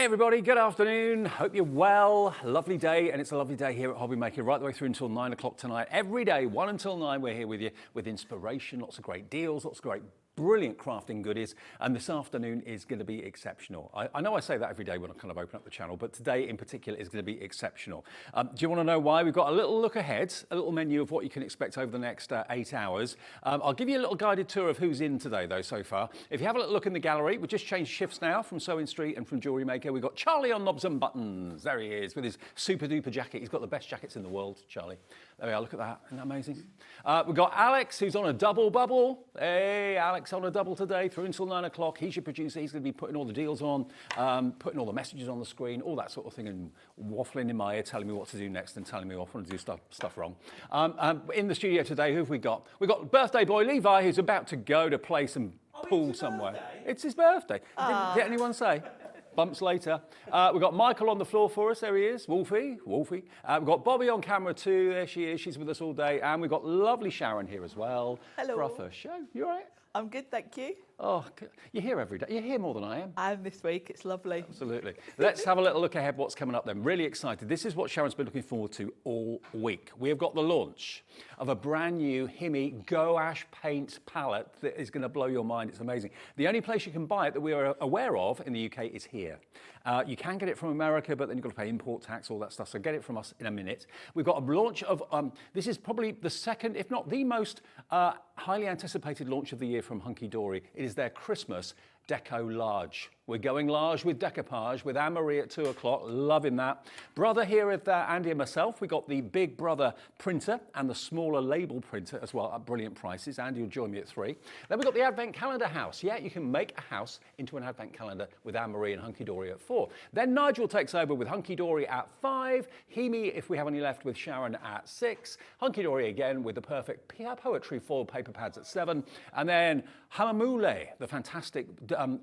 everybody, good afternoon. Hope you're well. Lovely day, and it's a lovely day here at Hobbymaker right the way through until 9 o'clock tonight. Every day, 1 until 9, we're here with you with inspiration, lots of great deals, lots of great brilliant crafting goodies, and this afternoon is going to be exceptional. I know I say that every day when I kind of open up the channel, but today in particular is going to be exceptional. Do you want to know why? We've got a little look ahead, a little menu of what you can expect over the next 8 hours. I'll give you a little guided tour of who's in today though so far. If you have a little look in the gallery, we've just changed shifts now from Sewing Street and from Jewellery Maker. We've got Charlie on knobs and buttons. There he is with his super duper jacket. He's got the best jackets in the world, Charlie. There we are, look at that, isn't that amazing? We've got Alex, who's on a double bubble. Hey, Alex on a double today, through until 9 o'clock. He's your producer, he's gonna be putting all the deals on, putting all the messages on the screen, all that sort of thing, and waffling in my ear, telling me what to do next and telling me off when I do stuff wrong. In the studio today, who have we got? We've got birthday boy Levi, who's about to go to play some pool somewhere. Birthday? It's his birthday. Did anyone say? Bumps later. We've got Michael on the floor for us. There he is, Wolfie. We've got Bobby on camera too. There she is. She's with us all day. And we've got lovely Sharon here as well. Hello. For our first show. You all right? I'm good, thank you. Oh, you're here every day. You're here more than I am. I am this week. It's lovely. Absolutely. Let's have a little look ahead what's coming up then. Really excited. This is what Sharon's been looking forward to all week. We have got the launch of a brand new HIMI Gouache Paint palette that is going to blow your mind. It's amazing. The only place you can buy it that we are aware of in the UK is here. You can get it from America, but then you've got to pay import tax, all that stuff. So get it from us in a minute. We've got a launch of, this is probably the second, if not the most highly anticipated launch of the year from Hunkydory. It is their Christmas Deco-Large. We're going large with decoupage with Anne-Marie at 2 o'clock, loving that. Brother here with Andy and myself, we got the Big Brother printer and the smaller label printer as well at brilliant prices. Andy will join me at 3. Then we've got the Advent Calendar house. Yeah, you can make a house into an Advent Calendar with Anne-Marie and Hunkydory at 4. Then Nigel takes over with Hunkydory at 5. HIMI, if we have any left, with Sharon at 6. Hunkydory again with the perfect poetry foil paper pads at 7. And then Hahnemühle, the fantastic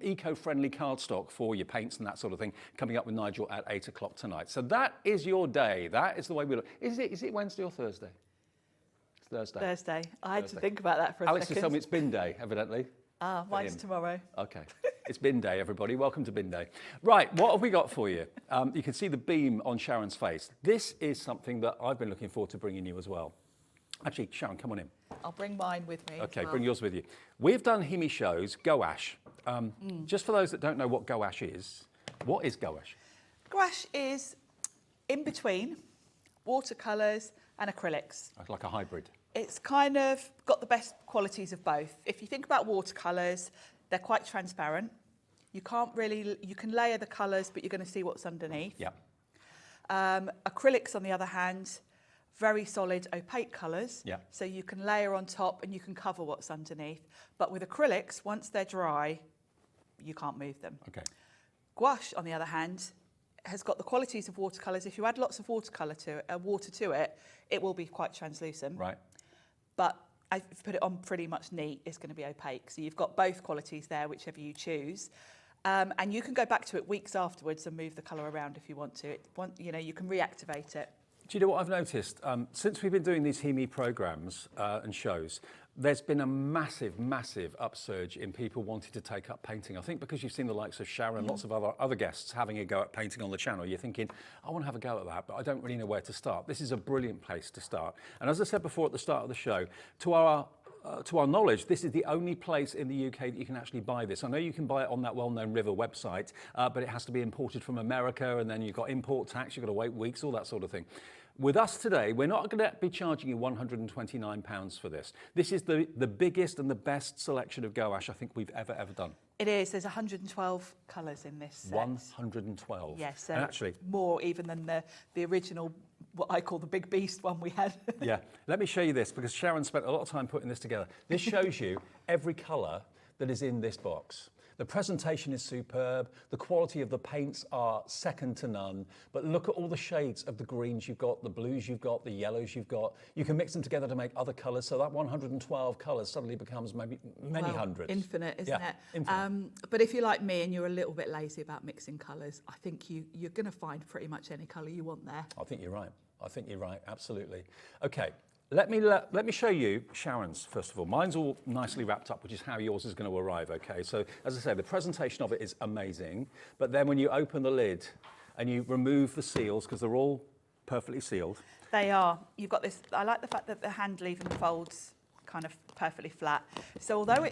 eco-friendly cardstock for your paints and that sort of thing, coming up with Nigel at 8 o'clock tonight. So that is your day. That is the way we look. Is it Wednesday or Thursday? It's Thursday. Thursday. I had to think about that for a Alex second. has told me it's bin day, evidently. Ah, mine's tomorrow. Okay. It's bin day, everybody. Welcome to bin day. Right, what have we got for you? You can see the beam on Sharon's face. This is something that I've been looking forward to bringing you as well. Actually, Sharon, come on in. I'll bring mine with me. Okay, bring yours with you. We've done HIMI shows, gouache. Just for those that don't know what gouache is, what is gouache? Gouache is in between watercolours and acrylics. Like a hybrid. It's kind of got the best qualities of both. If you think about watercolours, they're quite transparent. You can layer the colours, but you're going to see what's underneath. Yeah. Acrylics, on the other hand, very solid opaque colours, yeah. So you can layer on top and you can cover what's underneath. But with acrylics, once they're dry, you can't move them. Okay. Gouache, on the other hand, has got the qualities of watercolours. If you add lots of water to it, it will be quite translucent. Right. But if you put it on pretty much neat, it's going to be opaque. So you've got both qualities there, whichever you choose. And you can go back to it weeks afterwards and move the colour around if you want to. You can reactivate it. Do you know what I've noticed? Since we've been doing these HIMI programmes and shows, there's been a massive, massive upsurge in people wanting to take up painting. I think because you've seen the likes of Sharon, lots of other guests having a go at painting on the channel, you're thinking, I want to have a go at that, but I don't really know where to start. This is a brilliant place to start. And as I said before at the start of the show, to our knowledge, this is the only place in the UK that you can actually buy this. I know you can buy it on that well-known River website, but it has to be imported from America, and then you've got import tax, you've got to wait weeks, all that sort of thing. With us today, we're not going to be charging you £129 for this. This is the biggest and the best selection of gouache I think we've ever done. It is. There's 112 colours in this set. 112. Yes, so and actually more even than the original, what I call the big beast one we had. Yeah, let me show you this because Sharon spent a lot of time putting this together. This shows you every colour that is in this box. The presentation is superb, the quality of the paints are second to none, but look at all the shades of the greens you've got, the blues you've got, the yellows you've got. You can mix them together to make other colours, so that 112 colours suddenly becomes maybe many hundreds. Infinite, isn't it? Infinite. But if you're like me and you're a little bit lazy about mixing colours, I think you're going to find pretty much any colour you want there. I think you're right. I think you're right, absolutely. Okay, Let me show you Sharon's, first of all. Mine's all nicely wrapped up, which is how yours is going to arrive, okay? So, as I say, the presentation of it is amazing, but then when you open the lid and you remove the seals, because they're all perfectly sealed. They are. You've got this, I like the fact that the handle even folds kind of perfectly flat. So although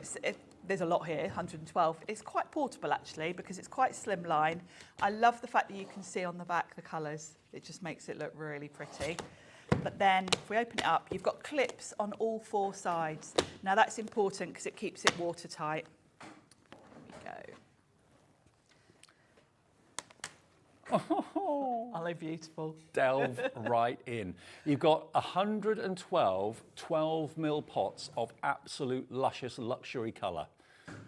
there's a lot here, 112, it's quite portable actually, because it's quite slimline. I love the fact that you can see on the back the colours. It just makes it look really pretty. But then if we open it up, you've got clips on all 4 sides. Now that's important because it keeps it watertight. There we go. Oh, are they beautiful? Delve right in. You've got 112 12mm pots of absolute luscious luxury colour.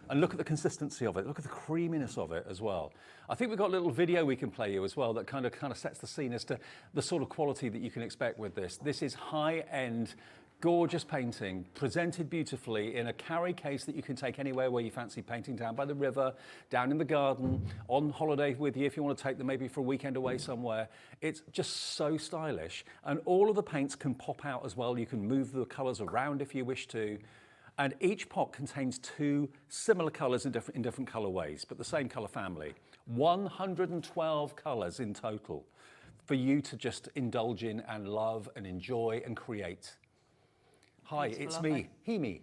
And look at the consistency of it. Look at the creaminess of it as well. I think we've got a little video we can play you as well that kind of sets the scene as to the sort of quality that you can expect with this. This is high-end, gorgeous painting, presented beautifully in a carry case that you can take anywhere where you fancy painting, down by the river, down in the garden, on holiday with you if you want to take them maybe for a weekend away somewhere. It's just so stylish. And all of the paints can pop out as well. You can move the colours around if you wish to. And each pot contains 2 similar colours in different colourways, but the same colour family. 112 colours in total for you to just indulge in and love and enjoy and create. Hi, it's me, HIMI.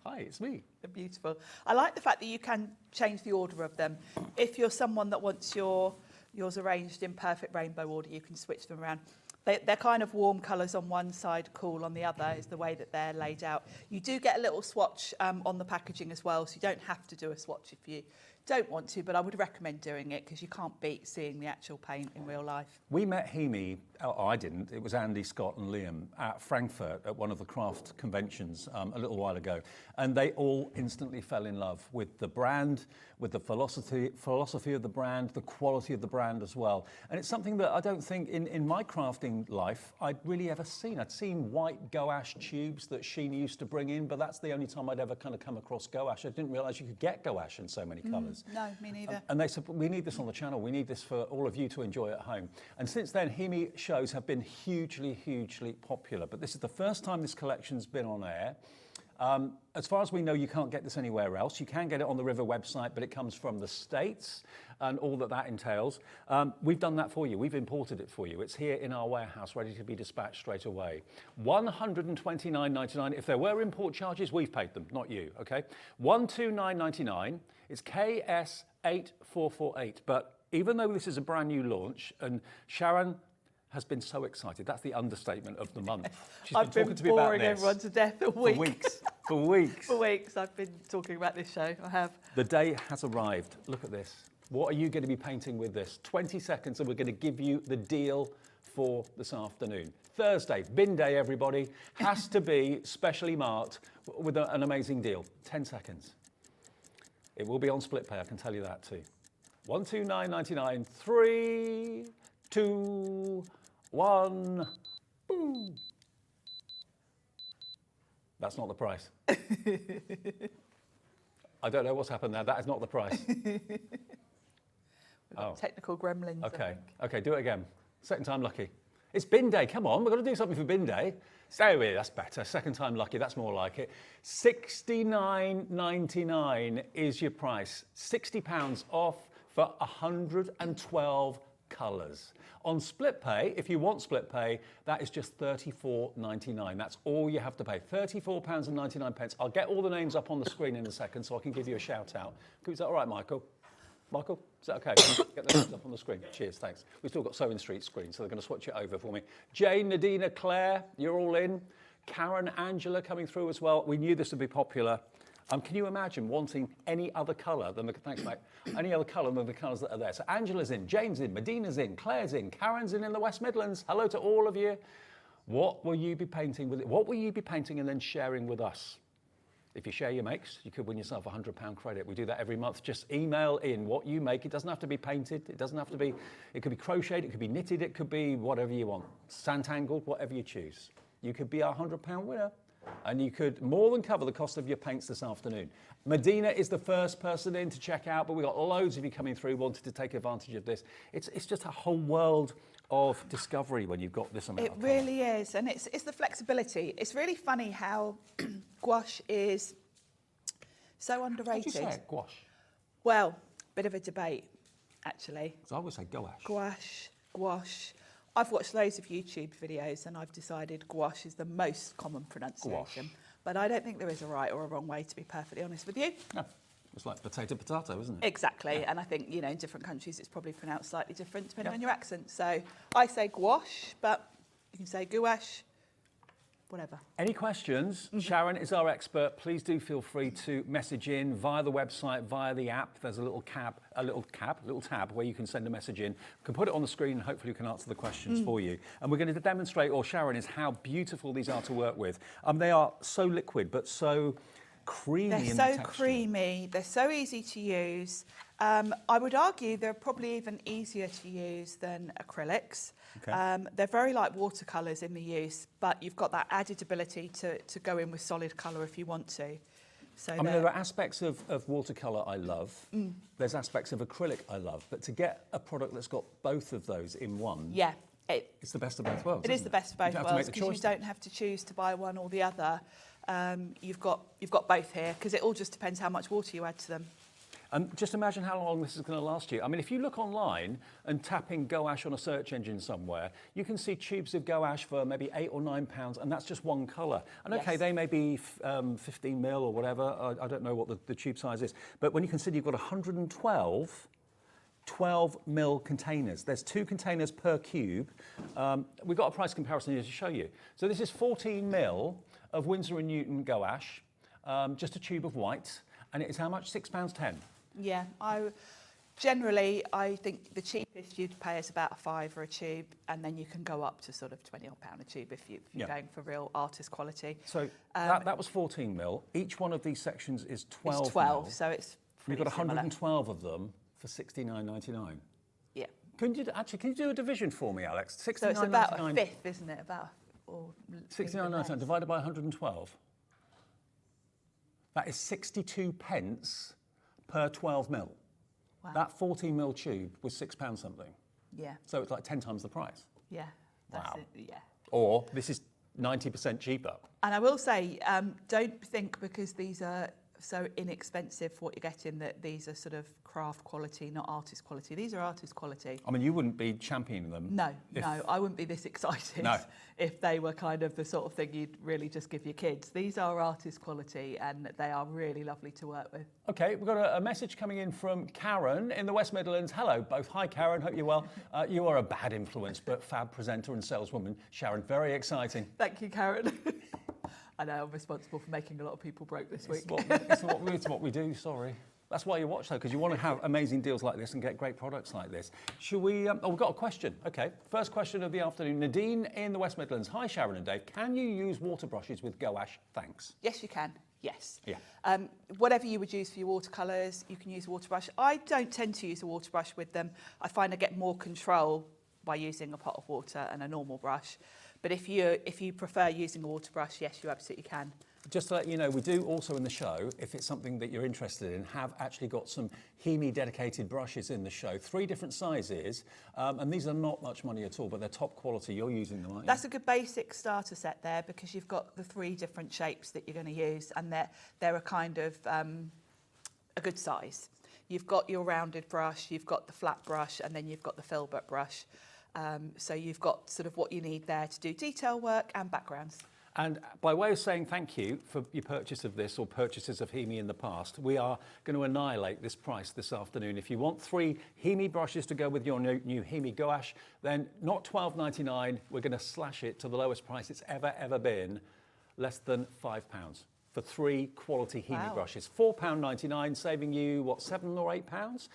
Hi, it's me. They're beautiful. I like the fact that you can change the order of them. If you're someone that wants yours arranged in perfect rainbow order, you can switch them around. They're kind of warm colours on one side, cool on the other, is the way that they're laid out. You do get a little swatch on the packaging as well, so you don't have to do a swatch if you don't want to, but I would recommend doing it because you can't beat seeing the actual paint in real life. We met HIMI, I didn't, it was Andy, Scott and Liam at Frankfurt at one of the craft conventions a little while ago, and they all instantly fell in love with the brand, with the philosophy of the brand, the quality of the brand as well. And it's something that I don't think in my crafting life I'd really ever seen. I'd seen white gouache tubes that Sheena used to bring in, but that's the only time I'd ever kind of come across gouache. I didn't realise you could get gouache in so many colours. No, me neither. And they said, we need this on the channel. We need this for all of you to enjoy at home. And since then, HIMI shows have been hugely, hugely popular. But this is the first time this collection's been on air. As far as we know, you can't get this anywhere else. You can get it on the River website, but it comes from the States and all that entails. We've done that for you. We've imported it for you. It's here in our warehouse, ready to be dispatched straight away. $129.99. If there were import charges, we've paid them, not you, okay? $129.99. It's KS8448. But even though this is a brand new launch, and Sharon has been so excited. That's the understatement of the month. She's I've been talking to me about boring this everyone to death a week. for weeks. For weeks. For weeks I've been talking about this show. I have. The day has arrived. Look at this. What are you going to be painting with this? 20 seconds and we're going to give you the deal for this afternoon. Thursday, bin day everybody, has to be specially marked with an amazing deal. 10 seconds. It will be on split pay, I can tell you that too. $129.99, 3, 2, 1, boom. That's not the price. I don't know what's happened there. That is not the price. We've got technical gremlins. Okay, okay, do it again. Second time lucky. It's bin day, come on, we've got to do something for bin day. Stay with it, that's better. Second time lucky, that's more like it. $69.99 is your price. £60 off for 112 colours. On split pay, if you want split pay, that is just $34.99. That's all you have to pay, £34.99. I'll get all the names up on the screen in a second so I can give you a shout out. Is that all right, Michael? Michael, is that okay? Get the names up on the screen. Cheers, thanks. We've still got Sewing Street screen, so they're going to swatch it over for me. Jane, Nadina, Claire, you're all in. Karen, Angela coming through as well. We knew this would be popular. Can you imagine wanting any other colour than the, thanks mate, any other colour than the colours that are there? So Angela's in, Jane's in, Medina's in, Claire's in, Karen's in the West Midlands. Hello to all of you. What will you be painting with it? What will you be painting and then sharing with us? If you share your makes, you could win yourself a £100 credit. We do that every month. Just email in what you make. It doesn't have to be painted. It doesn't have to be, it could be crocheted, it could be knitted, it could be whatever you want. Santangled, whatever you choose. You could be our £100 winner. And you could more than cover the cost of your paints this afternoon. Medina is the first person in to check out, but we've got loads of you coming through wanting to take advantage of this. It's just a whole world of discovery when you've got this amount It of colour. really is, and it's the flexibility. It's really funny how gouache is so underrated. How do you say it? Gouache? Well, bit of a debate, actually. So I would say gouache. Gouache. I've watched loads of YouTube videos and I've decided gouache is the most common pronunciation. Gouache. But I don't think there is a right or a wrong way, to be perfectly honest with you. No, it's like potato, isn't it? Exactly, Yeah. and I think, you know, in different countries it's probably pronounced slightly different depending on your accent. So I say gouache, but you can say gouache, whatever. Any questions? Sharon is our expert. Please do feel free to message in via the website, via the app. There's a little tab where you can send a message in. We can put it on the screen and hopefully we can answer the questions for you. And we're going to demonstrate, or Sharon, is how beautiful these are to work with. They are so liquid, but so creamy They're in the so texture. creamy, they're so easy to use. I would argue they're probably even easier to use than acrylics. Okay. They're very like watercolours in the use, but you've got that added ability to go in with solid colour if you want to. So I mean, there are aspects of watercolour I love. There's aspects of acrylic I love. But to get a product that's got both of those in one, yeah, it's the best of both worlds. it is the best of both You don't have to worlds make the because you choice. don't have to choose to buy one or the other. You've got both here because it all just depends how much water you add to them. Just imagine how long this is going to last you. I mean, if you look online and tap in gouache on a search engine somewhere, you can see tubes of gouache for maybe £8 or £9, and that's just one colour. And okay, Yes. they may be 15 mil or whatever. I don't know what the tube size is. But when you consider you've got 112 12 mil containers. There's 2 containers per cube. We've got a price comparison here to show you. So this is 14 mil of Winsor & Newton gouache, just a tube of white, and it is how much? £6.10. Yeah, generally I think the cheapest you'd pay is about a £5 a tube, and then you can go up to sort of £20 odd a tube if you're Yeah. going for real artist quality. So that was 14 mil. Each one of these sections is 12 It's 12, mil. so it's You've pretty got similar. 112 of them for £69.99. Yeah. Can you do a division for me, Alex? So it's about a £69.99 fifth, isn't it? About or £69.99 divided by 112. That is 62 pence per 12 mil. Wow. That 14 mil tube was £6 something. Yeah, So it's like 10 times the price. yeah, that's Wow. it. Yeah. Or this is 90% cheaper. And I will say, don't think because these are so inexpensive for what you're getting that these are sort of craft quality, not artist quality. These are artist quality. I mean, you wouldn't be championing them. No, if- no, I wouldn't be this excited No. if they were kind of the sort of thing you'd really just give your kids. These are artist quality and they are really lovely to work with. Okay, we've got a message coming in from Karen in the West Midlands. Hello, both. Hi, Karen. Hope you're well. You are a bad influence, but fab presenter and saleswoman. Sharon, very exciting. Thank you, Karen. I know I'm responsible for making a lot of people broke this week. It's what we do, sorry. That's why you watch, though, because you want to have amazing deals like this and get great products like this. Shall we... we've got a question. Okay, first question of the afternoon. Nadine in the West Midlands. Hi, Sharon and Dave. Can you use water brushes with gouache? Thanks. Yes, you can. Yes. Yeah. Whatever you would use for your watercolours, you can use a water brush. I don't tend to use a water brush with them. I find I get more control by using a pot of water and a normal brush. But if you prefer using a water brush, yes, you absolutely can. Just to let you know, we do also in the show, if it's something that you're interested in, have actually got some HIMI dedicated brushes in the show, 3 different sizes, and these are not much money at all, but they're top quality. You're using them, aren't you? That's a good basic starter set there because you've got the 3 different shapes that you're going to use, and they're a kind of a good size. You've got your rounded brush, you've got the flat brush, and then you've got the filbert brush. So you've got sort of what you need there to do detail work and backgrounds. And by way of saying thank you for your purchase of this or purchases of HIMI in the past, we are going to annihilate this price this afternoon. If you want 3 HIMI brushes to go with your new HIMI gouache, then not £12.99, we're going to slash it to the lowest price it's ever been, less than £5. For 3 quality HIMI Wow. brushes. £4.99, saving you, what, £7 or £8?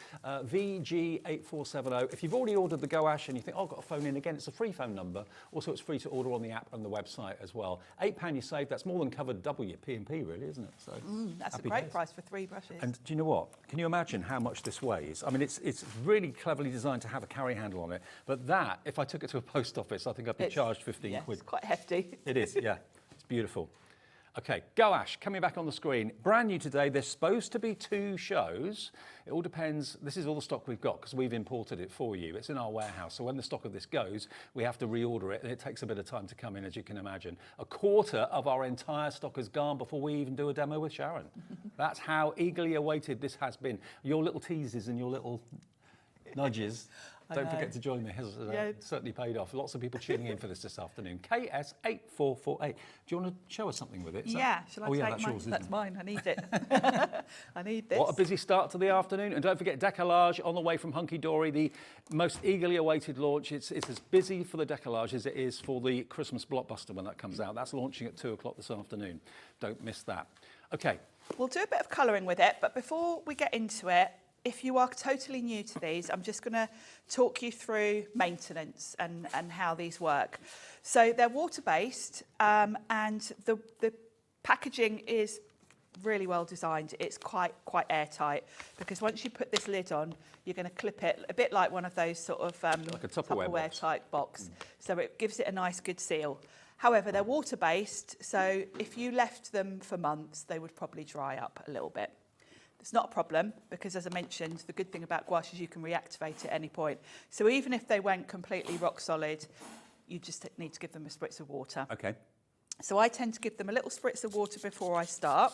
VG8470. If you've already ordered the gouache and you think, oh, I've got to phone in again, it's a free phone number. Also, it's free to order on the app and the website as well. £8 you save, that's more than covered double your P&P, really, isn't it? So That's a happy great days. price for 3 brushes. And do you know what? Can you imagine how much this weighs? I mean, it's really cleverly designed to have a carry handle on it. But that, if I took it to a post office, I think I'd be charged 15 yeah, quid. It's quite hefty. It is, yeah. It's beautiful. Okay, gouache, coming back on the screen. Brand new today. There's supposed to be 2 shows. It all depends. This is all the stock we've got because we've imported it for you. It's in our warehouse. So when the stock of this goes, we have to reorder it. And it takes a bit of time to come in, as you can imagine. A quarter of our entire stock is gone before we even do a demo with Sharon. That's how eagerly awaited this has been. Your little teases and your little nudges. Don't forget to join me. It has certainly paid off. Lots of people tuning in for this afternoon. KS8448. Do you want to show us something with it? Shall I take that's mine? yours, That's mine. I need it. I need this. What a busy start to the afternoon. And don't forget Deco-Large on the way from Hunkydory, the most eagerly awaited launch. It's as busy for the Deco-Large as it is for the Christmas blockbuster when that comes out. That's launching at 2 o'clock this afternoon. Don't miss that. Okay. We'll do a bit of colouring with it, but before we get into it, if you are totally new to these, I'm just going to talk you through maintenance and how these work. So they're water-based and the packaging is really well designed. It's quite airtight because once you put this lid on, you're going to clip it a bit like one of those sort of like a Tupperware type box. So it gives it a nice good seal. However, they're water-based, so if you left them for months, they would probably dry up a little bit. It's not a problem because, as I mentioned, the good thing about gouache is you can reactivate at any point. So even if they went completely rock solid, you just need to give them a spritz of water. Okay. So I tend to give them a little spritz of water before I start,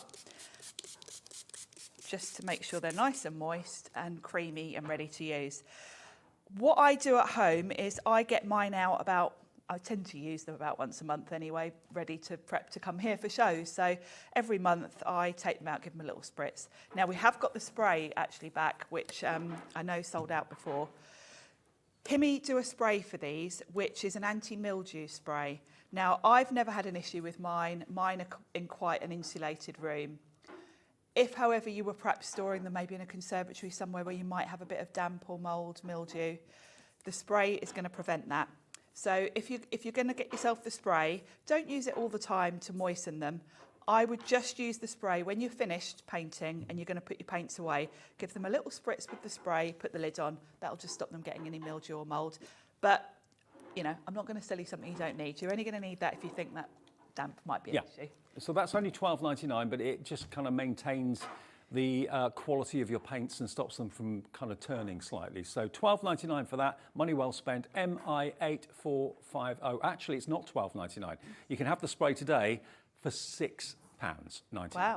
just to make sure they're nice and moist and creamy and ready to use. What I do at home is I get mine out I tend to use them about once a month anyway, ready to prep to come here for shows. So every month I take them out, give them a little spritz. Now we have got the spray actually back, which I know sold out before. HIMI do a spray for these, which is an anti-mildew spray. Now I've never had an issue with mine. Mine are in quite an insulated room. If, however, you were perhaps storing them maybe in a conservatory somewhere where you might have a bit of damp or mould, mildew, the spray is going to prevent that. So if you're going to get yourself the spray, don't use it all the time to moisten them. I would just use the spray when you're finished painting and you're going to put your paints away. Give them a little spritz with the spray, put the lid on. That'll just stop them getting any mildew or mould. But, you know, I'm not going to sell you something you don't need. You're only going to need that if you think that damp might be an issue. So that's only $12.99, but it just kind of maintains the quality of your paints and stops them from kind of turning slightly. So $12.99 for that, money well spent, MI8450. Actually, it's not $12.99. You can have the spray today for £6.99. Wow.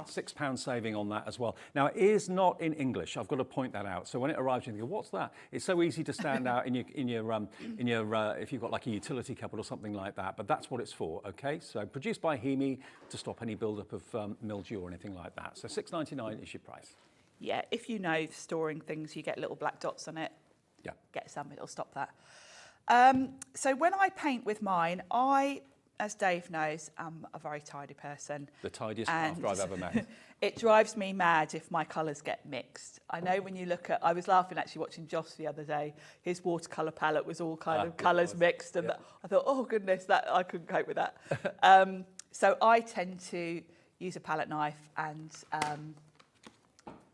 £6 saving on that as well. Now, it is not in English. I've got to point that out. So when it arrives, you think, what's that? It's so easy to stand out in your if you've got like a utility cupboard or something like that. But that's what it's for. Okay. So produced by HIMI to stop any buildup of mildew or anything like that. So $6.99 is your price. Yeah. If you know storing things, you get little black dots on it. Yeah. Get some. It'll stop that. So when I paint with mine, as Dave knows, I'm a very tidy person. The tidiest crafter I've ever met. It drives me mad if my colours get mixed. I know when you look at, I was laughing actually watching Josh the other day, his watercolour palette was all kind of colours mixed and I thought, oh goodness, that I couldn't cope with that. So I tend to use a palette knife and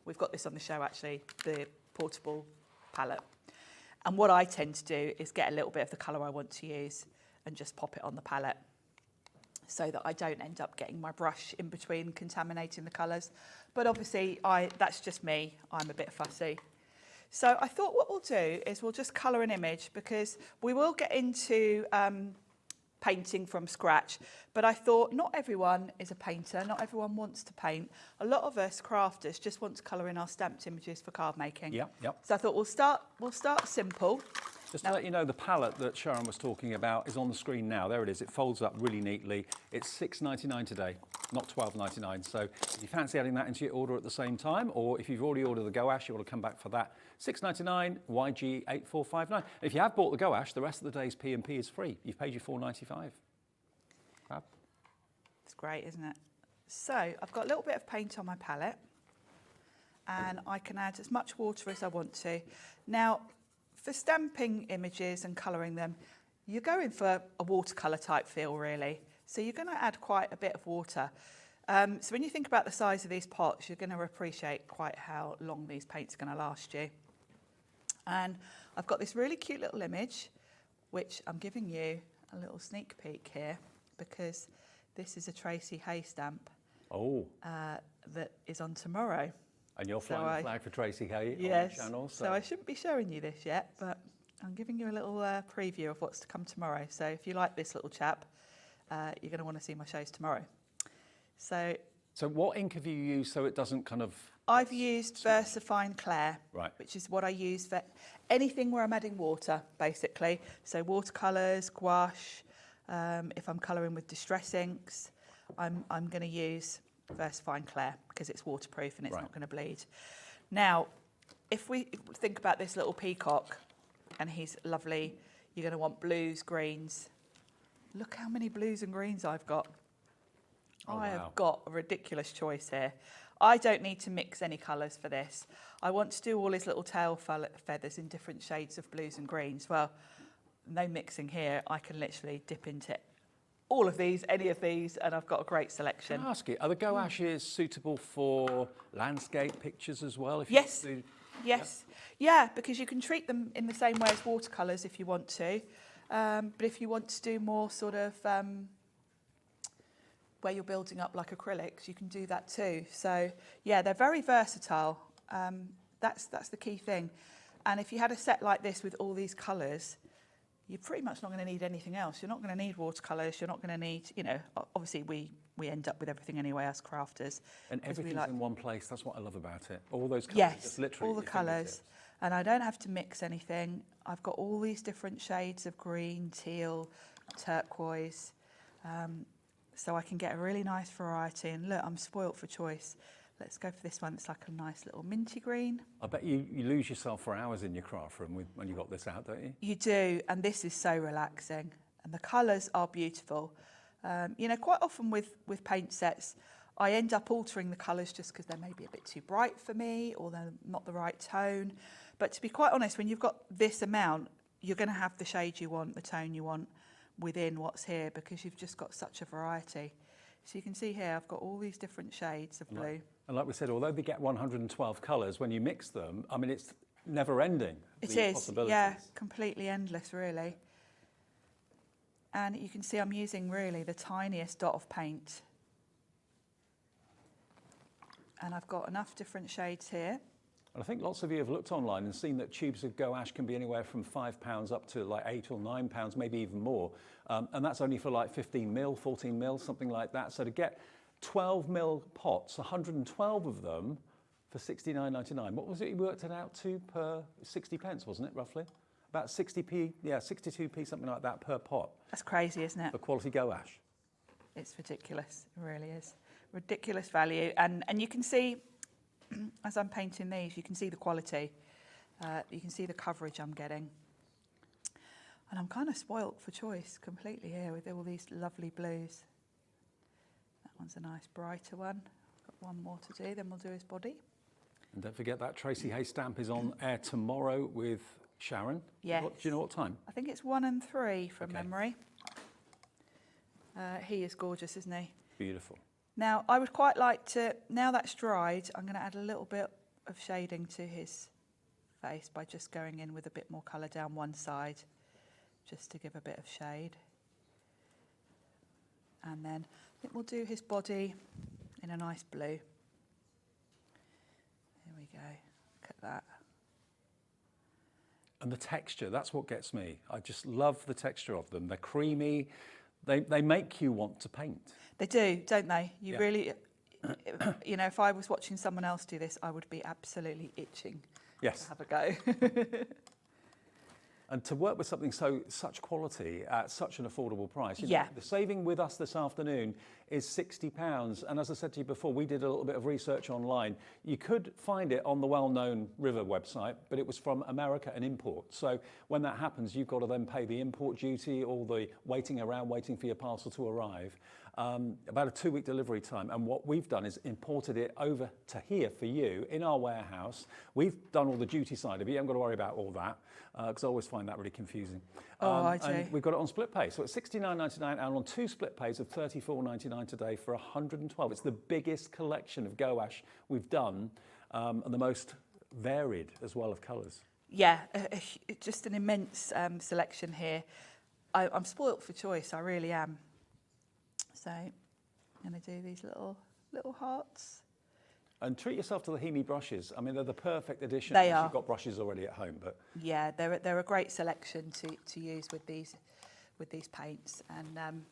we've got this on the show actually, the portable palette. And what I tend to do is get a little bit of the colour I want to use and just pop it on the palette so that I don't end up getting my brush in between contaminating the colours. But obviously, that's just me. I'm a bit fussy. So I thought what we'll do is we'll just colour an image because we will get into painting from scratch. But I thought not everyone is a painter. Not everyone wants to paint. A lot of us crafters just want to colour in our stamped images for card making. Yep. So I thought we'll start simple. Just to let you know, the palette that Sharon was talking about is on the screen now. There it is. It folds up really neatly. It's $6.99 today, not $12.99. So if you fancy adding that into your order at the same time, or if you've already ordered the gouache, you want to come back for that, $6.99, YG8459. If you have bought the gouache, the rest of the day's P&P is free. You've paid your $4.95. Fab. It's great, isn't it? So I've got a little bit of paint on my palette, and I can add as much water as I want to. Now, for stamping images and colouring them, you're going for a watercolour type feel really. So you're going to add quite a bit of water. So when you think about the size of these pots, you're going to appreciate quite how long these paints are going to last you. And I've got this really cute little image, which I'm giving you a little sneak peek here because this is a Tracy Hay stamp. that is on tomorrow. And you're flying the flag for Tracy Hay on Yes. the channel. So I shouldn't be showing you this yet, but I'm giving you a little preview of what's to come tomorrow. So if you like this little chap, you're going to want to see my shows tomorrow. So what ink have you used so it doesn't kind of... I've used VersaFine Clair, right, which is what I use for anything where I'm adding water, basically. So watercolours, gouache, if I'm colouring with distress inks, I'm going to use VersaFine Clair because it's waterproof and it's not going to bleed. Now, if we think about this little peacock, and he's lovely, you're going to want blues, greens. Look how many blues and greens I've got. I have got a ridiculous choice here. I don't need to mix any colours for this. I want to do all his little tail feathers in different shades of blues and greens. Well, no mixing here. I can literally dip into all of these, any of these, and I've got a great selection. Can I ask you, are the gouaches suitable for landscape pictures as well? If Yes. you Yes. Yeah, because you can treat them in the same way as watercolours if you want to. But if you want to do more sort of where you're building up like acrylics, you can do that too. So yeah, they're very versatile. That's the key thing. And if you had a set like this with all these colours, you're pretty much not going to need anything else. You're not going to need watercolours. You're not going to need, you know, obviously we end up with everything anyway as crafters. And everything's in one place. That's what I love about it. All those colours. Yes, just literally all the colours. And I don't have to mix anything. I've got all these different shades of green, teal, turquoise. So I can get a really nice variety. And look, I'm spoilt for choice. Let's go for this one. It's like a nice little minty green. I bet you lose yourself for hours in your craft room when you got this out, don't you? You do, and this is so relaxing. And the colours are beautiful. You know, quite often with paint sets, I end up altering the colours just because they're maybe a bit too bright for me or they're not the right tone. But to be quite honest, when you've got this amount, you're going to have the shade you want, the tone you want within what's here because you've just got such a variety. So you can see here, I've got all these different shades of blue. And like we said, although they get 112 colours, when you mix them, I mean, it's never ending. It is, yeah, completely endless, really. And you can see I'm using really the tiniest dot of paint. And I've got enough different shades here. And I think lots of you have looked online and seen that tubes of gouache can be anywhere from £5 up to like £8 or £9, maybe even more. And that's only for like 15 mil, 14 mil, something like that. So to get 12 mil pots, 112 of them for £69.99. What was it you worked it out to per 60 pence, wasn't it, roughly? About 60p, yeah, 62p, something like that per pot. That's crazy, isn't it? For quality gouache. It's ridiculous, it really is. Ridiculous value. And you can see, as I'm painting these, you can see the quality. You can see the coverage I'm getting. And I'm kind of spoilt for choice completely here with all these lovely blues. That one's a nice brighter one. Got one more to do, then we'll do his body. And don't forget that Tracy Hay stamp is on air tomorrow with Sharon. Yes. Do you know what time? I think it's 1 and 3 from memory. He is gorgeous, isn't he? Beautiful. Now, I would quite like to, now that's dried, I'm going to add a little bit of shading to his face by just going in with a bit more colour down one side, just to give a bit of shade. And then I think we'll do his body in a nice blue. There we go. Look at that. And the texture, that's what gets me. I just love the texture of them. They're creamy. They make you want to paint. They do, don't they? You really, you know, if I was watching someone else do this, I would be absolutely itching to have a go. And to work with something such quality at such an affordable price. You know, the saving with us this afternoon is £60. And as I said to you before, we did a little bit of research online. You could find it on the well-known River website, but it was from America and import. So when that happens, you've got to then pay the import duty, all the waiting around, waiting for your parcel to arrive. About a 2-week delivery time. And what we've done is imported it over to here for you in our warehouse. We've done all the duty side of it. You haven't got to worry about all that because I always find that really confusing. I do. And we've got it on split pay. So it's £69.99 and on 2 split pays of £34.99 today for 112. It's the biggest collection of gouache we've done and the most varied as well of colours. Yeah, just an immense selection here. I'm spoilt for choice, I really am. So I'm going to do these little little hearts. And treat yourself to the HIMI brushes. I mean, they're the perfect addition. They unless are. You've got brushes already at home, but Yeah, they're a great selection to use with these paints, and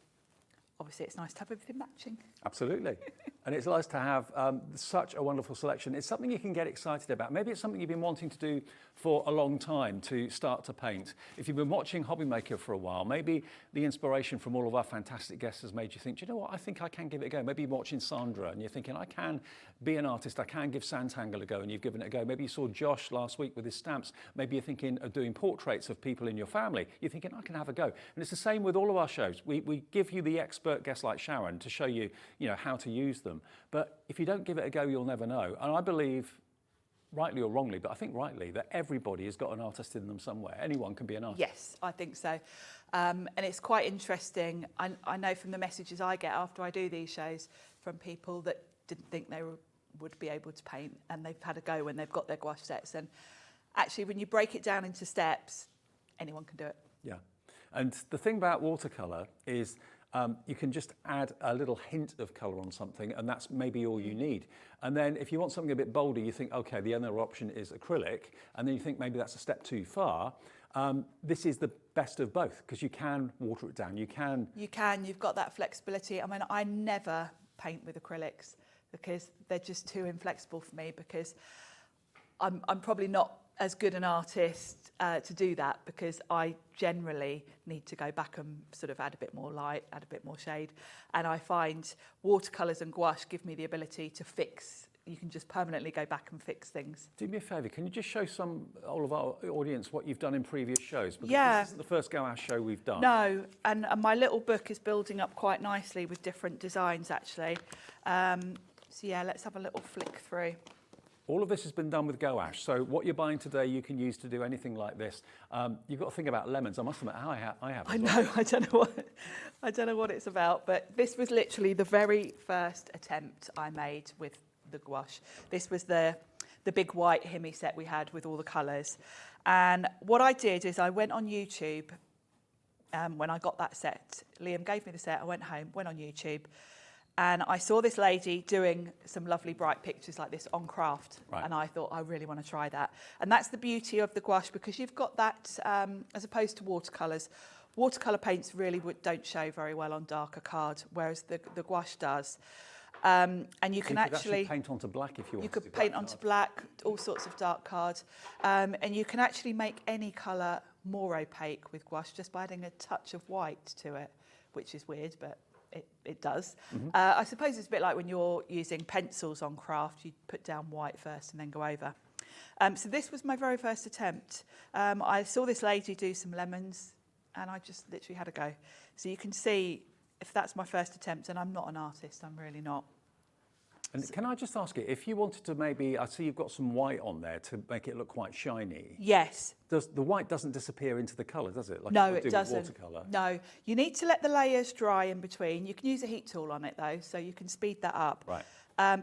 obviously it's nice to have everything matching. absolutely. And it's nice to have such a wonderful selection. It's something you can get excited about. Maybe it's something you've been wanting to do for a long time, to start to paint. If you've been watching Hobbymaker for a while, maybe the inspiration from all of our fantastic guests has made you think, do you know what, I think I can give it a go. Maybe you're watching Sandra and you're thinking, I can be an artist, I can give Sanntangle a go, and you've given it a go. Maybe you saw Josh last week with his stamps. Maybe you're thinking of doing portraits of people in your family. You're thinking, I can have a go. And it's the same with all of our shows. We give you the expert guests like Sharon to show you, how to use them. But if you don't give it a go, you'll never know. And I believe, rightly or wrongly, but I think rightly, that everybody has got an artist in them somewhere. Anyone can be an artist. Yes, I think so. And it's quite interesting. I know from the messages I get after I do these shows from people that didn't think they would be able to paint, and they've had a go when they've got their gouache sets. And actually, when you break it down into steps, anyone can do it. Yeah. And the thing about watercolour is you can just add a little hint of colour on something, and that's maybe all you need. And then if you want something a bit bolder, you think, okay, the other option is acrylic, and then you think maybe that's a step too far. This is the best of both, because you can water it down. You've got that flexibility. I mean, I never paint with acrylics because they're just too inflexible for me, because I'm probably not as good an artist to do that, because I generally need to go back and sort of add a bit more light, add a bit more shade. And I find watercolours and gouache give me the ability to fix. You can just permanently go back and fix things. Do me a favour, can you just show all of our audience what you've done in previous shows? Because Yeah. This isn't the first gouache show we've done. No, and my little book is building up quite nicely with different designs, actually. So yeah, let's have a little flick through. All of this has been done with gouache, so what you're buying today you can use to do anything like this. You've got to think about lemons. I must admit, I have. I know, I don't know what it's about, but this was literally the very first attempt I made with the gouache. This was the big white HIMI set we had with all the colours. And what I did is I went on YouTube when I got that set. Liam gave me the set, I went home, went on YouTube, and I saw this lady doing some lovely bright pictures like this on craft. Right. And I thought, I really want to try that. And that's the beauty of the gouache, because you've got that, as opposed to watercolours. Watercolour paints really don't show very well on darker card, whereas the gouache does. And you can actually paint onto black if you want. You could paint onto black, all sorts of dark card. And you can actually make any colour more opaque with gouache just by adding a touch of white to it, which is weird, but it does. Mm-hmm. I suppose it's a bit like when you're using pencils on craft, you put down white first and then go over. So this was my very first attempt. I saw this lady do some lemons, and I just literally had a go. So you can see, if that's my first attempt, and I'm not an artist, I'm really not. And can I just ask you, if you wanted to maybe, I see you've got some white on there to make it look quite shiny. Yes. The white doesn't disappear into the colour, does it? Like No, it it doesn't. With watercolour. No, you need to let the layers dry in between. You can use a heat tool on it though, so you can speed that up. Right.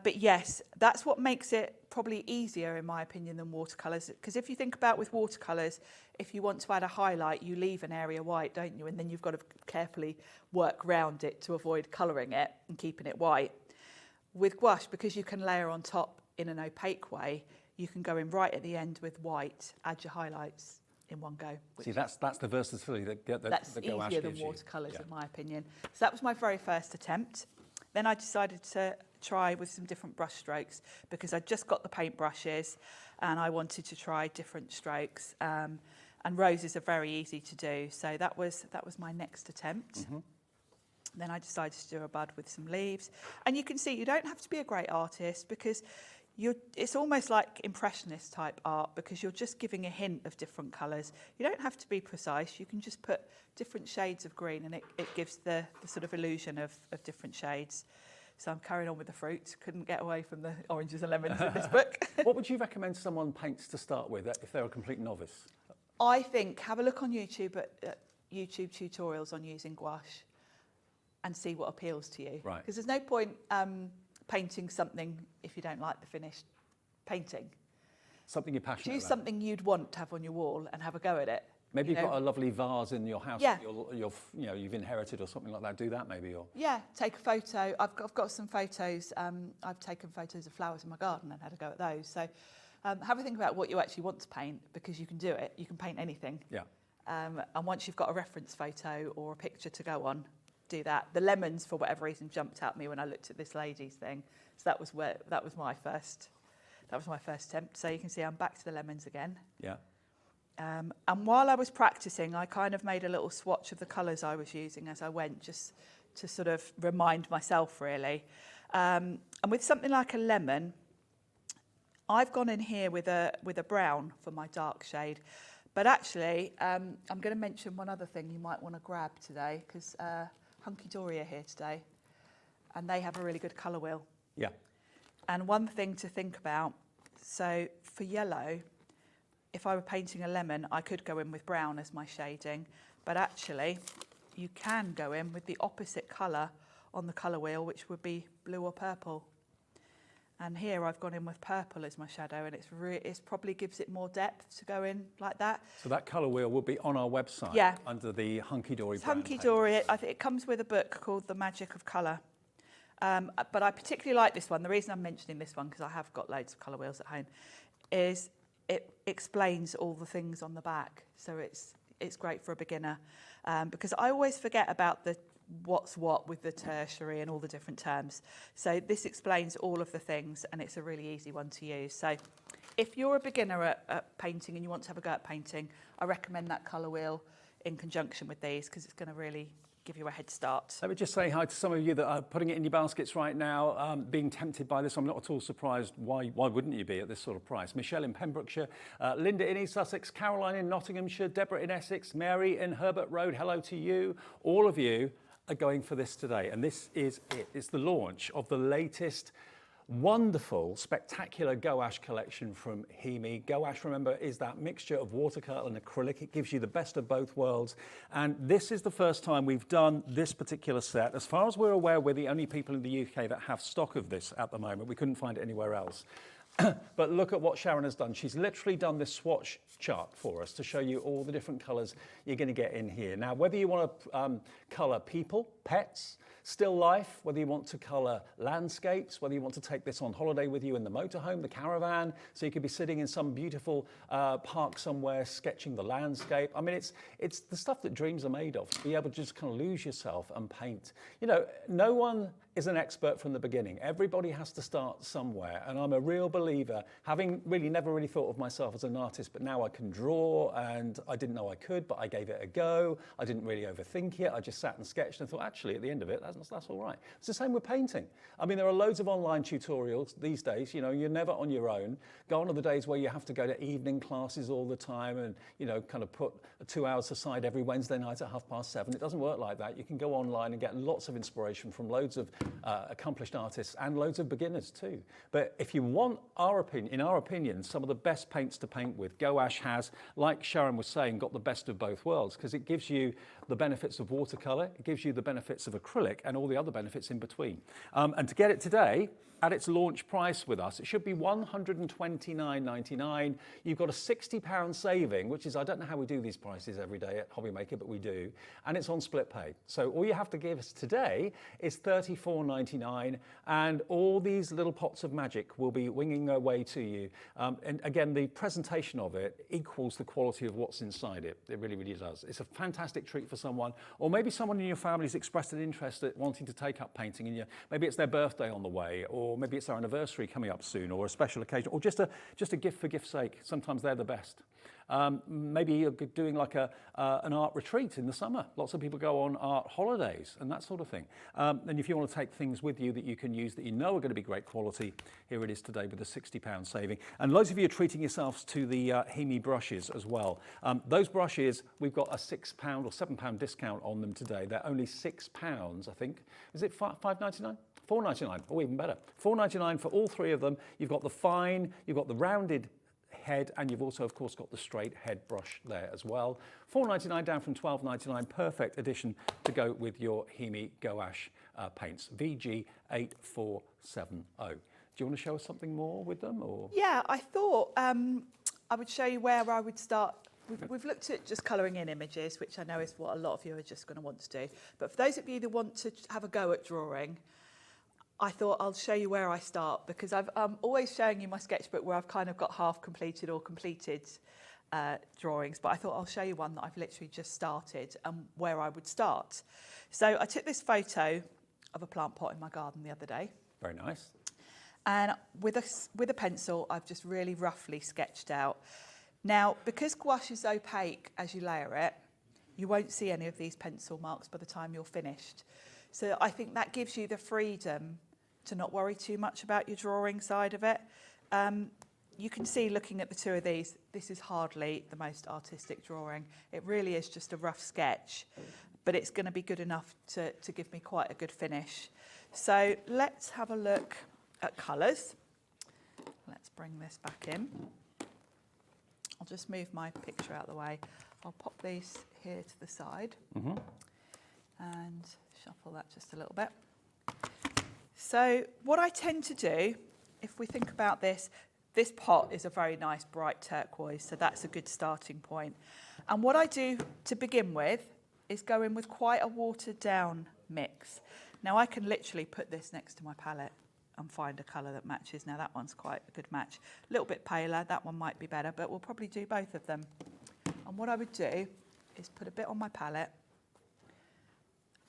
But yes, that's what makes it probably easier, in my opinion, than watercolours. Because if you think about with watercolours, if you want to add a highlight, you leave an area white, don't you? And then you've got to carefully work round it to avoid colouring it and keeping it white. With gouache, because you can layer on top in an opaque way, you can go in right at the end with white, add your highlights in one go. See, that's the versatility that that's the gouache easier than gives you. watercolours, Yeah. in my opinion. So that was my very first attempt. Then I decided to try with some different brush strokes, because I just got the paint brushes and I wanted to try different strokes. And roses are very easy to do, so that was my next attempt. Mm-hmm. Then I decided to do a bud with some leaves. And you can see you don't have to be a great artist, because it's almost like impressionist type art, because you're just giving a hint of different colours. You don't have to be precise. You can just put different shades of green, and it gives the sort of illusion of different shades. So I'm carrying on with the fruit. Couldn't get away from the oranges and lemons in this book. What would you recommend someone paints to start with if they're a complete novice? I think have a look on YouTube at YouTube tutorials on using gouache and see what appeals to you. Right. Because there's no point painting something if you don't like the finished painting. Something you're passionate Choose about. something you'd want to have on your wall and have a go at it. Maybe you you've know, got a lovely vase in your house Yeah. that you've inherited or something like that. Do that maybe, or Yeah, take a photo. I've got some photos. I've taken photos of flowers in my garden and had a go at those. So have a think about what you actually want to paint, because you can do it. You can paint anything. yeah. And once you've got a reference photo or a picture to go on, do that. The lemons, for whatever reason, jumped at me when I looked at this lady's thing. So that was my first attempt. So you can see I'm back to the lemons again. Yeah. And while I was practicing, I kind of made a little swatch of the colours I was using as I went, just to sort of remind myself, really. And with something like a lemon, I've gone in here with a brown for my dark shade. But actually, I'm going to mention one other thing you might want to grab today, because Hunkydory are here today, and they have a really good colour wheel. Yeah. And one thing to think about, so for yellow, if I were painting a lemon, I could go in with brown as my shading, but actually you can go in with the opposite colour on the colour wheel, which would be blue or purple. And here I've gone in with purple as my shadow, and it probably gives it more depth to go in like that. So that colour wheel will be on our website, Yeah. under the Hunkydory It's brand. Hunkydory. I think it comes with a book called The Magic of Colour. But I particularly like this one. The reason I'm mentioning this one, because I have got loads of colour wheels at home, is it explains all the things on the back. So it's great for a beginner, because I always forget about the what's what with the tertiary and all the different terms. So this explains all of the things, and it's a really easy one to use. So if you're a beginner at painting and you want to have a go at painting, I recommend that colour wheel in conjunction with these, because it's going to really give you a head start. Let me just say hi to some of you that are putting it in your baskets right now, being tempted by this. I'm not at all surprised. Why wouldn't you be at this sort of price? Michelle in Pembrokeshire, Linda in East Sussex, Caroline in Nottinghamshire, Deborah in Essex, Mary in Herbert Road, hello to you. All of you are going for this today, and this is it. It's the launch of the latest wonderful, spectacular gouache collection from HIMI. Gouache, remember, is that mixture of watercolour and acrylic. It gives you the best of both worlds. And this is the first time we've done this particular set. As far as we're aware, we're the only people in the UK that have stock of this at the moment. We couldn't find it anywhere else. But look at what Sharon has done. She's literally done this swatch chart for us to show you all the different colours you're going to get in here. Now, whether you want to colour people, pets, still life, whether you want to colour landscapes, whether you want to take this on holiday with you in the motorhome, the caravan, so you could be sitting in some beautiful park somewhere sketching the landscape. I mean, it's the stuff that dreams are made of, to be able to just kind of lose yourself and paint. You know, no one is an expert from the beginning. Everybody has to start somewhere, and I'm a real believer, having really never really thought of myself as an artist, but now I can draw, and I didn't know I could, but I gave it a go. I didn't really overthink it. I just sat and sketched and thought, actually, at the end of it, that's all right. It's the same with painting. I mean, there are loads of online tutorials these days. You know, you're never on your own. Gone are the days where you have to go to evening classes all the time and, you know, kind of put 2 hours aside every Wednesday night at 7:30. It doesn't work like that. You can go online and get lots of inspiration from loads of accomplished artists and loads of beginners too. But if you want in our opinion, some of the best paints to paint with, gouache has, like Sharon was saying, got the best of both worlds, because it gives you the benefits of watercolour, it gives you the benefits of acrylic, and all the other benefits in between. And to get it today, at its launch price with us, it should be $129.99. You've got a £60 saving, which is, I don't know how we do these prices every day at Hobbymaker, but we do. And it's on split pay. So all you have to give us today is $34.99, and all these little pots of magic will be winging their way to you. And again, the presentation of it equals the quality of what's inside it. It really, really does. It's a fantastic treat for someone, or maybe someone in your family's expressed an interest at wanting to take up painting, and maybe it's their birthday on the way, or maybe it's our anniversary coming up soon, or a special occasion, or just a gift for gift's sake. Sometimes they're the best. Maybe you're doing like an art retreat in the summer. Lots of people go on art holidays and that sort of thing. And if you want to take things with you that you can use that you know are going to be great quality, here it is today with a £60 saving. And loads of you are treating yourselves to the HIMI brushes as well. Those brushes, we've got a £6 or £7 discount on them today. They're only £6, I think. Is it $5.99? $4.99, oh, even better. $4.99 for all three of them. You've got the fine, you've got the rounded head, and you've also, of course, got the straight head brush there as well. $4.99 down from $12.99, perfect addition to go with your HIMI gouache paints, VG8470. Do you want to show us something more with them? Or? Yeah, I thought I would show you where I would start we've looked at just colouring in images, which I know is what a lot of you are just going to want to do. But for those of you that want to have a go at drawing, I thought I'll show you where I start, because I'm always showing you my sketchbook where I've kind of got half completed or completed drawings, but I thought I'll show you one that I've literally just started and where I would start. So I took this photo of a plant pot in my garden the other day. Very nice. And with a pencil, I've just really roughly sketched out. Now, because gouache is opaque as you layer it, you won't see any of these pencil marks by the time you're finished. So I think that gives you the freedom to not worry too much about your drawing side of it. You can see, looking at the two of these, this is hardly the most artistic drawing. It really is just a rough sketch, but it's going to be good enough to give me quite a good finish. So let's have a look at colours. Let's bring this back in. I'll just move my picture out of the way. I'll pop these here to the side and shuffle that just a little bit. So what I tend to do, if we think about this pot is a very nice bright turquoise, so that's a good starting point. And what I do to begin with is go in with quite a watered down mix. Now I can literally put this next to my palette and find a colour that matches. Now that one's quite a good match. A little bit paler, that one might be better, but we'll probably do both of them. And what I would do is put a bit on my palette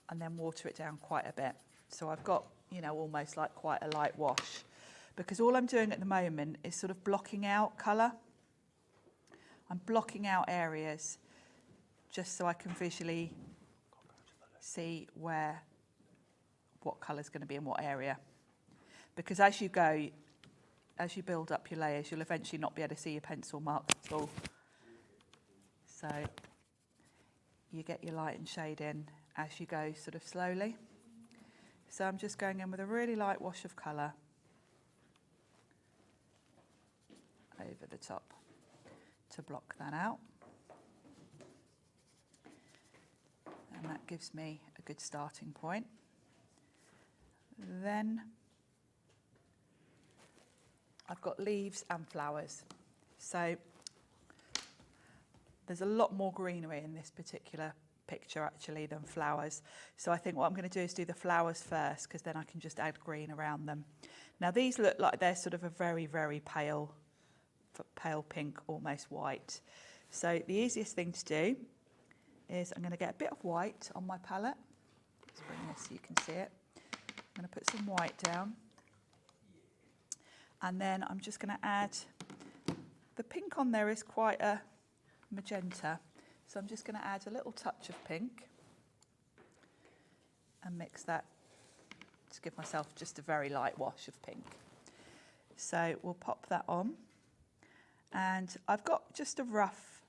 and then water it down quite a bit. So I've got, you know, almost like quite a light wash, because all I'm doing at the moment is sort of blocking out colour. I'm blocking out areas just so I can visually see what colour's going to be in what area. Because as you go, as you build up your layers, you'll eventually not be able to see your pencil marks at all. So you get your light and shade in as you go sort of slowly. So I'm just going in with a really light wash of colour over the top to block that out. And that gives me a good starting point. Then I've got leaves and flowers. So there's a lot more greenery in this particular picture actually than flowers. So I think what I'm going to do is do the flowers first, because then I can just add green around them. Now these look like they're sort of a very, very pale pink, almost white. So the easiest thing to do is I'm going to get a bit of white on my palette. Let's bring this so you can see it. I'm going to put some white down. And then I'm just going to add, the pink on there is quite a magenta. So I'm just going to add a little touch of pink and mix that to give myself just a very light wash of pink. So we'll pop that on. And I've got just a rough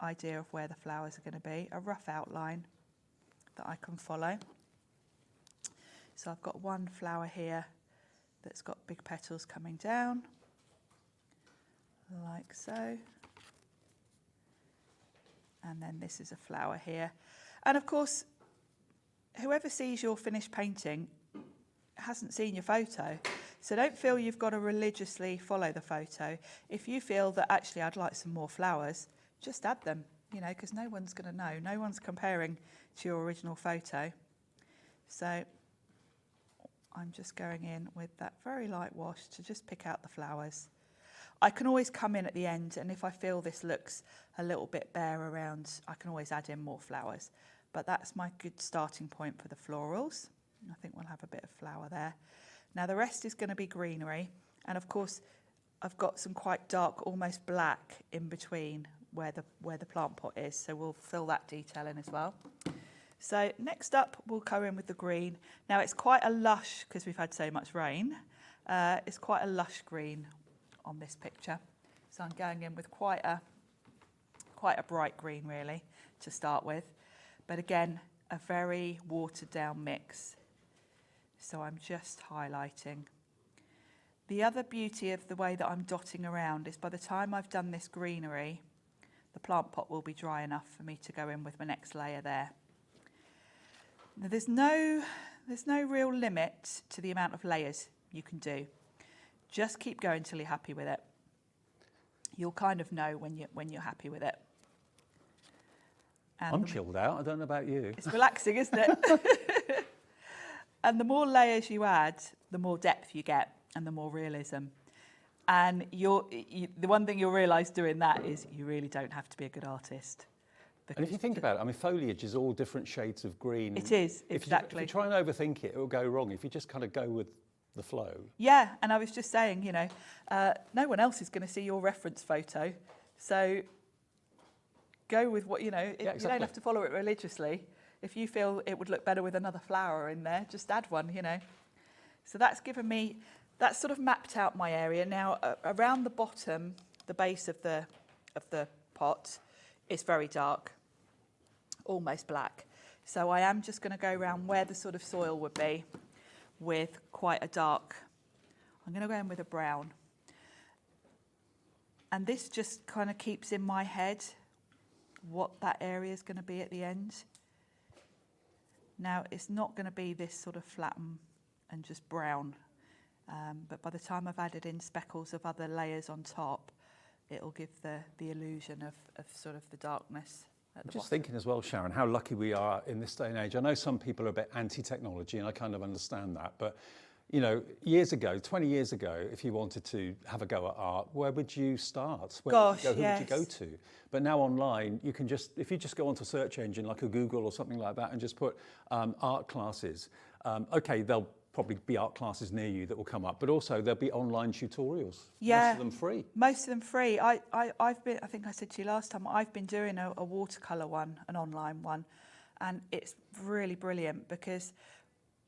idea of where the flowers are going to be, a rough outline that I can follow. So I've got one flower here that's got big petals coming down, like so. And then this is a flower here. And of course, whoever sees your finished painting hasn't seen your photo. So don't feel you've got to religiously follow the photo. If you feel that actually I'd like some more flowers, just add them, you know, because no one's going to know. No one's comparing to your original photo. So I'm just going in with that very light wash to just pick out the flowers. I can always come in at the end, and if I feel this looks a little bit bare around, I can always add in more flowers. But that's my good starting point for the florals. I think we'll have a bit of flower there. Now the rest is going to be greenery, and of course I've got some quite dark, almost black in between where the plant pot is, so we'll fill that detail in as well. So next up we'll go in with the green. Now it's quite a lush, because we've had so much rain, it's quite a lush green on this picture. So I'm going in with quite a bright green really to start with, but again a very watered down mix. So I'm just highlighting. The other beauty of the way that I'm dotting around is by the time I've done this greenery, the plant pot will be dry enough for me to go in with my next layer there. Now there's no real limit to the amount of layers you can do. Just keep going till you're happy with it. You'll kind of know when you're happy with it. I'm chilled out. I don't know about you. It's relaxing, isn't it? And the more layers you add, the more depth you get and the more realism. And the one thing you'll realise doing that is you really don't have to be a good artist. And if you think about it, I mean, foliage is all different shades of green. It is, exactly. If you try and overthink it, it will go wrong. If you just kind of go with the flow. Yeah, and I was just saying, you know, no one else is going to see your reference photo. So go with what, you know, Yeah, exactly. You don't have to follow it religiously. If you feel it would look better with another flower in there, just add one, you know. So that's given me, that's sort of mapped out my area. Now, around the bottom, the base of the pot, it's very dark, almost black. So I am just going to go around where the sort of soil would be with quite a dark, I'm going to go in with a brown. And this just kind of keeps in my head what that area is going to be at the end. Now, it's not going to be this sort of flat and just brown, but by the time I've added in speckles of other layers on top, it'll give the illusion of sort of the darkness. I'm just thinking as well, Sharon, how lucky we are in this day and age. I know some people are a bit anti-technology, and I kind of understand that, but you know, years ago, 20 years ago, if you wanted to have a go at art, where would you start? Who would you go to? But now online, you can just, if you just go onto a search engine like a Google or something like that and just put art classes, okay, there'll probably be art classes near you that will come up, but also there'll be online tutorials. Yeah, most of them free. Most of them free. I've been, I think I said to you last time, I've been doing a watercolour one, an online one, and it's really brilliant because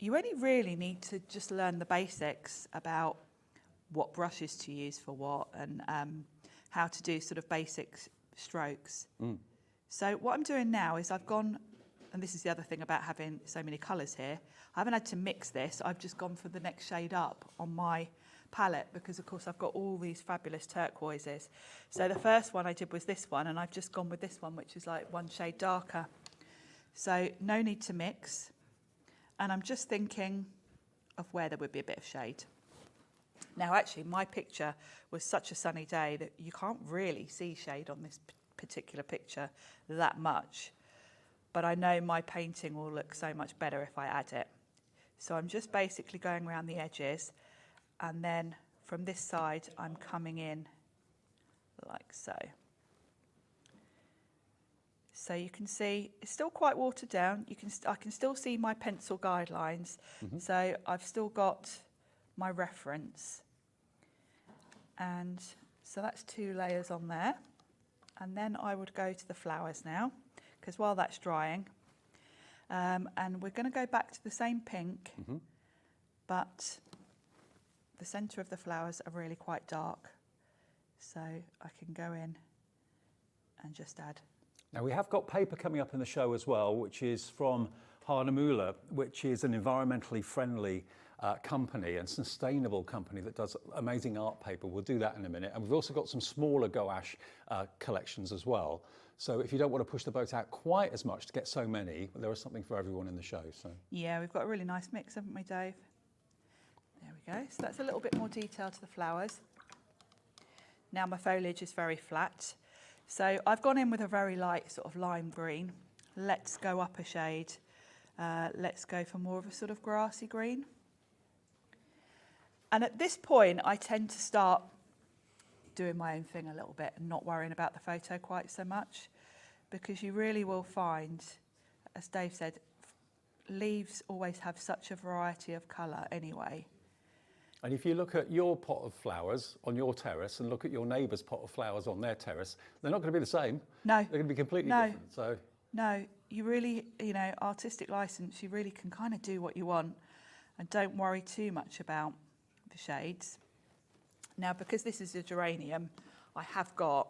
you only really need to just learn the basics about what brushes to use for what and how to do sort of basic strokes. So what I'm doing now is I've gone, and this is the other thing about having so many colours here, I haven't had to mix this, I've just gone for the next shade up on my palette because of course I've got all these fabulous turquoises. So the first one I did was this one, and I've just gone with this one, which is like one shade darker. So no need to mix. And I'm just thinking of where there would be a bit of shade. Now, actually, my picture was such a sunny day that you can't really see shade on this particular picture that much. But I know my painting will look so much better if I add it. So I'm just basically going around the edges. And then from this side, I'm coming in like so. So you can see it's still quite watered down. I can still see my pencil guidelines. So I've still got my reference. And so that's 2 layers on there. And then I would go to the flowers now, because while that's drying, and we're going to go back to the same pink, but the centre of the flowers are really quite dark. So I can go in and just add. Now, we have got paper coming up in the show as well, which is from Hahnemühle, which is an environmentally friendly company and sustainable company that does amazing art paper. We'll do that in a minute. And we've also got some smaller gouache collections as well. So if you don't want to push the boat out quite as much to get so many, there is something for everyone in the show. So yeah, we've got a really nice mix, haven't we, Dave? There we go. So that's a little bit more detail to the flowers. Now my foliage is very flat. So I've gone in with a very light sort of lime green. Let's go up a shade. Let's go for more of a sort of grassy green. And at this point, I tend to start doing my own thing a little bit and not worrying about the photo quite so much, because you really will find, as Dave said, leaves always have such a variety of colour anyway. And if you look at your pot of flowers on your terrace and look at your neighbour's pot of flowers on their terrace, they're not going to be the same. No. They're going to be completely different. So no, you really, you know, artistic license, you really can kind of do what you want and don't worry too much about the shades. Now, because this is a geranium, I have got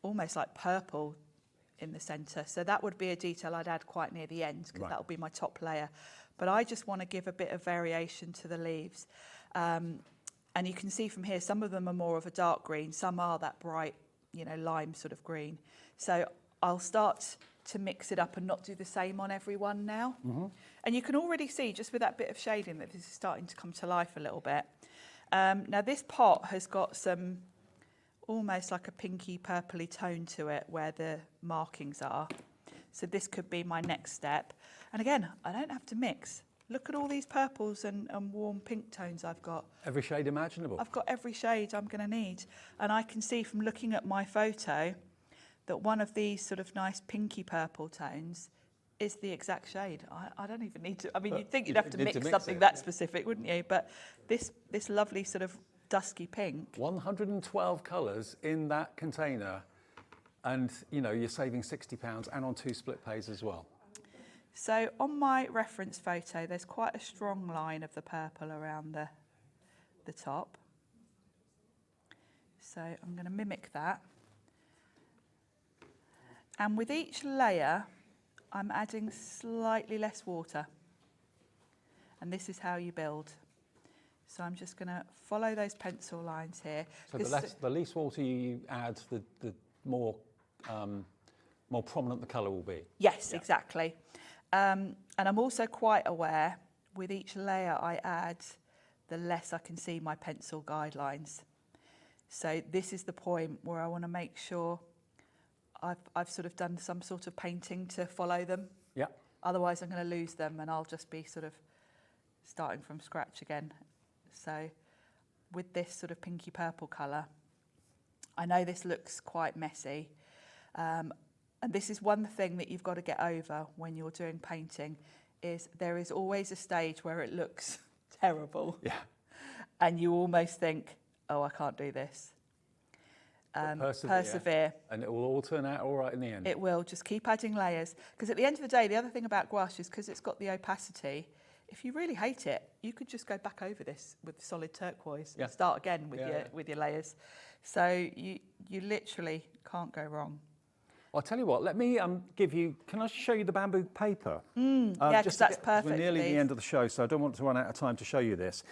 almost like purple in the centre. So that would be a detail I'd add quite near the end, because that will be my top layer. But I just want to give a bit of variation to the leaves. And you can see from here, some of them are more of a dark green, some are that bright, you know, lime sort of green. So I'll start to mix it up and not do the same on every one now. And you can already see, just with that bit of shading, that this is starting to come to life a little bit. Now this pot has got some almost like a pinky purpley tone to it where the markings are. So this could be my next step. And again, I don't have to mix. Look at all these purples and warm pink tones I've got. Every shade imaginable. I've got every shade I'm going to need. And I can see from looking at my photo that one of these sort of nice pinky purple tones is the exact shade. I don't even need to, I mean, you'd think you'd have to mix something that specific, wouldn't you? But this lovely sort of dusky pink. 112 colours in that container, and you know, you're saving £60 and on 2 split pays as well. So on my reference photo, there's quite a strong line of the purple around the top. So I'm going to mimic that. And with each layer, I'm adding slightly less water. And this is how you build. So I'm just going to follow those pencil lines here. So the least water you add, the more prominent the colour will be. Yes, yeah. Exactly. And I'm also quite aware, with each layer I add, the less I can see my pencil guidelines. So this is the point where I want to make sure I've sort of done some sort of painting to follow them. Yeah. Otherwise I'm going to lose them and I'll just be sort of starting from scratch again. So with this sort of pinky purple colour, I know this looks quite messy. And this is one thing that you've got to get over when you're doing painting, is there is always a stage where it looks terrible. Yeah. And you almost think, oh, I can't do this. Persevere. And it will all turn out all right in the end. It will. Just keep adding layers. Because at the end of the day, the other thing about gouache is because it's got the opacity, if you really hate it, you could just go back over this with solid turquoise and start again with your layers. So you literally can't go wrong. Well, I'll tell you what, let me give you, can I show you the bamboo paper? Yeah, because that's perfect. We're nearly the end of the show, so I don't want to run out of time to show you this.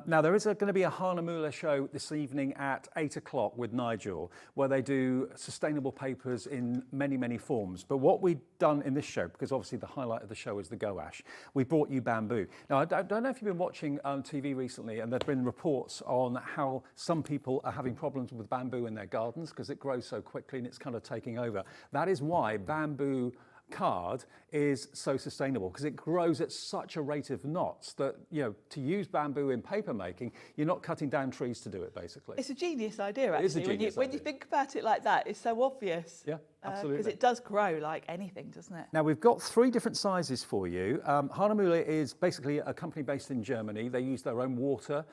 Now, there is going to be a Hahnemühle show this evening at 8 o'clock with Nigel, where they do sustainable papers in many, many forms. But what we've done in this show, because obviously the highlight of the show is the gouache, we brought you bamboo. Now, I don't know if you've been watching TV recently, and there have been reports on how some people are having problems with bamboo in their gardens because it grows so quickly and it's kind of taking over. That is why bamboo card is so sustainable, because it grows at such a rate of knots that, you know, to use bamboo in paper making, you're not cutting down trees to do it, basically. It's a genius idea, actually. It is a genius idea. When you think about it like that, it's so obvious. Yeah, absolutely. Because it does grow like anything, doesn't it? Now, we've got 3 different sizes for you. Hahnemühle is basically a company based in Germany. They use their own water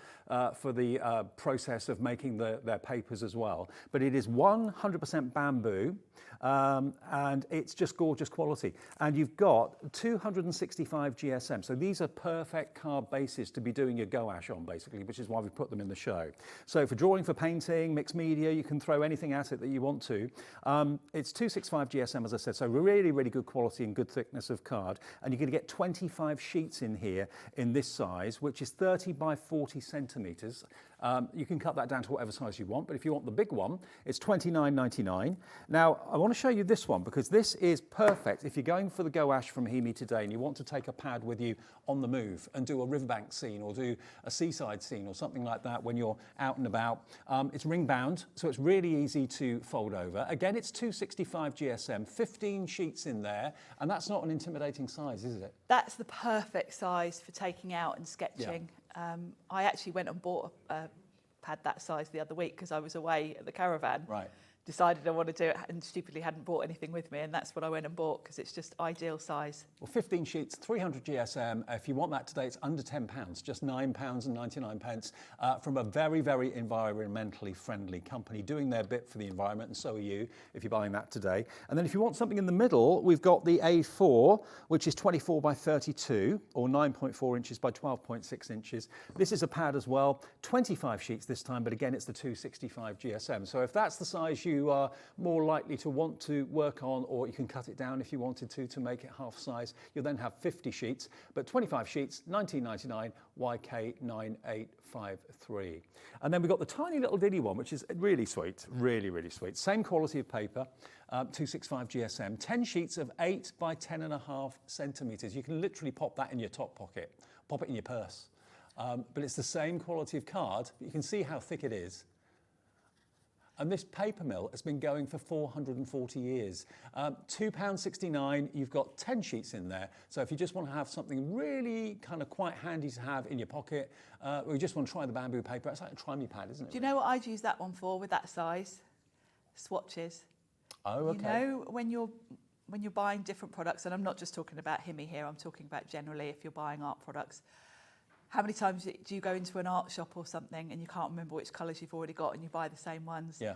for the process of making their papers as well. But it is 100% bamboo, and it's just gorgeous quality. And you've got 265 GSM. So these are perfect card bases to be doing your gouache on, basically, which is why we put them in the show. So for drawing, for painting, mixed media, you can throw anything at it that you want to. It's 265 GSM, as I said, so really, really good quality and good thickness of card. And you're going to get 25 sheets in here in this size, which is 30 by 40 centimetres. You can cut that down to whatever size you want, but if you want the big one, it's $29.99. Now, I want to show you this one, because this is perfect if you're going for the gouache from HIMI today and you want to take a pad with you on the move and do a riverbank scene or do a seaside scene or something like that when you're out and about. It's ring bound, so it's really easy to fold over. Again, it's 265 GSM, 15 sheets in there, and that's not an intimidating size, is it? That's the perfect size for taking out and sketching. Yeah. I actually went and bought a pad that size the other week because I was away at the caravan. Right. Decided I wanted to do it and stupidly hadn't bought anything with me, and that's what I went and bought because it's just ideal size. Well, 15 sheets, 300 GSM. If you want that today, it's under £10, just £9.99 from a very, very environmentally friendly company doing their bit for the environment, and so are you if you're buying that today. And then if you want something in the middle, we've got the A4, which is 24 by 32 or 9.4 inches by 12.6 inches. This is a pad as well, 25 sheets this time, but again, it's the 265 GSM. So if that's the size you are more likely to want to work on, or you can cut it down if you wanted to make it half size. You'll then have 50 sheets, but 25 sheets, $19.99, YK9853. And then we've got the tiny little diddy one, which is really sweet, really, really sweet. Same quality of paper, 265 GSM, 10 sheets of 8 by 10.5 centimetres. You can literally pop that in your top pocket, pop it in your purse. But it's the same quality of card, but you can see how thick it is. And this paper mill has been going for 440 years. £2.69, you've got 10 sheets in there. So if you just want to have something really kind of quite handy to have in your pocket, or you just want to try the bamboo paper, it's like a try-me pad, isn't it? Do you know what I'd use that one for with that size? Swatches. Oh, okay. You know, when you're buying different products, and I'm not just talking about HIMI here, I'm talking about generally if you're buying art products. How many times do you go into an art shop or something and you can't remember which colours you've already got and you buy the same ones? Yeah.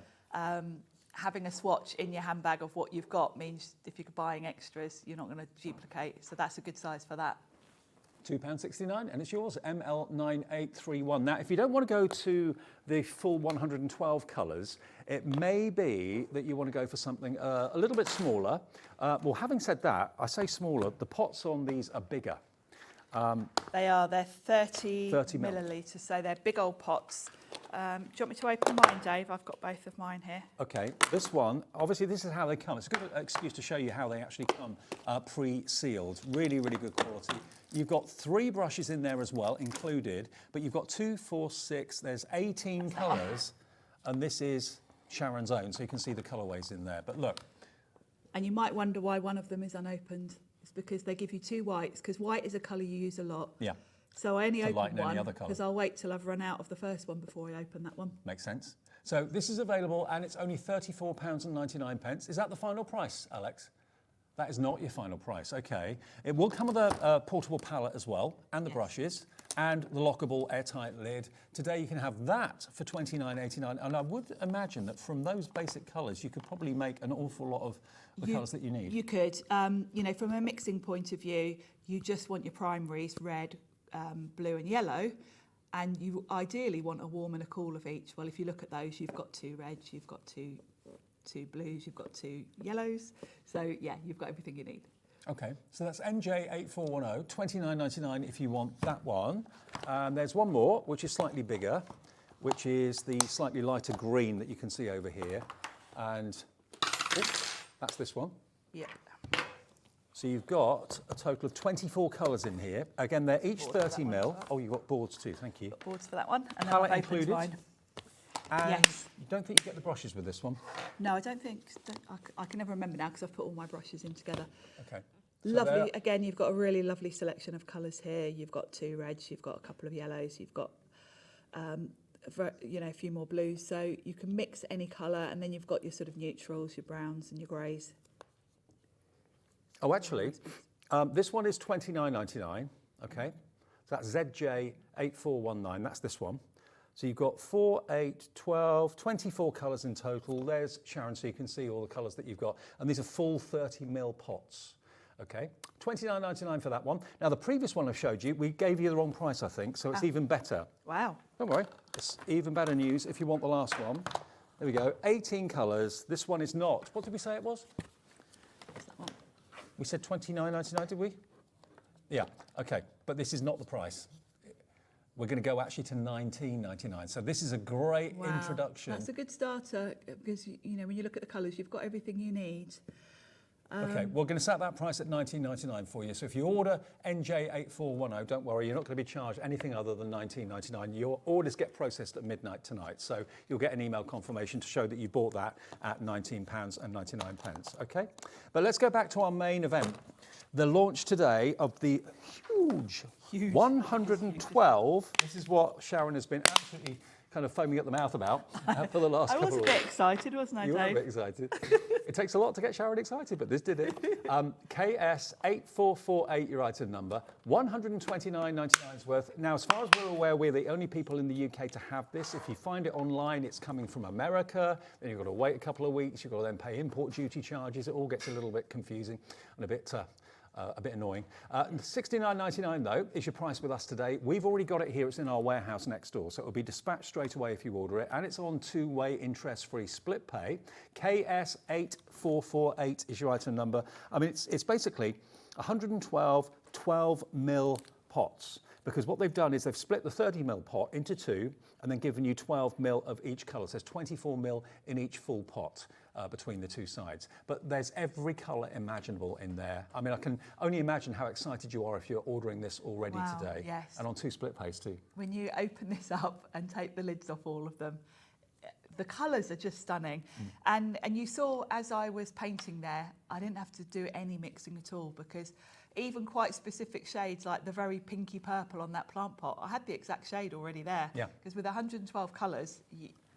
Having a swatch in your handbag of what you've got means if you're buying extras, you're not going to duplicate. So that's a good size for that. £2.69, and it's yours, ML9831. Now, if you don't want to go to the full 112 colours, it may be that you want to go for something a little bit smaller. Well, having said that, I say smaller, the pots on these are bigger. They're 30 millilitres, so they're big old pots. Do you want me to open mine, Dave? I've got both of mine here. Okay, this one, obviously this is how they come. It's a good excuse to show you how they actually come pre-sealed. Really, really good quality. You've got 3 brushes in there as well, included, but you've got 2, 4, 6, there's 18 colours, and this is Sharon's own, so you can see the colourways in there. But look. And you might wonder why one of them is unopened. It's because they give you 2 whites, because white is a colour you use a lot. Yeah. So I only open one because because I'll wait till I've run out of the first one before I open that one. Makes sense. So this is available and it's only £34.99. Is that the final price, Alex? That is not your final price, okay. It will come with a portable palette as well, and the brushes, and the lockable airtight lid. Today you can have that for £29.89, and I would imagine that from those basic colours you could probably make an awful lot of the colours that you need. You could. You know, from a mixing point of view, you just want your primaries, red, blue and yellow, and you ideally want a warm and a cool of each. Well, if you look at those, you've got 2 reds, you've got two blues, you've got 2 yellows. So yeah, you've got everything you need. Okay, so that's NJ8410, £29.99 if you want that one. There's one more, which is slightly bigger, which is the slightly lighter green that you can see over here. And that's this one. Yeah. So you've got a total of 24 colours in here. Again, they're each 30 mil. Oh, you've got boards too, thank you. Got boards for that one. And then Palette I've opened included. mine. And yes. you don't think you get the brushes with this one? No, I don't think. I can never remember now because I've put all my brushes in together. Okay. So Lovely. Again, you've got a really lovely selection of colours here. You've got 2 reds, you've got a couple of yellows, you've got you know, a few more blues. So you can mix any colour, and then you've got your sort of neutrals, your browns and your greys. Oh, actually, this one is £29.99, okay? So that's ZJ8419, that's this one. So you've got 4, 8, 12, 24 colours in total. There's Sharon, so you can see all the colours that you've got. And these are full 30 mil pots, okay? £29.99 for that one. Now, the previous one I showed you, we gave you the wrong price, I think, so it's even better. Wow. Don't worry, it's even better news if you want the last one. There we go, 18 colours. This one is not, what did we say it was? What's that one? We said £29.99, did we? Yeah, okay, but this is not the price. We're going to go actually to £19.99. So this is a great introduction. That's a good starter because, you know, when you look at the colours, you've got everything you need. Okay, we're going to set that price at £19.99 for you. So if you order NJ8410, don't worry, you're not going to be charged anything other than £19.99. Your orders get processed at midnight tonight. So you'll get an email confirmation to show that you bought that at £19.99. Okay, but let's go back to our main event. The launch today of the huge 112. This is what Sharon has been absolutely kind of foaming at the mouth about for the last couple of weeks. I was a bit excited, wasn't I, Dave? You were a bit excited. It takes a lot to get Sharon excited, but this did it. KS8448, your item number, £129.99 worth. Now, as far as we're aware, we're the only people in the UK to have this. If you find it online, it's coming from America. Then you've got to wait a couple of weeks. You've got to then pay import duty charges. It all gets a little bit confusing and a bit annoying. £69.99 though is your price with us today. We've already got it here. It's in our warehouse next door, so it'll be dispatched straight away if you order it, and it's on 2-way interest-free split pay. KS8448 is your item number. I mean, it's basically 112 12 mil pots, because what they've done is they've split the 30 mil pot into 2 and then given you 12 mil of each colour. So there's 24 mil in each full pot between the 2 sides. But there's every colour imaginable in there. I mean, I can only imagine how excited you are if you're ordering this already today. Yes. And on 2 split pays too. When you open this up and take the lids off all of them, the colours are just stunning. And you saw as I was painting there, I didn't have to do any mixing at all, because even quite specific shades like the very pinky purple on that plant pot, I had the exact shade already there. Yeah. Because with 112 colours,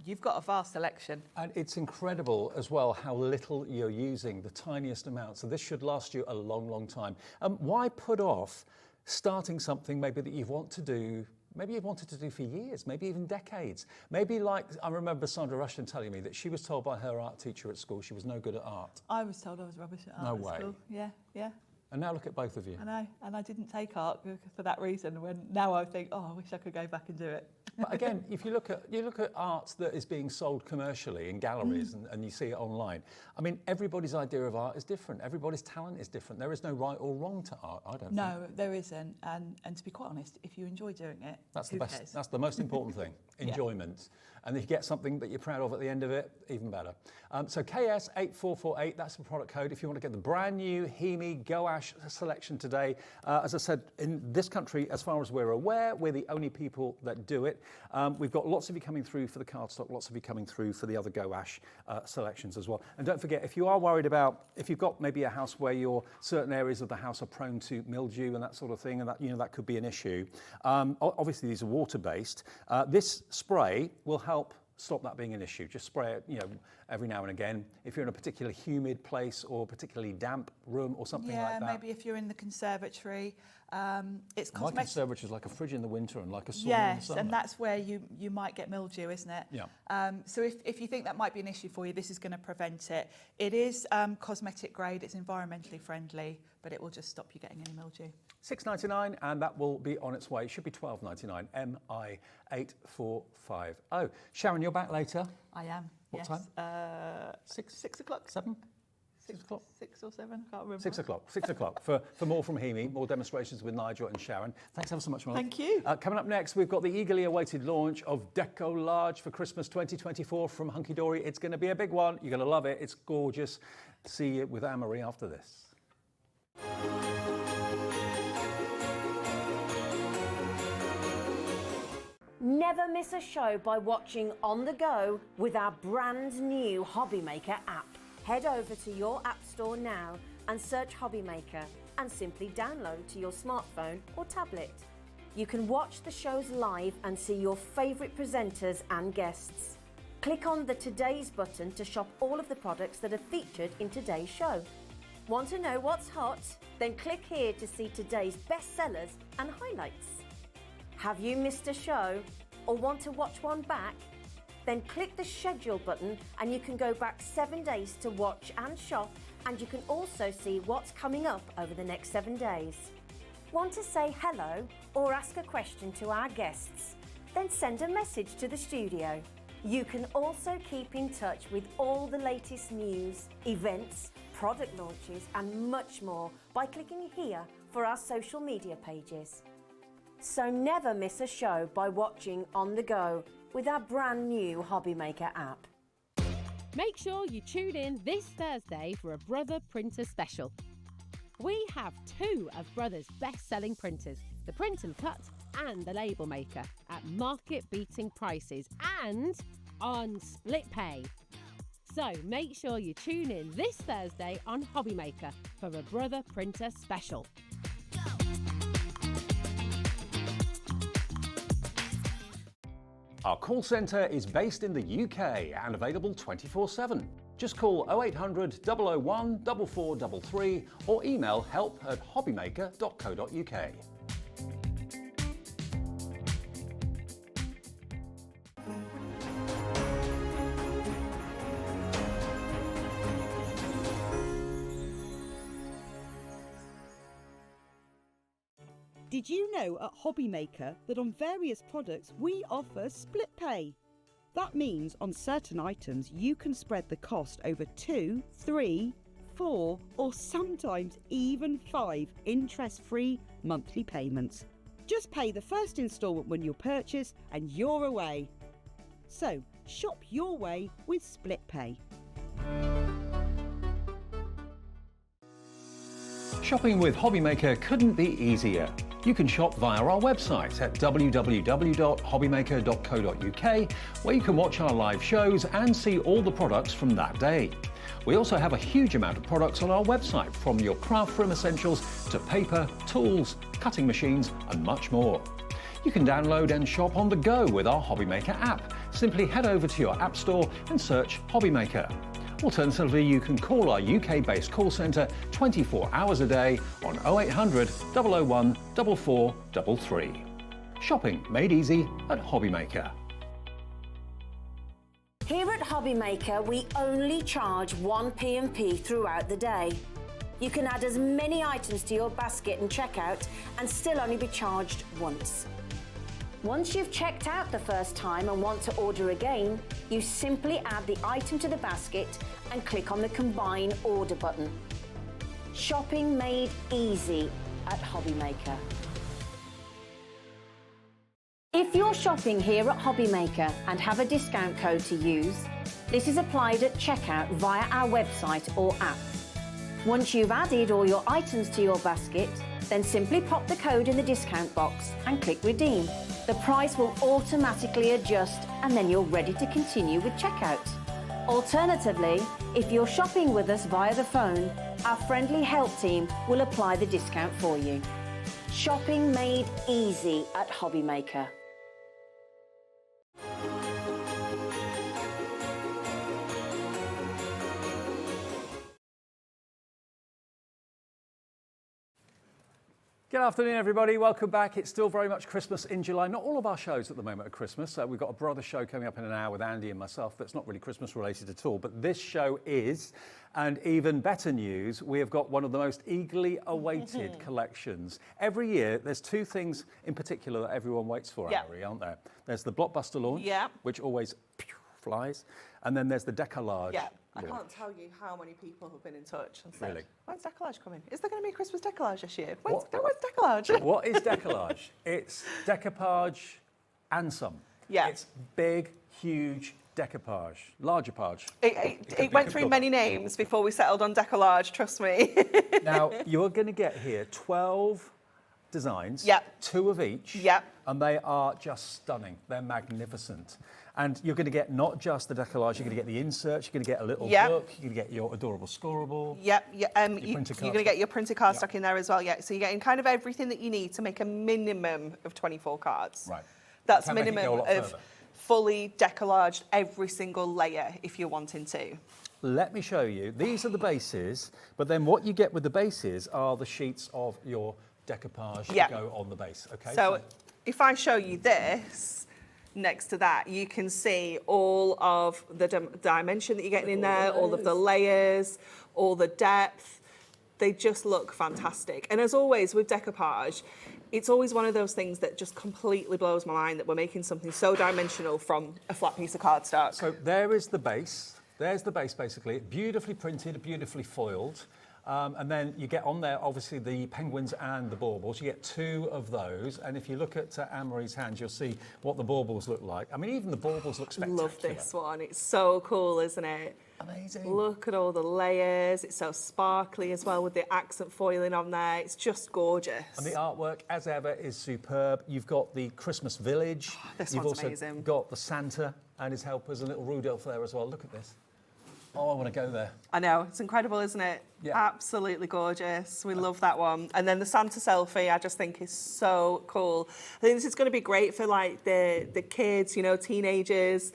you've got a vast selection. And it's incredible as well how little you're using, the tiniest amount. So this should last you a long, long time. Why put off starting something maybe that you want to do, maybe you've wanted to do for years, maybe even decades? Maybe like, I remember Sandra Rushton telling me that she was told by her art teacher at school she was no good at art. I was told I was rubbish at art No at way. school. Yeah, yeah. And now look at both of you. I know, and I didn't take art for that reason. When now I think, oh, I wish I could go back and do it. But again, if you look at art that is being sold commercially in galleries and you see it online, I mean, everybody's idea of art is different. Everybody's talent is different. There is no right or wrong to art, I don't think. No, there isn't. And to be quite honest, if you enjoy doing it, That's who the best. cares? That's the most important thing. Enjoyment. And if you get something that you're proud of at the end of it, even better. So KS8448, that's the product code. If you want to get the brand new HIMI Gouache selection today, as I said, in this country, as far as we're aware, we're the only people that do it. We've got lots of you coming through for the cardstock, lots of you coming through for the other gouache selections as well. And don't forget, if you are worried about, if you've got maybe a house where certain areas of the house are prone to mildew and that sort of thing, and that, you know, that could be an issue. Obviously, these are water-based. This spray will help stop that being an issue. Just spray it, you know, every now and again. If you're in a particularly humid place or particularly damp room or something like that. Yeah, maybe if you're in the conservatory. It's My cosmetic. conservatory is like a fridge in the winter and like a sauna in the Yes, summer. and that's where you might get mildew, isn't it? Yeah. So if you think that might be an issue for you, this is going to prevent it. It is cosmetic grade, it's environmentally friendly, but it will just stop you getting any mildew. $6.99, and that will be on its way. It should be $12.99. MI845. Oh, Sharon, you're back later. I am. What yes. time? 6 o'clock? 7? 6 o'clock? 6 or 7, I can't remember. 6 o'clock. 6 o'clock for more from HIMI, more demonstrations with Nigel and Sharon. Thanks ever so much, Mark. Thank you. Coming up next, we've got the eagerly awaited launch of Deco-Large for Christmas 2024 from Hunkydory. It's going to be a big one. You're going to love it. It's gorgeous. See you with Anne-Marie after this. Never miss a show by watching on the go with our brand new Hobbymaker app. Head over to your app store now and search Hobbymaker and simply download to your smartphone or tablet. You can watch the shows live and see your favourite presenters and guests. Click on the Today's button to shop all of the products that are featured in today's show. Want to know what's hot? Then click here to see today's bestsellers and highlights. Have you missed a show or want to watch one back? Then click the schedule button and you can go back 7 days to watch and shop, and you can also see what's coming up over the next 7 days. Want to say hello or ask a question to our guests? Then send a message to the studio. You can also keep in touch with all the latest news, events, product launches and much more by clicking here for our social media pages. So never miss a show by watching on the go with our brand new Hobbymaker app. Make sure you tune in this Thursday for a Brother Printer special. We have 2 of Brother's best-selling printers, the Print and Cut and the Label Maker, at market-beating prices and on split pay. So make sure you tune in this Thursday on Hobbymaker for a Brother Printer special. Our call centre is based in the UK and available 24/7. Just call 0800 001 4433 or email help@hobbymaker.co.uk. Did you know at Hobbymaker that on various products we offer split pay? That means on certain items you can spread the cost over 2, 3, 4 or sometimes even 5 interest-free monthly payments. Just pay the first instalment when you purchase and you're away. So shop your way with split pay. Shopping with Hobbymaker couldn't be easier. You can shop via our website at www.hobbymaker.co.uk, where you can watch our live shows and see all the products from that day. We also have a huge amount of products on our website, from your craft room essentials to paper, tools, cutting machines and much more. You can download and shop on the go with our Hobbymaker app. Simply head over to your app store and search Hobbymaker. Alternatively, you can call our UK-based call centre 24 hours a day on 0800 001 4433. Shopping made easy at Hobbymaker. Here at Hobbymaker, we only charge 1 P&P throughout the day. You can add as many items to your basket and checkout and still only be charged once. Once you've checked out the first time and want to order again, you simply add the item to the basket and click on the Combine Order button. Shopping made easy at Hobbymaker. If you're shopping here at Hobbymaker and have a discount code to use, this is applied at checkout via our website or app. Once you've added all your items to your basket, then simply pop the code in the discount box and click Redeem. The price will automatically adjust and then you're ready to continue with checkout. Alternatively, if you're shopping with us via the phone, our friendly help team will apply the discount for you. Shopping made easy at Hobbymaker. Good afternoon, everybody. Welcome back. It's still very much Christmas in July. Not all of our shows at the moment are Christmas. We've got a brother show coming up in an hour with Andy and myself that's not really Christmas related at all, but this show is. And even better news, we have got one of the most eagerly awaited collections. Every year, there's two things in particular that everyone waits for, Ari, aren't there? There's the blockbuster launch, which always flies, and then there's the Deco-Large. Yeah. I can't tell you how many people have been in touch and said, when's Deco-Large coming? Is there going to be a Christmas Deco-Large this year? When's Deco-Large? What is Deco-Large? It's decoupage and some. Yeah. It's big, huge decoupage, larger page. It went through many names before we settled on Deco-Large, trust me. Now, you're going to get here 12 designs, 2 of each, and they are just stunning. They're magnificent. And you're going to get not just the Deco-Large, you're going to get the inserts, you're going to get a little book, you're going to get your adorable scorable. You're going to get your printed cardstock in there as well, So you're getting kind of everything that you need to make a minimum of 24 cards. Right. That's a minimum of fully Deco-Larged every single layer if you're wanting to. Let me show you. These are the bases, but then what you get with the bases are the sheets of your decoupage that go on the base. Okay. So if I show you this, next to that, you can see all of the dimension that you're getting in there, all of the layers, all the depth. They just look fantastic. And as always with decoupage, it's always one of those things that just completely blows my mind that we're making something so dimensional from a flat piece of cardstock. So there is the base. There's the base, basically. Beautifully printed, beautifully foiled. And then you get on there, obviously, the penguins and the baubles. You get 2 of those. And if you look at Anne-Marie's hands, you'll see what the baubles look like. I mean, even the baubles look spectacular. Love this one. It's so cool, isn't it? Amazing. Look at all the layers. It's so sparkly as well with the accent foiling on there. It's just gorgeous. And the artwork, as ever, is superb. You've got the Christmas village. You've also amazing. Got the Santa and his helpers, and little Rudolph there as well. Look at this. Oh, I want to go there. I know, it's incredible, isn't it? Yeah. Absolutely gorgeous. We love that one. And then the Santa selfie, I just think is so cool. I think this is going to be great for like the kids, teenagers.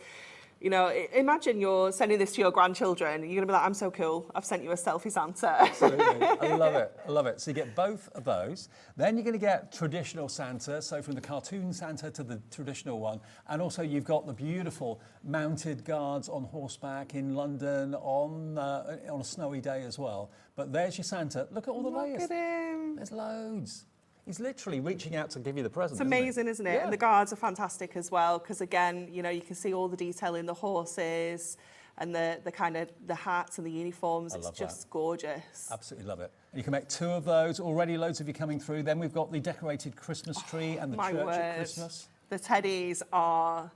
Imagine you're sending this to your grandchildren. You're going to be like, I'm so cool. I've sent you a selfie Santa. Absolutely. I love it. I love it. So you get both of those. Then you're going to get traditional Santa, so from the cartoon Santa to the traditional one. And also you've got the beautiful mounted guards on horseback in London on a snowy day as well. But there's your Santa. Look at all the layers. Look at him. There's loads. He's literally reaching out to give you the present. It's amazing, isn't it? Yeah. And the guards are fantastic as well, because again, you can see all the detail in the horses and the kind of the hats and the uniforms. It's just gorgeous. Absolutely love it. And you can make 2 of those. Already loads of you coming through. Then we've got the decorated Christmas tree and the church at Christmas. The teddies are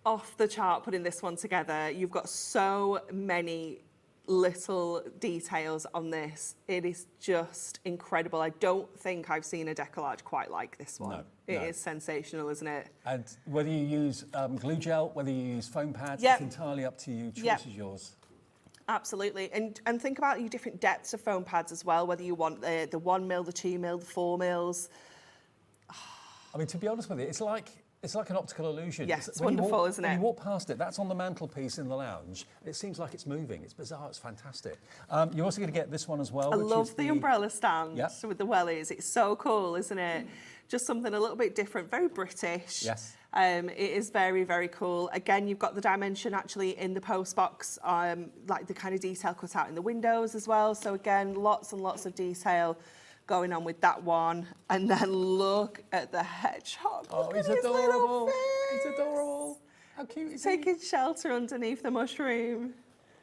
off the chart putting this one together. You've got so many little details on this. It is just incredible. I don't think I've seen a Deco-Large quite like this one. No, It no. is sensational, isn't it? And whether you use glue gel, whether you use foam pads, Yep. it's entirely up to you. Choice Yep. is yours. Absolutely. And think about your different depths of foam pads as well, whether you want the 1 mil, the 2 mil, the 4 mils. I mean, to be honest with you, it's like an optical illusion. Yes, it's when you wonderful, walk, isn't when it? you walk past it, that's on the mantelpiece in the lounge. It seems like it's moving. It's bizarre. It's fantastic. You're also going to get this one as well. I which love is the umbrella stand Yep. with the wellies. It's so cool, isn't it? Just something a little bit different, very British. Yes. It is very, very cool. Again, you've got the dimension actually in the post box, like the kind of detail cut out in the windows as well. So again, lots and lots of detail going on with that one. And then look at the hedgehog. Oh, Look he's at his little adorable. face. He's adorable. How cute is he? Taking shelter underneath the mushroom.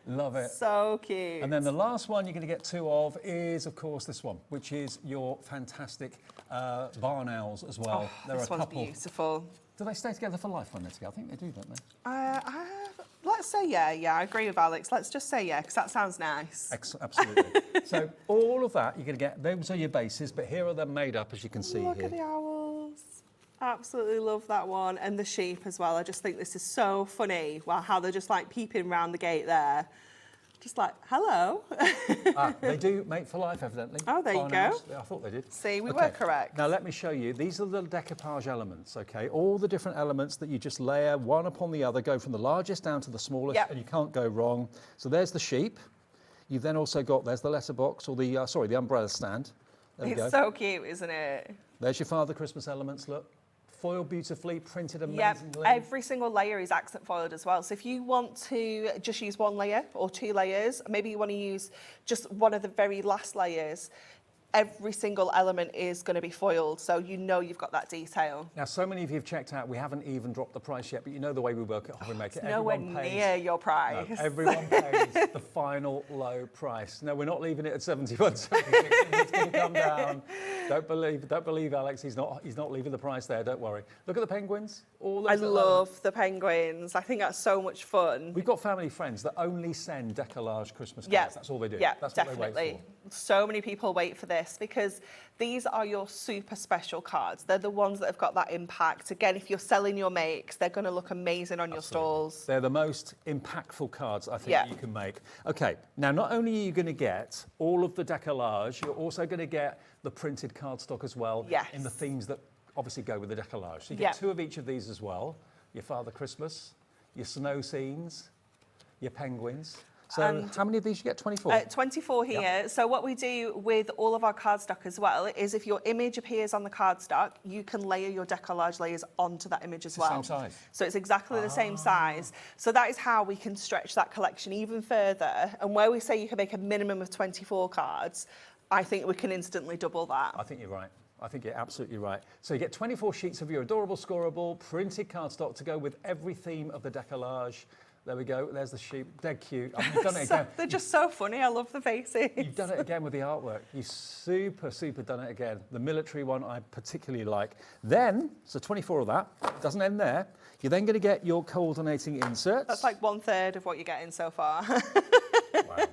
Love it. So cute. And then the last one you're going to get two of is, of course, this one, which is your fantastic barn owls as well. There are this a one's couple. beautiful. Do they stay together for life when they're together? I think they do, don't they? Let's say yeah. I agree with Alex. Let's just say yeah, because that sounds nice. Absolutely. So all of that you're going to get. Those are your bases, but here are them made up, as you can see Look here. at the owls. Absolutely love that one. And the sheep as well. I just think this is so funny. Wow, how they're just like peeping round the gate there. Just like, hello. They do mate for life, evidently. Oh, there you Barn go. owls. I thought they did. See, we Okay. were correct. Now let me show you. These are the decoupage elements, okay? All the different elements that you just layer one upon the other, go from the largest down to the smallest, Yep. and you can't go wrong. So there's the sheep. You've then also got, there's the letterbox, or the, the umbrella stand. There we go. It's so cute, isn't it? There's your Father Christmas elements, look. Foiled beautifully, printed Yep, amazingly. every single layer is accent foiled as well. So if you want to just use one layer or two layers, maybe you want to use just one of the very last layers, every single element is going to be foiled, so you know you've got that detail. Now, so many of you have checked out, we haven't even dropped the price yet, but you know the way we work at Hobbymaker. Nowhere near your price. No, everyone pays the final low price. No, we're not leaving it at 71, 76. It's going to come down. Don't believe Alex. He's not leaving the price there. Don't worry. Look at the penguins. All those I little love the penguins. I think that's so much fun. We've got family friends that only send Deco-Large Christmas cards. Yeah, That's all they do. Yeah, That's definitely. what they wait for. So many people wait for this because these are your super special cards. They're the ones that have got that impact. Again, if you're selling your makes, they're going to look amazing on your stalls. They're the most impactful cards I think Yeah. that you can make. Okay, now not only are you going to get all of the Deco-Large, you're also going to get the printed cardstock as well Yes. in the themes that obviously go with the Deco-Large. So you Yeah. get two of each of these as well. Your Father Christmas, your snow scenes, your penguins. So And- how many of these you get? 24? 24 here. Yep. So what we do with all of our cardstock as well is if your image appears on the cardstock, you can layer your Deco-Large layers onto that image as the well. same size? So it's exactly the same size. So that is how we can stretch that collection even further. And where we say you can make a minimum of 24 cards, I think we can instantly double that. I think you're right. I think you're absolutely right. So you get 24 sheets of your adorable scoreable printed cardstock to go with every theme of the Deco-Large. There we go. There's the sheep. Dead cute. I mean, you've done it again. They're just so funny. I love the faces. You've done it again with the artwork. You've super done it again. The military one I particularly like. Then, so 24 of that. Doesn't end there. You're then going to get your coordinating inserts. That's like 1/3 of what you're getting so far. Wow.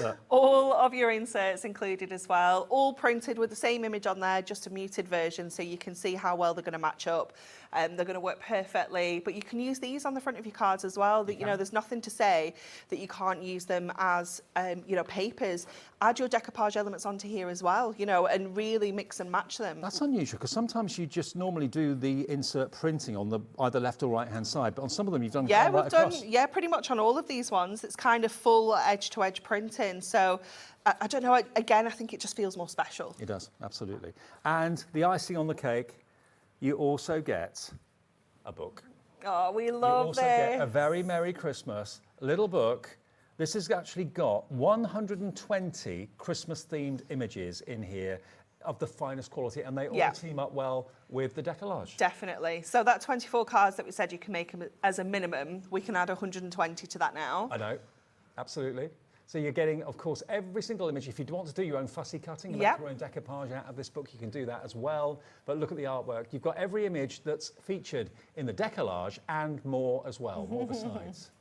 Look. All of your inserts included as well, all printed with the same image on there, just a muted version, so you can see how well they're going to match up. They're going to work perfectly, but you can use these on the front of your cards as well. That, you know, there's nothing to say that you can't use them as, papers. Add your decoupage elements onto here as well, and really mix and match them. That's unusual because sometimes you just normally do the insert printing on the either left or right hand side, but on some of them you've done Yeah, right we've done, across. pretty much on all of these ones. It's kind of full edge-to-edge printing. So, I don't know, again, I think it just feels more special. It does, absolutely. And the icing on the cake, you also get a book. Oh, we You love also this. get a very Merry Christmas little book. This has actually got 120 Christmas-themed images in here of the finest quality, and they all Yeah. team up well with the Deco-Large. Definitely. So that 24 cards that we said you can make as a minimum, we can add 120 to that now. I know, absolutely. So you're getting, of course, every single image. If you want to do your own fussy cutting and Yeah. make your own decoupage out of this book, you can do that as well. But look at the artwork. You've got every image that's featured in the Deco-Large and more as well, more besides.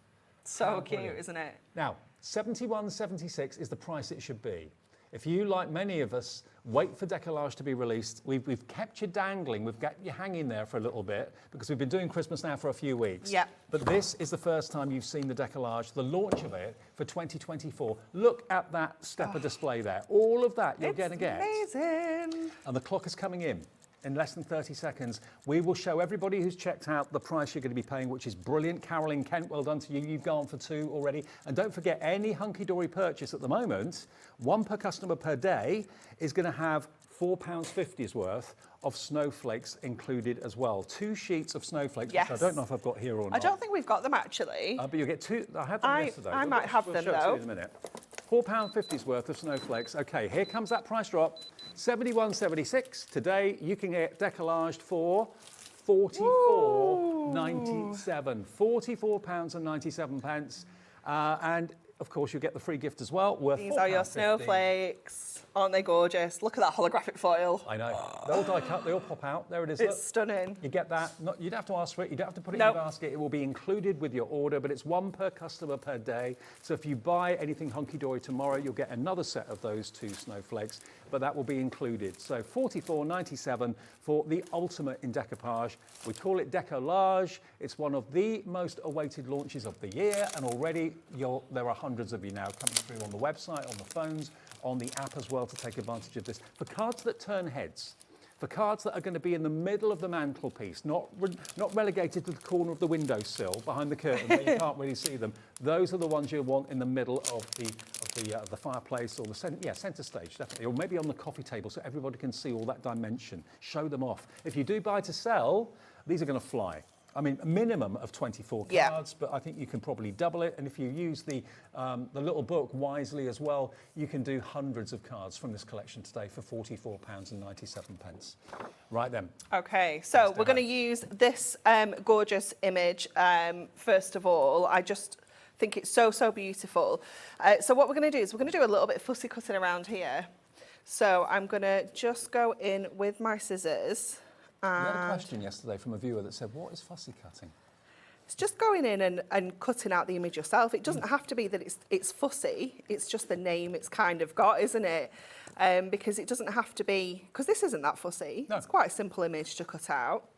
So How cute, brilliant. isn't it? Now, 71.76 is the price it should be. If you, like many of us, wait for Deco-Large to be released, we've kept you dangling, we've got you hanging there for a little bit because we've been doing Christmas now for a few weeks. Yeah. But this is the first time you've seen the Deco-Large, the launch of it for 2024. Look at that stepper display there. All of that you're going to get. Amazing. And the clock is coming in less than 30 seconds. We will show everybody who's checked out the price you're going to be paying, which is brilliant. Carolyn Kent, well done to you. You've gone for 2 already. And don't forget, any Hunkydory purchase at the moment, 1 per customer per day, is going to have £4.50's worth of snowflakes included as well. 2 sheets of snowflakes, Yes. which I don't know if I've got here or not. I don't think we've got them actually. But you'll get 2. I had them yesterday. I might have we'll them show it to you though. in a minute. £4.50's worth of snowflakes. Okay, here comes that price drop. 71.76. Today you can get Deco-Large for £44.97. £44.97. And of course you'll get the free gift as well, worth These are your £4.50. snowflakes. Aren't they gorgeous? Look at that holographic foil. I know. They're all die cut, they all pop out. There it is. Look. It's stunning. You get that. You don't have to ask for it. You don't have to put it Nope. in your basket. It will be included with your order, but it's 1 per customer per day. So if you buy anything Hunkydory tomorrow, you'll get another set of those 2 snowflakes, but that will be included. So £44.97 for the ultimate in decoupage. We call it Deco-Large. It's one of the most awaited launches of the year, and already there are hundreds of you now coming through on the website, on the phones, on the app as well to take advantage of this. For cards that turn heads, for cards that are going to be in the middle of the mantelpiece, not relegated to the corner of the windowsill behind the curtain where you can't really see them, those are the ones you want in the middle of the fireplace or the centre stage, definitely, or maybe on the coffee table so everybody can see all that dimension. Show them off. If you do buy to sell, these are going to fly. I mean, a minimum of 24 cards, but I think you can probably double it. And if you use the little book wisely as well, you can do hundreds of cards from this collection today for £44.97. Right then. Okay, so we're going to use this gorgeous image first of all. I just think it's so, so beautiful. So what we're going to do is we're going to do a little bit of fussy cutting around here. So I'm going to just go in with my scissors. We had a question yesterday from a viewer that said, what is fussy cutting? It's just going in and cutting out the image yourself. It doesn't have to be that it's fussy. It's just the name it's kind of got, isn't it? Because it doesn't have to be, because this isn't that fussy. No. It's quite a simple image to cut out.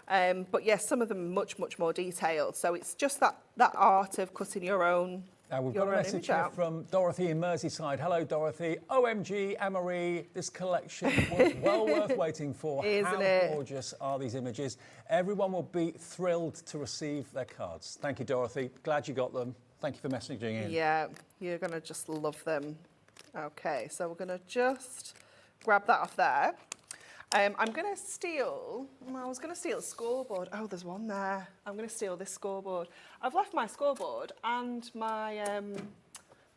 But yes, some of them are much, much more detailed. So it's just that art of cutting your own. Now we've got a message here from Dorothy in Merseyside. Hello, Dorothy. OMG, Anne-Marie, this collection was well worth waiting for. Isn't How it? gorgeous are these images? Everyone will be thrilled to receive their cards. Thank you, Dorothy. Glad you got them. Thank you for messaging in. Yeah, you're going to just love them. Okay, so we're going to just grab that off there. I'm going to steal, I was going to steal a scoreboard. Oh, there's one there. I'm going to steal this scoreboard. I've left my scoreboard and my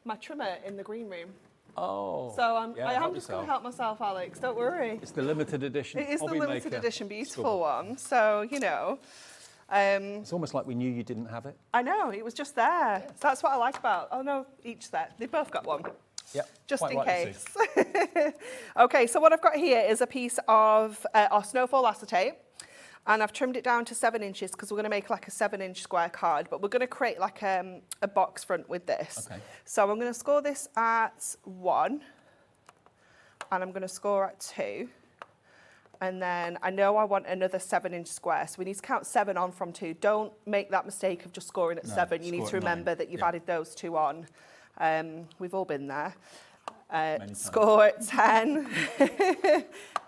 my trimmer in the green room. Oh. So I'm just going to help myself, Alex. Don't worry. It's the limited edition. It is the limited Hobbymaker edition beautiful scoreboard. one. So, you know. It's almost like we knew you didn't have it. I know, it was just there. So that's what I like about, oh no, each set. They've both got one. Yep. Just quite in right to case. see. Okay, so what I've got here is a piece of our snowfall acetate, and I've trimmed it down to 7 inches because we're going to make like a 7-inch square card, but we're going to create like a box front with this. Okay. So I'm going to score this at 1, and I'm going to score at 2. And then I know I want another 7-inch square, so we need to count 7 on from 2. Don't make that mistake of just scoring at 7. You need score to at 9. remember that you've Yeah. added those 2 on. We've all been there. times. Score at 10.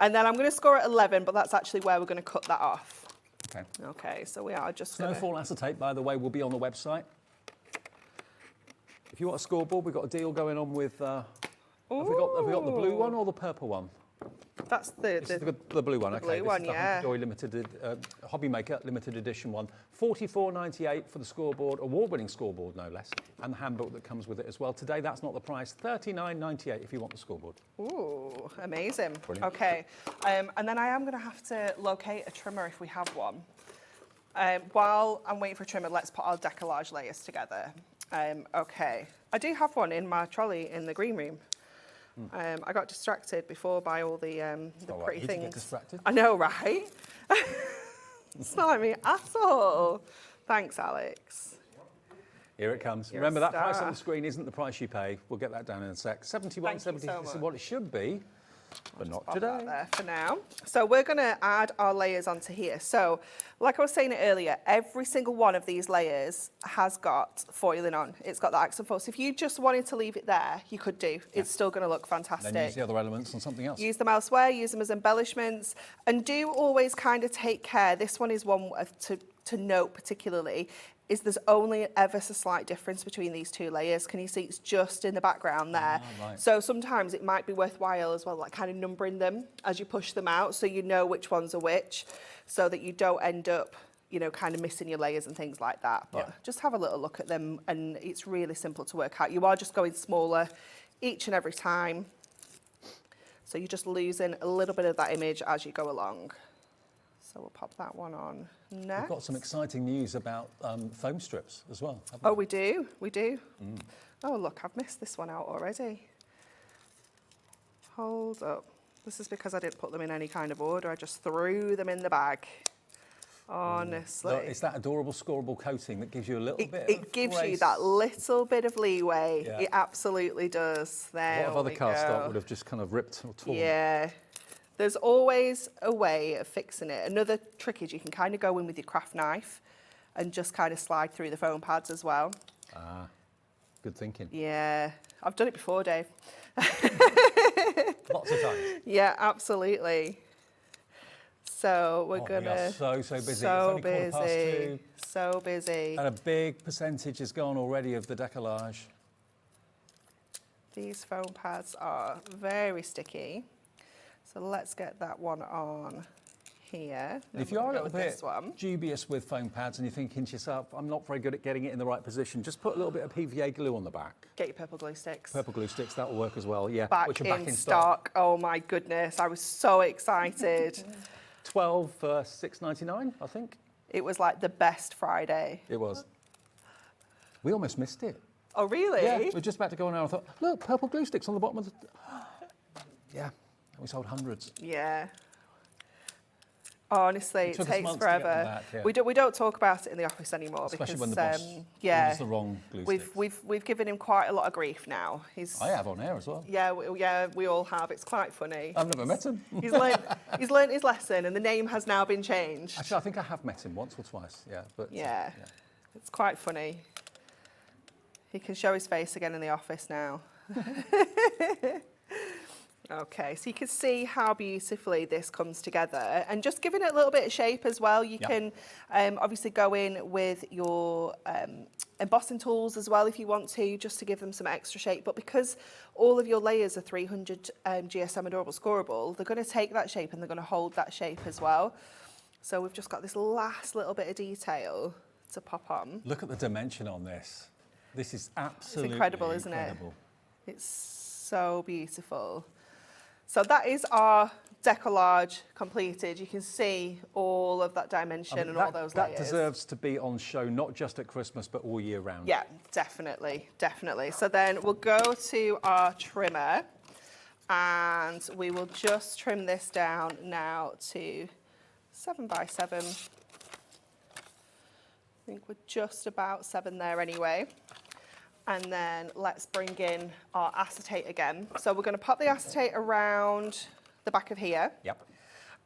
And then I'm going to score at 11, but that's actually where we're going to cut that off. Okay. Okay, so we are just going to... Snowfall acetate, by the way, will be on the website. If you want a scoreboard, we've got a deal going on with... have we got the blue one or the purple one? That's This is the blue one, okay. blue one, This is yeah. the Hunkydory Hobbymaker limited edition one. $44.98 for the scoreboard, award-winning scoreboard no less, and the handbook that comes with it as well. Today, that's not the price. $39.98 if you want the scoreboard. Ooh, amazing. Brilliant. Okay, and then I am going to have to locate a trimmer if we have one. While I'm waiting for a trimmer, let's put our Deco-Large layers together. Okay, I do have one in my trolley in the green room. I got distracted before by all the All right, pretty you did things. get distracted. I know, right? It's not like me at all. Thanks, Alex. Here it comes. You're a Remember, that price on star. the screen isn't the price you pay. We'll get that down in a sec. 71, Thank you 70 so this is much. what it should be, but not Pop today. that there for now. So we're going to add our layers onto here. So like I was saying earlier, every single one of these layers has got foiling on. It's got the accent foil. So if you just wanted to leave it there, you could do. It's still going to look fantastic. Then use the other elements on something else. Use them elsewhere, use them as embellishments, and do always kind of take care. This one is one to note particularly, is there's only ever so slight difference between these two layers. Can you see it's just in the background there? Right. So sometimes it might be worthwhile as well, like kind of numbering them as you push them out so you know which ones are which, so that you don't end up, you know, kind of missing your layers and things like that. But Yeah. just have a little look at them and it's really simple to work out. You are just going smaller each and every time. So you're just losing a little bit of that image as you go along. So we'll pop that one on next. We've got some exciting news about foam strips as well. haven't Oh, we do. Oh, look, I've missed this one out already. Hold up. This is because I didn't put them in any kind of order. I just threw them in the bag. Honestly. Look, it's that adorable scoreable coating that gives you a little bit It of gives you grace. that little bit of leeway. Yeah. It absolutely does. There A lot of other we cardstock go. would have just kind of ripped or torn. Yeah. There's always a way of fixing it. Another trick is you can kind of go in with your craft knife and just kind of slide through the foam pads as well. Ah, good thinking. Yeah. I've done it before, Dave. Lots of times. Yeah, absolutely. So we're Oh, we gonna. are so busy. It's So only 2:15. busy. So busy. And a big percentage is gone already of the Deco-Large. These foam pads are very sticky. So let's get that one on here. And if Then you we're are a gonna little go with bit this one. dubious with foam pads and you're thinking to yourself, I'm not very good at getting it in the right position, just put a little bit of PVA glue on the back. Get your purple glue sticks. Purple glue sticks, that will work as well, yeah. Back which are in stock. Oh my goodness, I was so excited. 12 for $6.99, I think. It was like the best Friday. It was. We almost missed it. Oh really? Yeah, we were just about to go on and I thought, look, purple glue sticks on the bottom of the... Yeah, we sold hundreds. Yeah. Honestly, it took us takes months to get them forever. back, yeah. We don't talk about it in the office anymore Especially because when the boss yeah, uses the wrong glue sticks. we've given him quite a lot of grief now. I have on air as well. Yeah, we all have. It's quite funny. I've never met him. He's learned his lesson, and the name has now been changed. Actually, I think I have met him once or twice, yeah. But, Yeah, it's quite funny. He can show his face again in the office now. Okay, so you can see how beautifully this comes together, and just giving it a little bit of shape as well. You can obviously go in with your embossing tools as well if you want to, just to give them some extra shape. But because all of your layers are 300 GSM Adorable Scoreable, they're going to take that shape and they're going to hold that shape as well. So we've just got this last little bit of detail to pop on. Look at the dimension on this. This is absolutely incredible, isn't it? incredible. It's so beautiful. So that is our Deco-Large completed. You can see all of that dimension and all those layers. That deserves to be on show, not just at Christmas, but all year round. Yeah, definitely, definitely. So then we'll go to our trimmer and we will just trim this down now to 7 by 7. I think we're just about 7 there anyway. And then let's bring in our acetate again. So we're going to pop the acetate around the back of here. Yep.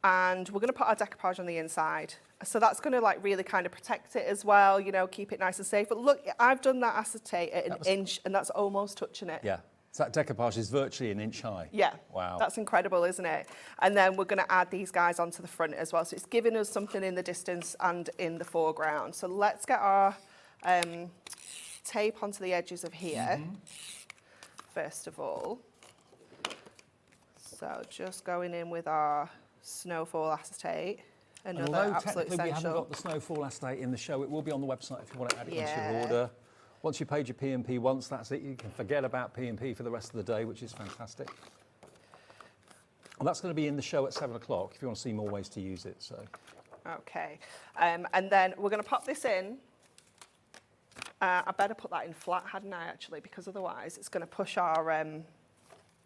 And we're going to put our decoupage on the inside. So that's going to like really kind of protect it as well, you know, keep it nice and safe. But look, I've done that acetate at an inch and that's almost touching it. Yeah. So that decoupage is virtually an inch high. Yeah. Wow. That's incredible, isn't it? And then we're going to add these guys onto the front as well. So it's giving us something in the distance and in the foreground. So let's get our tape onto the edges of here, first of all. So just going in with our snowfall acetate, another Although absolute technically we haven't essential. got the snowfall acetate in the show, it will be on the website if you want to add it onto Yeah. your order. Once you paid your P&P once, that's it. You can forget about P&P for the rest of the day, which is fantastic. And that's going to be in the show at 7 o'clock if you want to see more ways to use it. So. Okay, and then we're going to pop this in. I better put that in flat, hadn't I, actually, because otherwise it's going to push our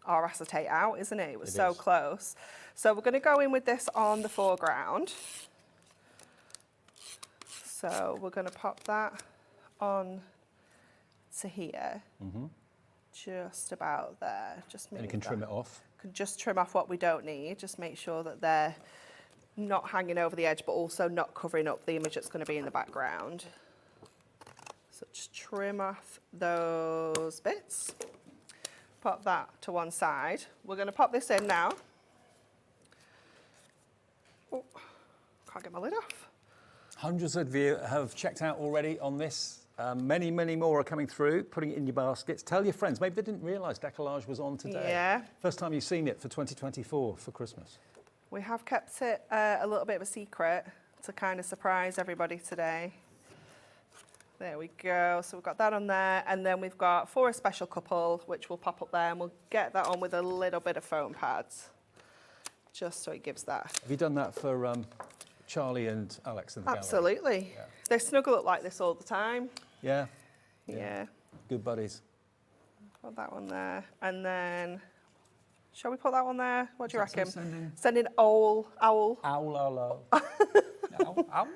acetate out, isn't it? It was so close. So we're going to go in with this on the foreground. So we're going to pop that on to here. Just about there. Just And you can trim it off. Can just trim off what we don't need. Just make sure that they're not hanging over the edge, but also not covering up the image that's going to be in the background. So just trim off those bits. Pop that to one side. We're going to pop this in now. Oh, can't get my lid off. Hundreds of you have checked out already on this. Many, many more are coming through, putting it in your baskets. Tell your friends. Maybe they didn't realise Deco-Large was on today. Yeah. First time you've seen it for 2024 for Christmas. We have kept it a little bit of a secret to kind of surprise everybody today. There we go. So we've got that on there. And then we've got For a Special Couple, which will pop up there. And we'll get that on with a little bit of foam pads, just so it gives that. Have you done that for Charlie and Alex in the gallery? Absolutely. Yeah. They snuggle up like this all the time. Yeah. Yeah. Good buddies. Put that one there. And then, shall we put that one there? What do you Is that reckon? so Sending owl. Owl, owl. Owl, owl.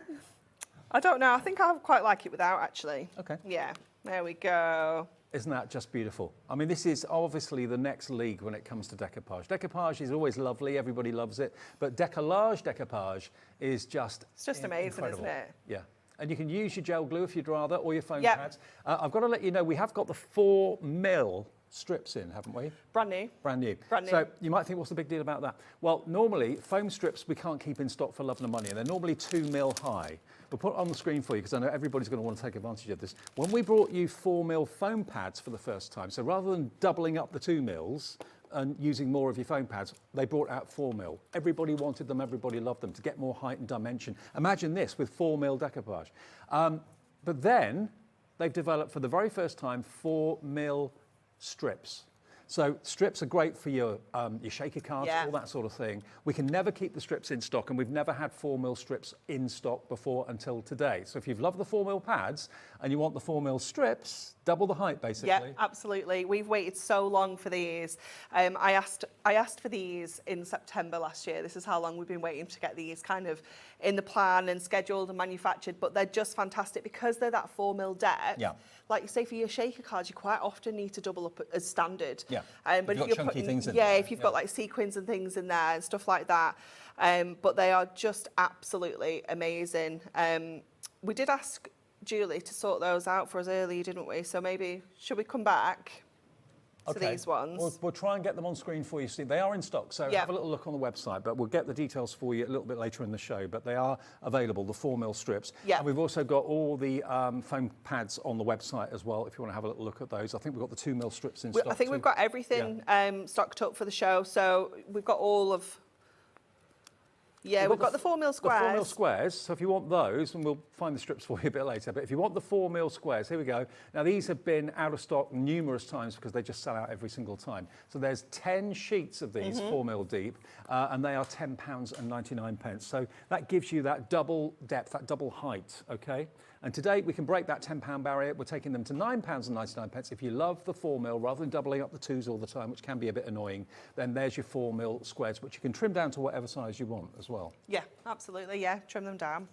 I don't know. I think I quite like it without, actually. Okay. Yeah. There we go. Isn't that just beautiful? I mean, this is obviously the next league when it comes to decoupage. Decoupage is always lovely, everybody loves it, but Deco-Large decoupage is just It's just amazing, incredible. isn't it? Yeah. And you can use your gel glue if you'd rather, or your foam Yep. pads. I've got to let you know, we have got the 4mm strips in, haven't we? Brand new. Brand new. Brand new. So you might think, what's the big deal about that? Well, normally, foam strips we can't keep in stock for love nor money, and they're normally 2mm high. We'll put it on the screen for you, because I know everybody's going to want to take advantage of this. When we brought you 4mm foam pads for the first time, so rather than doubling up the 2mm and using more of your foam pads, they brought out 4mm. Everybody wanted them, everybody loved them, to get more height and dimension. Imagine this with 4mm decoupage. But then, they've developed for the very first time 4mm strips. So strips are great for your shaker cards, Yeah. all that sort of thing. We can never keep the strips in stock, and we've never had 4mm strips in stock before until today. So if you've loved the 4mm pads and you want the 4mm strips, double the height basically. Yeah, absolutely. We've waited so long for these. I asked for these in September last year. This is how long we've been waiting to get these kind of in the plan and scheduled and manufactured, but they're just fantastic because they're that 4mm depth. Yeah. Like you say, for your shaker cards, you quite often need to double up as standard. Yeah. But If you've got chunky things in yeah, there, if you've yeah. got like sequins and things in there and stuff like that. But they are just absolutely amazing. We did ask Julie to sort those out for us earlier, didn't we? So maybe, should we come back to these ones? We'll try and get them on screen for you, Steve. They are in stock, so Yeah. have a little look on the website, but we'll get the details for you a little bit later in the show. But they are available, the 4mm strips. Yeah. And we've also got all the foam pads on the website as well, if you want to have a little look at those. I think we've got the 2mm strips in stock I think too. we've got everything stocked up for the show. So we've got all of... Yeah, we've got the 4mm squares. The 4mm squares, so if you want those, and we'll find the strips for you a bit later, but if you want the 4mm squares, here we go. Now, these have been out of stock numerous times because they just sell out every single time. So there's 10 sheets of these 4mm deep, and they are £10.99. So that gives you that double depth, that double height, okay? And today we can break that £10 barrier. We're taking them to £9.99. If you love the 4mm, rather than doubling up the 2s all the time, which can be a bit annoying, then there's your 4mm squares, which you can trim down to whatever size you want as well. Yeah, absolutely. Yeah, trim them down.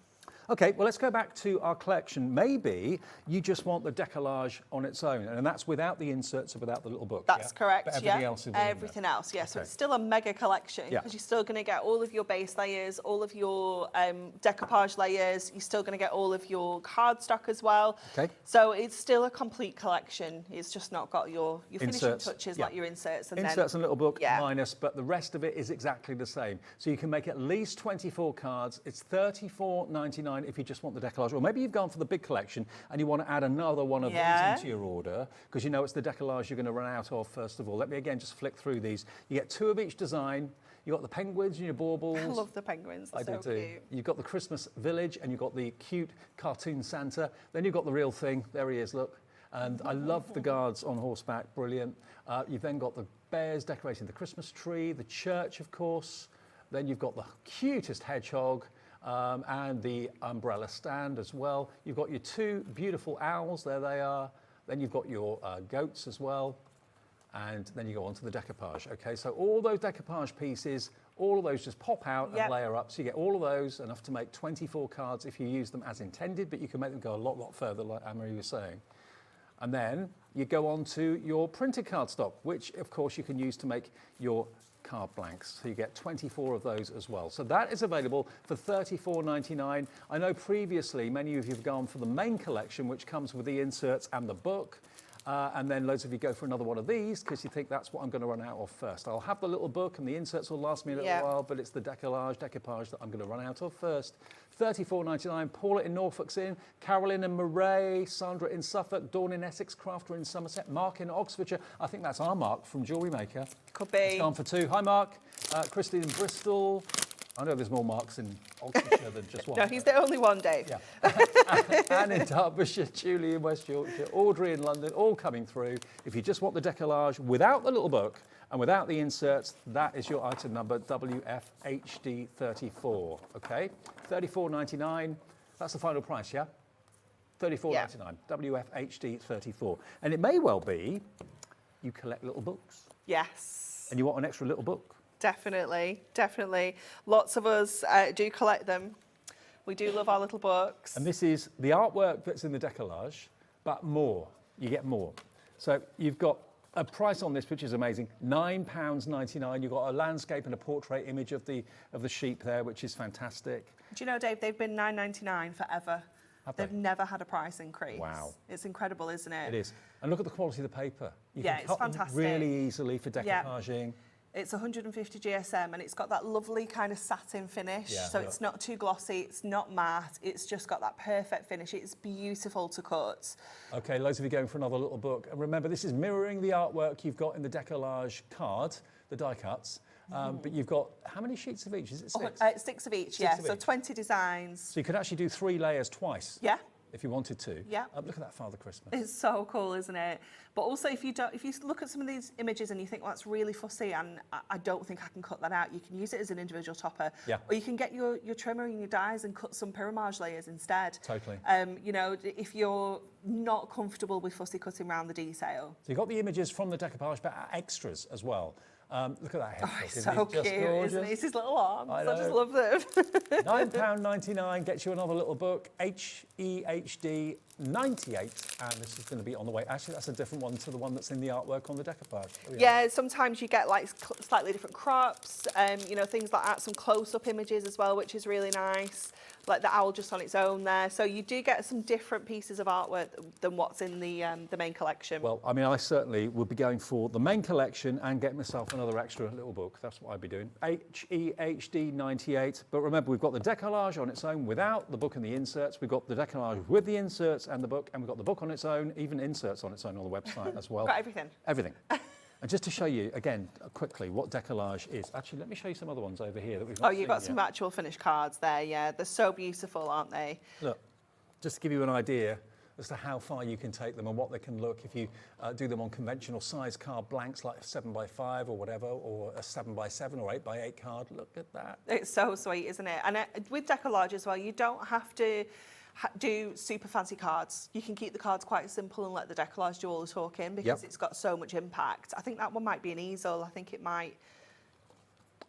Okay, well, let's go back to our collection. Maybe you just want the Deco-Large on its own, and that's without the inserts or without the little book. That's correct, But everything yeah. else is in there. Everything else, yeah. So Okay. it's still a mega collection Yeah. because you're still going to get all of your base layers, all of your decoupage layers. You're still going to get all of your cardstock as well. Okay. So it's still a complete collection. It's just not got your finishing Inserts, touches yeah. like your inserts. And Inserts and little book Yeah. minus, but the rest of it is exactly the same. So you can make at least 24 cards. It's $34.99 if you just want the Deco-Large. Or maybe you've gone for the big collection and you want to add another one of Yeah. these into your order because you know it's the Deco-Large you're going to run out of first of all. Let me again just flick through these. You get 2 of each design. You've got the penguins and your baubles. I love the penguins. They're I so do too. cute. You've got the Christmas village and you've got the cute cartoon Santa. Then you've got the real thing. There he is, look. And I love the guards on horseback, brilliant. You've then got the bears decorating the Christmas tree, the church, of course. Then you've got the cutest hedgehog and the umbrella stand as well. You've got your 2 beautiful owls, there they are. Then you've got your goats as well. And then you go on to the decoupage. Okay, so all those decoupage pieces, all of those just pop out Yep. and layer up. So you get all of those, enough to make 24 cards if you use them as intended, but you can make them go a lot further, like Anne-Marie was saying. And then you go on to your printed cardstock, which of course you can use to make your card blanks. So you get 24 of those as well. So that is available for $34.99. I know previously many of you have gone for the main collection, which comes with the inserts and the book. And then loads of you go for another one of these because you think that's what I'm going to run out of first. I'll have the little book and the inserts will last me a little while, but it's the decoupage that I'm going to run out of first. $34.99. Paula in Norfolk's in, Carolyn in Moray, Sandra in Suffolk, Dawn in Essex, Crafter in Somerset, Mark in Oxfordshire. I think that's our Mark from Jewellery Maker. Could be. It's gone for 2. Hi, Mark. Christine in Bristol. I know there's more Marks in Oxfordshire than just one. No, he's the only one, Dave. Yeah. Anne in Derbyshire, Julie in West Yorkshire, Audrey in London, all coming through. If you just want the decollage without the little book and without the inserts, that is your item number WFHD34. Okay, $34.99. That's the final price, yeah? $34.99. WFHD34. And it may well be you collect little books. Yes. And you want an extra little book. Definitely, definitely. Lots of us do collect them. We do love our little books. And this is the artwork that's in the decollage, but more. You get more. So you've got a price on this which is amazing, £9.99. You've got a landscape and a portrait image of the sheep there, which is fantastic. Do you know, Dave, they've been $9.99 forever. They've never had a price increase. Wow. It's incredible, isn't it? It is. And look at the quality of the paper. You Yeah, can it's cut them fantastic. really easily for decoupaging. It's 150 GSM and it's got that lovely kind of satin finish. Yeah, So look. it's not too glossy, it's not matte, it's just got that perfect finish. It's beautiful to cut. Okay, loads of you going for another little book. And remember, this is mirroring the artwork you've got in the decollage card, the die cuts. But you've got, how many sheets of each? Is it 6? 6 of each, Six of So each. 20 designs. So you could actually do 3 layers twice. Yeah. If you wanted to. Yeah. Look at that Father Christmas. It's so cool, isn't it? But also, if you look at some of these images and you think, well, that's really fussy and I don't think I can cut that out, you can use it as an individual topper. Yeah. Or you can get your trimmer and your dies and cut some pyramage layers instead. Totally. You know, if you're not comfortable with fussy cutting around the detail. So you've got the images from the decoupage, but extras as well. Look at that head. Oh, it's so cute, isn't it? It's his little arms. I just love them. £9.99 gets you another little book, HEHD 98, and this is going to be on the way. Actually, that's a different one to the one that's in the artwork on the decoupage. Oh, yeah, sometimes you get like slightly different crops, you know, things like that, some close-up images as well, which is really nice, like the owl just on its own there. So you do get some different pieces of artwork than what's in the main collection. Well, I mean, I certainly would be going for the main collection and get myself another extra little book. That's what I'd be doing. HEHD 98. But remember, we've got the decollage on its own without the book and the inserts. We've got the decollage with the inserts and the book, and we've got the book on its own, even inserts on its own on the website as well. Got everything. Everything. And just to show you, again, quickly, what decollage is. Actually, let me show you some other ones over here that we've not Oh, you've got seen some actual finished cards there, yeah. They're so beautiful, aren't they? Look, just to give you an idea as to how far you can take them and what they can look if you do them on conventional size card blanks like a 7x5 or whatever, or a 7x7 or 8x8 card. Look at that. It's so sweet, isn't it? And with Deco-Large as well, you don't have to do super fancy cards. You can keep the cards quite simple and let the Deco-Large do all the talking because it's got so much impact. I think that one might be an easel. I think it might.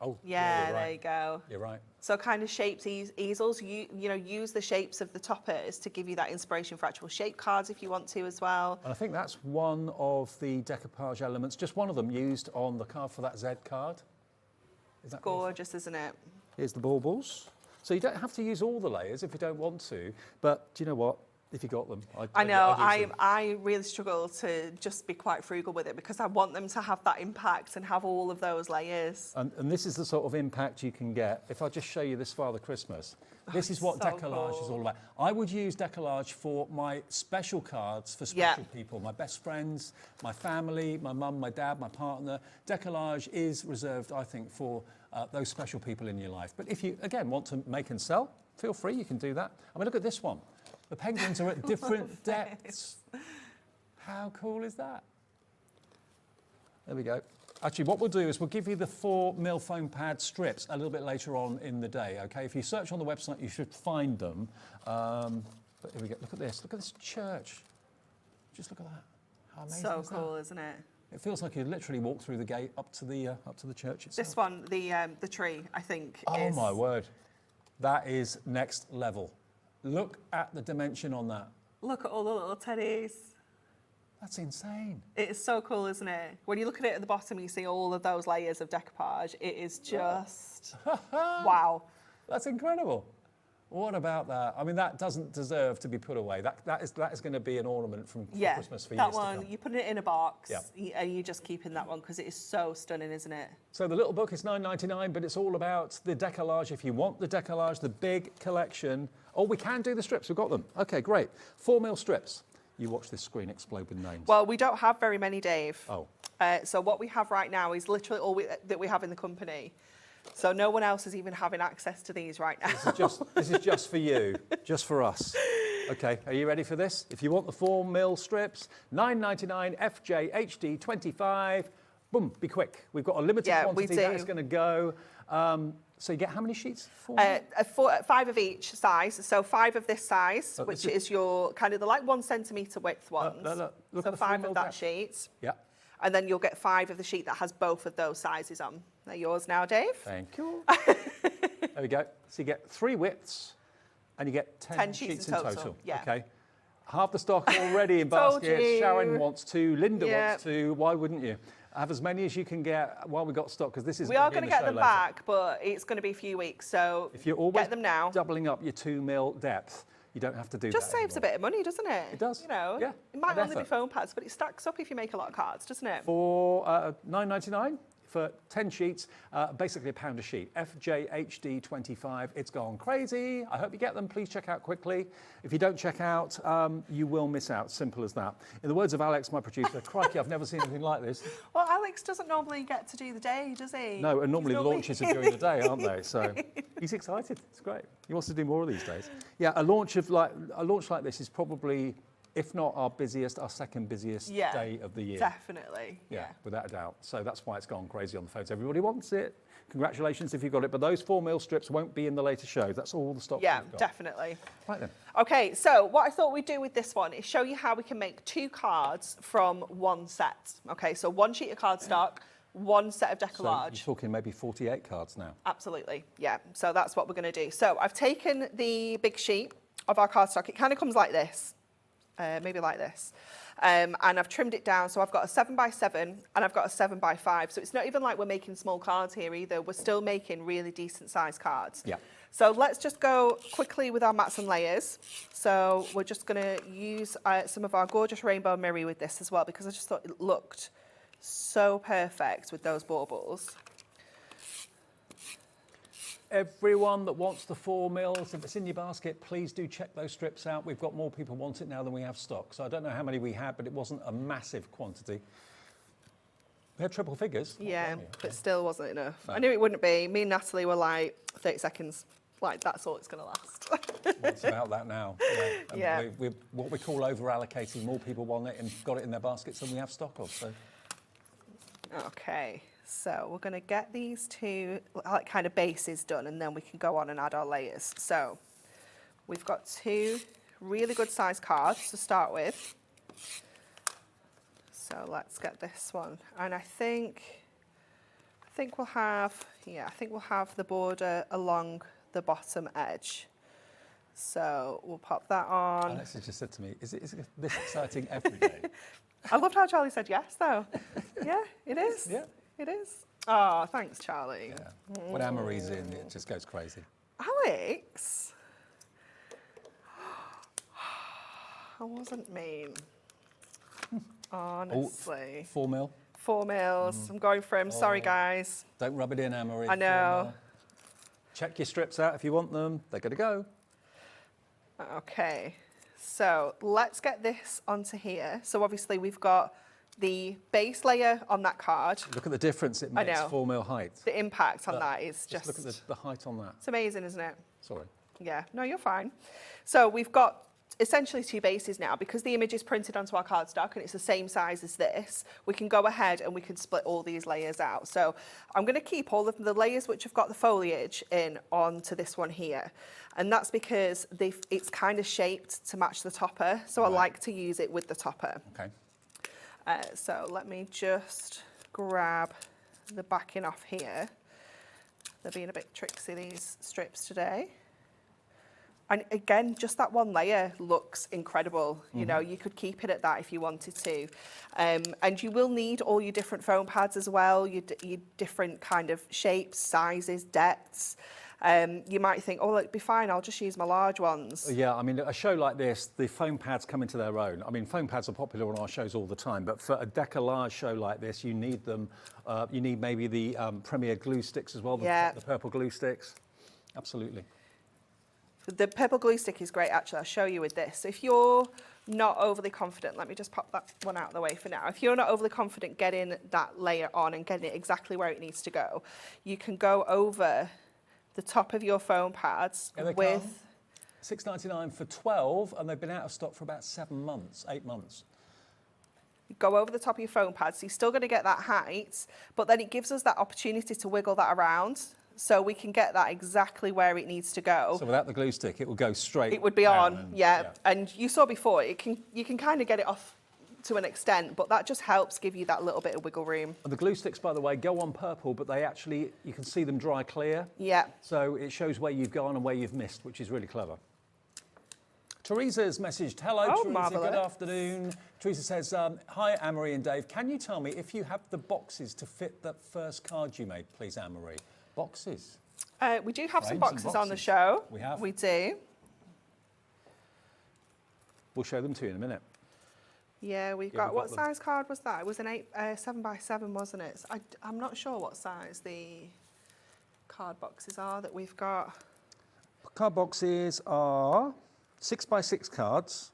Oh, Yeah, you're right. there you go. You're right. So kind of shapes easels, you know, use the shapes of the toppers to give you that inspiration for actual shape cards if you want to as well. And I think that's one of the decoupage elements, just one of them used on the card for that Z card. Is that Gorgeous, isn't it? Here's the baubles. So you don't have to use all the layers if you don't want to, but do you know what? If you got them, I know, I'd use them. I really struggle to just be quite frugal with it because I want them to have that impact and have all of those layers. And this is the sort of impact you can get. If I just show you this Father Christmas, this is what so decollage is cool. all about. I would use decollage for my special cards for special people, my best friends, my family, my mum, my dad, my partner. Decollage is reserved, I think, for those special people in your life. But if you, again, want to make and sell, feel free, you can do that. I mean, look at this one. The penguins are at different depths. How cool is that? There we go. Actually, what we'll do is we'll give you the 4mm foam pad strips a little bit later on in the day, okay? If you search on the website, you should find them. But here we go. Look at this. Look at this church. Just look at that. How amazing So is cool, that? isn't it? It feels like you literally walk through the gate up to the church itself. This one, the tree, I think, Oh is... my word. That is next level. Look at the dimension on that. Look at all the little teddies. That's insane. It is so cool, isn't it? When you look at it at the bottom, you see all of those layers of decoupage. It is just, wow. That's incredible. What about that? I mean, that doesn't deserve to be put away. That is going to be an ornament from Christmas for years that to one, come. you're putting it in a box, Yeah. and you're just keeping that one because it is so stunning, isn't it? So the little book is $9.99, but it's all about the Deco-Large. If you want the Deco-Large, the big collection. Oh, we can do the strips. We've got them. Okay, great. 4mm strips. You watch this screen explode with names. Well, we don't have very many, Dave. Oh. So what we have right now is literally all that we have in the company. So no one else is even having access to these right now. This is just for you, just for us. Okay, are you ready for this? If you want the 4mm strips, $9.99 FJ HD 25. Boom, be quick. We've got a limited quantity that is going to go. So you get how many sheets? 5 of each size. So 5 of this size, which is your kind of the like 1 centimetre width ones. Look so at the 5 of 4mm that depth. sheet. Yeah. And then you'll get 5 of the sheet that has both of those sizes on. They're yours now, Dave. Thank you. There we go. So you get 3 widths and you get 10 sheets in total. Yeah. Okay. Half the stock already in Told baskets. you. Sharon wants to. Linda wants to. Why wouldn't you? Have as many as you can get while we got stock, because this is. We are going to get them later. back, but it's going to be a few weeks. So If you're always get them now. doubling up your 2mm depth, you don't have to do Just that saves a bit of money, doesn't it? It does. You know, Yeah. it might And only be effort. foam pads, but it stacks up if you make a lot of cards, doesn't it? For $9.99 for 10 sheets, basically £1 a sheet. FJHD 25, it's gone crazy. I hope you get them. Please check out quickly. If you don't check out, you will miss out. Simple as that. In the words of Alex, my producer, crikey, I've never seen anything like this. Well, Alex doesn't normally get to do the day, does he? No, and normally He's the launches are during the day, aren't they? So he's excited. It's great. He wants to do more of these days. Yeah, a launch like this is probably, if not our busiest, our second busiest day of the year. Definitely. Yeah, without a doubt. So that's why it's gone crazy on the phones. Everybody wants it. Congratulations if you've got it. But those 4mm strips won't be in the later shows. That's all the stock Yeah, we've got. definitely. Right then. Okay, so what I thought we'd do with this one is show you how we can make 2 cards from 1 set. Okay, so 1 sheet of cardstock, 1 set of So Deco-Large. you're talking maybe 48 cards now. Absolutely, yeah. So that's what we're going to do. So I've taken the big sheet of our cardstock. It kind of comes like this, maybe like this. And I've trimmed it down. So I've got a 7x7 and I've got a 7x5. So it's not even like we're making small cards here either. We're still making really decent sized cards. Yeah. So let's just go quickly with our mats and layers. So we're just going to use some of our gorgeous rainbow mirror with this as well, because I just thought it looked so perfect with those baubles. Everyone that wants the 4mm, if it's in your basket, please do check those strips out. We've got more people want it now than we have stock. So I don't know how many we had, but it wasn't a massive quantity. We had triple figures. Yeah, Okay. but still wasn't enough. No. I knew it wouldn't be. Me and Natalie were like 30 seconds. Like, that's all it's going to last. Well, it's about that now. And Yeah. we're what we call over-allocating. More people want it and got it in their baskets than we have stock of. So. Okay, so we're going to get these 2 like kind of bases done, and then we can go on and add our layers. So we've got 2 really good sized cards to start with. So let's get this one, and I think we'll have the border along the bottom edge. So we'll pop that on. Alex has just said to me, is it this exciting every day? I loved how Charlie said yes, though. Yeah, it is. Yeah. It is. Oh, thanks, Charlie. Yeah. When Anne-Marie's in, it just goes crazy. Alex, I wasn't mean. Honestly. 4mm. 4mm. I'm going for him. Sorry, guys. Don't rub it in, Anne-Marie. I know. 4mm. Check your strips out if you want them. They're going to go. Okay. So let's get this onto here. So obviously we've got the base layer on that card. Look at the difference it makes, know. 4mm height. The impact on that is Just look at the height on that. It's amazing, isn't it? Sorry. Yeah, no, you're fine. So we've got essentially 2 bases now. Because the image is printed onto our cardstock and it's the same size as this, we can go ahead and we can split all these layers out. So I'm going to keep all of the layers which have got the foliage in onto this one here. And that's because it's kind of shaped to match the topper. So I like to use it with the topper. Okay. So let me just grab the backing off here. They're being a bit tricksy, these strips today. And again, just that one layer looks incredible. You know, you could keep it at that if you wanted to. And you will need all your different foam pads as well, your different kind of shapes, sizes, depths. You might think, oh, it'd be fine, I'll just use my large ones. Yeah, I mean, a show like this, the foam pads come into their own. I mean, foam pads are popular on our shows all the time, but for a Deco-Large show like this, you need them. You need maybe the Premier glue sticks as well, the purple glue sticks. Absolutely. The purple glue stick is great, actually. I'll show you with this. If you're not overly confident, let me just pop that one out of the way for now. If you're not overly confident getting that layer on and getting it exactly where it needs to go, you can go over the top of your foam pads with... $6.99 for 12, and they've been out of stock for about 7 months, 8 months. Go over the top of your foam pads, so you're still going to get that height, but then it gives us that opportunity to wiggle that around, so we can get that exactly where it needs to go. So without the glue stick, it will go straight. It would be on, yeah. And you saw before, you can kind of get it off to an extent, but that just helps give you that little bit of wiggle room. And the glue sticks, by the way, go on purple, but they actually, you can see them dry clear. Yeah. So it shows where you've gone and where you've missed, which is really clever. Teresa's messaged, hello, Teresa, marvellous. Good afternoon. Teresa says, hi, Anne-Marie and Dave. Can you tell me if you have the boxes to fit that first card you made, please, Anne-Marie? Boxes? We do have some Frames and boxes on the boxes. show. We have. We do. We'll show them to you in a minute. Yeah, we've got, what size card was that? It was an 7x7, wasn't it? So I'm not sure what size the card boxes are that we've got. Card boxes are 6x6 cards.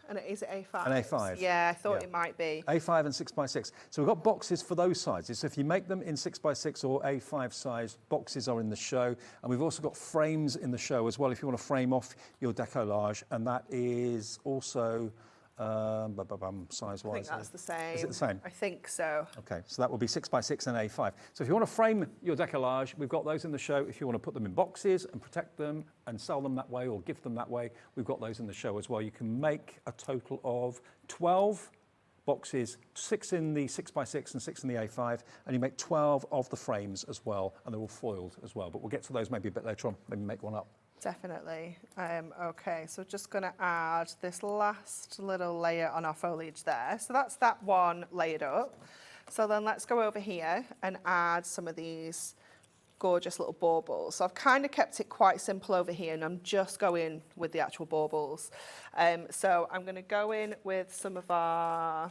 And is it A5? An A5. Yeah, I thought it might be. A5 and 6x6. So we've got boxes for those sizes. So if you make them in 6x6 or A5 size, boxes are in the show. And we've also got frames in the show as well if you want to frame off your Deco-Large. And that is also size-wise. I think that's the same. Is it the same? I think so. Okay, so that will be 6x6 and A5. So if you want to frame your Deco-Large, we've got those in the show. If you want to put them in boxes and protect them and sell them that way or gift them that way, we've got those in the show as well. You can make a total of 12 boxes, 6 in the 6x6 and 6 in the A5, and you make 12 of the frames as well, and they're all foiled as well. But we'll get to those maybe a bit later on, maybe make one up. Definitely. Okay, so just going to add this last little layer on our foliage there. So that's that one layered up. So then let's go over here and add some of these gorgeous little baubles. So I've kind of kept it quite simple over here, and I'm just going with the actual baubles. So I'm going to go in with some of our,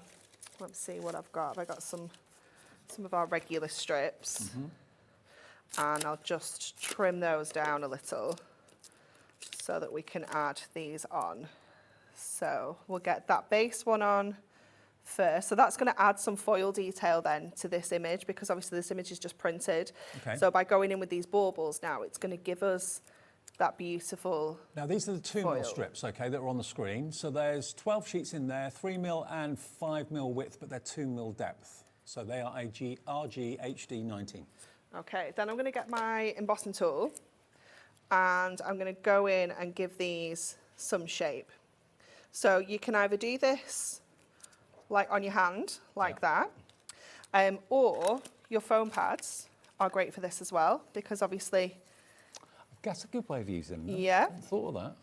let's see what I've got. I've got some of our regular strips, and I'll just trim those down a little so that we can add these on. So we'll get that base one on first. So that's going to add some foil detail then to this image, because obviously this image is just printed. Okay. So by going in with these baubles now, it's going to give us that beautiful Now these are the 2mm strips, okay, that are on the screen. So there's 12 sheets in there, 3mm and 5mm width, but they're 2mm depth. So they are RG HD 19. Okay, then I'm going to get my embossing tool, and I'm going to go in and give these some shape. So you can either do this like on your hand, like that, or your foam pads are great for this as well, because obviously... That's a good way of using them. Yeah. I hadn't thought of that.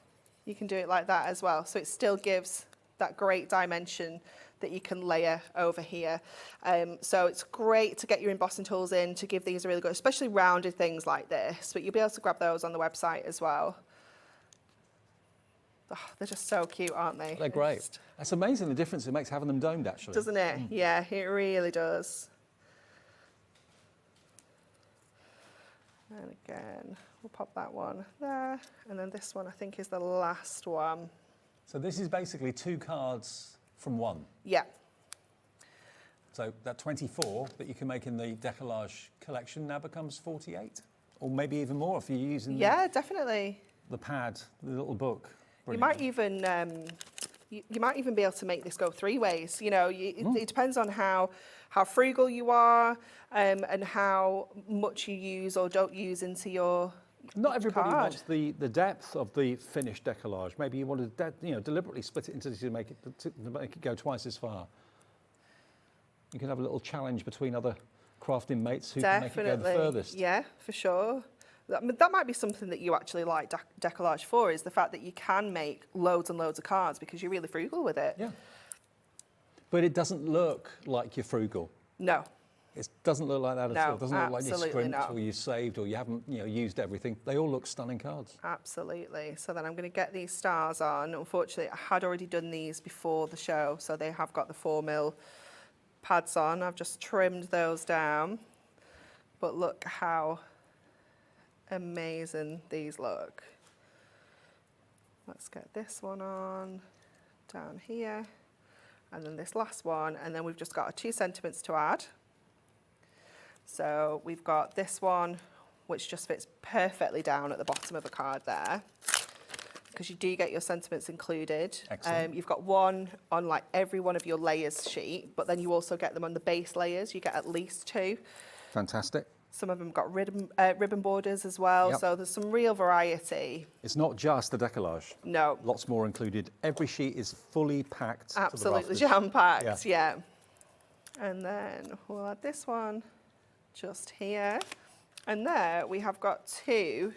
You can do it like that as well. So it still gives that great dimension that you can layer over here. So it's great to get your embossing tools in to give these a really good, especially rounded things like this, but you'll be able to grab those on the website as well. Oh, they're just so cute, aren't they? They're great. That's amazing the difference it makes having them domed, actually. Doesn't it? Yeah, it really does. And again, we'll pop that one there. And then this one, I think, is the last one. So this is basically 2 cards from one. Yeah. So that 24 that you can make in the Deco-Large collection now becomes 48, or maybe even more if you're using definitely. the pad, the little book. Brilliant. You might even you might even be able to make this go 3 ways. You know, it depends on how frugal you are, and how much you use or don't use into your Not everybody card. wants the depth of the finished Deco-Large. Maybe you want to deliberately split it into to make it go twice as far. You can have a little challenge between other crafting mates who can make it go the furthest. Yeah, for sure. That might be something that you actually like Deco-Large for, is the fact that you can make loads and loads of cards because you're really frugal with it. Yeah. But it doesn't look like you're frugal. No. It doesn't look like that at all. It doesn't look like you absolutely scrimped not. or you saved or you haven't, used everything. They all look stunning cards. Absolutely. So then I'm going to get these stars on. Unfortunately, I had already done these before the show, so they have got the 4mm pads on. I've just trimmed those down. But look how amazing these look. Let's get this one on down here, and then this last one, and then we've just got our 2 sentiments to add. So we've got this one, which just fits perfectly down at the bottom of the card there, because you do get your sentiments included. Excellent. You've got one on like every one of your layers sheet, but then you also get them on the base layers. You get at least 2. Fantastic. Some of them got ribbon borders as well, Yep. so there's some real variety. It's not just the Deco-Large. No, Lots more included. Every sheet is fully packed. absolutely to the rafters. jam-packed, yeah. And then we'll add this one just here. And there we have got 2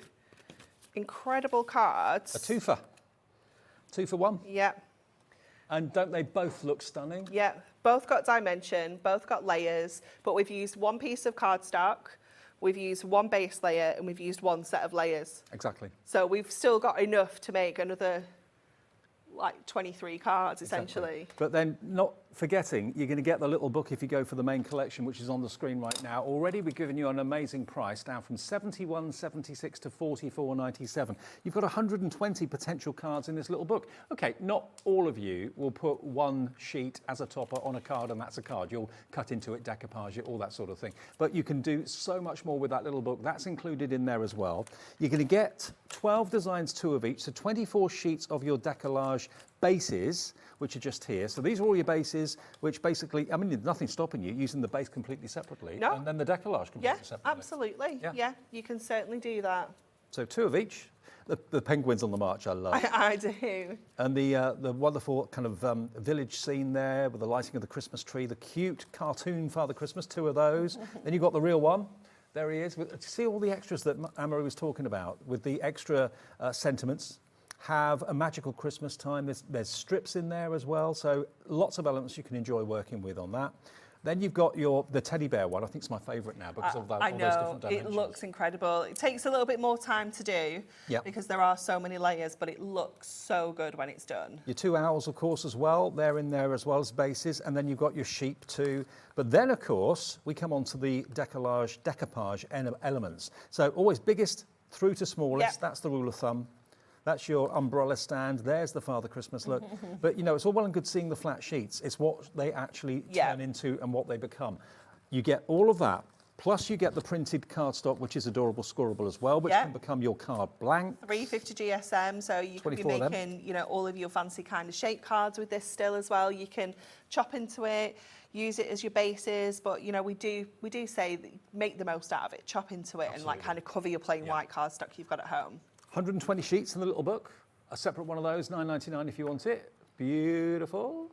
incredible cards. A twofer. 2 for 1. Yep, And don't they both look stunning? yep. Both got dimension, both got layers, but we've used 1 piece of cardstock, we've used 1 base layer, and we've used 1 set of layers. Exactly. So we've still got enough to make another, like 23 cards, essentially. But then, not forgetting, you're going to get the little book if you go for the main collection, which is on the screen right now. Already we've given you an amazing price, down from $71.76 to $44.97. You've got 120 potential cards in this little book. Okay, not all of you will put 1 sheet as a topper on a card and that's a card. You'll cut into it, decoupage it, all that sort of thing. But you can do so much more with that little book. That's included in there as well. You're going to get 12 designs, 2 of each, so 24 sheets of your Deco-Large bases, which are just here. So these are all your bases, which basically, I mean, there's nothing stopping you using the base completely separately, No. and then the Deco-Large completely Yeah, separately. absolutely. Yeah. Yeah, you can certainly do that. So 2 of each. The penguins on the march, I love. I do. And the wonderful kind of village scene there with the lighting of the Christmas tree, the cute cartoon Father Christmas, 2 of those. Then you've got the real one. There he is. See all the extras that Anne-Marie was talking about with the extra sentiments. Have a magical Christmas time. There's strips in there as well, so lots of elements you can enjoy working with on that. Then you've got the teddy bear one. I think it's my favourite now because of that, I all those know, different dimensions. it looks incredible. It takes a little bit more time to do Yep. because there are so many layers, but it looks so good when it's done. Your 2 owls, of course, as well. They're in there as well as bases. And then you've got your sheep too. But then, of course, we come on to the Deco-Large decoupage elements. So always biggest through to smallest. Yep. That's the rule of thumb. That's your umbrella stand. There's the Father Christmas look. But, it's all well and good seeing the flat sheets. It's what they actually Yeah. turn into and what they become. You get all of that. Plus you get the printed cardstock, which is adorable, scoreable as well, which Yeah. can become your card blank. 350 GSM, so you can be 24 of them. making, all of your fancy kind of shape cards with this still as well. You can chop into it, use it as your bases, but we do say that make the most out of it. Chop into it and like kind of cover your plain white cardstock you've got at home. 120 sheets in the little book. A separate one of those, $9.99 if you want it. Beautiful.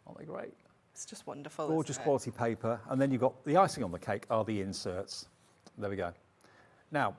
Aren't they great? It's just wonderful. Gorgeous isn't it? quality paper. And then you've got the icing on the cake are the inserts. There we go. Now,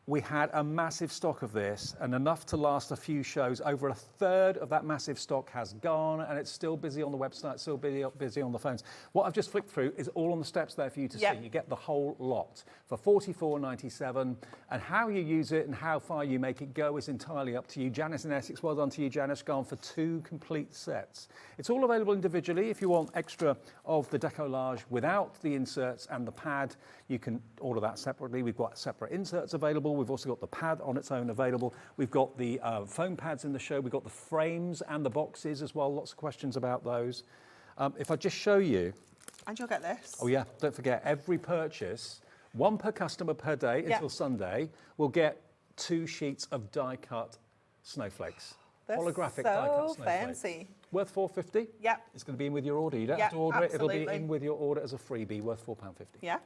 we had a massive stock of this and enough to last a few shows. Over a third of that massive stock has gone and it's still busy on the website, still busy on the phones. What I've just flicked through is all on the steps there for you to Yep. see. You get the whole lot for $44.97, and how you use it and how far you make it go is entirely up to you. Janice in Essex, well done to you, Janice, gone for 2 complete sets. It's all available individually. If you want extra of the Deco-Large without the inserts and the pad, you can order that separately. We've got separate inserts available. We've also got the pad on its own available. We've got the foam pads in the show. We've got the frames and the boxes as well. Lots of questions about those. If I just show you, And you'll get this. oh yeah, don't forget, every purchase, 1 per customer per day Yeah. until Sunday, will get 2 sheets of die-cut snowflakes. They're Holographic so die-cut snowflakes. fancy. Worth $4.50? Yep. It's going to be in with your order. You don't Yeah, have to order it. It'll be absolutely. in with your order as a freebie, worth £4.50. Yeah,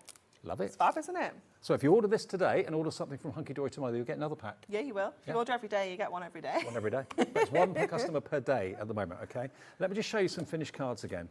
Love it. it's fab, isn't it? So if you order this today and order something from Hunkydory tomorrow, you'll get another pack. Yeah, you will. If Yeah. you order every day, you get one every day. One every day. That's 1 per customer per day at the moment, okay? Let me just show you some finished cards again.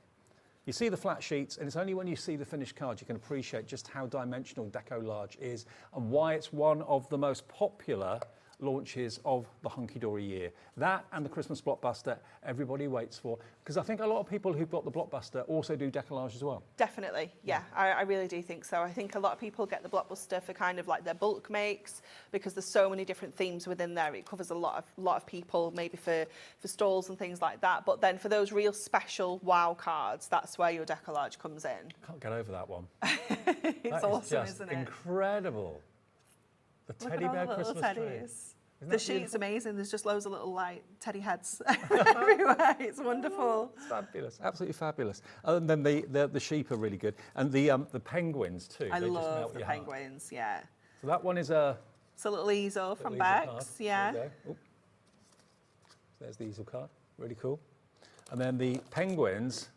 You see the flat sheets, and it's only when you see the finished card you can appreciate just how dimensional Deco-Large is and why it's one of the most popular launches of the Hunkydory year. That and the Christmas blockbuster everybody waits for, because I think a lot of people who've got the blockbuster also do Deco-Large as well. Definitely, yeah, I really do think so. I think a lot of people get the blockbuster for kind of like their bulk makes, because there's so many different themes within there. It covers a lot of people, maybe for stalls and things like that. But then for those real special wow cards, that's where your Deco-Large comes in. Can't get over that one. It's awesome, isn't it? Incredible. The teddy bear Christmas tree. The sheet's amazing. There's just loads of little like teddy heads everywhere. It's wonderful. It's fabulous, absolutely fabulous. And then the sheep are really good, and the penguins too. I They just love melt the your heart. penguins. Yeah. So that one is a It's a little easel from little easel Bex. card. Yeah. There you go. Oop. There's the easel card. Really cool. And then the penguins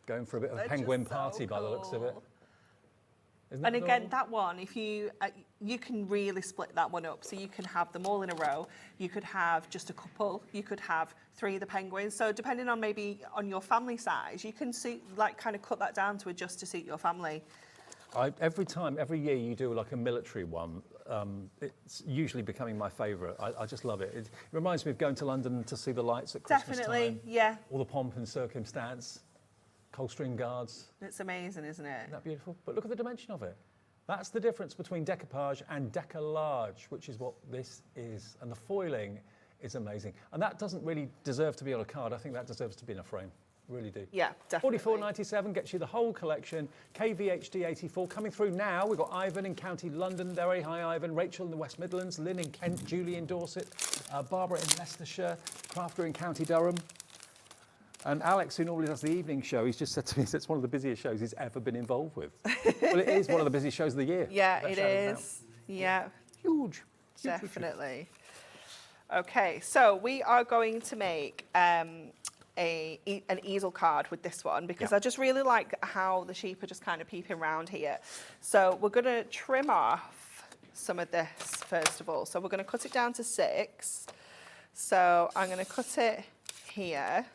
going for a bit of a They're penguin just so party by the looks of it. cool. Isn't that And again, adorable? that one, if you can really split that one up, so you can have them all in a row. You could have just a couple. You could have 3 of the penguins. So depending on maybe on your family size, you can kind of cut that down to adjust to suit your family. Every year you do like a military one, it's usually becoming my favourite. I just love it. It reminds me of going to London to see the lights at Christmas Definitely, time. yeah. All the pomp and circumstance, Coldstream Guards. It's amazing, isn't it? Isn't that beautiful? But look at the dimension of it. That's the difference between decoupage and Deco-Large, which is what this is. And the foiling is amazing. And that doesn't really deserve to be on a card. I think that deserves to be in a frame. Really do. Yeah, definitely. $44.97 gets you the whole collection. KVHD 84 coming through now. We've got Ivan in County London. Very hi, Ivan. Rachel in the West Midlands. Lynn in Kent. Julie in Dorset. Barbara in Leicestershire. Crafter in County Durham. And Alex, who normally does the evening show, he's just said to me it's one of the busiest shows he's ever been involved with. Well, it is one of the busiest shows of the year. Yeah, Without it a shadow of a doubt. is. Yeah, Huge. definitely. Okay, so we are going to make an easel card with this one, because I just really like how the sheep are just kind of peeping around here. So we're going to trim off some of this first of all. So we're going to cut it down to 6. So I'm going to cut it here,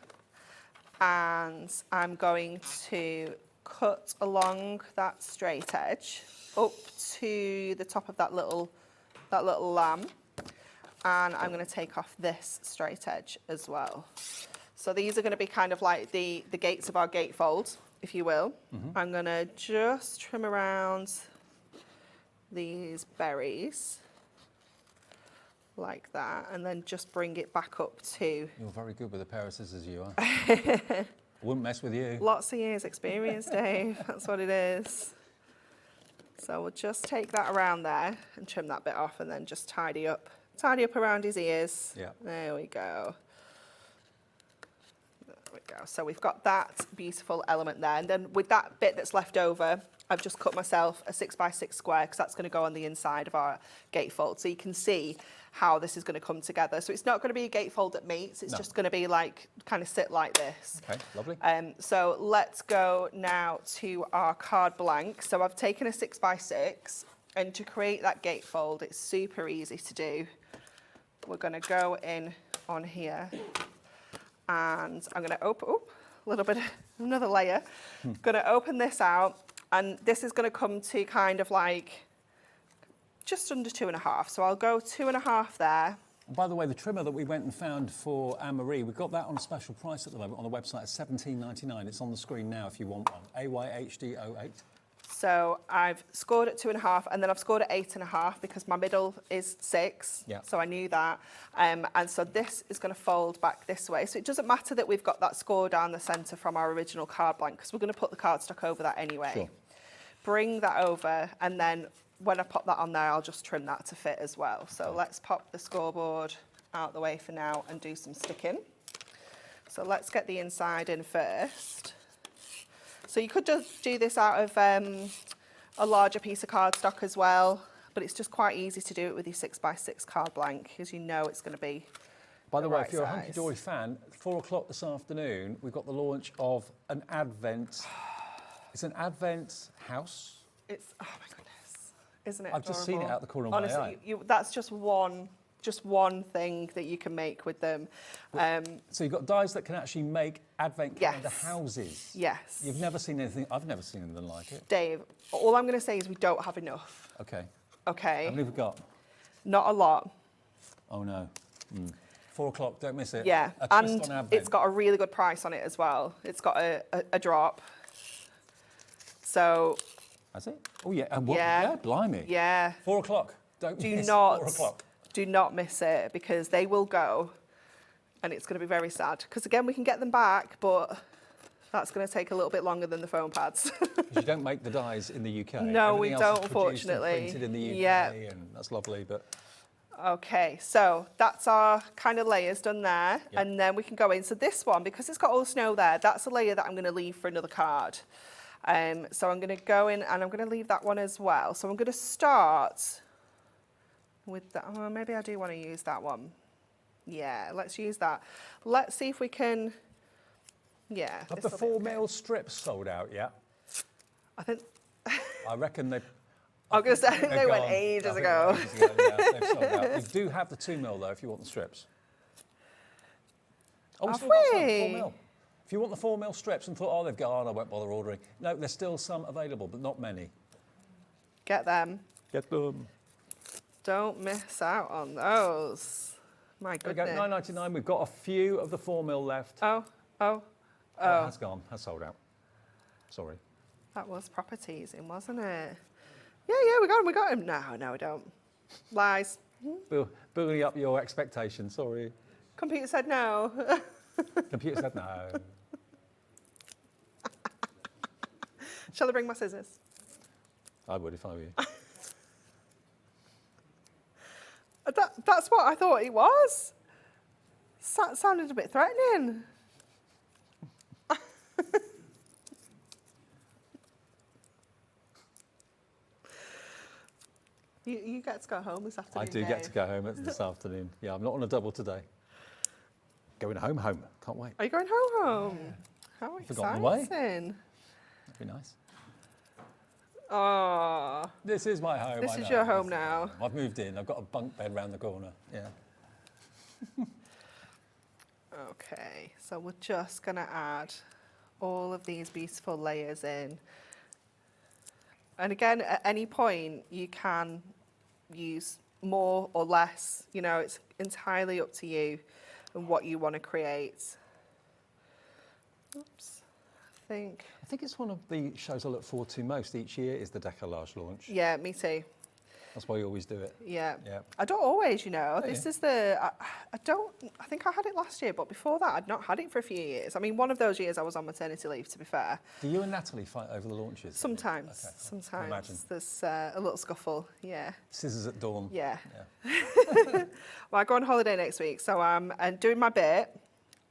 and I'm going to cut along that straight edge up to the top of that little lamb, and I'm going to take off this straight edge as well. So these are going to be kind of like the gates of our gatefold, if you will. I'm going to just trim around these berries like that, and then just bring it back up to... You're very good with a pair of scissors, you are. I wouldn't mess with you. Lots of years experience, Dave. That's what it is. So we'll just take that around there and trim that bit off, and then just tidy up around his ears. Yeah. There we go. There we go. So we've got that beautiful element there, and then with that bit that's left over, I've just cut myself a 6x6 square, because that's going to go on the inside of our gatefold. So you can see how this is going to come together. So it's not going to be a gatefold that meets, it's just going to be like, kind of sit like this. Okay, lovely. So let's go now to our card blank. So I've taken a 6x6, and to create that gatefold, it's super easy to do. We're going to go in on here, and I'm going to open, a little bit, another layer. Going to open this out, and this is going to come to kind of like just under 2.5. So I'll go 2.5 there. And by the way, the trimmer that we went and found for Anne-Marie, we've got that on a special price at the moment on the website at $17.99. It's on the screen now if you want one. AYHD08. So I've scored at 2.5, and then I've scored at 8.5 because my middle is 6. Yeah. So I knew that. And so this is going to fold back this way. So it doesn't matter that we've got that score down the centre from our original card blank, because we're going to put the cardstock over that anyway. Sure. Bring that over, and then when I pop that on there, I'll just trim that to fit as well. So let's pop the scoreboard out the way for now and do some sticking. So let's get the inside in first. So you could just do this out of a larger piece of cardstock as well, but it's just quite easy to do it with your 6x6 card blank, because you know it's going to be By the way, right if you're size. a Hunkydory fan, 4 o'clock this afternoon, we've got the launch of an Advent. It's an Advent house. It's, oh my goodness, isn't it I've just seen it adorable? out the corner of my eye. Honestly, that's just one just one thing that you can make with them. So you've got dies that can actually make advent calendar Yes. houses. Yes. You've never seen anything, I've never seen anything like it. Dave, all I'm going to say is we don't have enough. Okay. Okay. How many have we got? Not a lot. Oh no. 4 o'clock, don't miss it. Yeah. A twist And on advent. it's got a really good price on it as well. It's got a drop. So, Has it? Oh yeah. And what? Yeah. Yeah, blimey. yeah. 4 o'clock. Don't Do miss not, 4 o'clock. do not miss it because they will go and it's going to be very sad. Because again, we can get them back, but that's going to take a little bit longer than the foam pads. 'Cause you don't make the dies in the UK. No, we Everything else don't, is produced and unfortunately. printed in the UK, Yeah. and that's lovely. But Okay, so that's our kind of layers done there. Yep. And then we can go in. So this one, because it's got all the snow there, that's a layer that I'm going to leave for another card. So I'm going to go in and I'm going to leave that one as well. So I'm going to start with that. Oh, maybe I do want to use that one. Yeah, let's use that. Let's see if we can, yeah. have the this'll be 4 mil strips sold out yet? I think, I reckon they. I was going to say, I think they're they went gone. ages I think ago. they went ages ago, yeah, they've sold out. We do have the 2 mil though, if you want the strips. Oh, we Have still got some, 4 we? mil. If you want the 4 mil strips and thought, oh, they've gone, I won't bother ordering. No, there's still some available, but not many. Get them. Get them. Don't miss out on those. My There we go, goodness. £9.99. We've got a few of the 4 mil left. Oh, Oh, it has gone. Has sold out. Sorry. that was proper teasing, wasn't it? Yeah, we got him. No, we don't. Lies. Building up your expectations. Sorry. Computer said no. Computer said no. Shall I bring my scissors? I would if I were you. That's what I thought it was. Sounded a bit threatening. You get to go home this afternoon. I do get to go home this afternoon. Yeah, I'm not on a double today. Going home. Can't wait. Are you going home? How Forgotten the way. exciting. That'd be nice. Oh, This is my home. This I is know. your home This is my now. home. I've moved in. I've got a bunk bed round the corner. Yeah. okay. So we're just going to add all of these beautiful layers in. And again, at any point, you can use more or less. You know, it's entirely up to you and what you want to create. Oops. I think it's one of the shows I look forward to most each year is the Deco-Large launch. Yeah, me too. That's why you always do it. Yeah. Yeah. I don't always, you know. Oh, This yeah. is the, I think I had it last year, but before that, I'd not had it for a few years. I mean, one of those years I was on maternity leave, to be fair. Do you and Natalie fight over the launches? Sometimes, Okay, I can sometimes imagine. there's a little scuffle, yeah. Scissors at dawn. Yeah. Yeah. Well, I go on holiday next week, so I'm doing my bit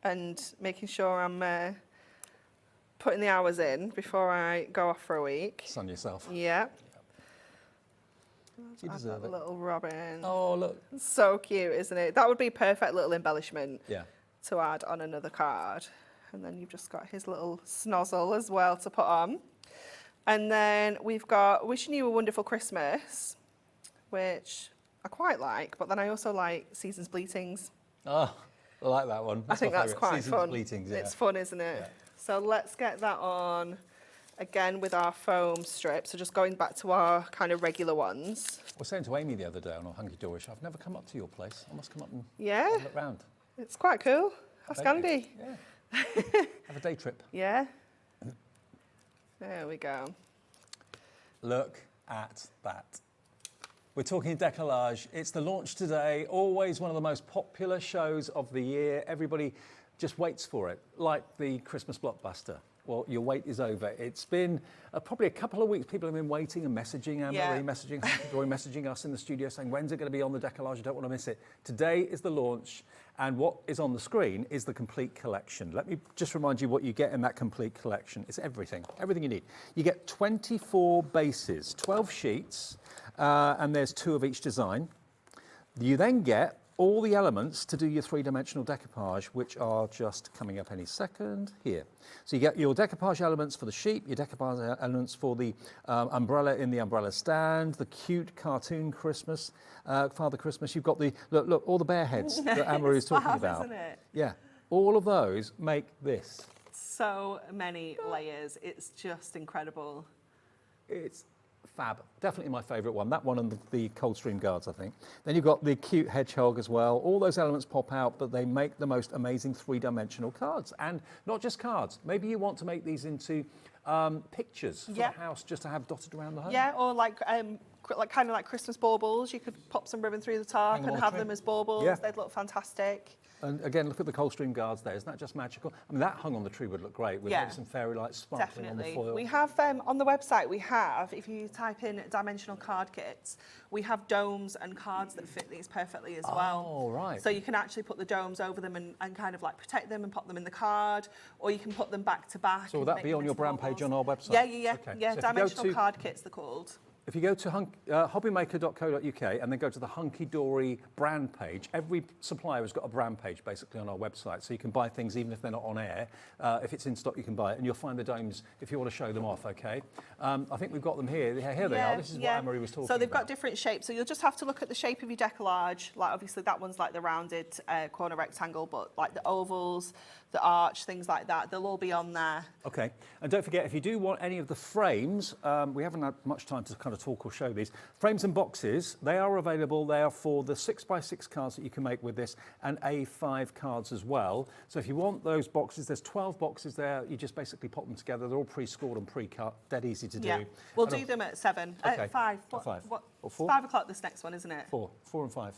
and making sure I'm putting the hours in before I go off for a week. Sun yourself. Yeah. You Add deserve that it. little robin. Oh, look. So cute, isn't it? That would be a perfect little embellishment Yeah. to add on another card. And then you've just got his little snozzle as well to put on. And then we've got Wishing You a Wonderful Christmas, which I quite like, but then I also like Seasons Bleatings. Oh, I like that one. I think my that's favourite. quite Seasons fun. Bleatings, yeah. It's fun, isn't it? Yeah. So let's get that on again with our foam strip. So just going back to our kind of regular ones. I was saying to Amy the other day on our Hunkydory show, I've never come up to your place. I must come up and Yeah, have a look round. it's quite cool. Ask Don't you? Andy. Yeah. Have a day trip. Yeah. There we go. Look at that. We're talking Deco-Large. It's the launch today, always one of the most popular shows of the year. Everybody just waits for it, like the Christmas blockbuster. Well, your wait is over. It's been probably a couple of weeks. People have been waiting and messaging Anne-Marie, Yeah. messaging Hunkydory, messaging us in the studio saying, when's it going to be on the Deco-Large? I don't want to miss it. Today is the launch, and what is on the screen is the complete collection. Let me just remind you what you get in that complete collection. It's everything you need. You get 24 bases, 12 sheets, and there's 2 of each design. You then get all the elements to do your three-dimensional decoupage, which are just coming up any second here. So you get your decoupage elements for the sheep, your decoupage elements for the umbrella in the umbrella stand, the cute cartoon Christmas, Father Christmas. You've got the, look, all the bear heads that Anne-Marie was talking about. Isn't it? Yeah, all of those make this. So many layers. It's just incredible. It's fab. Definitely my favourite one. That one and the Coldstream Guards, I think. Then you've got the cute hedgehog as well. All those elements pop out, but they make the most amazing three-dimensional cards. And not just cards. Maybe you want to make these into pictures for the house just to have dotted around the home. Yeah, or like kind of like Christmas baubles. You could pop some ribbon through the top and have them as baubles. Yeah. They'd look fantastic. And again, look at the Coldstream Guards there. Isn't that just magical? I mean, that hung on the tree would look great with maybe some fairy lights sparkling on the foil. We have, on the website, we have, if you type in dimensional card kits, we have domes and cards that fit these perfectly as well. Oh, right. So you can actually put the domes over them and kind of like protect them and pop them in the card, or you can put them back to back. So will that be on your brand page on our website? Yeah. Okay. Yeah, So dimensional card kits, they're called. If you go to hobbymaker.co.uk and then go to the Hunkydory brand page, every supplier has got a brand page basically on our website, so you can buy things even if they're not on air. If it's in stock, you can buy it, and you'll find the domes if you want to show them off, okay? I think we've got them here. Here they are. This is what Anne-Marie was talking about. So they've got different shapes, so you'll just have to look at the shape of your Deco-Large. Like obviously that one's like the rounded corner rectangle, but like the ovals, the arch, things like that, they'll all be on there. Okay, and don't forget, if you do want any of the frames, we haven't had much time to kind of talk or show these. Frames and boxes, they are available. They are for the 6x6 cards that you can make with this, and A5 cards as well. So if you want those boxes, there's 12 boxes there. You just basically pop them together. They're all pre-scored and pre-cut, dead easy to do. Yeah, we'll do them at 7. Okay. 5. At 5. What? Or 4? 5 o'clock this next one, isn't it? 4 and 5.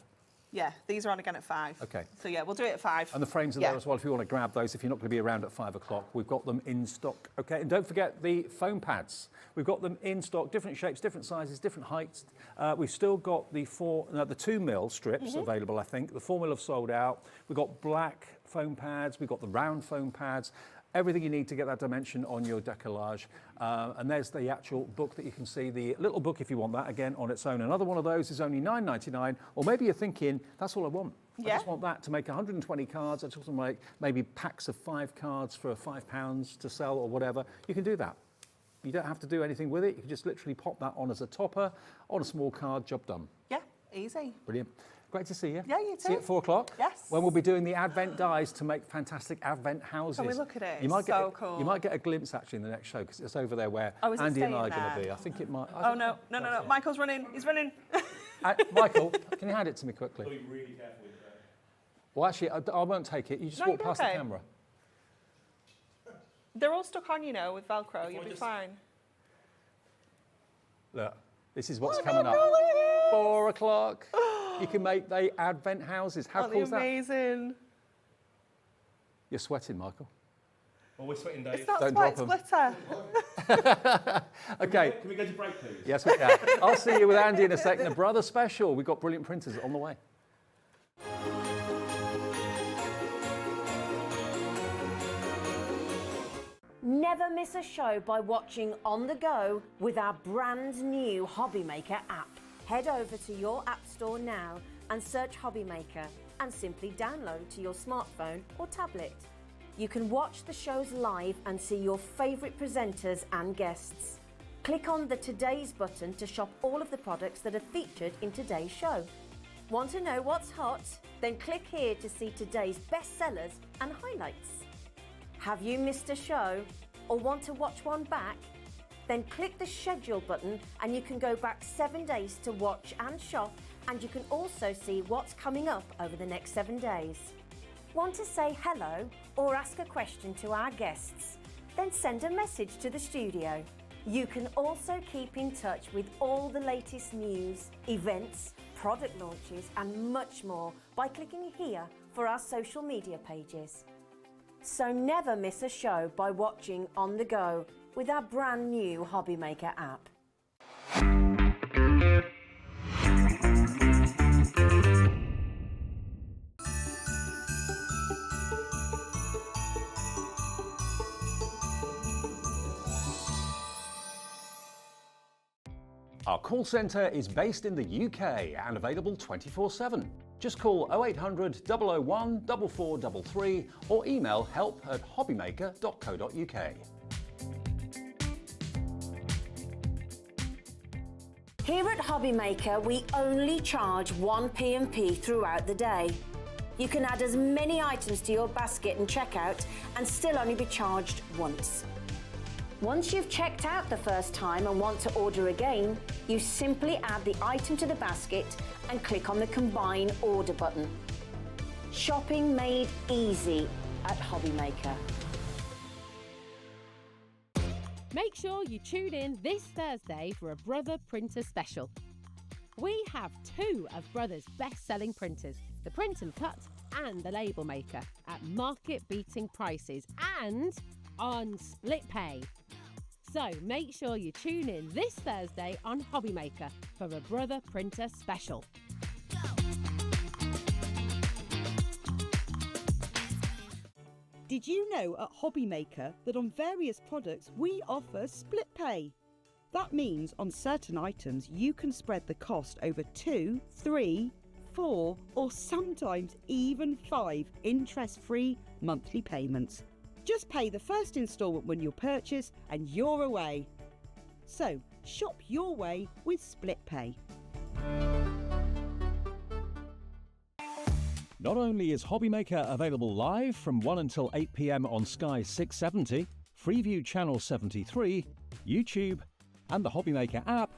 Yeah, these are on again at 5. Okay. So yeah, we'll do it at 5. And the frames are there as well if you want to grab those, if you're not going to be around at 5 o'clock. We've got them in stock. Okay, and don't forget the foam pads. We've got them in stock, different shapes, different sizes, different heights. We've still got the 2mm strips available, I think. The 4mm have sold out. We've got black foam pads. We've got the round foam pads. Everything you need to get that dimension on your Deco-Large. And there's the actual book that you can see, the little book if you want that, again, on its own. Another one of those is only $9.99, or maybe you're thinking, that's all I want. I just want that to make 120 cards. I just want to make maybe packs of 5 cards for £5 to sell or whatever. You can do that. You don't have to do anything with it. You can just literally pop that on as a topper on a small card, job done. Yeah, easy. Brilliant. Great to see you. Yeah, you too. See you at 4 o'clock. Yes. When we'll be doing the Advent dies to make fantastic Advent houses. Can we look at it? You might It's get so cool. You might get a glimpse actually in the next show because it's over there where Oh, is it Andy and I are staying going to there? be. I think it might. Oh, no. Michael's running. He's running. Michael, can you hand it to me quickly? Be really careful with that. Well, actually, I won't take it. You just No, walk you're past okay. the camera. They're all stuck on, you know, with Velcro. You'll be just- fine. Look, this is what's coming up. 4 o'clock. You can make the Advent houses. How cool is that? Amazing. You're sweating, Michael. Well, we're sweating, Dave. It's not Don't white drop 'em. glitter. Okay. Can we go to break, please? Yes, we can. I'll see you with Andy in a second. A brother special. We've got brilliant printers on the way. Never miss a show by watching on the go with our brand new Hobbymaker app. Head over to your app store now and search Hobbymaker and simply download to your smartphone or tablet. You can watch the shows live and see your favourite presenters and guests. Click on the Today's button to shop all of the products that are featured in today's show. Want to know what's hot? Then click here to see today's bestsellers and highlights. Have you missed a show or want to watch one back? Then click the schedule button and you can go back 7 days to watch and shop, and you can also see what's coming up over the next 7 days. Want to say hello or ask a question to our guests? Then send a message to the studio. You can also keep in touch with all the latest news, events, product launches and much more by clicking here for our social media pages. So never miss a show by watching on the go with our brand new Hobbymaker app. Our call centre is based in the UK and available 24/7. Just call 0800 001 4433 or email help@hobbymaker.co.uk. Here at Hobbymaker, we only charge one P&P throughout the day. You can add as many items to your basket and checkout and still only be charged once. Once you've checked out the first time and want to order again, you simply add the item to the basket and click on the Combine Order button. Shopping made easy at Hobbymaker. Make sure you tune in this Thursday for a Brother Printer special. We have two of Brother's best-selling printers, the Print and Cut and the Label Maker, at market-beating prices and on split pay. So make sure you tune in this Thursday on Hobbymaker for a Brother Printer special. Did you know at Hobbymaker that on various products we offer split pay? That means on certain items you can spread the cost over 2, 3, 4 or sometimes even 5 interest-free monthly payments. Just pay the first instalment when you purchase and you're away. So shop your way with split pay. Not only is Hobbymaker available live from 1 until 8 p.m. on Sky 670, Freeview Channel 73, YouTube, and the Hobbymaker app,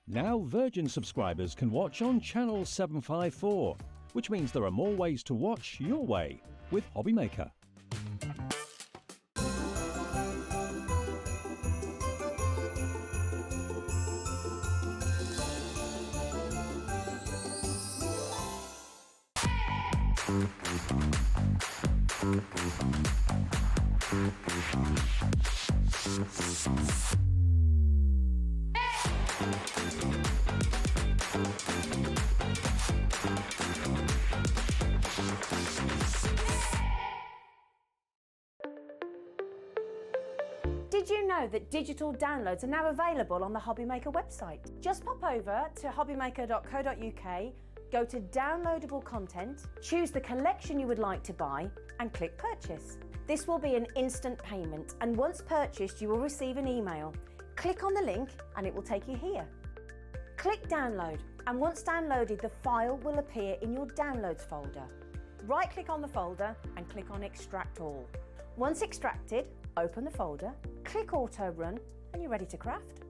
now Virgin subscribers can watch on Channel 754, which means there are more ways to watch your way with Hobbymaker. Did you know that digital downloads are now available on the Hobbymaker website? Just pop over to hobbymaker.co.uk, go to downloadable content, choose the collection you would like to buy and click purchase. This will be an instant payment, and once purchased you will receive an email. Click on the link and it will take you here. Click download, and once downloaded the file will appear in your downloads folder. Right click on the folder and click on extract all. Once extracted, open the folder, click auto run and you're ready to craft.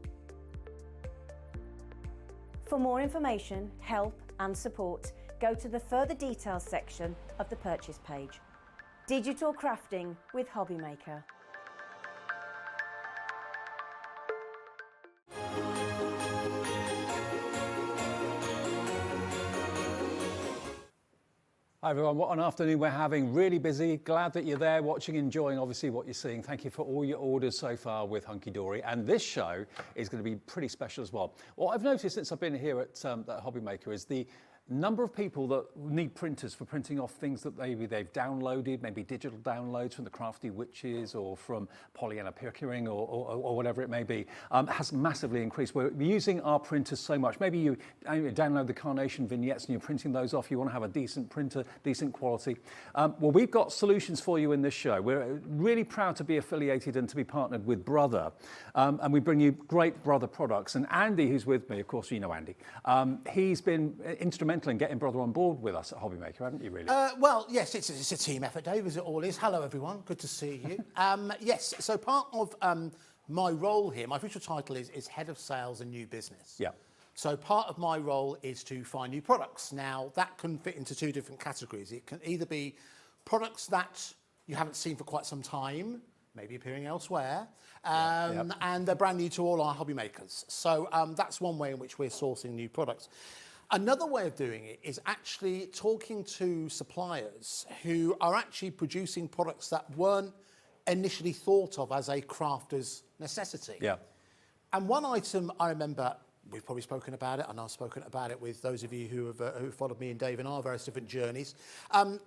For more information, help and support, go to the further details section of the purchase page. Digital crafting with Hobbymaker. Hi everyone, what an afternoon we're having. Really busy. Glad that you're there watching, enjoying obviously what you're seeing. Thank you for all your orders so far with Hunkydory. And this show is going to be pretty special as well. What I've noticed since I've been here at Hobbymaker is the number of people that need printers for printing off things that maybe they've downloaded, maybe digital downloads from the Crafty Witches or from Pollyanna Pickering or whatever it may be, has massively increased. We're using our printers so much. Maybe you download the Carnation vignettes and you're printing those off. You want to have a decent printer, decent quality. Well, we've got solutions for you in this show. We're really proud to be affiliated and to be partnered with Brother. And we bring you great Brother products. And Andy, who's with me, of course you know Andy, he's been instrumental in getting Brother on board with us at Hobbymaker, haven't you, really? Well, yes, it's a team effort, Dave, as it all is. Hello, everyone. Good to see you. Yes, so part of my role here, my official title is Head of Sales and New Business. Yeah. So part of my role is to find new products. Now, that can fit into two different categories. It can either be products that you haven't seen for quite some time, maybe appearing elsewhere, and they're brand new to all our hobby makers. So that's one way in which we're sourcing new products. Another way of doing it is actually talking to suppliers who are actually producing products that weren't initially thought of as a crafter's necessity. Yeah. And one item I remember, we've probably spoken about it, and I've spoken about it with those of you who have followed me and Dave in our various different journeys.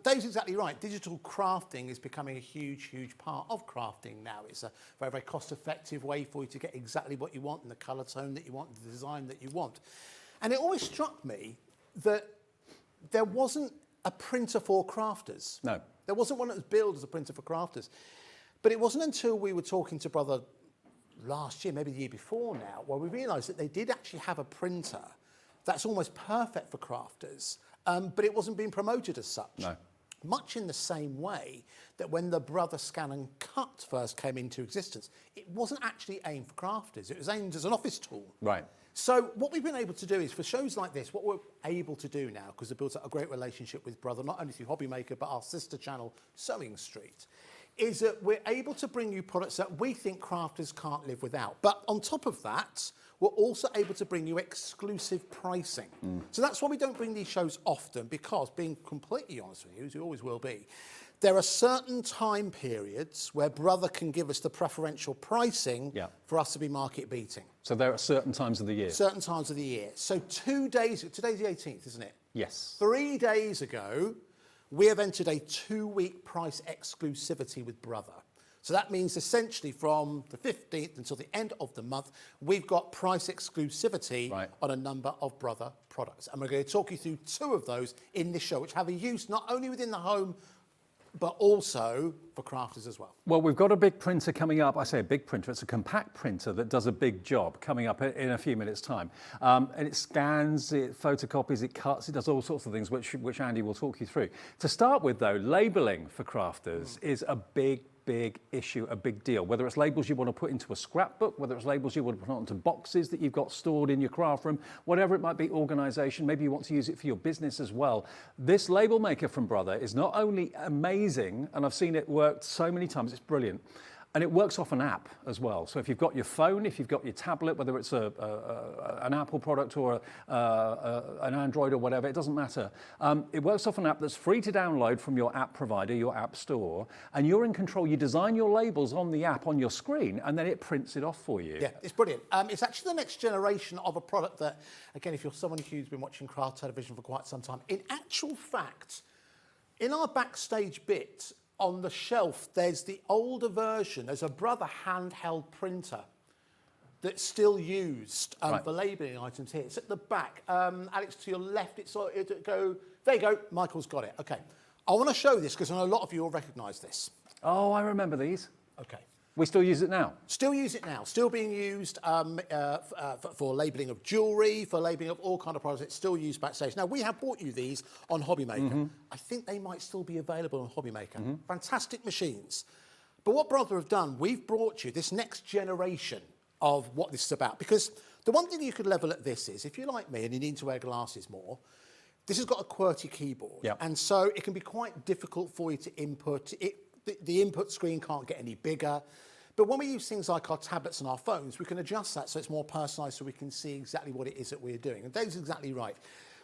Dave's exactly right. Digital crafting is becoming a huge, huge part of crafting now. It's a very, very cost-effective way for you to get exactly what you want and the colour tone that you want, the design that you want. And it always struck me that there wasn't a printer for crafters. No. There wasn't one that was billed as a printer for crafters. But it wasn't until we were talking to Brother last year, maybe the year before now, where we realised that they did actually have a printer that's almost perfect for crafters, but it wasn't being promoted as such. No. Much in the same way that when the Brother Scan and Cut first came into existence, it wasn't actually aimed for crafters. It was aimed as an office tool. Right. So what we've been able to do is, for shows like this, what we're able to do now, because we've built up a great relationship with Brother, not only through Hobbymaker, but our sister channel, Sewing Street, is that we're able to bring you products that we think crafters can't live without. But on top of that, we're also able to bring you exclusive pricing. So that's why we don't bring these shows often, because, being completely honest with you, as we always will be, there are certain time periods where Brother can give us the preferential pricing for us to be market beating. So there are certain times of the year. Certain times of the year. So 2 days, today's the 18th, isn't it? Yes. 3 days ago, we have entered a 2-week price exclusivity with Brother. So that means essentially from the 15th until the end of the month, we've got price exclusivity on a number of Brother products. And we're going to talk you through 2 of those in this show, which have a use not only within the home, but also for crafters as well. Well, we've got a big printer coming up. I say a big printer, it's a compact printer that does a big job coming up in a few minutes' time. And it scans, it photocopies, it cuts, it does all sorts of things, which Andy will talk you through. To start with, though, labelling for crafters is a big issue, a big deal. Whether it's labels you want to put into a scrapbook, whether it's labels you want to put onto boxes that you've got stored in your craft room, whatever it might be, organisation, maybe you want to use it for your business as well. This label maker from Brother is not only amazing, and I've seen it work so many times, it's brilliant, and it works off an app as well. So if you've got your phone, if you've got your tablet, whether it's an Apple product or an Android or whatever, it doesn't matter. It works off an app that's free to download from your app provider, your app store, and you're in control. You design your labels on the app on your screen, and then it prints it off for you. Yeah, it's brilliant. It's actually the next generation of a product that, again, if you're someone who's been watching craft television for quite some time, in actual fact, in our backstage bit, on the shelf, there's the older version. There's a Brother handheld printer that's still used for labelling items here. It's at the back. Alex, to your left, there you go. Michael's got it. Okay. I want to show this because I know a lot of you will recognise this. Oh, I remember these. Okay. We still use it now? Still use it now. Still being used for labelling of jewellery, for labelling of all kind of products. It's still used backstage. Now, we have bought you these on Hobbymaker. I think they might still be available on Hobbymaker. Fantastic machines. But what Brother have done, we've brought you this next generation of what this is about. Because the one thing you could level at this is, if you're like me and you need to wear glasses more, this has got a QWERTY keyboard. And so it can be quite difficult for you to input. The input screen can't get any bigger. But when we use things like our tablets and our phones, we can adjust that so it's more personalised, so we can see exactly what it is that we're doing. And Dave's exactly right.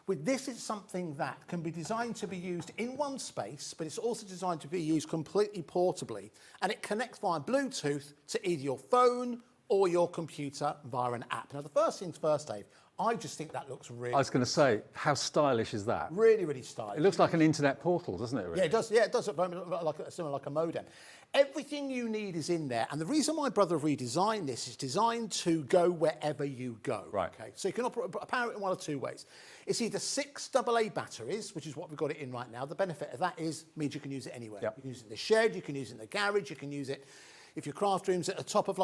With this, it's something that can be designed to be used in one space, but it's also designed to be used completely portably. And it connects via Bluetooth to either your phone or your computer via an app. Now, the first things first, Dave, I just think that looks really... I was going to say, how stylish is that? Really, really stylish. It looks like an internet portal, doesn't it? Really? Yeah, it does. Yeah, it does look very similar like a modem. Everything you need is in there. And the reason why Brother have redesigned this is designed to go wherever you go. Right. Okay. So you can power it in one of 2 ways. It's either 6 AA batteries, which is what we've got it in right now. The benefit of that means you can use it anywhere. Yep. You can use it in the shed, you can use it in the garage, you can use it if your craft room's at the top of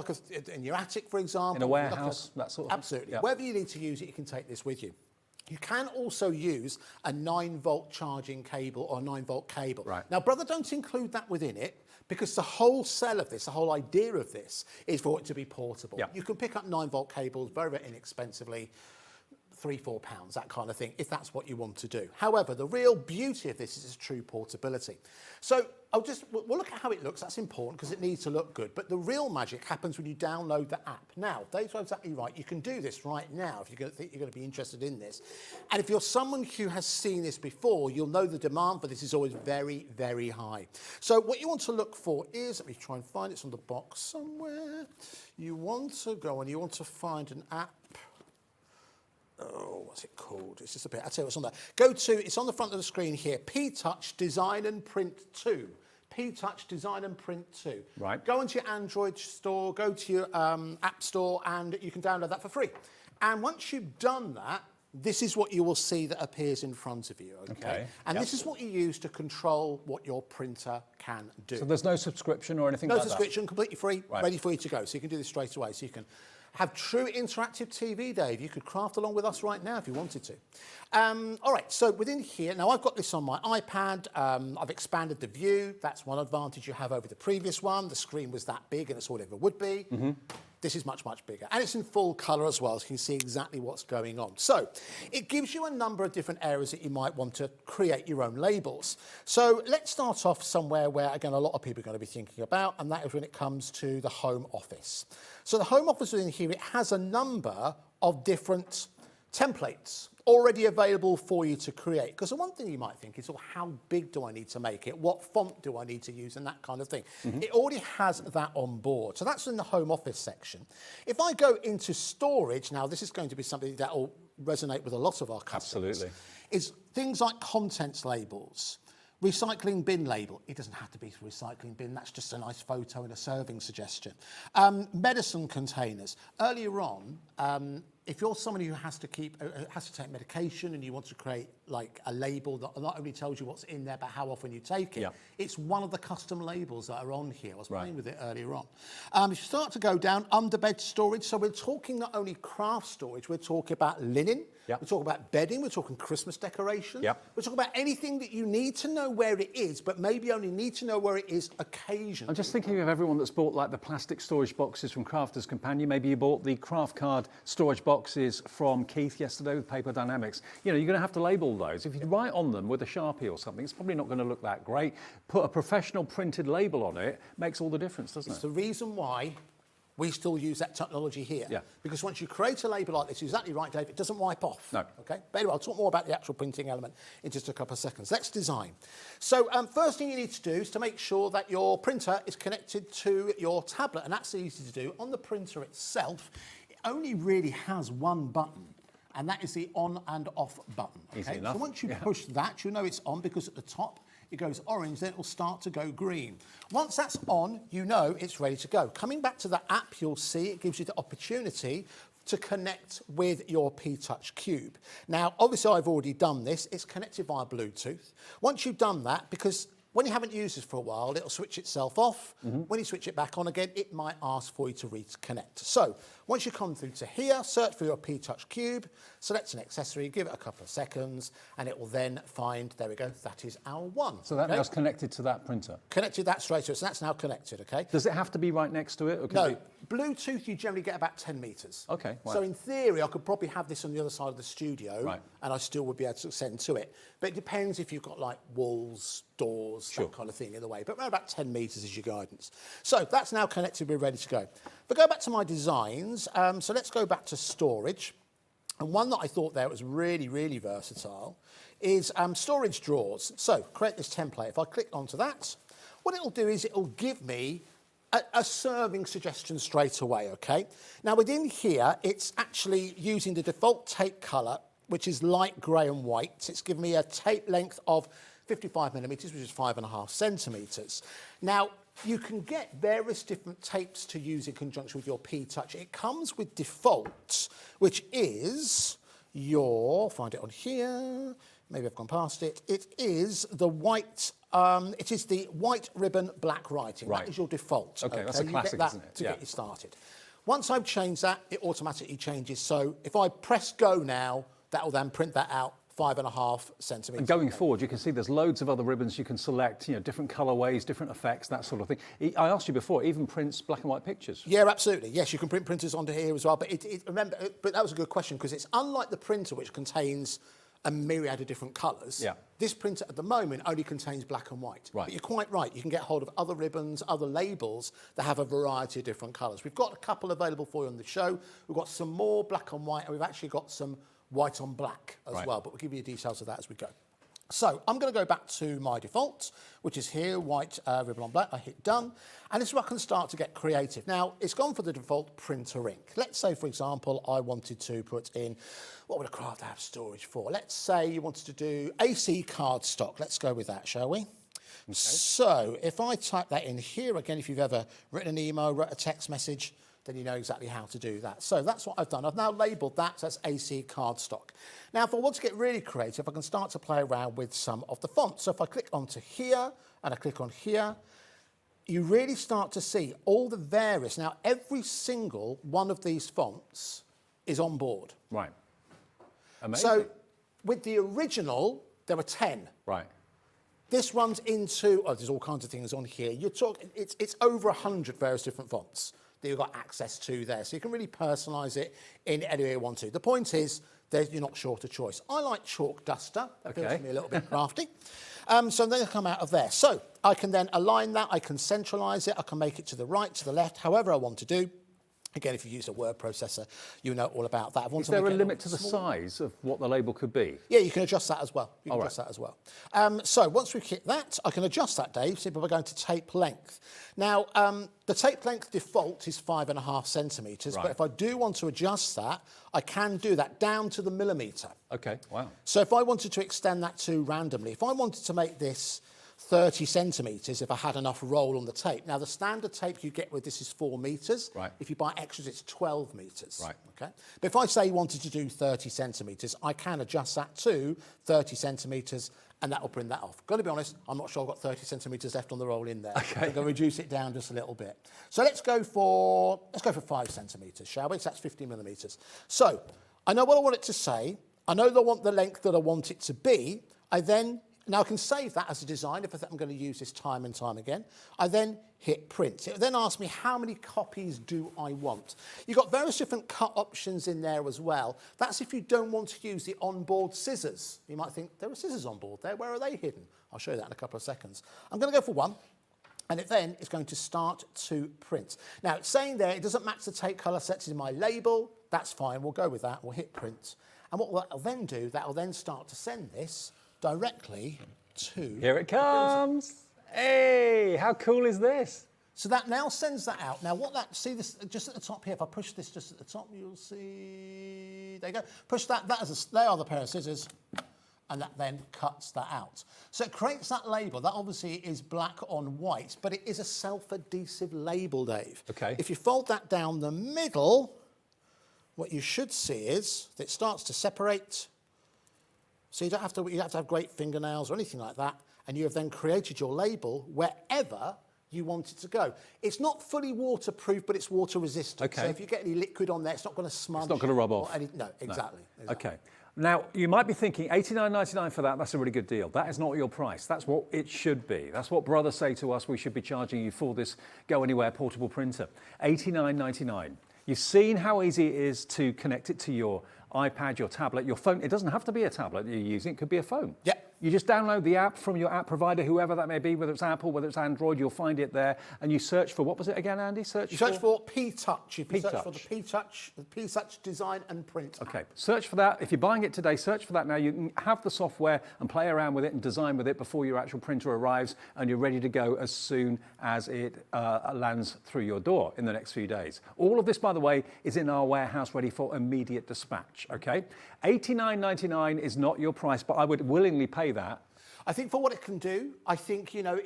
in your attic, for example. In a warehouse, that sort of thing. Absolutely. Yep. Wherever you need to use it, you can take this with you. You can also use a 9-volt charging cable or a 9-volt cable. Right. Now, Brother don't include that within it because the whole sell of this, the whole idea of this is for it to be portable. Yep. You can pick up 9-volt cables very, very inexpensively, £3-4, that kind of thing, if that's what you want to do. However, the real beauty of this is its true portability. So we'll look at how it looks. That's important because it needs to look good. But the real magic happens when you download the app. Now, Dave's exactly right. You can do this right now if you're going to be interested in this. And if you're someone who has seen this before, you'll know the demand for this is always very, very high. So what you want to look for is, let me try and find it. It's on the box somewhere. You want to go and you want to find an app. Oh, what's it called? It's just a bit. I'll tell you what's on there. It's on the front of the screen here, P-Touch Design and Print 2. P-Touch Design and Print 2. Right. Go into your Android store, go to your app store, and you can download that for free. And once you've done that, this is what you will see that appears in front of you, okay? And yep. this is what you use to control what your printer can do. So there's no subscription or anything No like subscription, completely free, Right. ready for you to go. So you can do this straight away. So you can have true interactive TV, Dave. You could craft along with us right now if you wanted to. All right, so within here, now I've got this on my iPad. I've expanded the view. That's one advantage you have over the previous one. The screen was that big and it's all it ever would be. This is much, much bigger. And it's in full colour as well, so you can see exactly what's going on. So it gives you a number of different areas that you might want to create your own labels. So let's start off somewhere where, again, a lot of people are going to be thinking about, and that is when it comes to the home office. So the home office within here, it has a number of different templates already available for you to create. Because the one thing you might think is, well, how big do I need to make it? What font do I need to use? And that kind of thing. It already has that on board. So that's in the home office section. If I go into storage, now this is going to be something that will resonate with a lot of our customers. Absolutely. Is things like contents labels. Recycling bin label. It doesn't have to be a recycling bin. That's just a nice photo and a serving suggestion. Medicine containers. Earlier on, if you're somebody who has to take medication and you want to create like a label that not only tells you what's in there, but how often you take it, it's one of the custom labels that are on here. I was playing with it earlier on. If you start to go down, underbed storage. So we're talking not only craft storage, we're talking about linen. We're talking about bedding, we're talking Christmas decorations. We're talking about anything that you need to know where it is, but maybe only need to know where it is occasionally. I'm just thinking of everyone that's bought like the plastic storage boxes from Crafter's Companion. Maybe you bought the craft card storage boxes from Keith yesterday with Paper Dynamics. You know, you're going to have to label those. If you write on them with a Sharpie or something, it's probably not going to look that great. Put a professional printed label on it, makes all the difference, doesn't it? It's the reason why we still use that technology here. Because once you create a label like this, you're exactly right, Dave, it doesn't wipe off. No. Okay? But anyway, I'll talk more about the actual printing element in just a couple of seconds. Let's design. So first thing you need to do is to make sure that your printer is connected to your tablet, and that's easy to do. On the printer itself, it only really has one button, and that is the on and off button. Okay? Easy enough. So once you push that, you know it's on, because at the top, it goes orange, then it will start to go green. Once that's on, you know it's ready to go. Coming back to the app, you'll see it gives you the opportunity to connect with your P-Touch Cube. Now, obviously, I've already done this. It's connected via Bluetooth. Once you've done that, because when you haven't used this for a while, it'll switch itself off. When you switch it back on again, it might ask for you to reconnect. So once you come through to here, search for your P-Touch Cube, select an accessory, give it a couple of seconds, and it will then find, there we go, that is our one. So that now's connected to that printer? Connected that straight to it, so that's now connected, okay? Does it have to be right next to it? Or can No, it be... Bluetooth you generally get about 10 metres. Okay, wow. So in theory, I could probably have this on the other side of the studio, and I still would be able to send to it. But it depends if you've got like walls, doors, that kind of thing in the way. But around about 10 metres is your guidance. So that's now connected, we're ready to go. If I go back to my designs, so let's go back to storage. And one that I thought there was really, really versatile is storage drawers. So create this template. If I click onto that, what it'll do is it'll give me a serving suggestion straight away, okay? Now within here, it's actually using the default tape colour, which is light grey and white. It's given me a tape length of 55 millimetres, which is 5.5 centimetres. Now, you can get various different tapes to use in conjunction with your P-Touch. It comes with default, which is your, find it on here, maybe I've gone past it. It is the white, it is the white ribbon black writing. That is your default. Okay, that's a classic, you get that isn't it? to get you started. Once I've changed that, it automatically changes. So if I press go now, that will then print that out 5.5 centimetres. And going forward, you can see there's loads of other ribbons you can select, you know, different colourways, different effects, that sort of thing. I asked you before, it even prints black and white pictures. Yeah, absolutely. Yes, you can print printers onto here as well. But remember, but that was a good question, because it's unlike the printer, which contains a myriad of different colours. This printer at the moment only contains black and white. But you're quite right. You can get hold of other ribbons, other labels that have a variety of different colours. We've got a couple available for you on the show. We've got some more black and white, and we've actually got some white on black as well, but we'll give you details of that as we go. So I'm going to go back to my default, which is here, white ribbon on black. I hit done, and this is where I can start to get creative. Now, it's gone for the default printer ink. Let's say, for example, I wanted to put in, what would a craft have storage for? Let's say you wanted to do AC cardstock. Let's go with that, shall we? Okay. So if I type that in here, again, if you've ever written an email, wrote a text message, then you know exactly how to do that. So that's what I've done. I've now labelled that as AC cardstock. Now, if I want to get really creative, I can start to play around with some of the fonts. So if I click onto here and I click on here, you really start to see all the various. Now, every single one of these fonts is on board. Right. Amazing. So with the original, there were 10. Right. This runs into, oh, there's all kinds of things on here. You're talking, it's over 100 various different fonts that you've got access to there. So you can really personalise it in any way you want to. The point is, you're not short of choice. I like chalk duster. That feels to me a little bit crafty. So they come out of there. So I can then align that. I can centralise it. I can make it to the right, to the left, however I want to do. Again, if you use a word processor, you know all about that. Is there a limit to the size of what the label could be? Yeah, you can adjust that as well. You can adjust that as well. So once we hit that, I can adjust that, Dave, simply by going to tape length. Now, the tape length default is 5.5 centimetres, but if I do want to adjust that, I can do that down to the millimetre. Okay, wow. So if I wanted to extend that to randomly, if I wanted to make this 30 centimetres if I had enough roll on the tape. Now, the standard tape you get with this is 4 metres. Right. If you buy extras, it's 12 metres. Right. Okay. But if I say you wanted to do 30 centimetres, I can adjust that to 30 centimetres, and that will bring that off. Got to be honest, I'm not sure I've got 30 centimetres left on the roll in there. Okay. So I'm going to reduce it down just a little bit. So let's go for 5 centimetres, shall we? So that's 50 millimetres. So I know what I want it to say. I know I want the length that I want it to be. Now I can save that as a design if I'm going to use this time and time again. I then hit print. It then asks me how many copies do I want. You've got various different cut options in there as well. That's if you don't want to use the onboard scissors. You might think, there are scissors on board there. Where are they hidden? I'll show you that in a couple of seconds. I'm going to go for one. And it then is going to start to print. Now, it's saying there it doesn't match the tape colour sets in my label. That's fine. We'll go with that. We'll hit print. And what that'll then do, that'll then start to send this directly to... Here it comes. Hey, how cool is this? So that now sends that out. Now what that, see this just at the top here, if I push this just at the top, you'll see, there you go. Push that, they are the pair of scissors, and that then cuts that out. So it creates that label. That obviously is black on white, but it is a self-adhesive label, Dave. Okay. If you fold that down the middle, what you should see is that it starts to separate. So you don't have to have great fingernails or anything like that, and you have then created your label wherever you want it to go. It's not fully waterproof, but it's water resistant. Okay. So if you get any liquid on there, it's not going to smudge. It's not going to rub off. No, exactly. Okay. Now, you might be thinking, $89.99 for that, that's a really good deal. That is not your price. That's what it should be. That's what brothers say to us we should be charging you for this go-anywhere portable printer. $89.99. You've seen how easy it is to connect it to your iPad, your tablet, your phone. It doesn't have to be a tablet that you're using. It could be a phone. Yeah. You just download the app from your app provider, whoever that may be, whether it's Apple, whether it's Android, you'll find it there. And you search for, what was it again, Andy? You search for P-Touch. If you search for the P-Touch design and print. Okay, search for that. If you're buying it today, search for that now. You can have the software and play around with it and design with it before your actual printer arrives, and you're ready to go as soon as it lands through your door in the next few days. All of this, by the way, is in our warehouse ready for immediate dispatch, okay? $89.99 is not your price, but I would willingly pay that. I think for what it can do, I think, you know,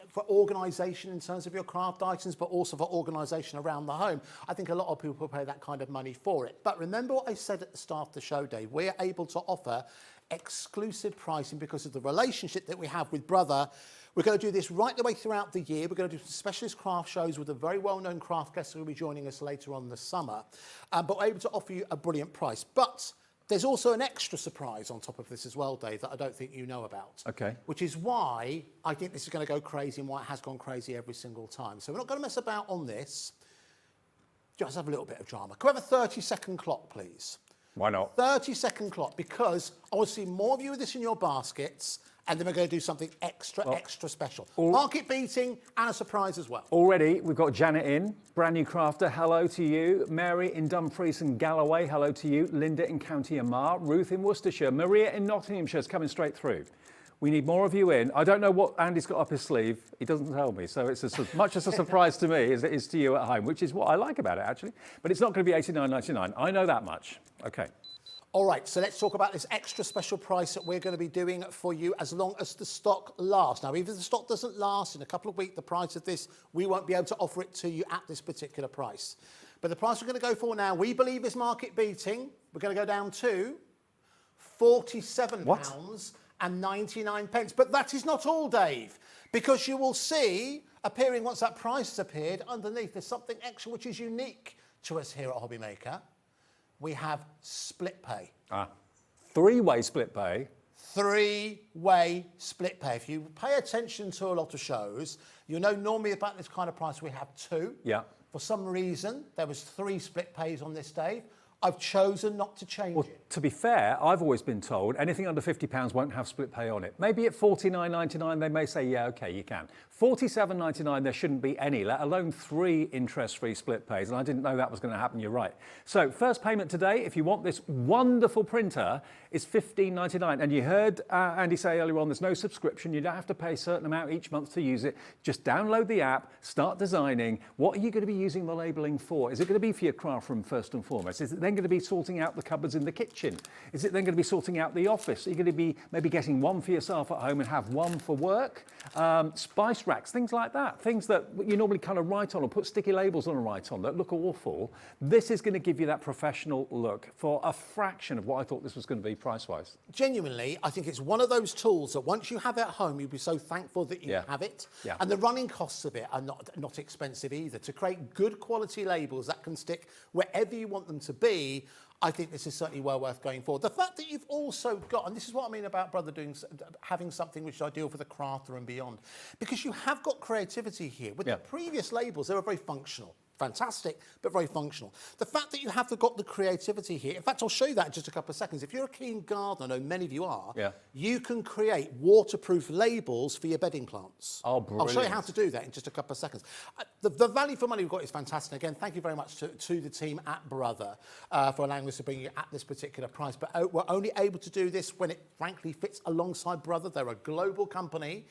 for organisation in terms of your craft items, but also for organisation around the home, I think a lot of people pay that kind of money for it. But remember what I said at the start of the show, Dave, we're able to offer exclusive pricing because of the relationship that we have with Brother. We're going to do this right the way throughout the year. We're going to do specialist craft shows with a very well-known craft guest who will be joining us later on in the summer. But we're able to offer you a brilliant price. But there's also an extra surprise on top of this as well, Dave, that I don't think you know about. Okay. Which is why I think this is going to go crazy and why it has gone crazy every single time. So we're not going to mess about on this. Just have a little bit of drama. Can we have a 30-second clock, please? Why not? 30-second clock, because I want to see more of you with this in your baskets, and then we're going to do something extra special. Market beating and a surprise as well. Already, we've got Janet in, brand new crafter, hello to you. Mary in Dumfries and Galloway, hello to you. Linda in County Armagh, Ruth in Worcestershire, Maria in Nottinghamshire is coming straight through. We need more of you in. I don't know what Andy's got up his sleeve. He doesn't tell me, so it's as much as a surprise to me as it is to you at home, which is what I like about it, actually. But it's not going to be $89.99. I know that much. Okay. All right, so let's talk about this extra special price that we're going to be doing for you as long as the stock lasts. Now, even if the stock doesn't last in a couple of weeks, the price of this, we won't be able to offer it to you at this particular price. But the price we're going to go for now, we believe is market beating. We're going to go down to £47.99. But that is not all, Dave, because you will see appearing once that price has appeared underneath, there's something extra which is unique to us here at Hobbymaker. We have split pay. Three-way split pay. Three-way split pay. If you pay attention to a lot of shows, you know normally about this kind of price we have two. Yeah. For some reason, there was 3 split pays on this, Dave. I've chosen not to change it. To be fair, I've always been told anything under £50 won't have split pay on it. Maybe at $49.99 they may say, yeah, okay, you can. $47.99 there shouldn't be any, let alone 3 interest-free split pays. And I didn't know that was going to happen, you're right. So first payment today, if you want this wonderful printer, is $15.99. And you heard Andy say earlier on, there's no subscription. You don't have to pay a certain amount each month to use it. Just download the app, start designing. What are you going to be using the labelling for? Is it going to be for your craft room first and foremost? Is it then going to be sorting out the cupboards in the kitchen? Is it then going to be sorting out the office? Are you going to be maybe getting one for yourself at home and have one for work? Spice racks, things like that. Things that you normally kind of write on or put sticky labels on and write on that look awful. This is going to give you that professional look for a fraction of what I thought this was going to be price-wise. Genuinely, I think it's one of those tools that once you have it at home, you'll be so thankful that you have it. Yeah. And the running costs of it are not expensive either. To create good quality labels that can stick wherever you want them to be, I think this is certainly well worth going for. The fact that you've also got, and this is what I mean about Brother having something which is ideal for the crafter and beyond, because you have got creativity here. With the previous labels, they were very functional. Fantastic, but very functional. The fact that you have got the creativity here, in fact, I'll show you that in just a couple of seconds. If you're a keen gardener, I know many of you are, you can create waterproof labels for your bedding plants. Oh, brilliant. I'll show you how to do that in just a couple of seconds. The value for money we've got is fantastic. Again, thank you very much to the team at Brother for allowing us to bring you at this particular price. But we're only able to do this when it frankly fits alongside Brother. They're a global company.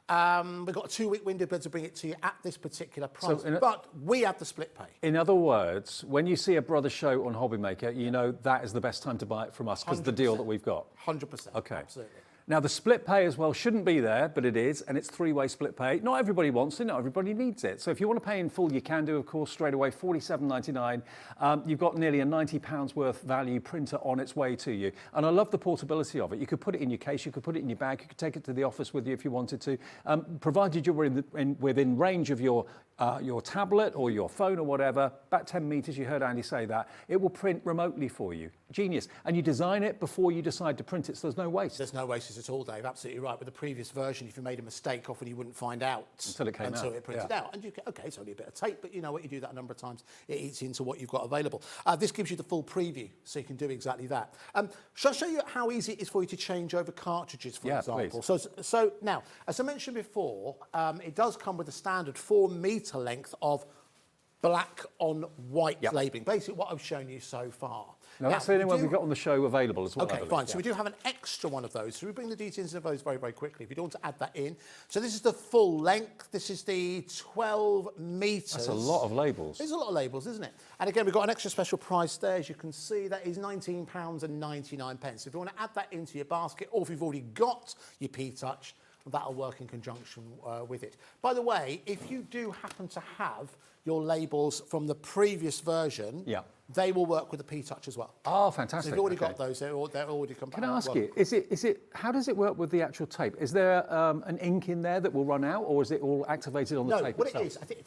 We've got a 2-week window to bring it to you at this particular price, but we have the split pay. In other words, when you see a Brother show on Hobbymaker, you know that is the best time to buy it from us because of the deal that we've got. 100%. Okay. Absolutely. Now, the split pay as well shouldn't be there, but it is, and it's 3-way split pay. Not everybody wants it, not everybody needs it. So if you want to pay in full, you can do, of course, straight away, $47.99. You've got nearly a £90 worth value printer on its way to you. And I love the portability of it. You could put it in your case, you could put it in your bag, you could take it to the office with you if you wanted to, provided you're within range of your tablet or your phone or whatever, about 10 metres, you heard Andy say that, it will print remotely for you. Genius. And you design it before you decide to print it, so there's no waste. There's no wastage at all, Dave. Absolutely right. With the previous version, if you made a mistake, often you wouldn't find out until it came out. Until it printed out. And you okay, it's only a bit of tape, but you know what, you do that a number of times, it eats into what you've got available. This gives you the full preview, so you can do exactly that. Shall I show you how easy it is for you to change over cartridges, for example? Please. So now, as I mentioned before, it does come with a standard 4-metre length of black on white labelling. Basically what I've shown you so far. Now that's the only one we've got on the show available as well. Okay, fine. So we do have an extra one of those. So we bring the details of those very, very quickly. If you don't want to add that in. So this is the full length. This is the 12 metres. That's a lot of labels. It's a lot of labels, isn't it? And again, we've got an extra special price there. As you can see, that is £19.99. So if you want to add that into your basket, or if you've already got your P-Touch, that'll work in conjunction with it. By the way, if you do happen to have your labels from the previous version, they will work with the P-Touch as well. Oh, fantastic. So if you've already got those, they're already compatible. Can I ask you, how does it work with the actual tape? Is there an ink in there that will run out, or is it all activated on the tape itself? No, what it is, I think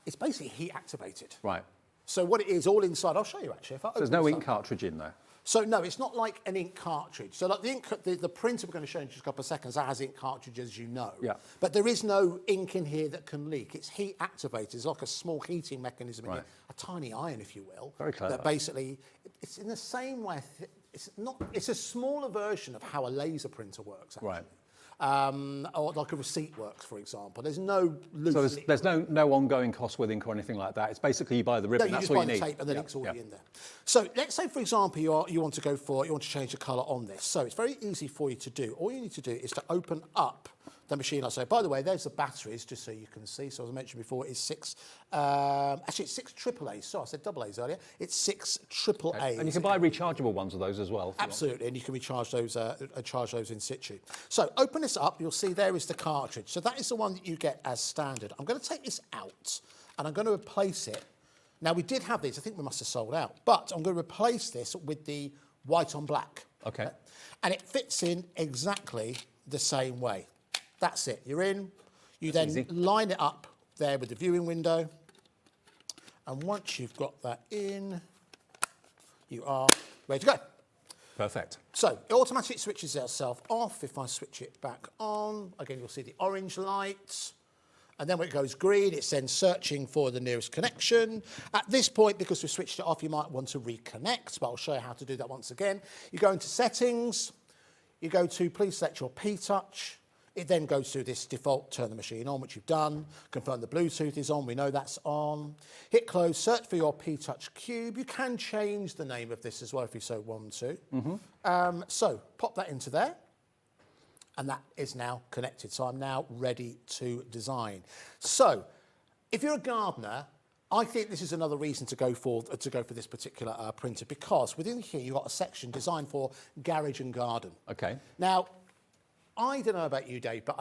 it's basically heat activated. Right. So what it is, all inside, I'll show you actually. So there's no ink cartridge in there? So no, it's not like an ink cartridge. So like the printer we're going to show in just a couple of seconds, that has ink cartridges, as you know. Yeah. But there is no ink in here that can leak. It's heat activated. It's like a small heating mechanism in here, a tiny iron, if you will. Very clever. That basically, it's in the same way. It's a smaller version of how a laser printer works. Actually. Right. Or like a receipt works, for example. There's no loose. So there's no ongoing cost with ink or anything like that. It's basically you buy the ribbon. No, you that's just all buy you the need. tape and the ink's already in there. So let's say, for example, you want to change the colour on this. So it's very easy for you to do. All you need to do is to open up the machine. So by the way, there's the batteries, just so you can see. So as I mentioned before, it's 6 AAAs. So I said double A's earlier. It's 6 AAAs. And you can buy rechargeable ones of those as well. Absolutely, and you can recharge those, charge those in situ. So open this up. You'll see there is the cartridge. So that is the one that you get as standard. I'm going to take this out, and I'm going to replace it Now, we did have these. I think we must have sold out. But I'm going to replace this with the white on black. Okay. And it fits in exactly the same way. That's it. You're in. You then easy. line it up there with the viewing window. And once you've got that in, you are ready to go. Perfect. So it automatically switches itself off. If I switch it back on, again, you'll see the orange light. And then when it goes green, it's then searching for the nearest connection. At this point, because we've switched it off, you might want to reconnect, but I'll show you how to do that once again. You go into settings, you go to please select your P-Touch. It then goes to this default turn the machine on, which you've done. Confirm the Bluetooth is on, we know that's on. Hit close, search for your P-Touch cube. You can change the name of this as well if you so want to. So pop that into there. And that is now connected. So I'm now ready to design. So if you're a gardener, I think this is another reason to go for this particular printer, because within here you've got a section designed for garage and garden. Okay. Now, I don't know about you, Dave, but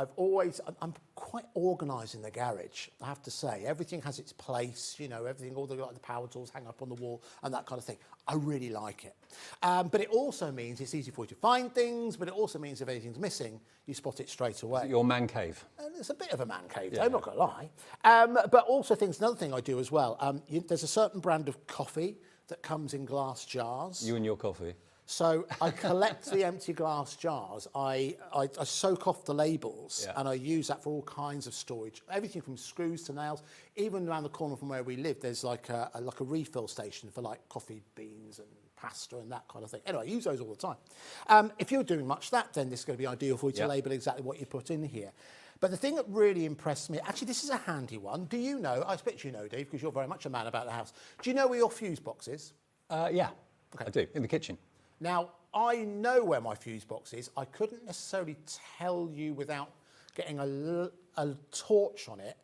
I'm quite organised in the garage, I have to say. Everything has its place, you know, everything, all the power tools hang up on the wall and that kind of thing. I really like it. But it also means it's easy for you to find things, but it also means if anything's missing, you spot it straight away. Your man cave. And it's a bit of a man cave, Yeah. I'm not going to lie. But also another thing I do as well, there's a certain brand of coffee that comes in glass jars. You and your coffee. So I collect the empty glass jars, I soak off the labels, Yeah. and I use that for all kinds of storage. Everything from screws to nails. Even around the corner from where we live, there's like a refill station for like coffee beans and pasta and that kind of thing. Anyway, I use those all the time. If you're doing much of that, then this is going to be ideal for you to Yeah. label exactly what you put in here. But the thing that really impressed me, actually this is a handy one. Do you know, I expect you know, Dave, because you're very much a man about the house. Do you know where your fuse box is? Yeah, Okay. I do, in the kitchen. Now, I know where my fuse box is. I couldn't necessarily tell you without getting a torch on it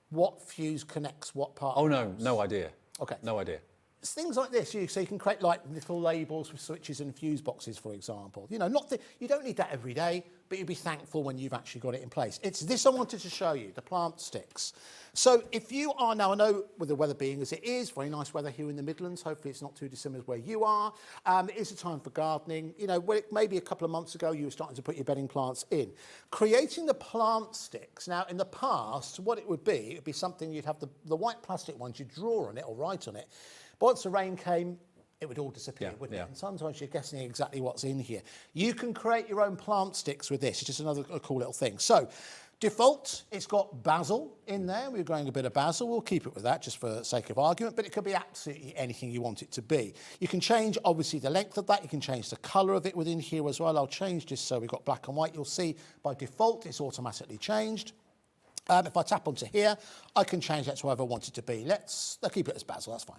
what fuse connects what part Oh, of the no, house. no idea. Okay. No idea. It's things like this, so you can create like little labels with switches and fuse boxes, for example. You know, you don't need that every day, but you'd be thankful when you've actually got it in place. It's this I wanted to show you, the plant sticks. So if you are now, I know with the weather being as it is, very nice weather here in the Midlands, hopefully it's not too dissimilar where you are. It is a time for gardening. You know, maybe a couple of months ago you were starting to put your bedding plants in. Creating the plant sticks, now in the past, what it would be something you'd have the white plastic ones, you'd draw on it or write on it. But once the rain came, it would all disappear, Yeah, wouldn't yeah. it? And sometimes you're guessing exactly what's in here. You can create your own plant sticks with this. It's just another cool little thing. So, default, it's got basil in there. We're growing a bit of basil. We'll keep it with that just for the sake of argument, but it could be absolutely anything you want it to be. You can change, obviously, the length of that. You can change the colour of it within here as well. I'll change this so we've got black and white. You'll see by default, it's automatically changed. If I tap onto here, I can change that to whatever I want it to be. Let's keep it as basil, that's fine.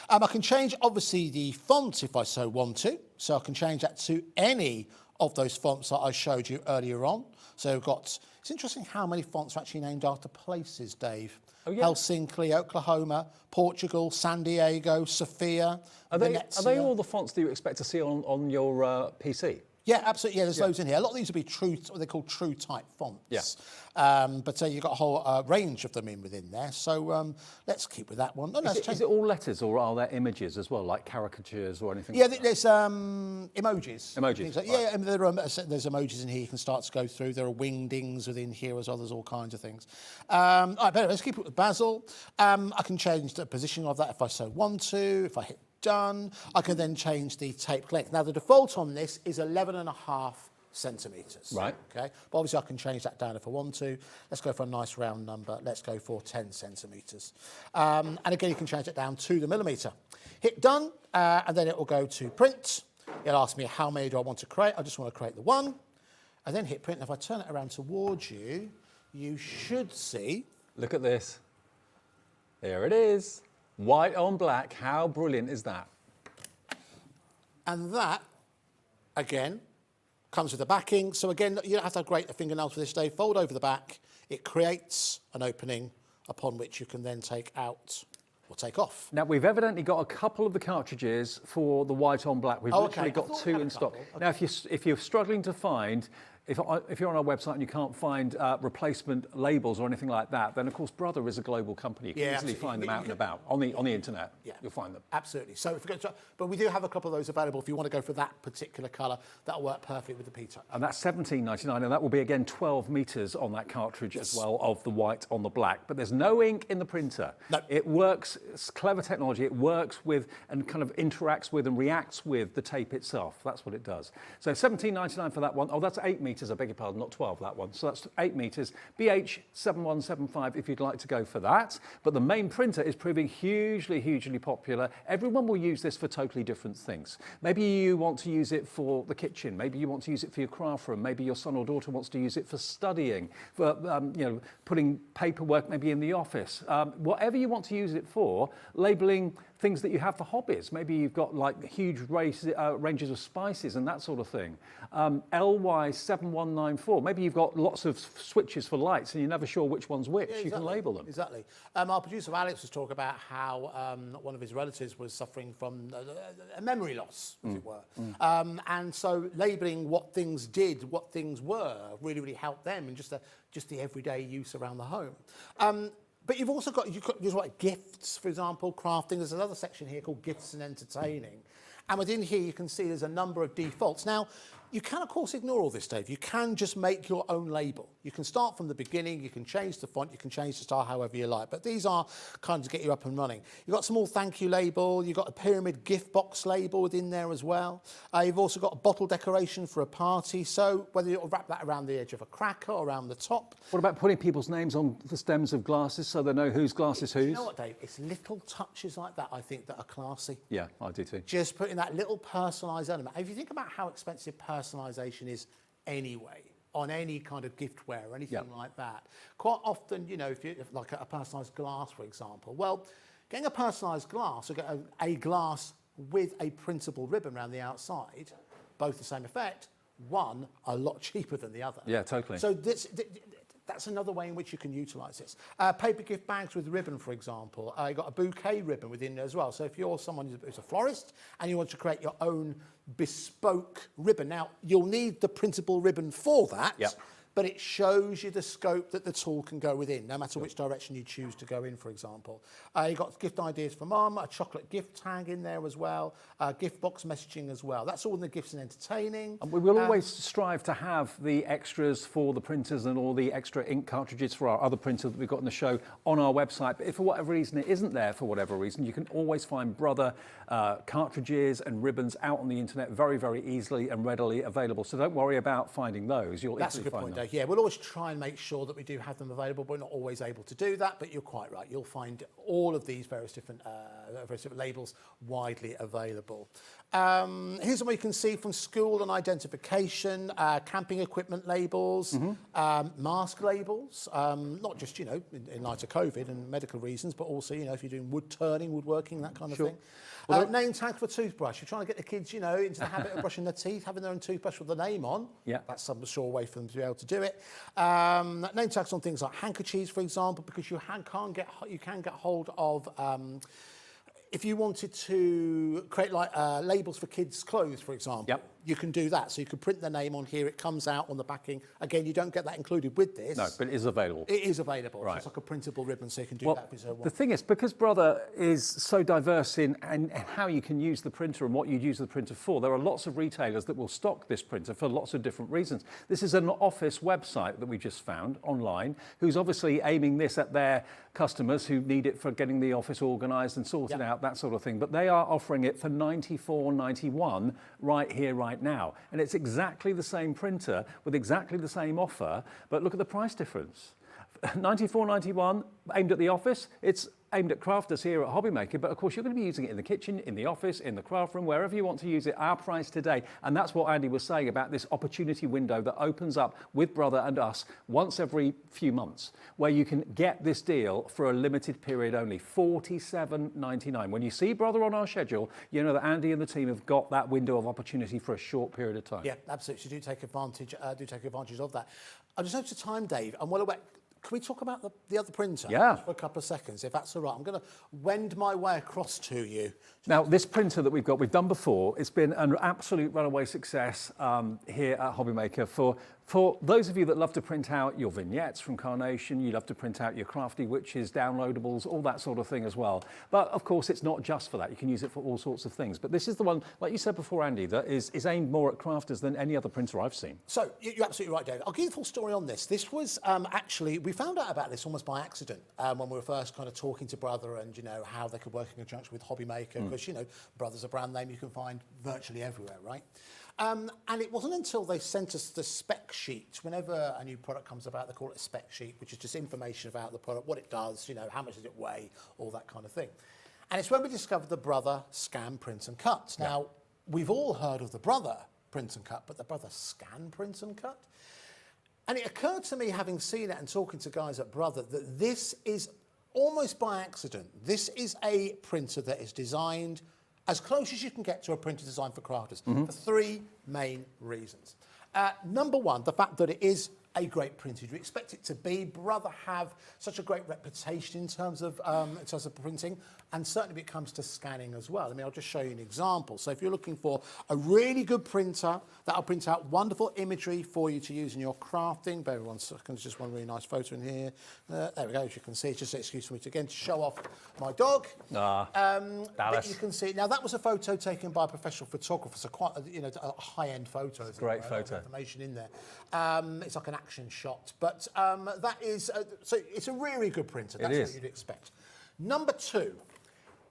I can change, obviously, the font if I so want to. So I can change that to any of those fonts that I showed you earlier on. So we've got, it's interesting how many fonts are actually named after places, Dave. Oh, yeah. Helsinki, Oklahoma, Portugal, San Diego, Sofia, Are they Venezia. all the fonts that you expect to see on your PC? Yeah, absolutely. Yeah, there's loads in here. A lot of these will be true, what they call true type fonts. Yeah. But you've got a whole range of them within there. So let's keep with that one. Oh, no, Is it all letters or are there images as well, like caricatures or anything? yeah, like that? there's emojis. Emojis, Things like- right. Yeah, and there's emojis in here you can start to go through. There are wingdings within here as well. There's all kinds of things. All right, but anyway, let's keep it with basil. I can change the positioning of that if I so want to. If I hit done, I can then change the tape length. Now, the default on this is 11.5 centimetres. Right. Okay, but obviously I can change that down if I want to. Let's go for a nice round number. Let's go for 10 centimetres. And again, you can change it down to the millimetre. Hit done, and then it will go to print. It'll ask me how many do I want to create. I just want to create the one. And then hit print. And if I turn it around towards you, you should see. Look at this. There it is. White on black. How brilliant is that? And that, again, comes with the backing. So again, you don't have to grate the fingernails for this, Dave. Fold over the back. It creates an opening upon which you can then take out or take off. Now, we've evidently got a couple of the cartridges for the white on black. We've Oh, literally okay. I got thought we two had a in stock. couple. Now, if you're struggling to find, if you're on our website and you can't find replacement labels or anything like that, then of course Brother is a global company. You can easily absolutely. find them out and about on the internet. Yeah. You'll find them. Absolutely. So, but we do have a couple of those available if you want to go for that particular colour. That'll work perfectly with the P-touch. And that's $17.99, and that will be again 12 metres on that cartridge as well, of the white on the black. But there's no ink in the printer. No. It works, it's clever technology. It works with and kind of interacts with and reacts with the tape itself. That's what it does. So $17.99 for that one. Oh, that's 8 metres, I beg your pardon, not 12, that one. So that's 8 metres. BH7175 if you'd like to go for that. But the main printer is proving hugely, hugely popular. Everyone will use this for totally different things. Maybe you want to use it for the kitchen. Maybe you want to use it for your craft room. Maybe your son or daughter wants to use it for studying, for putting paperwork maybe in the office. Whatever you want to use it for, labelling things that you have for hobbies. Maybe you've got like huge ranges of spices and that sort of thing. LY7194. Maybe you've got lots of switches for lights and you're never sure which one's which. Yeah, You can label them. Exactly. Our producer Alex was talking about how one of his relatives was suffering from a memory loss, as it were. And so labelling what things did, what things were, really, really helped them in just the everyday use around the home. But you've also got, you've got gifts, for example, crafting. There's another section here called gifts and entertaining. And within here, you can see there's a number of defaults. Now, you can, of course, ignore all this, Dave. You can just make your own label. You can start from the beginning. You can change the font. You can change the style however you like. But these are kind of to get you up and running. You've got a small thank you label. You've got a pyramid gift box label within there as well. You've also got a bottle decoration for a party. So whether you wrap that around the edge of a cracker or around the top. What about putting people's names on the stems of glasses so they know whose glass is whose? You know what, Dave? It's little touches like that, I think, that are classy. Yeah, I do too. Just putting that little personalised element. If you think about how expensive personalisation is anyway, on any kind of giftware or anything like that, quite often, if you like a personalised glass, for example, well, getting a personalised glass or get a glass with a printable ribbon around the outside, both the same effect, one a lot cheaper than the other. Yeah, totally. So that's another way in which you can utilise this. Paper gift bags with ribbon, for example. You've got a bouquet ribbon within there as well. So if you're someone who's a florist and you want to create your own bespoke ribbon, now you'll need the printable ribbon for that. Yep. But it shows you the scope that the tool can go within, no matter which direction you choose to go in, for example. You've got gift ideas for mum, a chocolate gift tag in there as well, gift box messaging as well. That's all in the gifts and entertaining. And we will always strive to have the extras for the printers and all the extra ink cartridges for our other printer that we've got in the show on our website. But if for whatever reason it isn't there for whatever reason, you can always find Brother cartridges and ribbons out on the internet very, very easily and readily available. So don't worry about finding those. You'll That's a easily good find point, them. Dave. Yeah, we'll always try and make sure that we do have them available, but we're not always able to do that. But you're quite right. You'll find all of these various different labels widely available. Here's what you can see from school and identification, camping equipment labels, mask labels, not just, in light of COVID and medical reasons, but also, if you're doing wood turning, woodworking, that kind of thing. Name tag for toothbrush. You're trying to get the kids, into the habit of brushing their teeth, having their own toothbrush with the name on. Yeah. That's some sure way for them to be able to do it. Name tags on things like handkerchiefs, for example, because you can get hold of if you wanted to create labels for kids' clothes, for example, you can do that. So you can print their name on here. It comes out on the backing. Again, you don't get that included with this. No, but it is available. It is available. Right. So it's like a printable ribbon, so you can do that if you want. The thing is, because Brother is so diverse in and how you can use the printer and what you'd use the printer for, there are lots of retailers that will stock this printer for lots of different reasons. This is an office website that we just found online, who's obviously aiming this at their customers who need it for getting the office organised and sorted out, that sort of thing. But they are offering it for $94.91 right here, right now. And it's exactly the same printer with exactly the same offer, but look at the price difference. $94.91 aimed at the office. It's aimed at crafters here at Hobbymaker, but of course you're going to be using it in the kitchen, in the office, in the craft room, wherever you want to use it. Our price today, and that's what Andy was saying about this opportunity window that opens up with Brother and us once every few months, where you can get this deal for a limited period only, $47.99. When you see Brother on our schedule, you know that Andy and the team have got that window of opportunity for a short period of time. Yeah, absolutely. So do take advantage of that. I just noticed the time, Dave. I'm well aware. Can we talk about the other printer for a couple of seconds, if that's all right? I'm going to wend my way across to you. Now, this printer that we've done before, it's been an absolute runaway success here at Hobbymaker for For those of you that love to print out your vignettes from Carnation, you love to print out your Crafty Witches, downloadables, all that sort of thing as well. But of course, it's not just for that. You can use it for all sorts of things. But this is the one, like you said before, Andy, that is aimed more at crafters than any other printer I've seen. So you're absolutely right, David. I'll give you the full story on this. This was actually, we found out about this almost by accident when we were first kind of talking to Brother and, you know, how they could work in conjunction with Hobbymaker, because, you know, Brother's a brand name you can find virtually everywhere, right? And it wasn't until they sent us the spec sheet. Whenever a new product comes about, they call it a spec sheet, which is just information about the product, what it does, you know, how much does it weigh, all that kind of thing. And it's when we discovered the Brother Scan, Print and Cut. Now, we've all heard of the Brother Print and Cut, but the Brother Scan, Print and Cut? And it occurred to me, having seen it and talking to guys at Brother, that this is almost by accident. This is a printer that is designed as close as you can get to a printer designed for crafters, for three main reasons. Number one, the fact that it is a great printer. You expect it to be. Brother have such a great reputation in terms of printing, and certainly when it comes to scanning as well. I mean, I'll just show you an example. So if you're looking for a really good printer that'll print out wonderful imagery for you to use in your crafting, bear with 1 second, just one really nice photo in here. There we go, as you can see, it's just an excuse for me to again to show off my dog. Dallas. You can see now that was a photo taken by a professional photographer, so quite a high-end photo. Great photo. Information in there. It's like an action shot, but that is so it's a really good printer. That's what you'd expect. Number two,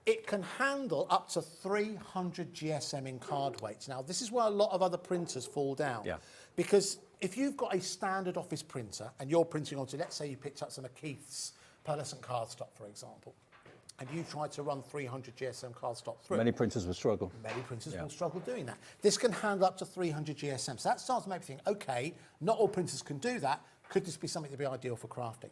it can handle up to 300 GSM in card weights. Now, this is where a lot of other printers fall down. Yeah. Because if you've got a standard office printer and you're printing onto, let's say you picked up some of Keith's pearlescent cardstock, for example, and you tried to run 300 GSM cardstock through. Many printers will struggle. Many printers will struggle doing that. This can handle up to 300 GSM. So that starts to make me think, okay, not all printers can do that. Could this be something to be ideal for crafting?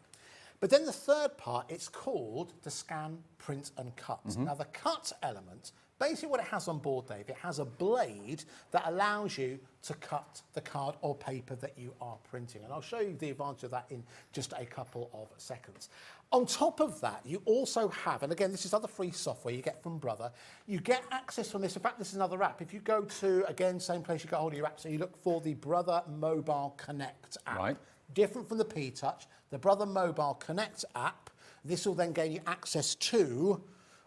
But then the third part, it's called the scan, print and cut. Now the cut element, basically what it has on board, Dave, it has a blade that allows you to cut the card or paper that you are printing. And I'll show you the advantage of that in just a couple of seconds. On top of that, you also have, and again, this is other free software you get from Brother, you get access from this. In fact, this is another app. If you go to, again, same place you get hold of your app, so you look for the Brother Mobile Connect app. Right. Different from the P-Touch, the Brother Mobile Connect app, this will then gain you access to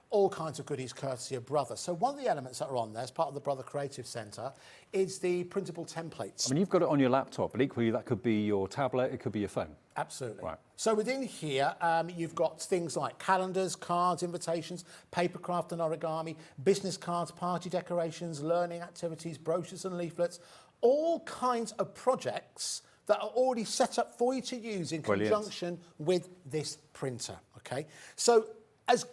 all kinds of goodies courtesy of Brother. So one of the elements that are on there as part of the Brother Creative Centre is the printable templates. I mean, you've got it on your laptop, but equally that could be your tablet, it could be your phone. Absolutely. Right. So within here, you've got things like calendars, cards, invitations, papercraft and origami, business cards, party decorations, learning activities, brochures and leaflets, all kinds of projects that are already set up for you to use in conjunction with this printer, okay? So as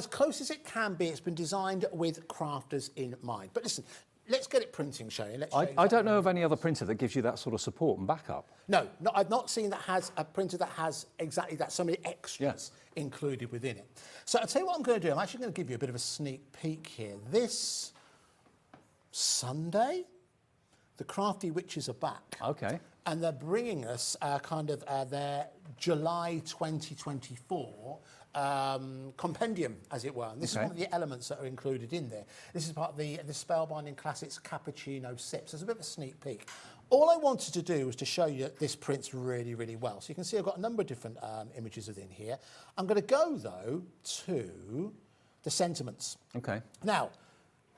close as it can be, it's been designed with crafters in mind. But listen, let's get it printing, Shane. I don't know of any other printer that gives you that sort of support and backup. No, I've not seen that has a printer that has exactly that, so many extras included within it. So I'll tell you what I'm going to do. I'm actually going to give you a bit of a sneak peek here. This Sunday, the Crafty Witches are back. Okay. And they're bringing us their July 2024 compendium, as it were. And this is one of the elements that are included in there. This is part of the Spellbinding Classics Cappuccino Sips. There's a bit of a sneak peek. All I wanted to do was to show you that this prints really, really well. So you can see I've got a number of different images within here. I'm going to go, though, to the sentiments. Okay. Now,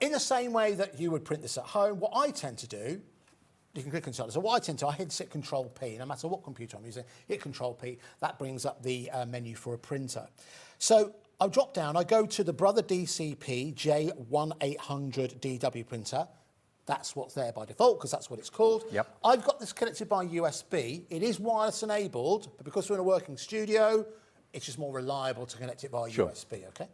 in the same way that you would print this at home, what I tend to do, you can click Control. So what I tend to, I hit Control P, no matter what computer I'm using, hit Control P, that brings up the menu for a printer. So I'll drop down, I go to the Brother DCP J1800 DW printer. That's what's there by default, because that's what it's called. Yep. I've got this connected by USB. It is wireless enabled, but because we're in a working studio, it's just more reliable to connect it via USB, okay?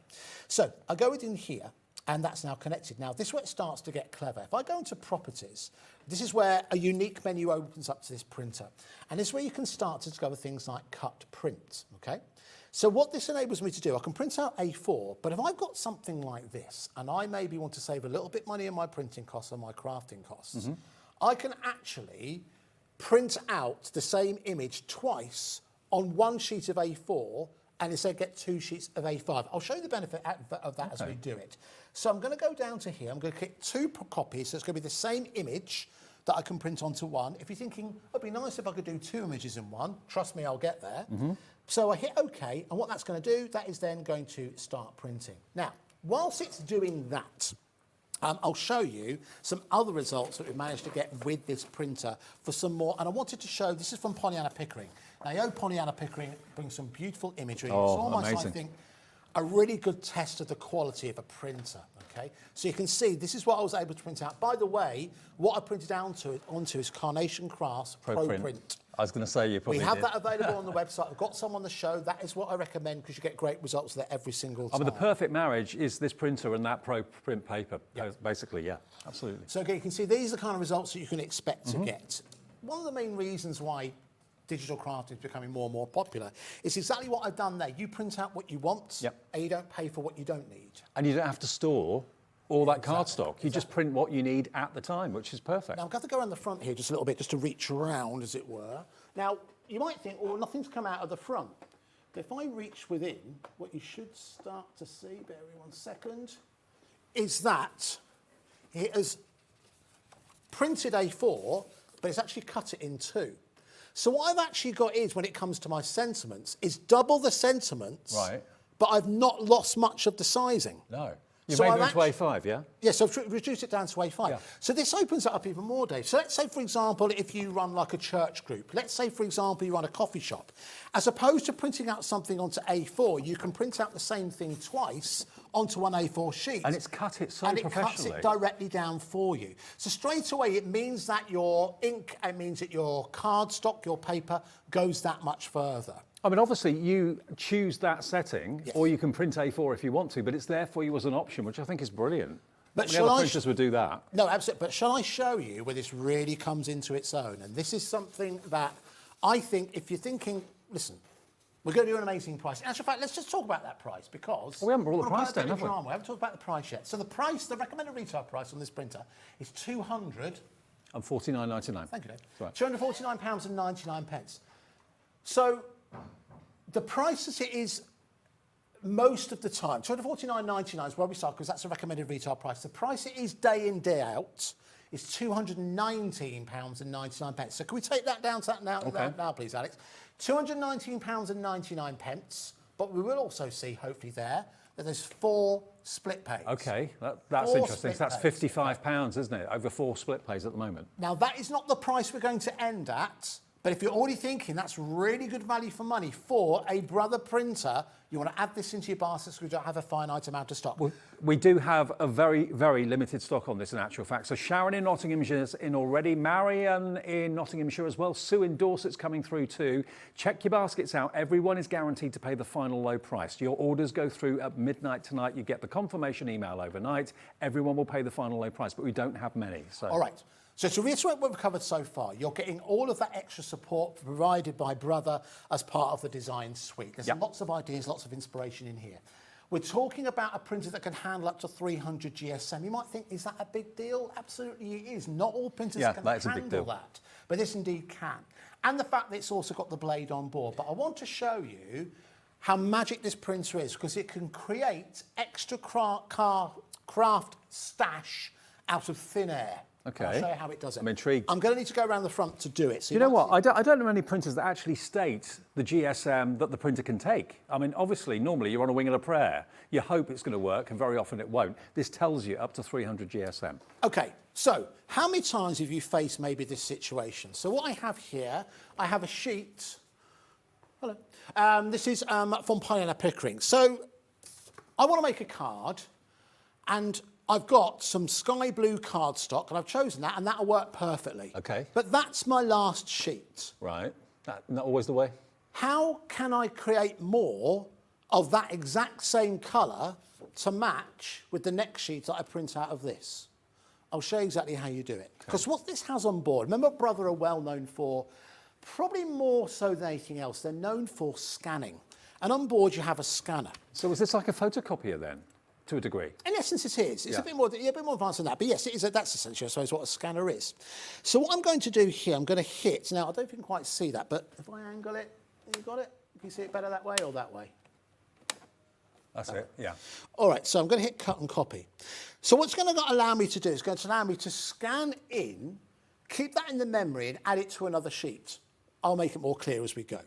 So I go within here, and that's now connected. Now, this is where it starts to get clever. If I go into Properties, this is where a unique menu opens up to this printer. And this is where you can start to discover things like cut print, okay? So what this enables me to do, I can print out A4, but if I've got something like this, and I maybe want to save a little bit money on my printing costs and my crafting costs, I can actually print out the same image twice on one sheet of A4 and instead get 2 sheets of A5. I'll show you the benefit of that as we do it. So I'm going to go down to here. I'm going to click 2 copies. So it's going to be the same image, that I can print onto one. If you're thinking, it'd be nice if I could do 2 images in one, trust me, I'll get there. So I hit OK, and what that's going to do, that is then going to start printing. Now, whilst it's doing that, I'll show you some other results that we've managed to get with this printer for some more. And I wanted to show, this is from Pollyanna Pickering. Now, you know, Pollyanna Pickering brings some beautiful imagery. Oh, it's almost, amazing. I think, a really good test of the quality of a printer, okay? So you can see, this is what I was able to print out. By the way, what I printed onto is Carnation Crafts Pro Print. I was going to say you probably We have did. that available on the website. I've got some on the show. That is what I recommend because you get great results there every single time. I mean, the perfect marriage is this printer and that Pro Print paper, basically, yeah, absolutely. So again, you can see these are the kind of results that you can expect to get. One of the main reasons why digital crafting is becoming more and more popular is exactly what I've done there. You print out what you want, and you don't pay for what you don't need. And you don't have to store all that cardstock. You just print what you need at the time, which is perfect. Now, I'm going to go around the front here just a little bit, just to reach around, as it were. Now, you might think, oh, nothing's come out of the front. But if I reach within, what you should start to see, bear with me 1 second, is that it has printed A4, but it's actually cut it in 2. So what I've actually got is, when it comes to my sentiments, is double the sentiments, Right. but I've not lost much of the sizing. No. You've So made I've it into A5, yeah? Yes, so I've reduced it down to A5. Yeah. So this opens it up even more, Dave. So let's say, for example, if you run like a church group, let's say, for example, you run a coffee shop. As opposed to printing out something onto A4, you can print out the same thing twice onto one A4 sheet. And it's cut it so and it cuts professionally. it directly down for you. So straight away, it means that your ink, it means that your cardstock, your paper, goes that much further. I mean, obviously, you choose that setting, Yes. or you can print A4 if you want to, but it's there for you as an option, which I think is brilliant. But Not many shall other I printers would do that. No, absolutely. But shall I show you where this really comes into its own? And this is something that I think, if you're thinking, listen, we're going to do an amazing price. In actual fact, let's just talk about that price because... Well, we haven't brought the we'll price put a bit down, of have we? drama. We haven't talked about the price yet. So the price, the recommended retail price on this printer is £200. And $49.99. Thank you, Dave. That's right. £249.99. So the price as it is most of the time, £249.99 is where we start because that's a recommended retail price. The price it is day in, day out is £219.99. So can we take that down to that now, now please, Alex? £219.99. But we will also see, hopefully there, that there's 4 split pays. OK, that's 4 interesting. split So that's pays. £55, isn't it? Over 4 split pays at the moment. Now, that is not the price we're going to end at, but if you're already thinking that's really good value for money for a Brother printer, you want to add this into your basket because we don't have a finite amount of stock. We do have a very, very limited stock on this in actual fact. So Sharon in Nottinghamshire's in already, Marion in Nottinghamshire as well, Sue in Dorset's coming through too. Check your baskets out. Everyone is guaranteed to pay the final low price. Your orders go through at midnight tonight. You get the confirmation email overnight. Everyone will pay the final low price, but we don't have many. So. All right. So to reiterate what we've covered so far, you're getting all of that extra support provided by Brother as part of the design suite. There's lots of ideas, lots of inspiration in here. We're talking about a printer that can handle up to 300 GSM. You might think, is that a big deal? Absolutely it is. Not all printers can that is a handle big deal. that, but this indeed can. And the fact that it's also got the blade on board. But I want to show you how magic this printer is because it can create extra craft stash out of thin air. Okay. I'll show you how it does it. I'm intrigued. I'm going to need to go around the front to do it. So You know what? I don't know many printers that actually state the GSM that the printer can take. I mean, obviously, normally you're on a wing and a prayer. You hope it's going to work, and very often it won't. This tells you up to 300 GSM. Okay, so how many times have you faced maybe this situation? So what I have here, I have a sheet. Hello. This is from Pollyanna Pickering. So I want to make a card, and I've got some sky blue cardstock, and I've chosen that, and that'll work perfectly. Okay. But that's my last sheet. Right. Not always the way. How can I create more of that exact same colour to match with the next sheet that I print out of this? I'll show you exactly how you do it. Because what this has on board, remember Brother are well known for, probably more so than anything else, they're known for scanning. And on board you have a scanner. So is this like a photocopier then, to a degree? In essence, it is. It's a bit more advanced than that. But yes, it is. That's essentially, I suppose, what a scanner is. So what I'm going to do here, I'm going to hit. Now, I don't think you can quite see that, but if I angle it, you got it? Can you see it better that way or that way? That's it, yeah. All right, so I'm going to hit cut and copy. So what's going to allow me to do is going to allow me to scan in keep that in the memory and add it to another sheet. I'll make it more clear as we go.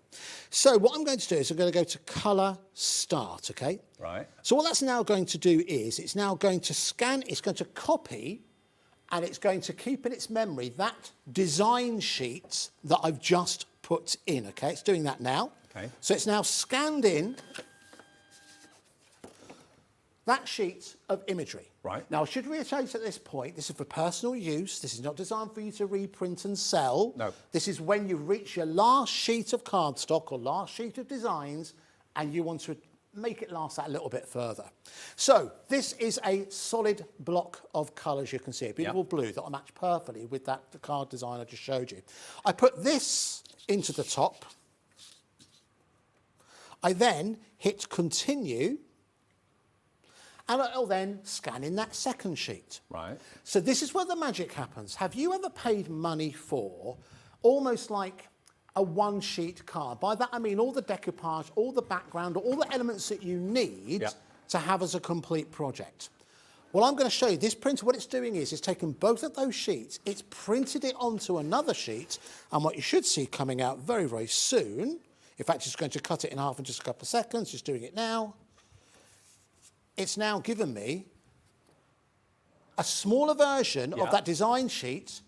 So what I'm going to do is I'm going to go to colour start, okay? Right. So what that's now going to do is it's now going to scan, it's going to copy, and it's going to keep in its memory that design sheet that I've just put in, okay? It's doing that now. Okay. So it's now scanned in that sheet of imagery. Right. Now, I should reiterate at this point, this is for personal use. This is not designed for you to reprint and sell. No. This is when you reach your last sheet of cardstock or last sheet of designs and you want to make it last that a little bit further. So this is a solid block of colours, you can see, a beautiful blue that will match perfectly with the card design I just showed you. I put this into the top. I then hit continue. And I'll then scan in that second sheet. Right. So this is where the magic happens. Have you ever paid money for almost like a one-sheet card? By that I mean all the decoupage, all the background, all the elements that you need to have as a complete project. Well, I'm going to show you this printer. What it's doing is it's taken both of those sheets, it's printed it onto another sheet, and what you should see coming out very, very soon, in fact, it's going to cut it in half in just a couple of seconds, just doing it now. It's now given me a smaller version of that design sheet,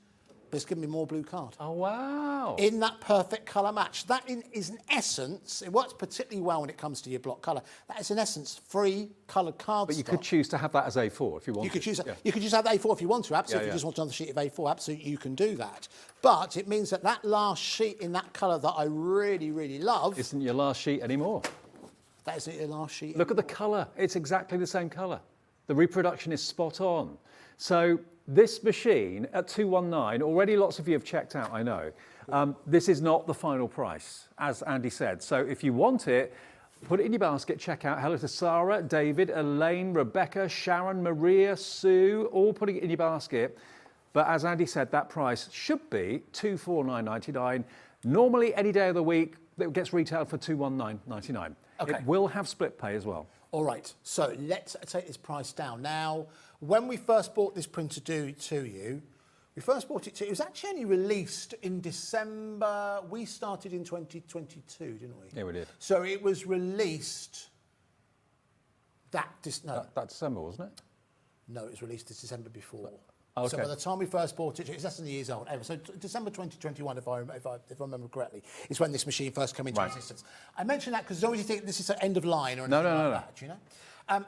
but it's given me more blue card. Oh, wow. In that perfect colour match. That is in essence, it works particularly well when it comes to your block colour. That is in essence free coloured cardstock. But you could choose to have that as A4 if you want. You could choose that. You could just have A4 if you want to, absolutely. If you just want another sheet of A4, absolutely you can do that. But it means that that last sheet in that colour that I really, really love isn't your last sheet anymore. That isn't your last sheet. Look at the colour. It's exactly the same colour. The reproduction is spot on. So this machine at 219, already lots of you have checked out, I know. This is not the final price, as Andy said. So if you want it, put it in your basket, check out. Hello to Sarah, David, Elaine, Rebecca, Sharon, Maria, Sue, all putting it in your basket. But as Andy said, that price should be $249.99. Normally, any day of the week, it gets retailed for $219.99. Okay. It will have split pay as well. All right, so let's take this price down. Now, when we first bought this printer to you, we first bought it to you. It was actually only released in December. We started in 2022, didn't we? Yeah, we did. So it was released that December, wasn't it? No, it was released this December before. Okay. So by the time we first bought it, it's less than a year's old. So December 2021, if I remember correctly, is when this machine first came into existence. I mention that because nobody think this is an end of line or anything that, you know?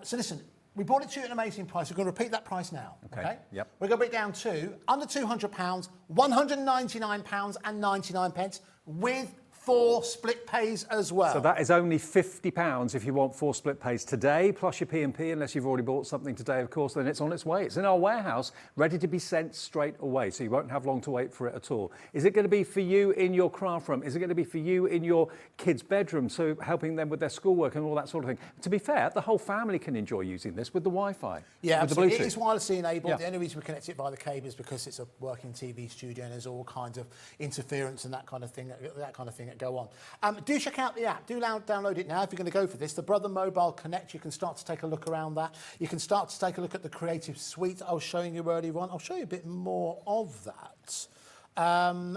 So listen, we bought it to you at an amazing price. We're going to repeat that price now. Okay. Yep. We're going to bring it down to under £200, £199.99 with 4 split pays as well. So that is only £50 if you want 4 split pays today, plus your P&P, unless you've already bought something today, of course, then it's on its way. It's in our warehouse, ready to be sent straight away, so you won't have long to wait for it at all. Is it going to be for you in your craft room? Is it going to be for you in your kids' bedroom, so helping them with their schoolwork and all that sort of thing? To be fair, the whole family can enjoy using this with the Wi-Fi. Yeah, with absolutely. the Bluetooth. It is wirelessly enabled. The only reason we connect it via the cable is because it's a working TV studio and there's all kinds of interference and that kind of thing that go on. Do check out the app. Do download it now if you're going to go for this. The Brother Mobile Connect, you can start to take a look around that. You can start to take a look at the Creative Suite I was showing you earlier on. I'll show you a bit more of that.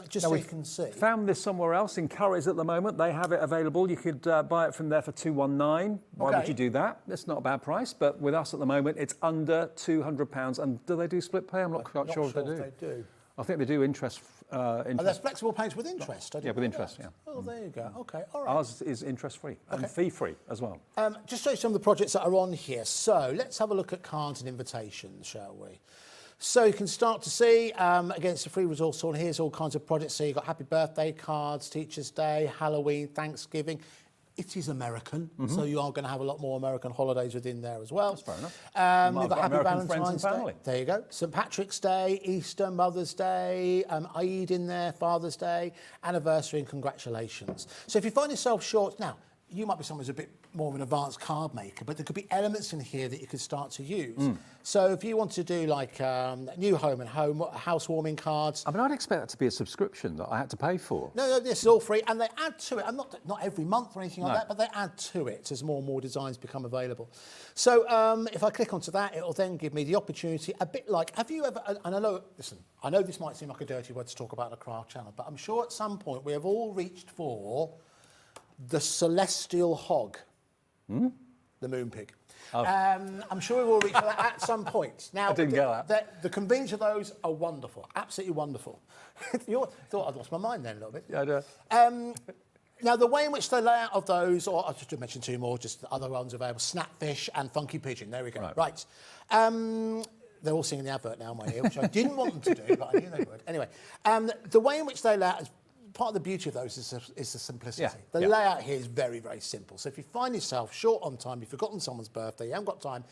Just so you can see. Found this somewhere else in Curry's at the moment. They have it available. You could buy it from there for $219. Why would you do that? That's not a bad price, but with us at the moment, it's under £200. And do they do split pay? I'm not quite sure if they do. I think they do interest. There's flexible payments with interest. Yeah, with interest, yeah. Oh, there you go. Okay, all right. Ours is interest-free and fee-free as well. Just show you some of the projects that are on here. So let's have a look at cards and invitations, shall we? So you can start to see, against the free resource on here's all kinds of projects. So you've got happy birthday cards, Teachers' Day, Halloween, Thanksgiving. It is American, so you are going to have a lot more American holidays within there as well. That's fair enough. We've got Happy American Valentine's friends and family. Day. There you go. St. Patrick's Day, Easter, Mother's Day, Eid in there, Father's Day, anniversary and congratulations. So if you find yourself short, now, you might be someone who's a bit more of an advanced card maker, but there could be elements in here that you could start to use. So if you want to do like new home and housewarming cards. I mean, I'd expect that to be a subscription that I had to pay for. No, this is all free, and they add to it. I'm not every month or anything like that, but they add to it as more and more designs become available. So if I click onto that, it'll then give me the opportunity, a bit like, have you ever, and I know, listen, I know this might seem like a dirty word to talk about on a craft channel, but I'm sure at some point we have all reached for the celestial hog, the moon pig. Oh. I'm sure we've all reached for that at some point. Now, I didn't get that. The convenience of those are wonderful, absolutely wonderful. You thought I'd lost my mind then a little bit. Yeah, I do. Now, the way in which the layout of those, or I'll just mention two more, just the other ones available, Snapfish and Funky Pigeon. There we go. Right. They're all singing the advert now in my ear, which I didn't want them to do, but I knew they would. Anyway, the way in which they lay out is part of the beauty of those is the simplicity. Yeah, The layout here is very, very simple. So if you find yourself short on time, you've forgotten someone's birthday, you haven't got time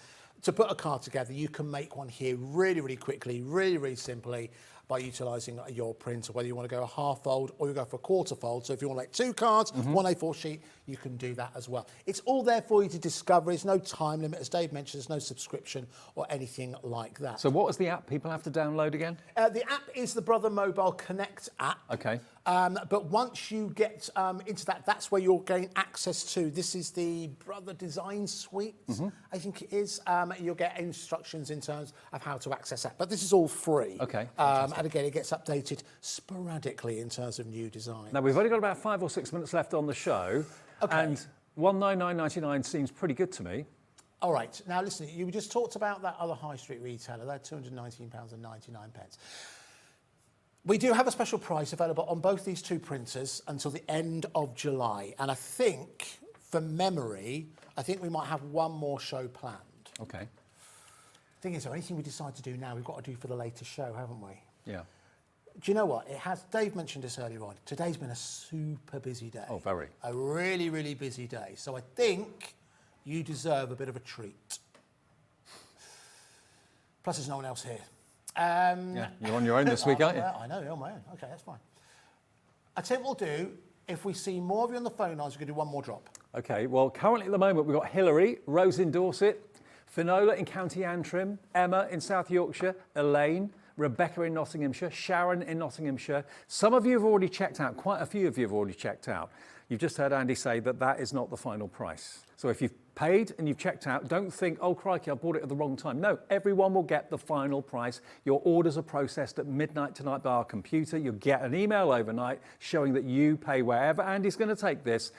to put a card together, you can make one here really, really quickly, really, really simply by utilising your printer, whether you want to go a half fold or you go for a quarter fold. So if you want like 2 cards, 1 A4 sheet, you can do that as well. It's all there for you to discover. There's no time limit. As Dave mentioned, there's no subscription or anything like that. So what was the app people have to download again? The app is the Brother Mobile Connect app. Okay. But once you get into that, that's where you'll gain access to. This is the Brother Design Suite, I think it is. You'll get instructions in terms of how to access that. But this is all free. Okay. And again, it gets updated sporadically in terms of new design. Now, we've only got about 5 or 6 minutes left on the show. Okay. And $199.99 seems pretty good to me. All right. Now, listen, you just talked about that other high street retailer. They're £219.99. We do have a special price available on both these 2 printers until the end of July. And I think, from memory, I think we might have one more show planned. Okay. Thing is, anything we decide to do now, we've got to do for the latest show, haven't we? Yeah. Do you know what? It has. Dave mentioned this earlier on. Today's been a super busy day. Oh, very. A really, really busy day. So I think you deserve a bit of a treat. Plus, there's no one else here. Yeah, you're on your own this week, aren't you? I know, you're on my own. Okay, that's fine. I tell you what we'll do. If we see more of you on the phone lines, we're going to do one more drop. Okay, well, currently at the moment, we've got Hilary, Rose in Dorset, Finola in County Antrim, Emma in South Yorkshire, Elaine, Rebecca in Nottinghamshire, Sharon in Nottinghamshire. Some of you have already checked out, quite a few of you have already checked out. You've just heard Andy say that that is not the final price. So if you've paid and you've checked out, don't think, oh crikey, I bought it at the wrong time. No, everyone will get the final price. Your orders are processed at midnight tonight by our computer. You'll get an email overnight showing that you pay wherever Andy's going to take this.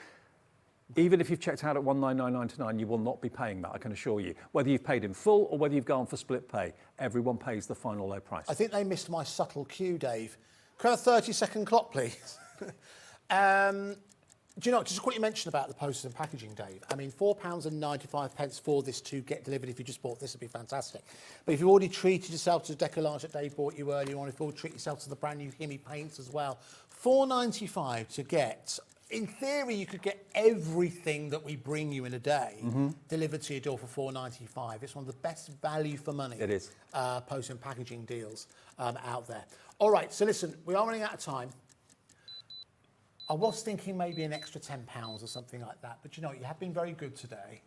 Even if you've checked out at $199.99, you will not be paying that, I can assure you. Whether you've paid in full or whether you've gone for split pay, everyone pays the final low price. I think they missed my subtle cue, Dave. Can I have a 30-second clock, please? Do you know, just what you mentioned about the posters and packaging, Dave? I mean, £4.95 for this to get delivered. If you just bought this, would be fantastic. But if you've already treated yourself to the Deco-Large that Dave bought you earlier on, if you already treat yourself to the brand new HIMI Paints as well, £4.95 to get. In theory, you could get everything that we bring you in a day delivered to your door for £4.95. It's one of the best value for money. It is. Post and packaging deals out there. All right, so listen, we are running out of time. I was thinking maybe an extra £10 or something like that, but you know, you have been very good today.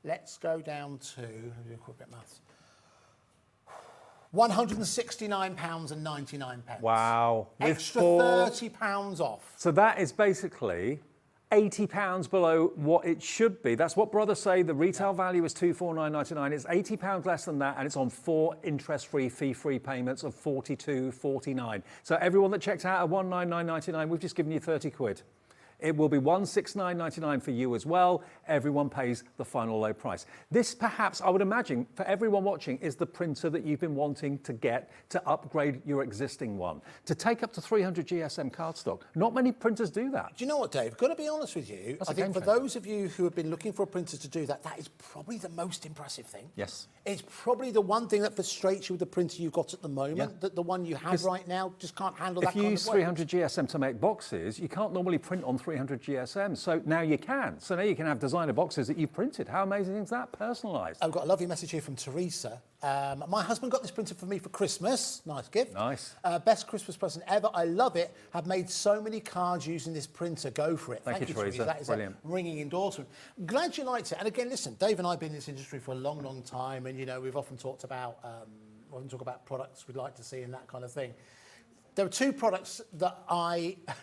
Let's go down to, let me do a quick bit of maths. £169.99. Wow. Extra £30 off. So that is basically £80 below what it should be. That's what brothers say. The retail value is £249.99. It's £80 less than that, and it's on 4 interest-free, fee-free payments of £42.49. So everyone that checked out at £199.99, we've just given you 30 quid. It will be £169.99 for you as well. Everyone pays the final low price. This, perhaps, I would imagine, for everyone watching, is the printer that you've been wanting to get to upgrade your existing one, to take up to 300 GSM cardstock. Not many printers do that. Do you know what, Dave? Got to be honest with you. I think for those of you who have been looking for a printer to do that, that is probably the most impressive thing. Yes. It's probably the one thing that frustrates you with the printer you've got at the moment, that the one you have right now just can't handle that kind of weight. If you use 300 GSM to make boxes, you can't normally print on 300 300 GSM. So now you can. So now you can have designer boxes that you've printed. How amazing is that? Personalised. I've got a lovely message here from Teresa. My husband got this printed for me for Christmas. Nice gift. Nice. Best Christmas present ever. I love it. Have made so many cards using this printer. Go for it. Thank you, Teresa. That is Brilliant. a ringing endorsement. Glad you liked it. And again, listen, Dave and I have been in this industry for a long, long time. And, you know, we've often talked about, products we'd like to see and that kind of thing. There are two products that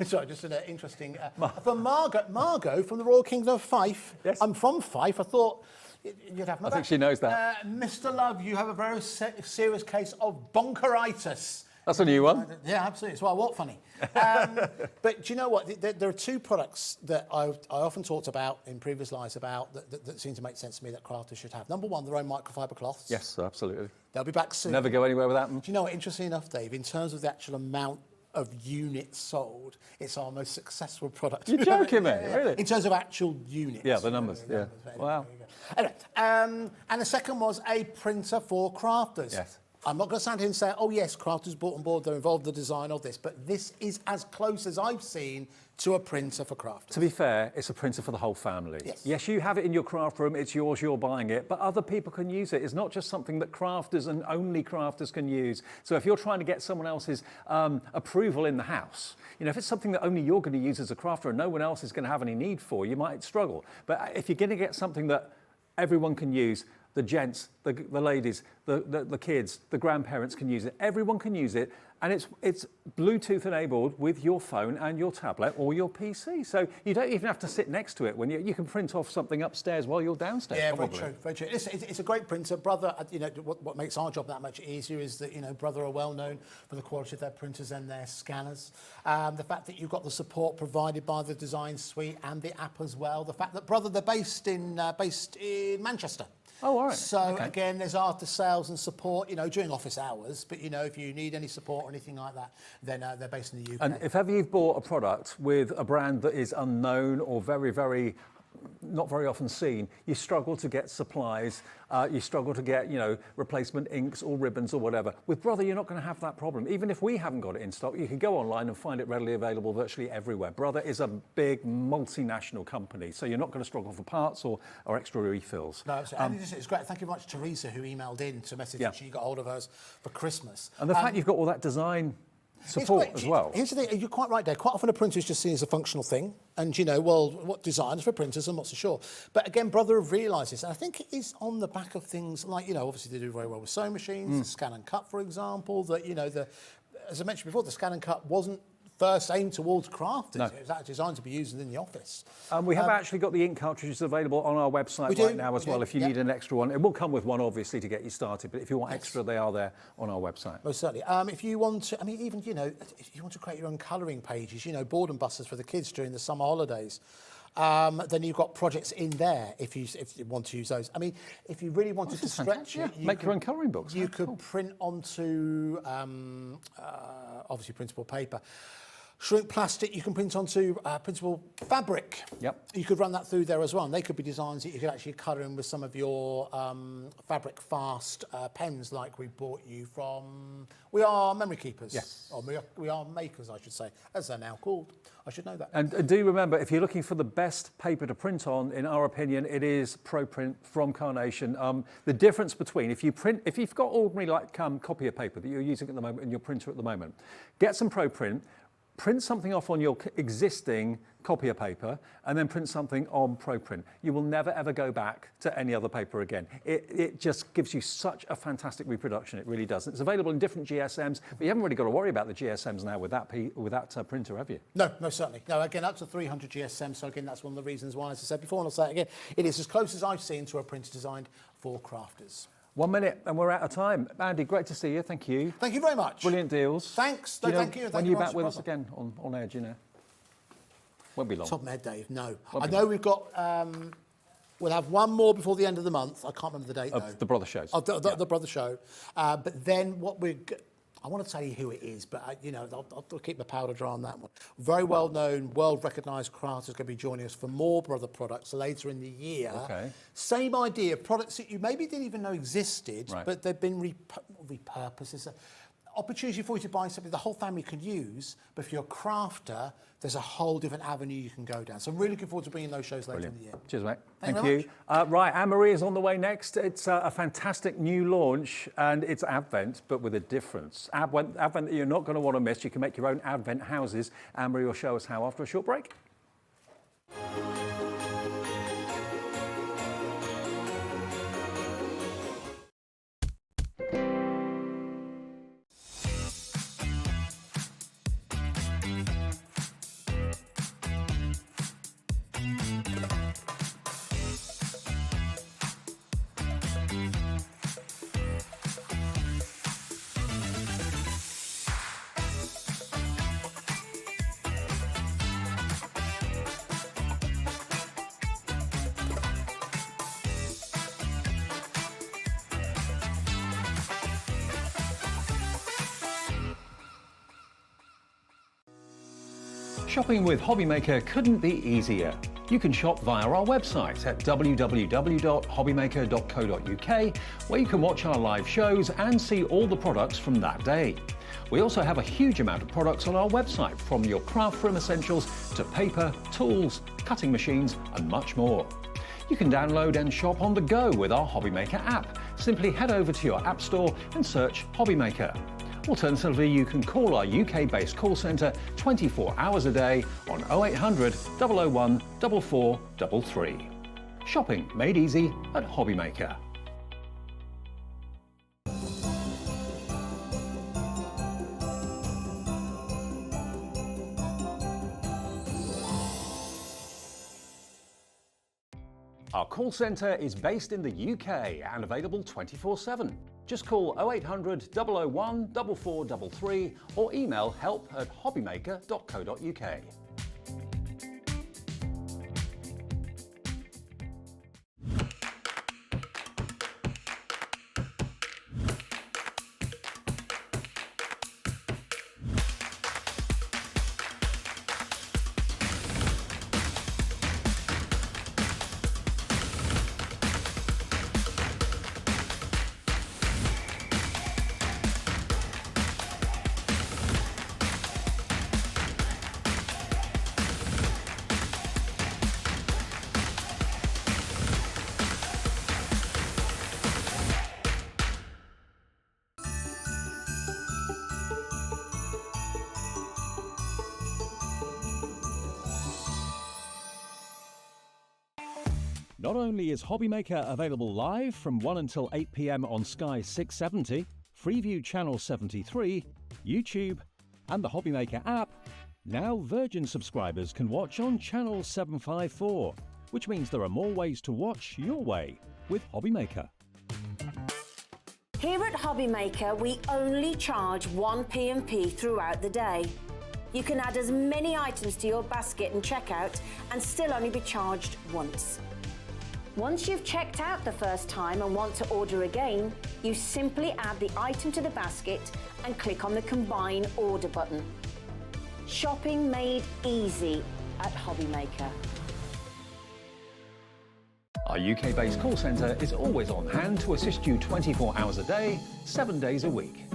sorry, just an interesting, from Margot from the Royal Kingdom of Fife. Yes. I'm from Fife. I thought you'd have my I think she knows that. Mr. Love, you have a very serious case of bonkeritis. That's a new one. Yeah, absolutely. It's why I walk funny. But do you know what? There are two products that I often talked about in previous lives about that seem to make sense to me that crafters should have. Number one, their own microfiber cloths. Yes, absolutely. They'll be back soon. Never go anywhere without them. Do you know what? Interesting enough, Dave, in terms of the actual amount of units sold, it's our most successful product. You're joking, mate? Yeah. Really? In terms of actual units. Yeah, the numbers. Yeah. Wow. Anyway, and the second was a printer for crafters. Yes. I'm not going to stand here and say, oh yes, crafters brought on board, they're involved in the design of this, but this is as close as I've seen to a printer for crafters. To be fair, it's a printer for the whole family. Yes. You have it in your craft room, it's yours, you're buying it, but other people can use it. It's not just something that crafters and only crafters can use. So if you're trying to get someone else's approval in the house, you know, if it's something that only you're going to use as a crafter and no one else is going to have any need for, you might struggle. But if you're going to get something that everyone can use, the gents, the ladies, the kids, the grandparents can use it. Everyone can use it, and it's Bluetooth enabled with your phone and your tablet or your PC. So you don't even have to sit next to it when you can print off something upstairs while you're downstairs. Yeah, probably. very true, very true. It's a great printer. Brother, you know, what makes our job that much easier is that, you know, Brother are well known for the quality of their printers and their scanners. The fact that you've got the support provided by the design suite and the app as well. The fact that Brother, they're based in Manchester. Oh, all right. So, okay. Again, there's after sales and support, you know, during office hours. But, you know, if you need any support or anything like that, then they're based in the UK. And if ever you've bought a product with a brand that is unknown or very, very not very often seen, you struggle to get supplies, you struggle to get, you know, replacement inks or ribbons or whatever. With Brother, you're not going to have that problem. Even if we haven't got it in stock, you can go online and find it readily available virtually everywhere. Brother is a big multinational company, so you're not going to struggle for parts or extra refills. No, it's great. Thank you very much, Teresa, who emailed in to message that she got hold of us for Christmas. And the fact you've got all that design support as well. Here's the thing, you're quite right there. Quite often a printer is just seen as a functional thing. And, you know, well, what designers for printers, I'm not so sure. But again, Brother have realised this. And I think it is on the back of things like, you know, obviously they do very well with sewing machines, the scan and cut, for example, that, you know, as I mentioned before, the scan and cut wasn't first aimed towards crafters. No. It was actually designed to be used in the office. We have actually got the ink cartridges available on our website right now as well, if you need an extra one. It will come with one, obviously, to get you started, but if you want extra, they are there on our website. Most certainly. If you want to, I mean, even, you know, if you want to create your own colouring pages, you know, boredom busters for the kids during the summer holidays, then you've got projects in there if you want to use those. I mean, if you really wanted to stretch it, make your own colouring books. You could print onto, obviously, printable paper. Shrink plastic, you can print onto printable fabric. Yep. You could run that through there as well. And they could be designs that you could actually colour in with some of your fabric fast pens like we bought you from... We Are Memory Keepers. Yes. Or we are Makers, I should say, as they're now called. I should know that. And do remember, if you're looking for the best paper to print on, in our opinion, it is ProPrint from Carnation. The difference between, if you've got ordinary like copier paper that you're using at the moment in your printer at the moment, get some ProPrint, print something off on your existing copier paper and then print something on ProPrint. You will never ever go back to any other paper again. It just gives you such a fantastic reproduction, it really does. It's available in different GSMs, but you haven't really got to worry about the GSMs now with that printer, have you? No, certainly. No, again, up to 300 GSM, so again, that's one of the reasons why, as I said before, and I'll say it again, it is as close as I've seen to a printer designed for crafters. 1 minute and we're out of time. Andy, great to see you. Thank you. Thank you very much. Brilliant deals. Thanks. Do you know thank you. When are you back with us again on air, do you know? Won't be long. Top of my head, Dave. No. I know we've got... we'll have one more before the end of the month. I can't remember the date, though. The Brother shows. The Brother show. But then what we're... I want to tell you who it is, but, you know, I'll keep my powder dry on that one. Very well-known, world-recognised crafters is going to be joining us for more Brother products later in the year. Okay. Same idea, products that you maybe didn't even know existed, right. but they've been repurposed. opportunity for you to buy something the whole family can use, but if you're a crafter, there's a whole different avenue you can go down. So I'm really looking forward to bringing those shows later in the year. Cheers, mate. Thank Thank you you. Right, Anne-Marie is on the way next. It's a fantastic new launch, and it's Advent, but with a difference. Advent that you're not going to want to miss. You can make your own Advent houses. Anne-Marie will show us how after a short break. Shopping with Hobbymaker couldn't be easier. You can shop via our website at www.hobbymaker.co.uk, where you can watch our live shows and see all the products from that day. We also have a huge amount of products on our website, from your craft room essentials to paper, tools, cutting machines and much more. You can download and shop on the go with our Hobbymaker app. Simply head over to your app store and search Hobbymaker. Alternatively, you can call our UK-based call centre 24 hours a day on 0800 001 4433. Shopping made easy at Hobbymaker. Our call centre is based in the UK and available 24/7. Just call 0800 001 4433 or email help@hobbymaker.co.uk. Not only is Hobbymaker available live from 1 until 8 p.m. on Sky 670, Freeview Channel 73, YouTube, and the Hobbymaker app, now Virgin subscribers can watch on Channel 754, which means there are more ways to watch your way with Hobbymaker. Here at Hobbymaker, we only charge 1 P&P throughout the day. You can add as many items to your basket and checkout and still only be charged once. Once you've checked out the first time and want to order again, you simply add the item to the basket and click on the Combine Order button. Shopping made easy at Hobbymaker. Our UK-based call centre is always on hand to assist you 24 hours a day, 7 days a week.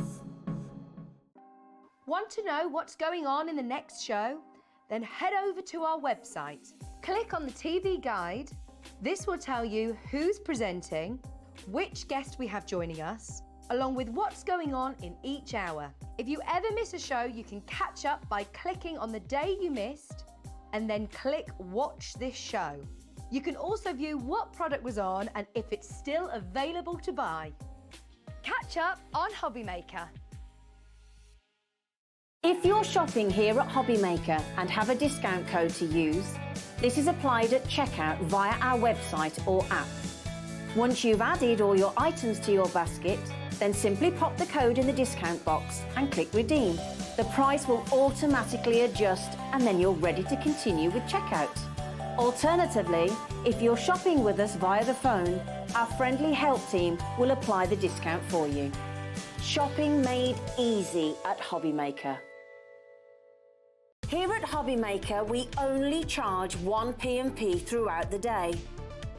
Want to know what's going on in the next show? Then head over to our website. Click on the TV guide. This will tell you who's presenting, which guest we have joining us, along with what's going on in each hour. If you ever miss a show, you can catch up by clicking on the day you missed and then click Watch This Show. You can also view what product was on and if it's still available to buy. Catch up on Hobbymaker. If you're shopping here at Hobbymaker and have a discount code to use, this is applied at checkout via our website or app. Once you've added all your items to your basket, then simply pop the code in the discount box and click Redeem. The price will automatically adjust and then you're ready to continue with checkout. Alternatively, if you're shopping with us via the phone, our friendly help team will apply the discount for you. Shopping made easy at Hobbymaker. Here at Hobbymaker, we only charge 1 P&P throughout the day.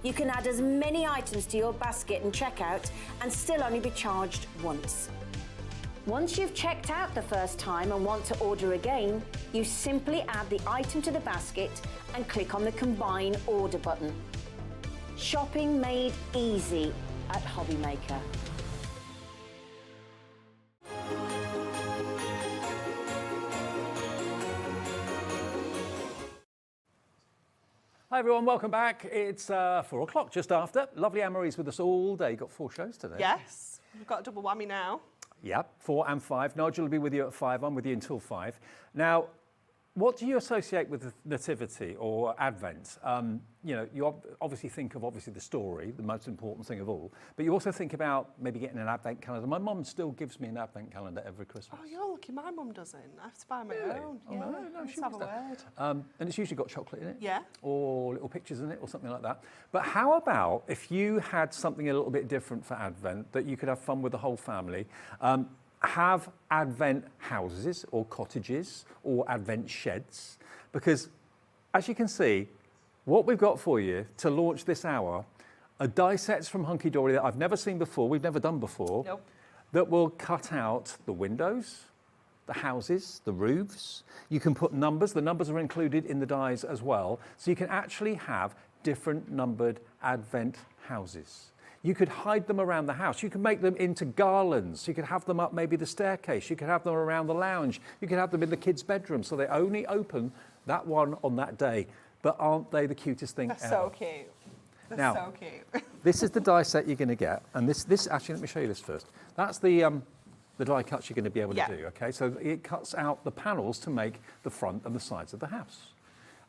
You can add as many items to your basket and checkout and still only be charged once. Once you've checked out the first time and want to order again, you simply add the item to the basket and click on the Combine Order button. Shopping made easy at Hobbymaker. Hi everyone, welcome back. It's 4 o'clock, just after. Lovely Anne-Marie's with us all day. Got 4 shows today. Yes, we've got a double whammy now. Yeah, 4 and 5. Nigel will be with you at 5. I'm with you until 5. Now, what do you associate with Nativity or Advent? You know, you obviously think of the story, the most important thing of all, but you also think about maybe getting an Advent calendar. My mum still gives me an Advent calendar every Christmas. Oh, you're lucky. My mum doesn't. I have to buy my Really? own. Oh, Yeah, no, let's she have a does that. word. And it's usually got chocolate in it. Yeah. Or little pictures in it or something like that. But how about if you had something a little bit different for Advent that you could have fun with the whole family? Have Advent houses or cottages or Advent sheds. Because as you can see, what we've got for you to launch this hour are die sets from Hunkydory that I've never seen before, we've never done before, Nope. that will cut out the windows, the houses, the roofs. You can put numbers. The numbers are included in the dies as well. So you can actually have different numbered Advent houses. You could hide them around the house. You could make them into garlands. You could have them up maybe the staircase. You could have them around the lounge. You could have them in the kids' bedroom. So they only open that one on that day. But aren't they the cutest thing That's ever? so cute. That's Now, so cute. This is the die set you're going to get. And this actually, let me show you this first. That's the die cuts you're going to be able to do, okay? So it cuts out the panels to make the front and the sides of the house.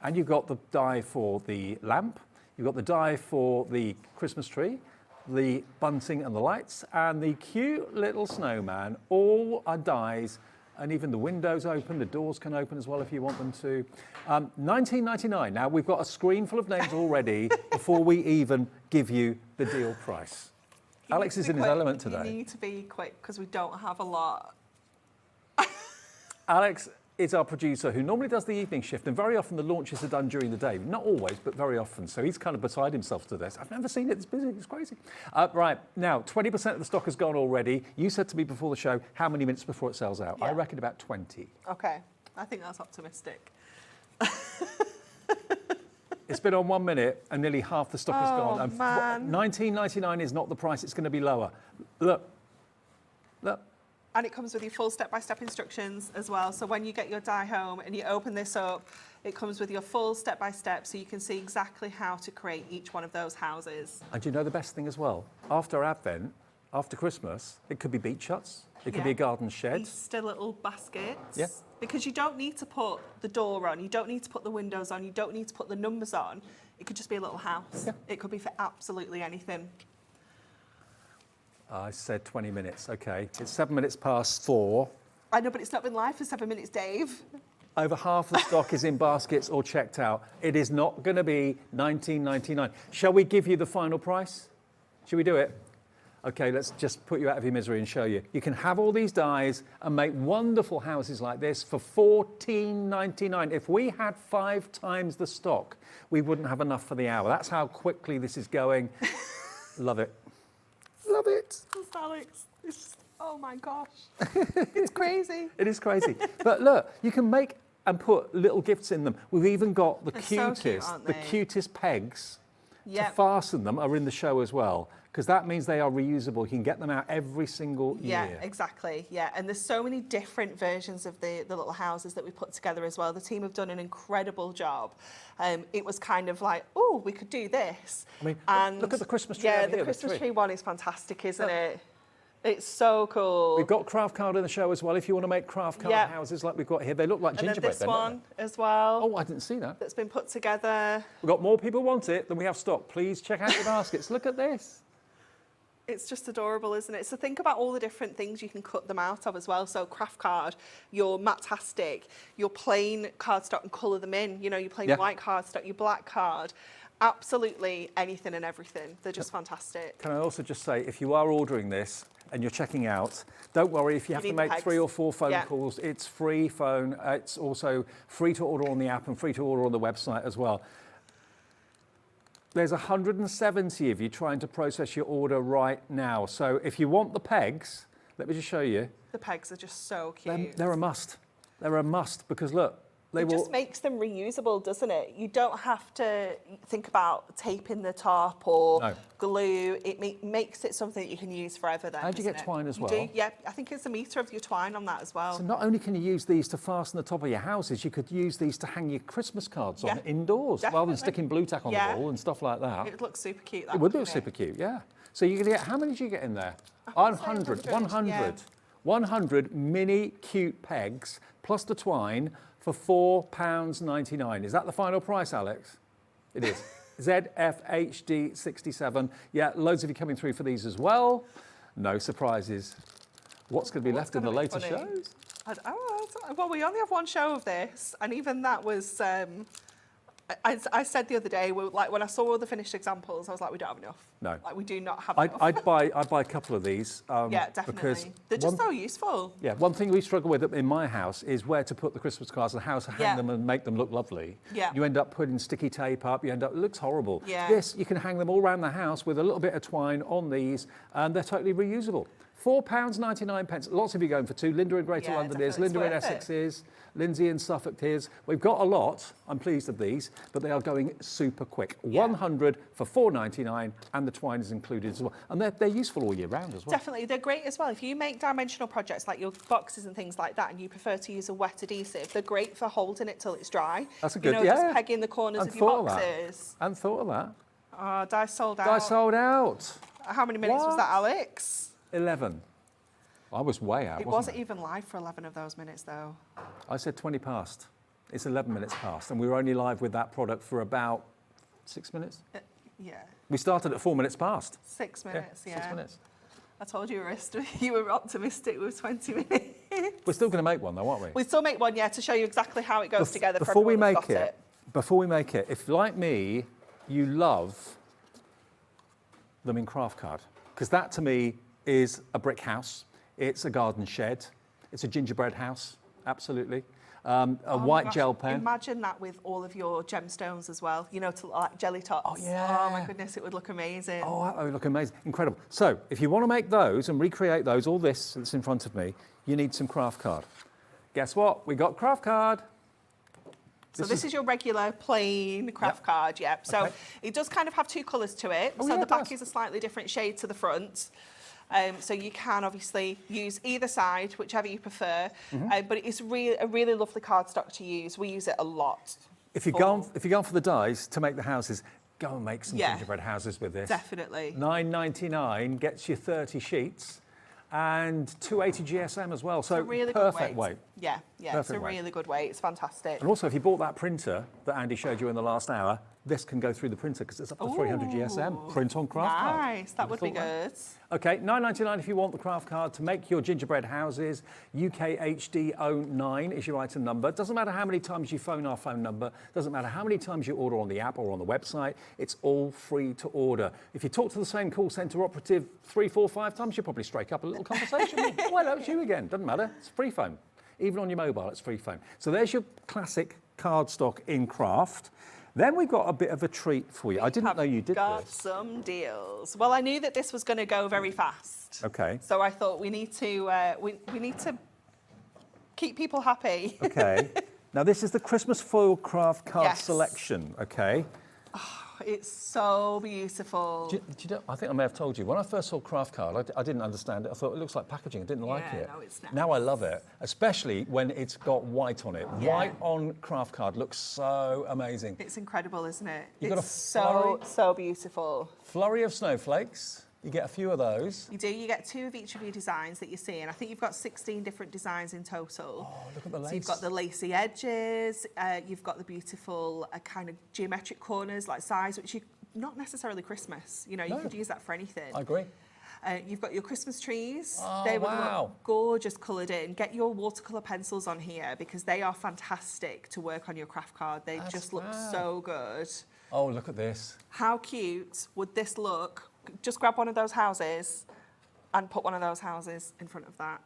And you've got the die for the lamp. You've got the die for the Christmas tree, the bunting and the lights, and the cute little snowman. All are dies, and even the windows open, the doors can open as well if you want them to. $19.99. Now, we've got a screen full of names already before we even give you the deal price. You Alex need is to in be his quick. element today. You need to be quick because we don't have a lot. Alex is our producer who normally does the evening shift, and very often the launches are done during the day. Not always, but very often. So he's kind of beside himself to this. I've never seen it this busy. It's crazy. Right, now, 20% of the stock has gone already. You said to me before the show, how many minutes before it sells out? Yeah. I reckon about 20. Okay, I think that's optimistic. It's been on 1 minute, and nearly half the stock has gone. Oh, And man. $19.99 is not the price. It's going to be lower. Look. Look. And it comes with your full step-by-step instructions as well. So when you get your die home and you open this up, it comes with your full step-by-step so you can see exactly how to create each one of those houses. And you know the best thing as well? After Advent, after Christmas, it could be beach huts. It could Yeah. be a garden shed. Easter little baskets. Yeah. Because you don't need to put the door on, you don't need to put the windows on, you don't need to put the numbers on. It could just be a little house. Yeah. It could be for absolutely anything. I said 20 minutes. Okay. It's 7 minutes past 4. I know, but it's not been live for 7 minutes, Dave. Over half the stock is in baskets or checked out. It is not going to be $19.99. Shall we give you the final price? Shall we do it? Okay, let's just put you out of your misery and show you. You can have all these dies and make wonderful houses like this for $14.99. If we had 5 times the stock, we wouldn't have enough for the hour. That's how quickly this is going. Love it. Love it. Just Alex. It's just, oh my gosh. It's crazy. It is crazy. But look, you can make and put little gifts in them. We've even got the They're so cute, aren't the they? cutest pegs to Yep. fasten them are in the show as well, because that means they are reusable. You can get them out every single Yeah, year. exactly. Yeah, and there's so many different versions of the little houses that we put together as well. The team have done an incredible job. It was kind of like, oh, we could do this. I mean, and look at the Christmas tree Yeah, over the here, the Christmas tree. tree one is fantastic, isn't it? It's so cool. We've got craft card in the show as well. If you want to make craft card Yeah. houses like we've got here, they look like and then gingerbread. this then, don't one as well they? Oh, I didn't see that. that's been put together. We've got more people want it than we have stock. Please check out your baskets. Look at this. It's just adorable, isn't it? So think about all the different things you can cut them out of as well. So craft card, your matastic, your plain cardstock and colour them in. You know, your plain Yeah. white cardstock, your black card. Absolutely anything and everything. They're just fantastic. Can I also just say, if you are ordering this and you're checking out, don't worry if you have to need make pegs. 3 or 4 phone Yeah. calls. It's free phone. It's also free to order on the app and free to order on the website as well. There's 170 of you trying to process your order right now. So if you want the pegs, Let me just show you. The pegs are just so cute. They're a must. They're a must because look, they It will. just makes them reusable, doesn't it? You don't have to think about taping the top or No. glue. It makes it something that you can use forever then. How do you get doesn't it? twine as You well? do, yeah, I think it's a metre of your twine on that as well. So not only can you use these to fasten the top of your houses, you could use these to hang your Christmas cards on Yeah, indoors rather than definitely. sticking blue tack on Yeah. the wall and stuff like that. It looks super cute. That It would one, look wouldn't super it? cute, yeah. So you're going to get, how many do you get in there? I would say 100, 100, yeah. 100 mini cute pegs plus the twine for £4.99. Is that the final price, Alex? It is. ZFHD67. Yeah, loads of you coming through for these as well. No surprises. What's going to be left in the gonna be later funny? shows? Well, we only have one show of this, and even that was. I said the other day, like when I saw all the finished examples, I was like, we don't have enough. No. Like we do not have enough. I'd buy a couple of these. Yeah, Because definitely. They're just so useful. yeah, one thing we struggle with in my house is where to put the Christmas cards and how to hang Yeah. them and make them look lovely. Yeah. You end up putting sticky tape up, it looks horrible. Yeah. This, you can hang them all around the house with a little bit of twine on these, and they're totally reusable. £4.99. Lots of you going for two. Linda in Greater Yeah, London is, definitely. Linda in It's worth Essex is, Lindsay in Suffolk is. We've got a lot, I'm pleased of these, but they are going super quick. Yeah. 100 for £4.99, and the twine is included as well. And they're useful all year round as well. Definitely, they're great as well. If you make dimensional projects like your boxes and things like that, and you prefer to use a wet adhesive, they're great for holding it till it's dry. That's a good, just pegging the corners Hadn't of your thought of that. boxes. Hadn't thought of that. Oh, die sold out. I sold out. How many minutes was What? that, Alex? 11. I was way out, It wasn't even live for 11 of those minutes, though. I said 20 past. It's 11 minutes past, and we were only live with that product for about 6 minutes. Yeah, We started at 4 minutes past. 6 minutes, yeah. 6 minutes. I told you you were optimistic with 20 minutes. We're still going to make one though, aren't we? We still make one, yeah, to show you exactly how it goes together. for Before we everyone make that's got it, if like me, you love them in craft card, because that to me is a brick house. It's a garden shed. It's a gingerbread house, absolutely. A Oh my white gosh, gel pen. Imagine that with all of your gemstones as well, to look like jelly tops. Oh, yeah. Oh my goodness, it would look amazing. Oh, that would look amazing. Incredible. So, if you want to make those and recreate those, all this that's in front of me, you need some craft card. Guess what? We got craft card. So this is your regular plain craft card, yeah. So Okay. it does kind of have two colours to it. Oh, So yeah, the it back does. is a slightly different shade to the front. So you can obviously use either side, whichever you prefer. Mm-hmm. But it's a really lovely cardstock to use. We use it a lot. If you're going for the dies to make the houses, go and make some Yeah. gingerbread houses with this. Definitely. $9.99 gets you 30 sheets and 280 GSM as well. So It's a really perfect good weight. Yeah, it's Perfect a weight. really good weight. It's fantastic. And also, if you bought that printer that Andy showed you in the last hour, this can go through the printer because it's up to 300 GSM. Print on craft card. Nice, that would be Who'd have thought good. Okay, $9.99 if you want the craft card to make your gingerbread houses. UKHD09 is your item number. Doesn't matter how many times you phone our phone number. Doesn't matter how many times you order on the app or on the website. It's all free to order. If you talk to the same call centre operative 3, 4, 5 times, you'll probably strike up a little conversation. Well, that was you again. Doesn't matter. It's free phone. Even on your mobile, it's free phone. So there's your classic cardstock in craft. Then we've got a bit of a treat for you. I didn't know you did Got this. some deals. Well, I knew that this was going to go very fast. Okay. So I thought we need to we need to keep people happy. Okay. Now this is the Christmas foil craft card Yes. selection. Okay. It's so beautiful. Do you know, I think I may have told you, when I first saw craft card, I didn't understand it. I thought it looks like packaging. I didn't like Yeah, it. no, it's not. Now I love it, especially when it's got white on it. Yeah. White on craft card looks so amazing. It's incredible, isn't it? You got It's a flurry? so beautiful. Flurry of snowflakes. You get a few of those. You do. You get 2 of each of your designs that you see, and I think you've got 16 different designs in total. Oh, look at the lace. So you've got the lacy edges, you've got the beautiful kind of geometric corners like size, which you not necessarily Christmas. You No. could use that for anything. I agree. You've got your Christmas trees. Oh, they would wow. look gorgeous coloured in. Get your watercolour pencils on here because they are fantastic to work on your craft card. They That's just look fab. so good. Oh, look at this. How cute would this look? Just grab one of those houses and put one of those houses in front of that.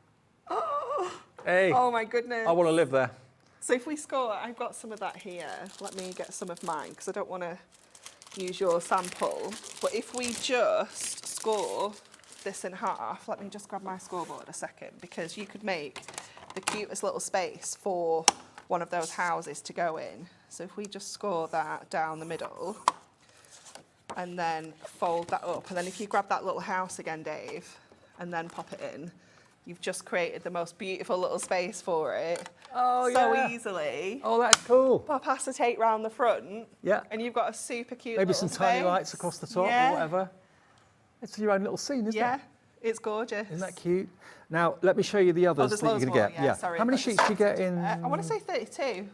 Hey, Oh my goodness. I want to live there. So if we score, I've got some of that here. Let me get some of mine because I don't want to use your sample. But if we just score this in half, let me just grab my scoreboard a second, because you could make the cutest little space for one of those houses to go in. So if we just score that down the middle and then fold that up, and then if you grab that little house again, Dave, and then pop it in, you've just created the most beautiful little space for it. Oh, so yeah. easily. Oh, that's cool. Pop acetate round the front. Yeah. And you've got a super cute Maybe little some tiny space. lights across the top Yeah. or whatever. It's your own little scene, isn't Yeah, it? it's gorgeous. Isn't that cute? Now, let me show you the others there's that you're loads going to more, get. yeah, sorry, How many I've got sheets do you get in? I want to say 32.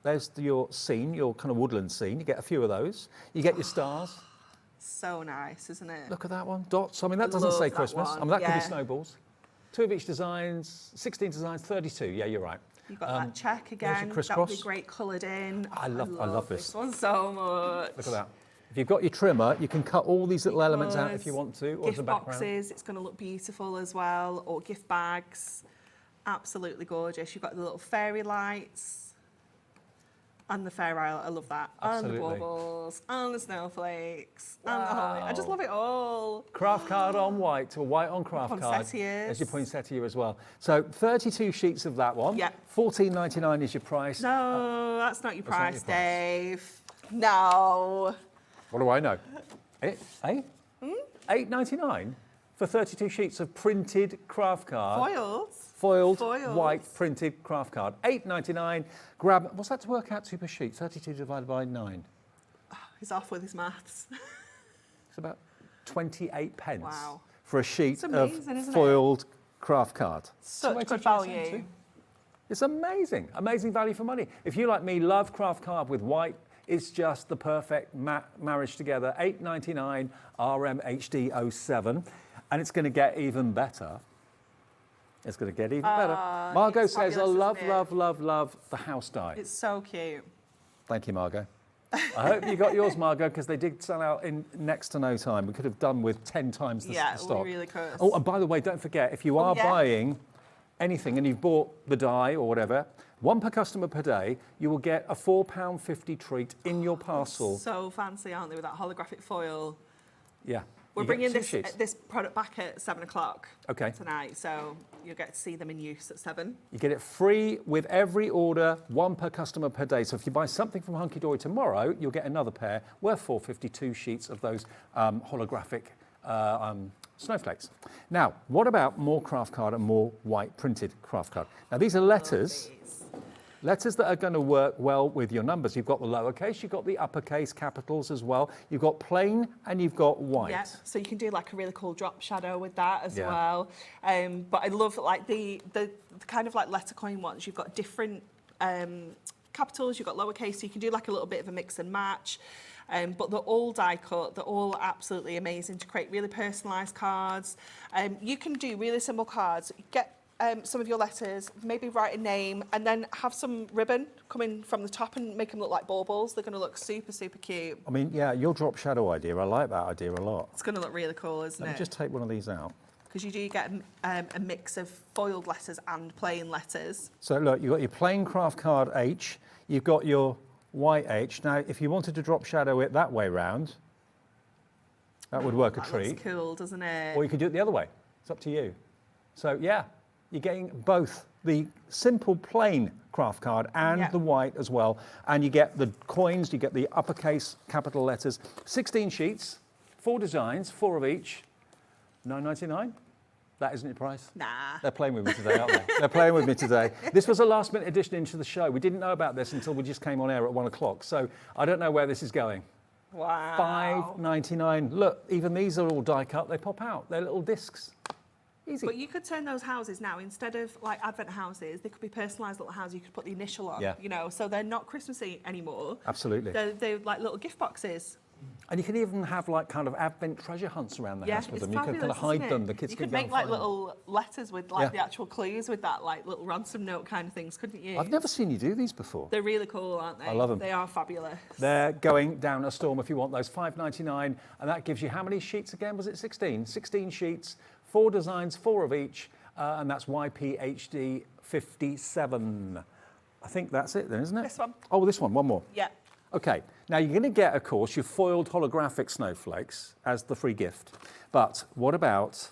There's your scene, your kind of woodland scene. You get a few of those. You get your stars. So nice, isn't it? Look at that one. Dots. I mean, that I doesn't love say that Christmas. one, I mean, that could yeah. be snowballs. 2 of each designs, 16 designs, 32. Yeah, you're right. You've got that check there's your again. That would crisscross. be great coloured in. I love this. one so much. Look at that. If you've got your trimmer, you can cut all these little elements out if Because you want to, or as a gift background. boxes, it's going to look beautiful as well, or gift bags. Absolutely gorgeous. You've got the little fairy lights and the fairy isle. I love that. Absolutely. And the baubles, and the snowflakes, and the holly. I just love it all. Craft card on white, or white on craft card. Poinsettias. There's your poinsettia as well. So 32 sheets of that one. Yeah. $14.99 is your price. No, that's not your That's not price, your price. Dave. No. What do I know? $8.99 for 32 sheets of printed craft card. Foiled. Foiled white printed craft card. $8.99. Grab, what's that to work out to per sheet? 32 divided by 9. He's off with his maths. It's about 28 pence Wow. for a sheet It's amazing, of isn't it? foiled craft card. Such good value. It's amazing, amazing value for money. If you, like me, love craft card with white, it's just the perfect marriage together. $8.99 RMHD07, and it's going to get even better. It's going to get even better. Margot it's says, I fabulous, love, isn't it? love, love, love the house dye. It's so cute. Thank you, Margot. I hope you got yours, Margot, because they did sell out in next to no time. We could have done with 10 times the Yeah, stock. we really could. Oh, and by the way, don't forget, if you are yeah. buying anything and you've bought the dye or whatever, one per customer per day, you will get a £4.50 treat in your parcel. So fancy, aren't they, with that holographic foil? Yeah. We're You get bringing 2 sheets. this product back at 7 o'clock Okay. tonight, so you'll get to see them in use at 7. You get it free with every order, 1 per customer per day. So if you buy something from Hunkydory tomorrow, you'll get another pair worth $4.52 sheets of those holographic snowflakes. Now, what about more craft card and more white printed craft card? Now, these are letters. Letters that are going to work well with your numbers. You've got the lowercase, you've got the uppercase capitals as well. You've got plain and you've got white. Yeah, so you can do like a really cool drop shadow with that as Yeah. well. But I love like the kind of like letter coin ones. You've got different capitals, you've got lowercase, so you can do like a little bit of a mix and match. But they're all die cut, they're all absolutely amazing to create really personalised cards. You can do really simple cards. Get some of your letters, maybe write a name, and then have some ribbon coming from the top and make them look like baubles. They're going to look super, super cute. I mean, yeah, your drop shadow idea, I like that idea a lot. It's going to look really cool, isn't Let it? me just take one of these out. Because you do get a mix of foiled letters and plain letters. So look, you've got your plain craft card H, you've got your white H. Now, if you wanted to drop shadow it that way round, that would work a That treat. looks cool, doesn't it? Or you could do it the other way. It's up to you. So yeah, you're getting both the simple plain craft card and Yeah. the white as well. And you get the coins, you get the uppercase capital letters. 16 sheets, 4 designs, 4 of each, $9.99. That isn't your price? Nah. They're playing with me today, aren't they? They're playing with me today. This was a last minute addition into the show. We didn't know about this until we just came on air at 1 o'clock. So I don't know where this is going. Wow. $5.99. Look, even these are all die cut. They pop out. They're little discs. Easy. But you could turn those houses now, instead of like Advent houses, they could be personalised little houses. You could put the initial on, Yeah. you know, so they're not Christmassy anymore. Absolutely. They're like little gift boxes. And you can even have like kind of Advent treasure hunts around the house with it's them. You can kind of fabulous, hide isn't them. it? The kids you can could go make and like find them. little letters with like Yeah. the actual clues with that, like little ransom note kind of things, couldn't you? I've never seen you do these before. They're really cool, aren't they? I love 'em. They are fabulous. They're going down a storm if you want those. $5.99, and that gives you how many sheets again? Was it 16? 16 sheets, 4 designs, 4 of each, and that's YPHD 57. I think that's it then, isn't it? This one. Oh, this one more. Yeah. Okay, Now you're going to get, of course, your foiled holographic snowflakes as the free gift. But what about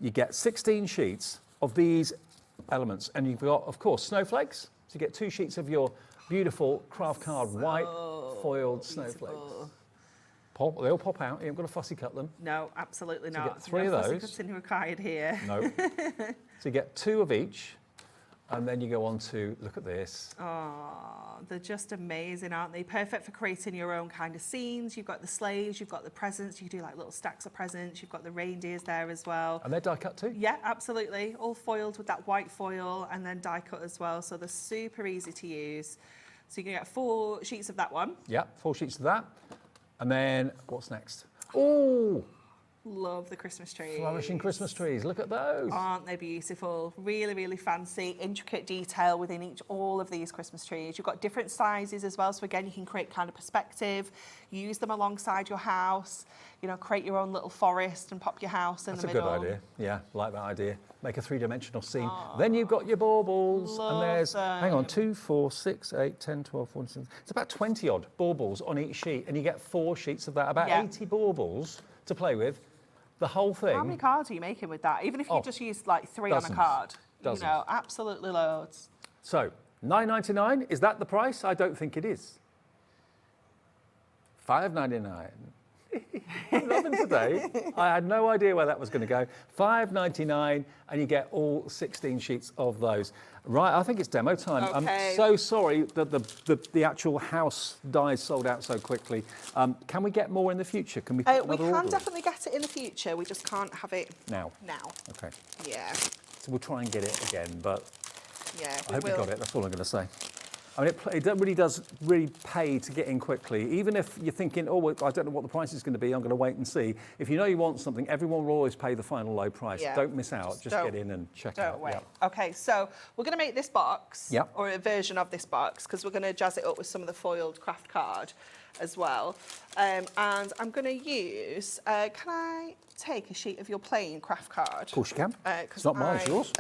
you get 16 sheets of these elements, and you've got, of course, snowflakes. So you get 2 sheets of your beautiful craft card white foiled snowflakes. Pop, they all pop out. You haven't got to fussy cut them. No, absolutely So you not. get 3 no of fussy those. cutting required here. No. So you get 2 of each, and then you go on to look at this. Oh, they're just amazing, aren't they? Perfect for creating your own kind of scenes. You've got the sleighs, you've got the presents. You can do like little stacks of presents. You've got the reindeers there as well. And they're die cut too. Yeah, absolutely. All foiled with that white foil and then die cut as well. So they're super easy to use. So you can get 4 sheets of that one. Yeah, 4 sheets of that. And then what's next? Oh, Love the Christmas trees. flourishing Christmas trees. Look at those. Aren't they beautiful? Really, really fancy, intricate detail within all of these Christmas trees. You've got different sizes as well. So again, you can create kind of perspective, use them alongside your house, you know, create your own little forest and pop your house in That's the a middle. good idea. Yeah, like that idea. Make a 3-dimensional scene. Then you've got your baubles. Love And there's, hang on, them. 2, 4, 6, 8, 10, 12, 14, 16. It's about 20 odd baubles on each sheet. And you get 4 sheets of that. About Yeah. 80 baubles to play with. The whole thing. How many cards are you making with that? Even if you Oh, just use like 3 on dozens. a card. Dozens. You know, absolutely loads. So, $9.99, is that the price? I don't think it is. $5.99. I'm loving today. I had no idea where that was going to go. $5.99, and you get all 16 sheets of those. Right, I think it's demo time. Okay. I'm so sorry that the actual house dies sold out so quickly. Can we get more in the future? Can we put We another can order in? definitely get it in the future. We just can't have it Now. now. Okay, Yeah. so we'll try and get it again, but Yeah. I hope we got it. That's all I'm going to say. I mean, it really does pay to get in quickly. Even if you're thinking, oh, well, I don't know what the price is going to be, I'm going to wait and see. If you know you want something, everyone will always pay the final low price. Yeah. Don't miss out. Just don't- get in and check Don't out. wait. Yeah. Okay, so we're going to make this box, Yep. or a version of this box, because we're going to jazz it up with some of the foiled craft card as well. And I'm going to use, can I take a sheet of your plain craft card? Of course you can. 'Cause It's not mine, it's yours.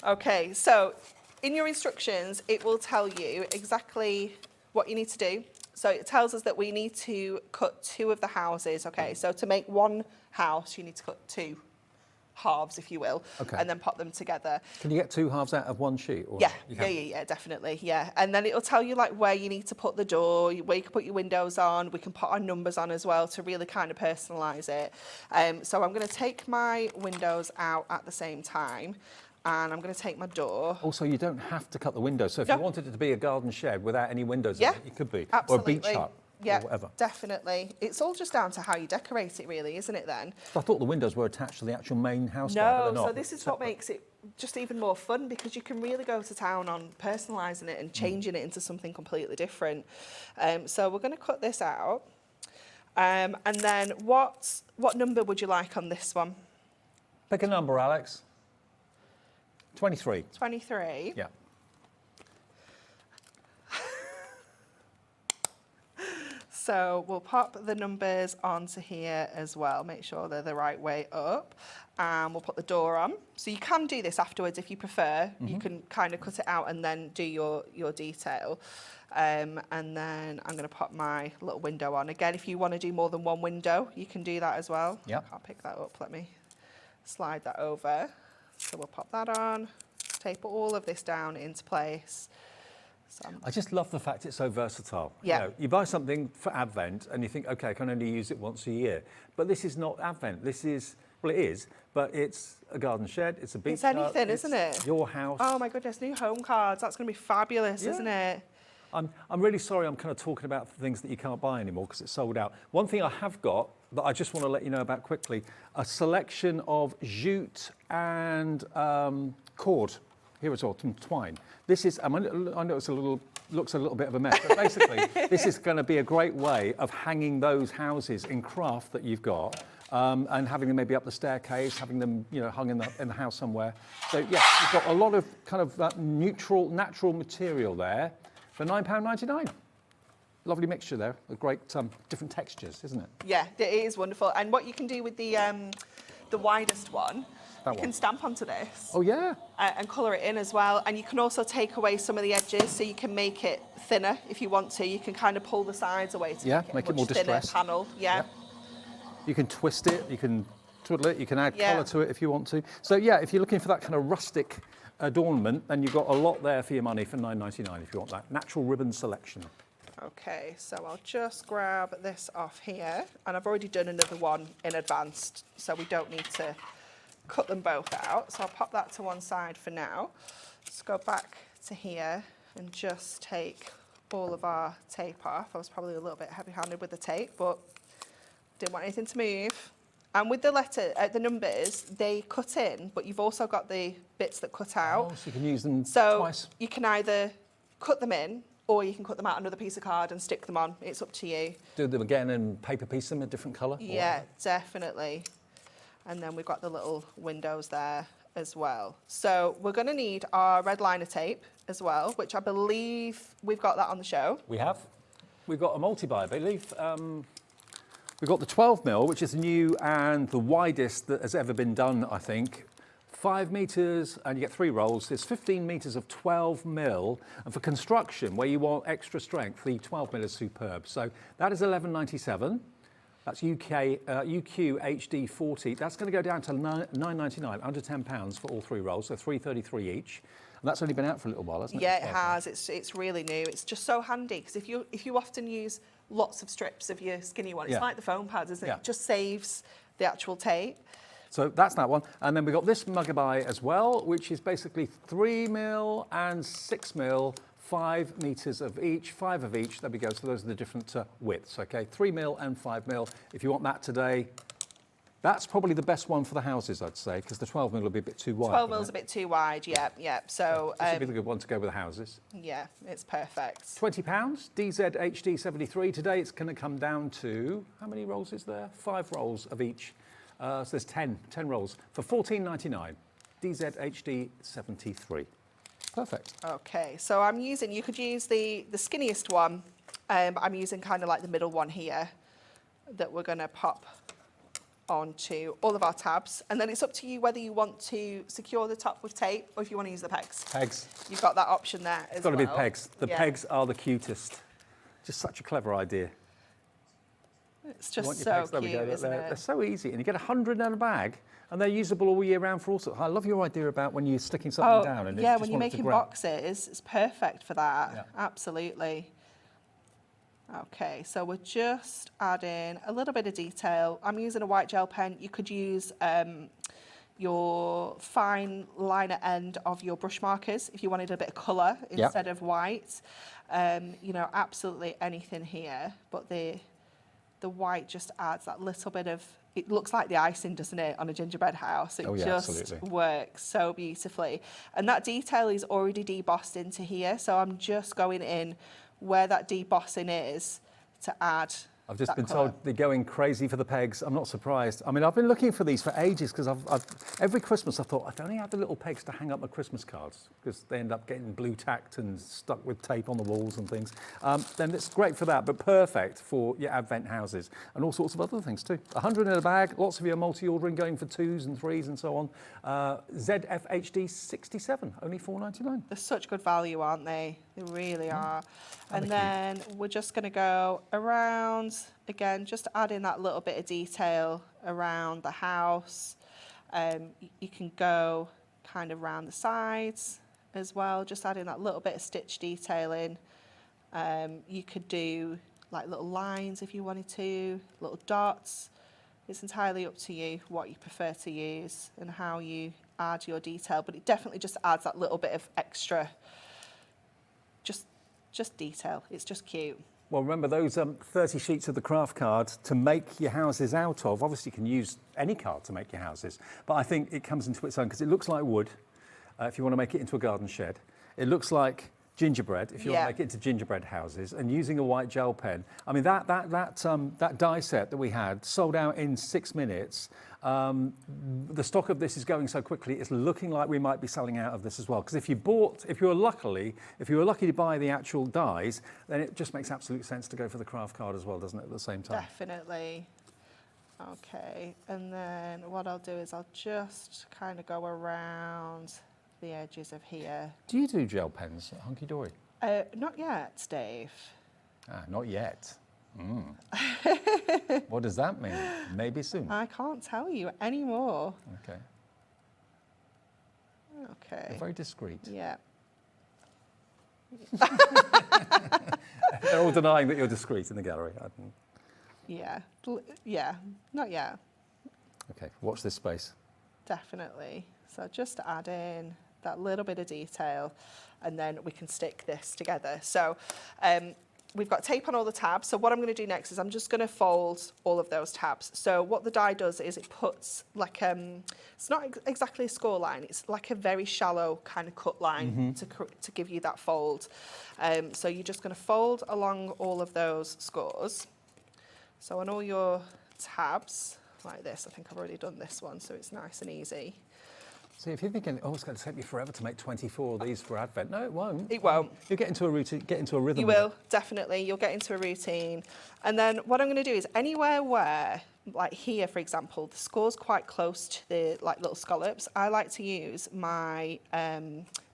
Okay, so in your instructions, it will tell you exactly what you need to do. So it tells us that we need to cut 2 of the houses. Okay, so to make one house, you need to cut 2 halves, if you will, Okay. and then pop them together. Can you get 2 halves out of one sheet? Or Yeah, you yeah, can? yeah, definitely, yeah. And then it'll tell you like where you need to put the door, where you can put your windows on. We can put our numbers on as well to really kind of personalise it. So I'm going to take my windows out at the same time, and I'm going to take my door. Also, you don't have to cut the windows. So if No. you wanted it to be a garden shed without any windows Yeah, in it, it could be. absolutely. Or a beach hut. Yeah, Or whatever. definitely. It's all just down to how you decorate it, really, isn't it then? I thought the windows were attached to the actual main house. there, but No, they're not. so this is what makes it just even more fun, because you can really go to town on personalising it and changing it into something completely different. So we're going to cut this out. And then what number would you like on this one? Pick a number, Alex. 23. 23. Yeah. So we'll pop the numbers onto here as well, make sure they're the right way up, and we'll put the door on. So you can do this afterwards if you prefer. You can kind of cut it out and then do your detail. And then I'm going to pop my little window on. Again, if you want to do more than one window, you can do that as well. Yep. I'll pick that up. Let me slide that over. So we'll pop that on, tape all of this down into place. So I just love the fact it's so versatile. Yeah. You know, you buy something for Advent and you think, okay, I can only use it once a year. But this is not Advent. This is, well, it is, but it's a garden shed, it's a beach It's hut, anything, isn't it's it? your house. Oh my goodness, new home cards. That's going to be fabulous, Yeah. isn't it? I'm really sorry I'm kind of talking about things that you can't buy anymore because it's sold out. One thing I have got that I just want to let you know about quickly, a selection of jute and cord. Here it's all, some twine. This is, I know it's looks a little bit of a mess, but basically this is going to be a great way of hanging those houses in craft that you've got and having them maybe up the staircase, having them hung in the house somewhere. So yeah, you've got a lot of kind of that natural material there for £9.99. Lovely mixture there, with great different textures, isn't it? Yeah, it is wonderful. And what you can do with the widest one That You one. can stamp onto this. Oh, yeah. And colour it in as well. And you can also take away some of the edges, so you can make it thinner if you want to. You can kind of pull the sides away to Make make it a more much thinner distressed. panel. Yeah. You can twist it, you can twiddle it, you can add Yeah. colour to it if you want to. So yeah, if you're looking for that kind of rustic adornment, then you've got a lot there for your money for £9.99 if you want that. Natural ribbon selection. Okay, so I'll just grab this off here. And I've already done another one in advance, so we don't need to cut them both out. So I'll pop that to one side for now. Let's go back to here and just take all of our tape off. I was probably a little bit heavy-handed with the tape, but didn't want anything to move. And with the numbers, they cut in, but you've also got the bits that cut out. Oh, so you can use them So twice. you can either cut them in, or you can cut them out another piece of card and stick them on. It's up to you. Do them again and paper piece them a different colour? Yeah, definitely. And then we've got the little windows there as well. So we're going to need our red liner tape as well, which I believe we've got that on the show. We have. We've got a multi-buy, I believe. We've got the 12mm, which is new and the widest that has ever been done, I think. 5 metres, and you get 3 rolls. There's 15 metres of 12mm, and for construction, where you want extra strength, the 12mm is superb. So that is £11.97. That's UQ HD 40. That's going to go down to £9.99, under £10 for all 3 rolls, so £3.33 each. And that's only been out for a little while, hasn't it? Yeah, it has. It's really new. It's just so handy because if you often use lots of strips of your skinny one, it's Yeah. like the foam pads, isn't it? Yeah. It just saves the actual tape. So that's that one. And then we've got this Muggaby as well, which is basically 3mm and 6mm, 5 metres of each, 5 of each. There we go. So those are the different widths, okay? 3mm and 5mm. If you want that today, that's probably the best one for the houses, I'd say, because the 12mm will be a bit too wide. 12 mils a bit too wide, yeah. So, This would be the good one to go with the houses. yeah, it's perfect. £20, DZ HD 73. Today it's going to come down to, how many rolls is there? 5 rolls of each. So there's 10 rolls for £14.99. DZ HD 73. Perfect. Okay, so you could use the skinniest one. I'm using kind of like the middle one here that we're going to pop onto all of our tabs. And then it's up to you whether you want to secure the top with tape or if you want to use the pegs. Pegs. You've got that option there as well. It's got to be pegs. The Yeah. pegs are the cutest. Just such a clever idea. It's You want just your so pegs? There we cute, go. isn't They're it? so easy, and you get 100 in a bag, and they're usable all year round for all sorts. I love your idea about when you're sticking something down. And yeah, just when you're want it to making grab. boxes, it's perfect for that. Yeah. Absolutely. Okay, so we're just adding a little bit of detail. I'm using a white gel pen. You could use your fine liner end of your brush markers if you wanted a bit of colour Yeah. instead of white. You know, absolutely anything here, but the white just adds that little bit of, it looks like the icing, doesn't it, on a gingerbread house? It Oh, yeah, just absolutely. works so beautifully. And that detail is already debossed into here, so I'm just going in where that debossing is to add I've just that been colour. told they're going crazy for the pegs. I'm not surprised. I mean, I've been looking for these for ages because every Christmas I thought I'd only have the little pegs to hang up my Christmas cards because they end up getting blue tacked and stuck with tape on the walls and things. Then it's great for that, but perfect for your Advent houses and all sorts of other things too. 100 in a bag, lots of your multi-ordering going for 2s and 3s and so on. ZFHD 67, only £4.99. They're such good value, aren't they? They really are. And they're then we're just going to go around, again, just adding that little bit of detail around the house. You can go kind of around the sides as well, just adding that little bit of stitch detailing. You could do like little lines if you wanted to, little dots. It's entirely up to you what you prefer to use and how you add your detail, but it definitely just adds that little bit of extra, just detail. It's just cute. Well, remember those 30 sheets of the craft card to make your houses out of. Obviously, you can use any card to make your houses, but I think it comes into its own because it looks like wood if you want to make it into a garden shed. It looks like gingerbread if you want to make it into gingerbread houses, and using a white gel pen. I mean, that die set that we had sold out in 6 minutes. The stock of this is going so quickly, it's looking like we might be selling out of this as well. Because if you were lucky to buy the actual dies, then it just makes absolute sense to go for the craft card as well, doesn't it, at the same time? Definitely. Okay, and then what I'll do is I'll just kind of go around the edges of here. Do you do gel pens at Hunkydory? Not yet, Dave. Ah, not yet. What does that mean? Maybe soon. I can't tell you anymore. Okay. Okay. You're very discreet. Yeah. They're all denying that you're discreet in the gallery. Yeah. Yeah. Not yet. Okay, watch this space. Definitely. So just add in that little bit of detail, and then we can stick this together. So we've got tape on all the tabs. So what I'm going to do next is I'm just going to fold all of those tabs. So what the die does is it puts like, it's not exactly a score line, it's like a very shallow kind of cut line to give you that fold. So you're just going to fold along all of those scores. So on all your tabs, like this, I think I've already done this one, so it's nice and easy. See, if you're thinking, oh, it's going to take me forever to make 24 of these for Advent. No, it won't. It won't. You'll get into a routine, get into a rhythm. You will, definitely. You'll get into a routine. And then what I'm going to do is anywhere where, like here, for example, the score's quite close to the like little scallops, I like to use my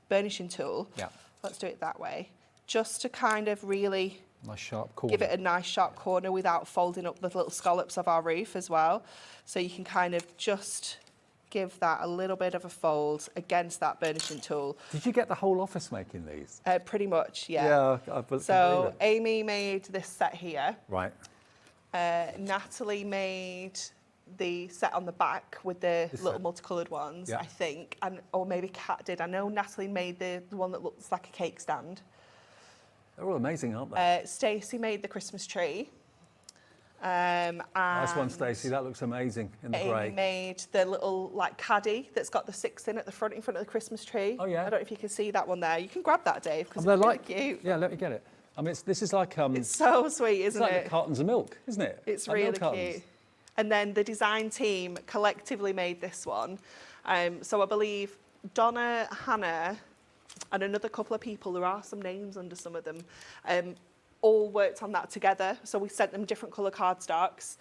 burnishing tool. Yeah. Let's do it that way. Just to kind of really Nice sharp corner. give it a nice sharp corner without folding up the little scallops of our roof as well. So you can kind of just give that a little bit of a fold against that burnishing tool. Did you get the whole office making these? Pretty much, yeah. Yeah, I believe So it. Amy made this set here. Right. Natalie made the set on the back with the This little set. multicoloured ones, Yeah. I think, or maybe Kat did. I know Natalie made the one that looks like a cake stand. They're all amazing, aren't they? Stacey made the Christmas tree. And Nice one, Stacey. That looks amazing in the Amy grey. made the little like caddy that's got the 6 in at the front, in front of the Christmas tree. Oh, yeah. I don't know if you can see that one there. You can grab that, Dave, because They're it's like, really cute. yeah, let me get it. I mean, this is like It's so sweet, it's isn't like it? the cartons of milk, isn't it? It's Like really milk cartons. cute. And then the design team collectively made this one. So I believe Donna, Hannah, and another couple of people, there are some names under some of them, all worked on that together. So we sent them different colour cardstocks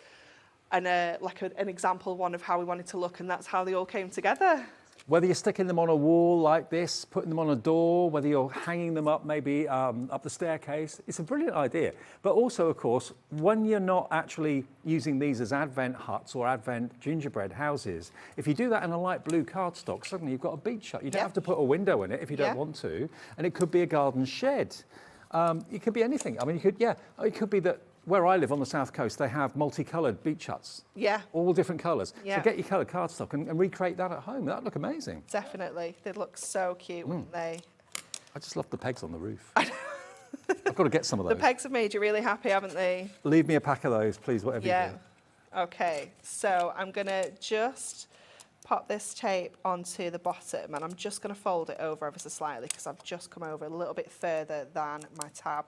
and like an example one of how we wanted to look, and that's how they all came together. Whether you're sticking them on a wall like this, putting them on a door, whether you're hanging them up maybe up the staircase, it's a brilliant idea. But also, of course, when you're not actually using these as Advent huts or Advent gingerbread houses, if you do that in a light blue cardstock, suddenly you've got a beach hut. You don't Yeah. have to put a window in it if you don't Yeah. want to, and it could be a garden shed. It could be anything. I mean, it could be that where I live on the south coast, they have multicoloured beach huts. Yeah. All different colours. Yeah. So get your coloured cardstock and recreate that at home. That'd look amazing. Definitely. They look so cute, wouldn't they? I just love the pegs on the roof. I've got to get some of The those. pegs have made you really happy, haven't they? Leave me a pack of those, please, whatever Yeah. you do. Okay, so I'm going to just pop this tape onto the bottom, and I'm just going to fold it over ever so slightly because I've just come over a little bit further than my tab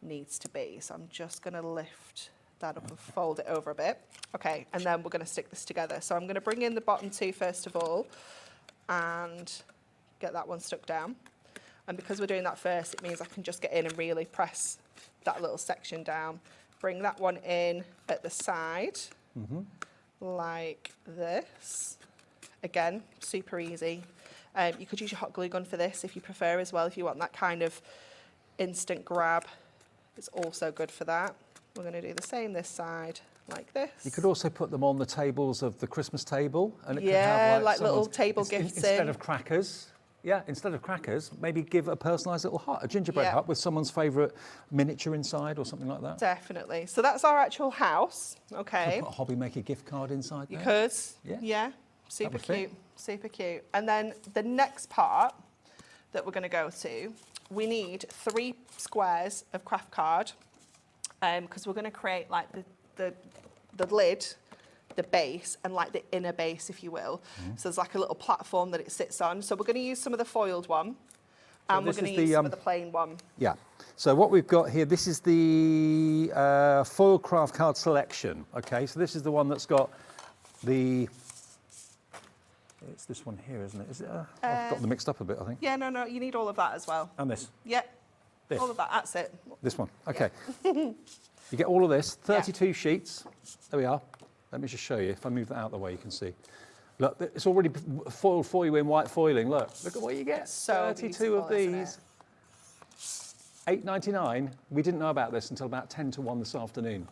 needs to be. So I'm just going to lift that up and fold it over a bit. Okay, and then we're going to stick this together. So I'm going to bring in the bottom two first of all and get that one stuck down. And because we're doing that first, it means I can just get in and really press that little section down. Bring that one in at the side, like this. Again, super easy. You could use your hot glue gun for this if you prefer as well, if you want that kind of instant grab. It's also good for that. We're going to do the same this side, like this. You could also put them on the tables of the Christmas table, and it could Yeah, have like little someone's- table ins- gifts instead in. of crackers. Yeah, instead of crackers, maybe give a personalised little hut, a gingerbread Yeah. hut with someone's favourite miniature inside or something like that. Definitely. So that's our actual house. Okay. Put a Hobbymaker gift card inside You there. could. Yeah. Super would fit. cute. Super cute. And then the next part that we're going to go to, we need 3 squares of craft card because we're going to create like the lid, the base, and like the inner base, if you will. So there's like a little platform that it sits on. So we're going to use some of the foiled one, and we're this going is to use the, some of the plain one. Yeah. So what we've got here, this is the foil craft card selection. Okay, so this is the one that's got the. It's this one here, isn't it? Is it? I've got them mixed up a bit, I think. Yeah, no, you need all of that as well. And this. Yep. This. All of that, that's it. This one. Okay. You get all of this, 32 sheets. There we are. Let me just show you. If I move that out of the way, you can see. Look, it's already foiled for you in white foiling. Look at what you get. So 32 of beautiful, isn't these. it? $8.99. We didn't know about this until about 10 to 1 this afternoon.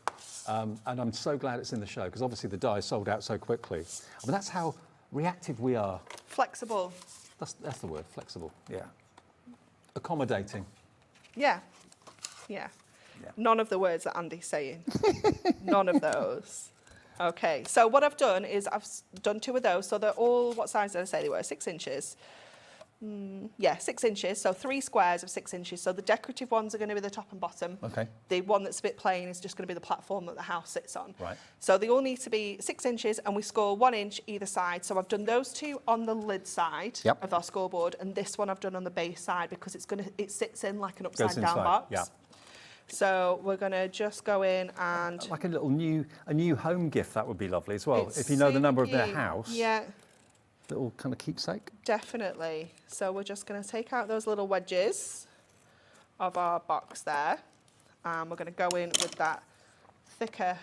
And I'm so glad it's in the show, because obviously the die sold out so quickly. I mean, that's how reactive we are. Flexible. That's the word, flexible, yeah. Accommodating. Yeah. Yeah. None of the words that Andy's saying. None of those. Okay, so what I've done is I've done 2 of those. So they're all, what size did I say they were? 6 inches. Yeah, 6 inches. So 3 squares of 6 inches. So the decorative ones are going to be the top and bottom. Okay. The one that's a bit plain is just going to be the platform that the house sits on. Right. So they all need to be 6 inches, and we score 1 inch either side. So I've done those 2 on the lid side of our scoreboard, and this one I've done on the base side because it sits in like an upside down box. Yeah. So we're going to just go in and... Like a new home gift, that would be lovely as well. If you know the number of their house. Yeah, Little kind of keepsake. definitely. So we're just going to take out those little wedges of our box there. And we're going to go in with that thicker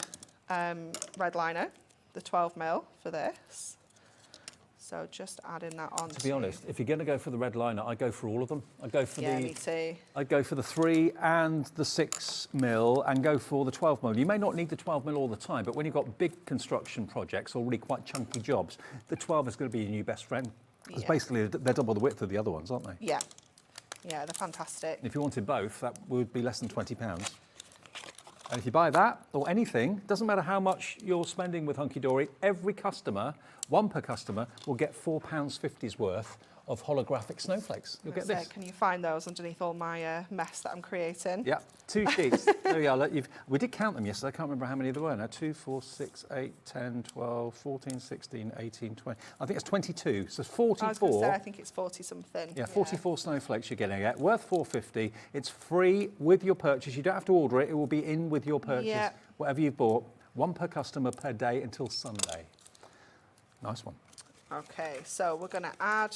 red liner, the 12mm for this. So just adding that on. To be honest, if you're going to go for the red liner, I go for all of them. I go for me too. I go for the 3 and the 6mm and go for the 12mm. You may not need the 12mm all the time, but when you've got big construction projects or really quite chunky jobs, the 12 is going to be your new best friend. Because basically they're double the width of the other ones, aren't they? Yeah. Yeah, they're fantastic. And if you wanted both, that would be less than £20. And if you buy that or anything, doesn't matter how much you're spending with Hunkydory, every customer, 1 per customer, will get £4.50's worth of holographic snowflakes. You'll get this. Can you find those underneath all my mess that I'm creating? Yeah, 2 sheets. There we are. We did count them yesterday. I can't remember how many there were now. 2, 4, 6, 8, 10, 12, 14, 16, 18, 20. I think it's 22. So it's 44. I was going to say, I think it's 40 something. Yeah, 44 snowflakes you're getting at. Worth $4.50. It's free with your purchase. You don't have to order it. It will be in with your purchase. Yeah. Whatever you've bought. 1 per customer per day until Sunday. Nice one. Okay, so we're going to add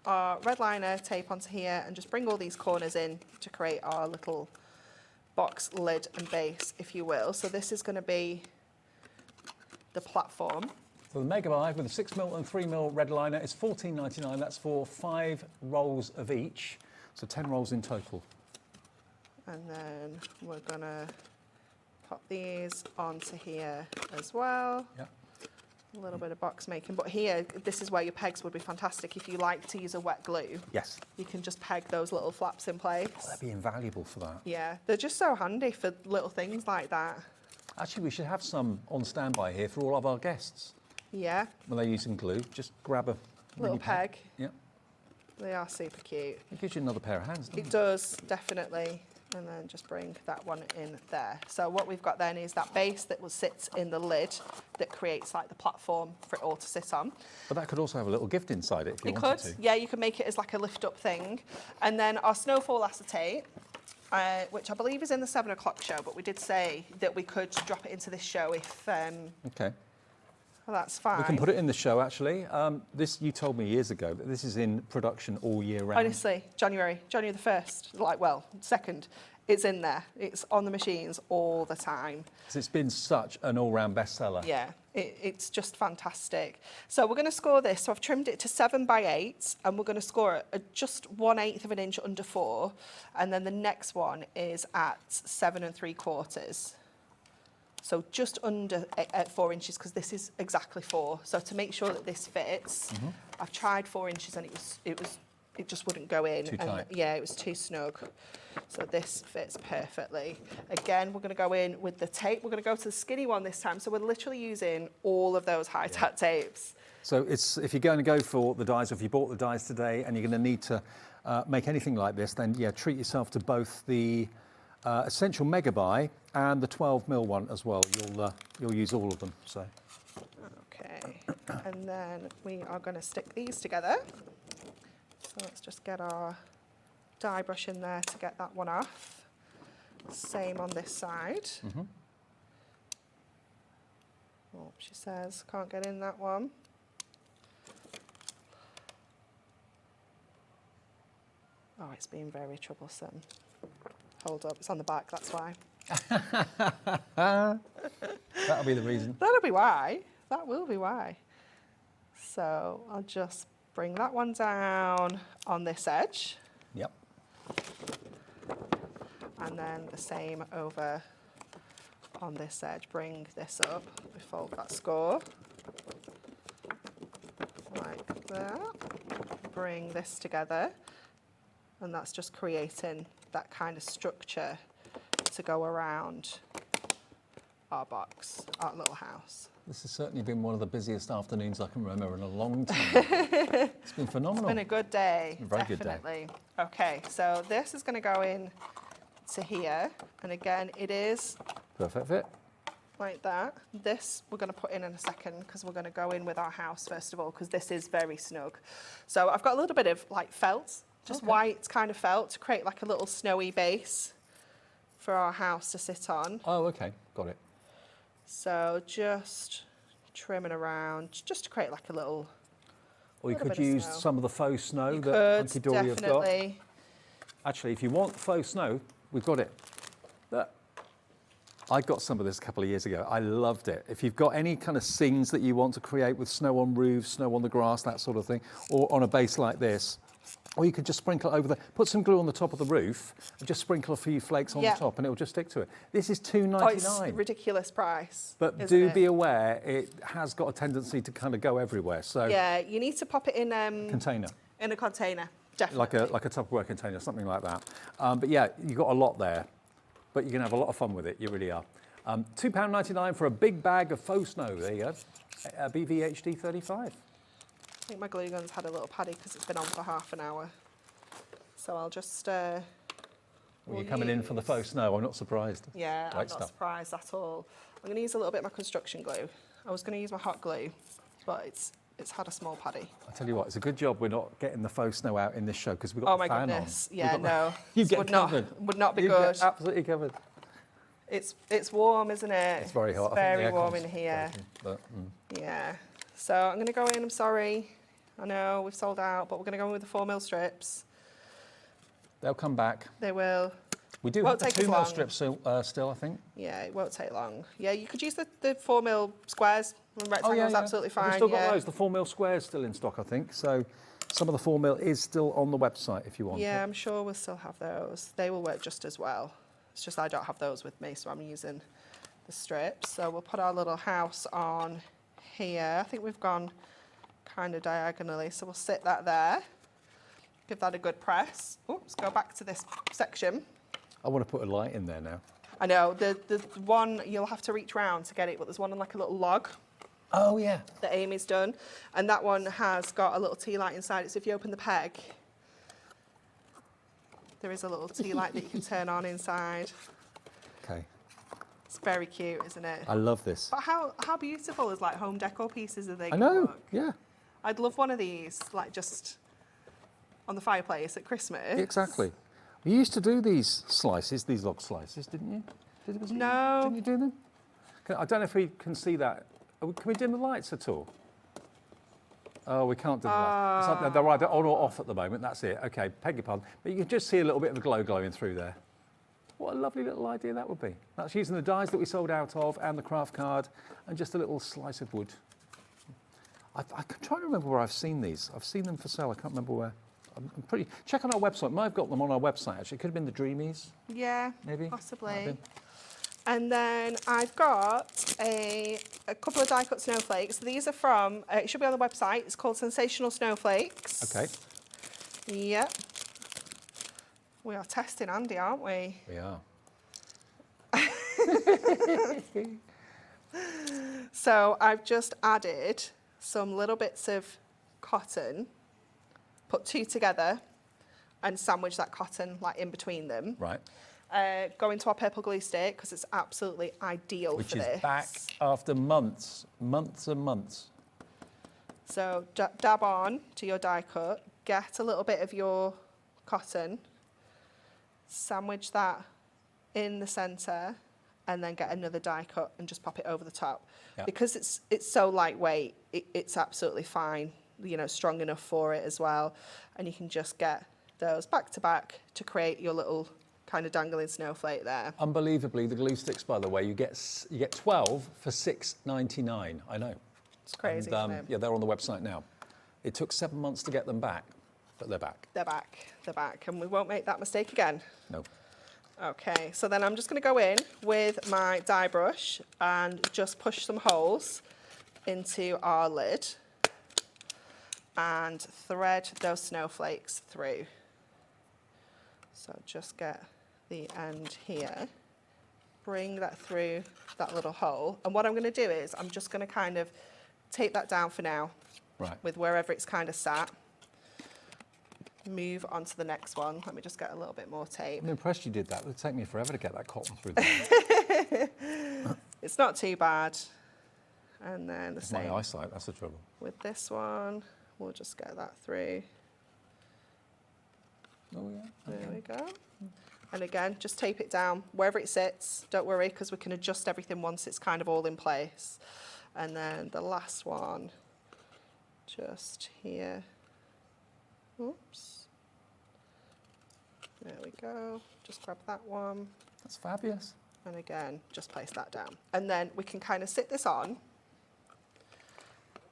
our red liner tape onto here and just bring all these corners in to create our little box lid and base, if you will. So this is going to be the platform. So the Mega Buy with a 6mm and 3mm red liner is $14.99. That's for 5 rolls of each, so 10 rolls in total. And then we're going to pop these onto here as well. Yeah. A little bit of box making, but here, this is where your pegs would be fantastic. If you like to use a wet glue, Yes. you can just peg those little flaps in place. Oh, that'd be invaluable for that. Yeah, they're just so handy for little things like that. Actually, we should have some on standby here for all of our guests. Yeah, When they're using glue, just grab a little mini peg. Yeah. They are super cute. It gives you another pair of hands, doesn't It does, definitely. And then just bring that one in there. So what we've got then is that base that will sit in the lid that creates like the platform for it all to sit on. But that could also have a little gift inside it if you You wanted could, to. yeah, you can make it as like a lift up thing. And then our snowfall acetate, which I believe is in the 7 o'clock show, but we did say that we could drop it into this show if, Okay. well, that's fine. We can put it in the show, actually. This, you told me years ago that this is in production all year round. Honestly, January the 1st, like, well, 2nd, it's in there. It's on the machines all the time. 'Cause it's been such an all-round bestseller. Yeah, it's just fantastic. So we're going to score this. So I've trimmed it to 7 by 8, and we're going to score it at just 1/8 of an inch under 4. And then the next one is at 7 3/4. So just under 4 inches, because this is exactly 4. So to make sure that this fits, I've tried 4 inches and it just wouldn't go in. Too And tight. yeah, it was too snug. So this fits perfectly. Again, we're going to go in with the tape. We're going to go to the skinny one this time. So we're literally using all of those high-tack tapes. So if you're going to go for the dies, or if you bought the dies today and you're going to need to make anything like this, then yeah, treat yourself to both the Essential Mega Buy and the 12mm one as well. You'll use all of them. So. Okay, and then we are going to stick these together. So let's just get our dye brush in there to get that one off. Same on this side. Oh, she says, can't get in that one. Oh, it's being very troublesome. Hold up, it's on the back, that's why. That'll be the reason. That'll be why. That will be why. So I'll just bring that one down on this edge. Yep. And then the same over on this edge. Bring this up, we fold that score. Like that. Bring this together. And that's just creating that kind of structure to go around our box, our little house. This has certainly been one of the busiest afternoons I can remember in a long time. It's been phenomenal. It's been a good day, Very good day. definitely. Okay, so this is going to go in to here, and again, it is Perfect fit. like that. This we're going to put in a second because we're going to go in with our house first of all, because this is very snug. So I've got a little bit of like felt, just white kind of felt, to create like a little snowy base for our house to sit on. Oh, okay, got it. So just trimming around, just to create like a little. Or you little could bit of use snow. some of the faux snow You that could, Hunkydory have got. definitely. Actually, if you want faux snow, we've got it. Look. I got some of this a couple of years ago. I loved it. If you've got any kind of scenes that you want to create with snow on roofs, snow on the grass, that sort of thing, or on a base like this, or you could just sprinkle it over put some glue on the top of the roof and just sprinkle a few flakes on the top and it'll just stick to it. This is $2.99. Oh, it's a ridiculous price. But isn't do it? be aware, it has got a tendency to kind of go everywhere. So Yeah, you need to pop it in container, in a container, definitely. like a Tupperware container, something like that. But yeah, you've got a lot there, but you can have a lot of fun with it. You really are. £2.99 for a big bag of faux snow. There you go. BVHD 35. I think my glue gun's had a little paddy because it's been on for half an hour. So I'll just. Well, you're coming in for the faux snow. I'm not surprised. Yeah, Great I'm not stuff. surprised at all. I'm going to use a little bit of my construction glue. I was going to use my hot glue, but it's had a small paddy. I tell you what, it's a good job we're not getting the faux snow out in this show because we've got Oh the my fan goodness! on. Yeah, no, You this get would covered. would not be You good. get absolutely covered. It's warm, isn't it? It's very hot. It's I think the very warm aircon's in here. broken, but, Yeah. So I'm going to go in. I'm sorry. I know we've sold out, but we're going to go in with the 4mm strips. they'll come back. They will. We do Won't have the take us 2mm long. strips still, I think. Yeah, it won't take long. Yeah, you could use the 4mm squares and rectangles, absolutely fine. We've still got yeah. those. The 4mm squares still in stock, I think. So some of the 4mm is still on the website if you want Yeah, it. I'm sure we'll still have those. They will work just as well. It's just I don't have those with me, so I'm using the strips. So we'll put our little house on here. I think we've gone kind of diagonally, so we'll sit that there. Give that a good press. Oh, let's go back to this section. I want to put a light in there now. I know, the one, you'll have to reach round to get it, but there's one on like a little log Oh, yeah. that Amy's done. And that one has got a little tea light inside it. So if you open the peg, there is a little tea light that you can turn on inside. Okay. It's very cute, isn't it? I love this. But how beautiful is like home decor pieces are they? I can know, look? yeah. I'd love one of these, like just on the fireplace at Christmas. Exactly. You used to do these slices, these log slices, didn't you? No. Didn't you do them? I don't know if we can see that. Can we dim the lights at all? Oh, we can't dim the lights. It's like they're either on or off at the moment. That's it. Okay, beg your pardon. But you can just see a little bit of a glow glowing through there. What a lovely little idea that would be. That's using the dies that we sold out of and the craft card and just a little slice of wood. I'm trying to remember where I've seen these. I've seen them for sale. I can't remember where. I'm pretty. Check on our website. Might have got them on our website actually. It could have been the Dreamies. Yeah, Maybe. Might have possibly. been. And then I've got a couple of die cut snowflakes. These are from, it should be on the website. It's called Sensational Snowflakes. Okay. Yep. We are testing Andy, aren't we? We are. So I've just added some little bits of cotton, put two together and sandwich that cotton like in between them. Right. Go into our purple glue stick because it's absolutely ideal Which for is this. back after months and months. So dab on to your die cut, get a little bit of your cotton, sandwich that in the centre, and then get another die cut and just pop it over the top. Yeah. Because it's so lightweight, it's absolutely fine, you know, strong enough for it as well. And you can just get those back to back to create your little kind of dangling snowflake there. Unbelievably, the glue sticks, by the way, you get 12 for $6.99. I know. It's crazy, And, isn't it? yeah, they're on the website now. It took 7 months to get them back, but they're back. They're back, and we won't make that mistake again. No. Okay, so then I'm just going to go in with my dye brush and just push some holes into our lid and thread those snowflakes through. So just get the end here, bring that through that little hole. And what I'm going to do is I'm just going to kind of take that down for now, Right. with wherever it's kind of sat. Move on to the next one. Let me just get a little bit more tape. I'm impressed you did that. It would take me forever to get that cotton through there. It's not too bad. And then the It's my same eyesight, that's the trouble. with this one. We'll just get that through. Oh, yeah. There we go. And again, just tape it down wherever it sits. Don't worry, because we can adjust everything once it's kind of all in place. And then the last one, just here. Oops. There we go. Just grab that one. That's fabulous. And again, just place that down. And then we can kind of sit this on,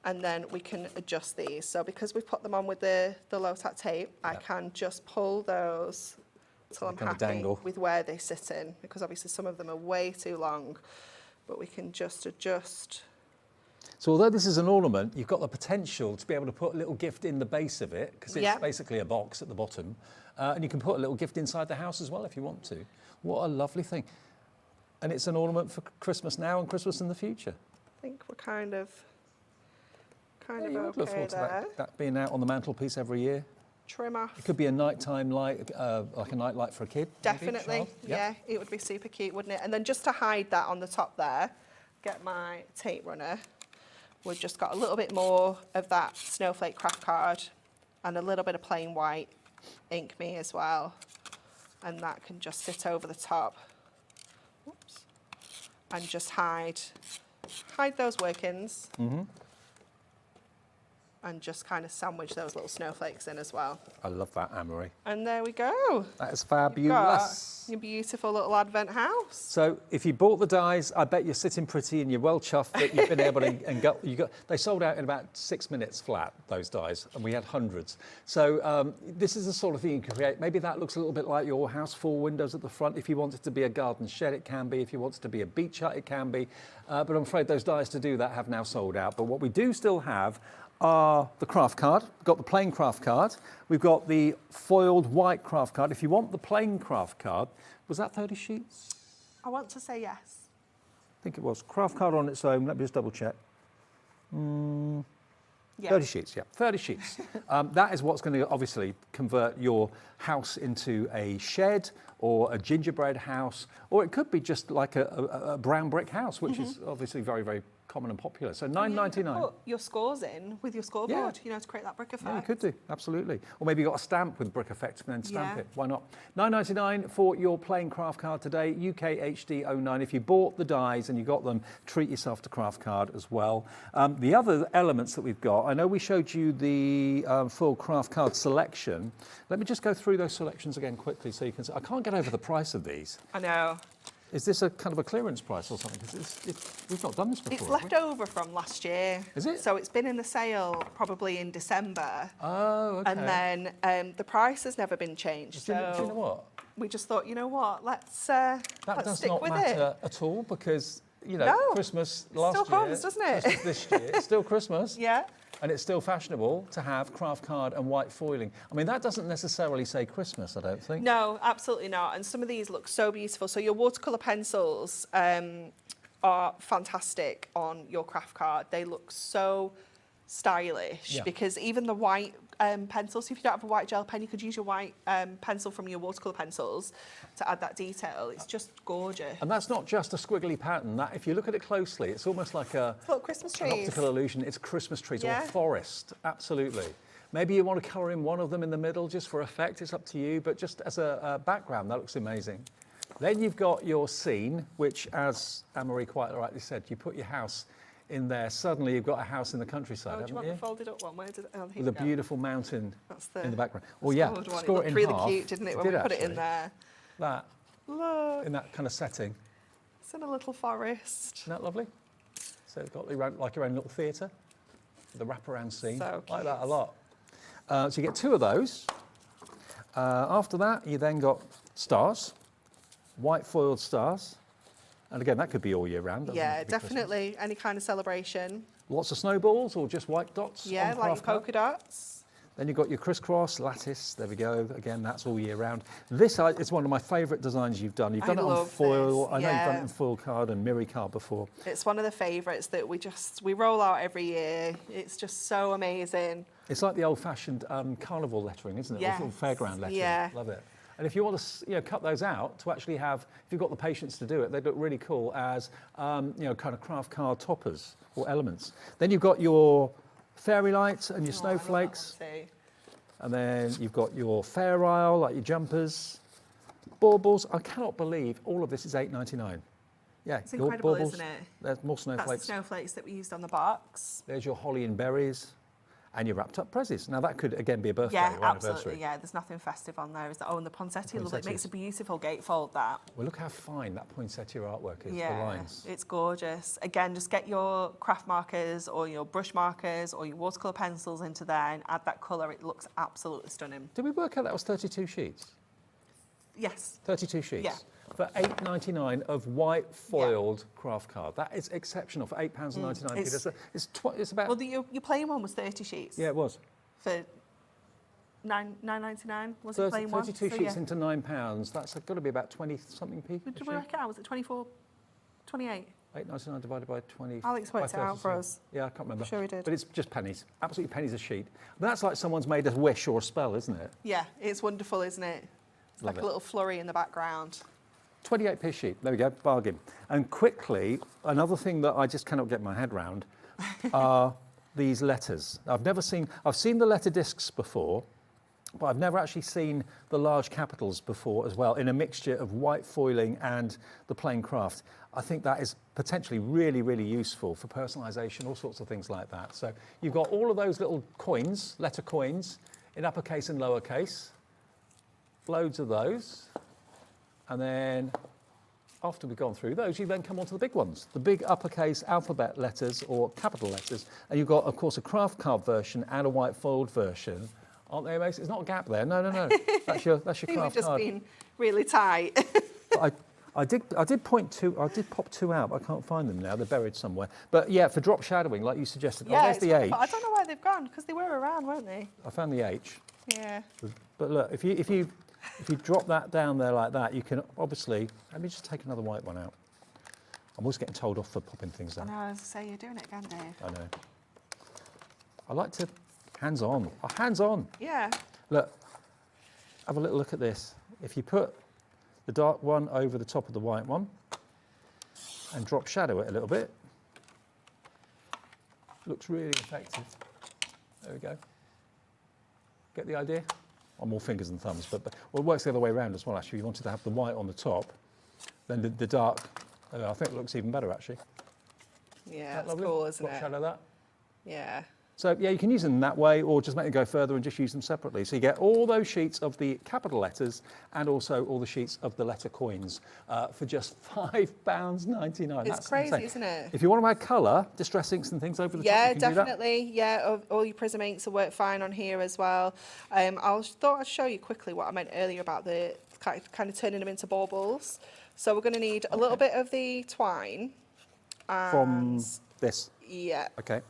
and then we can adjust these. So because we've put them on with the low-tack tape, I can just pull those till I'm kind of happy dangle. with where they sit in, because obviously some of them are way too long, but we can just adjust. So although this is an ornament, you've got the potential to be able to put a little gift in the base of it, because it's Yeah. basically a box at the bottom. And you can put a little gift inside the house as well if you want to. What a lovely thing. And it's an ornament for Christmas now and Christmas in the future. I think we're kind of Yeah, you would okay look forward to there. that being out on the mantelpiece every year. Trim off. It could be a nighttime light, like a night light for a kid. maybe, Definitely, child. yeah, it would be super cute, wouldn't it? And then just to hide that on the top there, get my tape runner. We've just got a little bit more of that snowflake craft card and a little bit of plain white ink me as well. And that can just sit over the top. Oops. And just hide those workings. And just kind of sandwich those little snowflakes in as well. I love that, Anne-Marie. And there we go. That is You've got fabulous. your beautiful little advent house. So if you bought the dies, I bet you're sitting pretty and you're well chuffed that you've been able to they sold out in about 6 minutes flat, those dies, and we had hundreds. So this is the sort of thing you can create. Maybe that looks a little bit like your house, 4 windows at the front. If you want it to be a garden shed, it can be. If you want it to be a beach hut, it can be. But I'm afraid those dies to do that have now sold out. But what we do still have are the craft card. We've got the plain craft card. We've got the foiled white craft card. If you want the plain craft card, was that 30 sheets? I want to say yes. I think it was. Craft card on its own. Let me just double check. Yeah. 30 sheets, yeah, 30 sheets. That is what's going to obviously convert your house into a shed or a gingerbread house, or it could be just like a brown brick house, which is obviously very, very common and popular. So $9.99. Put your scores in with your scoreboard, you know, to create that brick effect. Yeah, you could do, absolutely. Or maybe you got a stamp with brick effect and then stamp Yeah. it. Why not? $9.99 for your plain craft card today, UK HD 09. If you bought the dies and you got them, treat yourself to craft card as well. The other elements that we've got, I know we showed you the full craft card selection. Let me just go through those selections again quickly so you can see. I can't get over the price of these. I know. Is this a kind of a clearance price or something? Because we've not done this before. It's have we? left over from last year. Is it? So it's been in the sale probably in December. Oh, okay. And then the price has never been changed. Do you know So what? we just thought, you know what, let's That does stick not with matter at all because, you know, No. Christmas It last still year. comes, doesn't it? Christmas this year. It's still Christmas. Yeah. And it's still fashionable to have craft card and white foiling. I mean, that doesn't necessarily say Christmas, I don't think. No, absolutely not. And some of these look so beautiful. So your watercolour pencils are fantastic on your craft card. They look so stylish Yeah. because even the white pencils, if you don't have a white gel pen, you could use your white pencil from your watercolour pencils to add that detail. It's just gorgeous. And that's not just a squiggly pattern. That, if you look at it closely, it's almost like Look, Christmas an trees. optical illusion. It's Christmas trees or Yeah. a forest, absolutely. Maybe you want to colour in one of them in the middle just for effect, it's up to you, but just as a background, that looks amazing. Then you've got your scene, which, as Anne-Marie quite rightly said, you put your house in there. Suddenly you've got a house in the countryside, Oh, do you haven't want you? the folded up one? Where did it? Oh, here With a we go. beautiful mountain That's in the background. the Well, yeah, scored one. It score looked it in really half. cute, didn't it, when did we put it in actually. there? that Look, in that kind of setting. it's in a little forest. Isn't that lovely? So it's got like your own little theatre, the wraparound scene. So Like that a cute. lot. So you get 2 of those. After that, you then got stars, white foiled stars. And again, that could be all year round. doesn't it? Yeah, Could be Christmas. definitely. Any kind of celebration. Lots of snowballs or just white dots? Yeah, on like your craft card. polka dots. Then you've got your crisscross, lattice, there we go. Again, that's all year round. This is one of my favourite designs you've done. You've done it on love foil. this, I know you've done yeah. it in foil card and mirror card before. It's one of the favourites that we roll out every year. It's just so amazing. It's like the old-fashioned carnival lettering, isn't it? Yes, Or sort of fairground lettering. yeah. Love it. And if you want to, cut those out to actually have, if you've got the patience to do it, they look really cool as, kind of craft card toppers or elements. Then you've got your fairy lights and your Oh, I love that snowflakes. one too. And then you've got your fair isle, like your jumpers, baubles. I cannot believe all of this is $8.99. Yeah, It's your incredible, baubles. isn't it? There's more That's the snowflakes. snowflakes that we used on the box. There's your holly and berries, and your wrapped up prezzies. Now that could again be a birthday Yeah, or absolutely. anniversary. Yeah, there's nothing festive on there. Is that? Oh, and the poinsettia. Look, it Poinsettias. makes a beautiful gatefold. That. Well, look how fine that poinsettia artwork is. The Yeah, lines. it's gorgeous. Again, just get your craft markers or your brush markers or your watercolour pencils into there and add that colour. It looks absolutely stunning. Did we work out that was 32 sheets? Yes. 32 sheets. Yeah. For $8.99 of white foiled craft card. That is exceptional for £8.99. It's about. Well, your plain one was 30 sheets. Yeah, it was. For $9.99 was it plain one? 32 So, sheets yeah. into £9. That's got to be about 20 something p. Did we work it out? Was it 24, 28? $8.99 divided by 20. Alex worked it by out for 32. us. Yeah, I can't remember. Sure he did. But it's just pennies. Absolutely pennies a sheet. That's like someone's made a wish or a spell, isn't it? Yeah, it's wonderful, isn't it? It's Love like it. a little flurry in the background. 28p sheet. There we go. Bargain. And quickly, another thing that I just cannot get my head round are these letters. I've seen the letter discs before, but I've never actually seen the large capitals before as well, in a mixture of white foiling and the plain craft. I think that is potentially really, really useful for personalisation, all sorts of things like that. So you've got all of those little coins, letter coins, in uppercase and lowercase. Loads of those. And then after we've gone through those, you then come on to the big ones, the big uppercase alphabet letters or capital letters. And you've got, of course, a craft card version and a white foiled version. Aren't they amazing? There's not a gap there. No. That's your We've craft just card. been really tight. But I did pop 2 out, but I can't find them now. They're buried somewhere. But yeah, for drop shadowing, like you suggested. Yeah, there's it's the H. wonderful. I don't know where they've gone because they were around, weren't they? I found the H. Yeah. But look, if you drop that down there like that, you can obviously. Let me just take another white one out. I'm always getting told off for popping things I down. know, I was say you're doing it again, Dave. I know. I like to hands on. Oh, hands on. Yeah. Look, have a little look at this. If you put the dark one over the top of the white one and drop shadow it a little bit, looks really effective. There we go. Get the idea? On more fingers than thumbs, but well, it works the other way around as well. Actually, you wanted to have the white on the top, then the dark. I think it looks even better actually. Yeah, it's Lovely. cool, isn't Drop it? shadow that. Yeah. So yeah, you can use them that way, or just make them go further and just use them separately. So you get all those sheets of the capital letters and also all the sheets of the letter coins for just £5.99. It's That's crazy, insane. isn't it? If you want to add colour, distress inks and things over the top, Yeah, you can do that. definitely. Yeah, all your prism inks will work fine on here as well. I thought I'd show you quickly what I meant earlier about the kind of turning them into baubles. So we're going to need a little bit of the twine. From this. Yeah. Okay.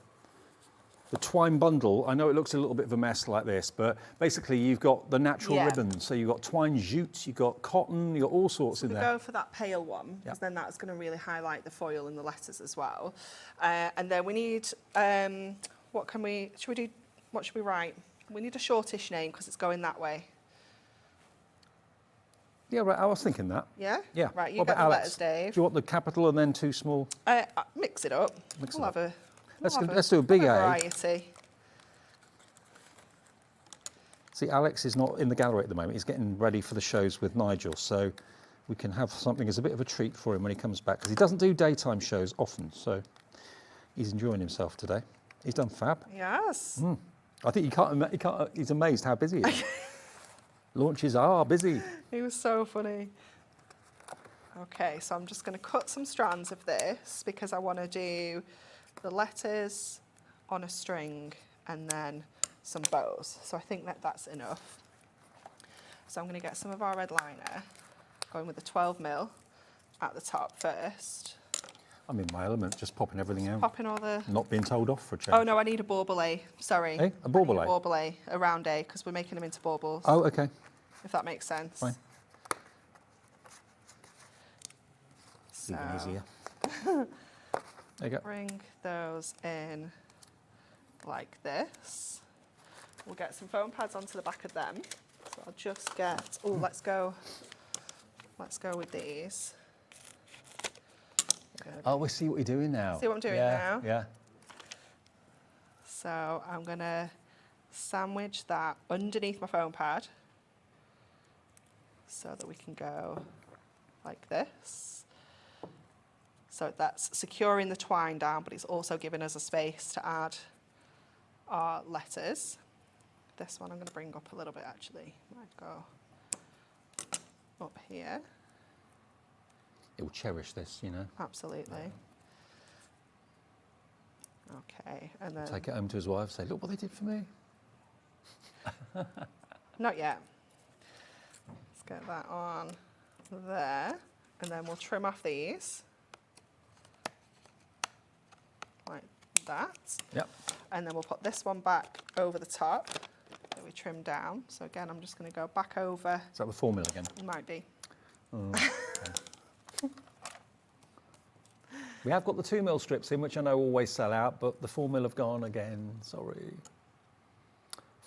The twine bundle, I know it looks a little bit of a mess like this, but basically you've got the natural Yeah. ribbons. So you've got twine jute, you've got cotton, you've got all sorts in We there. go for that pale one because Yep. then that's going to really highlight the foil and the letters as well. And then we need, what should we write? We need a shortish name because it's going that way. Yeah, right, I was thinking that. Yeah? Yeah. Right, you What get about the Alex? letters, Dave. Do you want the capital and then 2 small? Mix it up. Mix it we'll up. have a Let's do a big A. variety. See, Alex is not in the gallery at the moment. He's getting ready for the shows with Nigel, so we can have something as a bit of a treat for him when he comes back, because he doesn't do daytime shows often, so he's enjoying himself today. He's done fab. Yes. I think he can't, he's amazed how busy he is. Launches are busy. He was so funny. Okay, so I'm just going to cut some strands of this because I want to do the letters on a string and then some bows. So I think that that's enough. So I'm going to get some of our red liner, going with the 12mm at the top first. I'm in my element, just popping everything out. Popping all the... Not being told off for a change. Oh no, I need a bauble, sorry. Eh? A bauble? I need a bauble, a round A, because we're making them into baubles. Oh, okay. If that makes sense. Fine. So Even easier. There you go. bring those in like this. We'll get some foam pads onto the back of them. So I'll just get, oh, let's go with these. Oh, we see what you're doing now. See what I'm doing now? Yeah. So I'm gonna sandwich that underneath my foam pad so that we can go like this. So that's securing the twine down, but it's also giving us a space to add our letters. This one I'm going to bring up a little bit actually. Might go up here. It will cherish this, you know. Absolutely. Okay, and then... Take it home to his wife, say, look what they did for me. Not yet. Let's get that on there, and then we'll trim off these. Like that. Yep. And then we'll put this one back over the top that we trimmed down. So again, I'm just going to go back over. Is that the 4mm again? It might be. Oh, okay. We have got the 2mm strips in, which I know always sell out, but the 4mm have gone again, sorry.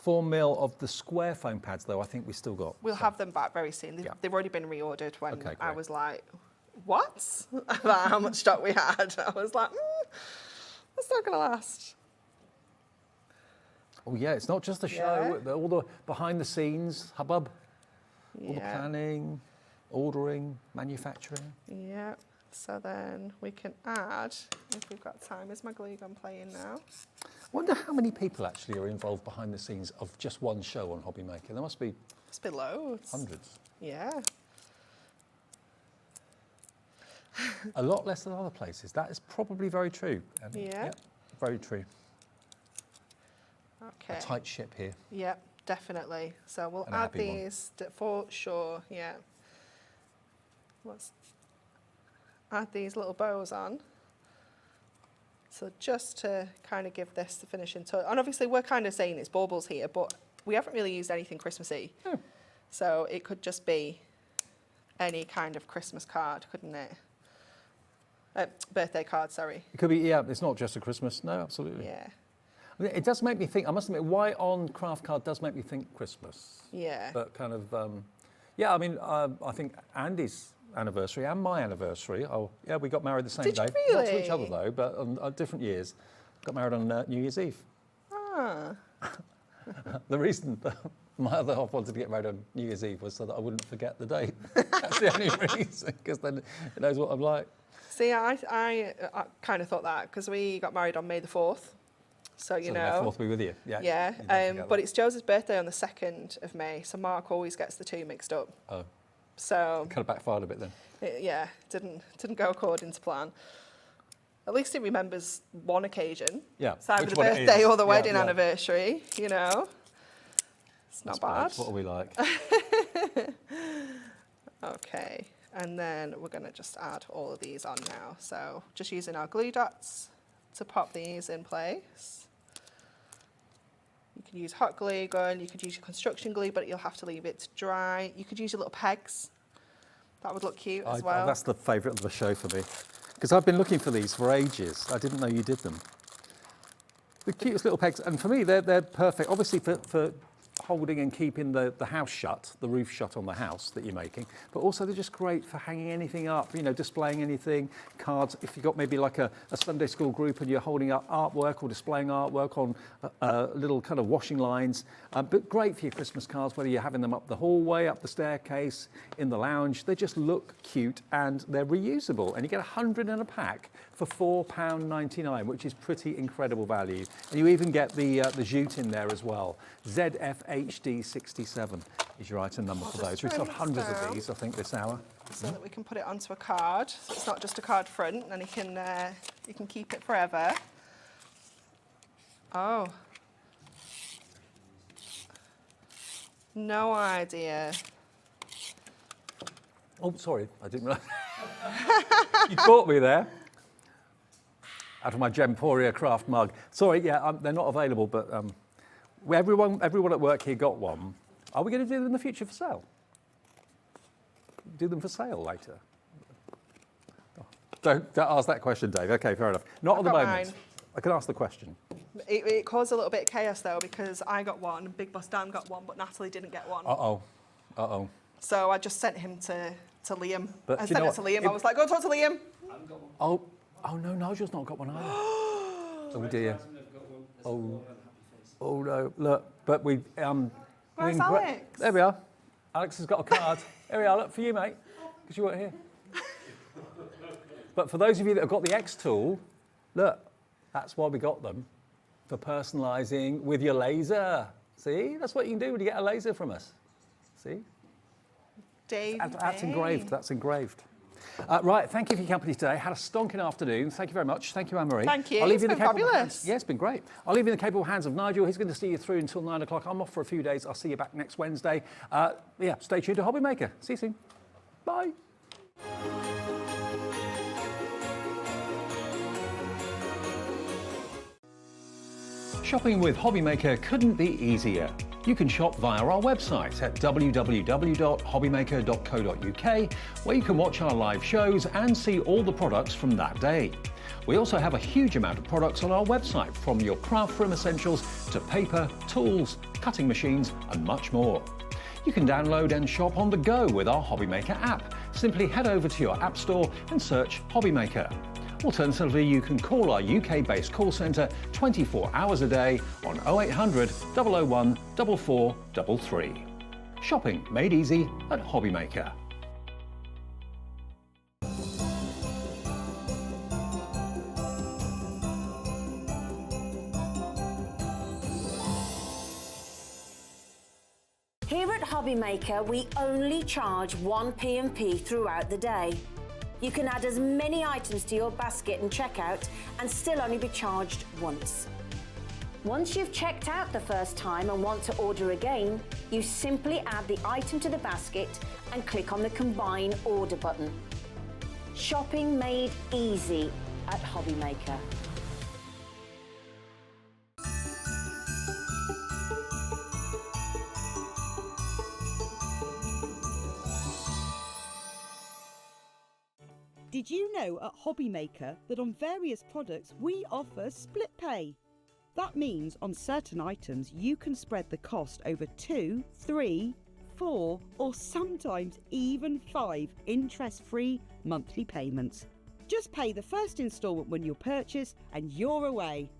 4mm of the square foam pads, though, I think we still got. We'll have them back very soon. Yeah. They've already been reordered when Okay, I great. was like, what? About how much stock we had. I was like, that's not going to last. Oh yeah, it's not just the show, Yeah. all the behind the scenes hubbub, all the Yeah. planning, ordering, manufacturing. Yeah. So then we can add, if we've got time, is my glue gun playing now? I wonder how many people actually are involved behind the scenes of just one show on Hobbymaker. There must be It's been loads. hundreds. Yeah. A lot less than other places. That is probably very true. Yeah. Very true. Okay. A tight ship here. Yep, definitely. So we'll And a add happy one. these for sure, yeah. Let's add these little bows on. So just to kind of give this the finishing touch. And obviously we're kind of saying it's baubles here, but we haven't really used anything Christmassy. No. So it could just be any kind of Christmas card, couldn't it? Birthday card, sorry. It could be, yeah, it's not just a Christmas. No, absolutely. Yeah, It does make me think, I must admit, why on craft card does make me think Christmas. yeah. But kind of, yeah, I mean, I think Andy's anniversary and my anniversary, yeah, we got married the same Did you day. Not to each really? other though, but on different years. Got married on New Year's Eve. Ah, The reason that my other half wanted to get married on New Year's Eve was so that I wouldn't forget the date. That's the only reason, because then it knows what I'm like. see, I kind of thought that because we got married on May the 4th. So, you So know. May 4th be with you. Yeah. Yeah, you don't forget but that. it's Joseph's birthday on the 2nd of May, so Mark always gets the two mixed up. Oh, So, kind of backfired a bit then. yeah, didn't go according to plan. At least he remembers one occasion. Yeah. It's either which the one it birthday is. or the Yeah, wedding yeah. anniversary, you know. It's not That's bad. What are we like? Okay, and then we're going to just add all of these on now. So just using our glue dots to pop these in place. You can use hot glue gun, you could use your construction glue, but you'll have to leave it to dry. You could use your little pegs. That would look cute as well. That's the favourite of the show for me. Because I've been looking for these for ages. I didn't know you did them. The cutest little pegs, and for me, they're perfect. Obviously for holding and keeping the house shut, the roof shut on the house that you're making, but also they're just great for hanging anything up, you know, displaying anything, cards. If you've got maybe like a Sunday school group and you're holding up artwork or displaying artwork on little kind of washing lines, but great for your Christmas cards, whether you're having them up the hallway, up the staircase, in the lounge. They just look cute and they're reusable. And you get 100 in a pack for £4.99, which is pretty incredible value. And you even get the jute in there as well. ZFA HD67 is your item number for those. just We've sold write hundreds this of down. these, I think, this hour. So that we can put it onto a card. So it's not just a card front, and you can keep it forever. Oh. No idea. Oh, sorry, I didn't realise. You caught me there. Out of my Gemporia craft mug. Sorry, yeah, they're not available, but everyone at work here got one. Are we going to do them in the future for sale? Do them for sale later? Oh, don't ask that question, Dave. Okay, fair enough. Not at the got moment. mine. I can ask the question. It caused a little bit of chaos though, because I got one, Big Boss Dan got one, but Natalie didn't get one. Uh-oh. So I just sent him to Liam. But I do you sent know it to what? Liam. I was like, go talk to Liam. Oh no, Nigel's not got one either. Oh dear. Oh no, look, but we Where's Alex? There we are. Alex has got a card. Here we are, look, for you, mate, because you weren't here. But for those of you that have got the X tool, look, that's why we got them, for personalising with your laser. See, that's what you can do when you get a laser from us. See? Dave. That's engraved, that's engraved. Right, thank you for your company today. Had a stonking afternoon. Thank you very much. Thank you, Anne-Marie. Thank you. I'll leave It's you in the been capable fabulous. hands. Yeah, it's been great. I'll leave you in the capable hands of Nigel. He's going to see you through until 9 o'clock. I'm off for a few days. I'll see you back next Wednesday. Yeah, stay tuned to Hobbymaker. See you soon. Bye. Shopping with Hobbymaker couldn't be easier. You can shop via our website at www.hobbymaker.co.uk, where you can watch our live shows and see all the products from that day. We also have a huge amount of products on our website, from your craft room essentials to paper, tools, cutting machines and much more. You can download and shop on the go with our Hobbymaker app. Simply head over to your app store and search Hobbymaker. Alternatively, you can call our UK-based call centre 24 hours a day on 0800 001 4433. Shopping made easy at Hobbymaker. Here at Hobbymaker, we only charge one P&P throughout the day. You can add as many items to your basket and checkout and still only be charged once. Once you've checked out the first time and want to order again, you simply add the item to the basket and click on the Combine Order button. Shopping made easy at Hobbymaker. Did you know at Hobbymaker that on various products we offer split pay? That means on certain items you can spread the cost over 2, 3, 4 or sometimes even 5 interest-free monthly payments. Just pay the first instalment when you purchase and you're away.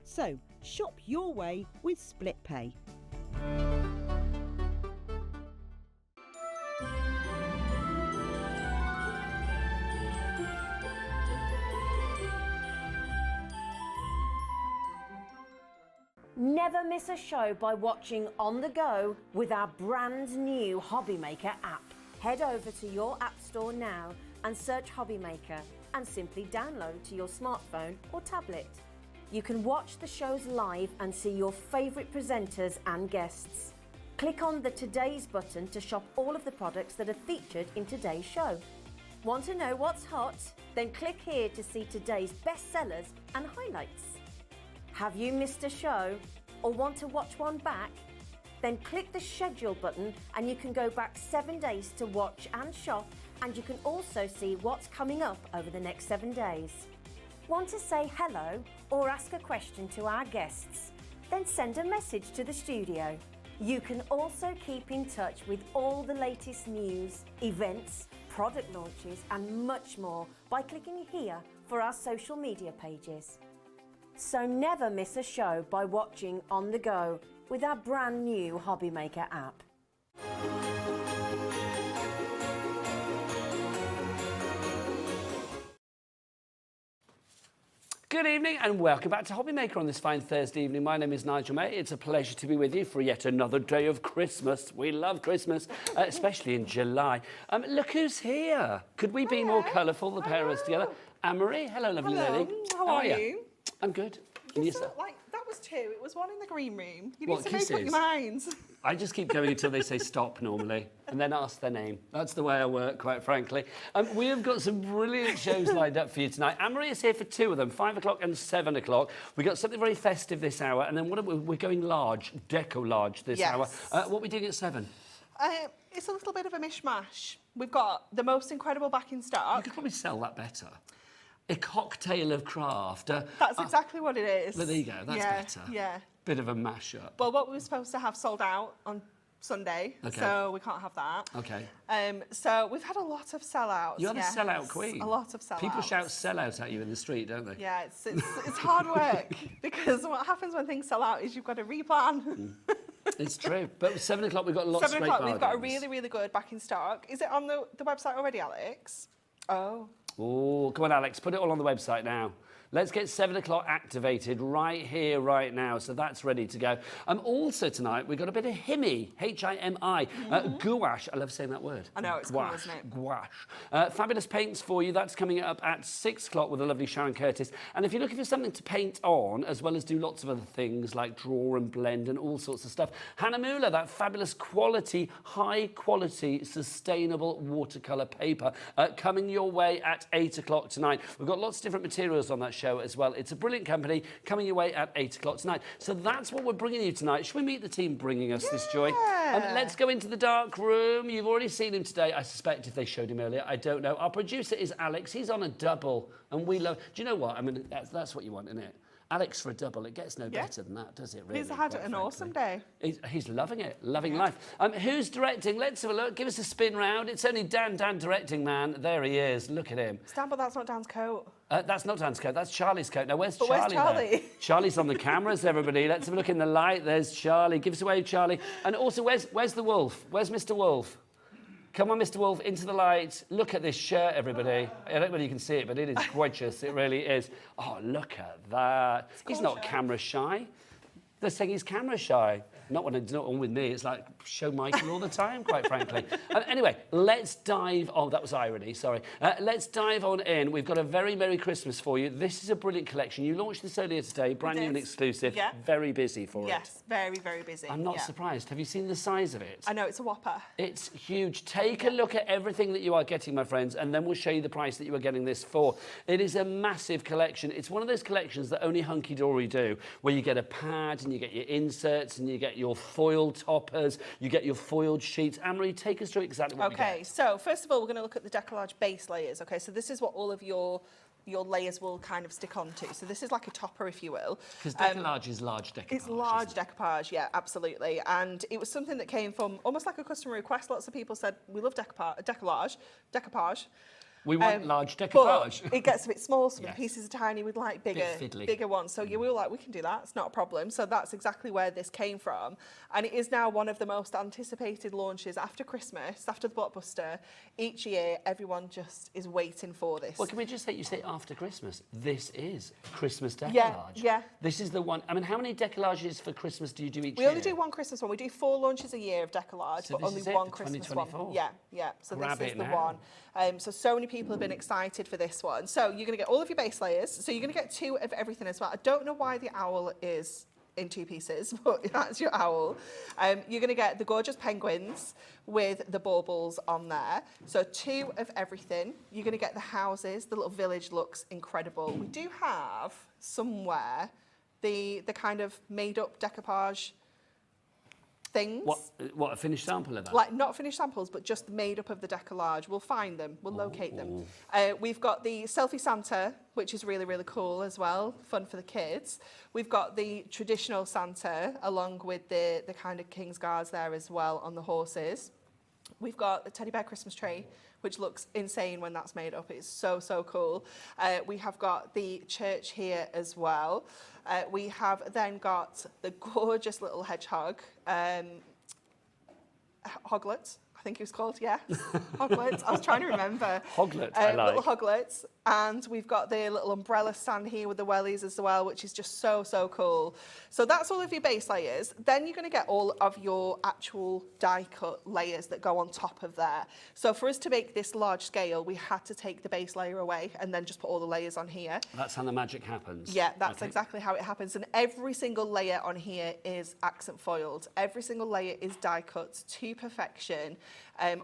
So shop your way with split pay. Never miss a show by watching on the go with our brand new Hobbymaker app. Head over to your app store now and search Hobbymaker and simply download to your smartphone or tablet. You can watch the shows live and see your favourite presenters and guests. Click on the Today's button to shop all of the products that are featured in today's show. Want to know what's hot? Then click here to see today's bestsellers and highlights. Have you missed a show or want to watch one back? Then click the schedule button and you can go back 7 days to watch and shop, and you can also see what's coming up over the next 7 days. Want to say hello or ask a question to our guests? Then send a message to the studio. You can also keep in touch with all the latest news, events, product launches and much more by clicking here for our social media pages. So never miss a show by watching on the go with our brand new Hobbymaker app. good evening and welcome back to Hobbymaker on this fine Thursday evening. My name is Nigel May. It's a pleasure to be with you for yet another day of Christmas. We love Christmas, especially in July. Look who's here. Could we be more colourful, the pair of us together? Anne-Marie, hello, lovely lady. How are you? I'm good. You And sort of, like, that was 2. It was 1 in the green room. You What, need to make up kisses? your minds. I just keep going until they say stop normally, and then ask their name. That's the way I work, quite frankly. We have got some brilliant shows lined up for you tonight. Anne-Marie is here for 2 of them, 5 o'clock and 7 o'clock. We've got something very festive this hour, and then we're going large, Deco-Large this hour. What are we doing at 7? It's a little bit of a mishmash. We've got the most incredible back in You stock. could probably sell that better. A cocktail of craft. That's exactly what it is. Well, there you go, that's better. Yeah. Bit of a mashup. Well, what we were supposed to have sold out on Sunday, Okay. so we can't have that. Okay. So we've had a lot of sellouts. You're the yes. sellout queen. A lot of sellouts. People shout sellout at you in the street, don't they? Yeah, it's hard work because what happens when things sell out is you've got to replan. It's true. But 7 o'clock, we've got lots 7 of great o'clock, we've got a bargains. really, really good back in stock. Is it on the website already, Alex? Oh. Oh, come on, Alex, put it all on the website now. Let's get 7 o'clock activated right here, right now. So that's ready to go. Also tonight, we've got a bit of HIMI, H-I-M-I, gouache. I love saying that word. I know, it's cool, isn't it? Gouache. Fabulous paints for you. That's coming up at 6 o'clock with the lovely Sharon Curtis. And if you're looking for something to paint on, as well as do lots of other things like draw and blend and all sorts of stuff, Hahnemühle, that fabulous quality, high quality, sustainable watercolour paper, coming your way at 8 o'clock tonight. We've got lots of different materials on that show as well. It's a brilliant company coming your way at 8 o'clock tonight. So that's what we're bringing you tonight. Should we meet the team bringing us this joy? Let's go into the dark room. You've already seen him today. I suspect if they showed him earlier, I don't know. Our producer is Alex. He's on a double, and we love. Do you know what? I mean, that's what you want, isn't it? Alex for a double. It gets no better than that, does it? Really? He's had an awesome day. He's loving it, loving life. Who's directing? Let's have a look. Give us a spin round. It's only Dan directing, man. There he is. Look at him. Stan, but that's not Dan's coat. That's not Dan's coat. That's Charlie's coat. Now, where's Charlie? Where's Charlie? There? Charlie's on the cameras, everybody. Let's have a look in the light. There's Charlie. Give us a wave, Charlie. And also, where's the wolf? Where's Mr. Wolf? Come on, Mr. Wolf, into the light. Look at this shirt, everybody. I don't know whether you can see it, but it is gorgeous. It really is. Oh, look at that. He's not camera shy. They're saying he's camera shy. Not on with me. It's like show Michael all the time, quite frankly. Anyway, let's dive. Oh, that was irony. Sorry. Let's dive on in. We've got a very Merry Christmas for you. This is a brilliant collection. You launched this earlier today, brand new and exclusive. Yeah. Very busy for it. Yes, very, very busy. I'm not surprised. Have you seen the size of it? I know, it's a whopper. It's huge. Take a look at everything that you are getting, my friends, and then we'll show you the price that you are getting this for. It is a massive collection. It's one of those collections that only Hunkydory do, where you get a pad and you get your inserts and you get your foil toppers, you get your foiled sheets. Anne-Marie, take us through exactly what we get. Okay, so first of all, we're going to look at the Deco-Large base layers. Okay, so this is what all of your layers will kind of stick onto. So this is like a topper, if you will. Because Deco-Large is large decoupage. It's large decoupage, yeah, absolutely. And it was something that came from almost like a customer request. Lots of people said, we love decoupage. We want large decoupage. But it gets a bit small, some of Yes. the pieces are tiny, we'd like Bit fiddly. bigger ones. So you were like, we can do that, it's not a problem. So that's exactly where this came from. And it is now one of the most anticipated launches after Christmas, after the blockbuster. Each year, everyone just is waiting for this. Well, can we just say, you say after Christmas, this is Christmas Decolarge. Yeah. This is the one. I mean, how many Decolages for Christmas do you do each We year? only do one Christmas one. We do 4 launches a year of Deco-Large, So but this only is it one for Christmas 2024? one. Yeah. So Grab this is it the now. one. So many people have been excited for this one. So you're going to get all of your base layers. So you're going to get 2 of everything as well. I don't know why the owl is in 2 pieces, but that's your owl. You're going to get the gorgeous penguins with the baubles on there. So 2 of everything. You're going to get the houses. The little village looks incredible. We do have somewhere the kind of made-up decoupage things. What, a finished sample of that? Like not finished samples, but just made up of the Deco-Large. We'll find them, we'll locate them. We've got the Selfie Santa, which is really, really cool as well, fun for the kids. We've got the traditional Santa, along with the kind of King's Guards there as well on the horses. We've got the teddy bear Christmas tree, which looks insane when that's made up. It's so, so cool. We have got the church here as well. We have then got the gorgeous little hedgehog, Hoglet. I think it was called, yes. Hoglets. I was trying to remember. Hoglets, I like. Little hoglets. And we've got the little umbrella stand here with the wellies as well, which is just so, so cool. So that's all of your base layers. Then you're going to get all of your actual die cut layers that go on top of there. So for us to make this large scale, we had to take the base layer away and then just put all the layers on here. That's how the magic happens. Yeah, that's exactly how it happens. And every single layer on here is accent foiled. Every single layer is die cut to perfection.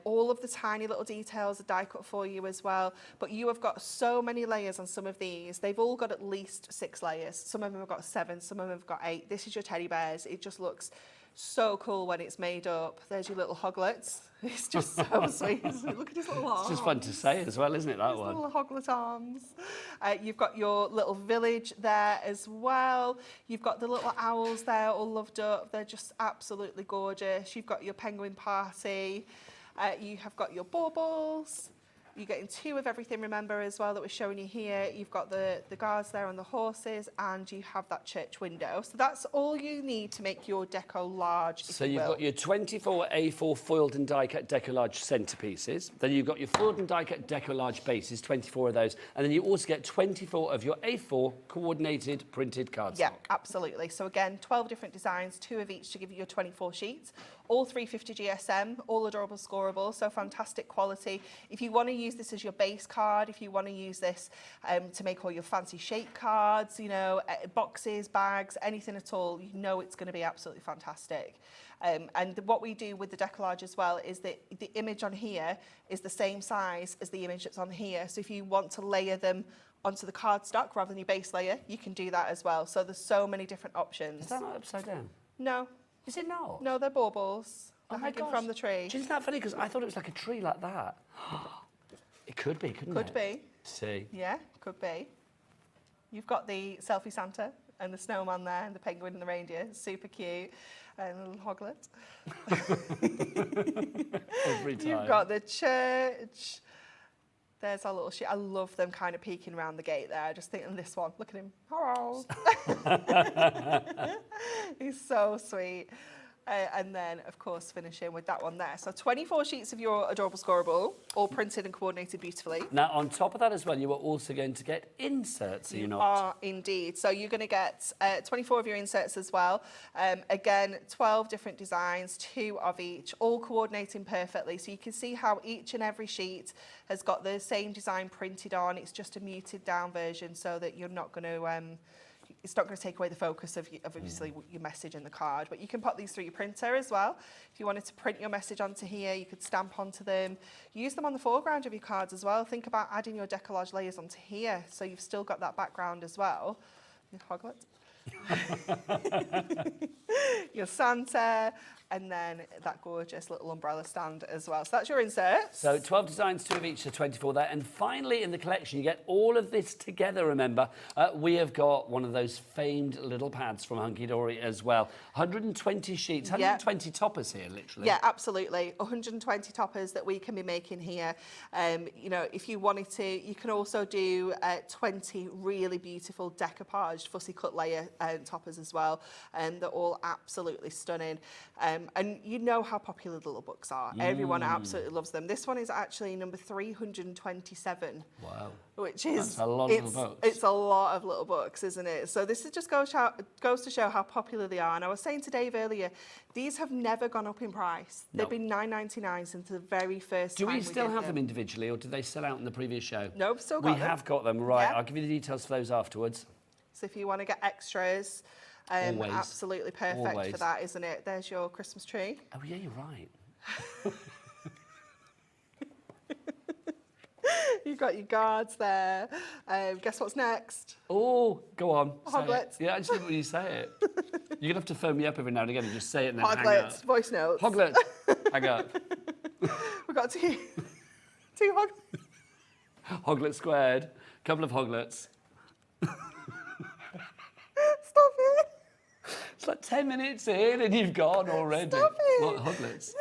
All of the tiny little details are die cut for you as well. But you have got so many layers on some of these. They've all got at least 6 layers. Some of them have got 7, some of them have got 8. This is your teddy bears. It just looks so cool when it's made up. There's your little hoglets. It's just so sweet. Look at his little arms. It's just fun to say as well, isn't it, that His one? little hoglet arms. You've got your little village there as well. You've got the little owls there all loved up. They're just absolutely gorgeous. You've got your penguin party. You have got your baubles. You're getting 2 of everything, remember, as well, that we're showing you here. You've got the guards there on the horses, and you have that church window. So that's all you need to make your Deco-Large, So you've got your 24 A4 foiled and die-cut Deco-Large centerpieces. Then you've got your foiled and die-cut Deco-Large bases, 24 of those. And then you also get 24 of your A4 coordinated printed cardstock. Yeah, absolutely. So again, 12 different designs, 2 of each to give you your 24 sheets. All 350 GSM, all adorable scoreable, so fantastic quality. If you want to use this as your base card, if you want to use this to make all your fancy shape cards, you know, boxes, bags, anything at all, you know it's going to be absolutely fantastic. And what we do with the Deco-Large as well is that the image on here is the same size as the image that's on here. So if you want to layer them onto the cardstock rather than your base layer, you can do that as well. So there's so many different options. Is that not upside down? No. Is it not? No, they're baubles. Oh They're my hanging gosh. from the tree. Isn't that funny? Because I thought it was like a tree like that. It could be, couldn't it? Could be. See. Yeah, could be. You've got the selfie Santa and the snowman there and the penguin and the reindeer. Super cute. And a little hoglet. Every time. You've got the church. There's our little sheep. I love them kind of peeking around the gate there. Just thinking this one. Look at him. Hello. He's so sweet. And then, of course, finishing with that one there. So 24 sheets of your adorable scoreable, all printed and coordinated beautifully. Now, on top of that as well, you are also going to get inserts, are you not? Are indeed. So you're going to get 24 of your inserts as well. Again, 12 different designs, 2 of each, all coordinating perfectly. So you can see how each and every sheet has got the same design printed on. It's just a muted down version so that you're not going to... it's not going to take away the focus of obviously your message in the card, but you can pop these through your printer as well. If you wanted to print your message onto here, you could stamp onto them. Use them on the foreground of your cards as well. Think about adding your Deco-Large layers onto here, so you've still got that background as well. Your Hoglet. Your Santa, and then that gorgeous little umbrella stand as well. So that's your inserts. So 12 designs, 2 of each, so 24 there. And finally, in the collection, you get all of this together, remember. We have got one of those famed little pads from Hunkydory as well. 120 sheets, 120 toppers here, literally. Yeah, absolutely. 120 toppers that we can be making here. You know, if you wanted to, you can also do 20 really beautiful decoupaged fussy cut layer toppers as well. And they're all absolutely stunning. And you know how popular the little books are. Everyone absolutely loves them. This one is actually number 327. Wow. Which is... That's a lot of little books. It's a lot of little books, isn't it? So this is just goes to show how popular they are. And I was saying to Dave earlier, these have never gone up in price. No. They've been $9.99 since the very first Do time we still did have them individually, or did they sell out in the previous show? No, we've still got them. We have got them, right. Yeah. I'll give you the details for those afterwards. So if you want to get extras, Always. absolutely perfect Always. for that, isn't it? There's your Christmas tree. Oh, yeah, you're right. You've got your guards there. Guess what's next? Oh, go on. say it. Hoglets. Yeah, I just think when you say it. You're going to have to phone me up every now and again and just say it and then hang Hoglets, up. voice notes. Hoglets, hang up. We've got two hoglets. Hoglet squared, couple of hoglets. Stop it. It's like 10 minutes in and you've gone already. Stop it. What, hoglets?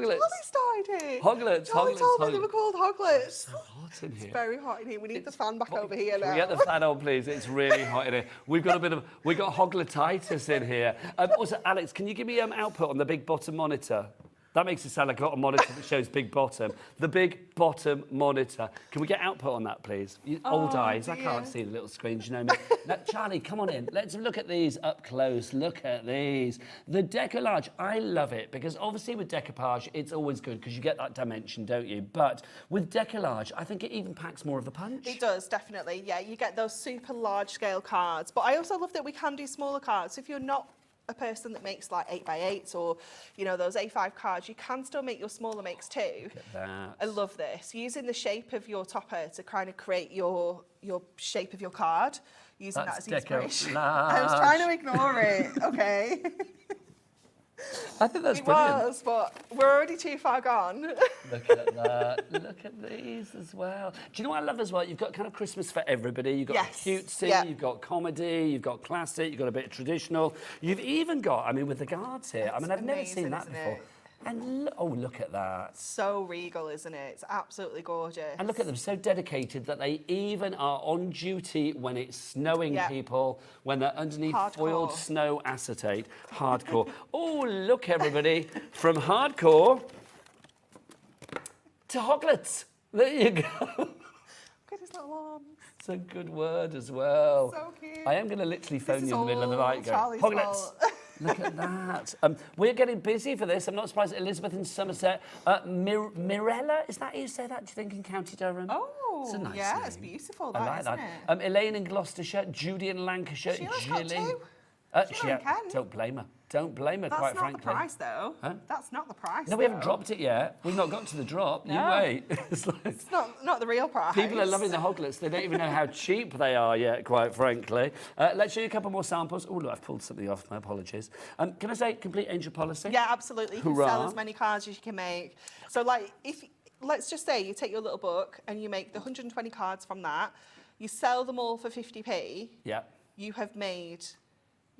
Hoglets. Charlie started it. Hoglets, Charlie hoglets, told me they hoglets. were called hoglets. So hot in here. It's very hot in here. We need the fan back over here Can now. we get the fan on, please? It's really hot in here. We've got hogletitis in here. Also, Alex, can you give me output on the big bottom monitor? That makes it sound like I've got a monitor that shows big bottom. The big bottom monitor. Can we get output on that, please? Old eyes. I can't see the little screens, you know me. Now, Charlie, come on in. Let's look at these up close. Look at these. The Deco-Large, I love it because obviously with decoupage, it's always good because you get that dimension, don't you? But with Deco-Large, I think it even packs more of a punch. It does, definitely. Yeah, you get those super large scale cards. But I also love that we can do smaller cards. So if you're not a person that makes like 8x8s or, you know, those A5 cards, you can still make your smaller makes too. Look at that. I love this. Using the shape of your topper to kind of create your shape of your card, using That's that as inspiration. Deco-Large. I was trying to ignore it, okay? I think that's It brilliant. was, but we're already too far gone. Look at that. Look at these as well. Do you know what I love as well? You've got kind of Christmas for everybody. You've got Yes. cutesy, Yeah. you've got comedy, you've got classic, you've got a bit of traditional. You've even got, I mean, with the guards here, I mean, I've never seen amazing, that isn't before. it? And look at that. So regal, isn't it? It's absolutely gorgeous. And look at them, so dedicated that they even are on duty when it's snowing, Yeah. people, when they're underneath Hardcore. foiled snow acetate. Hardcore. Oh, look, everybody, from hardcore to hoglets. There you go. Look at his little arms. It's a good word as well. So cute. I am going to literally phone is you in the middle of the all night going, Charlie's hoglets. fault." Look at that. We're getting busy for this. I'm not surprised. Elizabeth in Somerset. Mirella, is that how you say that, do you think, in County Durham? Oh, It's a nice yeah, name. it's beautiful, I that, like isn't that. it? Elaine in Gloucestershire, Judy in Lancashire, Sheila's got Gilly. two. Sheila and Ken. Don't blame her. Don't blame her, That's quite not frankly. the price, though. Huh? That's not the price. No, we haven't though. dropped it yet. We've not got to the drop. You No. wait. It's like, It's not the real price. people are loving the hoglets. They don't even know how cheap they are yet, quite frankly. Let's show you a couple more samples. Oh, look, I've pulled something off. My apologies. Can I say complete angel policy? Yeah, absolutely. You can Hurrah. sell as many cards as you can make. So, like, let's just say you take your little book and you make the 120 cards from that. You sell them all for 50p. Yeah. You have made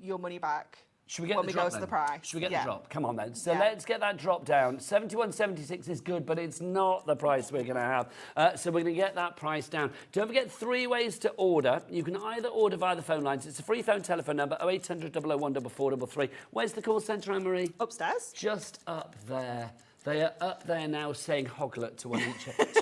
your money back. Should we get when the we drop go to then? the price? Should we get Yeah. the drop? Come on then. So Yeah. let's get that drop down. 71.76 is good, but it's not the price we're going to have. So we're going to get that price down. Don't forget 3 ways to order. You can either order via the phone lines. It's a free phone telephone number, 0800 001 4433. Where's the call centre, Anne-Marie? Upstairs. Just up there. They are up there now saying hoglet to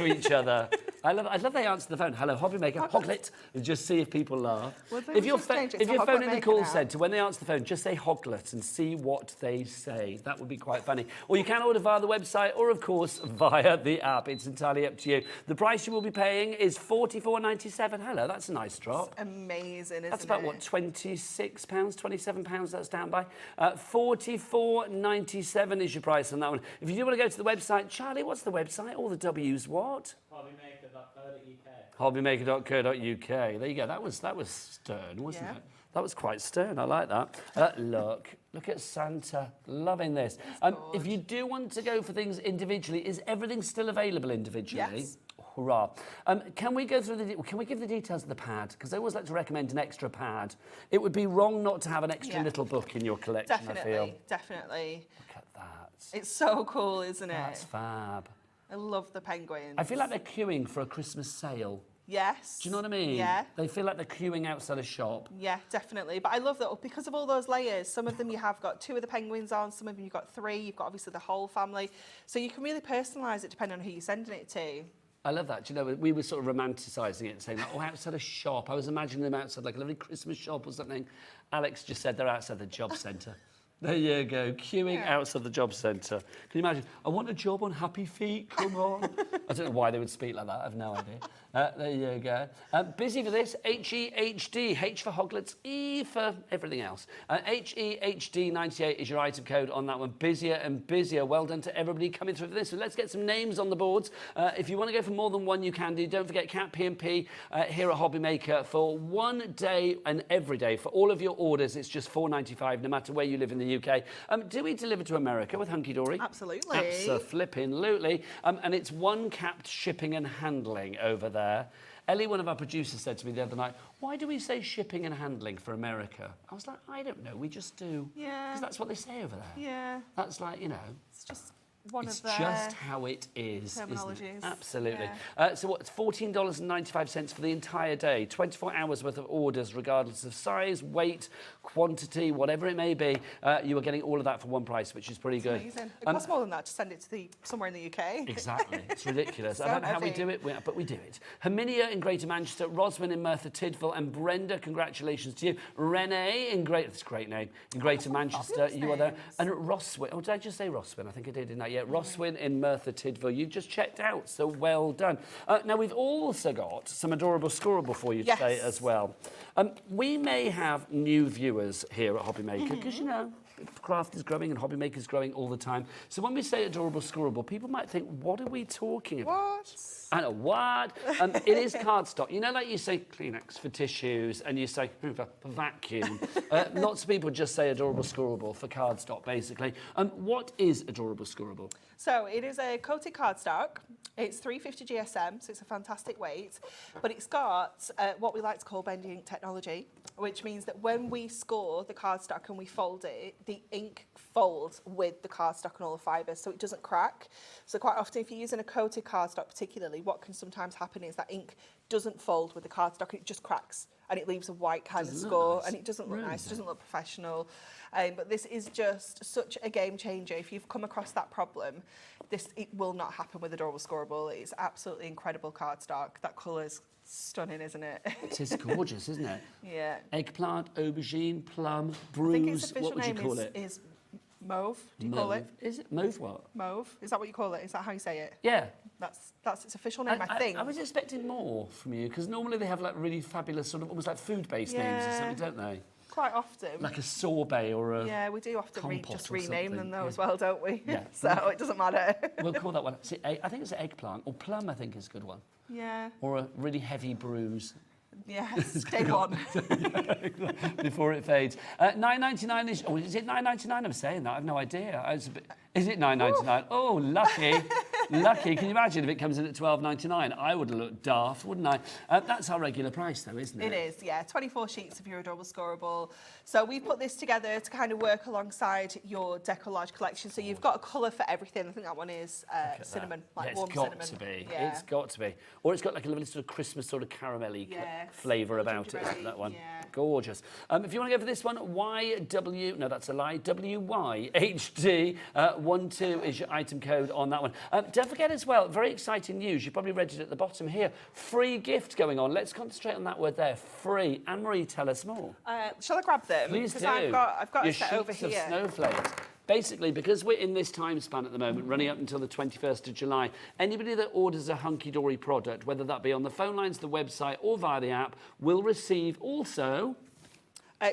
each other. I love they answer the phone. Hello, Hobbymaker, hoglet. And just see if people laugh. Well, then If we you're, should change it if to you're phoning the Hoglet call Maker now. centre, when they answer the phone, just say hoglet and see what they say. That would be quite funny. Or you can order via the website or, of course, via the app. It's entirely up to you. The price you will be paying is £44.97. Hello, that's a nice drop. Amazing, isn't That's about, it? what, £26, £27 that's down by? £44.97 is your price on that one. If you do want to go to the website, Charlie, what's the website? All the W's what? Hobbymaker.co.uk. There you go. That was stern, wasn't Yeah. it? That was quite stern. I like that. Look at Santa. Loving this. If you do want to go for things individually, is everything still available individually? Yes. Hurrah. Can we go through can we give the details of the pad? Because I always like to recommend an extra pad. It would be wrong not to have an extra Yeah. little book in your collection, I feel. Definitely, definitely. Look at that. It's so cool, isn't it? That's fab. I love the penguins. I feel like they're queuing for a Christmas sale. Yes. Do you know what I mean? Yeah. They feel like they're queuing outside a shop. Yeah, definitely. But I love that because of all those layers. Some of them you have got 2 of the penguins on, some of them you've got 3. You've got obviously the whole family. So you can really personalise it depending on who you're sending it to. I love that. Do you know, we were sort of romanticising it and saying, like, oh, outside a shop. I was imagining them outside like a lovely Christmas shop or something. Alex just said they're outside the job centre. There you go, queuing outside the job centre. Can you imagine? I want a job on Happy Feet, come on. I don't know why they would speak like that, I have no idea. There you go. Busy for this, HEHD, H for hoglets, E for everything else. HEHD 98 is your item code on that one. Busier and busier. Well done to everybody coming through for this. So let's get some names on the boards. If you want to go for more than one, you can do. Don't forget Cat P&P here at Hobbymaker for 1 day and every day. For all of your orders, it's just $4.95, no matter where you live in the UK. Do we deliver to America with Hunkydory? Absolutely. Abso-flipping-lutely. And it's one capped shipping and handling over there. Ellie, one of our producers, said to me the other night, why do we say shipping and handling for America? I was like, I don't know, we just do. Yeah. Because that's what they say over there. Yeah. That's like, you know. It's just one It's of their just how it is, isn't it? terminologies. Absolutely. Yeah. So what's $14.95 for the entire day? 24 hours worth of orders, regardless of size, weight, quantity, whatever it may be. You are getting all of that for one price, which is pretty good. Amazing. It costs more than that to send it to somewhere in the UK. Exactly. It's ridiculous. So I don't know how we heavy. do it, but we do it. Herminia in Greater Manchester, Roswin in Merthyr Tydfil, and Brenda, congratulations to you. Renee in that's a great name, in Greater Manchester, you are there. names. And Roswin, oh, did I just say Roswin? I think I did, didn't I? Yeah, Roswin in Merthyr Tydfil. You just checked out, so well done. Now, we've also got some adorable scoreable for you today Yes. as well. We may have new viewers here at Hobbymaker, because, you know, craft is growing and Hobbymaker is growing all the time. So when we say adorable scoreable, people might think, what are we talking about? What? I know what. It is cardstock. You know, like you say Kleenex for tissues and you say for vacuum. Lots of people just say adorable scoreable for cardstock, basically. What is adorable scoreable? So it is a coated cardstock. It's 350 GSM, so it's a fantastic weight. But it's got what we like to call bendy ink technology, which means that when we score the cardstock and we fold it, the ink folds with the cardstock and all the fibres, so it doesn't crack. So quite often, if you're using a coated cardstock particularly, what can sometimes happen is that ink doesn't fold with the cardstock, it just cracks and it leaves a white kind of Doesn't look score, nice. and it doesn't look Really? nice, it doesn't look professional. But this is just such a game changer. If you've come across that problem, it will not happen with Adorable Scoreable. It's absolutely incredible cardstock. That colour's stunning, isn't it? It is gorgeous, isn't it? Yeah. Eggplant, aubergine, plum, I think its bruise. official What would you name call it? is mauve. Do you call it? Is it mauve what? Mauve. Is that what you call it? Is that how you say it? Yeah. That's its official name, I think. I was expecting more from you, because normally they have like really fabulous sort of almost like food-based names or Yeah. something, don't they? Quite often. Like a sorbet or a... Yeah, we do often compote just or rename them something, though yeah. as well, don't we? Yeah. So it doesn't matter. We'll call that one. See, I think it's an eggplant, or plum, I think is a good one. Yeah. Or a really heavy bruise. Yes. Day one. Before it fades. $9.99 is... Oh, is it $9.99? I'm saying that. I have no idea. Is it $9.99? Oh, lucky. Lucky. Can you imagine if it comes in at $12.99? I would have looked daft, wouldn't I? That's our regular price, though, isn't it? It is, yeah. 24 sheets of your Adorable Scoreable. So we put this together to kind of work alongside your Deco-Large collection. So you've got a colour for everything. I think that one is cinnamon, like Yeah, warm it's got cinnamon. to be. Yeah. It's got to be. Or it's got like a lovely sort of Christmas sort of caramelly Yes. flavour about it, Gingerbread, that one. yeah. Gorgeous. If you want to go for this one, YW, no, that's a lie, WYHD 12 is your item code on that one. Don't forget as well, very exciting news. You probably read it at the bottom here. Free gift going on. Let's concentrate on that word there. Free. Anne-Marie, tell us more. Shall I grab them? Please do. I've got your a set over sheets of here. snowflakes. Basically, because we're in this time span at the moment, running up until the 21st of July, anybody that orders a Hunkydory product, whether that be on the phone lines, the website, or via the app, will receive also...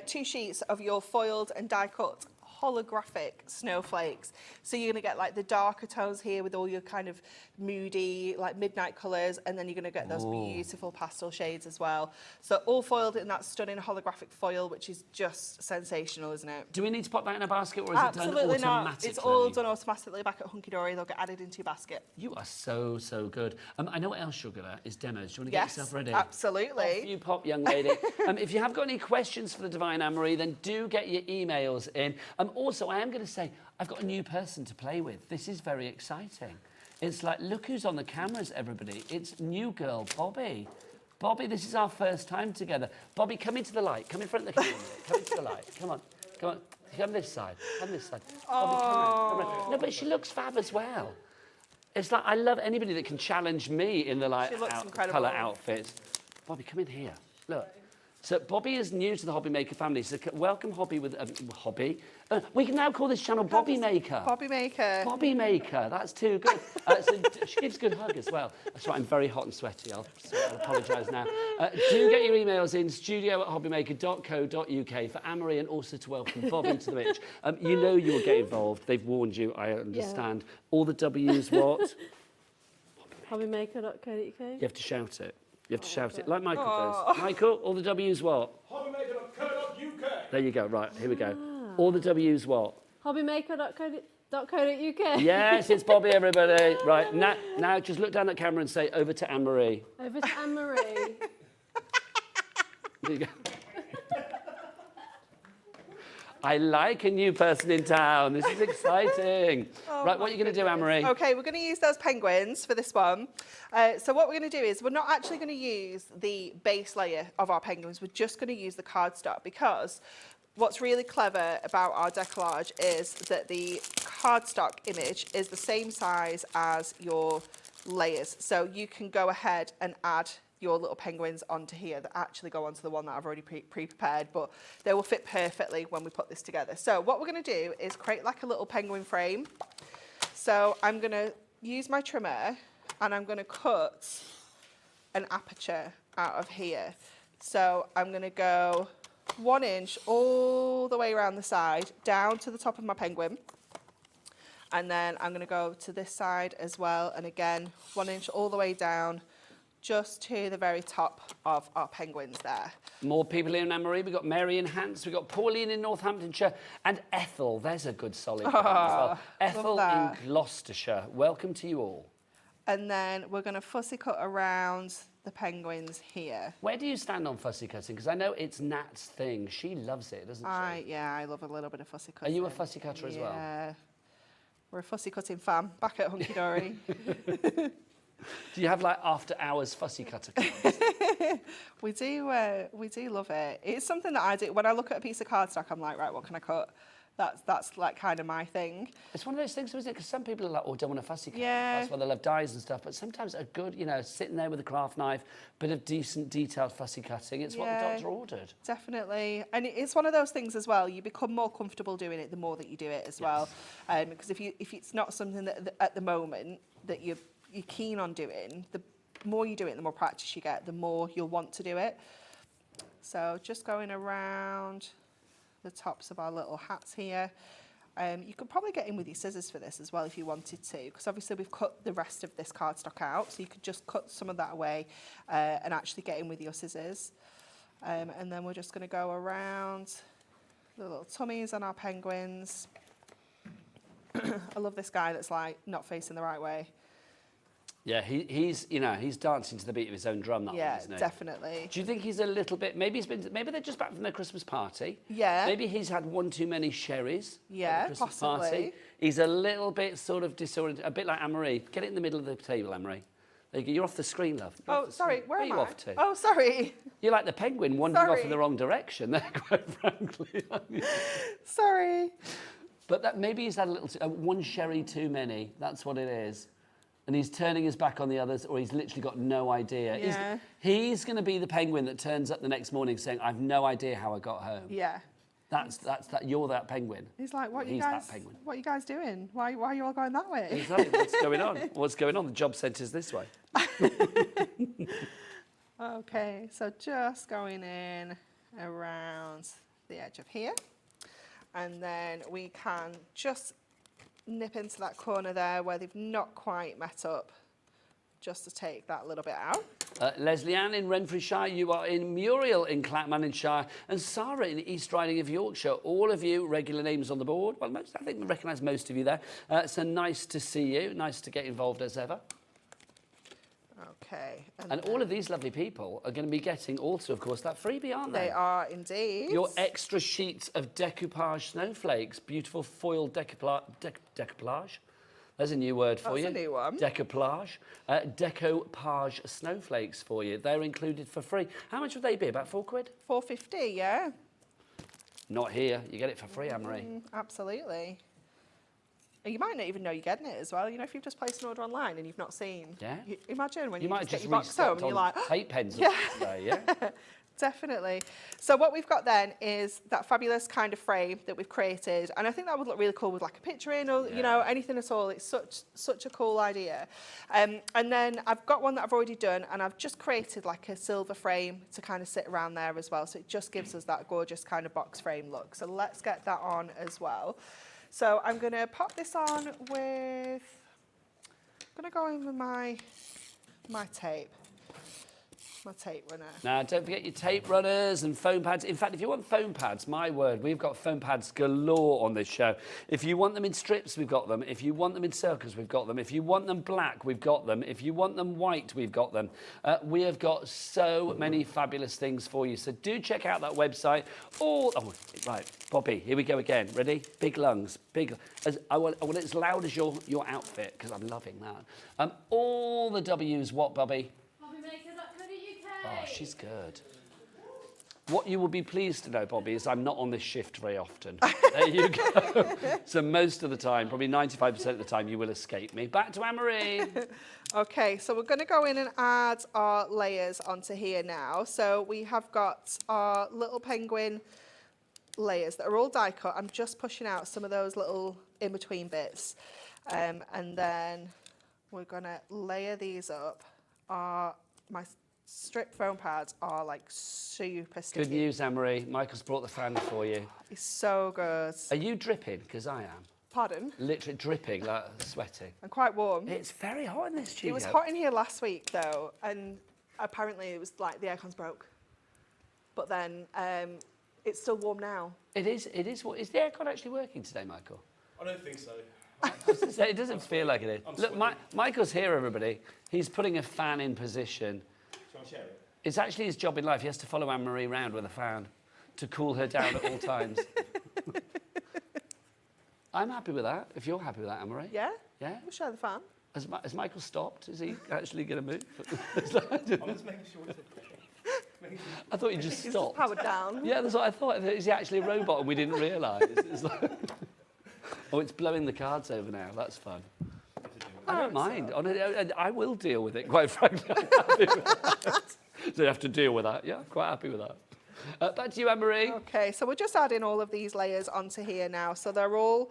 2 sheets of your foiled and die-cut holographic snowflakes. So you're going to get like the darker tones here with all your kind of moody, like midnight colours, and then you're going to get those beautiful pastel shades as well. So all foiled in that stunning holographic foil, which is just sensational, isn't it? Do we need to pop that in a basket, or is Absolutely it done not. automatically? It's all done automatically back at Hunkydory. They'll get added into your basket. You are so, so good. I know what else you're good at is demos. Do you want to get Yes, yourself ready? absolutely. Off you pop, young lady. If you have got any questions for the Divine Anne-Marie, then do get your emails in. Also, I am going to say, I've got a new person to play with. This is very exciting. It's like, look who's on the cameras, everybody. It's new girl, Bobby. Bobby, this is our first time together. Bobby, come into the light. Come in front of the camera. Come into the light. Come on. Come on. Come this side. Come this side. Bobby, come on. Come on. No, but she looks fab as well. It's like, I love anybody that can challenge me in the like She looks incredible. colour outfits. Bobby, come in here. Look. So Bobby is new to the Hobbymaker family. So welcome Hobby with Hobby. We can now call this channel Hobbymaker. Hobbymaker. Hobbymaker. That's too good. So she gives a good hug as well. That's right. I'm very hot and sweaty. I'll apologise now. Do get your emails in studio@hobbymaker.co.uk for Anne-Marie, and also to welcome Bobby to the Mitch. You know you will get involved. They've warned you. I understand. All the W's what? Hobbymaker.co.uk. You have to shout it. You have to shout it like Michael does. Michael, all the W's what? Hobbymaker.co.uk. There you go. Right, here we go. All the W's what? Hobbymaker.co.uk. Yes, it's Bobby, everybody. Right, now just look down at camera and say, over to Anne-Marie. Over to Anne-Marie. There you go. I like a new person in town. This is exciting. Right, what are you going to do, Anne-Marie? Okay, we're going to use those penguins for this one. So what we're going to do is we're not actually going to use the base layer of our penguins. We're just going to use the cardstock, because what's really clever about our Deco-Large is that the cardstock image is the same size as your layers. So you can go ahead and add your little penguins onto here that actually go onto the one that I've already pre-prepared, but they will fit perfectly when we put this together. So what we're going to do is create like a little penguin frame. So I'm going to use my trimmer and I'm going to cut an aperture out of here. So I'm going to go 1 inch all the way around the side down to the top of my penguin, and then I'm going to go to this side as well, and again 1 inch all the way down just to the very top of our penguins there. More people in Anne-Marie. We've got Mary in Hants, we've got Pauline in Northamptonshire, and Ethel. There's a good solid one as well. Ethel in Gloucestershire. Welcome to you all. And then we're going to fussy cut around the penguins here. Where do you stand on fussy cutting? Because I know it's Nat's thing. She loves it, doesn't she? Yeah, I love a little bit of fussy cutting. Are you a fussy cutter as well? Yeah. We're a fussy cutting fam back at Hunkydory. Do you have like after hours fussy cutter clubs? We do love it. It's something that I do. When I look at a piece of cardstock, I'm like, right, what can I cut? That's like kind of my thing. It's one of those things, isn't it? Because some people are like, oh, don't want a fussy cut. Yeah. That's why they love dyes and stuff. But sometimes a good, you know, sitting there with a craft knife, bit of decent, detailed fussy cutting, it's what the doctor ordered. Definitely. And it's one of those things as well. You become more comfortable doing it the more that you do it as well. Because if it's not something that at the moment that you're keen on doing, the more you do it, the more practice you get, the more you'll want to do it. So just going around the tops of our little hats here. You could probably get in with your scissors for this as well if you wanted to, because obviously we've cut the rest of this cardstock out, so you could just cut some of that away and actually get in with your scissors. And then we're just going to go around the little tummies on our penguins. I love this guy that's like not facing the right way. Yeah, he's dancing to the beat of his own drum, that one, isn't he? Definitely. Do you think he's a little bit, maybe they're just back from their Christmas party. Yeah. Maybe he's had one too many sherries at the Christmas possibly. party. He's a little bit sort of disoriented, a bit like Anne-Marie. Get it in the middle of the table, Anne-Marie. There you go. You're off the screen, love. Oh, sorry, where am I? Where are you off to? Oh, sorry. You're like the penguin wandering off Sorry. in the wrong direction there, quite frankly. Sorry. But that maybe he's had a little, one sherry too many. That's what it is. And he's turning his back on the others, or he's literally got no idea. Yeah. He's going to be the penguin that turns up the next morning saying, I've no idea how I got home. Yeah. That's that. You're that penguin. He's like, what are He's you that penguin. guys doing? Why are you all going that way? Exactly. What's going on? What's going on? The job centre's this way. Okay, so just going in around the edge of here. And then we can just nip into that corner there where they've not quite met up, just to take that little bit out. Leslie Ann in Renfrewshire, you are in Muriel in Clackmannanshire, and Sarah in East Riding of Yorkshire. All of you, regular names on the board. Well, I think we recognise most of you there. So nice to see you. Nice to get involved as ever. Okay. And all of these lovely people are going to be getting also, of course, that freebie, aren't they? They are indeed. Your extra sheets of decoupage snowflakes. Beautiful foil decoupage. There's a new word for you. That's a new one. Decoupage. Decoupage snowflakes for you. They're included for free. How much would they be? About £4? $4.50, yeah. Not here. You get it for free, Anne-Marie. Absolutely. You might not even know you're getting it as well. You know, if you've just placed an order online and you've not seen. Yeah. Imagine when you might just get just your box home restocked and you're on like, tape pens yeah. today, yeah. Definitely. So what we've got then is that fabulous kind of frame that we've created, and I think that would look really cool with like a picture in, or you know, anything at all. It's such a cool idea. And then I've got one that I've already done, and I've just created like a silver frame to kind of sit around there as well. So it just gives us that gorgeous kind of box frame look. So let's get that on as well. So I'm going to pop this on with, I'm going to go in with my tape. my tape runner. Now, don't forget your tape runners and foam pads. In fact, if you want foam pads, my word, we've got foam pads galore on this show. If you want them in strips, we've got them. If you want them in circles, we've got them. If you want them black, we've got them. If you want them white, we've got them. We have got so many fabulous things for you. So do check out that website. Oh, right, Bobby, here we go again. Ready? Big lungs. Big. I want it as loud as your outfit, because I'm loving that. All the W's, what, Bobby? Oh, she's good. What you will be pleased to know, Bobby, is I'm not on this shift very often. There you go. So most of the time, probably 95% of the time, you will escape me. Back to Anne-Marie. Okay, so we're going to go in and add our layers onto here now. So we have got our little penguin layers that are all die cut. I'm just pushing out some of those little in-between bits. And then we're going to layer these up. My strip foam pads are like super sticky. Good news, Anne-Marie. Michael's brought the fan for you. It's so good. Are you dripping? Because I am. Pardon? Literally dripping, like sweating. I'm quite warm. It's very hot in this studio. It was hot in here last week though, and apparently it was like the aircon's broke. But then it's still warm now. It is. What is the aircon actually working today, Michael? I don't think so. I was gonna say, it doesn't feel like it is. Look, Michael's here, everybody. He's putting a fan in position. Shall I share it? It's actually his job in life. He has to follow Anne-Marie around with a fan to cool her down at all times. I'm happy with that, if you're happy with that, Anne-Marie. Yeah? Yeah? We'll share the fan. Has Michael stopped? Is he actually going to move? I'm just making sure it's okay. I thought he just He's stopped. just powered down. Yeah, that's what I thought. Is he actually a robot and we didn't realise? It's like... Oh, it's blowing the cards over now. That's fun. I don't mind. I will deal with it, quite frankly. I'm happy with that. So you have to deal with that. Yeah, quite happy with that. Back to you, Anne-Marie. Okay, so we're just adding all of these layers onto here now. So they're all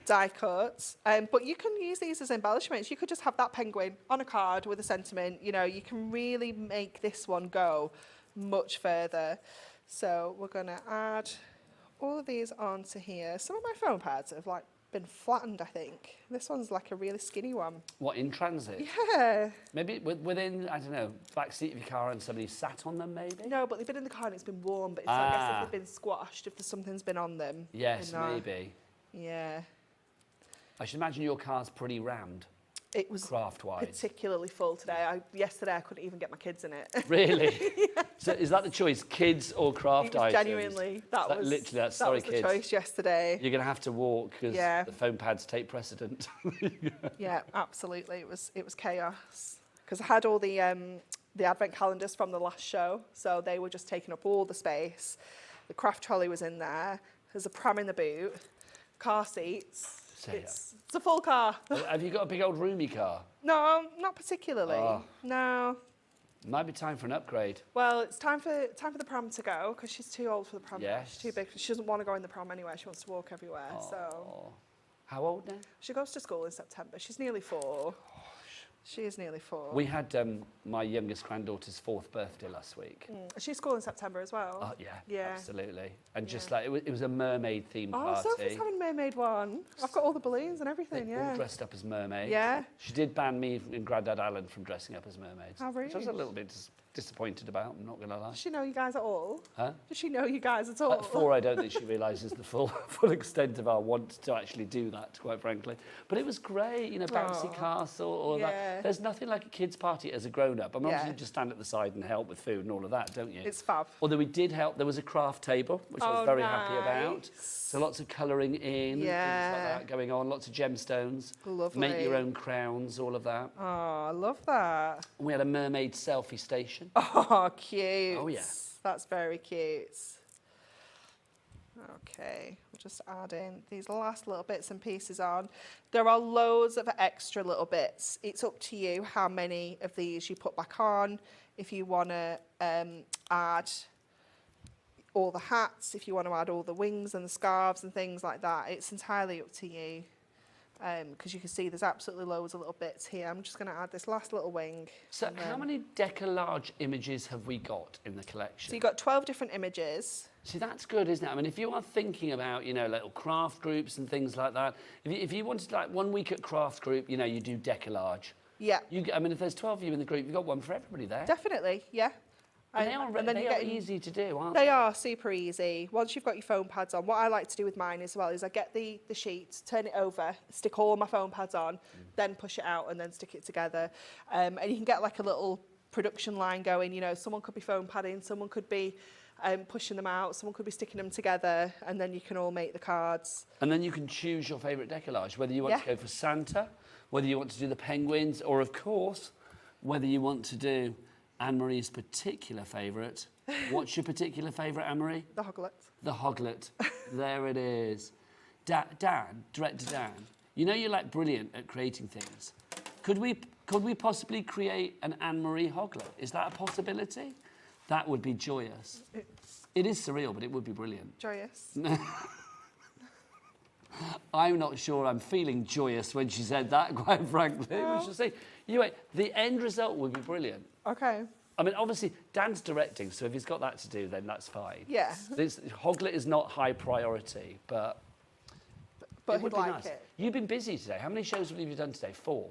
die cut, but you can use these as embellishments. You could just have that penguin on a card with a sentiment. You know, you can really make this one go much further. So we're going to add all of these onto here. Some of my foam pads have like been flattened, I think. This one's like a really skinny one. What, in transit? Yeah. Maybe within, I don't know, back seat of your car and somebody sat on them, maybe? No, but they've been in the car and it's been warm, but it's, I guess if they've been squashed, if something's been on them. Yes, maybe. Yeah. I should imagine your car's pretty rammed. It was craft-wise. particularly full today. Yesterday I couldn't even get my kids in it. Really? Yeah. So is that the choice, kids or craft items? Genuinely, that was literally that. That Sorry, was the kids. choice yesterday. You're going to have to walk because the foam pads take precedent. Yeah, absolutely. It was chaos because I had all the advent calendars from the last show, so they were just taking up all the space. The craft trolley was in there. There's a pram in the boot, car seats. It's a full car. Have you got a big old roomy car? No, not particularly. Oh. No. Might be time for an upgrade. Well, it's time for the pram to go because she's too old for the pram. Yes. She's too big. She doesn't want to go in the pram anywhere. She wants to walk everywhere. Oh. So. How old now? She goes to school in September. She's nearly 4. She is nearly 4. We had my youngest granddaughter's 4th birthday last week. She's school in September as well. Oh, yeah, absolutely. And just Yeah. like, it was a mermaid-themed Oh, party. Sophie's having a mermaid one. I've got all the balloons and everything, All yeah. dressed up as mermaids. Yeah. She did ban me and Grandad Alan from dressing up as mermaids. How Which I was a rude. little bit disappointed about, I'm not going to lie. Does she know you guys at all? Huh? Does she know you guys at all? At 4, I don't think she realises the full extent of our want to actually do that, quite frankly. But it was great, you know, bouncy castle, all Yeah. that. There's nothing like a kid's party as a grown-up. I'm Yeah. obviously just stand at the side and help with food and all of that, don't you? It's fab. Although we did help, there was a craft table, which I was very happy about. nice. So lots of colouring in, things Yeah. like that going on, lots of gemstones. Lovely. Make your own crowns, all of that. Oh, I love that. And we had a mermaid selfie station. Oh, cute. Oh, yeah. That's very cute. Okay, we'll just add in these last little bits and pieces on. There are loads of extra little bits. It's up to you how many of these you put back on. If you want to add all the hats, if you want to add all the wings and the scarves and things like that, it's entirely up to you. Because you can see there's absolutely loads of little bits here. I'm just going to add this last little wing. So how many Deco-Large images have we got in the collection? So you've got 12 different images. See, that's good, isn't it? I mean, if you are thinking about, you know, little craft groups and things like that, if you wanted, like, 1 week at craft group, you know, you do Deco-Large. Yeah. I mean, if there's 12 of you in the group, you've got one for everybody there. Definitely, yeah. And they are, and then they you are get easy to do, aren't They are super easy. Once you've got your foam pads on, what I like to do with mine as well is I get the sheets, turn it over, stick all my foam pads on, then push it out and then stick it together. And you can get like a little production line going. You know, someone could be foam padding, someone could be pushing them out, someone could be sticking them together, and then you can all make the cards. And then you can choose your favourite decollage, whether you want to go for Santa, whether you want to do the penguins, or of course, whether you want to do Anne-Marie's particular favourite. What's your particular favourite, Anne-Marie? The hoglet. The hoglet. There it is. Dan, director Dan, you know you're like brilliant at creating things. Could we possibly create an Anne-Marie hoglet? Is that a possibility? That would be joyous. It is surreal, but it would be brilliant. Joyous. I'm not sure I'm feeling joyous when she said that, quite frankly. We should say, the end result would be brilliant. Okay. I mean, obviously, Dan's directing, so if he's got that to do, then that's fine. Yeah. This hoglet is not high priority, but But it he'd would be like nice. it. You've been busy today. How many shows have you done today? 4?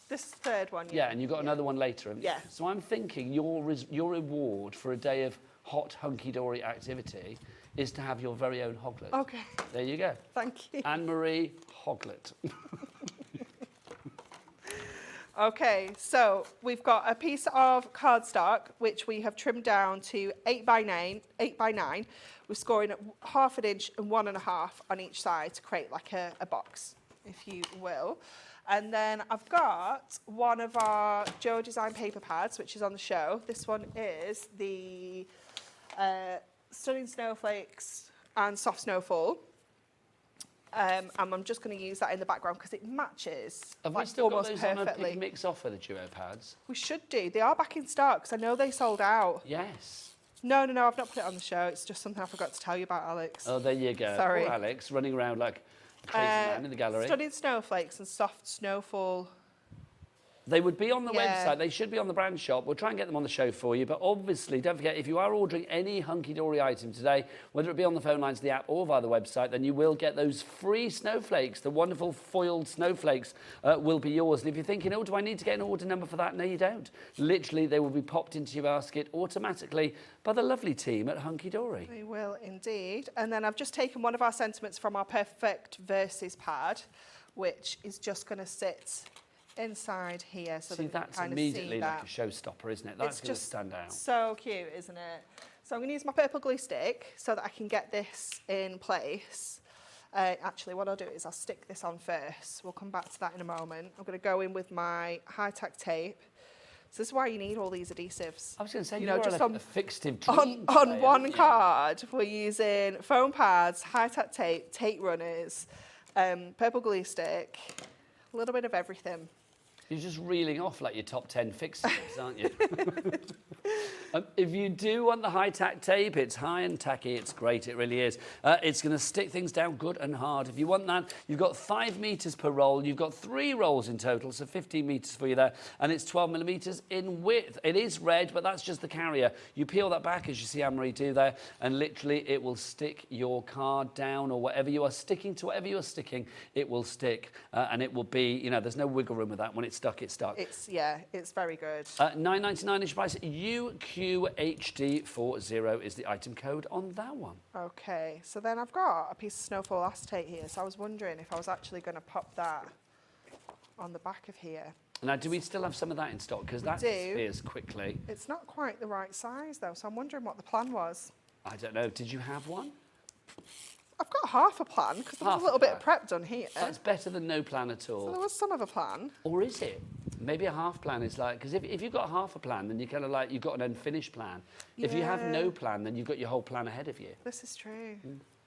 This third one, Yeah, and you've got another one later. haven't you? Yeah. So I'm thinking your reward for a day of hot hunky-dory activity is to have your very own hoglet. Okay. There you go. Thank you. Anne-Marie Hoglet. Okay, so we've got a piece of cardstock which we have trimmed down to 8 by 9. We're scoring at ½ an inch and 1.5 on each side to create like a box, if you will. And then I've got one of our Joe Design paper pads, which is on the show. This one is the Stunning Snowflakes and Soft Snowfall. And I'm just going to use that in the background because it matches Have like, we still got almost those on a perfectly. pick mix offer, the duo pads? We should do. They are back in stock because I know they sold out. Yes. No, I've not put it on the show. It's just something I forgot to tell you about, Alex. Oh, there you go. Sorry. Poor Alex, running around like a crazy man in the gallery. Studied Snowflakes and Soft Snowfall. They would be on the Yeah. website. They should be on the brand shop. We'll try and get them on the show for you. But obviously, don't forget, if you are ordering any Hunky-Dory item today, whether it be on the phone lines, the app, or via the website, then you will get those free snowflakes. The wonderful foiled snowflakes will be yours. And if you're thinking, oh, do I need to get an order number for that? No, you don't. Literally, they will be popped into your basket automatically by the lovely team at Hunky-Dory. They will indeed. And then I've just taken one of our sentiments from our Perfect Verses pad, which is just going to sit inside here so See, that that's you kind immediately of see like that. a showstopper, isn't it? That's It's going to just stand out. so cute, isn't it? So I'm going to use my purple glue stick so that I can get this in place. Actually, what I'll do is I'll stick this on first. We'll come back to that in a moment. I'm going to go in with my high-tack tape. So this is why you need all these adhesives. I was going to say, You you know, are just like on- a fixative On dream today, one aren't you? card, we're using foam pads, high-tack tape, tape runners, purple glue stick, a little bit of everything. You're just reeling off like your top 10 fixtures, aren't you? If you do want the high-tack tape, it's high and tacky. It's great. It really is. It's going to stick things down good and hard. If you want that, you've got 5 metres per roll. You've got 3 rolls in total, so 15 metres for you there. And it's 12 millimetres in width. It is red, but that's just the carrier. You peel that back, as you see Anne-Marie do there, and literally it will stick your card down, or whatever you are sticking to, whatever you are sticking, it will stick. And it will be, you know, there's no wiggle room with that. When it's stuck, it's stuck. It's very good. $9.99 is price. UQHD40 is the item code on that one. Okay, so then I've got a piece of snowfall acetate here, so I was wondering if I was actually going to pop that on the back of here. Now, do we still have some of that in stock? Because that do. disappears quickly. It's not quite the right size though, so I'm wondering what the plan was. I don't know. Did you have one? I've got half a plan because there was Half a little a bit of plan. prep done here. That's better than no plan at So there all. was some of a plan. Or is it? Maybe a half plan is like, because if you've got half a plan, then you're kind of like, you've got an unfinished plan. If you have Yeah. no plan, then you've got your whole plan ahead of you. This is true.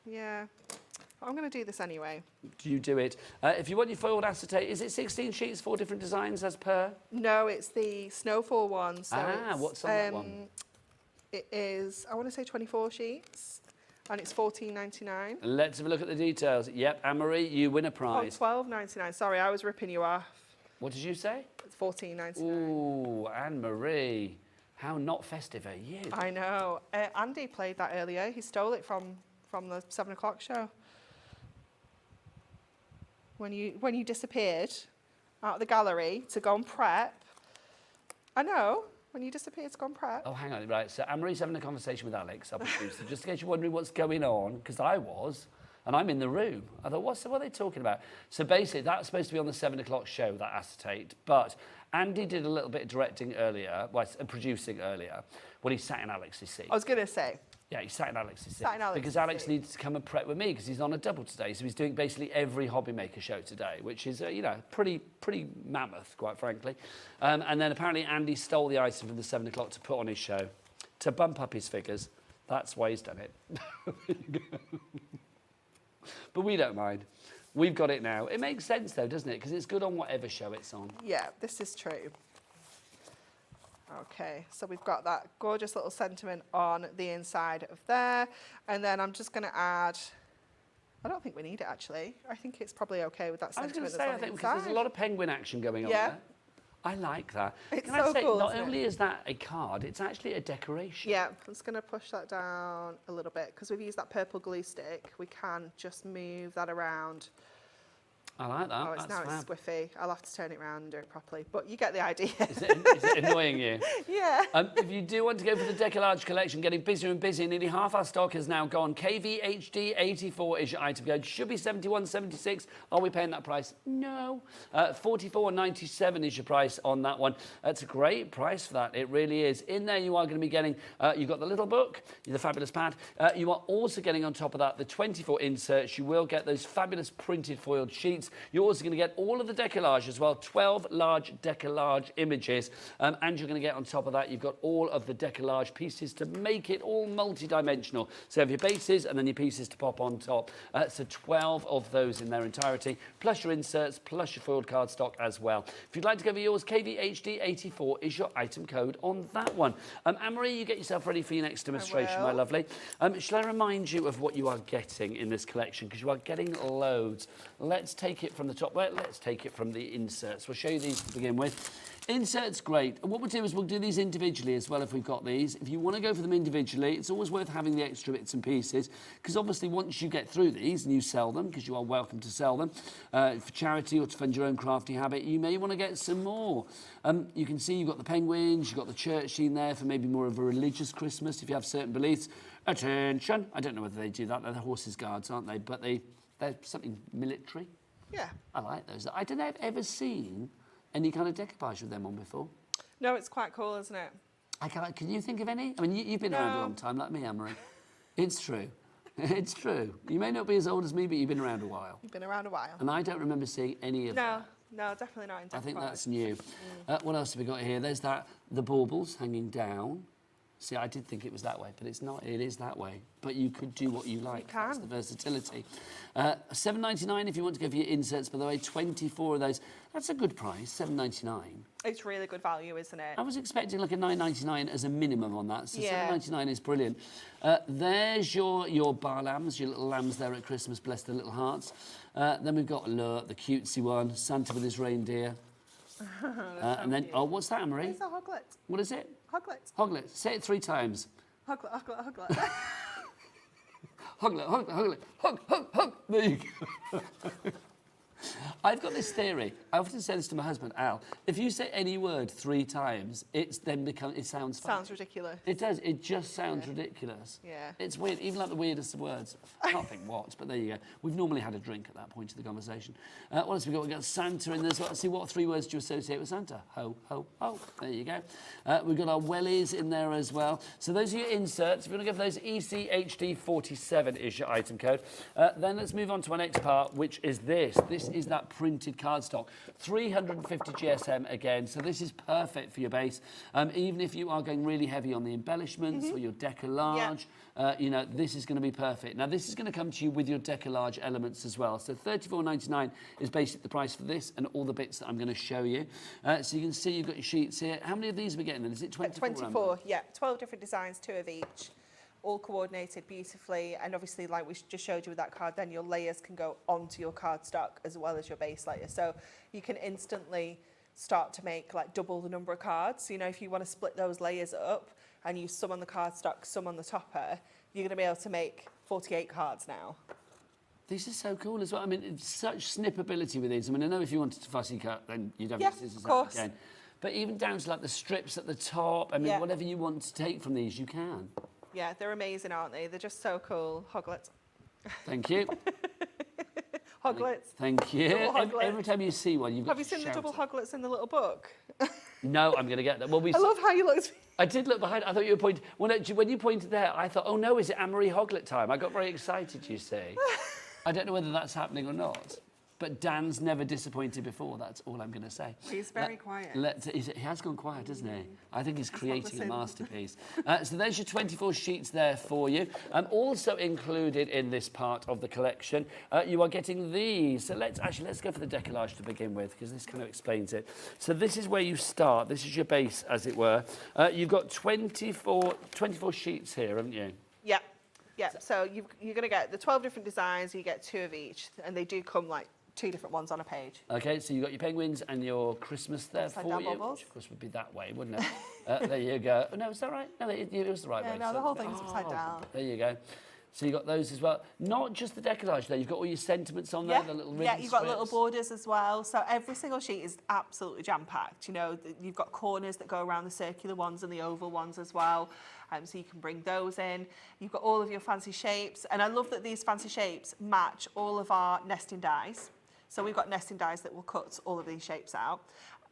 Yeah. But I'm going to do this anyway. Do you do it? If you want your foiled acetate, is it 16 sheets, 4 different designs as per? No, it's the snowfall one. So it's, what's on that one? It is, I want to say 24 sheets, and it's $14.99. Let's have a look at the details. Yep, Anne-Marie, you win a Oh, prize. $12.99. Sorry, I was ripping you off. What did you say? It's $14.99. Ooh, Anne-Marie, how not festive are you? I know. Andy played that earlier. He stole it from the 7 o'clock show. When you disappeared out of the gallery to go and prep. I know. when you disappear to go and prep. Oh, hang on, right. So Anne-Marie's having a conversation with Alex, our producer, just in case you're wondering what's going on, because I was, and I'm in the room. I thought, what are they talking about? So basically, that's supposed to be on the 7 o'clock show, that acetate, but Andy did a little bit of directing earlier, well, producing earlier, when he sat in Alex's seat. I was going to say. Yeah, he sat in Alex's seat. Sat in Alex's because Alex seat. needs to come and prep with me because he's on a double today. So he's doing basically every Hobbymaker show today, which is, you know, pretty mammoth, quite frankly. And then apparently Andy stole the item from the 7 o'clock to put on his show to bump up his figures. That's why he's done it. But we don't mind. We've got it now. It makes sense, though, doesn't it? Because it's good on whatever show it's on. Yeah, this is true. Okay, so we've got that gorgeous little sentiment on the inside of there. And then I'm just going to add, I don't think we need it actually. I think it's probably okay with that I was sentiment going to say, I that's on think, the because inside. there's a lot of penguin action going on there. I like that. It's Can I so say, cool, not isn't it? only is that a card, it's actually a decoration. Yeah, I'm just going to push that down a little bit because we've used that purple glue stick. We can just move that around. I like that. Oh, it's That's now fab. it's squiffy. I'll have to turn it around and do it properly. But you get the idea. Is it annoying you? Yeah. If you do want to go for the Deco-Large collection, getting busier and busier, nearly half our stock has now gone. KVHD84 is your item code. Should be 71.76. Are we paying that price? No. 44.97 is your price on that one. That's a great price for that. It really is. In there, you are going to be getting, you've got the little book, the fabulous pad. You are also getting on top of that the 24 inserts. You will get those fabulous printed foiled sheets. You're also going to get all of the Deco-Large as well, 12 large Deco-Large images. And you're going to get on top of that, you've got all of the Deco-Large pieces to make it all multi-dimensional. So you have your bases and then your pieces to pop on top. So 12 of those in their entirety, plus your inserts, plus your foiled cardstock as well. If you'd like to go for yours, KVHD84 is your item code on that one. Anne-Marie, you get yourself ready for your next demonstration, my lovely. Shall I remind you of what you are getting in this collection? Because you are getting loads. Let's take it from the top. Well, let's take it from the inserts. We'll show you these to begin with. Inserts, great. And what we'll do is we'll do these individually as well if we've got these. If you want to go for them individually, it's always worth having the extra bits and pieces because obviously once you get through these and you sell them, because you are welcome to sell them for charity or to fund your own crafty habit, you may want to get some more. You can see you've got the penguins, you've got the church scene there for maybe more of a religious Christmas if you have certain beliefs. Attention! I don't know whether they do that. They're the horses' guards, aren't they? But they're something military. Yeah. I like those. I don't know if I've ever seen any kind of decoupage with them on before. No, it's quite cool, isn't it? Can you think of any? I mean, you've been around a long time, like me, Anne-Marie. It's true. It's true. You may not be as old as me, but you've been around a while. You've been around a while. And I don't remember seeing any of that. No, definitely not in I think decoupage. that's new. What else have we got here? There's the baubles hanging down. See, I did think it was that way, but it's not. It is that way. But you could do what you like. You can. That's the versatility. $7.99 if you want to go for your inserts, by the way. 24 of those. That's a good price, $7.99. It's really good value, isn't it? I was expecting like a $9.99 as a minimum on that, so Yeah. $7.99 is brilliant. There's your bar lambs, your little lambs there at Christmas, bless their little hearts. Then we've got the cutesy one, Santa with his reindeer. And then, what's that, Anne-Marie? It's a hoglet. What is it? Hoglet. Hoglet. Say it 3 times. Hoglet, hoglet, hoglet. Hoglet, hoglet, hoglet. Hog, hog, hog. There you go. I've got this theory. I often say this to my husband, Al. If you say any word 3 times, it sounds funny. Sounds ridiculous. It does. It just sounds ridiculous. Yeah. It's weird, even like the weirdest of words. I can't think what, but there you go. We've normally had a drink at that point of the conversation. What else have we got? We've got Santa in there as well. See, what 3 words do you associate with Santa? Ho, ho, ho. There you go. We've got our wellies in there as well. So those are your inserts. If you want to go for those, ECHD47 is your item code. Then let's move on to our next part, which is this. This is that printed cardstock. 350 GSM again, so this is perfect for your base. Even if you are going really heavy on the embellishments or your Deco-Large, you know, this is going to be perfect. Now, this is going to come to you with your Deco-Large elements as well. So $34.99 is basically the price for this and all the bits that I'm going to show you. So you can see you've got your sheets here. How many of these are we getting then? Is it 24? 24, yeah. 12 different designs, 2 of each. All coordinated beautifully, and obviously, like we just showed you with that card, then your layers can go onto your cardstock as well as your base layer. So you can instantly start to make like double the number of cards. You know, if you want to split those layers up and use some on the cardstock, some on the topper, you're going to be able to make 48 cards now. These are so cool as well. I mean, it's such snippability with these. I mean, I know if you wanted to fussy cut, then you'd have Yeah, your scissors of out course. again. but even down to like the strips at the top. I mean, Yeah. whatever you want to take from these, you can. Yeah, they're amazing, aren't they? They're just so cool. Hoglets. Thank you. Hoglets. Thank you. Double Every hoglets. time you see one, you've got Have you to seen the shout double it. hoglets in the little book? No, I'm going to get that. Well, I love how you looked. I did look behind. I thought you were pointing. When you pointed there, I thought, oh no, is it Anne-Marie Hoglet time? I got very excited, you see. I don't know whether that's happening or not. But Dan's never disappointed before, that's all I'm going to say. He's very quiet. He has gone quiet, hasn't he? I think he's creating a listening. masterpiece. So there's your 24 sheets there for you. Also included in this part of the collection, you are getting these. So let's go for the Deco-Large to begin with, because this kind of explains it. So this is where you start. This is your base, as it were. You've got 24 sheets here, haven't you? Yeah. Yeah, so you're going to get the 12 different designs, you get 2 of each, and they do come like 2 different ones on a page. Okay, so you've got your penguins and your Christmas there Upside for down you, bubbles. which of course would be that way, wouldn't it? There you go. Oh, no, is that right? No, it was the right way. No, the whole thing's upside down. There you go. So you've got those as well. Not just the Deco-Large there, you've got all your sentiments on there, the little ribbon you've got little strips. borders as well. So every single sheet is absolutely jam-packed. You know, you've got corners that go around the circular ones and the oval ones as well. So you can bring those in. You've got all of your fancy shapes. And I love that these fancy shapes match all of our nesting dies. So we've got nesting dies that will cut all of these shapes out.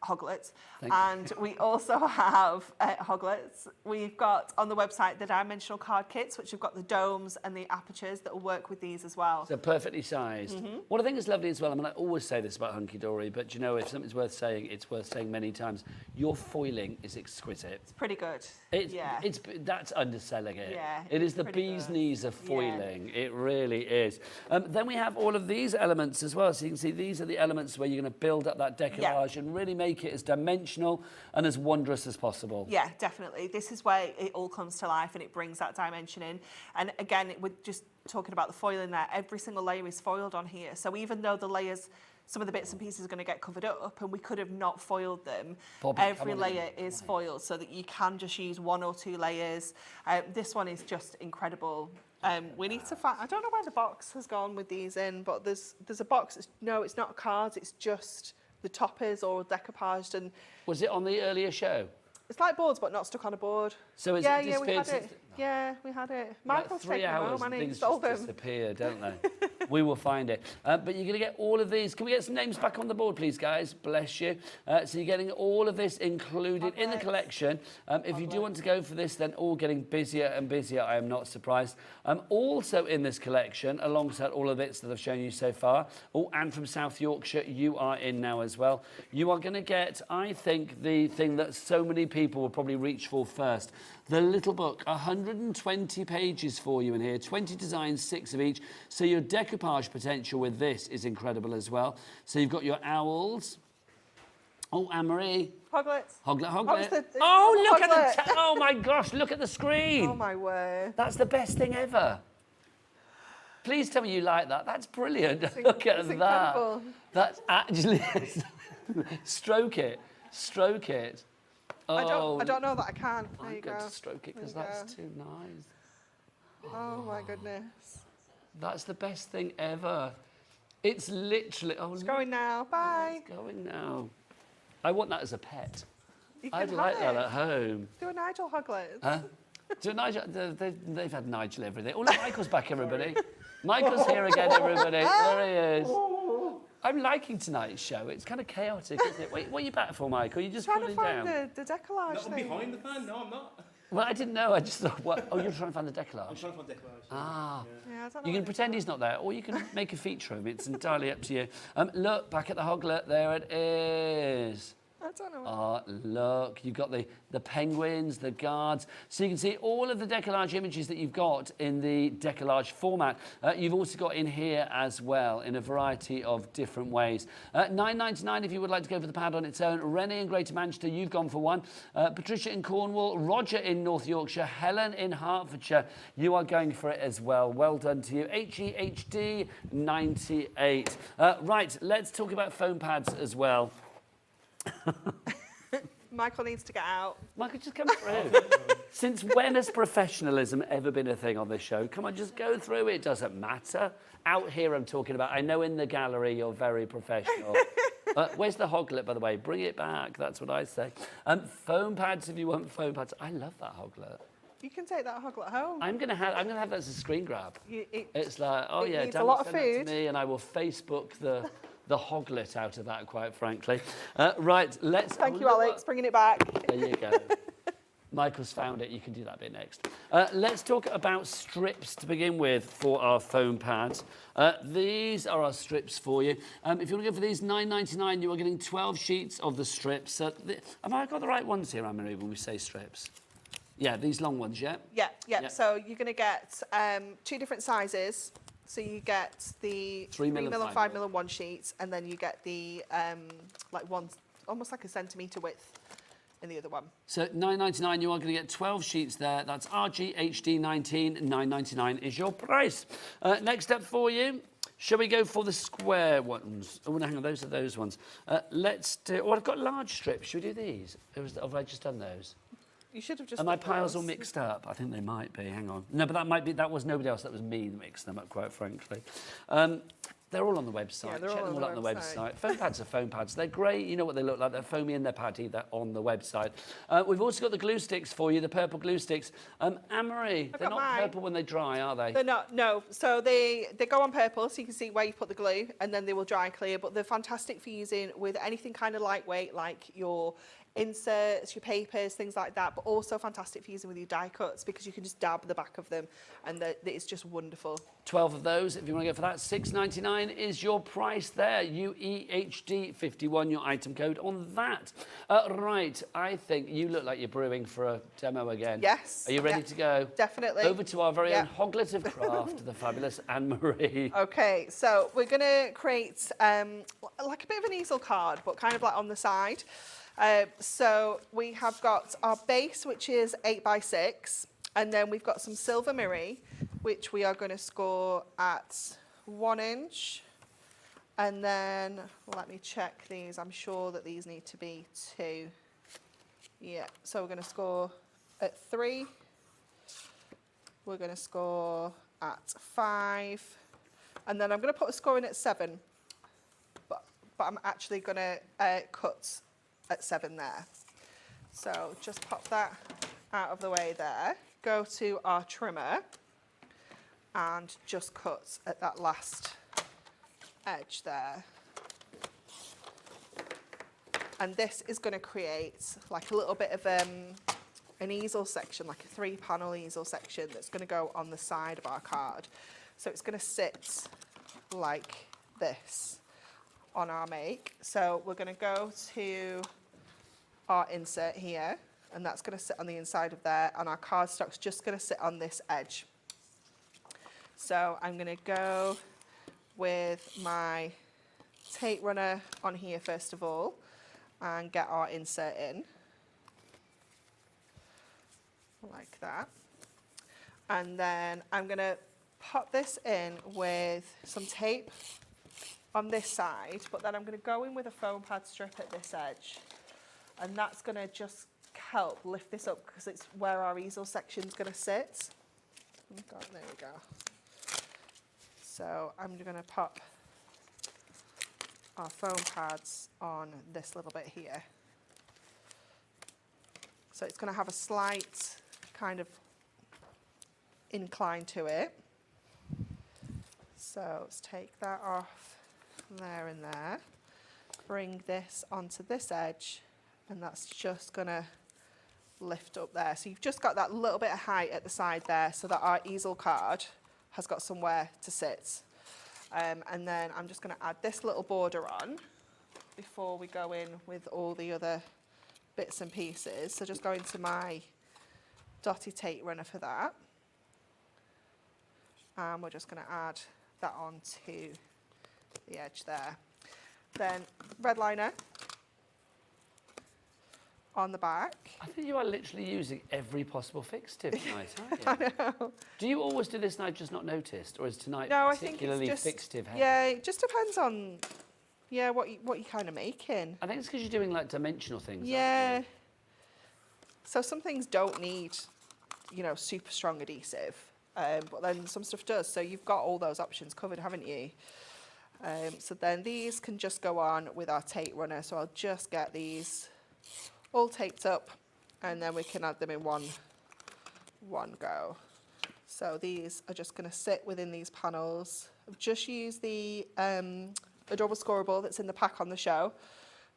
Hoglets. And we also have hoglets. We've got on the website the dimensional card kits, which have got the domes and the apertures that will work with these as well. They're perfectly sized. What I think is lovely as well, I mean, I always say this about Hunkydory, but you know, if something's worth saying, it's worth saying many times. Your foiling is exquisite. It's pretty good. That's underselling it. Yeah, it is the pretty bee's good. knees of foiling. Yeah. It really is. Then we have all of these elements as well. So you can see these are the elements where you're going to build up that Deco-Large and really make it as dimensional and as wondrous as possible. Yeah, definitely. This is where it all comes to life and it brings that dimension in. And again, we're just talking about the foiling there. Every single layer is foiled on here. So even though the layers, some of the bits and pieces are going to get covered up and we could have not foiled them, every layer is foiled so that you can just use 1 or 2 layers. This one is just incredible. We need to find, I don't know where the box has gone with these in, but there's a box. No, it's not cards, it's just the toppers or decoupaged. And was it on the earlier show? it's like boards, but not stuck on a board. So is yeah, it yeah, we had disappeared it. since- Yeah, we had it. Like Michael's 3 taken them hours home and and he things sold just them. disappear, don't they? We will find it. But you're going to get all of these. Can we get some names back on the board, please, guys? Bless you. So you're getting all of this included in the collection. If you do want to go for this, then all getting busier and busier. I am not surprised. Also in this collection, alongside all of bits that I've shown you so far, and from South Yorkshire, you are in now as well. You are going to get, I think, the thing that so many people will probably reach for first. The little book, 120 pages for you in here, 20 designs, 6 of each. So your decoupage potential with this is incredible as well. So you've got your owls. Oh, Anne-Marie. Hoglets. Hoglet. Oh, look at the... Oh, my gosh, look at the screen. Oh, my word. That's the best thing ever. Please tell me you like that. That's brilliant. Look at that. Incredible. That's actually... Stroke it. Stroke it. Oh, I don't know that I can. There I'm you going go. to stroke it because There you that's go. too nice. Oh, my goodness. That's the best thing ever. It's literally... Oh, It's going now. Bye. It's going now. I want that as a pet. You can I'd have like that it. at home. Do a Nigel Hoglet. Huh? Do Nigel, they've had Nigel everything. Oh, look, Michael's back, everybody. Michael's here again, everybody. There he is. I'm liking tonight's show. It's kind of chaotic, isn't it? Wait, what are you back for, Michael? You just Trying to falling find down? the decollage Not thing. behind the fan? No, I'm not. Well, I didn't know. I just thought, what? Oh, you're trying to find the I'm Deco-Large. trying to find Deco-Large. Ah. Yeah, I don't know You can what pretend he's not there, or you can make a feature of him. It's entirely up to you. Look, back at the Hoglet. There it is. I don't know. Oh, look, you've got the penguins, the guards. So you can see all of the Deco-Large images that you've got in the Deco-Large format. You've also got in here as well in a variety of different ways. $9.99 if you would like to go for the pad on its own. Rennie in Greater Manchester, you've gone for one. Patricia in Cornwall, Roger in North Yorkshire, Helen in Hertfordshire, you are going for it as well. Well done to you. HEHD 98. Right, let's talk about foam pads as well. Michael needs to get out. Michael, just come through. Since when has professionalism ever been a thing on this show? Come on, just go through it. It doesn't matter. Out here, I'm talking about. I know in the gallery you're very professional. Where's the hoglet, by the way? Bring it back. That's what I say. Foam pads, if you want foam pads. I love that hoglet. You can take that hoglet home. I'm gonna have that as a screen grab. It's like, oh it yeah, needs a Dan, lot of send that to food. me, and I will Facebook the hoglet out of that, quite frankly. Right, let's. Thank you, Alex, bringing it back. There you go. Michael's found it. You can do that bit next. Let's talk about strips to begin with for our foam pads. These are our strips for you. If you want to go for these, $9.99, you are getting 12 sheets of the strips. Have I got the right ones here, Anne-Marie, when we say strips? Yeah, these long ones, yeah? Yeah. So you're going to get 2 different sizes. So you get the 3 3 mil mil and and 5 5 mil and 1 sheets, and then you get the like one, almost like a centimetre width in the other one. So $9.99, you are going to get 12 sheets there. That's RGHD19, $9.99 is your price. Next up for you, shall we go for the square ones? Oh, no, hang on, those are those ones. Let's do, oh, I've got large strips. Should we do these? Have I just done those? You should have just. Are my done piles all those. mixed up? I think they might be. Hang on. No, but that was nobody else. That was me that mixed them up, quite frankly. They're all on the website. Yeah, they're Check all them on all out the on the website. Foam pads are foam pads. They're great. You know what they look like. They're foamy and they're paddy. They're on the website. We've also got the glue sticks for you, the purple glue sticks. Anne-Marie, they're got not mine. purple when they dry, are they? They're not, no. So they go on purple, so you can see where you put the glue, and then they will dry clear. But they're fantastic for using with anything kind of lightweight, like your inserts, your papers, things like that, but also fantastic for using with your die cuts because you can just dab the back of them, and it's just wonderful. 12 of those, if you want to go for that. $6.99 is your price there. UEHD51, your item code on that. Right, I think you look like you're brewing for a demo again. Yes. Are you ready to go? Definitely. Over to our very own hoglet of craft, the fabulous Anne-Marie. Okay, so we're going to create like a bit of an easel card, but kind of like on the side. So we have got our base, which is 8x6, and then we've got some silver mirror, which we are going to score at 1 inch. And then let me check these. I'm sure that these need to be 2. Yeah, so we're going to score at 3. We're going to score at 5. And then I'm going to put a score in at 7. But I'm actually going to cut at 7 there. So just pop that out of the way there. Go to our trimmer and just cut at that last edge there. And this is going to create like a little bit of an easel section, like a 3-panel easel section that's going to go on the side of our card. So it's going to sit like this on our make. So we're going to go to our insert here, and that's going to sit on the inside of there, and our cardstock's just going to sit on this edge. So I'm going to go with my tape runner on here first of all and get our insert in like that, and then I'm going to pop this in with some tape on this side, but then I'm going to go in with a foam pad strip at this edge. And that's going to just help lift this up because it's where our easel section's going to sit. Oh God, there we go. So I'm going to pop our foam pads on this little bit here. So it's going to have a slight kind of incline to it. So let's take that off there and there. Bring this onto this edge. And that's just going to lift up there. So you've just got that little bit of height at the side there so that our easel card has got somewhere to sit. And then I'm just going to add this little border on before we go in with all the other bits and pieces. So just go into my dotty tape runner for that. And we're just going to add that onto the edge there. Then red liner on the back. I think you are literally using every possible fixative tonight, aren't you? I know. Do you always do this and I've just not noticed? Or is tonight No, I think particularly it's just, fixative heavy? yeah, it just depends on, yeah, what you're kind of making. I think it's because you're doing like dimensional things. Yeah. So some things don't need, you know, super strong adhesive, but then some stuff does. So you've got all those options covered, haven't you? So then these can just go on with our tape runner. So I'll just get these all taped up and then we can add them in one go. So these are just going to sit within these panels. I've just used the adorable scoreable that's in the pack on the show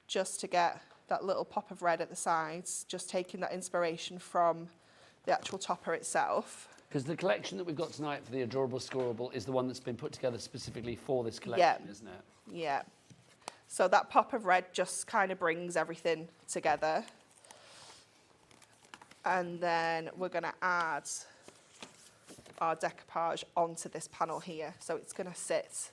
just to get that little pop of red at the sides, just taking that inspiration from the actual topper itself. Because the collection that we've got tonight for the adorable scoreable is the one that's been put together specifically for this collection, isn't it? Yeah. So that pop of red just kind of brings everything together. And then we're going to add our decoupage onto this panel here. So it's going to sit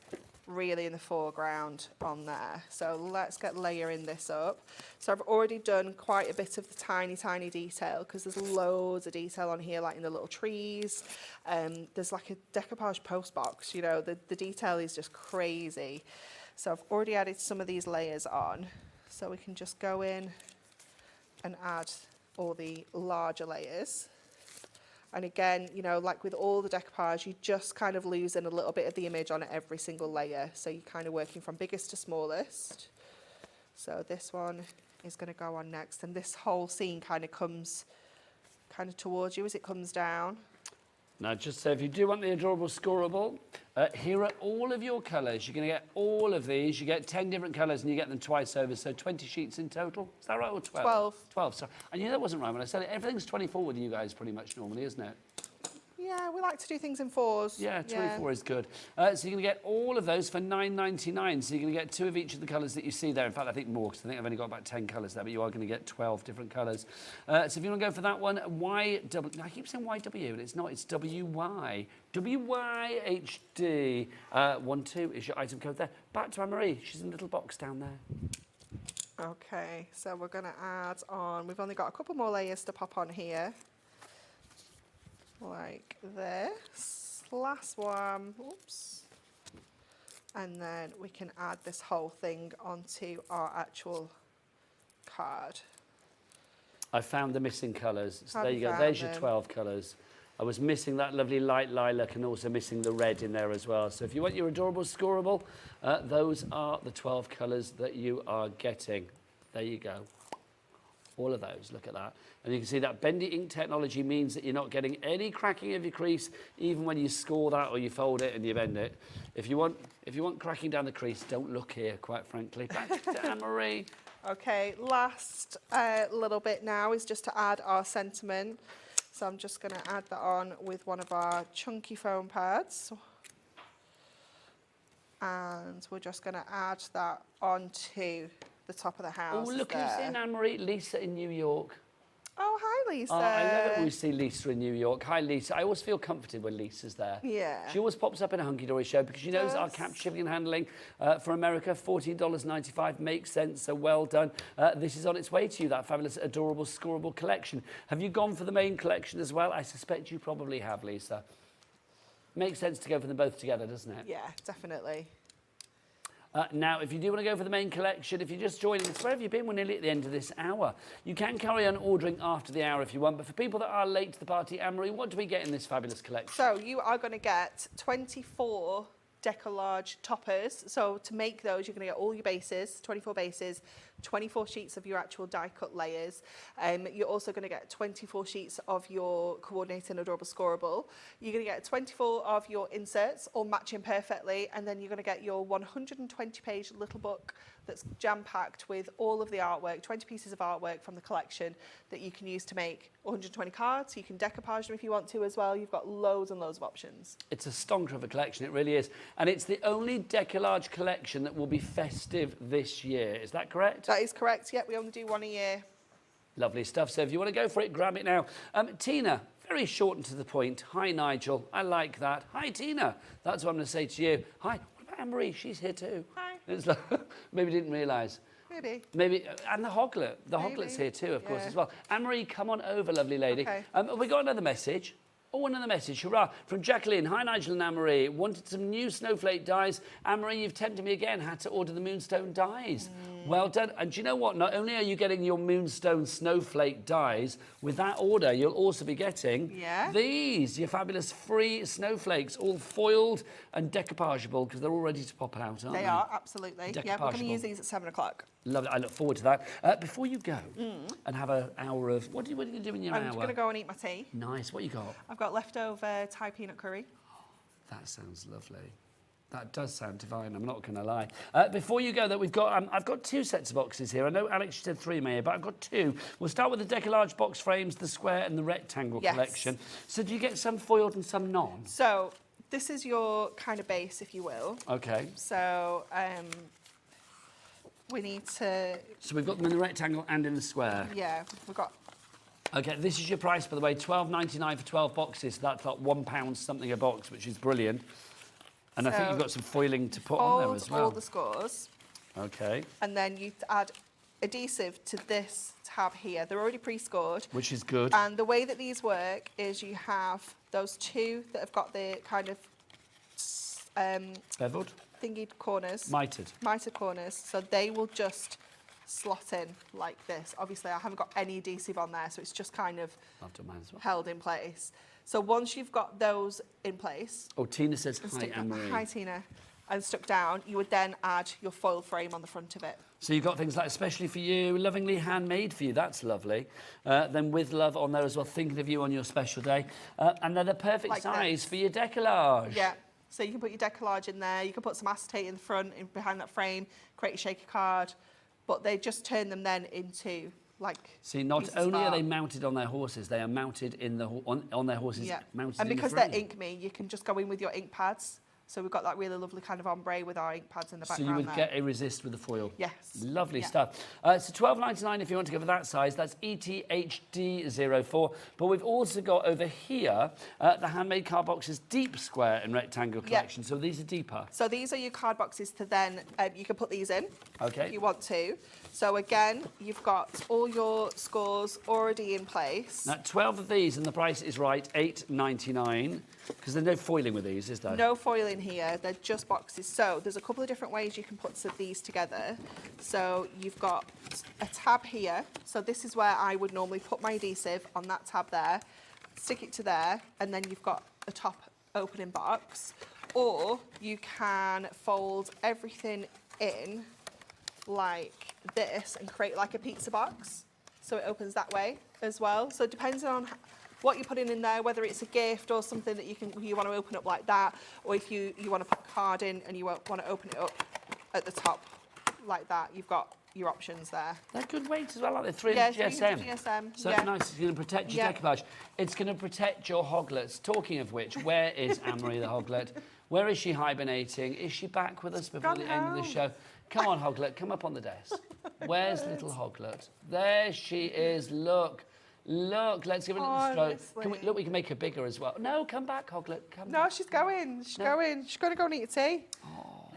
really in the foreground on there. So let's get layering this up. So I've already done quite a bit of the tiny detail because there's loads of detail on here, like in the little trees. There's like a decoupage post box, you know, the detail is just crazy. So I've already added some of these layers on. So we can just go in and add all the larger layers. And again, you know, like with all the decoupage, you just kind of losing a little bit of the image on every single layer. So you're kind of working from biggest to smallest. So this one is going to go on next. And this whole scene kind of comes kind of towards you as it comes down. Now, just so if you do want the adorable scoreable, here are all of your colours. You're going to get all of these. You get 10 different colours and you get them twice over, so 20 sheets in total. Is that right, or 12? 12. 12, sorry. I knew that wasn't right when I said it. Everything's 24 with you guys pretty much normally, isn't it? Yeah, we like to do things in fours. Yeah, 24 is good. So you're going to get all of those for $9.99. So you're going to get 2 of each of the colours that you see there. In fact, I think more, because I think I've only got about 10 colours there, but you are going to get 12 different colours. So if you want to go for that one, I keep saying YW, but it's not. It's WY. WYHD. 12 is your item code there. Back to Anne-Marie. She's in a little box down there. Okay, so we're going to add on, we've only got a couple more layers to pop on here. Like this, last one, oops. And then we can add this whole thing onto our actual card. I found the missing colours. So Have there you you go. found There's your them? 12 colours. I was missing that lovely light lilac and also missing the red in there as well. So if you want your adorable scoreable, those are the 12 colours that you are getting. There you go. All of those, look at that. And you can see that bendy ink technology means that you're not getting any cracking of your crease, even when you score that or you fold it and you bend it. If you want cracking down the crease, don't look here, quite frankly. Back to Anne-Marie. Okay, last little bit now is just to add our sentiment. So I'm just going to add that on with one of our chunky foam pads. And we're just going to add that onto the top of the house. Oh, look who's in, Anne-Marie. Lisa in New York. Oh, hi, Lisa. Oh, I love it when we see Lisa in New York. Hi, Lisa. I always feel comforted when Lisa's there. Yeah. She always pops up in a Hunkydory show because she knows our Does. cap shipping and handling for America, $14.95, makes sense, so well done. This is on its way to you, that fabulous, adorable, scoreable collection. Have you gone for the main collection as well? I suspect you probably have, Lisa. Makes sense to go for them both together, doesn't it? Yeah, definitely. Now, if you do want to go for the main collection, if you're just joining us, where have you been? We're nearly at the end of this hour. You can carry on ordering after the hour if you want, but for people that are late to the party, Anne-Marie, what do we get in this fabulous collection? So you are going to get 24 Deco-Large toppers. So to make those, you're going to get all your bases, 24 bases, 24 sheets of your actual die-cut layers. You're also going to get 24 sheets of your coordinating adorable scoreable. You're going to get 24 of your inserts, all matching perfectly, and then you're going to get your 120-page little book that's jam-packed with all of the artwork, 20 pieces of artwork from the collection that you can use to make 120 cards. You can decoupage them if you want to as well. You've got loads and loads of options. It's a stonker of a collection, it really is. And it's the only Deco-Large collection that will be festive this year. Is that correct? That is correct. Yep, we only do one a year. Lovely stuff. So if you want to go for it, grab it now. Tina, very short and to the point. Hi, Nigel. I like that. Hi, Tina. That's what I'm going to say to you. Hi. What about Anne-Marie? She's here too. Hi. It's like, maybe didn't realise. Maybe, and the Hoglet. The Hoglet's here too, of course, as well. Anne-Marie, come on over, lovely lady. Okay. Have we got another message? Oh, another message, hurrah, from Jacqueline. Hi, Nigel and Anne-Marie. Wanted some new snowflake dies. Anne-Marie, you've tempted me again. Had to order the Moonstone dies. Well done. And do you know what? Not only are you getting your Moonstone snowflake dies, with that order, you'll also be getting these, your fabulous free snowflakes, all foiled and decoupageable, because they're all ready to pop out, aren't they? They are, absolutely. Yeah, we're going to use these at 7 o'clock. Love it. I look forward to that. Before you go and have an hour of... What are you going to do in your hour? I'm going to go and eat my tea. Nice. What you got? I've got leftover Thai peanut curry. That sounds lovely. That does sound divine, I'm not going to lie. Before you go, though, I've got 2 sets of boxes here. I know, Alex, you said 3, Maya, but I've got 2. We'll start with the Deco-Large box frames, the square and the rectangle collection. So do you get some foiled and some non? So this is your kind of base, if you will. OK. So we need to... So we've got them in the rectangle and in the square. Yeah, we've got... OK, this is your price, by the way, £12.99 for 12 boxes. So that's like £1 something a box, which is brilliant. And I think you've got some foiling to put on there as well. All the scores. OK. And then you add adhesive to this tab here. They're already pre-scored. Which is good. And the way that these work is you have those 2 that have got the kind of... Beveled? Thingied corners. Mitered. Mitered corners. So they will just slot in like this. Obviously, I haven't got any adhesive on there, so it's just kind of held in place. So once you've got those in place... Oh, Tina says hi, Anne-Marie. Hi, Tina. And stuck down, you would then add your foil frame on the front of it. So you've got things like especially for you, lovingly handmade for you, that's lovely. Then with love on there as well, thinking of you on your special day. And they're the perfect like size this. for your Deco-Large. Yeah, so you can put your Deco-Large in there, you can put some acetate in the front, behind that frame, create a shaker card, but they just turn them then into... See, not only are they mounted on their horses, they are mounted in the on their horses. Yeah, mounted and in because the they're frame. ink me, you can just go in with your ink pads. So we've got that really lovely kind of ombre with our ink pads in the background. So you would get a resist with the foil. Yes. Lovely stuff. So £12.99 if you want to go for that size. That's ETHD04. But we've also got over here the handmade card boxes, deep square and rectangle collection. So these are deeper. So these are your card boxes to then you can put these in. Okay. If you want to. So again, you've got all your scores already in place. Now 12 of these, and the price is right, £8.99. Because there's no foiling with these, is there? No foiling here, they're just boxes. So there's a couple of different ways you can put these together. So you've got a tab here. So this is where I would normally put my adhesive on that tab there, stick it to there, and then you've got a top opening box. Or you can fold everything in like this and create like a pizza box. So it opens that way as well. So it depends on what you're putting in there, whether it's a gift or something that you want to open up like that, or if you want to put a card in and you want to open it up at the top like that, you've got your options there. They're good weight as well, aren't they? 300 GSM. 300 GSM. So nice, it's going to protect your decoupage. It's going to protect your hoglets. Talking of which, where is Anne-Marie the hoglet? Where is she hibernating? Is she back with us before the end of the show? Come on, hoglet, come up on the desk. Where's little hoglet? There she is, look. Look, let's give her a little stroke. Look, we can make her bigger as well. No, come back, hoglet. Come back. No, she's going. She's going. She's going to go and eat a tea. Oh,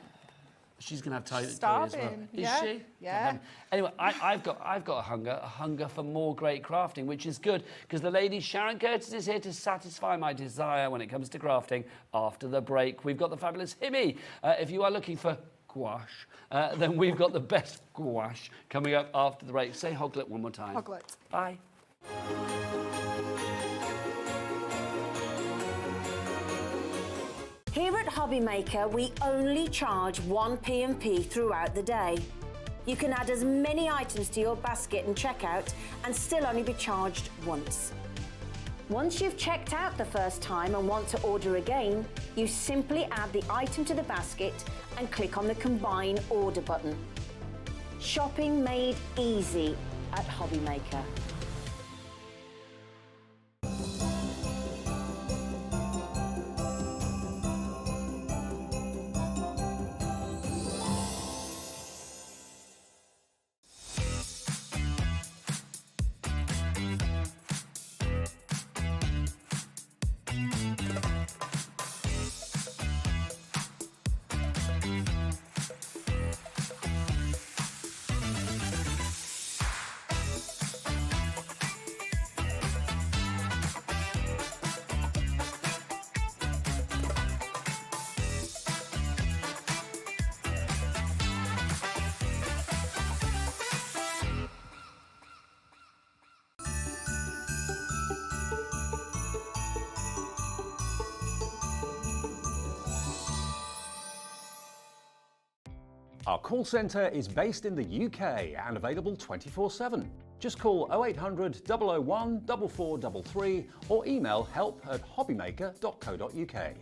she's going to have toilet as well. Is she? Yeah. Anyway, I've got a hunger for more great crafting, which is good because the lady Sharon Curtis is here to satisfy my desire when it comes to crafting. After the break, we've got the fabulous HIMI. If you are looking for gouache, then we've got the best gouache coming up after the break. Say hoglet one more time. Hoglet. Bye. Here at Hobbymaker, we only charge 1 P&P throughout the day. You can add as many items to your basket and checkout and still only be charged once. Once you've checked out the first time and want to order again, you simply add the item to the basket and click on the Combine Order button. Shopping made easy at Hobbymaker. Our call centre is based in the UK and available 24/7. Just call 0800 001 4433 or email help@hobbymaker.co.uk.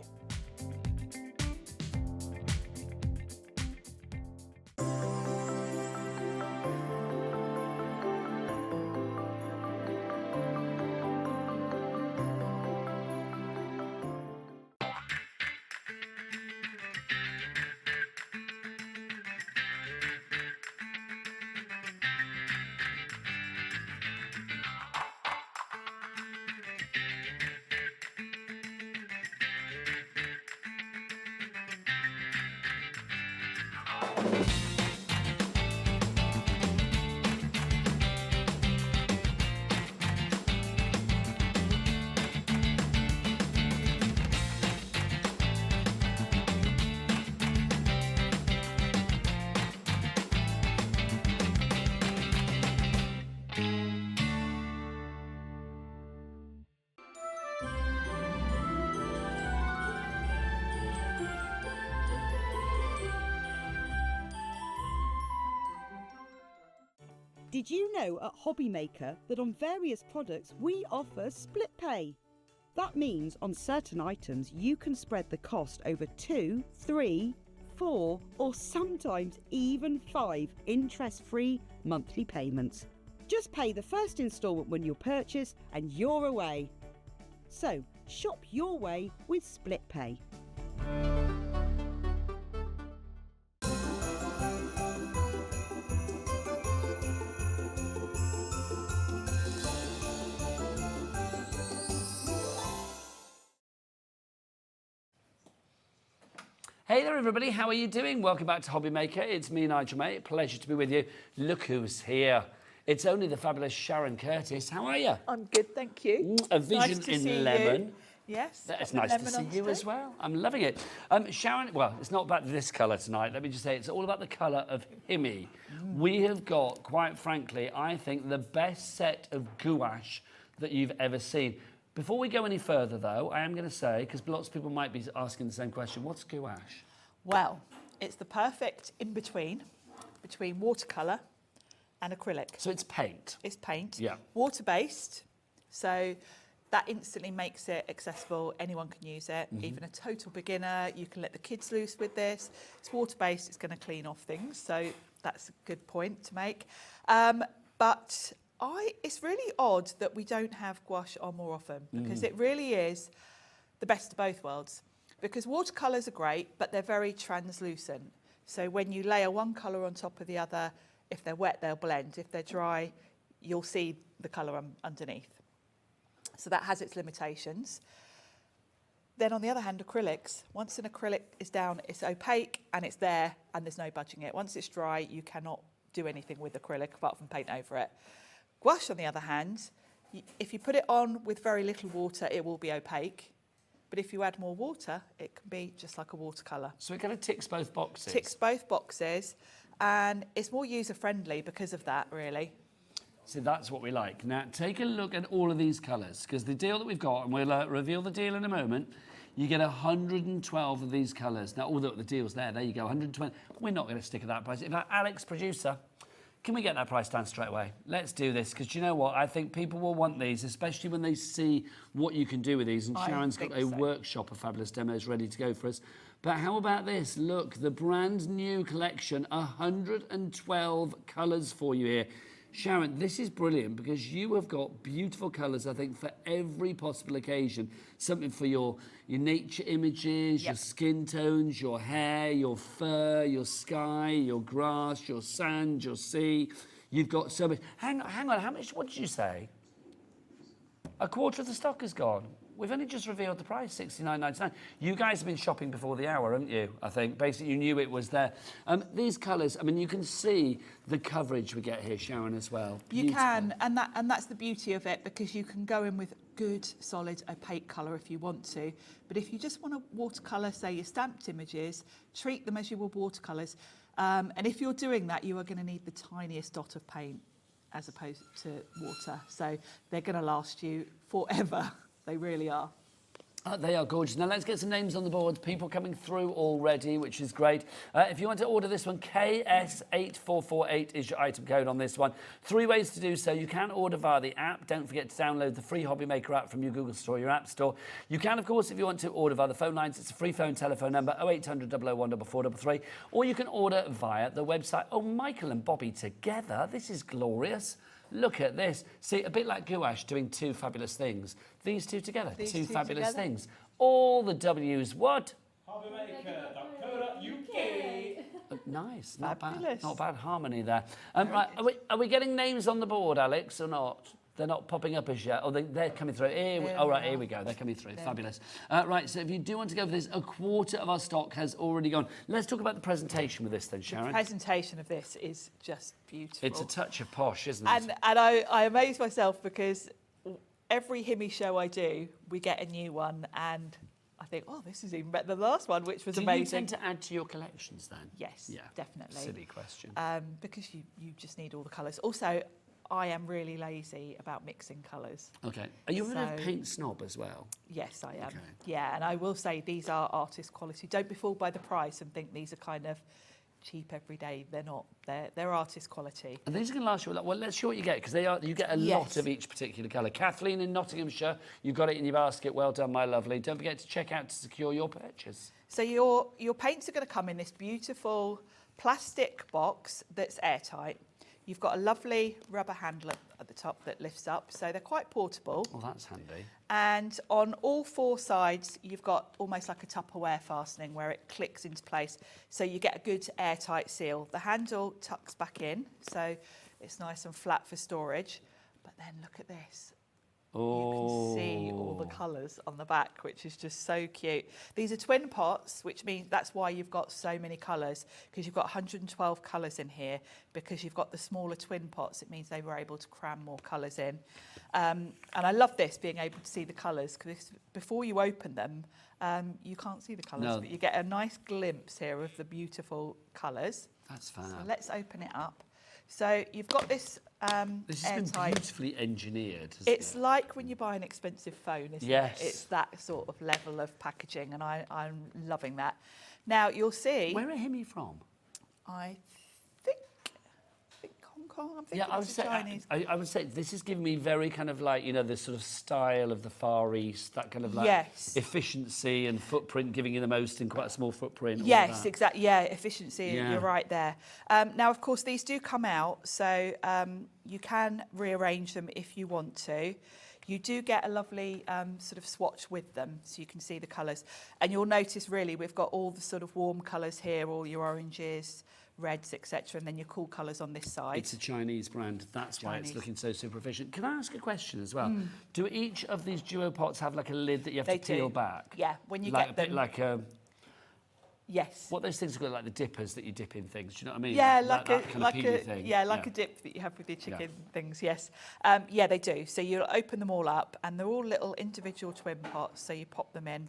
Did you know at Hobbymaker that on various products we offer split pay? That means on certain items you can spread the cost over 2, 3, 4 or sometimes even 5 interest-free monthly payments. Just pay the first instalment when you purchase and you're away. So shop your way with split pay. Hey there everybody, how are you doing? Welcome back to Hobbymaker. It's me, Nigel, mate. Pleasure to be with you. Look who's here. It's only the fabulous Sharon Curtis. How are you? I'm good, thank you. A vision Nice to in see lemon. you. Yes. It's got the nice to lemon see on you today. as well. I'm loving it. Sharon, well, it's not about this colour tonight. Let me just say it's all about the colour of HIMI. We have got, quite frankly, I think the best set of gouache that you've ever seen. Before we go any further, though, I am going to say, because lots of people might be asking the same question, what's gouache? Well, it's the perfect in-between, between watercolour and acrylic. So it's paint. It's paint. Yeah. Water-based, so that instantly makes it accessible. Anyone can use it, even a total beginner. You can let the kids loose with this. It's water-based, it's going to clean off things, so that's a good point to make. But it's really odd that we don't have gouache on more often, because it really is the best of both worlds. Because watercolours are great, but they're very translucent. So when you layer one colour on top of the other, if they're wet, they'll blend. If they're dry, you'll see the colour underneath. So that has its limitations. Then on the other hand, acrylics, once an acrylic is down, it's opaque and it's there and there's no budging it. Once it's dry, you cannot do anything with acrylic apart from paint over it. Gouache, on the other hand, if you put it on with very little water, it will be opaque. But if you add more water, it can be just like a watercolour. So it kind of ticks both boxes. Ticks both boxes, and it's more user-friendly because of that, really. So that's what we like. Now, take a look at all of these colours, because the deal that we've got, and we'll reveal the deal in a moment, you get 112 of these colours. Now, although the deal's there you go, 120. We're not going to stick at that price. In fact, Alex, producer, can we get that price down straight away? Let's do this, because you know what? I think people will want these, especially when they see what you can do with these. And Sharon's got a workshop of fabulous demos ready to go for us. But how about this? Look, the brand new collection, 112 colours for you here. Sharon, this is brilliant because you have got beautiful colours, I think, for every possible occasion. Something for your nature images, your skin tones, your hair, your fur, your sky, your grass, your sand, your sea. You've got so much. Hang on, how much, what did you say? A quarter of the stock is gone. We've only just revealed the price, $69.99. You guys have been shopping before the hour, haven't you? I think. Basically, you knew it was there. These colours, I mean, you can see the coverage we get here, Sharon, as well. You can, and that's the beauty of it, because you can go in with good, solid, opaque colour if you want to. But if you just want to watercolour, say, your stamped images, treat them as you would watercolours. And if you're doing that, you are going to need the tiniest dot of paint as opposed to water. So they're going to last you forever. They really are. They are gorgeous. Now let's get some names on the board. People coming through already, which is great. If you want to order this one, KS8448 is your item code on this one. 3 ways to do so. You can order via the app. Don't forget to download the free Hobbymaker app from your Google Store, your App Store. You can, of course, if you want to order via the phone lines, it's a free phone telephone number, 0800 001 4433, or you can order via the website. Oh, Michael and Bobby together. This is glorious. Look at this. See, a bit like gouache doing 2 fabulous things. These 2 together, These 2 two fabulous together. things. All the W's, what? Hobbymaker.co.uk. Nice, not Fabulous. bad. Not bad harmony there. Right, are we getting names on the board, Alex, or not? They're not popping up as yet. Oh, they're coming through. Here we go. They're coming through. Fabulous. Right, so if you do want to go for this, a quarter of our stock has already gone. Let's talk about the presentation with this then, Sharon. The presentation of this is just beautiful. It's a touch of posh, isn't it? And I amaze myself because every HIMI show I do, we get a new one, and I think, oh, this is even better than the last one, which was do amazing. you tend to add to your collections then? Yes, Yeah. definitely. Silly question. Because you just need all the colours. Also, I am really lazy about mixing colours. Okay. Are you a bit of a So- paint snob as well? Yes, I am. Okay. Yeah, and I will say these are artist quality. Don't be fooled by the price and think these are kind of cheap every day. They're not. They're artist quality. And these are going to last you a lot. Well, let's see what you get, because you get a lot Yes. of each particular colour. Kathleen in Nottinghamshire, you've got it in your basket. Well done, my lovely. Don't forget to check out to secure your purchase. So your paints are going to come in this beautiful plastic box that's airtight. You've got a lovely rubber handle at the top that lifts up, so they're quite portable. Well, that's handy. And on all 4 sides, you've got almost like a Tupperware fastening where it clicks into place, so you get a good airtight seal. The handle tucks back in, so it's nice and flat for storage. But then look at this. Oh. You can see all the colours on the back, which is just so cute. These are twin pots, which means that's why you've got so many colours, because you've got 112 colours in here. Because you've got the smaller twin pots, it means they were able to cram more colours in. And I love this, being able to see the colours, because before you open them, you can't see the colours, No. but you get a nice glimpse here of the beautiful colours. That's fab. So let's open it up. So you've got this This has been airtight. beautifully engineered, hasn't It's it? like when you buy an expensive phone, isn't Yes. it? It's that sort of level of packaging, and I'm loving that. Now, you'll see, Where are HIMI from? I think Hong Kong, I'm thinking Yeah, it's a Chinese. I would say this is giving me very kind of like, this sort of style of the Far East, that kind of like Yes. efficiency and footprint, giving you the most in quite a small footprint. all of Yes, that. exactly. Yeah, efficiency. Yeah. You're right there. Now, of course, these do come out, so you can rearrange them if you want to. You do get a lovely sort of swatch with them, so you can see the colours. And you'll notice, really, we've got all the sort of warm colours here, all your oranges, reds, etc., and then your cool colours on this side. It's a Chinese brand. That's why it's Chinese. looking so super efficient. Can I ask a question as well? Do each of these duo pots have like a lid that you have They to peel do. back? Yeah, when you like get a bit them. like a Yes. what those things are called, like the dippers that you dip in things. Do you know what I mean? Yeah, that kind of peely thing. like a dip that you have with your chicken things. Yes, yeah, they do. So you'll open them all up, and they're all little individual twin pots. So you pop them in.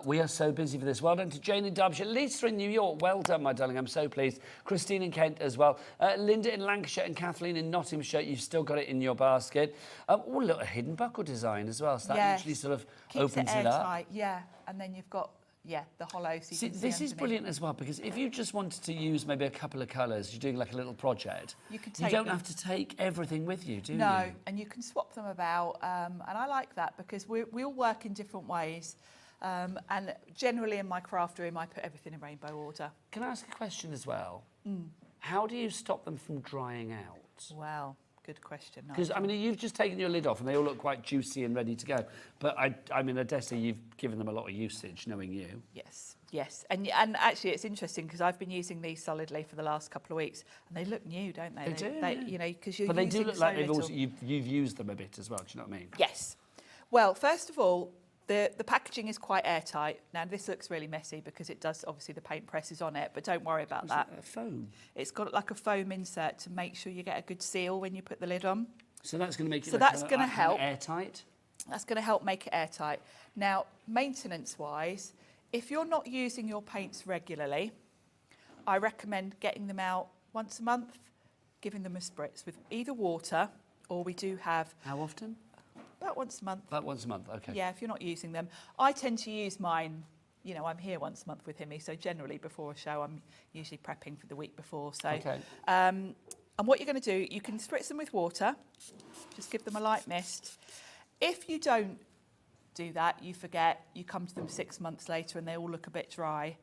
We are so busy for this. Well done to Jane in Derbyshire. Lisa in New York. Well done, my darling. I'm so pleased. Christine in Kent as well. Linda in Lancashire and Kathleen in Nottinghamshire. You've still got it in your basket. Oh, look, a hidden buckle design as well. So that Yes. literally sort of Keeps opens it it up. airtight. Yeah, and then you've got the hollow. So you See, can this is underneath. brilliant as well, because if you just wanted to use maybe a couple of colours, you're doing like a little project, You could you take don't them. have to take everything with you, do No, you? and you can swap them about, and I like that because we all work in different ways. And generally in my craft room, I put everything in rainbow order. Can I ask a question as well? How do you stop them from drying out? Well, good question. Because, I mean, you've just taken your lid off and they all look quite juicy and ready to go. But, I mean, I dare say you've given them a lot of usage, knowing you. Yes, and actually it's interesting because I've been using these solidly for the last couple of weeks, and they look new, don't they? They do, yeah. You know, because you're But they using do look so like they've little. also, you've used them a bit as well, do you know what I mean? Yes. Well, first of all, the packaging is quite airtight. Now, this looks really messy because it does, obviously, the paint press is on it, but don't worry about that. Foam. It's got like a foam insert to make sure you get a good seal when you put the lid on. So that's going to make it So like that's gonna help. airtight? That's going to help make it airtight. Now, maintenance-wise, if you're not using your paints regularly, I recommend getting them out once a month, giving them a spritz with either water, or we do have How often? About once a month. About once a month, okay. Yeah, if you're not using them. I tend to use mine, you know, I'm here once a month with HIMI, so generally before a show, I'm usually prepping for the week before. So, Okay. and what you're going to do, you can spritz them with water, just give them a light mist. If you don't do that, you forget, you come to them 6 months later and they all look a bit dry.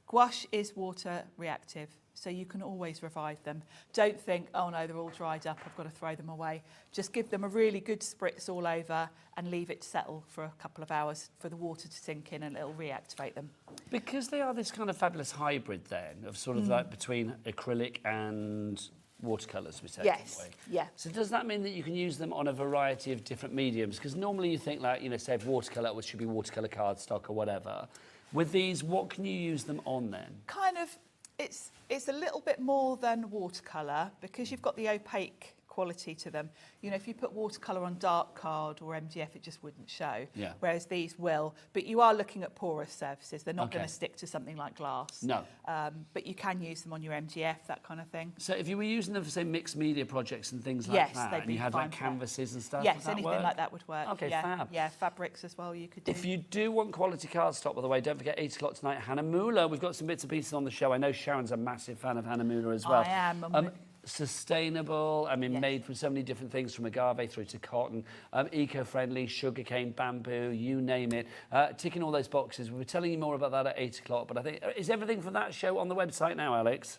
Gouache is water reactive, so you can always revive them. Don't think, oh no, they're all dried up, I've got to throw them away. Just give them a really good spritz all over and leave it to settle for a couple of hours for the water to sink in and it'll reactivate them. Because they are this kind of fabulous hybrid then, of sort of like between acrylic and watercolours, we said. Yes, didn't we? yeah. So does that mean that you can use them on a variety of different mediums? Because normally you think like, you know, say watercolour, which should be watercolour cardstock or whatever. With these, what can you use them on then? Kind of, it's a little bit more than watercolour because you've got the opaque quality to them. You know, if you put watercolour on dark card or MDF, it just wouldn't show. Yeah. Whereas these will. But you are looking at porous surfaces. They're not Okay. going to stick to something like glass. No. But you can use them on your MDF, that kind of thing. So if you were using them for, say, mixed media projects and things like Yes, that, they'd and be you had fine like for that. canvases and stuff, Yes, would that anything work? like that would work. Okay, yeah. fab. Yeah, fabrics as well you could do. If you do want quality cardstock, by the way, don't forget 8 o'clock tonight, Hahnemühle. We've got some bits and pieces on the show. I know Sharon's a massive fan of Hahnemühle as well. I am. Sustainable, I mean, Yes. made from so many different things, from agave through to cotton, eco-friendly, sugarcane, bamboo, you name it. Ticking all those boxes. We were telling you more about that at 8 o'clock, but I think, is everything from that show on the website now, Alex?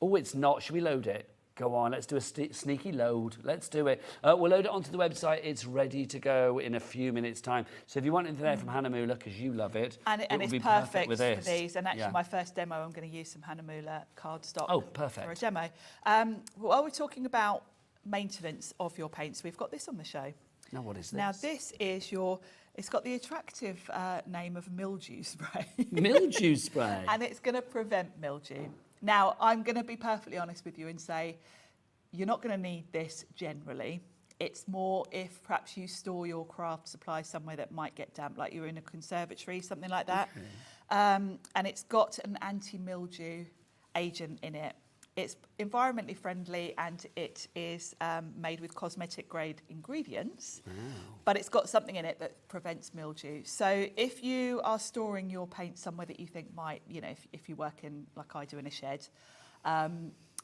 Oh, it's not. Should we load it? Go on, let's do a sneaky load. Let's do it. We'll load it onto the website. It's ready to go in a few minutes' time. So if you want anything there from Hahnemühle, because you love it, And it will it's be perfect with for this. these. And actually, Yeah. my first demo, I'm going to use some Hahnemühle cardstock Oh, perfect. for a demo. While we're talking about maintenance of your paints, we've got this on the show. Now, what is this? Now, this is it's got the attractive name of mildew spray. Mildew spray. And it's going to prevent mildew. Now, I'm going to be perfectly honest with you and say, you're not going to need this generally. It's more if perhaps you store your craft supplies somewhere that might get damp, like you're in a conservatory, something like that. Okay. And it's got an anti-mildew agent in it. It's environmentally friendly and it is made with cosmetic grade ingredients, but it's got something in it that prevents mildew. So if you are storing your paint somewhere that you think might, you know, if you work in, like I do, in a shed,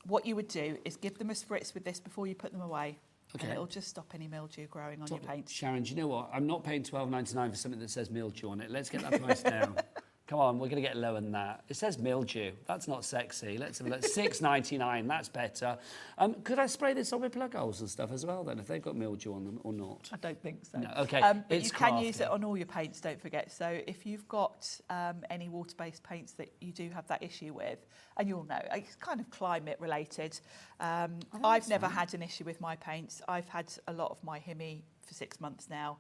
what you would do is give them a spritz with this before you put them away. Okay. And it'll just stop any mildew growing on your paint. Sharon, do you know what? I'm not paying $12.99 for something that says mildew on it. Let's get that price down. Come on, we're going to get lower than that. It says mildew. That's not sexy. Let's have a look. $6.99. That's better. Could I spray this on with plug holes and stuff as well, then, if they've got mildew on them or not? I don't think so. No, okay. But It's you can use crafty. it on all your paints, don't forget. So if you've got any water-based paints that you do have that issue with, and you'll know, it's kind of climate related. I've never had an issue with my paints. I've had a lot of my HIMI for 6 months now.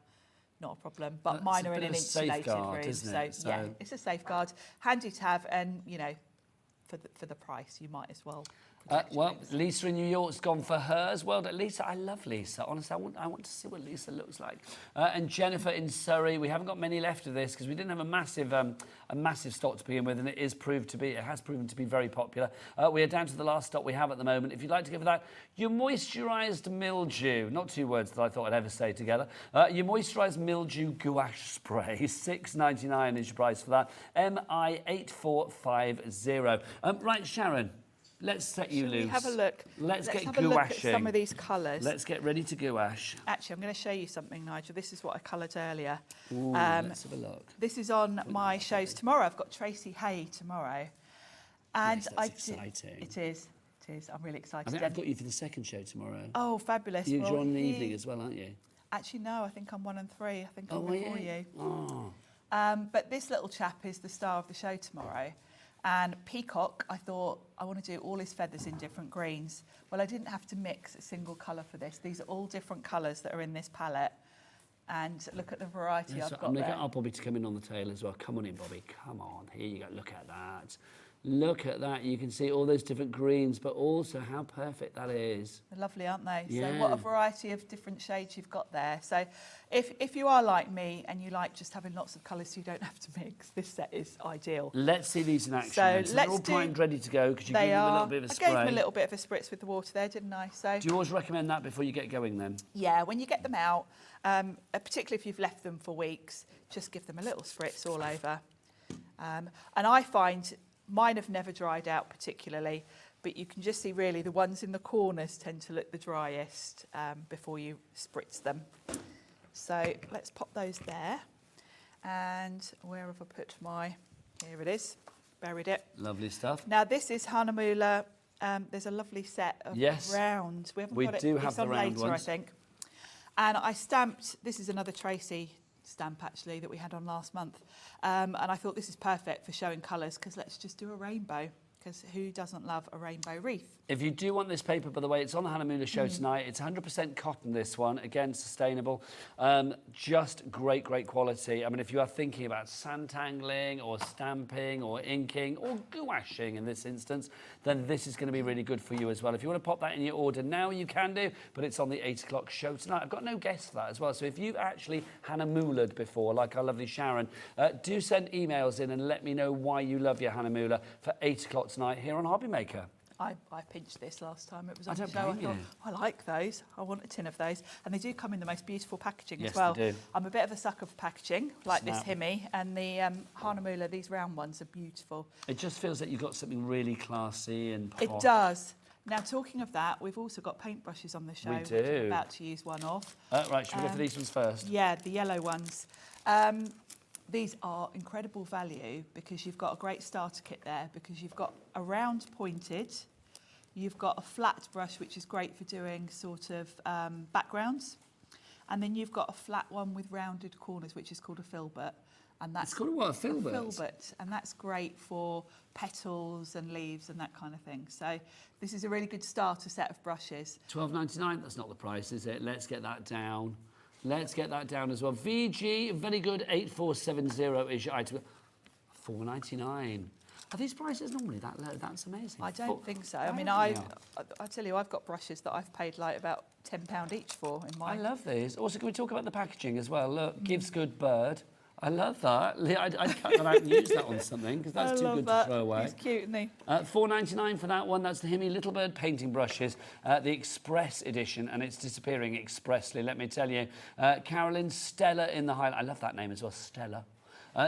Not a problem, but That's mine a are in bit an of a insulated safeguard, room. isn't it? So yeah, So- it's a safeguard, handy to have, and you know, for the price, you might as well. protect your Well, paints. Lisa in New York's gone for hers. Well done, Lisa. I love Lisa. Honestly, I want to see what Lisa looks like. And Jennifer in Surrey. We haven't got many left of this because we didn't have a massive stock to begin with, and it has proven to be very popular. We are down to the last stock we have at the moment. If you'd like to give that, your moisturised mildew. Not two words that I thought I'd ever say together. Your moisturised mildew gouache spray. $6.99 is your price for that. MI8450. Right, Sharon. Let's set you Shall loose. we have a look? Let's get have a look at gouaching. some of these colours. Let's get ready to gouache. Actually, I'm going to show you something, Nigel. This is what I coloured earlier. Ooh, let's have a look. This is on my shows tomorrow. I've got Tracy Hay tomorrow. And Yes, that's exciting. It is. I'm really I excited. think I've got you for the second show tomorrow. Oh, fabulous. You're Well, on in the he- evening as well, aren't you? Actually, no, I think I'm 1 and 3. I think Oh, I'm are before you? you. Oh. But this little chap is the star of the show tomorrow. And Peacock, I thought, I want to do all his feathers in different greens. Well, I didn't have to mix a single colour for this. These are all different colours that are in this palette. And look at the variety Yes, I've I'm got going to there. get our Bobby to come in on the tail as well. Come on in, Bobby. Come on. Here you go. Look at that. Look at that. You can see all those different greens, but also how perfect that is. They're lovely, aren't they? Yeah. So what a variety of different shades you've got there. So if you are like me and you like just having lots of colours so you don't have to mix, this set is ideal. Let's see these in action. So then. They're all let's primed, ready to go because you gave They them a are. little bit of a I spray. gave them a little bit of a spritz with the water there, didn't I? So Do you always recommend that before you get going then? yeah, when you get them out, particularly if you've left them for weeks, just give them a little spritz all over. And I find mine have never dried out particularly, but you can just see really the ones in the corners tend to look the driest before you spritz them. So let's pop those there. And where have I put my, here it is, buried it. Lovely stuff. Now this is Hahnemühle. There's a lovely set of Yes. round. We haven't We got it. do It's have the on round later, ones. I think. And I stamped. This is another Tracy stamp actually that we had on last month. And I thought this is perfect for showing colours because let's just do a rainbow. Because who doesn't love a rainbow wreath? If you do want this paper, by the way, it's on the Hahnemühle show tonight. It's 100% cotton, this one. Again, sustainable. Just great, great quality. I mean, if you are thinking about sandtangling or stamping or inking or gouaching in this instance, then this is going to be really good for you as well. If you want to pop that in your order now, you can do, but it's on the 8 o'clock show tonight. I've got no guess for that as well. So if you've actually Hahnemühled before, like our lovely Sharon, do send emails in and let me know why you love your Hahnemühle for 8 o'clock tonight here on Hobbymaker. I pinched this last time it was on I the don't show. I blame thought, you. I like those. I want a tin of those. And they do come in the most beautiful packaging Yes, as well. they do. I'm a bit of a sucker for packaging, like Snap. this HIMI. And the Hahnemühle, these round ones are beautiful. It just feels like you've got something really classy and posh. It does. Now, talking of that, we've also got paintbrushes on the show. We Which do. I'm about to use one of. Right, should we go for these ones first? Yeah, the yellow ones. These are incredible value because you've got a great starter kit there because you've got a round pointed, you've got a flat brush which is great for doing sort of backgrounds, and then you've got a flat one with rounded corners which is called a filbert. And that's It's called what, a filbert? filbert, and that's great for petals and leaves and that kind of thing. So this is a really good starter set of brushes. £12.99, that's not the price, is it? Let's get that down. Let's get that down as well. VG, very good, 8470 is your item. £4.99. Are these prices normally that low? That's amazing. I don't think so. I Wow. mean, I tell you, I've got brushes that I've paid like about £10 each for in I mine. love these. Also, can we talk about the packaging as well? Look, gives good bird. I love that. I'd cut that out and use that on something because that's too good to throw away. He's cute, isn't he? £4.99 for that one. That's the HIMI Little Bird painting brushes, the Express edition, and it's disappearing expressly, let me tell you. Carolyn, Stella in the Highland. I love that name as well, Stella.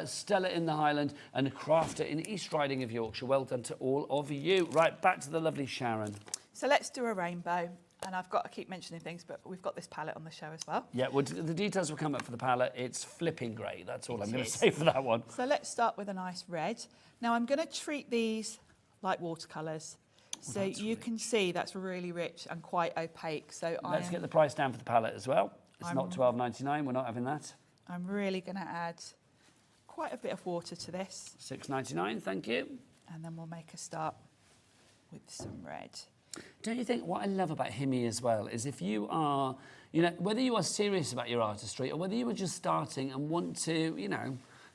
Stella in the Highland and Crafter in East Riding of Yorkshire. Well done to all of you. Right, back to the lovely Sharon. So let's do a rainbow. And I keep mentioning things, but we've got this palette on the show as well. Yeah, well, the details will come up for the palette. It's flipping great. That's all I'm going to say for that one. So let's start with a nice red. Now I'm going to treat these like watercolours. So you can see that's really rich and quite opaque. So Let's get the price down for the palette as well. It's not £12.99. We're not having that. I'm really going to add quite a bit of water to this. £6.99, thank you. And then we'll make a start with some red. Don't you think what I love about HIMI as well is if you are, whether you are serious about your artistry or whether you are just starting and want to,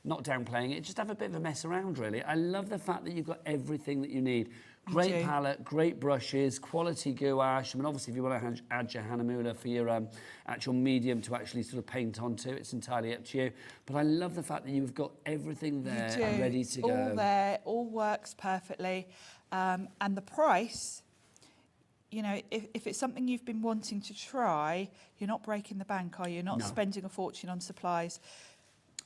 not downplaying it, just have a bit of a mess around, really. I love the fact that you've got everything that you need. Great palette, great brushes, quality gouache. I mean, obviously, if you want to add your Hahnemühle for your actual medium to actually sort of paint onto, it's entirely up to you. But I love the fact that you've got everything there and ready to go. All there, all works perfectly. And the price, if it's something you've been wanting to try, you're not breaking the bank, are you? You're not spending a fortune on supplies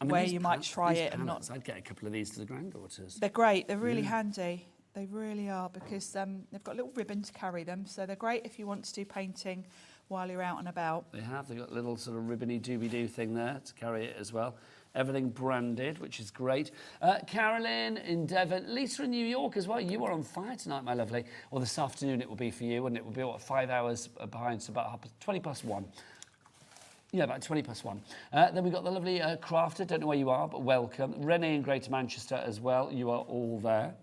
where you might try it and not. I'd get a couple of these to the granddaughters. They're great. They're really handy. They really are because they've got a little ribbon to carry them. So they're great if you want to do painting while you're out and about. They've got a little sort of ribbony doobie-doo thing there to carry it as well. Everything branded, which is great. Carolyn in Devon, Lisa in New York as well. You are on fire tonight, my lovely. Or this afternoon it will be for you, and it will be, 5 hours behind, so about 20 past 1. Yeah, about 20 past 1. Then we've got the lovely Crafter. Don't know where you are, but welcome. Renee in Greater Manchester as well. You are all there.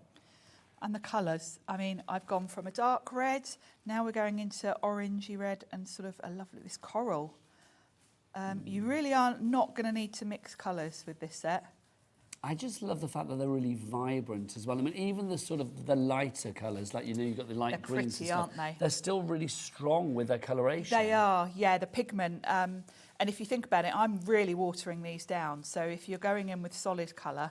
And the colours. I mean, I've gone from a dark red. Now we're going into orangey red and sort of a lovely, this coral. You really are not going to need to mix colours with this set. I just love the fact that they're really vibrant as well. I mean, even the sort of the lighter colours, like, you know, you've got the light They're greens pretty, and stuff. aren't they? They're still really strong with their coloration. They are, yeah, the pigment. And if you think about it, I'm really watering these down. So if you're going in with solid colour,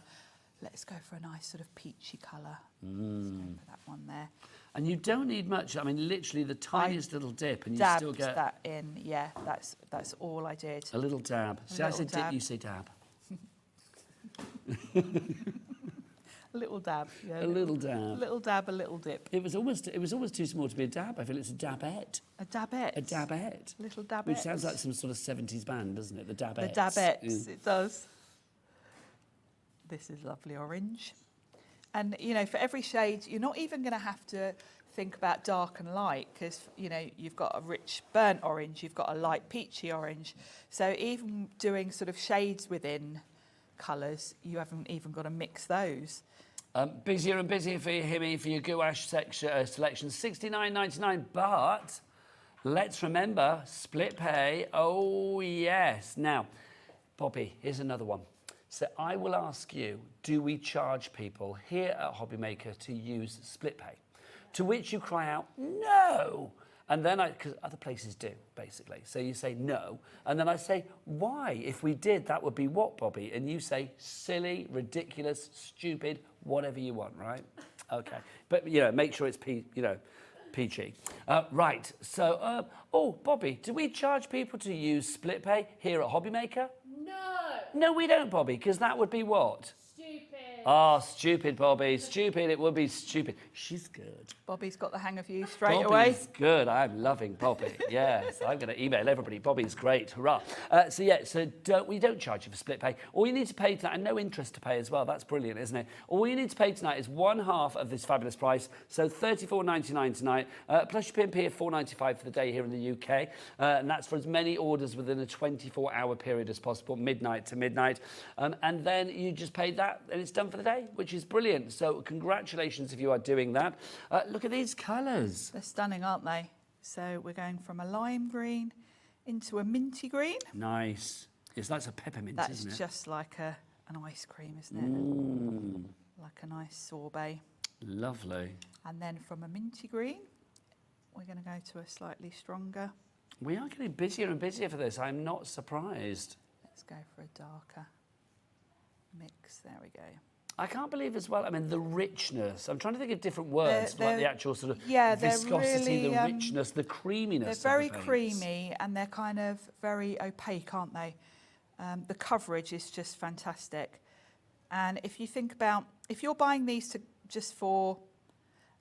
let's go for a nice sort of peachy colour. Let's go for that one there. And you don't need much. I mean, literally the tiniest little dip, and you Dabbed still get that in, yeah, that's all I did. a little dab. See, I little said dip, dab. you say dab. A little dab, yeah. A little dab. A little dab, a little dip. It was almost too small to be a dab. I feel it's a dabette. A dabette. A dabette. Little dabette. Which sounds like some sort of 70s band, doesn't it? The dabettes. The dabettes, it does. This is lovely orange. And, you know, for every shade, you're not even going to have to think about dark and light because, you know, you've got a rich burnt orange, you've got a light peachy orange. So even doing sort of shades within colours, you haven't even got to mix those. Busier and busier for your HIMI, for your gouache selection, $69.99. But let's remember, split pay. Oh, yes. Now, Bobby, here's another one. So I will ask you, do we charge people here at Hobbymaker to use split pay? To which you cry out, no. And then because other places do, basically. So you say no. And then I say, why? If we did, that would be what, Bobby? And you say, silly, ridiculous, stupid, whatever you want, right? Okay. But, you know, make sure it's, PG. Right. So, oh, Bobby, do we charge people to use split pay here at Hobbymaker? No. No, we don't, Bobby, because that would be what? Stupid. Oh, stupid, Bobby. Stupid. It would be stupid. She's good. Bobby's got the hang of you straight away. Bobby's good. I'm loving Bobby. Yes, I'm going to email everybody. Bobby's great. Hurrah. We don't charge you for split pay. All you need to pay tonight, and no interest to pay as well. That's brilliant, isn't it? All you need to pay tonight is one half of this fabulous price, so $34.99 tonight, plus your P&P of $4.95 for the day here in the UK. And that's for as many orders within a 24-hour period as possible, midnight to midnight. And then you just pay that, and it's done for the day, which is brilliant. So congratulations if you are doing that. Look at these colours. They're stunning, aren't they? So we're going from a lime green into a minty green. Nice. It's like a peppermint, That's isn't it? just like an ice cream, isn't it? Like a nice sorbet. Lovely. And then from a minty green, we're going to go to a slightly stronger. We are getting busier and busier for this. I'm not surprised. Let's go for a darker mix. There we go. I can't believe as well, I mean, the richness. I'm trying to think of different words, like the actual sort of they're viscosity, really, the richness, the creaminess. They're very of the paints. creamy and they're kind of very opaque, aren't they? The coverage is just fantastic. And if you think about, if you're buying these just for,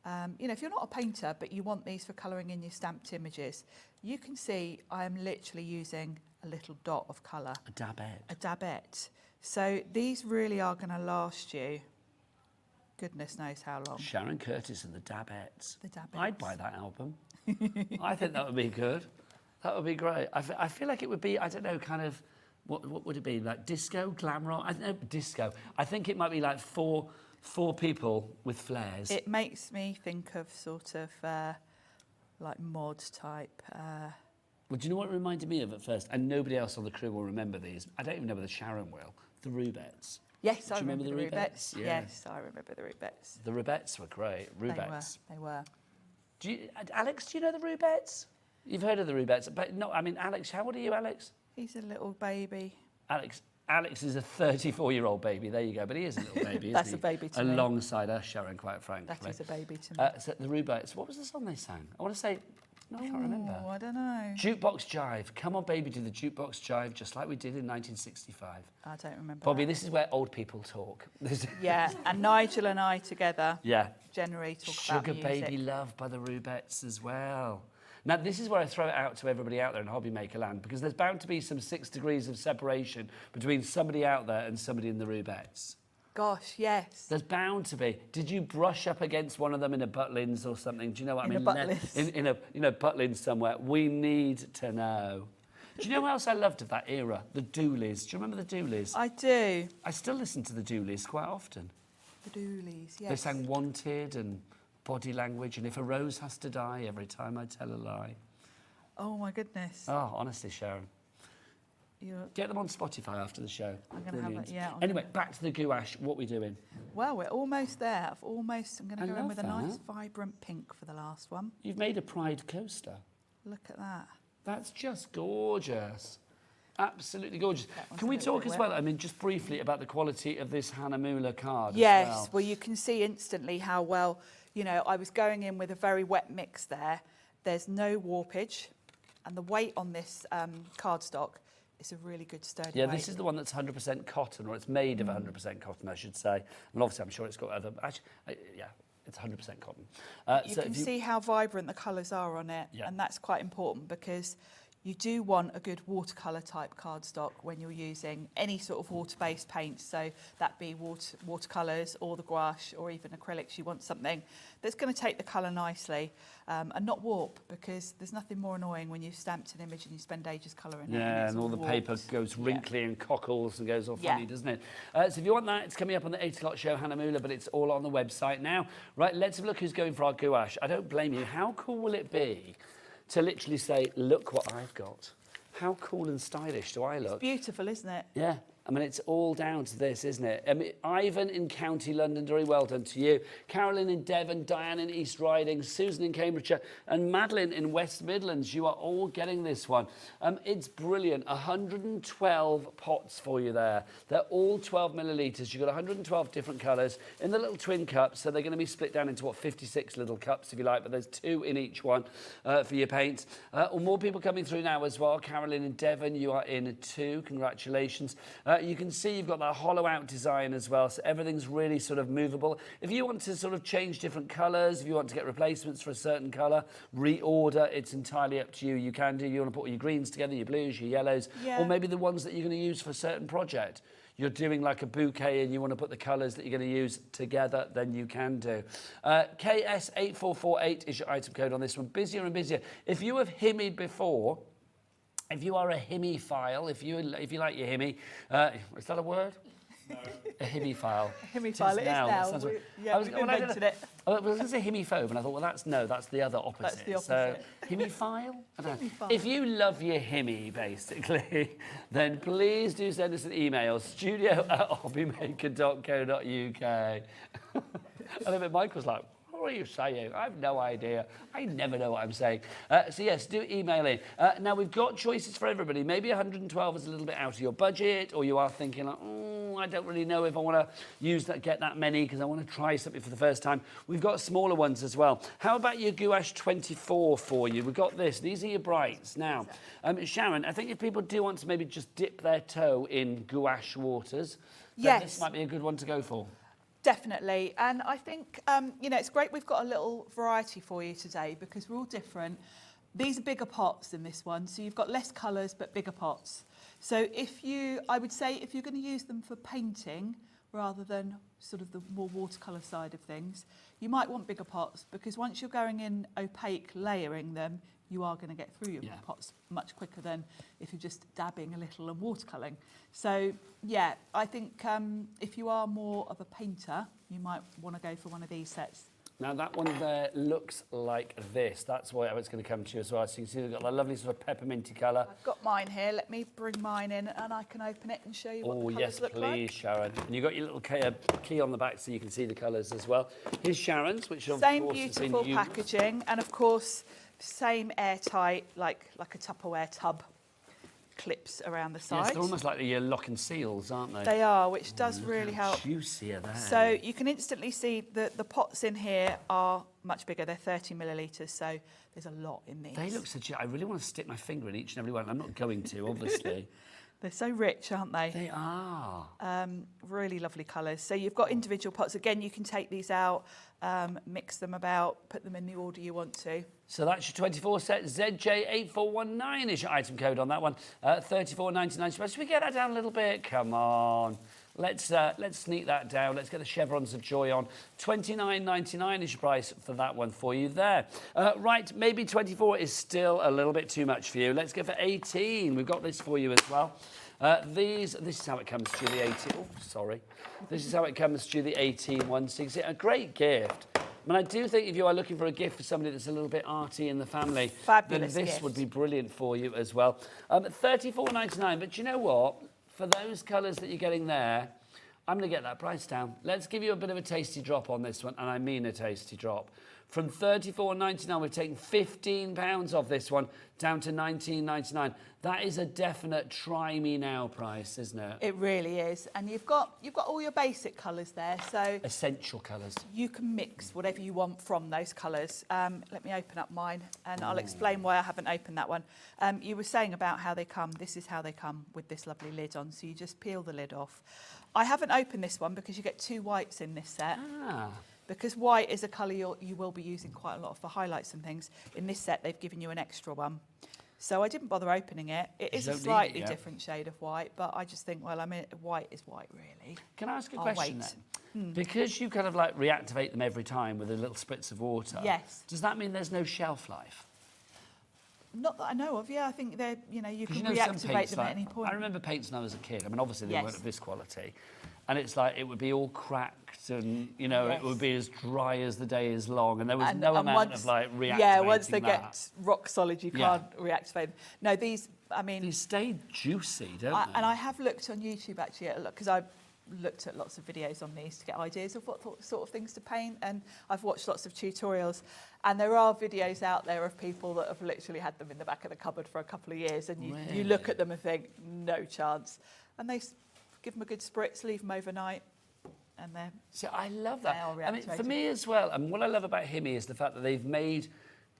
if you're not a painter, but you want these for colouring in your stamped images, you can see I am literally using a little dot of colour. A dabette. A dabette. So these really are going to last you, goodness knows how long. Sharon Curtis and the Dabettes. The Dabettes. I'd buy that album. I think that would be good. That would be great. I feel like it would be, I don't know, kind of, what would it be? Like disco, glam rock? I don't know, disco. I think it might be like four people with flares. It makes me think of sort of like mod type. Well, do you know what it reminded me of at first? And nobody else on the crew will remember these. I don't even know whether Sharon will. The Rubettes. Yes, Do I you remember the Rubettes. Yeah. Yes, I remember the Rubettes. The Rubettes were great. Rubettes. They were. Alex, do you know the Rubettes? You've heard of the Rubettes, but no, I mean, Alex, how old are you, Alex? He's a little baby. Alex is a 34-year-old baby. There you go. But he is a little baby, That's isn't a he? baby to me. Alongside us, Sharon, quite frankly. That is a baby to me. So the Rubettes, what was the song they sang? I want to say, no, I can't remember. Oh, I don't know. Jukebox Jive. Come on, baby, do the Jukebox Jive, just like we did in 1965. I don't remember. Bobby, that. this is where old people talk. Yeah, and Nigel and I together Yeah. generally talk Sugar about music. Baby Love by the Rubettes as well. Now, this is where I throw it out to everybody out there in Hobbymaker land, because there's bound to be some 6 degrees of separation between somebody out there and somebody in the Rubettes. Gosh, yes. There's bound to be. Did you brush up against one of them in a Butlins or something? Do you know what I mean? In a Butlins. In a Butlins somewhere. We need to know. Do you know what else I loved of that era? The Dooleys. Do you remember the Dooleys? I do. I still listen to the Dooleys quite often. The Doolies, yes. They sang Wanted and Body Language and If a Rose Has to Die Every Time I Tell a Lie. Oh, my goodness. Oh, honestly, Sharon. Get them on Spotify after the show. I'm going to have it, yeah. Anyway, back to the gouache. What are we doing? Well, we're almost there. I'm going to go in with a nice that. vibrant pink for the last one. You've made a Pride coaster. Look at that. That's just gorgeous. Absolutely gorgeous. one's Can a we little talk bit as wet. well, I mean, just briefly about the quality of this Hahnemühle card Yes, as well, you can see instantly how well, you know, I was going in with a very wet mix there. There's no warpage, and the weight on this cardstock is a really good sturdy Yeah, weight. this is the one that's 100% cotton, or it's made of 100% cotton, I should say. And obviously, I'm sure it's got other... Actually, yeah, it's 100% cotton. You can see how vibrant the colours are on it, Yeah. and that's quite important because you do want a good watercolour type cardstock when you're using any sort of water-based paints, so that be watercolours or the gouache or even acrylics. You want something that's going to take the colour nicely and not warp, because there's nothing more annoying when you've stamped an image and you spend ages colouring it. Yeah, it's and all the warped. paper goes wrinkly and cockles and goes all funny, Yeah. doesn't it? So if you want that, it's coming up on the 8 o'clock show, Hahnemühle, but it's all on the website now. Right, let's have a look who's going for our gouache. I don't blame you. How cool will it be to literally say, look what I've got? How cool and stylish do I look? It's beautiful, isn't it? Yeah, I mean, it's all down to this, isn't it? I mean, Ivan in County Londonderry, well done to you. Carolyn in Devon, Diane in East Riding, Susan in Cambridgeshire, and Madeline in West Midlands. You are all getting this one. It's brilliant. 112 pots for you there. They're all 12 millilitres. You've got 112 different colours in the little twin cups, so they're going to be split down into, 56 little cups, if you like, but there's 2 in each one for your paints. More people coming through now as well. Carolyn in Devon, you are in 2. Congratulations. You can see you've got that hollow out design as well, so everything's really sort of movable. If you want to sort of change different colours, if you want to get replacements for a certain colour, reorder, it's entirely up to you. You can do, you want to put all your greens together, your blues, your yellows, or maybe the ones that you're going to use for a certain project. You're doing like a bouquet and you want to put the colours that you're going to use together, then you can do. KS8448 is your item code on this one. Busier and busier. If you have HIMI'd before, if you are a HIMI file, if you like your HIMI, is that a word? No. A HIMI file. HIMI file, it is now. We've invented it. I was going to say HIMI-phobe, and I thought, well, that's the other opposite. That's the opposite. So, HIMI file? I don't know. HIMI-file. If you love your HIMI, basically, then please do send us an email, studio@hobbymaker.co.uk. And then Michael's like, what are you saying? I have no idea. I never know what I'm saying. So yes, do email in. Now we've got choices for everybody. Maybe 112 is a little bit out of your budget, or you are thinking, like, I don't really know if I want to get that many because I want to try something for the first time. We've got smaller ones as well. How about your gouache 24 for you? We've got this. These are your brights. Now, Sharon, I think if people do want to maybe just dip their toe in gouache waters, then this might be a good one to go for. Definitely, and I think, it's great we've got a little variety for you today because we're all different. These are bigger pots than this one, so you've got less colours but bigger pots. So I would say if you're going to use them for painting rather than sort of the more watercolour side of things, you might want bigger pots because once you're going in opaque layering them, you are going to get through your pots much quicker than if you're just dabbing a little and watercolouring. So, yeah, I think if you are more of a painter, you might want to go for one of these sets. Now, that one there looks like this. That's why it's going to come to you as well. So you can see we've got that lovely sort of pepperminty colour. I've got mine here. Let me bring mine in and I can open it and show you what the colours look like. Oh, yes, please, Sharon. And you've got your little key on the back so you can see the colours as well. Here's Sharon's, which of Same course has been beautiful used. packaging, and of course, same airtight, like a Tupperware tub clips around the sides. Yes, they're almost like the lock and seals, aren't they? They are, which does really help. Juicier there. So you can instantly see that the pots in here are much bigger. They're 30 millilitres, so there's a lot in these. They look such I really want to stick my finger in each and every one. I'm not going to, obviously. They're so rich, aren't they? They are. Really lovely colours. So you've got individual pots. Again, you can take these out, mix them about, put them in the order you want to. So that's your 24 set. ZJ8419 is your item code on that one. 34.99. Should we get that down a little bit? Come on. Let's sneak that down. Let's get the chevrons of joy on. 29.99 is your price for that one for you there. Right, maybe 24 is still a little bit too much for you. Let's go for 18. We've got this for you as well. This is how it comes to the 18. Oh, sorry. This is how it comes to the 18 one. So you can see a great gift. I mean, I do think if you are looking for a gift for somebody that's a little bit arty in the family, Fabulous then this gift. would be brilliant for you as well. $34.99, but you know what? For those colours that you're getting there, I'm going to get that price down. Let's give you a bit of a tasty drop on this one, and I mean a tasty drop. From $34.99, we've taken £15 off this one, down to $19.99. That is a definite try me now price, isn't it? It really is. And you've got all your basic colours there, so Essential colours. you can mix whatever you want from those colours. Let me open up mine, and I'll explain why I haven't opened that one. You were saying about how they come. This is how they come with this lovely lid on, so you just peel the lid off. I haven't opened this one because you get 2 whites in this set. Ah. Because white is a colour you will be using quite a lot for highlights and things. In this set, they've given you an extra one. So I didn't bother opening it. It is a slightly different shade of white, but I just think, well, I mean, white is white, really. Can I ask a I'll question wait. then? Because you kind of like reactivate them every time with a little spritz of water. Yes. Does that mean there's no shelf life? Not that I know of. Yeah, I think they're, you can Some reactivate paints, them at any point. I remember paints when I was a kid. I mean, obviously they Yes. weren't of this quality. And it's like, it would be all cracked and, Yes. it would be as dry as the day is long. And there was And- no and amount once- of like reactivating Yeah, once they that. get rock solid, you Yeah. can't reactivate them. No, these, I mean... These stay juicy, don't they? And I have looked on YouTube, actually, because I've looked at lots of videos on these to get ideas of what sort of things to paint, and I've watched lots of tutorials, and there are videos out there of people that have literally had them in the back of the cupboard for a couple of years, and you look at them and think, no chance. And they give them a good spritz, leave them overnight, and they're... So I love that. They are I mean, for reactivated. me as well, and what I love about HIMI is the fact that they've made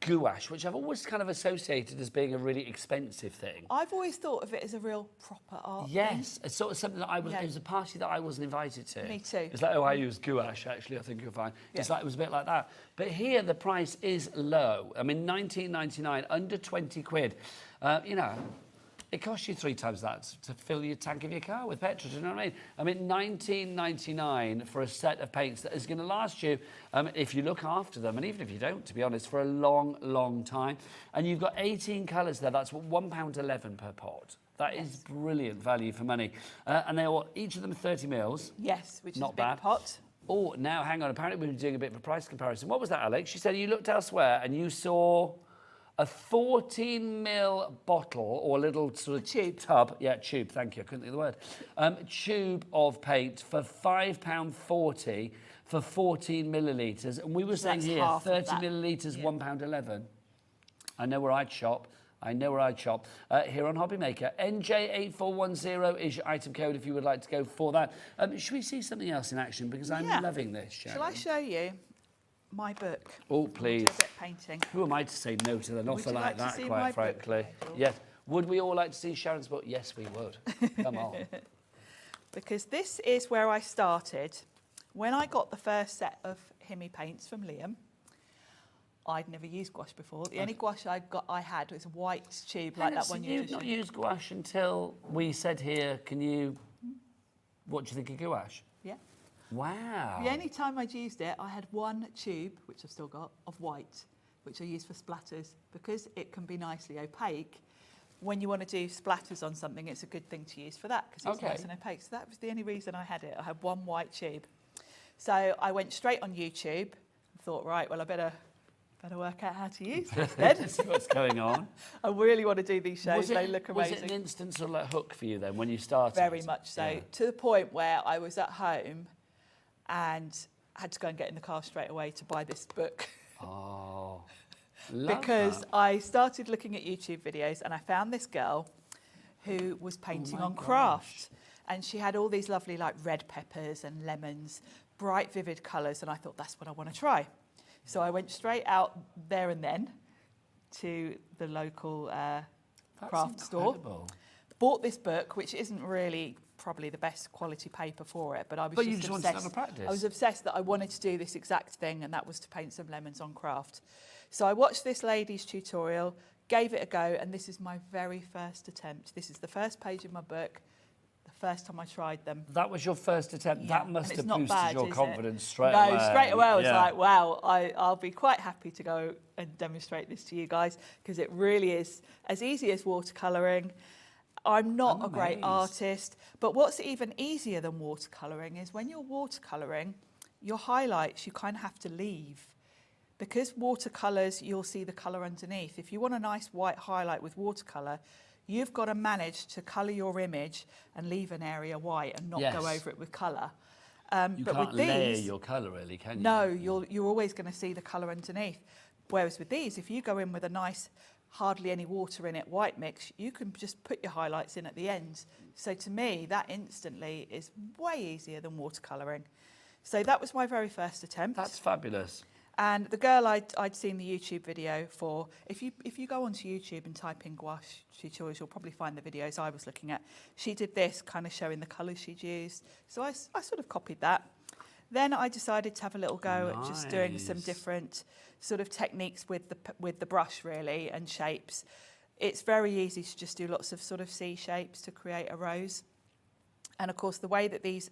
gouache, which I've always kind of associated as being a really expensive thing. I've always thought of it as a real proper art Yes, it's sort of something that Yeah. it was a party that I wasn't invited to. Me too. It's like, oh, I use gouache, actually, I think you'll find. It's Yeah. like, it was a bit like that. But here, the price is low. I mean, $19.99, under 20 quid. It costs you 3 times that to fill your tank of your car with petrol, do you know what I mean? I mean, $19.99 for a set of paints that is going to last you, if you look after them, and even if you don't, to be honest, for a long, long time. And you've got 18 colours there. That's £1.11 per pot. That is brilliant value for money. And they're each of them 30 mils. Yes, which Not is a big bad. pot. Oh, now, hang on. Apparently, we were doing a bit of a price comparison. What was that, Alex? She said you looked elsewhere and you saw a 14 ml bottle or a little sort of tube. tub. Yeah, tube. Thank you. I couldn't think of the word. Tube of paint for £5.40 for 14 millilitres. And we were saying that's here, half of 30 that. millilitres, Yeah. £1.11. I know where I'd shop. Here on Hobbymaker. NJ8410 is your item code if you would like to go for that. Should we see something else in action? Because I'm Yeah. loving this, Sharon. Shall I show you my book? Oh, We'll please. do a bit of painting. Who am I to say no to an Would offer you like like to that, see my quite book, frankly? Rachel? Yes. Would we all like to see Sharon's book? Yes, we would. Come on. Because this is where I started. When I got the first set of HIMI paints from Liam, I'd never used gouache before. The only gouache I had was a white tube like that one you You've just not showed. used gouache until we said here, what do you think of gouache? Yeah. Wow. The only time I'd used it, I had one tube, which I've still got, of white, which I use for splatters. Because it can be nicely opaque, when you want to do splatters on something, it's a good thing to use for that, because it's Okay. nice and opaque. So that was the only reason I had it. I had one white tube. So I went straight on YouTube and thought, right, well, I better work out how to use this then. See what's going on. I really want to do these shows. They look was amazing. it an instant sort of like hook for you then when you started? Very much so, Yeah. to the point where I was at home and had to go and get in the car straight away to buy this book. Oh, love Because that. I started looking at YouTube videos and I found this girl who was painting my on craft. And she had all these lovely like red peppers and lemons, bright vivid colours, and I thought that's what I want to try. So I went straight out there and then to the local That's craft store. incredible. Bought this book, which isn't really probably the best quality paper for it, but I was But just you just wanted to obsessed. have a practice. I was obsessed that I wanted to do this exact thing, and that was to paint some lemons on craft. So I watched this lady's tutorial, gave it a go, and this is my very first attempt. This is the first page of my book, the first time I tried them. That was your first attempt. Yeah, That must and have it's not boosted bad, your is it? confidence straight No, away. straight away I was Yeah. like, wow, I'll be quite happy to go and demonstrate this to you guys, because it really is as easy as watercolouring. I'm not a great amazed. artist, but what's even easier than watercolouring is when you're watercolouring, your highlights you kind of have to leave. because watercolours, you'll see the colour underneath. If you want a nice white highlight with watercolour, you've got to manage to colour your image and leave an area white and not Yes. go over it with colour. You but can't with these, layer your colour really, can you? no, you're always going to see the colour underneath. Whereas with these, if you go in with a nice, hardly any water in it, white mix, you can just put your highlights in at the end. So to me, that instantly is way easier than watercolouring. So that was my very first attempt. That's fabulous. And the girl I'd seen the YouTube video for, if you go onto YouTube and type in gouache tutorials, you'll probably find the videos I was looking at. She did this, kind of showing the colours she'd used. So I sort of copied that. Then I decided to have a little go at just doing some Nice. different sort of techniques with the brush really and shapes. It's very easy to just do lots of sort of C shapes to create a rose. And of course, the way that these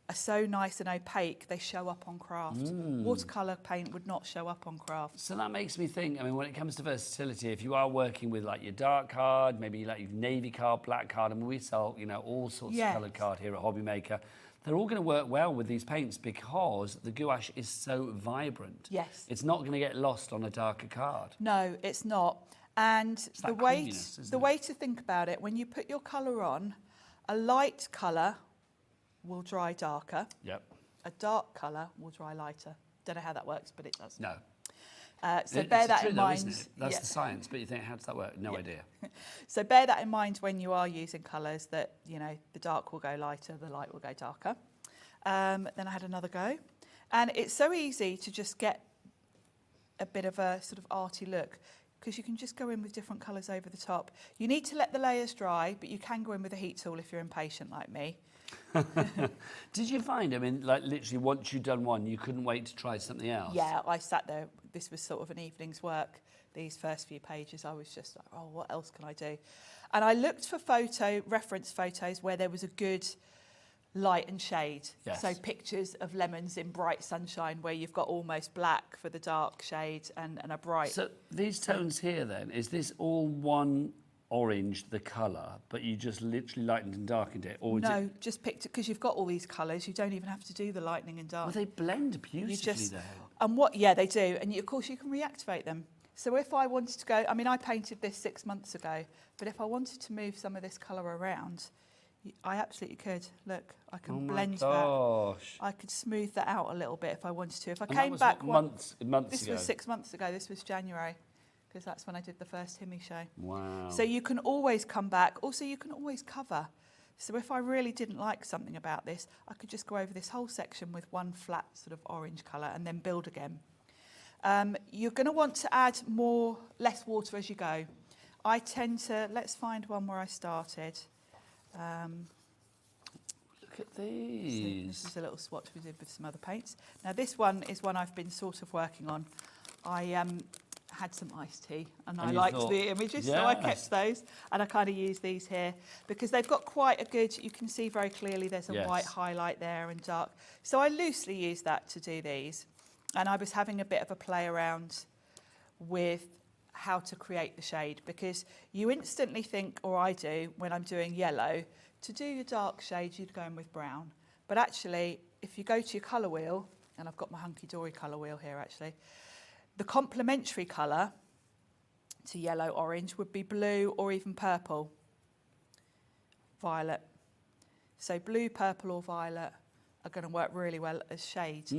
are so nice and opaque, they show up on craft. Watercolour paint would not show up on craft. So that makes me think, I mean, when it comes to versatility, if you are working with like your dark card, maybe like your navy card, black card, and we sell, you know, all sorts Yes. of coloured card here at Hobbymaker, they're all going to work well with these paints because the gouache is so vibrant. Yes. It's not going to get lost on a darker card. No, it's not. And the that way creaminess, isn't the it? way to think about it, when you put your colour on, a light colour will dry darker. Yep. A dark colour will dry lighter. Don't know how that works, but it does. No. So It's bear that true in though, mind. isn't it? That's Yeah. the science. But you think, how does that work? No idea. So bear that in mind when you are using colours that, you know, the dark will go lighter, the light will go darker. Then I had another go. And it's so easy to just get a bit of a sort of arty look because you can just go in with different colours over the top. You need to let the layers dry, but you can go in with a heat tool if you're impatient like me. Did you find, I mean, like literally once you'd done one, you couldn't wait to try something else? Yeah, I sat there. This was sort of an evening's work. These first few pages, I was just like, oh, what else can I do? And I looked for reference photos where there was a good light and shade. Yes. So pictures of lemons in bright sunshine where you've got almost black for the dark shade and a bright. So these tones here then, is this all one orange, the colour, but you just literally lightened and darkened it? Or is no, it, just picked it because you've got all these colours. You don't even have to do the lightening and dark. well, they blend beautifully You just, though. and what, yeah, they do. And of course you can reactivate them. So if I wanted to go, I mean, I painted this 6 months ago, but if I wanted to move some of this colour around, I absolutely could. Look, I can Oh my blend that. gosh. I could smooth that out a little bit if I wanted to. If I And that came was back what, months this ago? was 6 months ago. This was January, because that's when I did the first HIMI show. Wow. So you can always come back. Also, you can always cover. So if I really didn't like something about this, I could just go over this whole section with one flat sort of orange colour and then build again. You're going to want to add less water as you go. I tend to, let's find one where I started. Look at these. This is a little swatch we did with some other paints. Now this one is one I've been sort of working on. I had some iced tea and I you liked thought, the images, so I yes. kept those and I kind of use these here because they've got quite a good, you can see very clearly there's a Yes. white highlight there and dark. So I loosely use that to do these. And I was having a bit of a play around with how to create the shade because you instantly think, or I do, when I'm doing yellow, to do your dark shades, you'd go in with brown. But actually, if you go to your colour wheel, and I've got my Hunkydory colour wheel here actually, the complementary colour to yellow orange would be blue or even purple, violet. So blue, purple or violet are going to work really well as shades.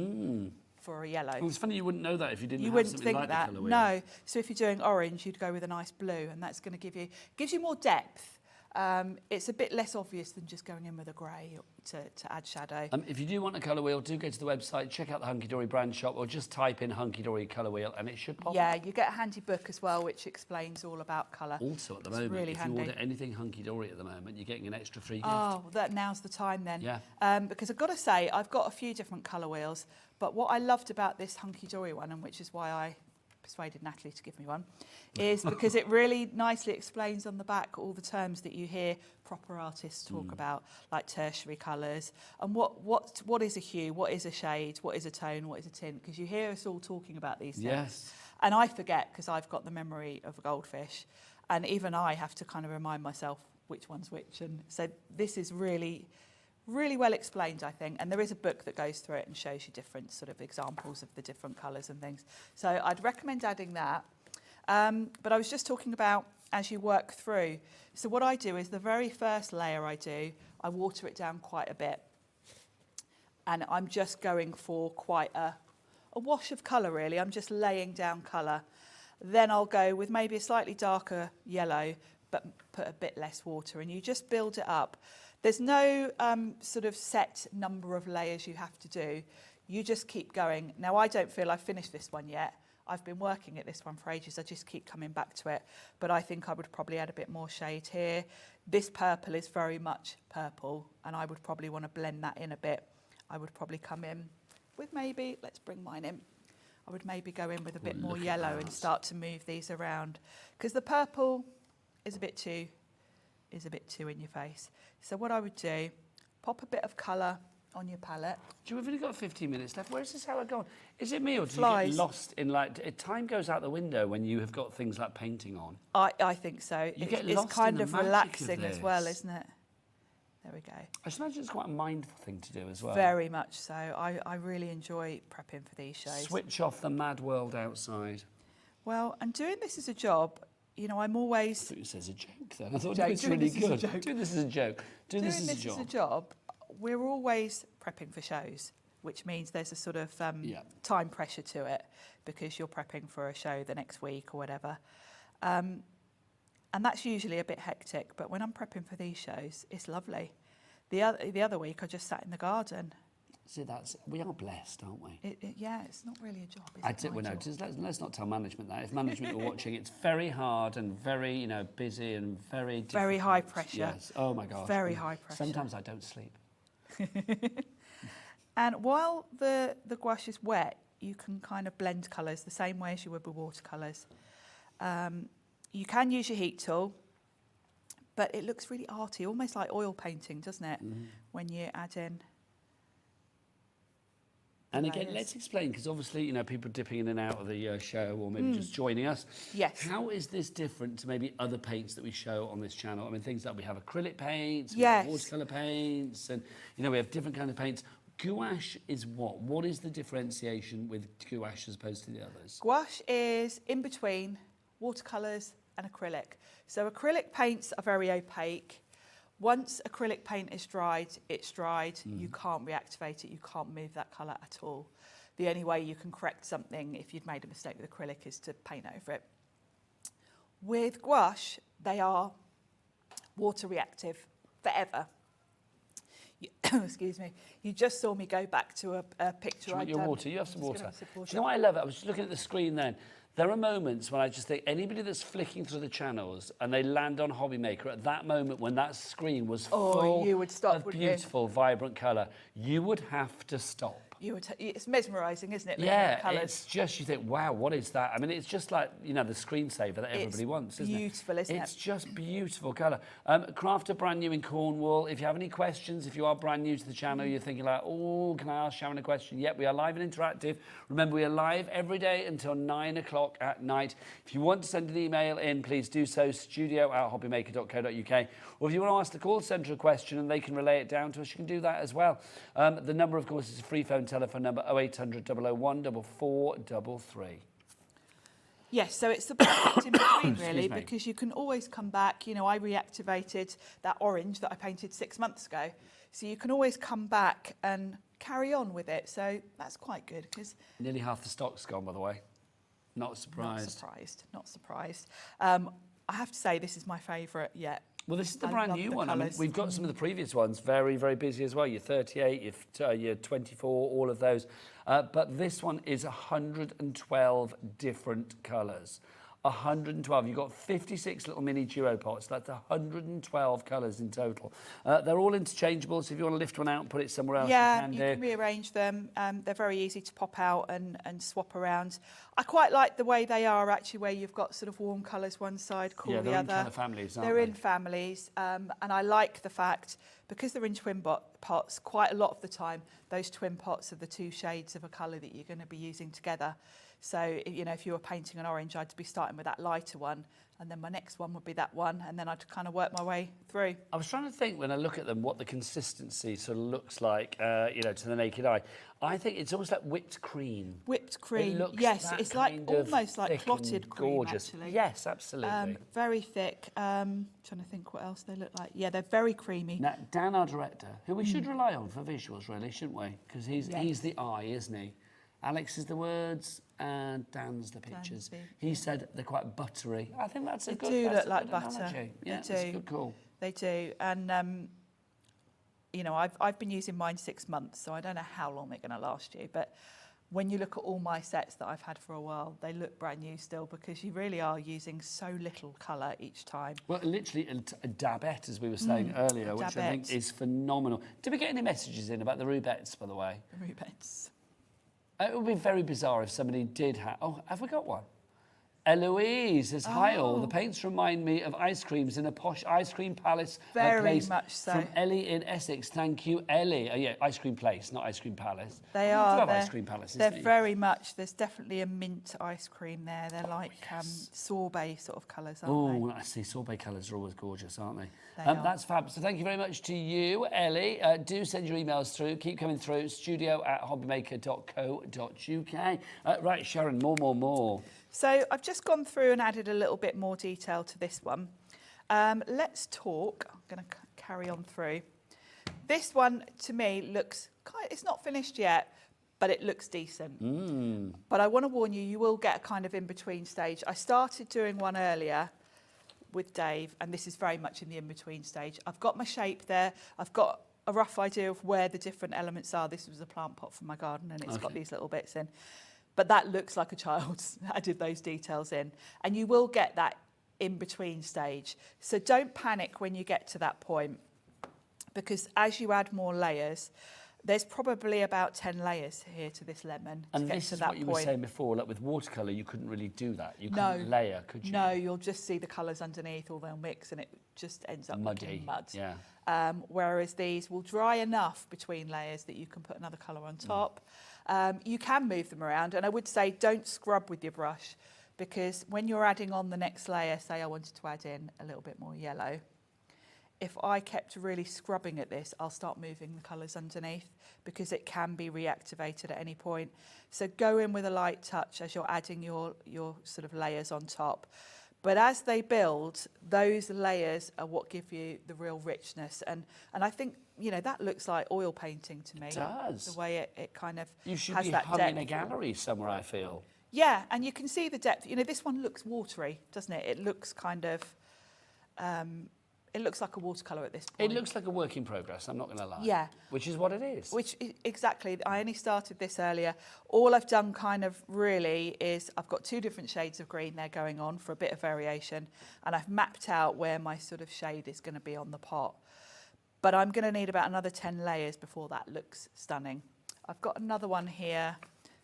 For a yellow. Well, it's funny you wouldn't know that if you didn't You have wouldn't something think like that. the colour wheel. No. So if you're doing orange, you'd go with a nice blue, and that's going to gives you more depth. It's a bit less obvious than just going in with a grey to add shadow. If you do want a colour wheel, do go to the website, check out the Hunkydory brand shop, or just type in Hunkydory colour wheel, and it should pop Yeah, up. you get a handy book as well, which explains all about colour. Also, at the It's moment, really if handy. you order anything Hunkydory at the moment, you're getting an extra free gift. Oh, now's the time then. Yeah. Because I've got to say, I've got a few different colour wheels, but what I loved about this Hunkydory one, and which is why I persuaded Natalie to give me one, is because it really nicely explains on the back all the terms that you hear proper artists talk about, like tertiary colours, and what is a hue, what is a shade, what is a tone, what is a tint, because you hear us all talking about these things. Yes. And I forget because I've got the memory of a goldfish, and even I have to kind of remind myself which one's which. And so this is really, Really well explained, I think, and there is a book that goes through it and shows you different sort of examples of the different colours and things. So I'd recommend adding that. But I was just talking about as you work through. So what I do is the very first layer I water it down quite a bit. And I'm just going for quite a wash of colour, really. I'm just laying down colour. Then I'll go with maybe a slightly darker yellow, but put a bit less water, and you just build it up. There's no sort of set number of layers you have to do. You just keep going. Now, I don't feel I've finished this one yet. I've been working at this one for ages. I just keep coming back to it. But I think I would probably add a bit more shade here. This purple is very much purple, and I would probably want to blend that in a bit. I would probably come in with maybe, let's bring mine in. I would maybe go in with a bit more yellow and start to move these around. Because the purple is a bit too in your face. So what I would do, pop a bit of colour on your palette. We've only got 15 minutes left. Where is this hour gone? Is it me, or do Flies. you get lost in, like, time goes out the window when you have got things like painting on? I think so. Get It's lost kind in the of magic of relaxing as well, this. isn't it? There we go. I just imagine it's quite a mindful thing to do as well. Very much so. I really enjoy prepping for these shows. Switch off the mad world outside. Well, and doing this as a job, you know, I'm always... I thought you said as a joke then. I thought Joke. it was Doing really this as a good. joke. Do this as a joke. Do this as a job. We're always prepping for shows, which means there's a sort of time pressure to it because you're prepping for a show the next week or whatever. And that's usually a bit hectic, but when I'm prepping for these shows, it's lovely. The other week, I just sat in the garden. See, we are blessed, aren't we? It's not really a job, is it? Well, no, let's not tell management that. If management are watching, it's very hard and very, busy and very difficult. Very high pressure. Yes. Oh my gosh. Very high pressure. Sometimes I don't sleep. And while the gouache is wet, you can kind of blend colours the same way as you would with watercolours. You can use your heat tool, but it looks really arty, almost like oil painting, doesn't it? When you add in. And again, let's explain, because obviously, people dipping in and out of the show or maybe just joining us. Yes. How is this different to maybe other paints that we show on this channel? I mean, things like we have acrylic paints, we have watercolour paints, and, we have different kind of paints. Gouache is what? What is the differentiation with gouache as opposed to the others? Gouache is in between watercolours and acrylic. So acrylic paints are very opaque. Once acrylic paint is dried, it's dried. You can't reactivate it. You can't move that colour at all. The only way you can correct something if you've made a mistake with acrylic is to paint over it. With gouache, they are water reactive forever. Excuse me. You just saw me go back to a picture I'd done. Your water. You have some water. Have some water. Do you know what I love? I was just looking at the screen then. There are moments when I just think anybody that's flicking through the channels and they land on Hobbymaker at that moment when that screen was full you would stop, of beautiful, vibrant colour, you would have to stop. It's mesmerising, isn't it? Yeah, it's just, you think, wow, what is that? I mean, it's just like, the screensaver that everybody wants, isn't it? Beautiful, isn't it? It's just beautiful colour. Crafter brand new in Cornwall. If you have any questions, if you are brand new to the channel, you're thinking like, oh, can I ask Sharon a question? Yep, we are live and interactive. Remember, we are live every day until 9 o'clock at night. If you want to send an email in, please do so, studio@hobbymaker.co.uk. Or if you want to ask the call centre a question and they can relay it down to us, you can do that as well. The number, of course, is a free phone telephone number 0800 001 4433. Yes, so it's the perfect in between, really, Excuse me. because you can always come back. I reactivated that orange that I painted 6 months ago. So you can always come back and carry on with it. So that's quite good because... Nearly half the stock's gone, by the way. Not surprised. Not surprised. I have to say, this is my favourite yet. Well, this is the I brand love new the one. I mean, colours. we've got some of the previous ones very, very busy as well. Your 38, your 24, all of those. But this one is 112 different colours. 112. You've got 56 little mini duo pots. That's 112 colours in total. They're all interchangeable, so if you want to lift one out and put it somewhere else, you can rearrange them. They're very easy to pop out and swap around. I quite like the way they are, actually, where you've got sort of warm colours one side, cool the other. Yeah, they're in kind of families, aren't They're they? in families, and I like the fact, because they're in twin pots, quite a lot of the time, those twin pots are the two shades of a colour that you're going to be using together. So, you know, if you were painting an orange, I'd be starting with that lighter one, and then my next one would be that one, and then I'd kind of work my way through. I was trying to think when I look at them what the consistency sort of looks like, you know, to the naked eye. I think it's almost like whipped cream. Whipped cream, It looks yes, that it's like kind of almost like thick clotted and cream, gorgeous. actually. Yes, absolutely. Very thick. Trying to think what else they look like. Yeah, they're very creamy. Now, Dan, our director, who we should rely on for visuals, really, shouldn't we? Because he's the eye, isn't he? Alex is the words and Dan's the pictures. He said they're quite buttery. I think that's a good. They do that's look a like good butter. analogy. Yeah, They that's do. a good call. They do, and you know, I've been using mine 6 months, so I don't know how long they're going to last you. But when you look at all my sets that I've had for a while, they look brand new still because you really are using so little colour each time. Well, literally a dabette, as we were saying earlier, which I think dabette. is phenomenal. Did we get any messages in about the rubettes, by the way? The Rubens. It would be very bizarre if somebody did have... Oh, have we got one? Eloise says, hi all, the paints remind me of ice creams in a posh ice cream palace. Very place much so. From Ellie in Essex. Thank you, Ellie. Yeah, ice cream place, not ice cream palace. They You are. do have They're- ice cream palaces, They're don't you? very much. There's definitely a mint ice cream there. They're like sorbet sort of colours, aren't Oh, I see. Sorbet colours are always gorgeous, aren't they? They are. That's fab. So thank you very much to you, Ellie. Do send your emails through. Keep coming through. studio@hobbymaker.co.uk. Right, Sharon, more. So I've just gone through and added a little bit more detail to this one. Let's talk. I'm going to carry on through. This one, to me, looks it's not finished yet, but it looks decent. But I want to warn you, you will get a kind of in-between stage. I started doing one earlier with Dave, and this is very much in the in-between stage. I've got my shape there. I've got a rough idea of where the different elements are. This was a plant pot from my garden, and it's got these little bits in. But that looks like a child's added those details in. And you will get that in-between stage. So don't panic when you get to that point, because as you add more layers, there's probably about 10 layers here to this lemon to And get this to is that what you point. were saying before, like with watercolour, you couldn't really do that. You couldn't layer, could you? No, you'll just see the colours underneath, or they'll mix, and it just ends up Muddy, looking mud. yeah. Whereas these will dry enough between layers that you can put another colour on top. You can move them around, and I would say don't scrub with your brush, because when you're adding on the next layer, say I wanted to add in a little bit more yellow, if I kept really scrubbing at this, I'll start moving the colours underneath, because it can be reactivated at any point. So go in with a light touch as you're adding your sort of layers on top. But as they build, those layers are what give you the real richness. And I think, you know, that looks like oil painting to me. It does. The way it kind of You should has be that hung depth. in a gallery somewhere, I feel. Yeah, and you can see the depth. You know, this one looks watery, doesn't it? It looks kind of... it looks like a watercolour at this point. It looks like a work in progress, I'm not going to lie. Yeah. Which is what it is. Exactly. I only started this earlier. All I've done kind of really is I've got 2 different shades of green there going on for a bit of variation, and I've mapped out where my sort of shade is going to be on the pot. But I'm going to need about another 10 layers before that looks stunning. I've got another one here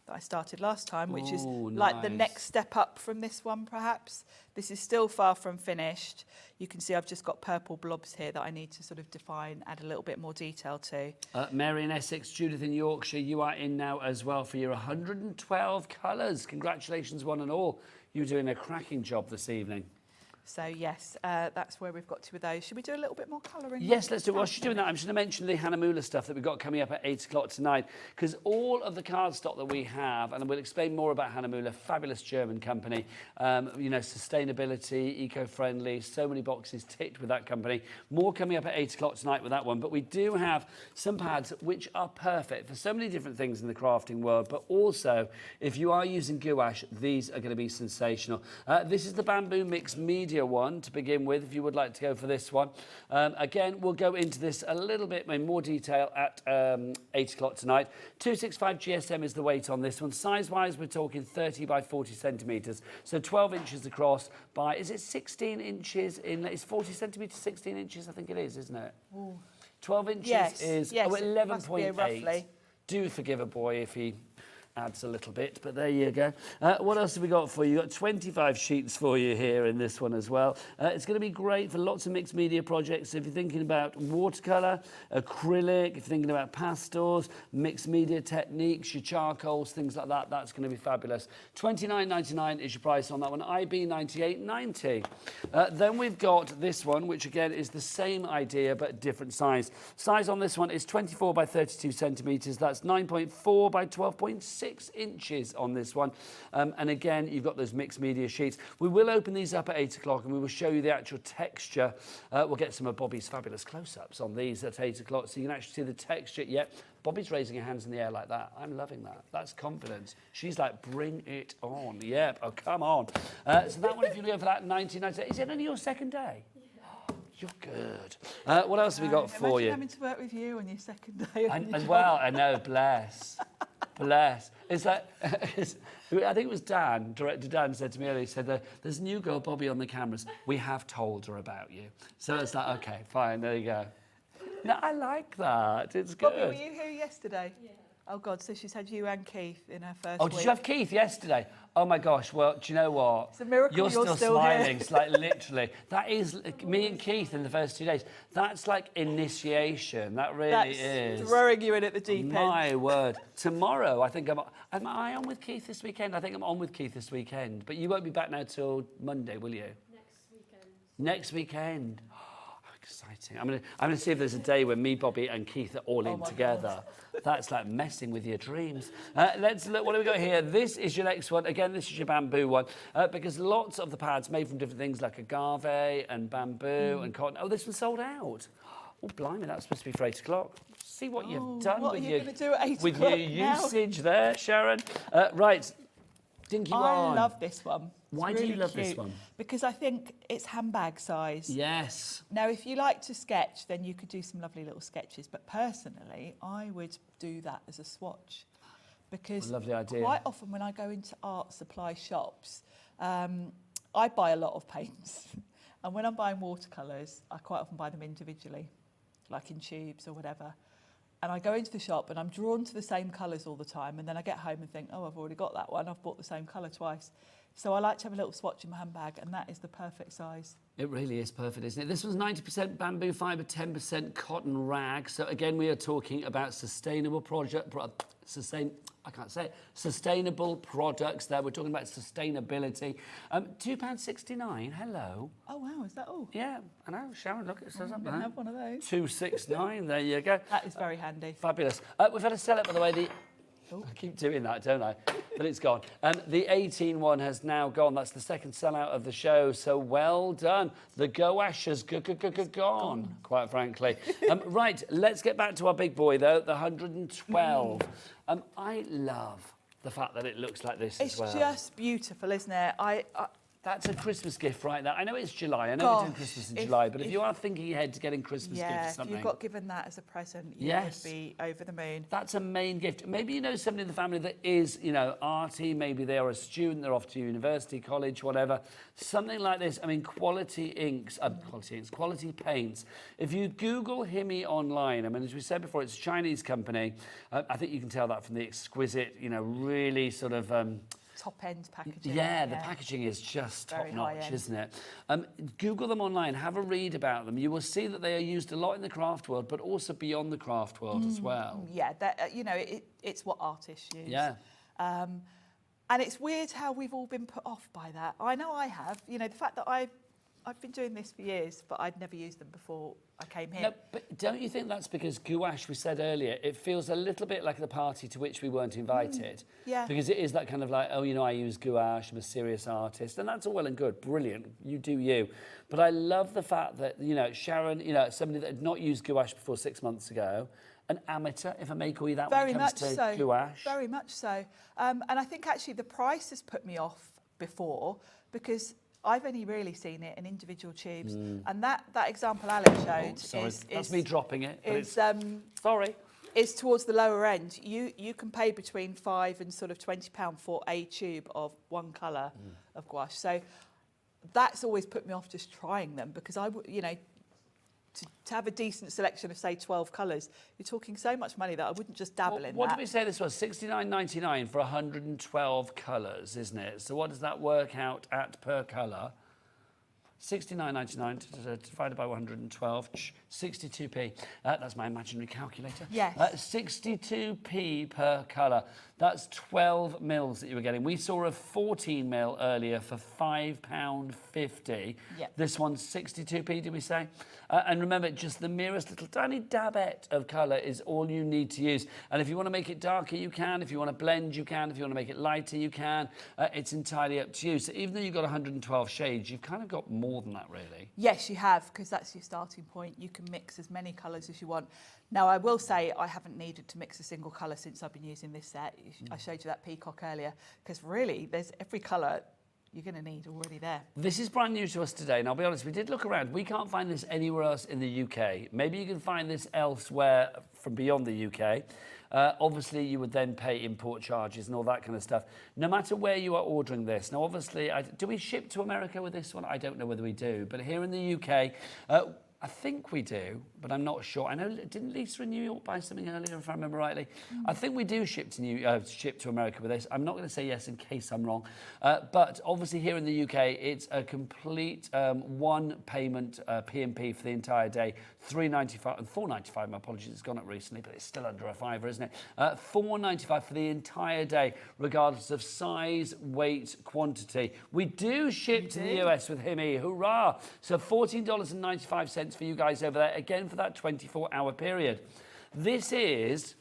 that I started last time, which is like the nice. next step up from this one, perhaps. This is still far from finished. You can see I've just got purple blobs here that I need to sort of define, add a little bit more detail to. Mary in Essex, Judith in Yorkshire, you are in now as well for your 112 colours. Congratulations, one and all. You're doing a cracking job this evening. So yes, that's where we've got to with those. Should we do a little bit more colouring? Yes, let's do it. While she's doing that, I'm just going to mention the Hahnemühle stuff that we've got coming up at 8 o'clock tonight, because all of the cardstock that we have, and we'll explain more about Hahnemühle, fabulous German company, you know, sustainability, eco-friendly, so many boxes ticked with that company. More coming up at 8 o'clock tonight with that one, but we do have some pads which are perfect for so many different things in the crafting world, but also, if you are using gouache, these are going to be sensational. This is the Bamboo Mix Media one to begin with, if you would like to go for this one. Again, we'll go into this a little bit in more detail at 8 o'clock tonight. 265 GSM is the weight on this one. Size-wise, we're talking 30 by 40 centimetres, so 12 inches across by, is it 16 inches in, it's 40 centimetres, 16 inches, I think it is, isn't it? Ooh. 12 inches Yes, is yes, it must be 11.8. roughly. Do forgive a boy if he adds a little bit, but there you go. What else have we got for you? Got 25 sheets for you here in this one as well. It's going to be great for lots of mixed media projects. If you're thinking about watercolour, acrylic, if you're thinking about pastels, mixed media techniques, your charcoals, things like that, that's going to be fabulous. $29.99 is your price on that one. IB $98.90. Then we've got this one, which again is the same idea but different size. Size on this one is 24 by 32 centimetres. That's 9.4 by 12.6 inches on this one. And again, you've got those mixed media sheets. We will open these up at 8 o'clock and we will show you the actual texture. We'll get some of Bobby's fabulous close-ups on these at 8 o'clock so you can actually see the texture. Yep, Bobby's raising her hands in the air like that. I'm loving that. That's confidence. She's like, bring it on. Yep, oh, come on. So that one, if you go for that, 19.99. Is it only your second day? You're good. What else have we got for you? Imagine having to work with you on your second day. And well, I know, bless. Bless. It's like, I think it was Dan, director Dan said to me earlier, he said, there's a new girl, Bobby, on the cameras. We have told her about you. So it's like, okay, fine, there you go. No, I like that. It's good. Bobby, were you here yesterday? Yeah. Oh, God, so she's had you and Keith in her first Oh, week. did you have Keith yesterday? Oh, my gosh. Well, do you know what? It's a miracle you're still smiling. here. It's like literally. That is me and Keith in the first 2 days. That's like initiation. That really is. Throwing you in at the deep end. My word. Tomorrow, I think am I on with Keith this weekend? I think I'm on with Keith this weekend. But you won't be back now till Monday, will you? Next weekend. Next weekend. Exciting. I'm gonna see if there's a day when me, Bobby and Keith are all in together. That's like messing with your dreams. Let's look, what have we got here? This is your next one. Again, this is your bamboo one. Because lots of the pads made from different things like agave and bamboo and cotton. Oh, this one's sold out. Oh, blimey, that's supposed to be for 8 o'clock. See what you've done what with are you your, gonna do at 8 with your o'clock now? usage there, Sharon. Right, Dinky one. I love this one. It's Why do you really love this cute one? Because I think it's handbag size. Yes. Now, if you like to sketch, then you could do some lovely little sketches. But personally, I would do that as a swatch. Because Lovely idea. quite often when I go into art supply shops, I buy a lot of paints. And when I'm buying watercolours, I quite often buy them individually, like in tubes or whatever. And I go into the shop and I'm drawn to the same colours all the time. And then I get home and think, oh, I've already got that one. I've bought the same colour twice. So I like to have a little swatch in my handbag, and that is the perfect size. It really is perfect, isn't it? This was 90% bamboo fibre, 10% cotton rag. So again, we are talking about sustainable sustainable products there. We're talking about sustainability. £2.69. Hello. Oh, wow, is that all? Yeah, I know. Sharon, look, it says up I there. can have one of those. £2.69. There you go. That is very handy. Fabulous. We've had a sell-out, by the way. I keep doing that, don't I? But it's gone. The 18 one has now gone. That's the second sellout of the show. So well done. The gouache has gone, quite frankly. Right, let's get back to our big boy, though, the 112. I love the fact that it looks like this as well. It's just beautiful, isn't it? That's a Christmas gift right there. I know it's July. I know we're doing Christmas in July, but if you are thinking ahead to getting Christmas gift or something. if you got given that as a present, you would be over the moon. That's a main gift. Maybe you know somebody in the family that is, you know, arty. Maybe they are a student. They're off to university, college, whatever. Something like this. I mean, quality inks, quality paints. If you Google HIMI online, I mean, as we said before, it's a Chinese company. I think you can tell that from the exquisite, you know, really sort of... top-end packaging. Yeah, the packaging is just Very top-notch, high-end. isn't it? Google them online, have a read about them. You will see that they are used a lot in the craft world, but also beyond the craft world as well. Yeah, you know, it's what artists use. Yeah. And it's weird how we've all been put off by that. I know I have. You know, the fact that I've been doing this for years, but I'd never used them before I came here. No, but don't you think that's because gouache, we said earlier, it feels a little bit like the party to which we weren't invited? Yeah. Because it is that kind of like, oh, you know, I use gouache, I'm a serious artist, and that's all well and good, brilliant, you do you. But I love the fact that, you know, Sharon, you know, somebody that had not used gouache before 6 months ago, an amateur, if I may call you that, when it comes to gouache. Very much so. And I think actually the price has put me off before because I've only really seen it in individual tubes. And that example Alex showed That's me dropping it. Sorry. Is towards the lower end. You can pay between £5 and sort of £20 for a tube of one colour of gouache. So that's always put me off just trying them because to to have a decent selection of, say, 12 colours, you're talking so much money that I wouldn't just dabble in What that. did we say this was? $69.99 for 112 colours, isn't it? So what does that work out at per colour? $69.99 divided by 112, 62p. That's my imaginary calculator. Yes. 62p per colour. That's 12 mils that you were getting. We saw a 14 mil earlier for £5.50. Yep. This one's 62p, did we say? And remember, just the merest little tiny dabbette of colour is all you need to use. And if you want to make it darker, you can. If you want to blend, you can. If you want to make it lighter, you can. It's entirely up to you. So even though you've got 112 shades, you've kind of got more than that, really. Yes, you have, because that's your starting point. You can mix as many colours as you want. Now, I will say I haven't needed to mix a single colour since I've been using this set. I showed you that peacock earlier, because really, there's every colour you're going to need already there. This is brand new to us today, and I'll be honest, we did look around. We can't find this anywhere else in the UK. Maybe you can find this elsewhere from beyond the UK. Obviously, you would then pay import charges and all that kind of stuff, no matter where you are ordering this. Now, obviously, do we ship to America with this one? I don't know whether we do, but here in the UK, I think we do, but I'm not sure. I know, didn't Lisa in New York buy something earlier, if I remember rightly? I think we do ship to America with this. I'm not going to say yes in case I'm wrong. But obviously here in the UK, it's a complete one payment P&P for the entire day, $3.95 and $4.95. My apologies, it's gone up recently, but it's still under a fiver, isn't it? $4.95 for the entire day, regardless of size, weight, quantity. We do ship to the US with HIMI, hurrah! So $14.95 for you guys over there, again for that 24-hour period. This is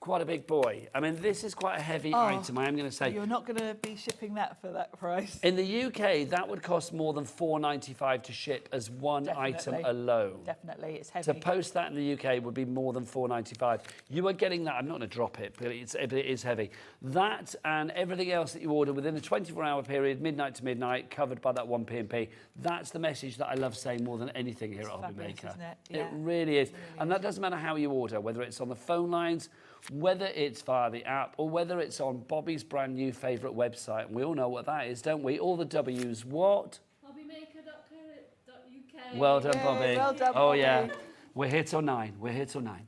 quite a big boy. I mean, this is quite a heavy item, I am going to say. You're not going to be shipping that for that price. In the UK, that would cost more than $4.95 to ship as one item alone. Definitely, it's heavy. To post that in the UK would be more than $4.95. You are getting that. I'm not going to drop it, but it is heavy. That and everything else that you order within the 24-hour period, midnight to midnight, covered by that one P&P. That's the message that I love saying more than anything here at Hobbymaker. Isn't it? It really is. And that doesn't matter how you order, whether it's on the phone lines, whether it's via the app, or whether it's on Bobby's brand new favourite website. And we all know what that is, don't we? All the W's. What? Hobbymaker.co.uk. Well done, Bobby. Well done, Oh, Bobby. yeah. We're here till 9. We're here till 9.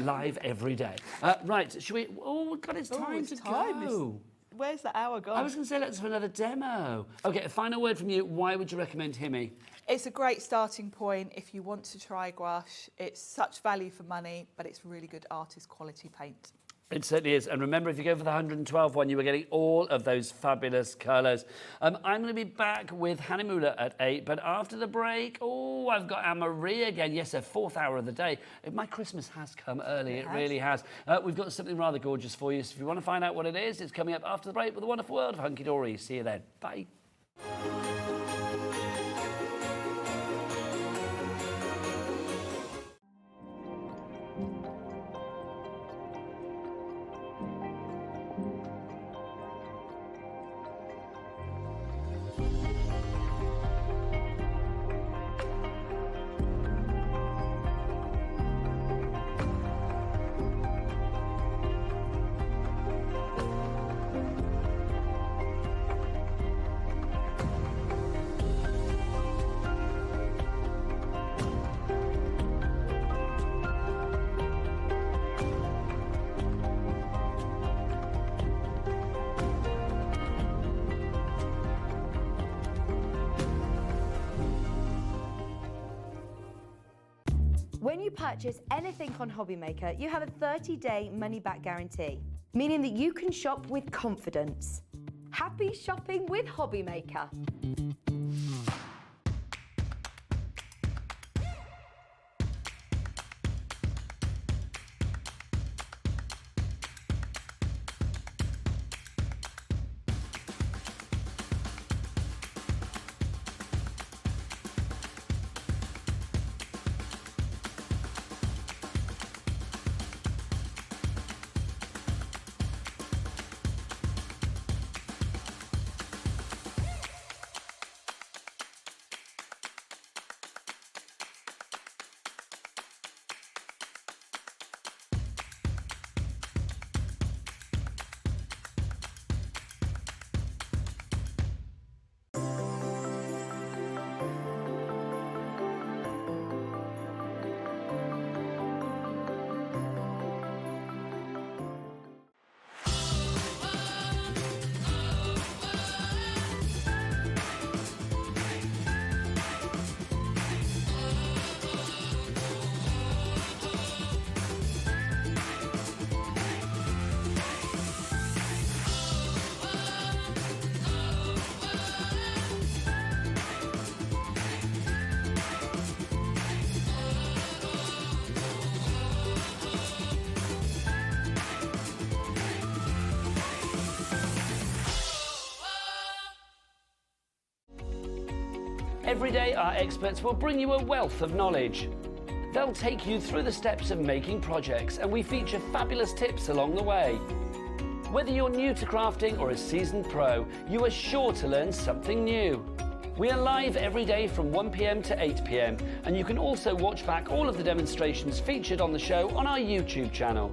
Live every day. Right, should we... Oh, God, it's time to go. Where's the hour gone? I was going to say, let's have another demo. OK, a final word from you. Why would you recommend HIMI? It's a great starting point if you want to try gouache. It's such value for money, but it's really good artist quality paint. It certainly is. And remember, if you go for the 112 one, you were getting all of those fabulous colours. I'm going to be back with Hahnemühle at 8, but after the break, I've got Anne-Marie again. Yes, a 4th hour of the day. My Christmas has come early. It really has. We've got something rather gorgeous for you. So if you want to find out what it is, it's coming up after the break with the wonderful world of Hunkydory. See you then. Bye. When you purchase anything on Hobbymaker, you have a 30-day money-back guarantee, meaning that you can shop with confidence. Happy shopping with Hobbymaker. Every day, our experts will bring you a wealth of knowledge. They'll take you through the steps of making projects, and we feature fabulous tips along the way. Whether you're new to crafting or a seasoned pro, you are sure to learn something new. We are live every day from 1 p.m. to 8 p.m, and you can also watch back all of the demonstrations featured on the show on our YouTube channel.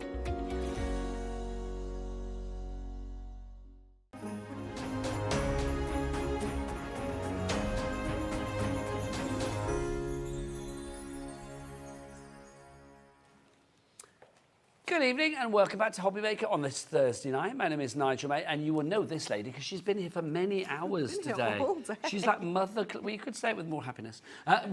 Good evening and welcome back to Hobbymaker on this Thursday night. My name is Nigel, mate, and you will know this lady because she's been here for many hours today. All day. She's like Mother. Well, you could say it with more happiness. I've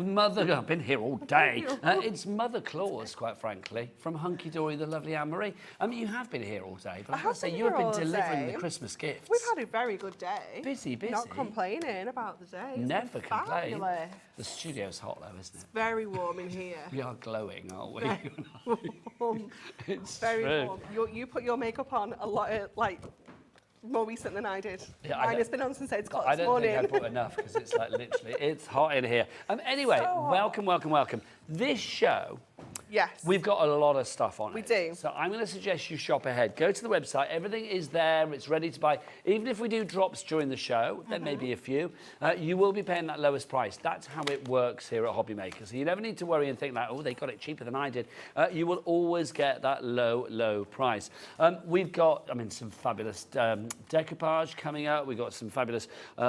been here all day. It's Mother Claus, quite frankly, from Hunkydory, the lovely Anne-Marie. You have been here all day, but I have to say you have been delivering the Christmas gifts. We've had a very good day. Busy. Not complaining about the day. It's Never been complain. fabulous. The studio's hot though, isn't it? Very warm in here. We are glowing, aren't we? Warm. It's Very true. warm. You put your makeup on a lot, more recent than I did. Yeah, Mine has been on since 8 o'clock I this don't morning. think I put enough because it's like literally, it's hot in here. Anyway, So hot. welcome. This show, Yes. we've got a lot of stuff on it. We do. So I'm going to suggest you shop ahead. Go to the website. Everything is there. It's ready to buy. Even if we do drops during the show, there may be a few, you will be paying that lowest price. That's how it works here at Hobbymaker. So you never need to worry and think like, oh, they got it cheaper than I did. You will always get that low price. We've got, some fabulous decoupage coming up. We've got some fabulous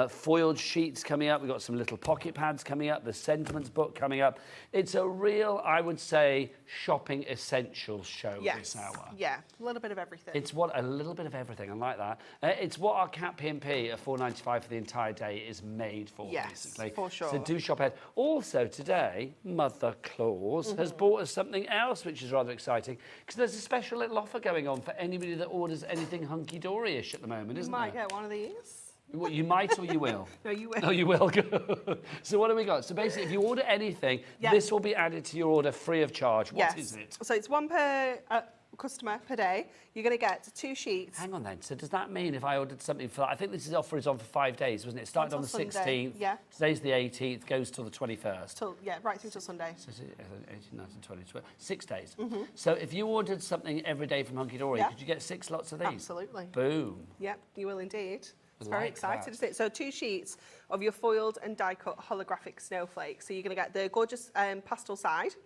foiled sheets coming up. We've got some little pocket pads coming up. The sentiments book coming up. It's a real, I would say, shopping essentials show this hour. Yeah, a little bit of everything. It's a little bit of everything. I like that. It's what our Cat P&P at $4.95 for the entire day is made for, basically. For sure. So do shop ahead. Also today, Mother Claus has bought us something else, which is rather exciting, because there's a special little offer going on for anybody that orders anything hunky-dory-ish at the moment, You isn't might there? get one of these. Well, you might or you will. No, you will. Oh, you will. So what have we got? So basically, if you order anything, this will be added to your order free of charge. What is it? So it's one per customer per day. You're going to get 2 sheets. Hang on then. So does that mean if I ordered something for, I think this offer is on for 5 days, wasn't it? It started on the Until 16th. Sunday, yeah. Today's the 18th, goes till the 21st. Right through till Sunday. So 18, 19, 20, 6 days. So if you ordered something every day from Hunkydory, could you get 6 lots of these? Absolutely. Boom. Yep, you will indeed. It's Like very exciting, that. isn't it? So 2 sheets of your foiled and die-cut holographic snowflakes. So you're going to get the gorgeous pastel side,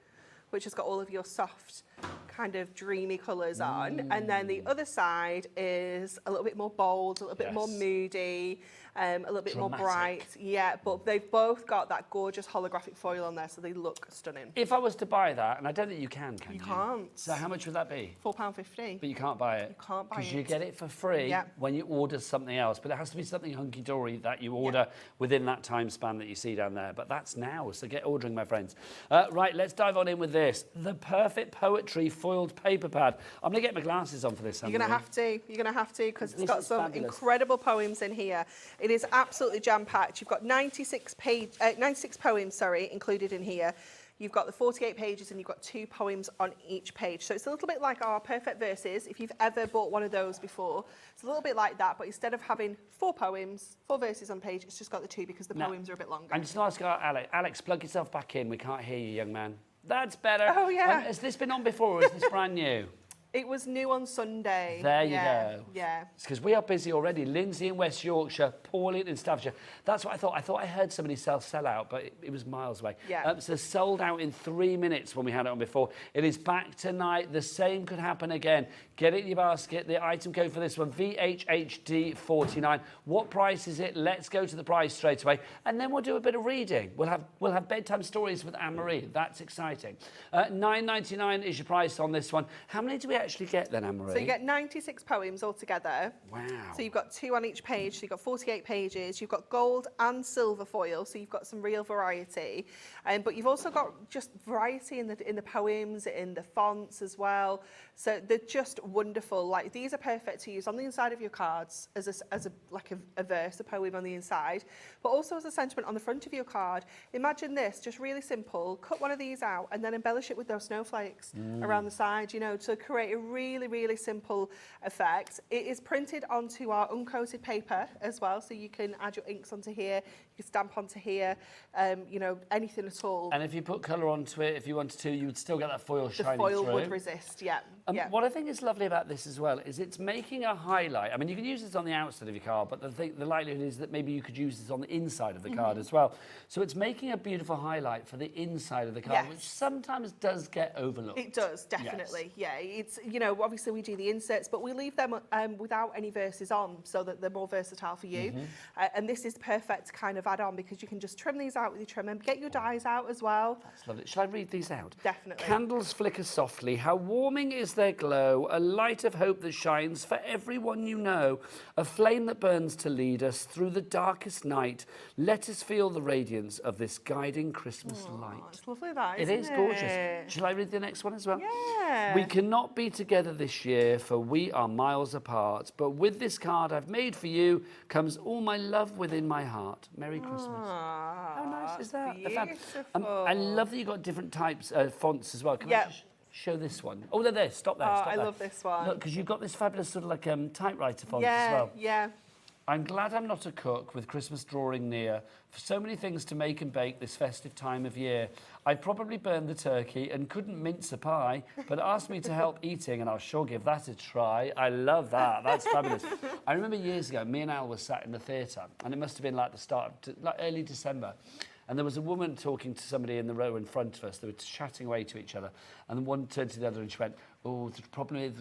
which has got all of your soft, kind of dreamy colours on. And then the other side is a little bit more bold, a little bit more moody, a little bit more bright. Yeah, but they've both got that gorgeous holographic foil on there, so they look stunning. If I was to buy that, and I don't think you can you? You can't. So how much would that be? £4.50. But you can't buy it. You can't buy Because it. you get it for free Yep. when you order something else. But it has to be something hunky-dory that you order within that time span that you see down there. But that's now, so get ordering, my friends. Right, let's dive on in with this. The Perfect Poetry foiled paper pad. I'm going to get my glasses on for this. You're going to have to. You're going to have to, because it's This got is some fabulous. incredible poems in here. It is absolutely jam-packed. You've got 96 poems, included in here. You've got the 48 pages and you've got 2 poems on each page. So it's a little bit like our Perfect Verses. If you've ever bought one of those before, it's a little bit like that, but instead of having 4 poems, 4 verses on page, it's just got the 2 because the poems are a bit longer. I'm just going to ask Alex. Alex, plug yourself back in. We can't hear you, young man. That's better. Oh, yeah. Has this been on before or is this brand new? It was new on Sunday. There you go. Yeah. It's because we are busy already. Lindsay in West Yorkshire, Pauline in Staffordshire. That's what I thought. I thought I heard somebody sell out, but it was miles away. Yeah. So sold out in 3 minutes when we had it on before. It is back tonight. The same could happen again. Get it in your basket. The item code for this one, VHHD49. What price is it? Let's go to the price straight away. And then we'll do a bit of reading. We'll have bedtime stories with Anne-Marie. That's exciting. $9.99 is your price on this one. How many do we actually get then, Anne-Marie? So you get 96 poems altogether. Wow. So you've got 2 on each page. So you've got 48 pages. You've got gold and silver foil. So you've got some real variety. But you've also got just variety in the poems, in the fonts as well. So they're just wonderful. Like, these are perfect to use on the inside of your cards as a verse, a poem on the inside, but also as a sentiment on the front of your card. Imagine this, just really simple. Cut one of these out and then embellish it with those snowflakes around the side, you know, to create a really, really simple effect. It is printed onto our uncoated paper as well, so you can add your inks onto here. You could stamp onto here, you know, anything at all. And if you put colour onto it, if you wanted to, you would still get that foil The shining foil through. would resist, yeah. What I think is lovely about this as well is it's making a highlight. I mean, you can use this on the outside of your card, but the likelihood is that maybe you could use this on the inside of the card as well. So it's making a beautiful highlight for the inside of the card, which sometimes does get overlooked. It does, definitely, yeah. It's, you know, obviously we do the inserts, but we leave them without any verses on so that they're more versatile for you. And this is perfect to kind of add on because you can just trim these out with your trimmer, get your dies out as well. That's lovely. Shall I read these out? Definitely. Candles flicker softly. How warming is their glow, a light of hope that shines for everyone you know, a flame that burns to lead us through the darkest night. Let us feel the radiance of this guiding Christmas light. It's lovely that, It isn't is gorgeous. Shall I read the next one as well? Yeah. We cannot be together this year, for we are miles apart. But with this card I've made for you comes all my love within my heart. Merry Christmas. How nice is that? Beautiful. I love that you've got different types of fonts as well. Can I just show this one? Oh, they're there. Stop there. Stop I there. love this one. Look, because you've got this fabulous sort of like typewriter font Yeah, as well. yeah. I'm glad I'm not a cook with Christmas drawing near. For so many things to make and bake this festive time of year. I probably burned the turkey and couldn't mince a pie, but asked me to help eating and I'll sure give that a try. I love that. That's fabulous. I remember years ago, me and Al were sat in the theatre and it must have been like the start of, like early December. And there was a woman talking to somebody in the row in front of us. They were chatting away to each other. And then one turned to the other and she went, oh, the problem is,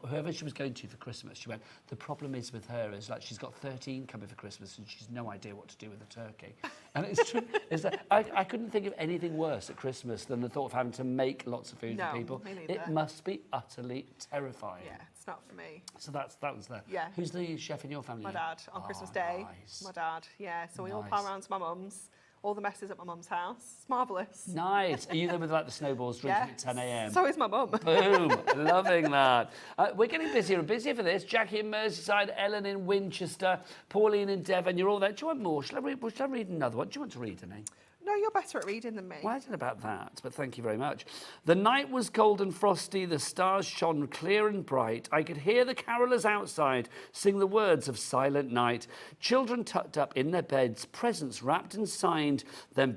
whoever she was going to for Christmas, she went, the problem is with her is like she's got 13 coming for Christmas and she's no idea what to do with the turkey. And it's true. It's like, I couldn't think of anything worse at Christmas than the thought of having to make lots of food for people. Me neither. It must be utterly terrifying. Yeah, it's not for me. So that was there. Yeah. Who's the chef in your family? My dad, on Christmas Day. Nice. My dad, yeah. So we all pile around to my mum's. All the messes at my mum's house. It's marvellous. Nice. Are you there with like the snowballs drinking at 10 a.m? So is my mum. Boom. Loving that. We're getting busier and busier for this. Jackie in Merseyside, Ellen in Winchester, Pauline in Devon. You're all there. Do you want more? Shall I read another one? Do you want to read any? No, you're better at reading than me. Well, I don't know about that, but thank you very much. The night was cold and frosty, the stars shone clear and bright. I could hear the carolers outside sing the words of Silent Night. Children tucked up in their beds, presents wrapped and signed, then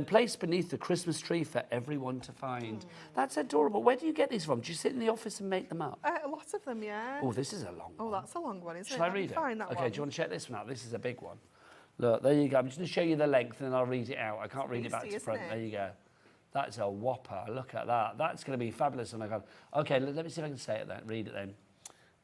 placed beneath the Christmas tree for everyone to find. That's adorable. Where do you get these from? Do you sit in the office and make them up? Lots of them, yeah. Oh, this is a long one. Oh, that's a long one, isn't it? Shall I read it? Find that Okay, one. do you want to check this one out? This is a big one. Look, there you go. I'm just going to show you the length and then I'll read it out. I can't read it back to front. There you go. That's a whopper. Look at that. That's going to be fabulous. And I go, okay, let me see if I can say it then. Read it then.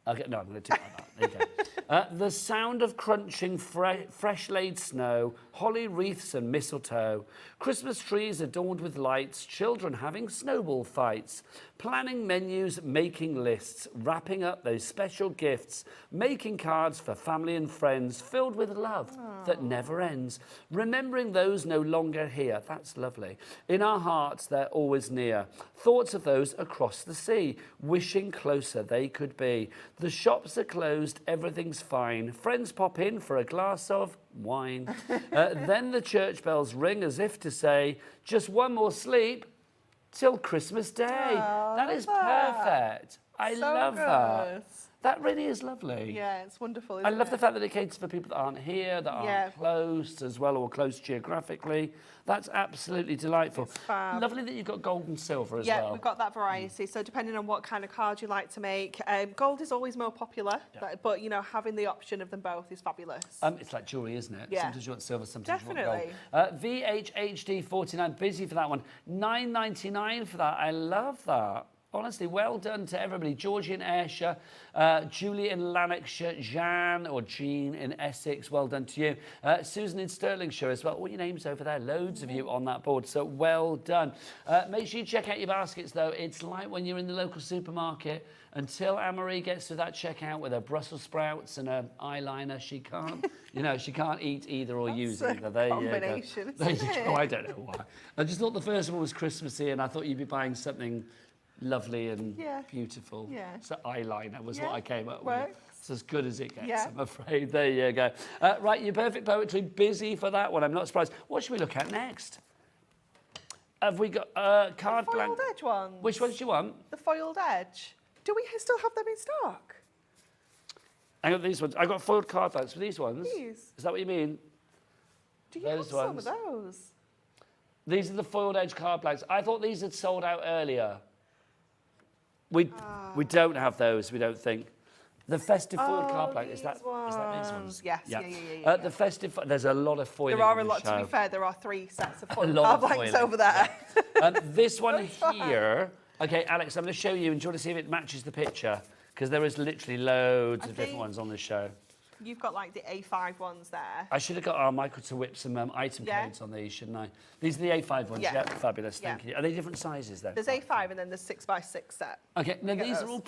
Okay, no, I'm going to do it like that. There you go. The sound of crunching fresh-laid snow, holly wreaths and mistletoe, Christmas trees adorned with lights, children having snowball fights, planning menus, making lists, wrapping up those special gifts, making cards for family and friends, filled with love that never ends, remembering those no longer here. That's lovely. In our hearts, they're always near. Thoughts of those across the sea, wishing closer they could be. The shops are closed, everything's fine. Friends pop in for a glass of wine. Then the church bells ring as if to say, just one more sleep till Christmas Day. That is perfect. I love that. That really is lovely. Yeah, it's wonderful, I isn't love it? the fact that it caters for people that aren't here, that aren't close as well, or close geographically. That's absolutely delightful. It's fab. Lovely that you've got gold and silver as Yeah, well. we've got that variety. So depending on what kind of card you like to make, gold is always more popular, but you know, having the option of them both is fabulous. It's like jewellery, isn't it? Yeah. Sometimes you want silver, sometimes you Definitely. want gold. VHHD49, busy for that one. $9.99 for that. I love that. Honestly, well done to everybody. Georgie in Ayrshire, Julie in Lanarkshire, Jeanne or Jean in Essex, well done to you. Susan in Stirlingshire as well. All your names over there, loads of you on that board, so well done. Make sure you check out your baskets, though. It's like when you're in the local supermarket. Until Anne-Marie gets to that checkout with her Brussels sprouts and her eyeliner, she can't, you know, she can't eat either or use either. There you go. There you go. I don't know why. I just thought the first one was Christmassy, and I thought you'd be buying something lovely and beautiful. Yeah. So eyeliner was what I came up with. Works. It's as good as it gets, I'm afraid. There you go. Right, your perfect poetry, busy for that one. I'm not surprised. What should we look at next? Have we got card the blank? foiled edge ones. Which ones do you want? The foiled edge. Do we still have them in stock? I got these ones. I got foiled card blanks for these ones. These? Is that what you mean? Do you have some of those? These are the foiled edge card blanks. I thought these had sold out earlier. We don't have those, we don't think. The festive foiled card blank, is that these ones? Yes, yeah. The festive, there's a lot of foiling. There are on a the lot, show. to be fair, there are 3 sets of A foiled lot card of blanks foiling, over there. This one here, okay, Alex, I'm going to show you, and do you want to see if it matches the picture? Because there is literally loads of different ones on the show. You've got like the A5 ones there. I should have got Michael to whip some item codes on these, shouldn't I? These are the A5 ones, yeah, fabulous, thank you. Are they different sizes then? There's A5 and then there's 6x6 set. Okay, now these are all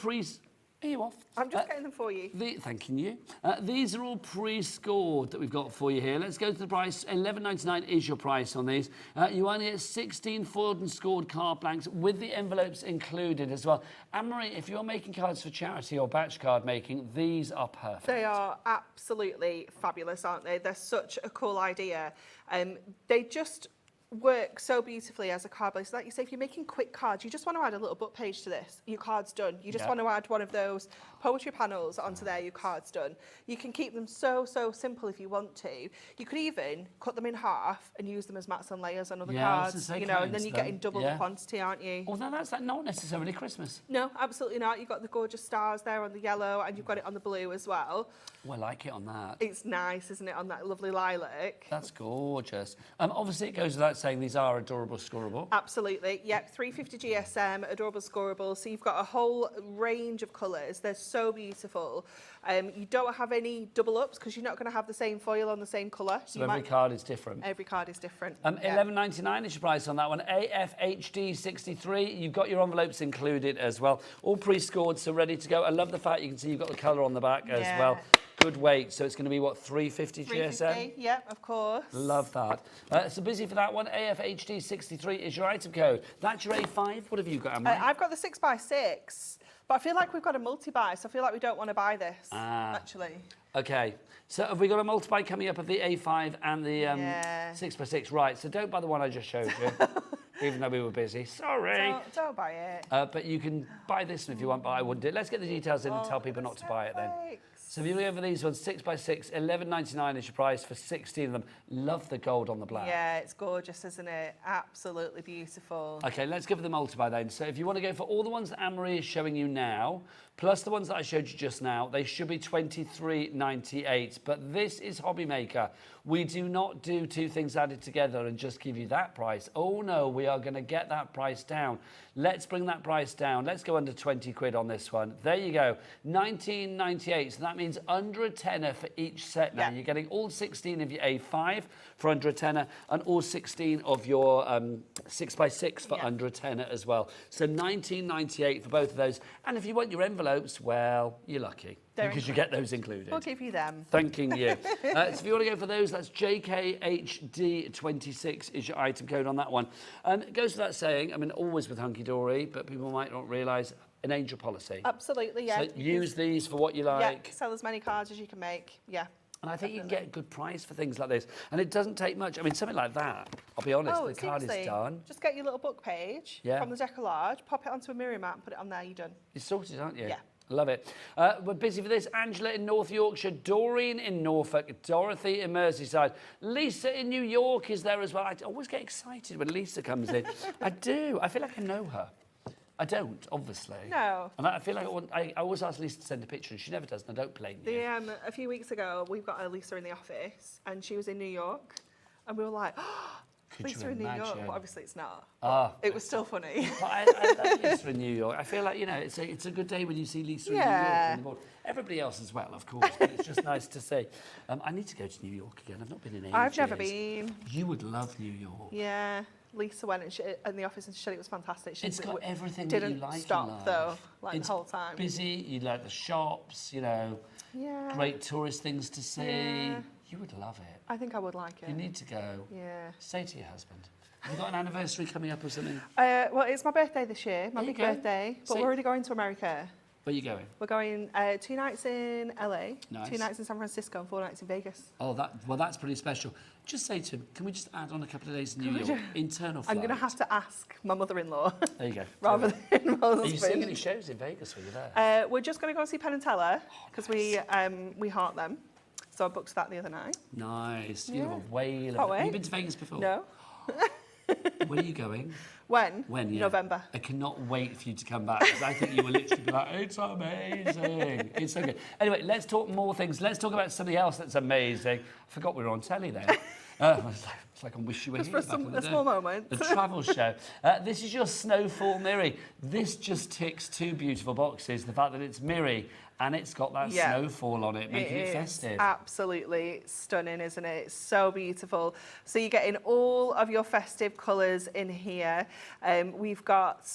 Are you off? I'm just getting them for you. Thanking you. These are all pre-scored that we've got for you here. Let's go to the price. $11.99 is your price on these. You only get 16 foiled and scored card blanks with the envelopes included as well. Anne-Marie, if you're making cards for charity or batch card making, these are perfect. They are absolutely fabulous, aren't they? They're such a cool idea. They just work so beautifully as a card base. So like you say, if you're making quick cards, you just want to add a little book page to this, your card's done. You just want to add one of those poetry panels onto there, your card's done. You can keep them so simple if you want to. You could even cut them in half and use them as mats and layers on other cards, you know, and then you're getting double the quantity, aren't you? Although that's not necessarily Christmas. No, absolutely not. You've got the gorgeous stars there on the yellow and you've got it on the blue as well. Oh, I like it on that. It's nice, isn't it, on that lovely lilac? That's gorgeous. Obviously, it goes without saying these are adorable scoreable. Absolutely. Yep, 350 GSM, adorable scoreable. So you've got a whole range of colours. They're so beautiful. You don't have any double ups because you're not going to have the same foil on the same colour. So every card is different. Every card is different. $11.99 is your price on that one. AFHD 63. You've got your envelopes included as well. All pre-scored, so ready to go. I love the fact you can see you've got the colour on the back as well. Good weight, so it's going to be what, 350 GSM? Yeah, of course. Love that. So busy for that one. AFHD 63 is your item code. That's your A5. What have you got, Anne-Marie? I've got the 6x6, but I feel like we've got a multi-buy, so I feel like we don't want to buy this, actually. Okay, so have we got a multi-buy coming up of the A5 and the 6x6? Right, so don't buy the one I just showed you. Even though we were busy. Sorry. Don't buy it. But you can buy this one if you want, but I wouldn't do it. Let's get the details in and tell people not to buy it then. So if you look over these ones, 6x6, $11.99 is your price for 16 of them. Love the gold on the black. Yeah, it's gorgeous, isn't it? Absolutely beautiful. Okay, let's go for the multi-buy then. So if you want to go for all the ones that Anne-Marie is showing you now, plus the ones that I showed you just now, they should be $23.98. But this is Hobbymaker. We do not do two things added together and just give you that price. Oh no, we are going to get that price down. Let's bring that price down. Let's go under 20 quid on this one. There you go, $19.98. So that means under a tenner for each set now. You're getting all 16 of your A5 for under a tenner and all 16 of your 6x6 for under a tenner as well. So $19.98 for both of those. And if you want your envelopes, well, you're lucky. Because you get those included. We'll give you them. Thanking you. So if you want to go for those, that's JKHD26 is your item code on that one. It goes without saying, I mean, always with Hunkydory, but people might not realise, an angel policy. Absolutely, yeah. So use these for what you like. Yeah, sell as many cards as you can make, And I think you can get a good price for things like this. And it doesn't take much. I mean, something like that, I'll be honest, the card is done. Just get your little book page from the Deco-Large, pop it onto a mirror mat and put it on there, you're done. You're sorted, aren't you? Yeah. Love it. We're busy for this. Angela in North Yorkshire, Doreen in Norfolk, Dorothy in Merseyside, Lisa in New York is there as well. I always get excited when Lisa comes in. I do. I feel like I know her. I don't, obviously. No. And I feel like I always ask Lisa to send a picture and she never does, and I don't blame you. A few weeks ago, we've got a Lisa in the office and she was in New York and we were like, oh, Lisa in New York. Well, obviously it's not. It was still funny. But I love Lisa in New York. I feel like, you know, it's a good day when you see Lisa in New York on the board. Everybody else as well, of course, but it's just nice to see. I need to go to New York again. I've not been in ages. I've never been. You would love New York. Yeah. Lisa went in the office and she said it was fantastic. It's got everything that you like. Didn't stop though, it's the whole time. Busy. You like the shops. You know, great tourist things to see. Yeah. You would love it. I think I would like it. You need to go. Yeah. Say to your husband. Have you got an anniversary coming up or something? Well, it's my birthday this year, my big birthday, but we're already going to America. Where are you going? We're going 2 nights in LA, nice. 2 nights in San Francisco, and 4 nights in Vegas. Oh, that's pretty special. Just say to him, can we just add on a couple of days in New York? Internal flight. I'm going to have to ask my mother-in-law. There you go. Rather than my husband. Are you seeing any shows in Vegas when you're there? We're just going to go see Penn and Teller because we heart them. So So I booked that the other night. Nice. You have Yeah. a whale of Can't Have you wait. been to Vegas before? No. When are you going? When? When? Yeah. November. I cannot wait for you to come back because I think you will literally be like, it's amazing. It's so good. Anyway, let's talk more things. Let's talk about something else that's amazing. I forgot we were on telly then. It's like I wish you were Just here. for back in the a day. small moment. The travel show. This is your Snowfall Mirri. This just ticks two beautiful boxes. The fact that it's Mirri and it's got that Yeah. snowfall on it, making it is festive. Absolutely stunning, isn't it? It's so beautiful. So you're getting all of your festive colours in here. We've got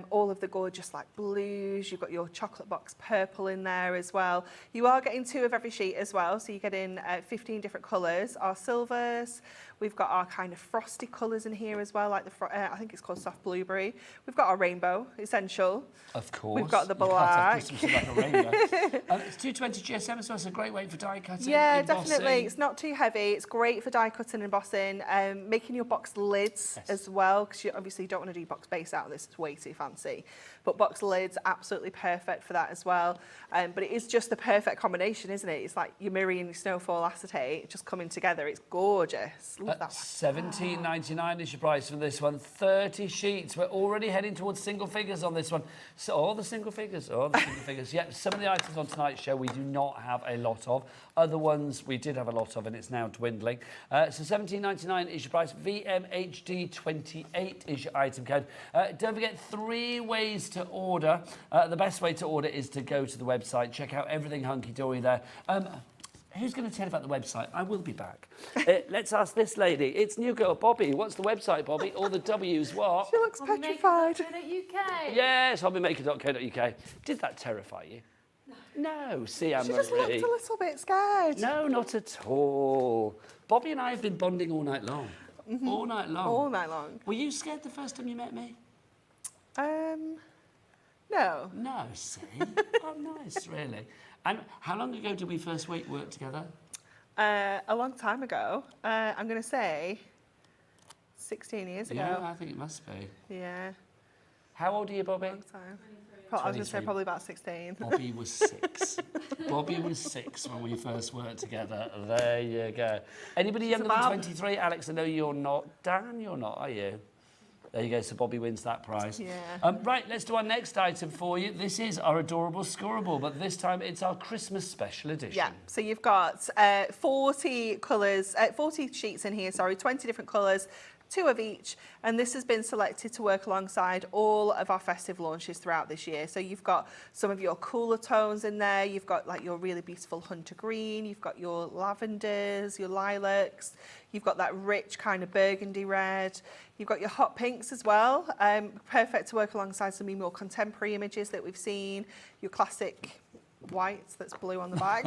all of the gorgeous like blues. You've got your chocolate box purple in there as well. You are getting 2 of every sheet as well. So you're getting 15 different colours. Our silvers. We've got our kind of frosty colours in here as well, like I think it's called soft blueberry. We've got our rainbow, essential. Of course. We've got the You can't have black. Christmas without a rainbow. It's 220 GSM as well. It's a great weight for die cutting. Yeah, embossing. definitely. It's not too heavy. It's great for die cutting and embossing. Making your box lids as well, because you obviously don't want to do box base out of this. It's way too fancy. But box lids, absolutely perfect for that as well. But it is just the perfect combination, isn't it? It's like your Mirri and your Snowfall acetate just coming together. It's gorgeous. Love that one. $17.99 is your price for this one. 30 sheets. We're already heading towards single figures on this one. So all the single figures. Yeah, some of the items on tonight's show we do not have a lot of. Other ones we did have a lot of, and it's now dwindling. So $17.99 is your price. VMHD28 is your item code. Don't forget 3 ways to order. The best way to order is to go to the website, check out everything Hunkydory there. Who's going to tell you about the website? I will be back. Let's ask this lady. It's new girl Bobby. What's the website, Bobby? All the W's what? She looks petrified. Hobbymaker.uk. Yes, hobbymaker.co.uk. Did that terrify you? No. See, I'm She just looked a little bit scared. No, not at all. Bobby and I have been bonding all night long. All night long. All night long. Were you scared the first time you met me? No. No, see? Oh, nice, really. And how long ago did we first work together? A long time ago. I'm going to say 16 years ago. Yeah, I think it must be. Yeah. How old are you, Bobby? Long time. I was going to say 23. probably about 16. Bobby was 6. Bobby was 6 when we first worked together. There you go. Anybody younger than about- 23? Alex, I know you're not. Dan, you're not, are you? There you go, so Bobby wins that prize. Yeah. Right, let's do our next item for you. This is our adorable scorable, but this time it's our Christmas special edition. Yeah, so you've got 40 colours, 40 sheets in here, sorry, 20 different colours, 2 of each, and this has been selected to work alongside all of our festive launches throughout this year. So you've got some of your cooler tones in there, you've got like your really beautiful hunter green, you've got your lavenders, your lilacs, you've got that rich kind of burgundy red, you've got your hot pinks as well, perfect to work alongside some of your more contemporary images that we've seen, your classic whites that's blue on the back.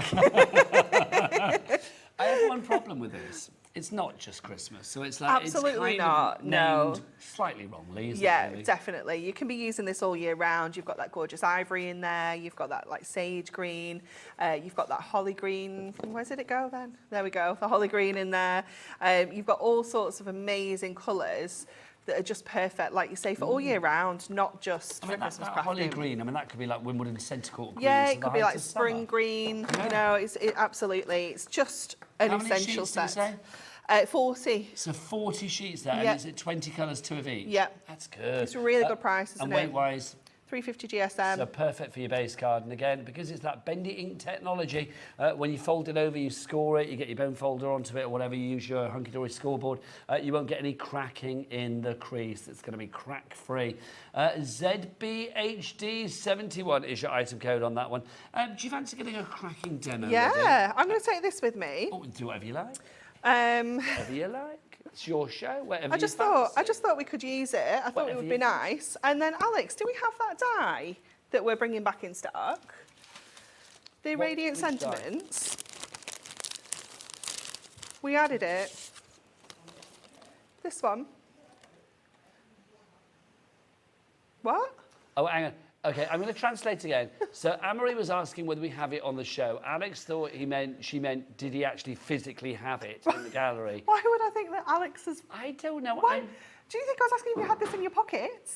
I have one problem with this. It's not just Christmas, so it's like Absolutely it's kind not, of no. named slightly wrongly, isn't Yeah, it? Really? definitely. You can be using this all year round. You've got that gorgeous ivory in there. You've got that like sage green. You've got that holly green. Where did it go then? There we go. The holly green in there. You've got all sorts of amazing colours that are just perfect, like you say, for all year round, not just I for mean, Christmas that holly crafting. green, I mean, that could be like Wimbledon centre court green. Yeah, to it the could be height like of spring summer. green. Yeah. You know, absolutely. It's just an How many essential sheets did you set. say? 40. So 40 sheets there, Yeah. and is it 20 colours, 2 of each? Yeah. That's good. It's a really good price, isn't and it? weight-wise, 350 GSM. so perfect for your base card. And again, because it's that bendy ink technology, when you fold it over, you score it, you get your bone folder onto it, or whatever, you use your Hunkydory scoreboard, you won't get any cracking in the crease. It's going to be crack-free. ZBHD71 is your item code on that one. Do you fancy getting a cracking demo? Yeah, I'm going to take this with me. Oh, do whatever you like. Um, Whatever you like. It's your show, whatever I just you fancy. thought we could use it. I thought Whatever it would you be nice. And then, Alex, do we have that die that we're bringing back in stock? The Radiant which die? Sentiments. We added it. This one. What? Oh, hang on. Okay, I'm going to translate again. So Amory was asking whether we have it on the show. Alex thought she meant, did he actually physically have it in the gallery? Why would I think that Alex is... I don't know. Why? Do you think I was asking if you had this in your pockets?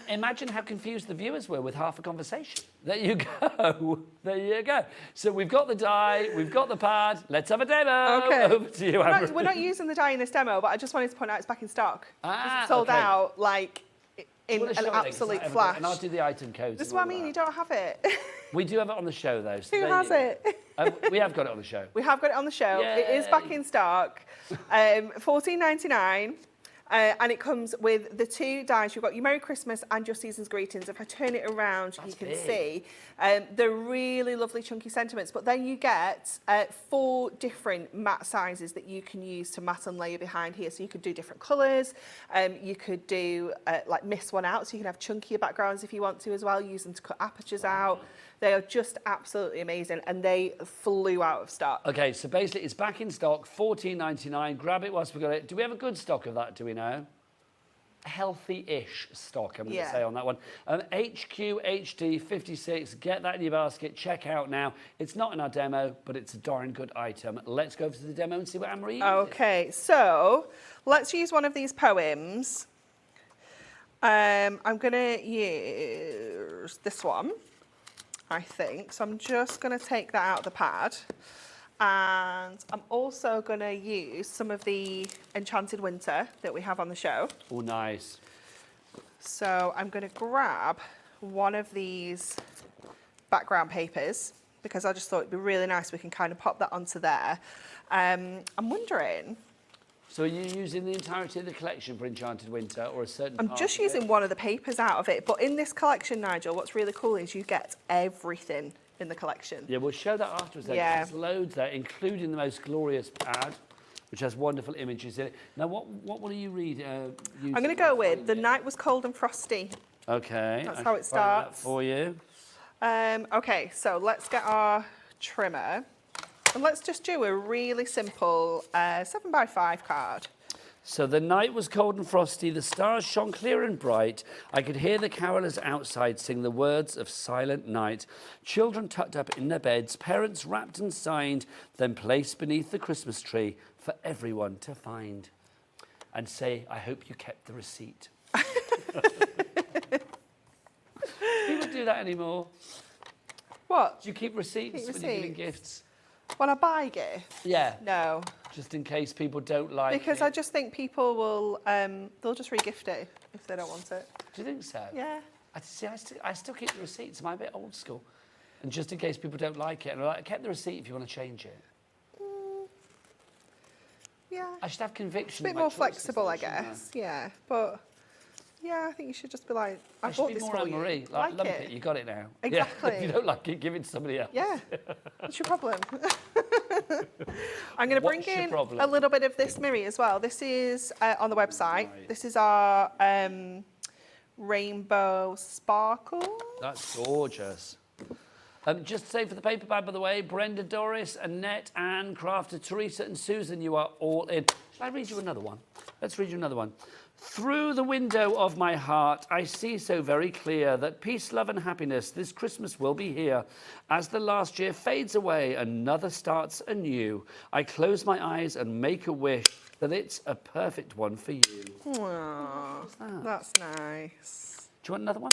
Imagine how confused the viewers were with half a conversation. There you go. There you go. So we've got the die, we've got the pad. Let's have a demo. Okay. Over to you, Anne-Marie. We're not using the die in this demo, but I just wanted to point out it's back in stock. It's sold okay. out like in Wanna show an it then, 'cause absolute I haven't- flash. And I'll do the item codes. This is and what I all mean. that. You don't have it. We do have it on the show, though. So Who there has you- it? We have got it on the show. We have got it on the show. It is back Yay. in stock. $14.99. And it comes with the two dies. You've got your Merry Christmas and your Season's Greetings. If I turn it around, you can big. see they're really lovely chunky sentiments. But then you get 4 different matte sizes that you can use to matte and layer behind here. So you could do different colours. You could do like miss one out, so you can have chunkier backgrounds if you want to as well. Use them to cut apertures out. They are just absolutely amazing, and they flew out of stock. Okay, so basically it's back in stock, $14.99. Grab it whilst we've got it. Do we have a good stock of that, do we know? Healthy-ish stock, I'm going to say on that one. HQHD56, get that in your basket, check out now. It's not in our demo, but it's a darn good item. Let's go over to the demo and see what Anne-Marie uses. Okay, so let's use one of these poems. I'm going to use this one, I think. So I'm just going to take that out of the pad. And I'm also going to use some of the Enchanted Winter that we have on the show. Oh, nice. So I'm going to grab one of these background papers because I just thought it'd be really nice. We can kind of pop that onto there. I'm wondering... So are you using the entirety of the collection for Enchanted Winter or a certain I'm part just of it? using one of the papers out of it. But in this collection, Nigel, what's really cool is you get everything in the collection. Yeah, we'll show that afterwards. Then. Yeah. There's loads there, including the most glorious pad, which has wonderful images in it. Now, what will you read? I'm going to go with The Night Was Cold and Frosty. Okay. That's I how can it find that starts. for you. Okay, so let's get our trimmer. And let's just do a really simple 7x5 card. So the night was cold and frosty, the stars shone clear and bright. I could hear the carolers outside sing the words of Silent Night. Children tucked up in their beds, parents wrapped and signed, then placed beneath the Christmas tree for everyone to find. And say, I hope you kept the receipt. People do that anymore. What? Do you keep receipts when you're giving receipts? gifts? When I buy gifts? Yeah. No. Just in case people don't like Because it. I just think people will, they'll just re-gift it if they don't want it. Do you think so? Yeah. I still keep the receipts. Am I a bit old school? And just in case people don't like it, and I kept the receipt if you want to change it. Yeah. I should have conviction. A bit in my more choices, flexible, I shouldn't guess. Yeah. But, yeah, I think you should just be like, I should bought be this more for Anne-Marie. you. Like, lump it, you got it now. Exactly. Yeah. If you don't like it, give it to somebody else. Yeah. What's your problem? I'm going to bring What's your in problem? a little bit of this mirror as well. This is on the website. Right. This is our rainbow sparkle. That's gorgeous. Just to say for the paper bag, by the way, Brenda, Doris, Annette, Anne, Crafter, Teresa and Susan, you are all in. Shall I read you another one? Let's read you another one. Through the window of my heart, I see so very clear that peace, love and happiness this Christmas will be here. As the last year fades away, another starts anew. I close my eyes and make a wish that it's a perfect one for you. Aww, that's nice. Do you want another one?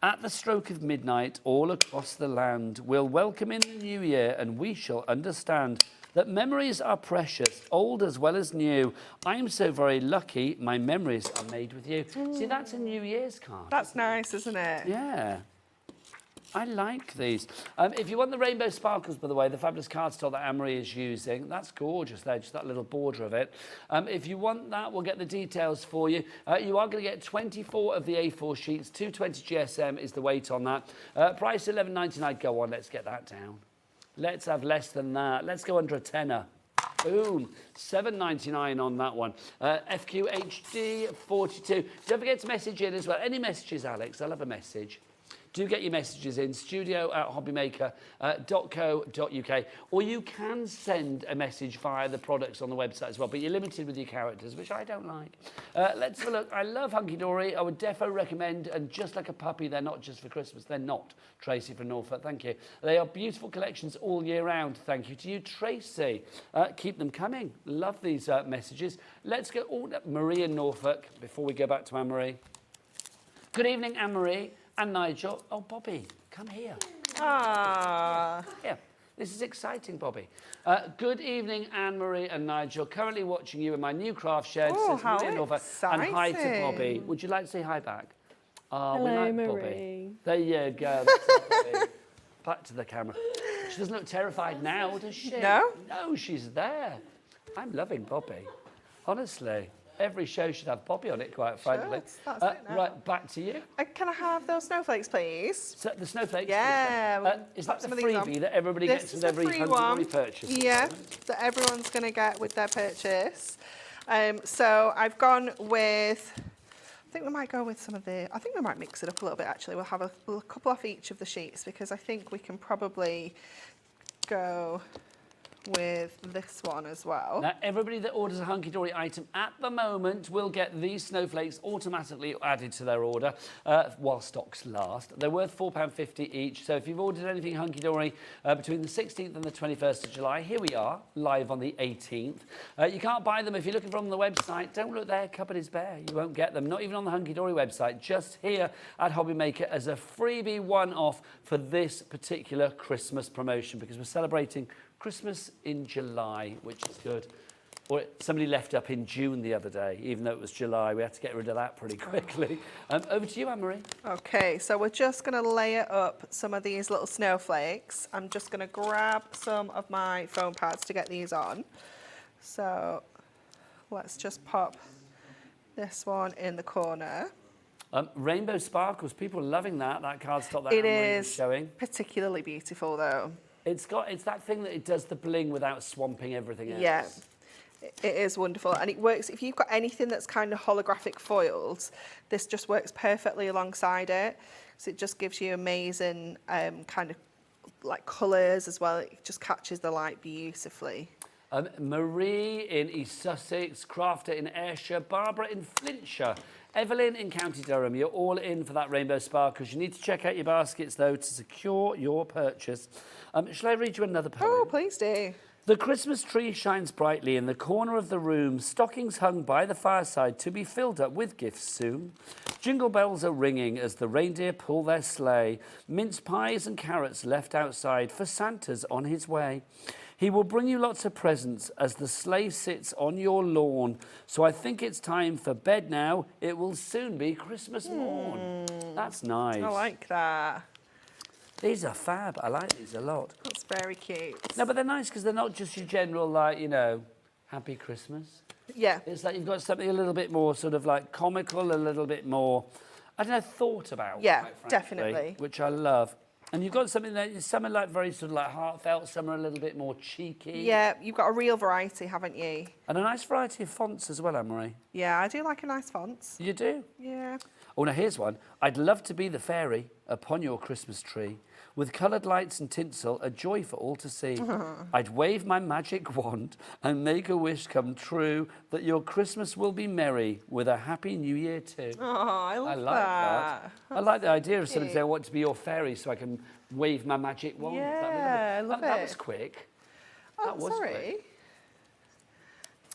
At the stroke of midnight, all across the land, we'll welcome in the new year and we shall understand that memories are precious, old as well as new. I'm so very lucky my memories are made with you. See, that's a New Year's card. That's nice, isn't it? Yeah. I like these. If you want the rainbow sparkles, by the way, the fabulous cardstock that Anne-Marie is using, that's gorgeous there, just that little border of it. If you want that, we'll get the details for you. You are going to get 24 of the A4 sheets. 220 GSM is the weight on that. Price $11.99. Go on, let's get that down. Let's have less than that. Let's go under a tenner. Boom. $7.99 on that one. FQHD 42. Don't forget to message in as well. Any messages, Alex? I'll have a message. do get your messages in, studio@hobbymaker.co.uk, or you can send a message via the products on the website as well, but you're limited with your characters, which I don't like. Let's have a look. I love Hunkydory. I would defo recommend, and just like a puppy, they're not just for Christmas. They're not. Tracy from Norfolk, thank you. They are beautiful collections all year round. Thank you to you, Tracy. Keep them coming. Love these messages. Let's go. Oh, Marie in Norfolk, before we go back to Anne-Marie. Good evening, Anne-Marie and Nigel. Oh, Bobby, come here. Ah. Yeah, this is exciting, Bobby. Good evening, Anne-Marie and Nigel. Currently watching you in my new craft shed. Oh, Says how Marie in Norfolk. And hi to exciting. Bobby. Would you like to say hi back? Hello, we like Marie. Bobby. There you go. That's it, Bobby. Back to the camera. She doesn't look terrified now, does she? No. No, she's there. I'm loving Bobby. Honestly. Every show should have Bobby on it, quite frankly. That's it now. Right, back to you. Can I have those snowflakes, please? So the snowflakes. Yeah, we can Is pop that the some of these on. freebie that everybody This gets is with a every free Hunkydory one. purchase? Yeah, that everyone's going to get with their purchase. So I've gone with, I think we might go with some of the, I think we might mix it up a little bit actually. We'll have a couple off each of the sheets because I think we can probably go with this one as well. Now, everybody that orders a Hunkydory item at the moment will get these snowflakes automatically added to their order while stocks last. They're worth £4.50 each. So if you've ordered anything Hunkydory between the 16th and the 21st of July, here we are, live on the 18th. You can't buy them if you're looking for them on the website. Don't look there, cupboard is bare. You won't get them, not even on the Hunkydory website, just here at Hobbymaker as a freebie one-off for this particular Christmas promotion because we're celebrating Christmas in July, which is good. Or somebody left up in June the other day, even though it was July. We had to get rid of that pretty quickly. Over to you, Anne-Marie. Okay, so we're just going to layer up some of these little snowflakes. I'm just going to grab some of my foam pads to get these on. So let's just pop this one in the corner. Rainbow sparkles, people are loving that cardstock that It Anne-Marie was is showing. particularly beautiful though. It's that thing that it does the bling without swamping everything else. Yeah, it is wonderful. And it works, if you've got anything that's kind of holographic foiled, this just works perfectly alongside it. So it just gives you amazing kind of like colours as well. It just catches the light beautifully. Marie in East Sussex, Crafter in Ayrshire, Barbara in Flintshire, Evelyn in County Durham. You're all in for that rainbow sparkles. You need to check out your baskets, though, to secure your purchase. Shall I read you another poem? Oh, please do. The Christmas tree shines brightly in the corner of the room, stockings hung by the fireside to be filled up with gifts soon. Jingle bells are ringing as the reindeer pull their sleigh, mince pies and carrots left outside for Santa's on his way. He will bring you lots of presents as the sleigh sits on your lawn. So I think it's time for bed now. It will soon be Christmas morn. That's nice. I like that. These are fab. I like these a lot. That's very cute. No, but they're nice because they're not just your general, like, you know, happy Christmas. Yeah. It's like you've got something a little bit more sort of like comical, a little bit more, I don't know, thought about. Yeah, quite frankly, definitely. Which I love. And you've got something that some are like very sort of like heartfelt, some are a little bit more cheeky. Yeah, you've got a real variety, haven't you? And a nice variety of fonts as well, Anne-Marie. Yeah, I do like a nice font. You do? Yeah. Oh, now here's one. I'd love to be the fairy upon your Christmas tree, with coloured lights and tinsel, a joy for all to see. I'd wave my magic wand and make a wish come true that your Christmas will be merry with a happy new year too. Oh, I love like that. I like the idea of somebody saying, I want to be your fairy so I can wave my magic wand. Yeah, I love that it. was quick. Oh, That was sorry. quick.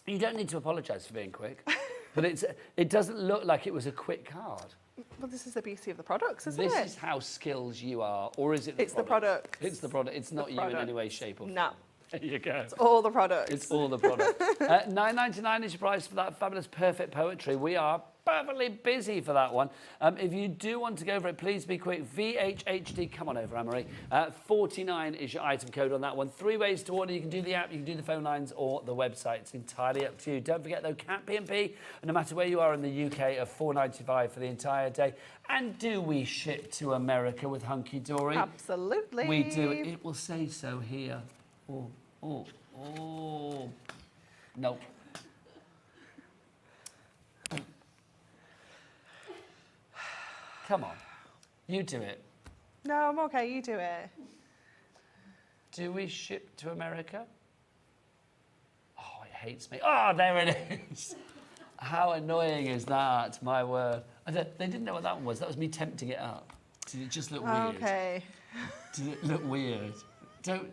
You don't need to apologise for being quick, but it doesn't look like it was a quick card. Well, this is the beauty of the products, isn't This it? is how skilled you are, or is it the It's the product? product. It's the product. It's not you in any way, shape, or form. No, There you go. it's all the products. It's all the product. $9.99 is your price for that fabulous perfect poetry. We are perfectly busy for that one. If you do want to go for it, please be quick. VHHD, come on over, Anne-Marie. 49 is your item code on that one. 3 ways to order. You can do the app, you can do the phone lines, or the website. It's entirely up to you. Don't forget, though, Cat P&P, no matter where you are in the UK, are $4.95 for the entire day. And do we ship to America with Hunkydory? Absolutely. We do. It will say so here. Oh. Nope. Come on. You do it. No, I'm okay. You do it. Do we ship to America? Oh, it hates me. Oh, there it is. How annoying is that? My word. They didn't know what that one was. That was me tempting it up. Did it just look weird? Okay. Did it look weird? Don't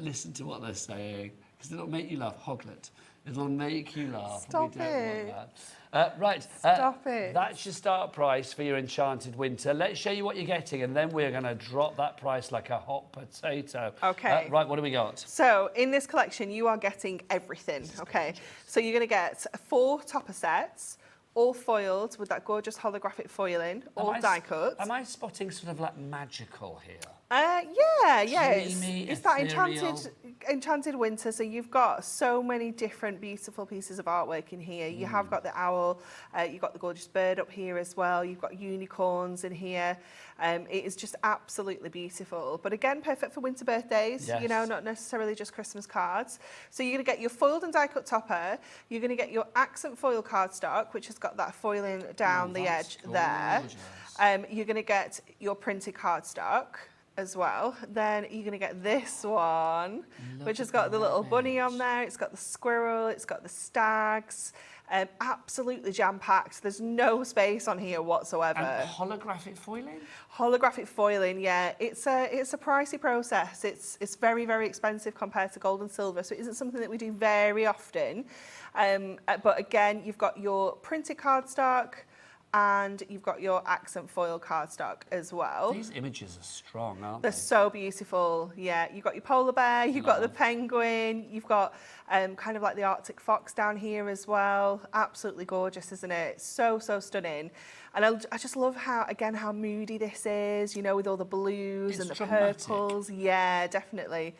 listen to what they're saying, because it'll make you laugh. Hoglet. It'll make you laugh. Stop we don't it. want that. Right. Stop it. That's your start price for your Enchanted Winter. Let's show you what you're getting, and then we're going to drop that price like a hot potato. Okay. Right, what do we got? So in this collection, you are getting everything. Okay. So you're going to get 4 topper sets, all foiled with that gorgeous holographic foiling, all die cut. Am I spotting sort of like magical here? Yeah. Dreamy, It's that ethereal. enchanted winter. So you've got so many different beautiful pieces of artwork in here. You have got the owl, you've got the gorgeous bird up here as well. You've got unicorns in here. It is just absolutely beautiful. But again, perfect for winter birthdays, Yes. you know, not necessarily just Christmas cards. So you're going to get your foiled and die cut topper. You're going to get your accent foil cardstock, which has got that foiling down the edge there. You're going to get your printed cardstock as well. Then you're going to get this one, which has got the little bunny on there. It's got the squirrel. It's got the stags. Absolutely jam-packed. There's no space on here whatsoever. And holographic foiling? Holographic foiling, yeah. It's a pricey process. It's very, very expensive compared to gold and silver, so it isn't something that we do very often. But again, you've got your printed cardstock, and you've got your accent foil cardstock as well. These images are strong, aren't They're they? so beautiful, yeah. You've got your polar bear, you've got the penguin, you've got kind of like the Arctic fox down here as well. Absolutely gorgeous, isn't it? So, so stunning. And I just love how moody this is, you know, with all the blues and the dramatic. purples. Yeah, definitely.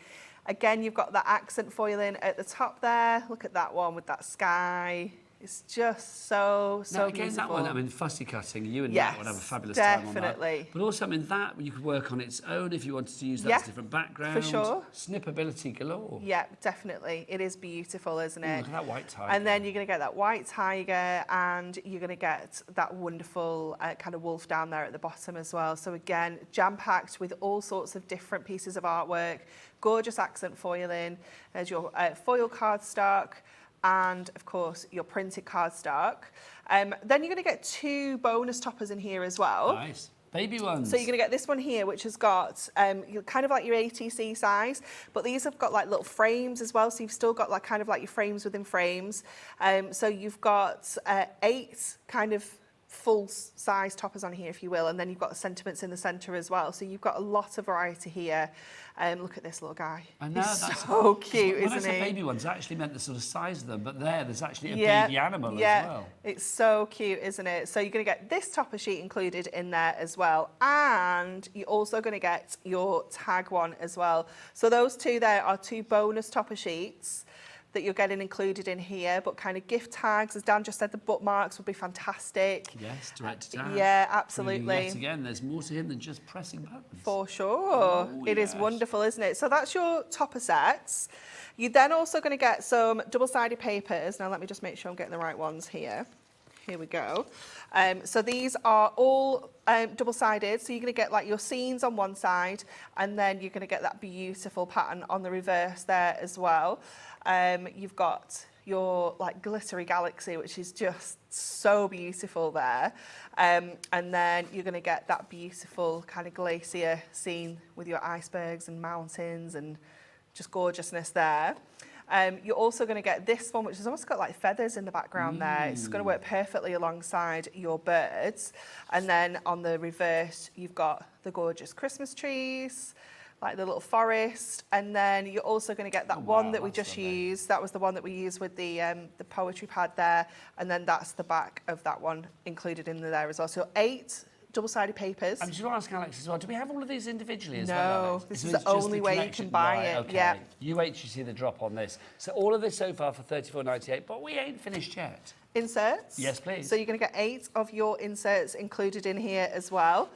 Again, you've got that accent foiling at the top there. Look at that one with that sky. It's just so Now, again, beautiful. that one, I mean, fussy cutting, you and Yes, Matt would have a fabulous time on that. definitely. But also, I mean, that you could work on its own if you wanted to use that Yeah, as a different background. sure. Snippability galore. Yeah, definitely. It is beautiful, isn't Ooh, it? look at that white tiger. And then you're going to get that white tiger, and you're going to get that wonderful kind of wolf down there at the bottom as well. So again, jam-packed with all sorts of different pieces of artwork, gorgeous accent foiling. There's your foil cardstock, and of course your printed cardstock. Then you're going to get 2 bonus toppers in here as well. Nice. Baby ones. So you're going to get this one here, which has got kind of like your ATC size, but these have got like little frames as well. So you've still got like kind of like your frames within frames. So you've got 8 kind of full size toppers on here, if you will, and then you've got the sentiments in the centre as well. So you've got a lot of variety here. Look at this little guy. I know, He's that's so cute, when isn't I said he? baby ones, I actually meant the sort of size of them, but there's actually a baby animal as well. It's so cute, isn't it? So you're going to get this topper sheet included in there as well, and you're also going to get your tag one as well. So those 2 there are 2 bonus topper sheets that you're getting included in here, but kind of gift tags, as Dan just said, the bookmarks would be fantastic. Yes, direct to tag. Yeah, Proving absolutely. Yet again, there's more to him than just pressing buttons. For sure. Oh, It is yes. wonderful, isn't it? So that's your topper sets. You're then also going to get some double-sided papers. Now let me just make sure I'm getting the right ones here. Here we go. So these are all double-sided. So you're going to get like your scenes on one side, and then you're going to get that beautiful pattern on the reverse there as well. You've got your like glittery galaxy, which is just so beautiful there. And then you're going to get that beautiful kind of glacier scene with your icebergs and mountains and just gorgeousness there. You're also going to get this one, which has almost got like feathers in the background there. It's going to work perfectly alongside your birds. And then on the reverse, you've got the gorgeous Christmas trees, like the little forest. And then you're also going to get that one that we just used. That was the one that we used with the poetry pad there. And then that's the back of that one included in there as well. So 8 double-sided papers. I'm just going to ask Alex as well, do we have all of these individually as No, well, Alex? this So is it's the just only way you collection? can buy Right, it, okay. yeah. You wait till you see the drop on this. So all of this so far for $34.98, but we ain't finished yet. Inserts? Yes, please. So you're going to get 8 of your inserts included in here as well.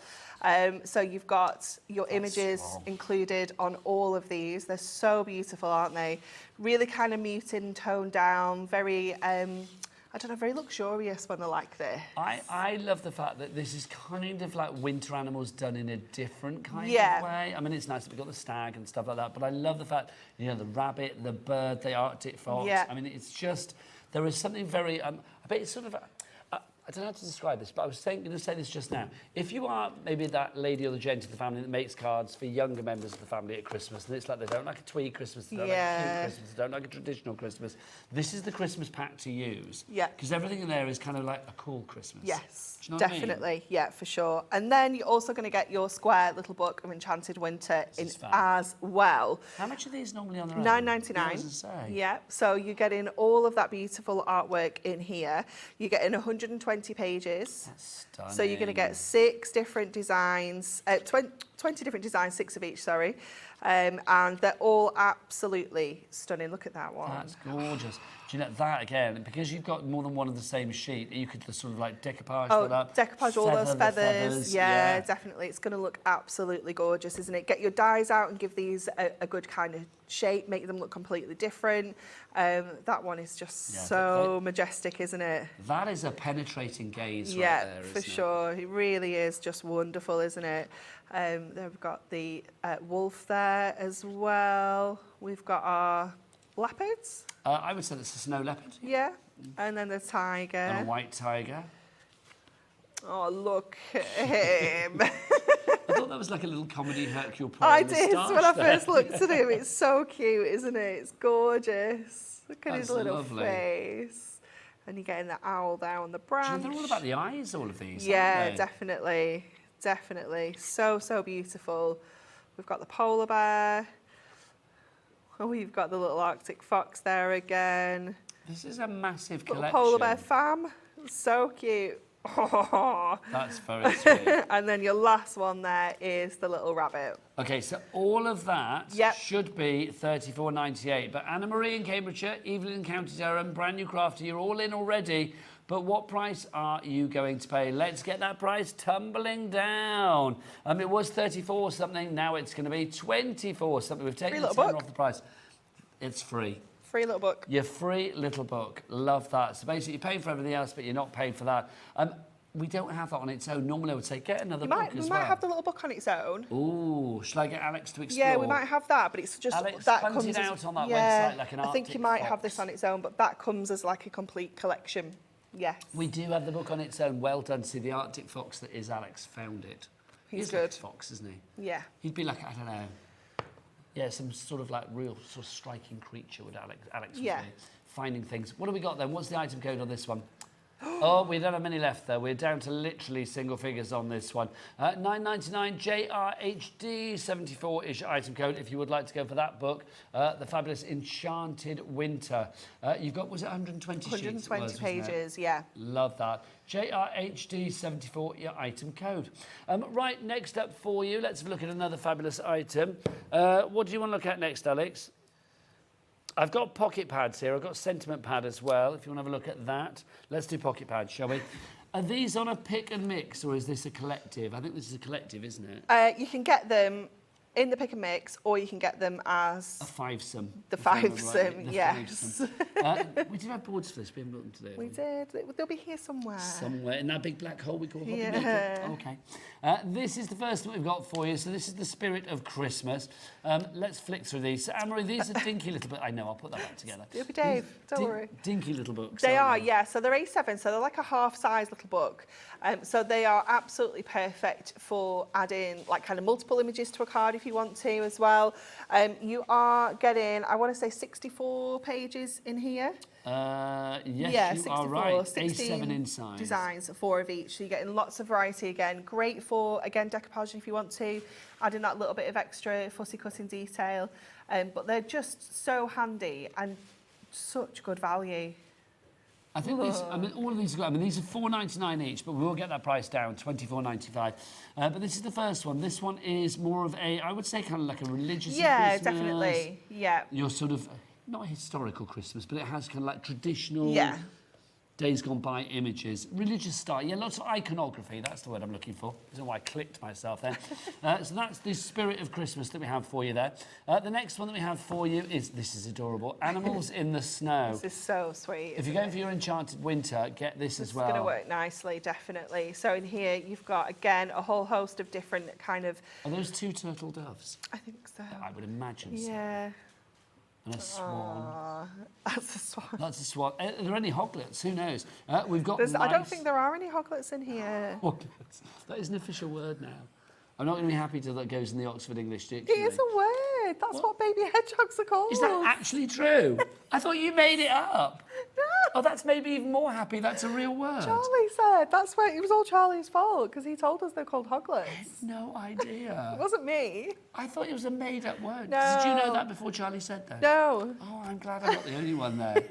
So you've got your images included on all of these. They're so beautiful, aren't they? Really kind of muted and toned down, very, I I don't know, very luxurious when they're like this. I love the fact that this is kind of like winter animals done in a different kind Yeah. of way. I mean, it's nice that we've got the stag and stuff like that, but I love the fact, you know, the rabbit, the bird, the Arctic fox. Yeah. I mean, it's just, there is something very, I bet it's sort of, I don't know how to describe this, but I was going to say this just now. If you are maybe that lady or the gent of the family that makes cards for younger members of the family at Christmas, and it's like they don't like a tweed Christmas, they don't like a cute Christmas, they don't like a traditional Christmas, this is the Christmas pack to use. Yeah. Because everything in there is kind of like a cool Christmas. Yes, Do you know what I mean? definitely. Yeah, for sure. And then you're also going to get your square little book of Enchanted Winter in is fab. as well. How much are these normally on their own? $9.99. Yeah, I was gonna say. Yeah, so you're getting all of that beautiful artwork in here. You're getting 120 pages. That's stunning. So you're going to get 6 different designs, 20 different designs, 6 of each, sorry. And they're all absolutely stunning. Look at that one. That's gorgeous. Do you know that again? Because you've got more than one of the same sheet, you could sort of like decoupage that up. Decoupage all those the feathers. Yeah, definitely. It's going to look absolutely gorgeous, isn't it? Get your dies out and give these a good kind of shape, make them look completely different. That one is just so majestic, isn't it? That is a penetrating gaze Yeah, right there, for isn't sure. It really is just wonderful, isn't it? Then we've got the wolf there as well. We've got our leopards. I would say that's a snow leopard. Yeah. And then the tiger. And a white tiger. Oh, look at him. I thought that was like a little comedy Hercule Poirot I did moustache when I there. first looked at him. It's so cute, isn't it? It's gorgeous. Look at his That's little lovely. face. And you're getting the owl there on the Do you branch. know they're all about the eyes, all of these, Yeah, aren't they? definitely. Definitely. So, so beautiful. We've got the polar bear. Oh, we've got the little Arctic fox there again. This is a massive Little collection. polar bear fam. So cute. Oh. That's very sweet. And then your last one there is the little rabbit. Okay, so all of that Yep. should be $34.98. But Anna Marie in Cambridgeshire, Evelyn in County Durham, brand new crafter, you're all in already. But what price are you going to pay? Let's get that price tumbling down. It was 34 something, now it's going to be 24 something. We've taken Free the little tenner book. off the price. It's free. Free little book. Your free little book. Love that. So basically, you're paying for everything else, but you're not paying for that. We don't have that on its own. Normally, I would say get another book We as might well. have the little book on its own. Ooh, shall I get Alex to explore? Yeah, we might have that, but it's just Alex that hunted comes out as, on that yeah, website like an I think Arctic you might have fox. this on its own, but that comes as like a complete collection. Yes. We do have the book on its own. Well done. See, the Arctic fox that is Alex found it. He's Like a good. fox, isn't he? Yeah. He'd be like, I don't know. Yeah, some sort of like real sort of striking creature would Alex would Yeah. be. Finding things. What have we got then? What's the item code on this one? Oh, we don't have many left though. We're down to literally single figures on this one. $9.99 JRHD 74 is your item code if you would like to go for that book. The fabulous Enchanted Winter. You've got, was it 120 sheets? 120 It was, wasn't it? pages, yeah. Love that. JRHD 74, your item code. Right, next up for you, let's have a look at another fabulous item. What do you want to look at next, Alex? I've got pocket pads here. I've got sentiment pad as well, if you want to have a look at that. Let's do pocket pads, shall we? Are these on a pick and mix, or is this a collective? I think this is a collective, isn't it? You can get them in the pick and mix, or you can get them as A fivesome. the if I remember fivesome, rightly, the yes. fivesome. We did have boards for this. We haven't got them today. We did. They'll be here somewhere. Somewhere in that big black hole we call Hobbymaker. Yeah. Okay. This is the first that we've got for you. So this is the spirit of Christmas. Let's flick through these. So Anne-Marie, these are dinky little books. I know, I'll put that back together. It'll be Dave, don't worry. Dinky little books. They are, aren't yeah. So they're A7, so they're like a half-size little book. So they are absolutely perfect for adding like kind of multiple images to a card if you want to as well. You are getting, I want to say 64 pages in here. Yes, Yeah, you 64, are right. 16 A7 in size. designs, 4 of each. So you're getting lots of variety again. Great for, again, decoupaging if you want to, adding that little bit of extra fussy cutting detail. But they're just so handy and such good value. I think these, I mean, all of these are good. I mean, these are $4.99 each, but we will get that price down, $24.95. But this is the first one. This one is more of a, I would say, kind of like a religious Yeah, Christmas. definitely. Yeah. Your sort of, not a historical Christmas, but it has kind of like traditional. Yeah. days gone by images, religious style. Yeah, lots of iconography. That's the word I'm looking for. I don't know why I clicked myself there. So that's the spirit of Christmas that we have for you there. The next one that we have for you is, this is adorable, Animals in the Snow. This is so sweet. If you're going for your enchanted winter, get this as well. It's going to work nicely, definitely. So in here, you've got, again, a whole host of different kind of... Are those 2 turtle doves? I think so. I would imagine so. Yeah. And a swan. That's a swan. That's a swan. Are there any hoglets? Who knows? We've got I don't think there are any hoglets in here. hoglets. That is an official word now. I'm not going to be happy till that goes in the Oxford English It Dictionary. is a word. That's what baby hedgehogs are called. Is that actually true? I thought you made it up. No. Oh, that's made me even more happy. That's a real word. Charlie said that's why it was all Charlie's fault because he told us they're called hoglets. No idea. It wasn't me. I thought it was a made-up word. No. Did you know that before Charlie said that? No. Oh, I'm glad I'm not the only one there.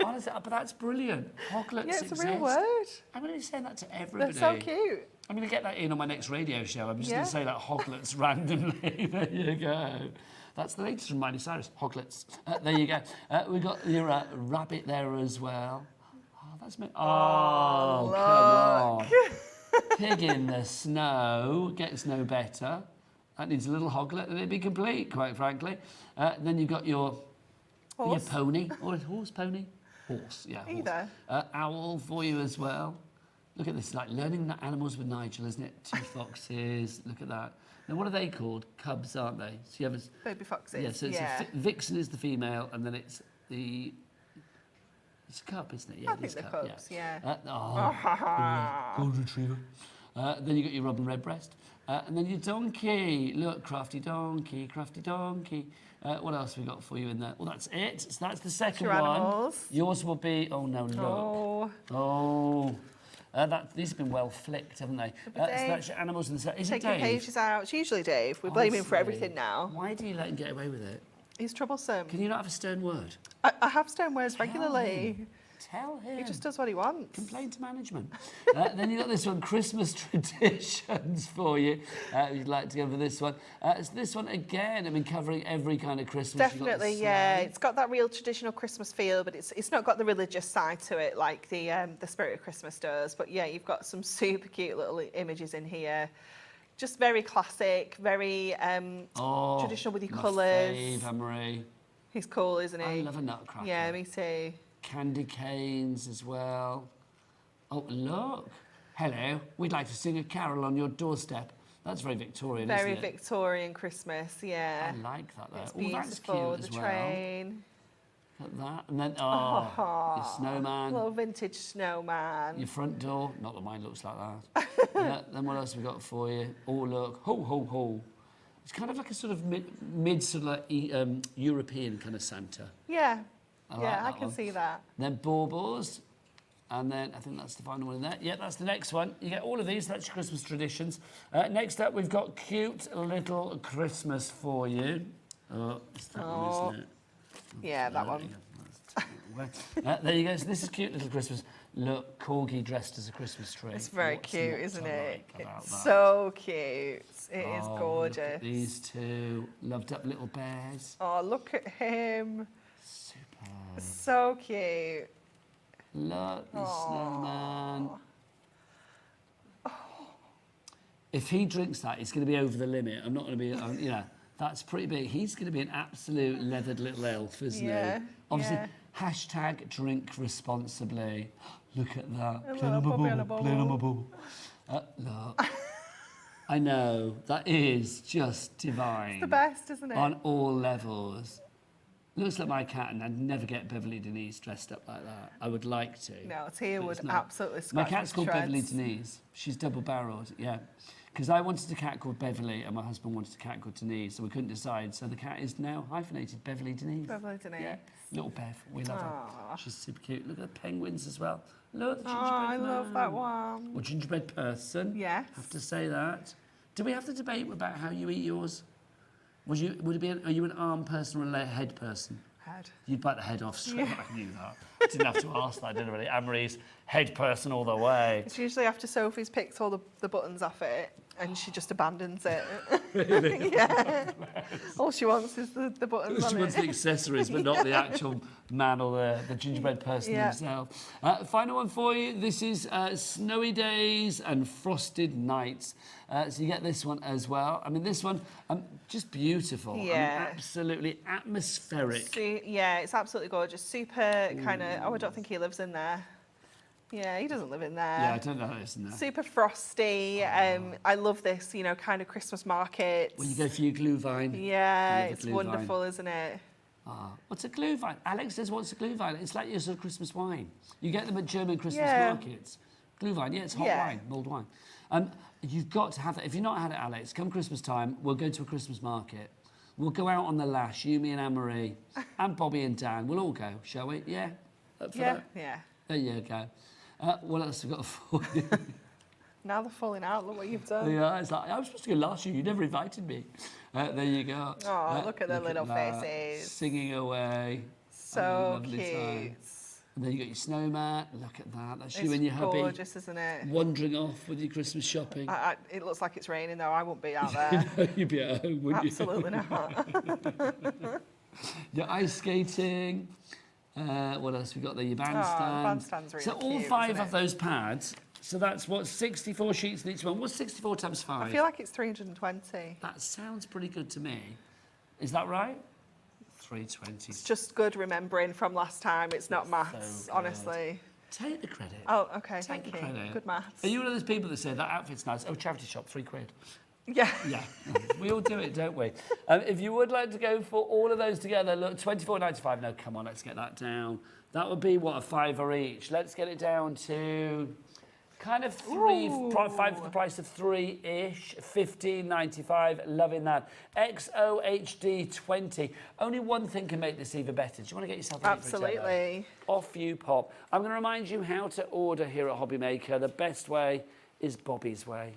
Honestly, but that's brilliant. Hoglets Yeah, it's exist. a real word. I'm going to be saying that to everybody. They're so cute. I'm going to get that in on my next radio show. I'm just Yeah. going to say that hoglets randomly. There you go. That's the latest from Miley Cyrus, hoglets. There you go. We've got your rabbit there as well. Oh, that's me. Oh, come on. Pig in the snow gets no better. That needs a little hoglet and it'd be complete, quite frankly. Then you've got your pony. Or horse, pony? Horse, yeah. Horse. Either. Owl for you as well. Look at this, like learning the animals with Nigel, isn't it? 2 foxes, look at that. Now, what are they called? Cubs, aren't they? So you have Baby foxes. yeah, so it's vixen is the female, and then it's a cub, isn't it? Yeah, I think they're cub, cubs, yeah. Golden retriever. Then you got your robin redbreast, and then your donkey. Look, crafty donkey, crafty donkey. What else have we got for you in there? Well, that's it. So that's the second Your one. animals. Yours will be. Oh no, look. Oh. These have been well flicked, haven't they? So that's your animals in the set. Is it Take your Dave? pages out. It's usually Dave. We blame him for Honestly, everything now. Why do you let him get away with it? He's troublesome. Can you not have a stern word? I have stone words regularly. Tell him. He just does what he wants. Complain to management. Then you've got this one, Christmas traditions for you. If you'd like to go for this one. It's this one again, I mean, covering every kind of Christmas. You've got the Definitely, yeah. sleigh. It's got that real traditional Christmas feel, but it's not got the religious side to it like the spirit of Christmas does. But yeah, you've got some super cute little images in here. Just very classic, very traditional with your colours. Fave, Anne-Marie. He's cool, isn't he? I love a nutcracker. Yeah, me too. Candy canes as well. Oh, look. Hello. We'd like to sing a carol on your doorstep. That's very Victorian, Very isn't it? Victorian Christmas, yeah. I like that, though. It's Oh, that's beautiful, cute the as well. train. Look at that. And then, your snowman. Little vintage snowman. Your front door. Not that mine looks like that. Then what else have we got for you? Oh, look. Ho, ho, ho. It's kind of like a sort of mid sort of like European kind of Santa. Yeah. like I that can one. see that. Then baubles. And then I think that's the final one in there. Yeah, that's the next one. You get all of these. That's your Christmas traditions. Next up, we've got cute little Christmas for you. Oh, it's that one, isn't it? Yeah, that one. There you go. So this is cute little Christmas. Look, corgi dressed as a Christmas tree. It's very What's cute, not isn't to it? like about It's that? so cute. It is Oh, gorgeous. Look at these two loved up little bears. Oh, look at him. Super. So cute. Look, the snowman. If he drinks that, it's going to be over the limit. I'm not going to be, you know, that's pretty big. He's going to be an absolute leathered little elf, isn't Yeah, he? Obviously, yeah. hashtag drink responsibly. Look at that. A Playing on my little puppy on a bubble, playing on my bubble. bubble. Look. I know, that is just divine. The best, isn't it? On all levels. Looks like my cat, and I'd never get Beverly Denise dressed up like that. I would like to. No, Tia but would it's not. absolutely My scratch cat's me called to Beverly shreds. Denise. She's double-barreled, yeah. Because I wanted a cat called Beverly, and my husband wanted a cat called Denise, so we couldn't decide. So the cat is now hyphenated, Beverly Denise. Beverly Denise. Yeah, little Bev. We love Aw. her. She's super cute. Look at the penguins as well. Look, the Oh, gingerbread I love man. that one. Or gingerbread person. Yes. Have to say that. Do we have to debate about how you eat yours? Are you an arm person or a head person? Head. You'd bite the head off straight. I knew that. I didn't have to ask that, did I really? Anne-Marie's head person all the way. It's usually after Sophie's picked all the buttons off it. And she just abandons it. Yeah. All she wants is the buttons She on wants it. the accessories, but not the actual man or the gingerbread person Yeah. himself. Final one for you. This is Snowy Days and Frosted Nights. So you get this one as well. I mean, this one, just beautiful. I mean, Yeah. absolutely atmospheric. Yeah, it's absolutely gorgeous. Super kind of, oh, I don't think he lives in there. Yeah, he doesn't live in there. Yeah, I don't know how it's in there. Super frosty. I love this, you know, kind of Christmas market. When you go for your glühwein. Yeah, you have a it's glühwein. wonderful, isn't it? What's a glühwein? Alex says, what's a glühwein? It's like your sort of Christmas wine. You get them at German Christmas Yeah. markets. Glühwein, yeah, it's hot Yeah. wine, mulled wine. You've got to have that. If you've not had it, Alex, come Christmas time, we'll go to a Christmas market. We'll go out on the lash, you, me and Anne-Marie, and Bobby and Dan. We'll all go, shall we? Yeah? Up for Yeah, that? yeah. There you go. What else have we got for you? Now they're falling out. Look what you've done. Yeah, it's like, I was supposed to go last year. You never invited me. There you go. Oh, look at their little that, faces. Singing away. So Lovely cute. time. And then you got your snowman. Look at that. That's you It's and your hubby gorgeous, isn't it? wandering off with your Christmas shopping. It looks like it's raining though. I won't be out there. You'd be at home, wouldn't Absolutely not. you? Your ice skating. What else we got there? Your bandstand. the bandstand's really So all cute, 5 isn't of it? those pads. So that's what, 64 sheets in each one. What's 64 times 5? I feel like it's 320. That sounds pretty good to me. Is that right? 320. It's just good remembering from last time. It's not So maths, good. honestly. Take the credit. Oh, okay, Take thank the you. credit. Good maths. Are you one of those people that say that outfit's nice? Oh, charity shop, £3. Yeah. Yeah, we all do it, don't we? If you would like to go for all of those together, look, £24.95. No, come on, let's get that down. That would be, what, a £5 each. Let's get it down to kind of 5 for the price of 3-ish, £15.95. Loving that. XOHD20. Only one thing can make this even better. Do you want to get yourself a Absolutely. Off you pop. I'm going to remind you how to order here at Hobbymaker. The best way is Bobby's way.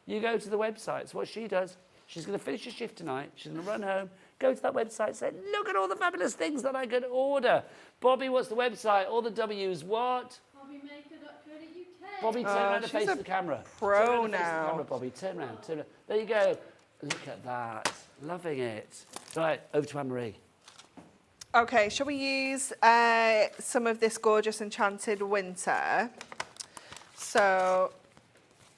You go to the website. It's what she does. She's going to finish her shift tonight. She's going to run home, go to that website, say, look at all the fabulous things that I could order. Bobby, what's the website? All the W's, what? Hobbymaker.co.uk. Bobby, turn around and she's face a the camera. pro Turn around and face now. the camera, Bobby. Turn around, turn around. There you go. Look at that. Loving it. Right, over to Anne-Marie. Okay, shall we use some of this gorgeous enchanted winter? So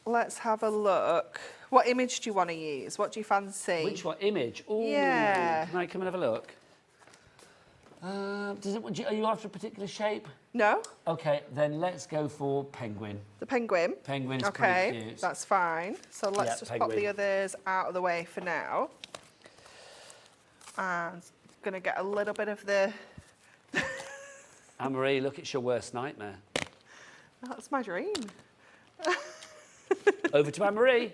let's have a look. What image do you want to use? What do you fancy? Which one? Image? Ooh, Yeah. Can I come and have a look? Are you after a particular shape? No? Okay, then let's go for penguin. The penguin? Penguin's Okay, pretty cute. that's fine. So let's Yeah, just pop penguin. the others out of the way for now. And going to get a little bit of the... Anne-Marie, look, it's your worst nightmare. That's my dream. Over to Anne-Marie.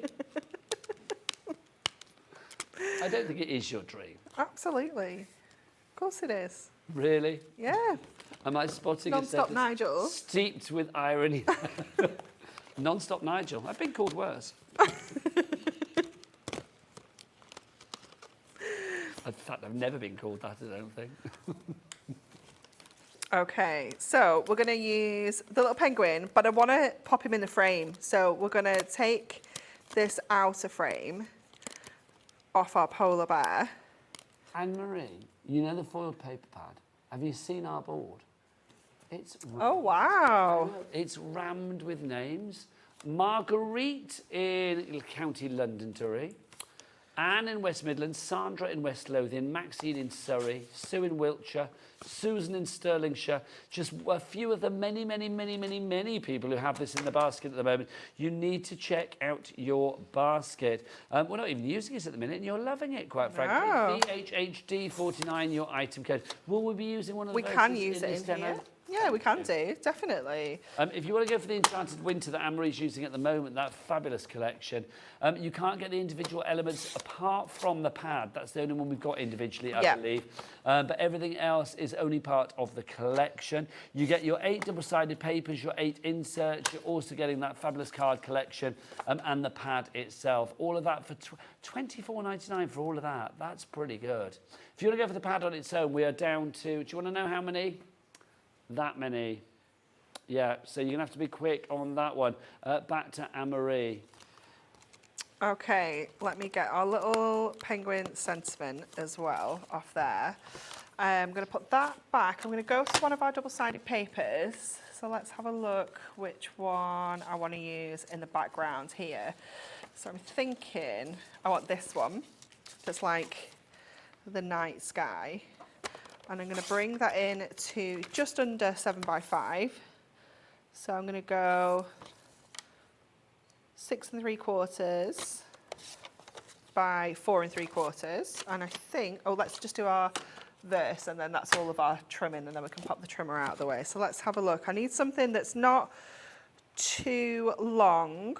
I don't think it is your dream. Absolutely. Of course it is. Really? Yeah. Am I spotting a Non-stop sentence Nigel. steeped with irony? Non-stop Nigel. I've been called worse. In fact, I've never been called that, I don't think. Okay, so we're going to use the little penguin, but I want to pop him in the frame. So we're going to take this outer frame off our polar bear. Anne-Marie, you know the foiled paper pad? Have you seen our board? It's Oh, wow. It's rammed with names. Marguerite in County Londonderry, Anne in West Midlands, Sandra in West Lothian, Maxine in Surrey, Sue in Wiltshire, Susan in Stirlingshire. Just a few of the many, many, many, many, many people who have this in the basket at the moment. You need to check out your basket. We're not even using it at the minute, and you're loving it, quite frankly. Wow. VHHD49, your item code. Will we be using one of We those can use it this in demo? here. Yeah, we can do, definitely. If you want to go for the Enchanted Winter that Anne-Marie's using at the moment, that fabulous collection, you can't get the individual elements apart from the pad. That's the only one we've got individually, I believe. But everything else is only part of the collection. You get your 8 double-sided papers, your 8 inserts. You're also getting that fabulous card collection and the pad itself. All of that for $24.99 for all of that. That's pretty good. If you want to go for the pad on its own, we are down to, do you want to know how many? That many. Yeah, so you're going to have to be quick on that one. Back to Anne-Marie. Okay, let me get our little penguin sentiment as well off there. I'm going to put that back. I'm going to go to one of our double-sided papers. So let's have a look which one I want to use in the background here. So I'm thinking I want this one. That's like the night sky. And I'm going to bring that in to just under 7 by 5. So I'm going to go 6 3/4 by 4 3/4. And I think, oh, let's just do our this, and then that's all of our trimming, and then we can pop the trimmer out of the way. So let's have a look. I need something that's not too long.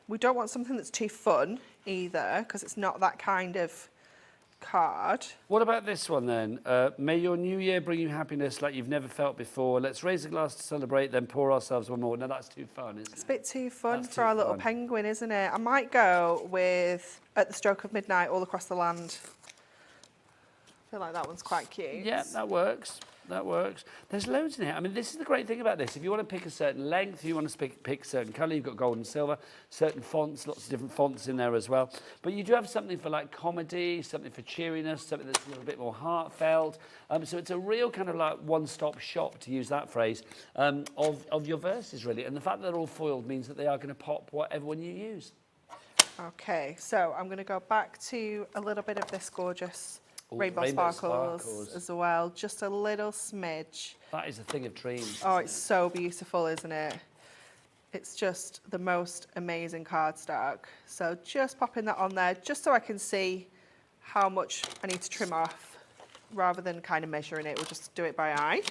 We don't want something that's too fun either, because it's not that kind of card. What about this one then? May your new year bring you happiness like you've never felt before. Let's raise a glass to celebrate, then pour ourselves one more. No, that's too fun, isn't it? It's a bit too fun That's for too our little fun. penguin, isn't it? I might go with At the Stroke of Midnight all across the land. I feel like that one's quite cute. Yeah, that works. That works. There's loads in here. I mean, this is the great thing about this. If you want to pick a certain length, if you want to pick a certain colour, you've got gold and silver, certain fonts, lots of different fonts in there as well. But you do have something for like comedy, something for cheeriness, something that's a little bit more heartfelt. So it's a real kind of like one-stop shop, to use that phrase, of your verses, really. And the fact that they're all foiled means that they are going to pop whatever one you use. Okay, so I'm going to go back to a little bit of this gorgeous Ooh, rainbow rainbow sparkles sparkles. as well. Just a little smidge. That is a thing of dreams. Oh, it's so beautiful, isn't it? It's just the most amazing cardstock. So just popping that on there, just so I can see how much I need to trim off, rather than kind of measuring it. We'll just do it by eye.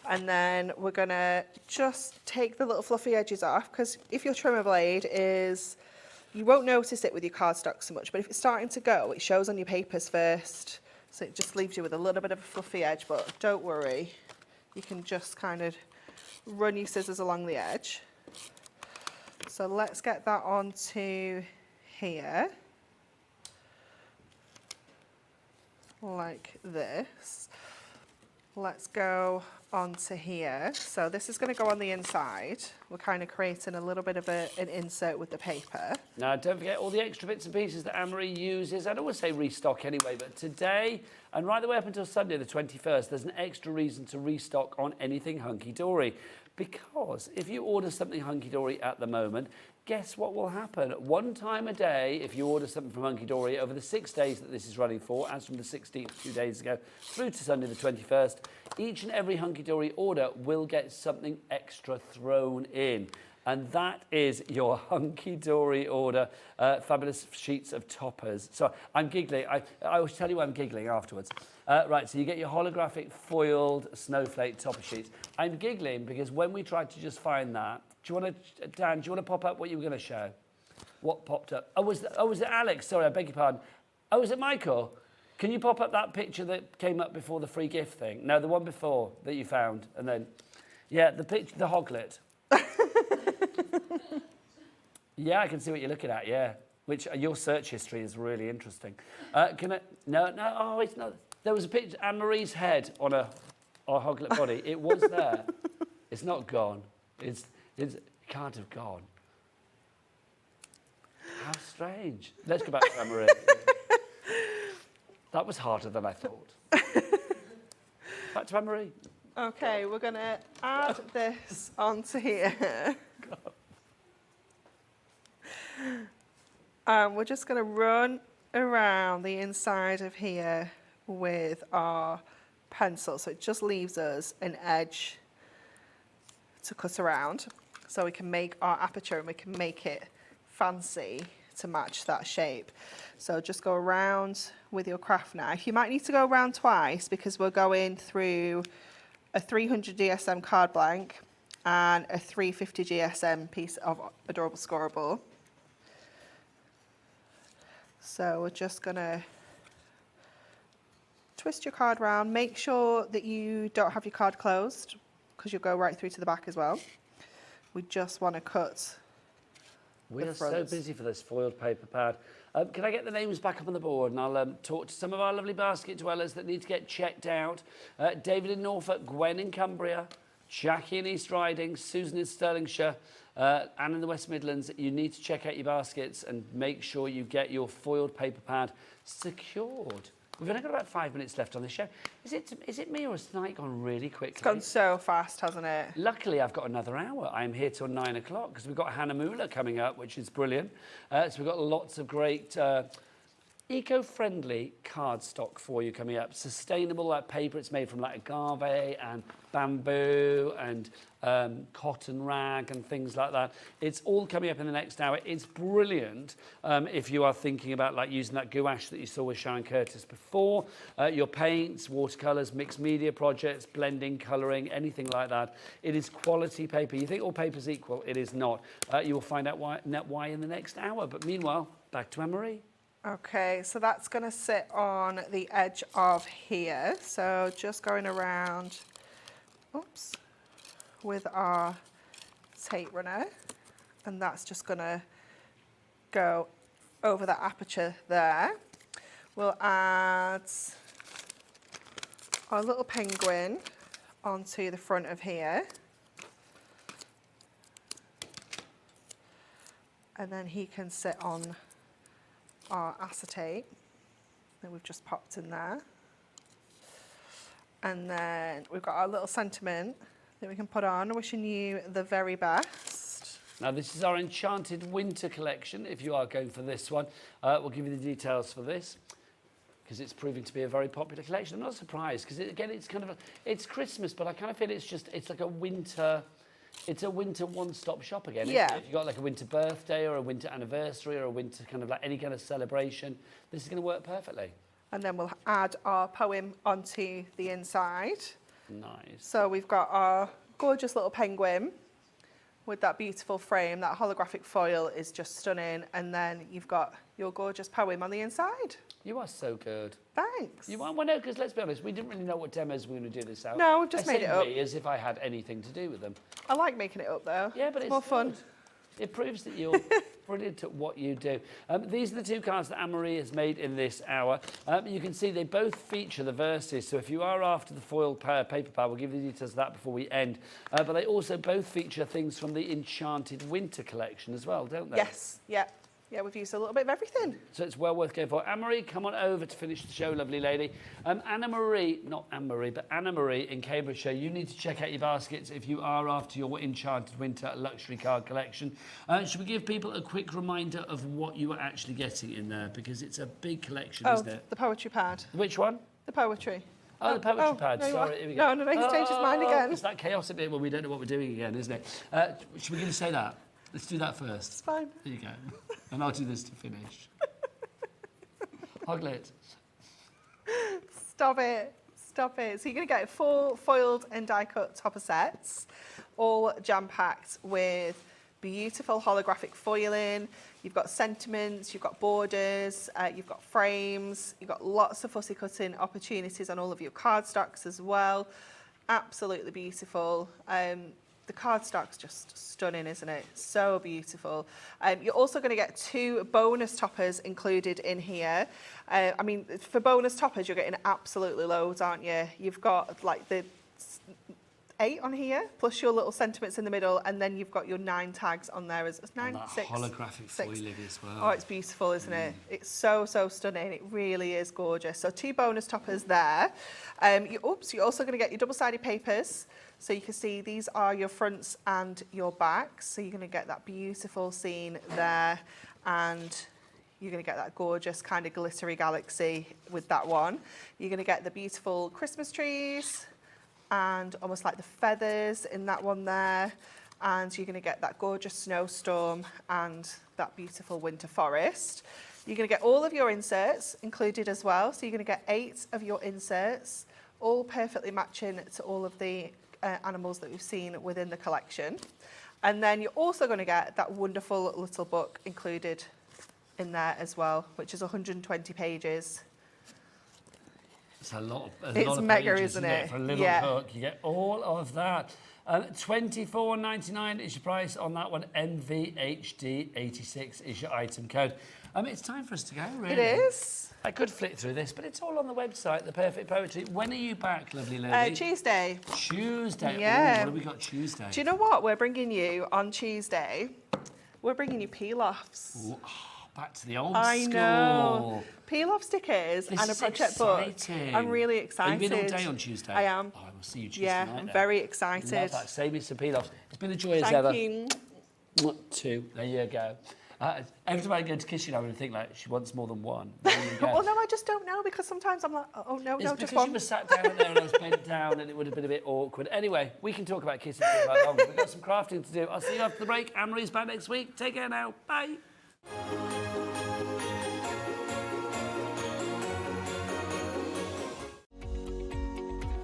And then we're gonna just take the little fluffy edges off, because if your trimmer blade is, you won't notice it with your cardstock so much, but if it's starting to go, it shows on your papers first. So it just leaves you with a little bit of a fluffy edge, but don't worry. You can just kind of run your scissors along the edge. So let's get that onto here, like this. Let's go onto here. So this is going to go on the inside. We're kind of creating a little bit of an insert with the paper. Now, don't forget all the extra bits and pieces that Anne-Marie uses. I'd always say restock anyway, but today, and right the way up until Sunday the 21st, there's an extra reason to restock on anything Hunkydory. Because if you order something Hunkydory at the moment, guess what will happen? One time a day, if you order something from Hunkydory over the 6 days that this is running for, as from the 16th, 2 days ago, through to Sunday the 21st, each and every Hunkydory order will get something extra thrown in. And that is your Hunkydory order, fabulous sheets of toppers. So I'm giggling. I always tell you I'm giggling afterwards. Right, so you get your holographic foiled snowflake topper sheets. I'm giggling because when we tried to just find that, Dan, do you want to pop up what you were going to show? What popped up? Oh, was it Alex? Sorry, I beg your pardon. Oh, was it Michael? Can you pop up that picture that came up before the free gift thing? No, the one before that you found. And then, yeah, the picture, the hoglet. Yeah, I can see what you're looking at, yeah. Which, your search history is really interesting. No, oh, it's not. There was a picture, Anne-Marie's head on a hoglet body. It was there. It's not gone. It can't have gone. How strange. Let's go back to Anne-Marie. That was harder than I thought. Back to Anne-Marie. Okay, we're going to add this onto here. And we're just going to run around the inside of here with our pencil. So it just leaves us an edge to cut around. So we can make our aperture and we can make it fancy to match that shape. So just go around with your craft knife. You might need to go around twice because we're going through a 300 GSM card blank and a 350 GSM piece of adorable scoreable. So we're just gonna twist your card round. Make sure that you don't have your card closed because you'll go right through to the back as well. We just want to cut. We are so busy for this foiled paper pad. Can I get the names back up on the board and I'll talk to some of our lovely basket dwellers that need to get checked out. David in Norfolk, Gwen in Cumbria, Jackie in East Riding, Susan in Stirlingshire, and in the West Midlands, you need to check out your baskets and make sure you get your foiled paper pad secured. We've only got about 5 minutes left on the show. Is it me or has tonight gone really quickly? It's gone so fast, hasn't it? Luckily, I've got another hour. I'm here till 9 o'clock because we've got Hahnemühle coming up, which is brilliant. So we've got lots of great eco-friendly cardstock for you coming up. Sustainable paper. It's made from like agave and bamboo and cotton rag and things like that. It's all coming up in the next hour. It's brilliant if you are thinking about like using that gouache that you saw with Sharon Curtis before. Your paints, watercolours, mixed media projects, blending, colouring, anything like that. It is quality paper. You think all paper's equal? It is not. You will find out why in the next hour. But meanwhile, back to Anne-Marie. Okay, so that's going to sit on the edge of here. So just going around, oops, with our tape runner, and that's just going to go over that aperture there. We'll add our little penguin onto the front of here. And then he can sit on our acetate that we've just popped in there. And then we've got our little sentiment that we can put on, wishing you the very best. Now, this is our Enchanted Winter collection, if you are going for this one. We'll give you the details for this, because it's proving to be a very popular collection. I'm not surprised, because again, it's kind of it's Christmas, but I kind of feel it's like a winter... It's a winter one-stop shop again. Yeah. If you've got like a winter birthday or a winter anniversary or a winter kind of like any kind of celebration, this is going to work perfectly. And then we'll add our poem onto the inside. Nice. So we've got our gorgeous little penguin with that beautiful frame. That holographic foil is just stunning. And then you've got your gorgeous poem on the inside. You are so good. Thanks. You are. Well, no, because let's be honest, we didn't really know what demos we were going to do this out. No, we've just made it up. As if I had anything to do with them. I like making it up though. Yeah, but it's more fun. good. It proves that you're brilliant at what you do. These are the two cards that Anne-Marie has made in this hour. You can see they both feature the verses. So if you are after the foiled paper pad, we'll give you the details of that before we end. But they also both feature things from the Enchanted Winter collection as well, don't they? Yes, yeah. Yeah, we've used a little bit of everything. So it's well worth going for. Anne-Marie, come on over to finish the show, lovely lady. Anne-Marie, not Anne-Marie, but Anne-Marie in Cambridgeshire, you need to check out your baskets if you are after your Enchanted Winter luxury card collection. Should we give people a quick reminder of what you are actually getting in there? Because it's a big collection, isn't it? The poetry pad. Which one? The poetry. Oh, the poetry pad. No, Sorry. Here we go. No, he's changed his mind again. It's that chaotic bit where we don't know what we're doing again, isn't it? Should we say that? Let's do that first. It's fine. There you go. And I'll do this to finish. Hoglet. Stop it. Stop it. So you're going to get 4 foiled and die-cut topper sets, all jam-packed with beautiful holographic foiling. You've got sentiments, you've got borders, you've got frames, you've got lots of fussy cutting opportunities on all of your cardstocks as well. Absolutely beautiful. The cardstock's just stunning, isn't it? So beautiful. You're also going to get 2 bonus toppers included in here. I mean, for bonus toppers, you're getting absolutely loads, aren't you? You've got like the 8 on here, plus your little sentiments in the middle, and then you've got your 9 tags on there as 9, that 6, holographic 6. foiling as well. Oh, it's beautiful, isn't it? It's so stunning. It really is gorgeous. So 2 bonus toppers there. You're also going to get your double-sided papers. So you can see these are your fronts and your backs. So you're going to get that beautiful scene there, and you're going to get that gorgeous kind of glittery galaxy with that one. You're going to get the beautiful Christmas trees and almost like the feathers in that one there. And you're going to get that gorgeous snowstorm and that beautiful winter forest. You're going to get all of your inserts included as well. So you're going to get 8 of your inserts, all perfectly matching to all of the animals that we've seen within the collection. And then you're also going to get that wonderful little book included in there as well, which is 120 pages. It's a lot of It's mega, pages, isn't it? For a little book, you get all of that. £24.99 is your price on that one. MVHD86 is your item code. It's time for us to go, really. It is. I could flick through this, but it's all on the website, The Perfect Poetry. When are you back, lovely lady? Tuesday. Tuesday. Yeah. Ooh, what have we got Tuesday? Do you know what? We're bringing you on Tuesday. We're bringing you peel-offs. Ooh, back to the old I school. know. Peel-off stickers This and a is project book. exciting. I'm really excited. Are you in all day on Tuesday? I am. Oh, I will see you Tuesday Yeah, night I'm then. very excited. Love that. Save me some peel-offs. It's been a joy as Thank ever. you. Two. There you go. Every time I go to kiss you, I would think like she wants more than one. There you go. Well, no, I just don't know because sometimes I'm like, oh no, It's no, because just one. you were sat down there and I was bent down and it would have been a bit awkward. Anyway, we can talk about kissing for about longer. We've got some crafting to do. I'll see you after the break. Anne-Marie's back next week. Take care now. Bye.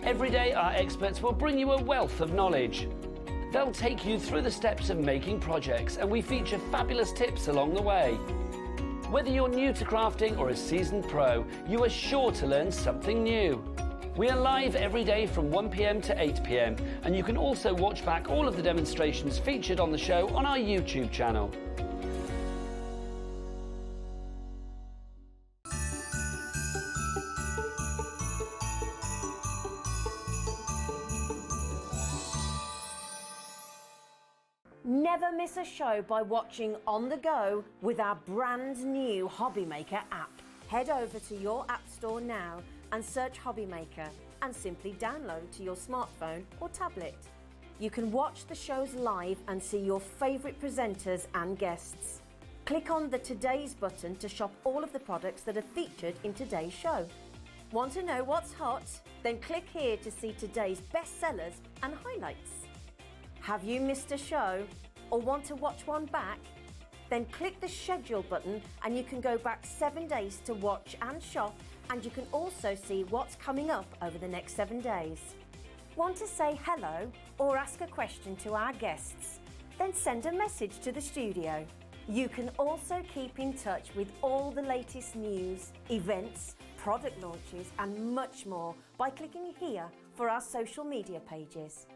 Every day, our experts will bring you a wealth of knowledge. They'll take you through the steps of making projects, and we feature fabulous tips along the way. Whether you're new to crafting or a seasoned pro, you are sure to learn something new. We are live every day from 1 p.m. to 8 p.m, and you can also watch back all of the demonstrations featured on the show on our YouTube channel. Never miss a show by watching on the go with our brand new Hobbymaker app. Head over to your app store now and search Hobbymaker and simply download to your smartphone or tablet. You can watch the shows live and see your favourite presenters and guests. Click on the Today's button to shop all of the products that are featured in today's show. Want to know what's hot? Then click here to see today's bestsellers and highlights. Have you missed a show or want to watch one back? Then click the schedule button and you can go back 7 days to watch and shop, and you can also see what's coming up over the next 7 days. Want to say hello or ask a question to our guests? Then send a message to the studio. You can also keep in touch with all the latest news, events, product launches and much more by clicking here for our social media pages.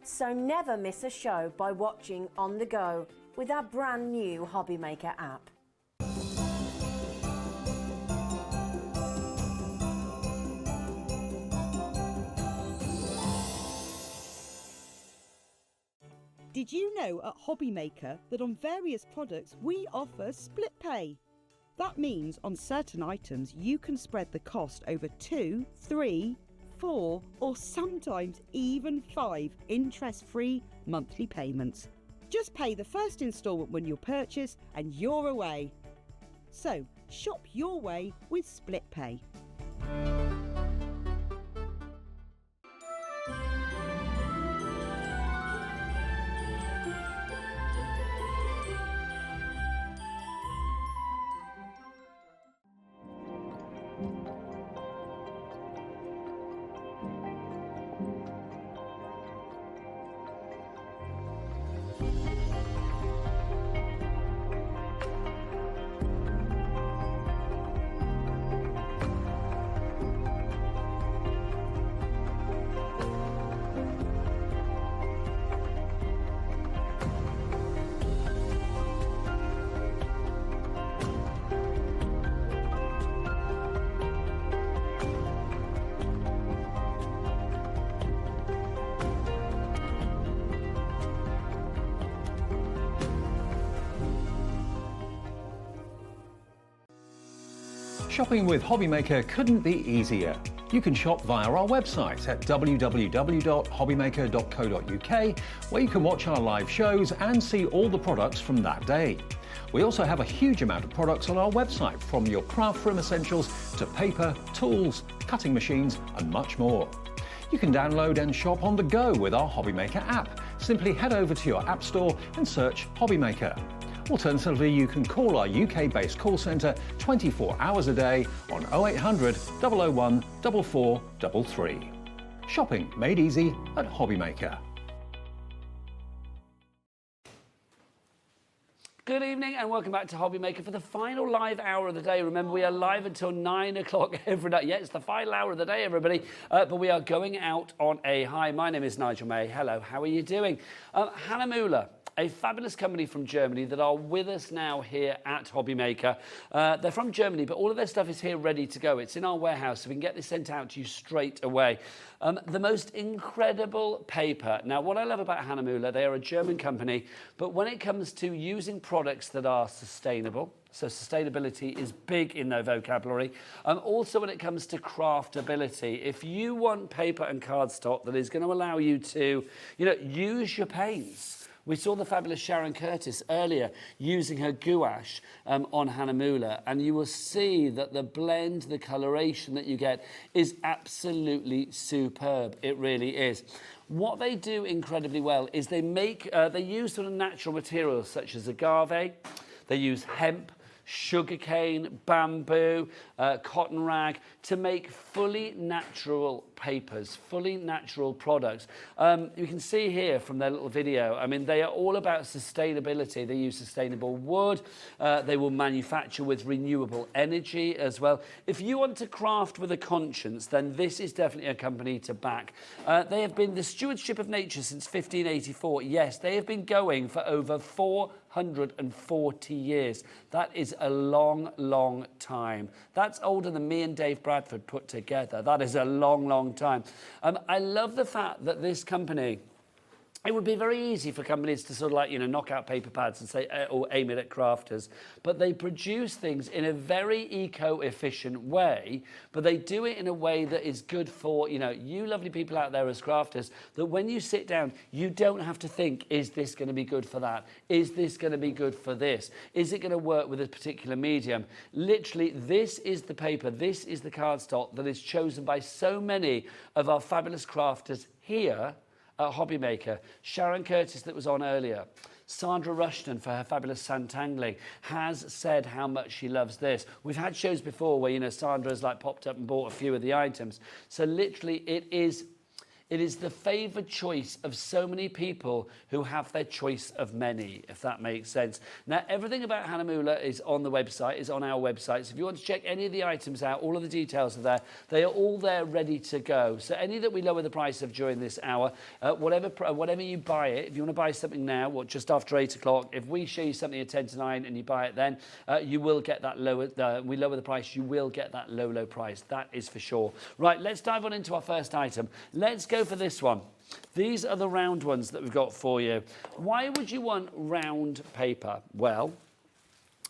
So never miss a show by watching on the go with our brand new Hobbymaker app. Did you know at Hobbymaker that on various products we offer split pay? That means on certain items you can spread the cost over 2, 3, 4 or sometimes even 5 interest-free monthly payments. Just pay the first instalment when you purchase and you're away. So shop your way with split pay. Shopping with Hobbymaker couldn't be easier. You can shop via our website at www.hobbymaker.co.uk, where you can watch our live shows and see all the products from that day. We also have a huge amount of products on our website, from your craft room essentials to paper, tools, cutting machines and much more. You can download and shop on the go with our Hobbymaker app. Simply head over to your app store and search Hobbymaker. Alternatively, you can call our UK-based call centre 24 hours a day on 0800 001 4433. Shopping made easy at Hobbymaker. good evening and welcome back to Hobbymaker for the final live hour of the day. Remember, we are live until 9 o'clock every night. Yeah, it's the final hour of the day, everybody. But we are going out on a high. My name is Nigel May. Hello, how are you doing? Hahnemühle, a fabulous company from Germany that are with us now here at Hobbymaker. They're from Germany, but all of their stuff is here ready to go. It's in our warehouse, so we can get this sent out to you straight away. The most incredible paper. Now, what I love about Hahnemühle, they are a German company, but when it comes to using products that are sustainable, so sustainability is big in their vocabulary. Also, when it comes to craftability, if you want paper and cardstock that is going to allow you to, use your paints. We saw the fabulous Sharon Curtis earlier using her gouache on Hahnemühle, and you will see that the blend, the coloration that you get is absolutely superb. It really is. What they do incredibly well is they use sort of natural materials such as agave, they use hemp, sugarcane, bamboo, cotton rag to make fully natural papers, fully natural products. You can see here from their little video, I mean, they are all about sustainability. They use sustainable wood. They will manufacture with renewable energy as well. If you want to craft with a conscience, then this is definitely a company to back. They have been the stewardship of nature since 1584. Yes, they have been going for over 440 years. That is a long, long time. That's older than me and Dave Bradford put together. That is a long, long time. I love the fact that this company, it would be very easy for companies to sort of like, knock out paper pads and say, or aim it at crafters, but they produce things in a very eco-efficient way, but they do it in a way that is good for, you lovely people out there as crafters, that when you sit down, you don't have to think, is this going to be good for that? Is this going to be good for this? Is it going to work with a particular medium? Literally, this is the paper, this is the cardstock that is chosen by so many of our fabulous crafters here at Hobbymaker. Sharon Curtis that was on earlier, Sandra Rushton for her fabulous Santangling has said how much she loves this. We've had shows before where, Sandra's like popped up and bought a few of the items. So literally it is the favoured choice of so many people who have their choice of many, if that makes sense. Now, everything about Hahnemühle is on the website, is on our website. So if you want to check any of the items out, all of the details are there. They are all there ready to go. So any that we lower the price of during this hour, whatever you buy it, if you want to buy something now, just after 8 o'clock, if we show you something at 10 to 9 and you buy it then, you will get that lower, we lower the price, you will get that low, low price. That is for sure. Right, let's dive on into our first item. Let's go for this one. These are the round ones that we've got for you. Why would you want round paper? Well,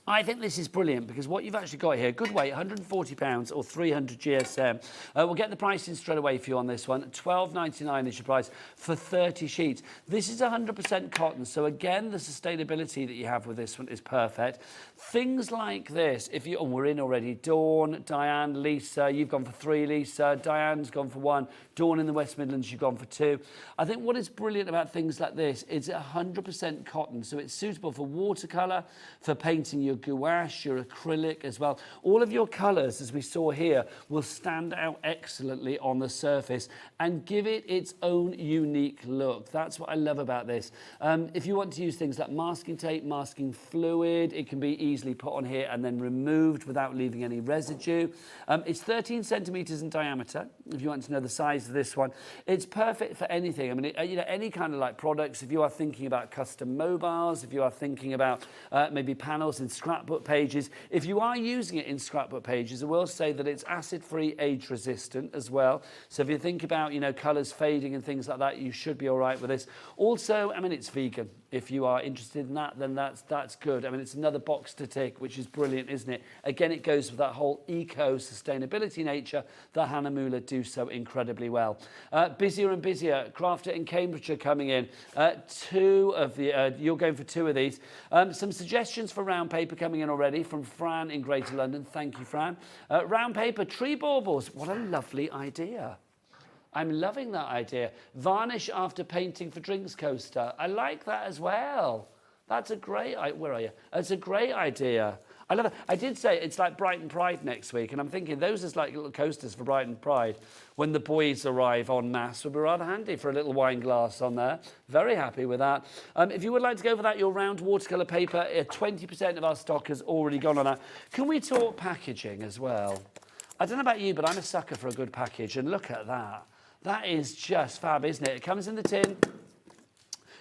I think this is brilliant because what you've actually got here, good weight, £140 or 300 GSM. We'll get the pricing straight away for you on this one. £12.99 is your price for 30 sheets. This is 100% cotton, so again, the sustainability that you have with this one is perfect. Things like this, we're in already, Dawn, Diane, Lisa, you've gone for 3, Lisa, Diane's gone for 1, Dawn in the West Midlands, you've gone for 2. I think what is brilliant about things like this is 100% cotton, so it's suitable for watercolour, for painting your gouache, your acrylic as well. All of your colours, as we saw here, will stand out excellently on the surface and give it its own unique look. That's what I love about this. If you want to use things like masking tape, masking fluid, it can be easily put on here and then removed without leaving any residue. It's 13 centimetres in diameter, if you want to know the size of this one. It's perfect for anything. I mean, any kind of like products, if you are thinking about custom mobiles, if you are thinking about maybe panels in scrapbook pages. If you are using it in scrapbook pages, I will say that it's acid-free, age-resistant as well. So if you think about, colours fading and things like that, you should be all right with this. Also, I mean, it's vegan. If you are interested in that, then that's good. I mean, it's another box to tick, which is brilliant, isn't it? Again, it goes with that whole eco-sustainability nature that Hahnemühle do so incredibly well. Busier and busier. Craft It in Cambridgeshire coming in. You're going for 2 of these. Some suggestions for round paper coming in already from Fran in Greater London. Thank you, Fran. Round paper, tree baubles. What a lovely idea. I'm loving that idea. Varnish after painting for drinks coaster. I like that as well. That's a great, where are you? That's a great idea. I love it. I did say it's like Brighton Pride next week, and I'm thinking those are like little coasters for Brighton Pride. When the boys arrive en masse, would be rather handy for a little wine glass on there. Very happy with that. If you would like to go for that, your round watercolour paper, 20% of our stock has already gone on that. Can we talk packaging as well? I don't know about you, but I'm a sucker for a good package, and look at that. That is just fab, isn't it? It comes in the tin.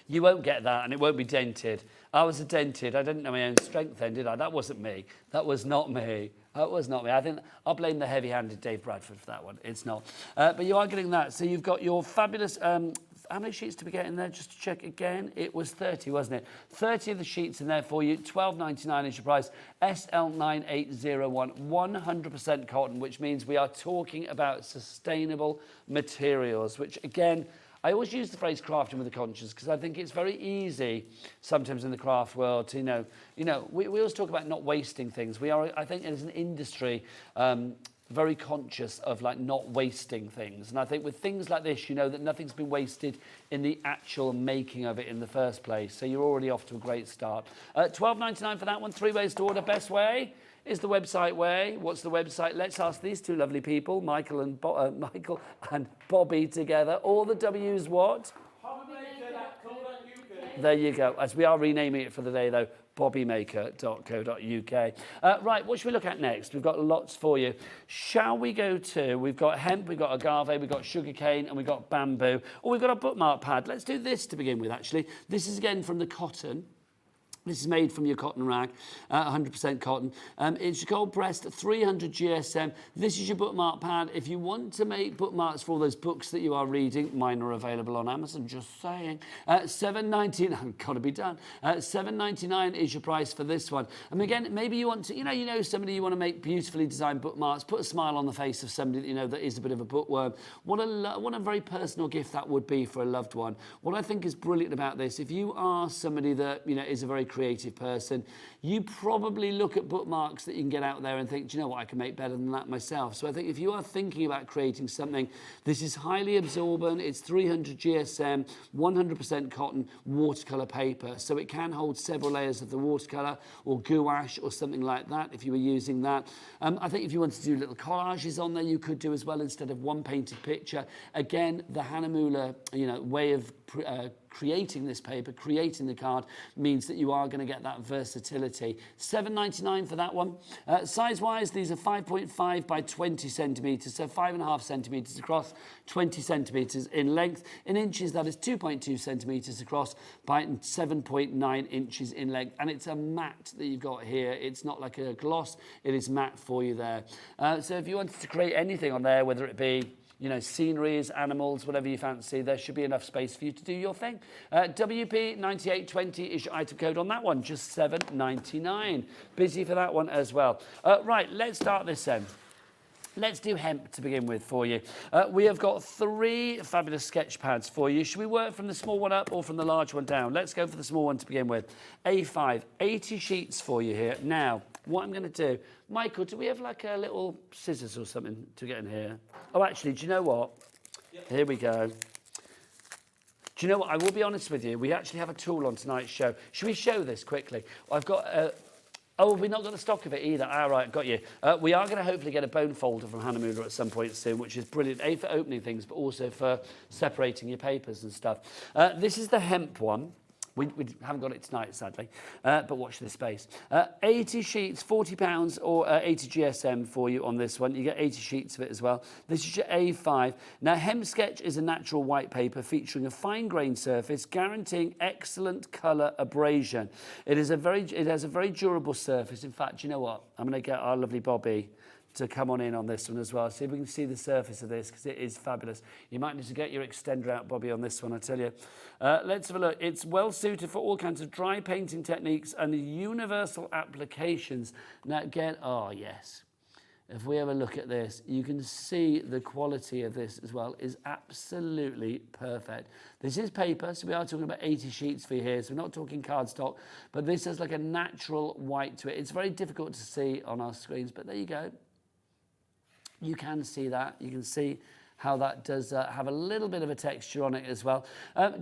You won't get that, and it won't be dented. I was a dented. I didn't know my own strength then, did I? That wasn't me. That was not me. That was not me. I think I'll blame the heavy-handed Dave Bradford for that one. It's not. But you are getting that. So you've got your fabulous... how many sheets did we get in there? Just to check again. It was 30, wasn't it? 30 of the sheets in there for you. $12.99 is your price. SL9801. 100% cotton, which means we are talking about sustainable materials, which, again... I always use the phrase crafting with a conscience because I think it's very easy sometimes in the craft world to, we always talk about not wasting things. We are, I think, as an industry, very conscious of like not wasting things. And I think with things like this, you know that nothing's been wasted in the actual making of it in the first place. So you're already off to a great start. $12.99 for that one. 3 ways to order. Best way is the website way. What's the website? Let's ask these two lovely people, Michael and Bobby together. All the W's what? Hobbymaker.co.uk. There you go. As we are renaming it for the day, though, hobbymaker.co.uk. Right, what should we look at next? We've got lots for you. Shall we go to, we've got hemp, we've got agave, we've got sugarcane, and we've got bamboo. Oh, we've got a bookmark pad. Let's do this to begin with, actually. This is, again, from the cotton. This is made from your cotton rag, 100% cotton. It's your cold pressed 300 GSM. This is your bookmark pad. If you want to make bookmarks for all those books that you are reading, mine are available on Amazon, just saying. $7.99, got to be done. $7.99 is your price for this one. And again, maybe you want to, you know somebody you want to make beautifully designed bookmarks, put a smile on the face of somebody that you know that is a bit of a bookworm. What a very personal gift that would be for a loved one. What I think is brilliant about this, if you are somebody that, is a very creative person, you probably look at bookmarks that you can get out there and think, do you know what, I can make better than that myself. So I think if you are thinking about creating something, this is highly absorbent, it's 300 GSM, 100% cotton, watercolour paper, so it can hold several layers of the watercolour or gouache or something like that if you were using that. I think if you want to do little collages on there, you could do as well instead of one painted picture. Again, the Hahnemühle, way of creating this paper, creating the card, means that you are going to get that versatility. $7.99 for that one. Size-wise, these are 5.5 by 20 centimetres, so 5.5 centimetres across, 20 centimetres in length. In inches, that is 2.2 centimetres across by 7.9 inches in length. And it's a matte that you've got here. It's not like a gloss, it is matte for you there. So if you wanted to create anything on there, whether it be sceneries, animals, whatever you fancy, there should be enough space for you to do your thing. WP9820 is your item code on that one, just $7.99. Busy for that one as well. Right, let's start this then. Let's do hemp to begin with for you. We have got 3 fabulous sketch pads for you. Should we work from the small one up or from the large one down? Let's go for the small one to begin with. A5, 80 sheets for you here. Now, what I'm going to do, Michael, do we have like a little scissors or something to get in here? Oh, actually, do you know what? Yep. Here we go. Do you know what? I will be honest with you. We actually have a tool on tonight's show. Should we show this quickly? I've got... Oh, we've not got the stock of it either. All right, got you. We are going to hopefully get a bone folder from Hahnemühle at some point soon, which is brilliant, A, for opening things, but also for separating your papers and stuff. This is the hemp one. We haven't got it tonight, sadly, but watch this space. 80 sheets, £40 or 80 GSM for you on this one. You get 80 sheets of it as well. This is your A5. Now, Hemp Sketch is a natural white paper featuring a fine-grained surface, guaranteeing excellent colour abrasion. It has a very durable surface. In fact, you know what? I'm going to get our lovely Bobby to come on this one as well. See if we can see the surface of this, because it is fabulous. You might need to get your extender out, Bobby, on this one, I tell you. Let's have a look. It's well suited for all kinds of dry painting techniques and universal applications. Now, again, oh, yes. If we have a look at this, you can see the quality of this as well is absolutely perfect. This is paper, so we are talking about 80 sheets for you here, so we're not talking cardstock, but this has like a natural white to it. It's very difficult to see on our screens, but there you go. You can see that. You can see how that does have a little bit of a texture on it as well.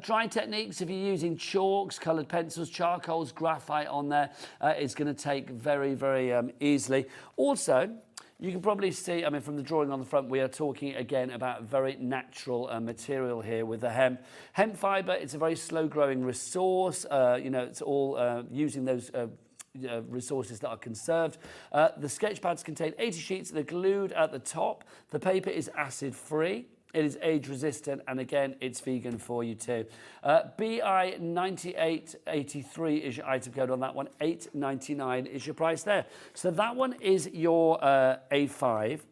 Dry techniques, if you're using chalks, coloured pencils, charcoals, graphite on there, is going to take very, very easily. Also, you can probably see, I mean, from the drawing on the front, we are talking again about very natural material here with the hemp. Hemp fibre, it's a very slow-growing resource. You know, it's all using those resources that are conserved. The sketch pads contain 80 sheets. They're glued at the top. The paper is acid-free. It is age resistant, and again, it's vegan for you too. BI 9883 is your item code on that one. $8.99 is your price there. So that one is your A5.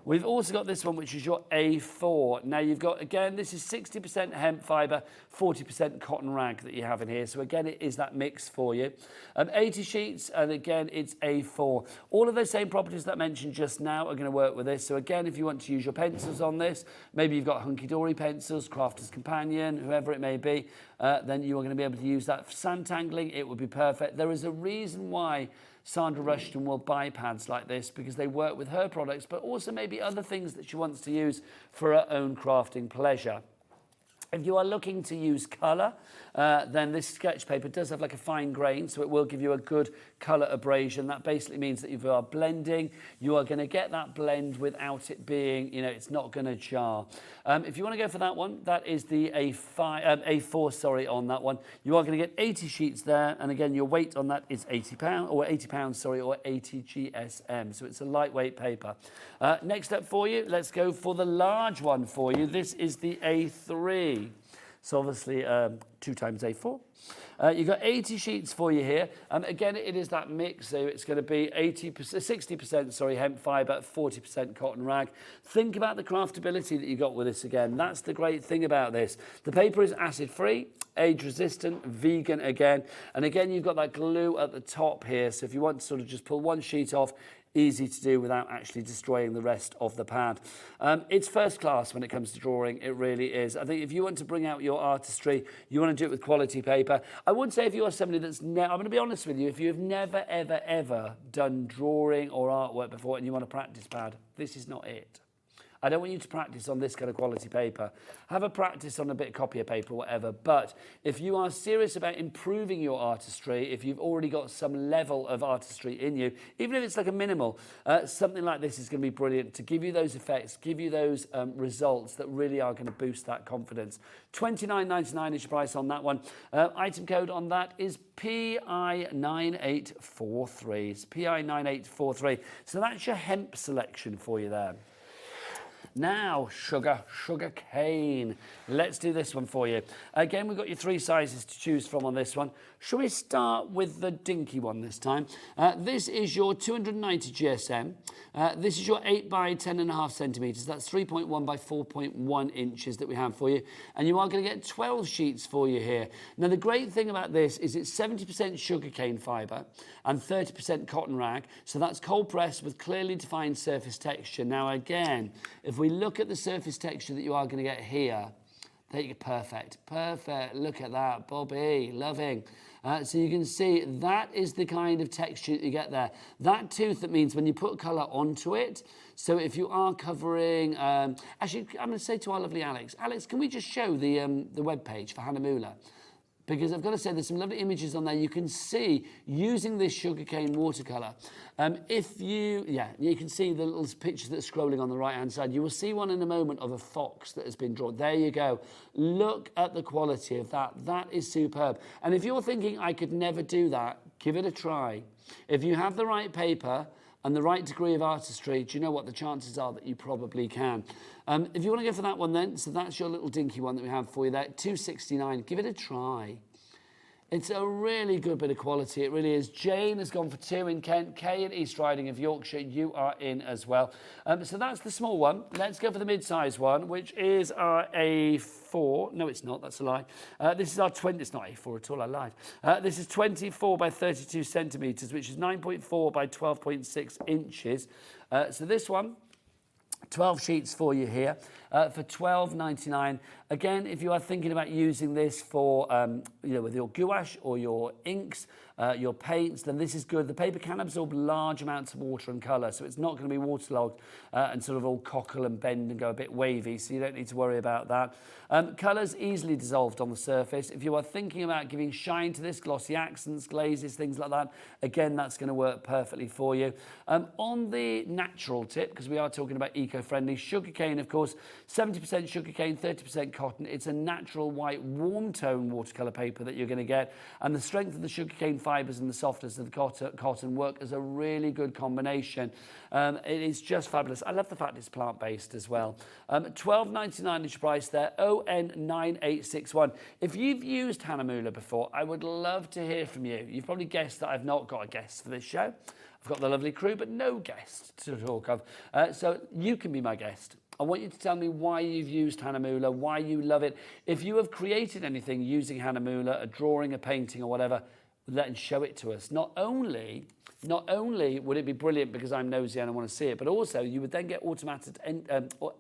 We've also got this one, which is your A4. Now you've got, again, this is 60% hemp fibre, 40% cotton rag that you have in here. So again, it is that mix for you. 80 sheets, and again, it's A4. All of those same properties that I mentioned just now are going to work with this. So again, if you want to use your pencils on this, maybe you've got Hunkydory pencils, Crafter's Companion, whoever it may be, then you are going to be able to use that for sandtangling. It would be perfect. There is a reason why Sandra Rushton will buy pads like this, because they work with her products, but also maybe other things that she wants to use for her own crafting pleasure. If you are looking to use colour, then this sketch paper does have like a fine grain, so it will give you a good colour abrasion. That basically means that if you are blending, you are going to get that blend without it being, you know, it's not going to jar. If you want to go for that one, that is the A4, sorry, on that one. You are going to get 80 sheets there, and again, your weight on that is £80, or £80, sorry, or 80 GSM, so it's a lightweight paper. Next up for you, let's go for the large one for you. This is the A3. So obviously 2 times A4. You've got 80 sheets for you here. Again, it is that mix, so it's going to be 60%, sorry, hemp fibre, 40% cotton rag. Think about the craftability that you got with this again. That's the great thing about this. The paper is acid-free, age-resistant, vegan again. And again, you've got that glue at the top here, so if you want to sort of just pull one sheet off, easy to do without actually destroying the rest of the pad. It's first class when it comes to drawing, it really is. I think if you want to bring out your artistry, you want to do it with quality paper. I would say if you are somebody that's, I'm going to be honest with you, if you have never, ever, ever done drawing or artwork before and you want a practice pad, this is not it. I don't want you to practice on this kind of quality paper. Have a practice on a bit of copier paper or whatever, but if you are serious about improving your artistry, if you've already got some level of artistry in you, even if it's like a minimal, something like this is going to be brilliant to give you those effects, give you those results that really are going to boost that confidence. $29.99 is your price on that one. Item code on that is PI9843. It's PI9843. So that's your hemp selection for you there. Now, sugar cane. Let's do this one for you. Again, we've got your 3 sizes to choose from on this one. Shall we start with the dinky one this time? This is your 290 GSM. This is your 8 by 10.5 centimetres. That's 3.1 by 4.1 inches that we have for you. And you are going to get 12 sheets for you here. Now, the great thing about this is it's 70% sugarcane fibre and 30% cotton rag. So that's cold pressed with clearly defined surface texture. Now, again, if we look at the surface texture that you are going to get here, there you go, perfect. Look at that, Bobby, loving. So you can see that is the kind of texture that you get there. That tooth, that means when you put colour onto it, so if you are covering, actually, I'm going to say to our lovely Alex, can we just show the web page for Hahnemühle? Because I've got to say, there's some lovely images on there. You can see, using this sugarcane watercolour, you can see the little pictures that are scrolling on the right-hand side. You will see one in a moment of a fox that has been drawn. There you go. Look at the quality of that. That is superb. And if you're thinking, I could never do that, give it a try. If you have the right paper and the right degree of artistry, do you know what? The chances are that you probably can. If you want to go for that one then, so that's your little dinky one that we have for you there, $2.69. Give it a try. It's a really good bit of quality, it really is. Jane has gone for 2 in Kent. Kay in East Riding of Yorkshire, you are in as well. So that's the small one. Let's go for the mid-size one, which is our A4. No, it's not, that's a lie. This is our 20, it's not A4 at all, I lied. This is 24 by 32 centimetres, which is 9.4 by 12.6 inches. So this one, 12 sheets for you here for $12.99. Again, if you are thinking about using this for, with your gouache or your inks, your paints, then this is good. The paper can absorb large amounts of water and colour, so it's not going to be waterlogged and sort of all cockle and bend and go a bit wavy, so you don't need to worry about that. Colours easily dissolved on the surface. If you are thinking about giving shine to this, glossy accents, glazes, things like that, again, that's going to work perfectly for you. On the natural tip, because we are talking about eco-friendly, sugarcane, of course, 70% sugarcane, 30% cotton. It's a natural white warm tone watercolour paper that you're going to get, and the strength of the sugarcane fibres and the softness of the cotton work as a really good combination. It is just fabulous. I love the fact it's plant-based as well. $12.99 is your price there, ON9861. If you've used Hahnemühle before, I would love to hear from you. You've probably guessed that I've not got a guest for this show. I've got the lovely crew, but no guest to talk of. So you can be my guest. I want you to tell me why you've used Hahnemühle, why you love it. If you have created anything using Hahnemühle, a drawing, a painting or whatever, then show it to us. Not only would it be brilliant because I'm nosy and I want to see it, but also you would then get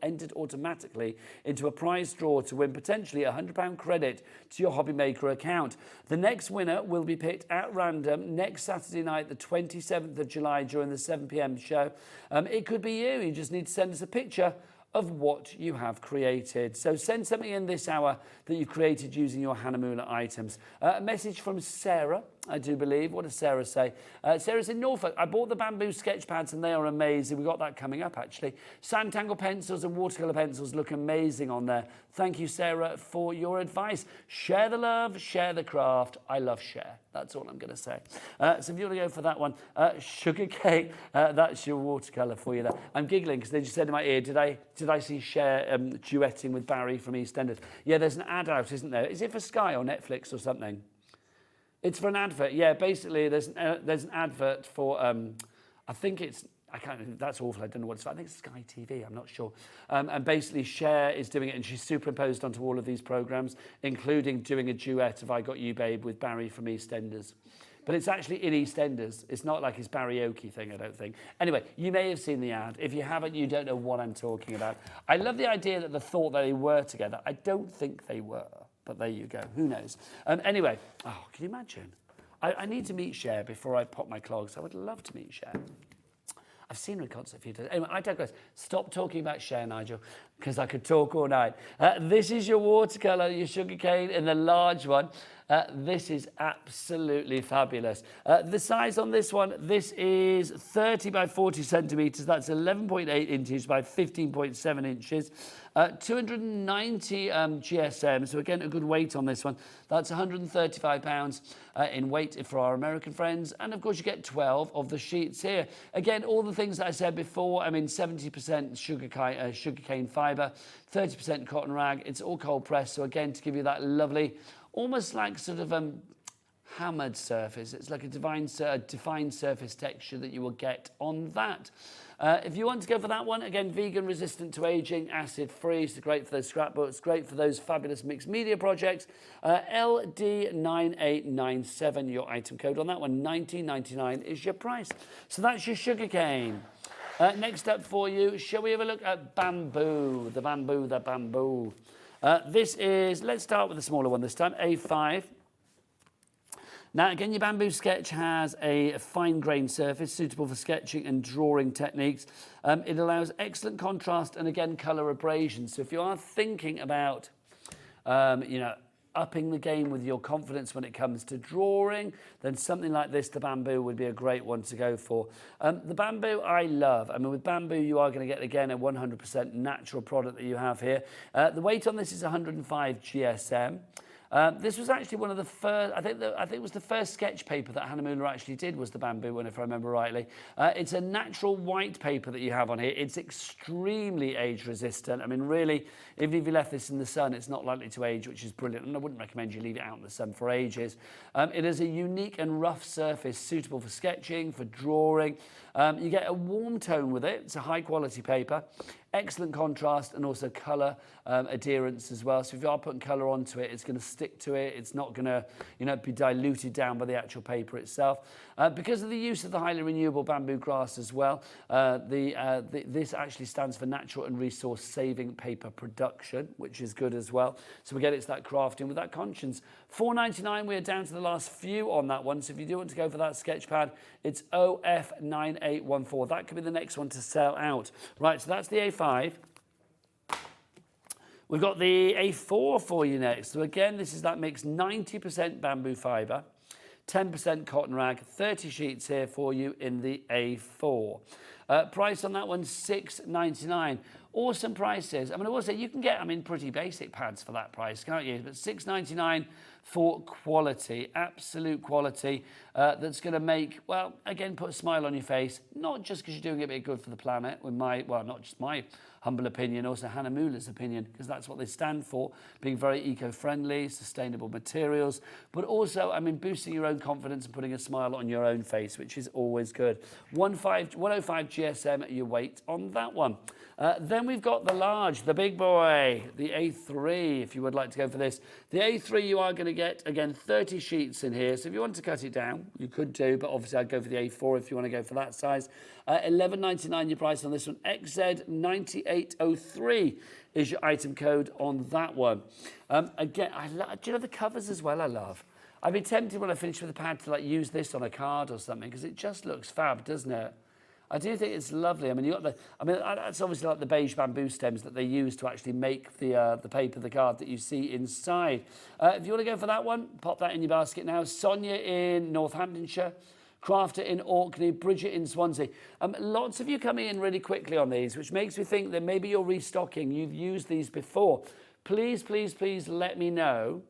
entered automatically into a prize draw to win potentially a £100 credit to your Hobbymaker account. The next winner will be picked at random next Saturday night, the 27th of July, during the 7 p.m. show. It could be you. You just need to send us a picture of what you have created. So send something in this hour that you've created using your Hahnemühle items. A message from Sarah, I do believe. What does Sarah say? Sarah's in Norfolk. I bought the bamboo sketch pads and they are amazing. We've got that coming up, actually. Sandtangle pencils and watercolour pencils look amazing on there. Thank you, Sarah, for your advice. Share the love, share the craft. I love share. That's all I'm going to say. So if you want to go for that one, sugar cake, that's your watercolour for you there. I'm giggling because they just said in my ear, did I see Cher duetting with Barry from EastEnders? Yeah, there's an ad out, isn't there? Is it for Sky or Netflix or something? It's for an advert. Yeah, basically there's an advert for, I think it's, I can't, that's awful, I don't know what it's for. I think it's Sky TV, I'm not sure. And basically Cher is doing it and she's superimposed onto all of these programmes, including doing a duet of I Got You Babe with Barry from EastEnders. But it's actually in EastEnders. It's not like his karaoke thing, I don't think. Anyway, you may have seen the ad. If you haven't, you don't know what I'm talking about. I love the idea that the thought that they were together. I don't think they were, but there you go. Who knows? Anyway, oh, can you imagine? I need to meet Cher before I pop my clogs. I would love to meet Cher. I've seen her in concert a few times. Anyway, I digress. Stop talking about Cher, Nigel, because I could talk all night. This is your watercolour, your sugarcane in the large one. This is absolutely fabulous. The size on this one, this is 30 by 40 centimetres. That's 11.8 inches by 15.7 inches. 290 GSM, so again, a good weight on this one. That's 135 pounds in weight for our American friends. And of course, you get 12 of the sheets here. Again, all the things that I said before, I mean, 70% sugarcane fibre, 30% cotton rag. It's all cold pressed. So again, to give you that lovely, almost like sort of hammered surface. It's like a defined surface texture that you will get on that. If you want to go for that one, again, vegan, resistant to aging, acid free, so great for those scrapbooks, great for those fabulous mixed media projects. LD9897, your item code on that one, $19.99 is your price. So that's your sugarcane. Next up for you, shall we have a look at bamboo, the bamboo. This is, let's start with the smaller one this time, A5. Now, again, your bamboo sketch has a fine-grained surface suitable for sketching and drawing techniques. It allows excellent contrast and, again, colour abrasion. So if you are thinking about, upping the game with your confidence when it comes to drawing, then something like this, the bamboo, would be a great one to go for. The bamboo I love. I mean, with bamboo, you are going to get, again, a 100% natural product that you have here. The weight on this is 105 GSM. This was actually one of the first, I think it was the first sketch paper that Hahnemühle actually did, was the bamboo one, if I remember rightly. It's a natural white paper that you have on here. It's extremely age resistant. I mean, really, even if you left this in the sun, it's not likely to age, which is brilliant. And I wouldn't recommend you leave it out in the sun for ages. It is a unique and rough surface suitable for sketching, for drawing. You get a warm tone with it. It's a high quality paper. Excellent contrast and also colour adherence as well. So if you are putting colour onto it, it's going to stick to it. It's not going to, be diluted down by the actual paper itself. Because of the use of the highly renewable bamboo grass as well, this actually stands for natural and resource saving paper production, which is good as well. So again, it's that crafting with that conscience. $4.99, we're down to the last few on that one. So if you do want to go for that sketch pad, it's OF9814. That could be the next one to sell out. Right, so that's the A5. We've got the A4 for you next. So again, this is that mix, 90% bamboo fibre, 10% cotton rag, 30 sheets here for you in the A4. Price on that one, $6.99. Awesome prices. I mean, I will say you can get, pretty basic pads for that price, can't you? But $6.99 for quality, absolute quality, that's going to make, well, again, put a smile on your face, not just because you're doing a bit good for the planet, with not just my humble opinion, also Hahnemühle's opinion, because that's what they stand for, being very eco-friendly, sustainable materials, but also, boosting your own confidence and putting a smile on your own face, which is always good. 105 GSM your weight on that one. Then we've got the large, the big boy, the A3, if you would like to go for this. The A3, you are going to get, again, 30 sheets in here. So if you want to cut it down, you could do, but obviously I'd go for the A4 if you want to go for that size. $11.99 your price on this one. XZ9803 is your item code on that one. Again, do you know the covers as well I love? I'd be tempted when I finish with the pad to use this on a card or something, because it just looks fab, doesn't it? I do think it's lovely. That's obviously like the beige bamboo stems that they use to actually make the paper, the card that you see inside. If you want to go for that one, pop that in your basket now. Sonia in Northamptonshire, Crafter in Orkney, Bridget in Swansea. Lots of you coming in really quickly on these, which makes me think that maybe you're restocking. You've used these before. Please, please, please let me know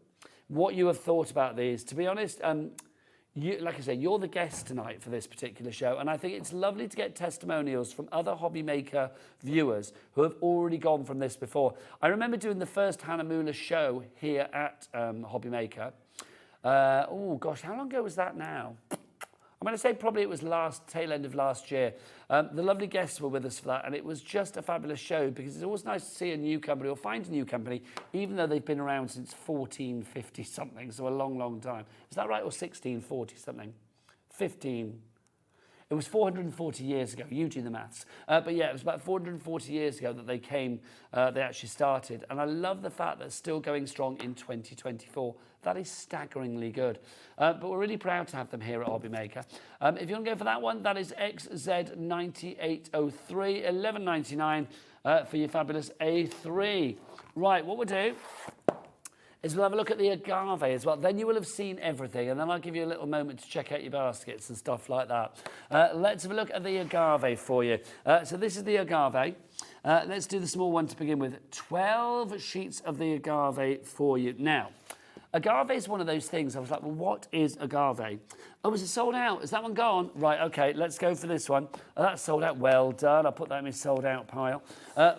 what you have thought about these. To be honest, like I say, you're the guest tonight for this particular show, and I think it's lovely to get testimonials from other Hobbymaker viewers who have already gone from this before. I remember doing the first Hahnemühle show here at Hobbymaker. Oh gosh, how long ago was that now? I'm going to say probably it was tail end of last year. The lovely guests were with us for that, and it was just a fabulous show, because it's always nice to see a new company or find a new company, even though they've been around since 1450 something, so a long, long time. Is that right, or 1640 something? 15. It was 440 years ago. You do the maths. But yeah, it was about 440 years ago that they came, they actually started. And I love the fact that it's still going strong in 2024. That is staggeringly good. But we're really proud to have them here at Hobbymaker. If you want to go for that one, that is XZ9803, $11.99 for your fabulous A3. Right, what we'll do is we'll have a look at the agave as well. Then you will have seen everything, and then I'll give you a little moment to check out your baskets and stuff like that. Let's have a look at the agave for you. So this is the agave. Let's do the small one to begin with. 12 sheets of the agave for you. Now, agave is one of those things. I was like, well, what is agave? Oh, is it sold out? Is that one gone? Right, okay, let's go for this one. Oh, that's sold out. Well done. I'll put that in my sold out pile.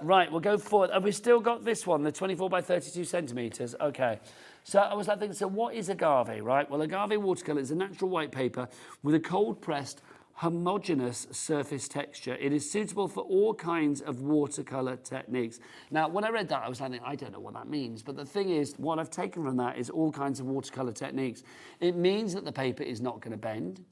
Right, we'll go forward. Have we still got this one, the 24 by 32 centimetres? Okay. So I was like thinking, so what is agave, right? Well, agave watercolour is a natural white paper with a cold-pressed homogeneous surface texture. It is suitable for all kinds of watercolour techniques. Now, when I read that, I was like, I don't know what that means. But the thing is, what I've taken from that is all kinds of watercolour techniques. It means that the paper is not going to bend.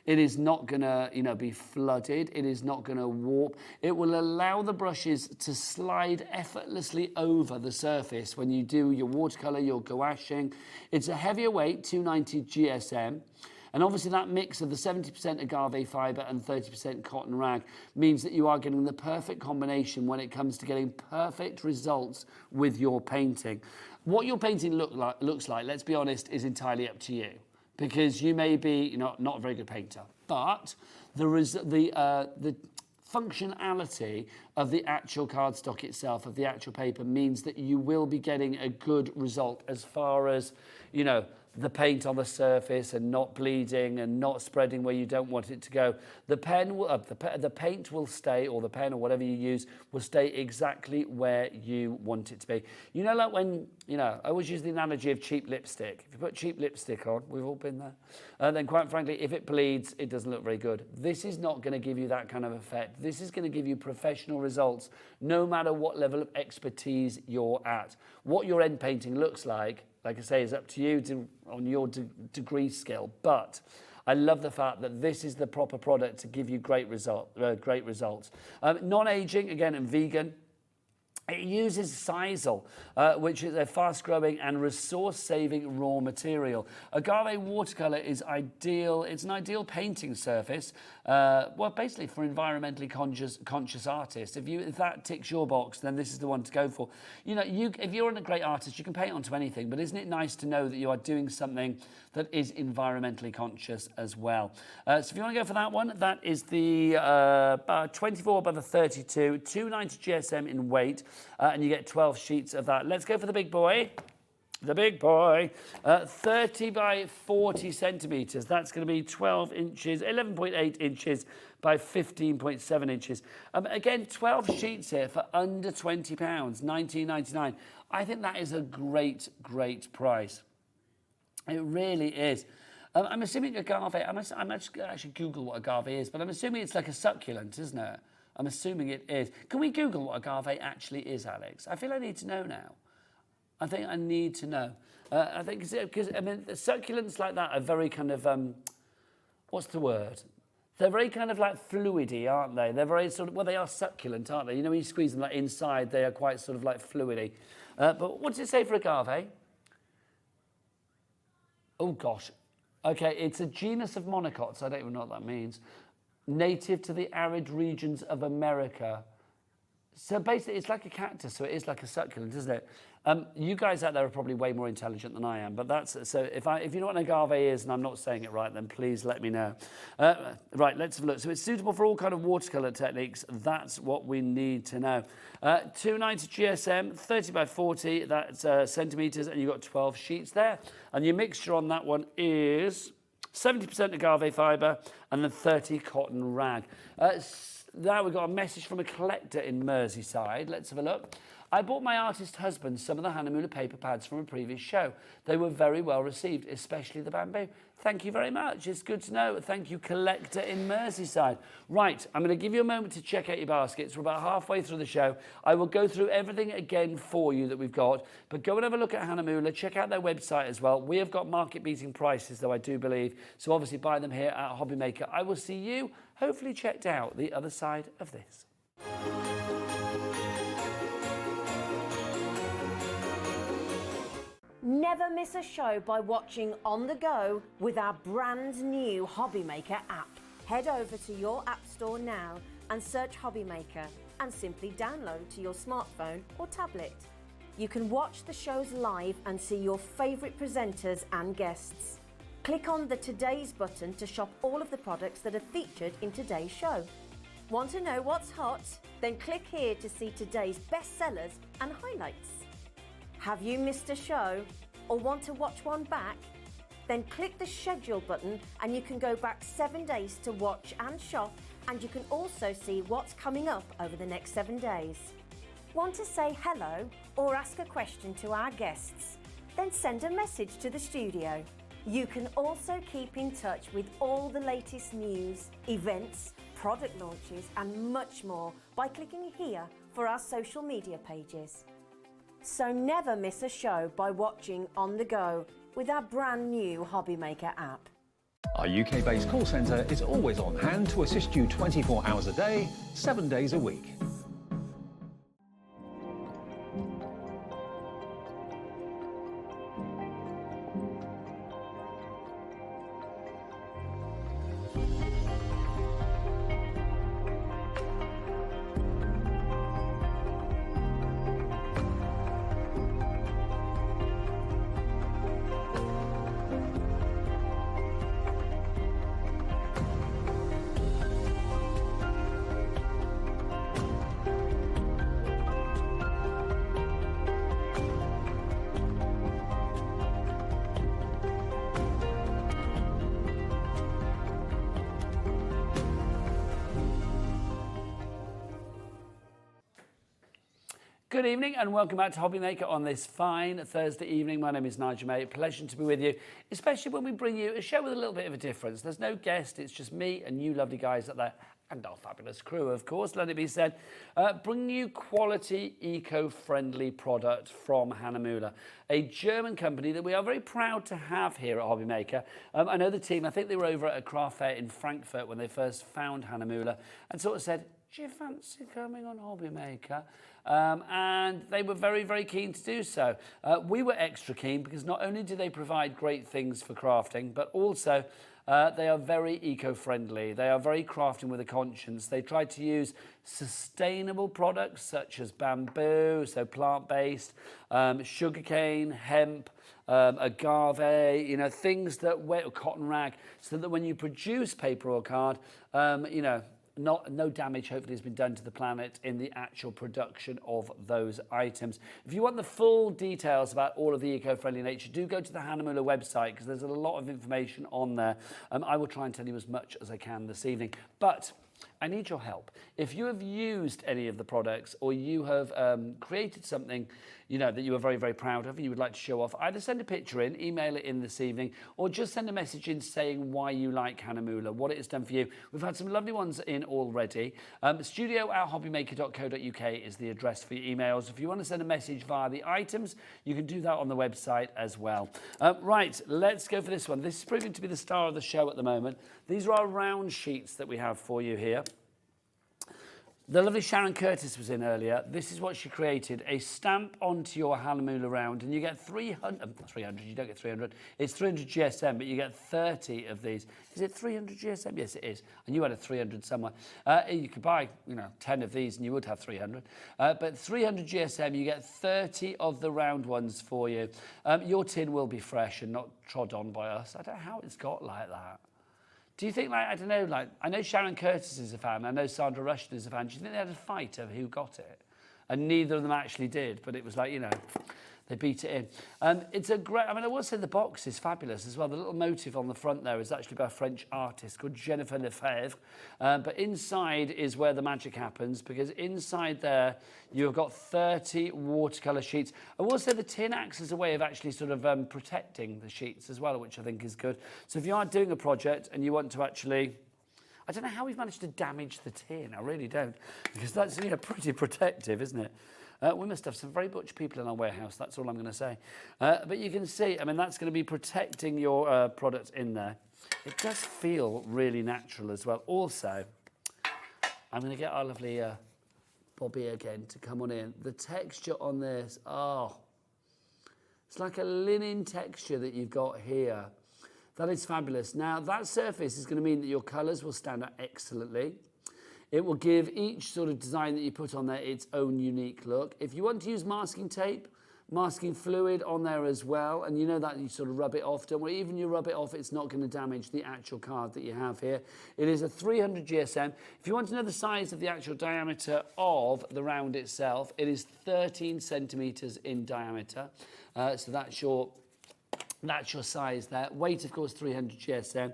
It is not going to, be flooded. It is not going to warp. It will allow the brushes to slide effortlessly over the surface when you do your watercolour, your gouaching. It's a heavier weight, 290 GSM. And obviously that mix of the 70% agave fibre and 30% cotton rag means that you are getting the perfect combination when it comes to getting perfect results with your painting. What your painting looks like, let's be honest, is entirely up to you. Because you may be not a very good painter, but there is the functionality of the actual cardstock itself, of the actual paper, means that you will be getting a good result as far as, the paint on the surface and not bleeding and not spreading where you don't want it to go. The pen will, the paint will stay, or the pen or whatever you use will stay exactly where you want it to be. Like when, I always use the analogy of cheap lipstick. If you put cheap lipstick on, we've all been there, then quite frankly, if it bleeds, it doesn't look very good. This is not going to give you that kind of effect. This is going to give you professional results, no matter what level of expertise you're at. What your end painting looks like I say, is up to you on your degree scale. But I love the fact that this is the proper product to give you great results. Non-aging, again, and vegan. It uses sisal, which is a fast-growing and resource-saving raw material. Agave watercolour is ideal. It's an ideal painting surface, well, basically for environmentally conscious artists. If that ticks your box, then this is the one to go for. You know, if you're a great artist, you can paint onto anything, but isn't it nice to know that you are doing something that is environmentally conscious as well? So if you want to go for that one, that is the 24 by the 32, 290 GSM in weight. And you get 12 sheets of that. Let's go for the big boy. The big boy. 30 by 40 centimetres. That's going to be 12 inches, 11.8 inches by 15.7 inches. Again, 12 sheets here for under £20, £19.99. I think that is a great, great price. It really is. I'm assuming agave, I must actually Google what agave is, but I'm assuming it's like a succulent, isn't it? I'm assuming it is. Can we Google what agave actually is, Alex? I feel I need to know now. I think I need to know. I think because I mean, the succulents like that are very kind of what's the word? They're very kind of like fluidy, aren't they? They're very sort of, well, they are succulent, aren't they? You know, when you squeeze them like inside, they are quite sort of like fluidy. But what does it say for agave? Oh gosh. Okay, it's a genus of monocots. I don't even know what that means. Native to the arid regions of America. So basically, it's like a cactus, so it is like a succulent, isn't it? You guys out there are probably way more intelligent than I am, but that's so. If you know what an agave is, and I'm not saying it right, then please let me know. Right, let's have a look. So it's suitable for all kind of watercolor techniques. That's what we need to know. 290 GSM, 30 by 40. That's centimeters, and you've got 12 sheets there. And your mixture on that one is 70% agave fibre and then 30 cotton rag. Now we've got a message from a collector in Merseyside. Let's have a look. I bought my artist husband some of the Hahnemühle paper pads from a previous show. They were very well received, especially the bamboo. Thank you very much. It's good to know. Thank you, collector in Merseyside. Right, I'm going to give you a moment to check out your baskets. We're about halfway through the show. I will go through everything again for you that we've got, but go and have a look at Hahnemühle. Check out their website as well. We have got market-beating prices, though, I do believe. So obviously buy them here at Hobbymaker. I will see you, hopefully checked out, the other side of this. Never miss a show by watching on the go with our brand new Hobbymaker app. Head over to your app store now and search Hobbymaker and simply download to your smartphone or tablet. You can watch the shows live and see your favourite presenters and guests. Click on the Today's button to shop all of the products that are featured in today's show. Want to know what's hot? Then click here to see today's bestsellers and highlights. Have you missed a show or want to watch one back? Then click the schedule button and you can go back 7 days to watch and shop, and you can also see what's coming up over the next 7 days. Want to say hello or ask a question to our guests? Then send a message to the studio. You can also keep in touch with all the latest news, events, product launches and much more by clicking here for our social media pages. So never miss a show by watching on the go with our brand new Hobbymaker app. Our UK-based call centre is always on hand to assist you 24 hours a day, 7 days a week. Good evening and welcome back to Hobbymaker on this fine Thursday evening. My name is Nigel May. Pleasure to be with you, especially when we bring you a show with a little bit of a difference. There's no guest, it's just me and you lovely guys out there and our fabulous crew, of course, let it be said, bring you quality, eco-friendly product from Hahnemühle, a German company that we are very proud to have here at Hobbymaker. I know the team, I think they were over at a craft fair in Frankfurt when they first found Hahnemühle and sort of said, do you fancy coming on Hobbymaker? And they were very, very keen to do so. We were extra keen because not only do they provide great things for crafting, but also they are very eco-friendly. They are very crafting with a conscience. They try to use sustainable products such as bamboo, so plant-based, sugarcane, hemp, agave, you know, things that cotton rag, so that when you produce paper or card, you know, no damage hopefully has been done to the planet in the actual production of those items. If you want the full details about all of the eco-friendly nature, do go to the Hahnemühle website because there's a lot of information on there. I will try and tell you as much as I can this evening. But I need your help. If you have used any of the products or you have created something, you know, that you are very, very proud of and you would like to show off, either send a picture in, email it in this evening, or just send a message in saying why you like Hahnemühle, what it has done for you. We've had some lovely ones in already. studio@hobbymaker.co.uk is the address for your emails. If you want to send a message via the items, you can do that on the website as well. Right, let's go for this one. This is proving to be the star of the show at the moment. These are our round sheets that we have for you here. The lovely Sharon Curtis was in earlier. This is what she created, a stamp onto your Hahnemühle round, and you get 300, you don't get 300, it's 300 GSM, but you get 30 of these. Is it 300 GSM? Yes, it is. And you had a 300 somewhere. You could buy, you know, 10 of these and you would have 300. But 300 GSM, you get 30 of the round ones for you. Your tin will be fresh and not trod on by us. I don't know how it's got like that. Do you think, like, I don't know, like, I know Sharon Curtis is a fan, I know Sandra Rushton is a fan. Do you think they had a fight over who got it? And neither of them actually did, but it was like, you know, they beat it in. It's a great, I mean, I will say the box is fabulous as well. The little motif on the front there is actually by a French artist called Jennifer Lefebvre. But inside is where the magic happens, because inside there, you've got 30 watercolour sheets. I will say the tin acts as a way of actually sort of protecting the sheets as well, which I think is good. So if you are doing a project and you want to actually, I don't know how we've managed to damage the tin, I really don't, because that's, you know, pretty protective, isn't it? We must have some very butch people in our warehouse, that's all I'm going to say. But you can see, I mean, that's going to be protecting your product in there. It does feel really natural as well. Also, I'm going to get our lovely Bobby again to come on in. The texture on this, oh, it's like a linen texture that you've got here. That is fabulous. Now, that surface is going to mean that your colours will stand out excellently. It will give each sort of design that you put on there its own unique look. If you want to use masking tape, masking fluid on there as well, and you know that you sort of rub it off. Don't worry, even you rub it off, it's not going to damage the actual card that you have here. It is a 300 GSM. If you want to know the size of the actual diameter of the round itself, it is 13 centimetres in diameter. So that's your size there. Weight, of course, 300 GSM.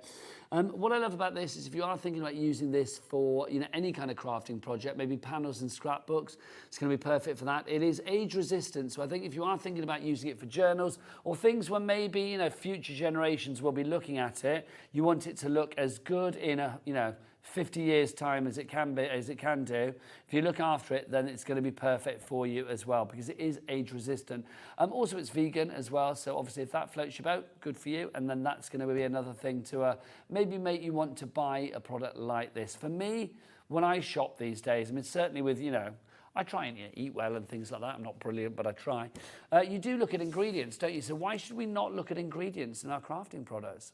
What I love about this is if you are thinking about using this for, you know, any kind of crafting project, maybe panels and scrapbooks, it's going to be perfect for that. It is age resistant, so I think if you are thinking about using it for journals or things where maybe, you know, future generations will be looking at it, you want it to look as good in a, you know, 50 years time as it can be, as it can do. If you look after it, then it's going to be perfect for you as well, because it is age resistant. Also, it's vegan as well, so obviously if that floats your boat, good for you, and then that's going to be another thing to maybe make you want to buy a product like this. For me, when I shop these days, I mean, certainly with, you know, I try and eat well and things like that. I'm not brilliant, but I try. You do look at ingredients, don't you? So why should we not look at ingredients in our crafting products?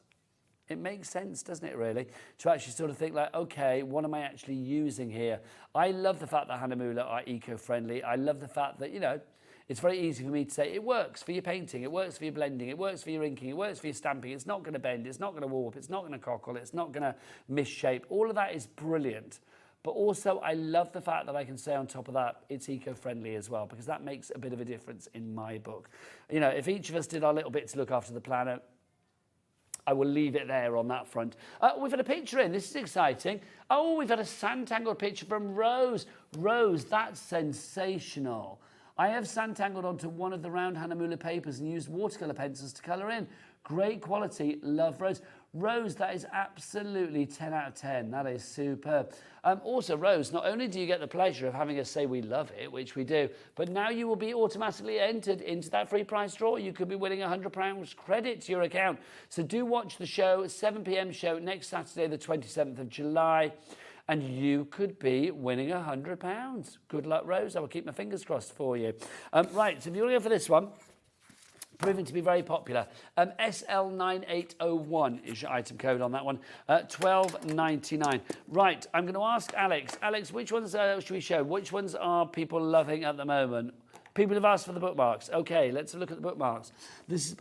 It makes sense, doesn't it, really, to actually sort of think like, okay, what am I actually using here? I love the fact that Hahnemühle are eco-friendly. I love the fact that, you know, it's very easy for me to say it works for your painting, it works for your blending, it works for your inking, it works for your stamping. It's not going to bend, it's not going to warp, it's not going to cockle, it's not going to misshape. All of that is brilliant. But also, I love the fact that I can say on top of that, it's eco-friendly as well, because that makes a bit of a difference in my book. You know, if each of us did our little bit to look after the planet, I will leave it there on that front. We've had a picture in. This is exciting. Oh, we've had a sand-tangled picture from Rose. Rose, that's sensational. I have sand-tangled onto one of the round Hahnemühle papers and used watercolour pencils to colour in. Great quality. Love Rose. Rose, that is absolutely 10 out of 10. That is superb. Also, Rose, not only do you get the pleasure of having us say we love it, which we do, but now you will be automatically entered into that free prize draw. You could be winning £100 credit to your account. So do watch the show, 7 p.m. show next Saturday, the 27th of July, and you could be winning £100. Good luck, Rose. I will keep my fingers crossed for you. Right, so if you want to go for this one, proving to be very popular. SL9801 is your item code on that one. $12.99. Right, I'm going to ask Alex. Alex, which ones should we show? Which ones are people loving at the moment? People have asked for the bookmarks. Okay, let's have a look at the bookmarks.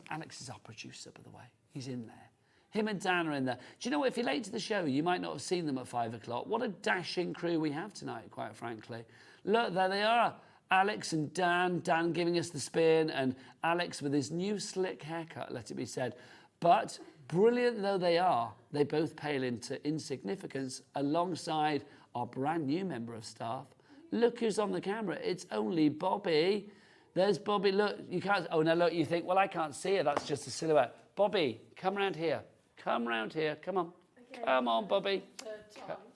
Alex is our producer, by the way. He's in there. Him and Dan are in there. Do you know what? If you're late to the show, you might not have seen them at 5 o'clock. What a dashing crew we have tonight, quite frankly. Look, there they are. Alex and Dan giving us the spin, and Alex with his new slick haircut, let it be said. But brilliant though they are, they both pale into insignificance alongside our brand new member of staff. Look who's on the camera. It's only Bobby. There's Bobby. Look, you can't. Oh, no, look, you think, well, I can't see her. That's just a silhouette. Bobby, come round here. Come round here. Come on. Okay. Come on, Bobby.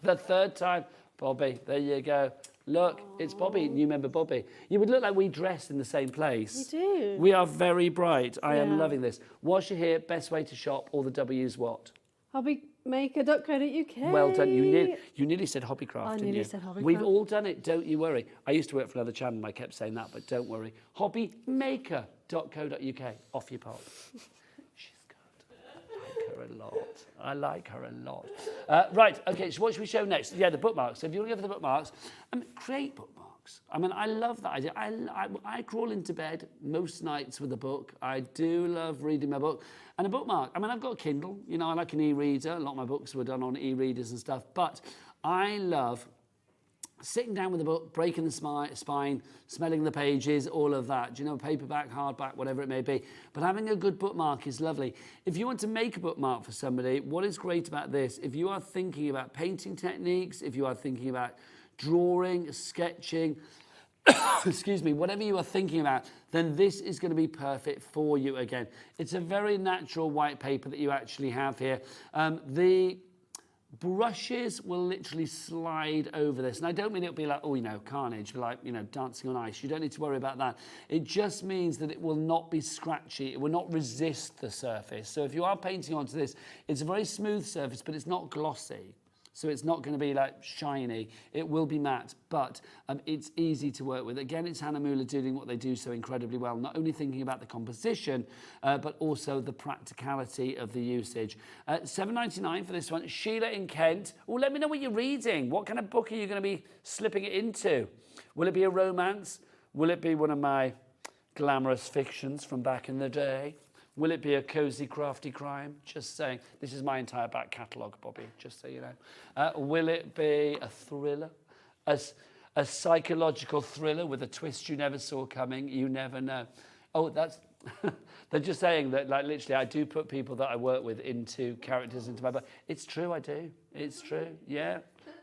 The third time. Bobby, there you go. Look, it's Bobby, new member Bobby. You would look like we dress in the same place. You do. We are very bright. I am loving this. Whilst you're here, best way to shop, all the W's what? Hobbymaker.co.uk. Well done. You nearly said Hobbycraft, I didn't nearly you? said Hobbycraft. We've all done it, don't you worry. I used to work for another channel, I kept saying that, but don't worry. Hobbymaker.co.uk. Off you pop. I like her a lot. Right, okay, so what should we show next? Yeah, the bookmarks. So if you want to go for the bookmarks, create bookmarks. I mean, I love that idea. I crawl into bed most nights with a book. I do love reading my book. And a bookmark. I mean, I've got a Kindle. You know, I like an e-reader. A lot of my books were done on e-readers and stuff. But I love sitting down with a book, breaking the spine, smelling the pages, all of that. Do you know, paperback, hardback, whatever it may be. But having a good bookmark is lovely. If you want to make a bookmark for somebody, what is great about this, if you are thinking about painting techniques, if you are thinking about drawing, sketching, excuse me, whatever you are thinking about, then this is going to be perfect for you again. It's a very natural white paper that you actually have here. The brushes will literally slide over this. And I don't mean it'll be like, oh, you know, carnage, like, you know, dancing on ice. You don't need to worry about that. It just means that it will not be scratchy. It will not resist the surface. So if you are painting onto this, it's a very smooth surface, but it's not glossy. So it's not going to be like shiny. It will be matte, but it's easy to work with. Again, it's Hahnemühle doing what they do so incredibly well, not only thinking about the composition, but also the practicality of the usage. $7.99 for this one. Sheila in Kent. Oh, let me know what you're reading. What kind of book are you going to be slipping it into? Will it be a romance? Will it be one of my glamorous fictions from back in the day? Will it be a cosy, crafty crime? Just saying. This is my entire back catalogue, Bobby, just so you know. Will it be a thriller? A psychological thriller with a twist you never saw coming? You never know. Oh, that's... They're just saying that, like, literally, I do put people that I work with into characters into my book. It's true, I do. It's true, yeah.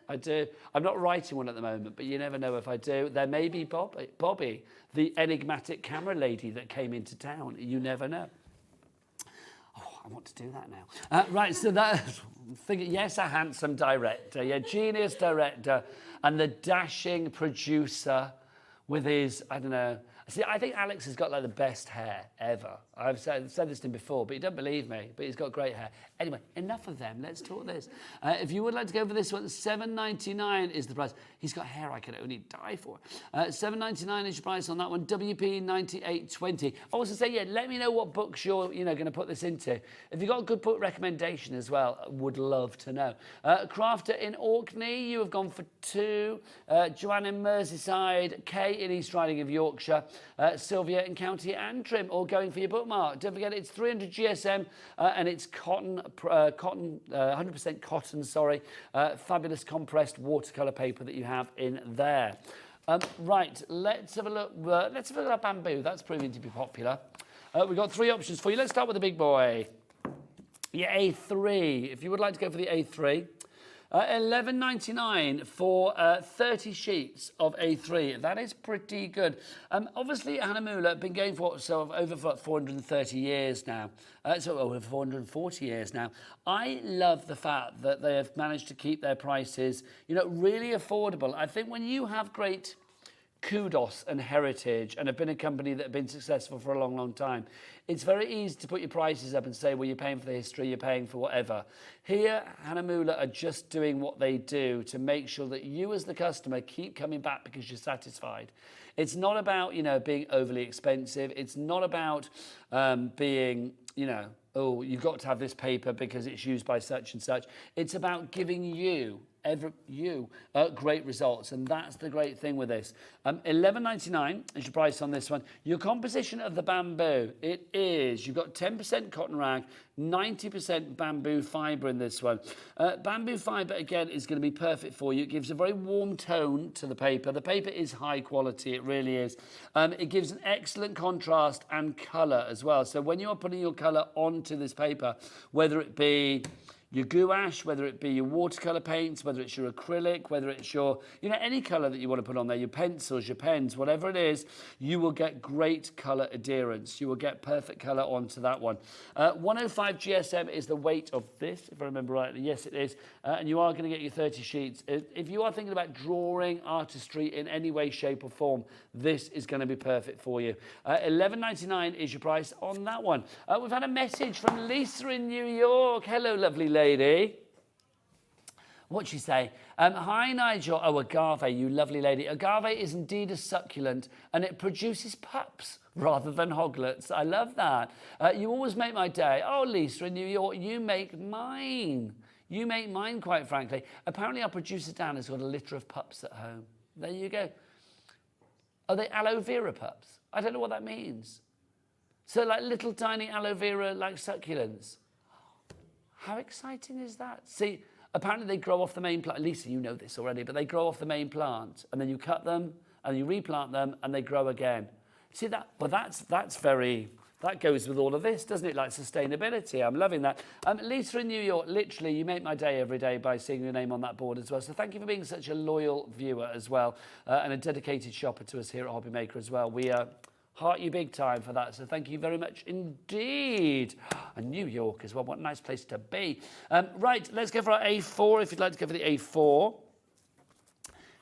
I do. I'm not writing one at the moment, but you never know if I do. There may be Bobby, the enigmatic camera lady that came into town. You never know. I want to do that now. Right, so that's, yes, a handsome director, yeah, genius director, and the dashing producer with his, I don't know. See, I think Alex has got like the best hair ever. I've said this to him before, but he doesn't believe me, but he's got great hair. Anyway, enough of them. Let's talk this. If you would like to go for this one, $7.99 is the price. He's got hair I could only die for. $7.99 is your price on that one. WP 9820. I also say, yeah, let me know what books you're going to put this into. If you've got a good book recommendation as well, I would love to know. Crafter in Orkney, you have gone for 2. Joanne in Merseyside, Kay in East Riding of Yorkshire, Sylvia in County Antrim, all going for your bookmark. Don't forget, it's 300 GSM and it's cotton, 100% cotton, sorry. Fabulous compressed watercolour paper that you have in there. Right, let's have a look. Let's have a look at bamboo. That's proving to be popular. We've got 3 options for you. Let's start with the big boy. Your A3. If you would like to go for the A3, 11.99 for 30 sheets of A3. That is pretty good. Obviously, Hahnemühle have been going for over 430 years now. Over 440 years now. I love the fact that they have managed to keep their prices, really affordable. I think when you have great kudos and heritage and have been a company that have been successful for a long, long time, it's very easy to put your prices up and say, well, you're paying for the history, you're paying for whatever. Here, Hahnemühle are just doing what they do to make sure that you as the customer keep coming back because you're satisfied. It's not about, being overly expensive. It's not about being, oh, you've got to have this paper because it's used by such and such. It's about giving you great results, and that's the great thing with this. $11.99 is your price on this one. Your composition of the bamboo, you've got 10% cotton rag, 90% bamboo fibre in this one. Bamboo fibre, again, is going to be perfect for you. It gives a very warm tone to the paper. The paper is high quality, it really is. It gives an excellent contrast and colour as well. So when you are putting your colour onto this paper, whether it be your gouache, whether it be your watercolour paints, whether it's your acrylic, whether it's your, any colour that you want to put on there, your pencils, your pens, whatever it is, you will get great colour adherence. You will get perfect colour onto that one. 105 GSM is the weight of this, if I remember rightly. Yes, it is. And you are going to get your 30 sheets. If you are thinking about drawing artistry in any way, shape or form, this is going to be perfect for you. $11.99 is your price on that one. We've had a message from Lisa in New York. Hello, lovely lady. What'd she say? Hi, Nigel. Oh, agave, you lovely lady. Agave is indeed a succulent, and it produces pups rather than hoglets. I love that. You always make my day. Oh, Lisa in New York, you make mine. You make mine, quite frankly. Apparently, our producer Dan has got a litter of pups at home. There you go. Are they aloe vera pups? I don't know what that means. So like little tiny aloe vera like succulents. How exciting is that? See, apparently they grow off the main plant. Lisa, you know this already, but they grow off the main plant and then you cut them and you replant them and they grow again. See that? Well, that's very, that goes with all of this, doesn't it? Like sustainability. I'm loving that. Lisa in New York, literally, you make my day every day by seeing your name on that board as well. So thank you for being such a loyal viewer as well and a dedicated shopper to us here at Hobbymaker as well. We heart you big time for that. So thank you very much indeed. And New York as well. What a nice place to be. Right, let's go for our A4 if you'd like to go for the A4.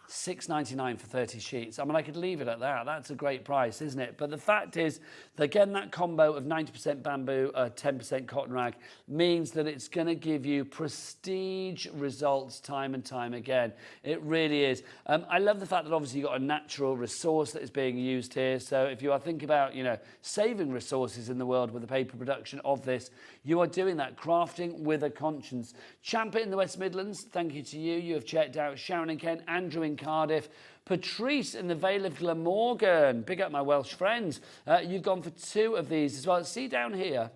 $6.99 for 30 sheets. I mean, I could leave it at that. That's a great price, isn't it? But the fact is, again, that combo of 90% bamboo, 10% cotton rag means that it's going to give you prestige results time and time again. It really is. I love the fact that obviously you've got a natural resource that is being used here. So if you are thinking about, saving resources in the world with the paper production of this, you are doing that, crafting with a conscience. Champa in the West Midlands, thank you to you. You have checked out Sharon and Ken, Andrew in Cardiff, Patrice in the Vale of Glamorgan. Big up my Welsh friends. You've gone for 2 of these as well. See down here.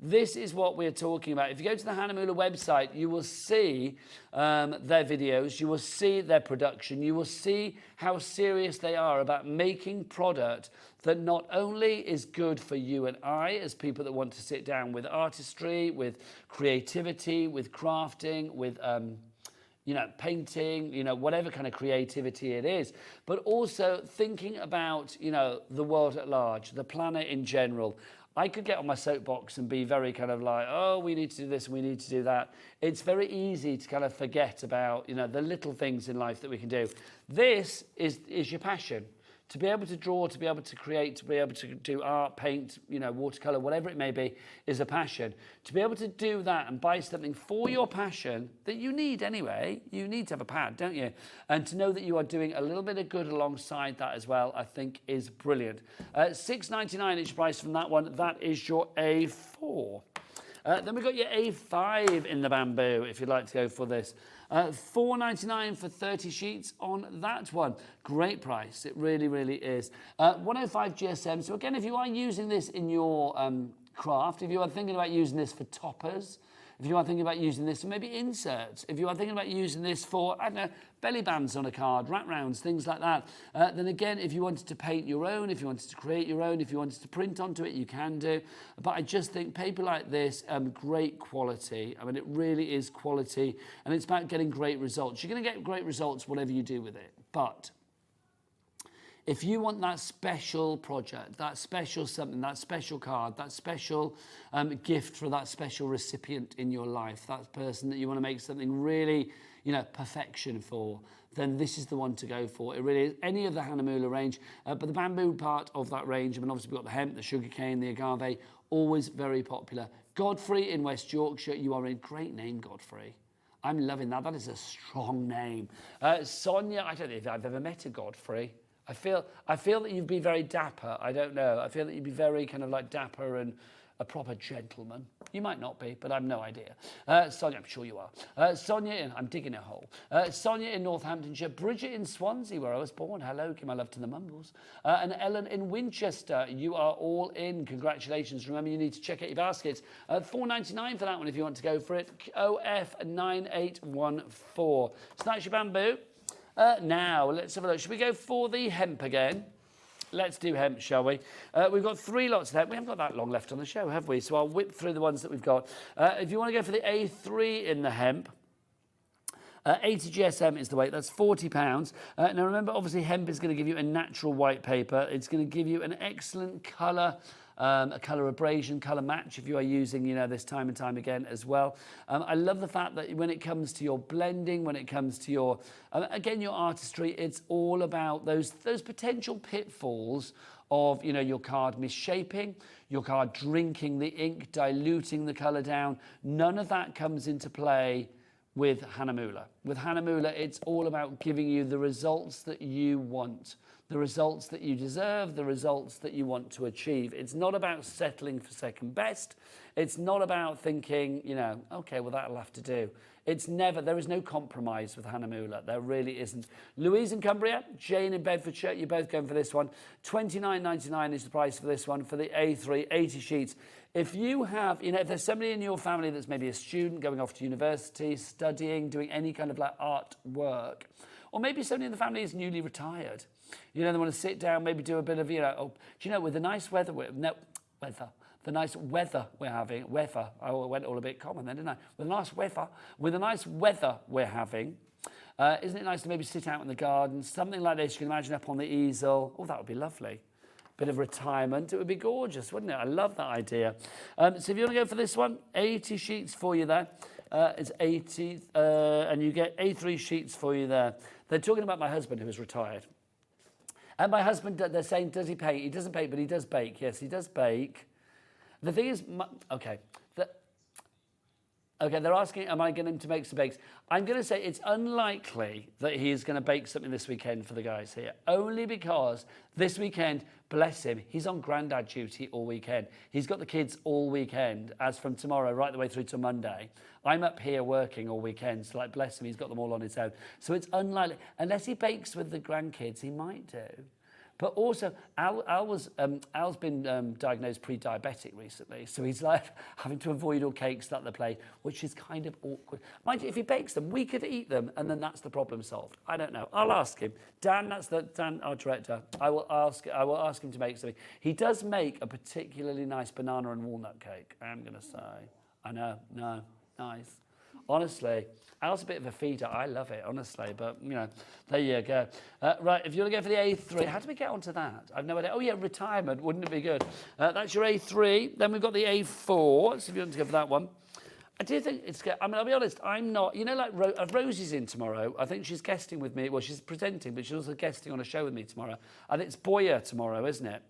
This is what we're talking about. If you go to the Hahnemühle website, you will see their videos, you will see their production, you will see how serious they are about making product that not only is good for you and I as people that want to sit down with artistry, with creativity, with crafting, with painting, whatever kind of creativity it is, but also thinking about, the world at large, the planet in general. I could get on my soapbox and be very kind of like, oh, we need to do this, we need to do that. It's very easy to kind of forget about, the little things in life that we can do. This is your passion. To be able to draw, to be able to create, to be able to do art, paint, watercolour, whatever it may be, is a passion. To be able to do that and buy something for your passion that you need anyway, you need to have a pad, don't you? And to know that you are doing a little bit of good alongside that as well, I think is brilliant. $6.99 each price from that one. That is your A4. Then we've got your A5 in the bamboo, if you'd like to go for this. $4.99 for 30 sheets on that one. Great price. It really, really is. 105 GSM. So again, if you are using this in your craft, if you are thinking about using this for toppers, if you are thinking about using this for maybe inserts, if you are thinking about using this for, I don't know, belly bands on a card, wrap rounds, things like that, then again, if you wanted to paint your own, if you wanted to create your own, if you wanted to print onto it, you can do. But I just think paper like this, great quality. I mean, it really is quality, and it's about getting great results. You're going to get great results whatever you do with it. But if you want that special project, that special something, that special card, that special gift for that special recipient in your life, that person that you want to make something really, you know, perfection for, then this is the one to go for. It really is any of the Hahnemühle range, but the bamboo part of that range, I mean, obviously we've got the hemp, the sugarcane, the agave, always very popular. Godfrey in West Yorkshire, you are in. Great name, Godfrey. I'm loving that. That is a strong name. Sonia, I don't know if I've ever met a Godfrey. I feel that you'd be very dapper. I don't know. I feel that you'd be very kind of like dapper and a proper gentleman. You might not be, but I've no idea. Sonia, I'm sure you are. Sonia, I'm digging a hole. Sonia in Northamptonshire. Bridget in Swansea, where I was born. Hello, give my love to the Mumbles. And Ellen in Winchester. You are all in. Congratulations. Remember, you need to check out your baskets. $4.99 for that one if you want to go for it. OF9814. So that's your bamboo. Now, let's have a look. Should we go for the hemp again? Let's do hemp, shall we? We've got 3 lots of hemp. We haven't got that long left on the show, have we? So I'll whip through the ones that we've got. If you want to go for the A3 in the hemp, 80 GSM is the weight. That's £40. Now, remember, obviously, hemp is going to give you a natural white paper. It's going to give you an excellent colour, a colour abrasion, colour match if you are using, you know, this time and time again as well. I love the fact that when it comes to your blending, when it comes to your, again, your artistry, it's all about those potential pitfalls of, you know, your card misshaping, your card drinking the ink, diluting the colour down. None of that comes into play with Hahnemühle. With Hahnemühle, it's all about giving you the results that you want, the results that you deserve, the results that you want to achieve. It's not about settling for second best. It's not about thinking, you know, okay, well, that'll have to do. It's never, there is no compromise with Hahnemühle. There really isn't. Louise in Cumbria, Jane in Bedfordshire, you're both going for this one. $29.99 is the price for this one, for the A3, 80 sheets. If you have, you know, if there's somebody in your family that's maybe a student going off to university, studying, doing any kind of like art work, or maybe somebody in the family is newly retired, you know, they want to sit down, maybe do a bit of, you know, oh, do you know, with the nice weather, the nice weather we're having, I went all a bit common then, didn't I? With the nice weather we're having, isn't it nice to maybe sit out in the garden, something like this, you can imagine up on the easel. Oh, that would be lovely. Bit of retirement, it would be gorgeous, wouldn't it? I love that idea. So if you want to go for this one, 80 sheets for you there. It's 80, and you get A3 sheets for you there. They're talking about my husband who is retired. And my husband, they're saying, does he paint? He doesn't paint, but he does bake. Yes, he does bake. The thing is, okay, they're asking, am I going to make some bakes? I'm going to say it's unlikely that he is going to bake something this weekend for the guys here, only because this weekend, bless him, he's on granddad duty all weekend. He's got the kids all weekend, as from tomorrow right the way through to Monday. I'm up here working all weekend, so like, bless him, he's got them all on his own. So it's unlikely, unless he bakes with the grandkids, he might do. But also, Al's been diagnosed pre-diabetic recently, so he's like having to avoid all cakes that they play, which is kind of awkward. Mind you, if he bakes them, we could eat them, and then that's the problem solved. I don't know. I'll ask him. Dan, Dan, our director. I will ask him to make something. He does make a particularly nice banana and walnut cake. I'm going to say. I know. No, nice. Honestly, Al's a bit of a feeder. I love it, honestly. But, you know, there you go. Right, if you want to go for the A3, how do we get onto that? I've no idea. Oh, yeah, retirement. Wouldn't it be good? That's your A3. Then we've got the A4. So if you want to go for that one. I do think it's good. I mean, I'll be honest, I'm not, you know, like Rosie's in tomorrow. I think she's guesting with me. Well, she's presenting, but she's also guesting on a show with me tomorrow. I think it's Boyer tomorrow, isn't it?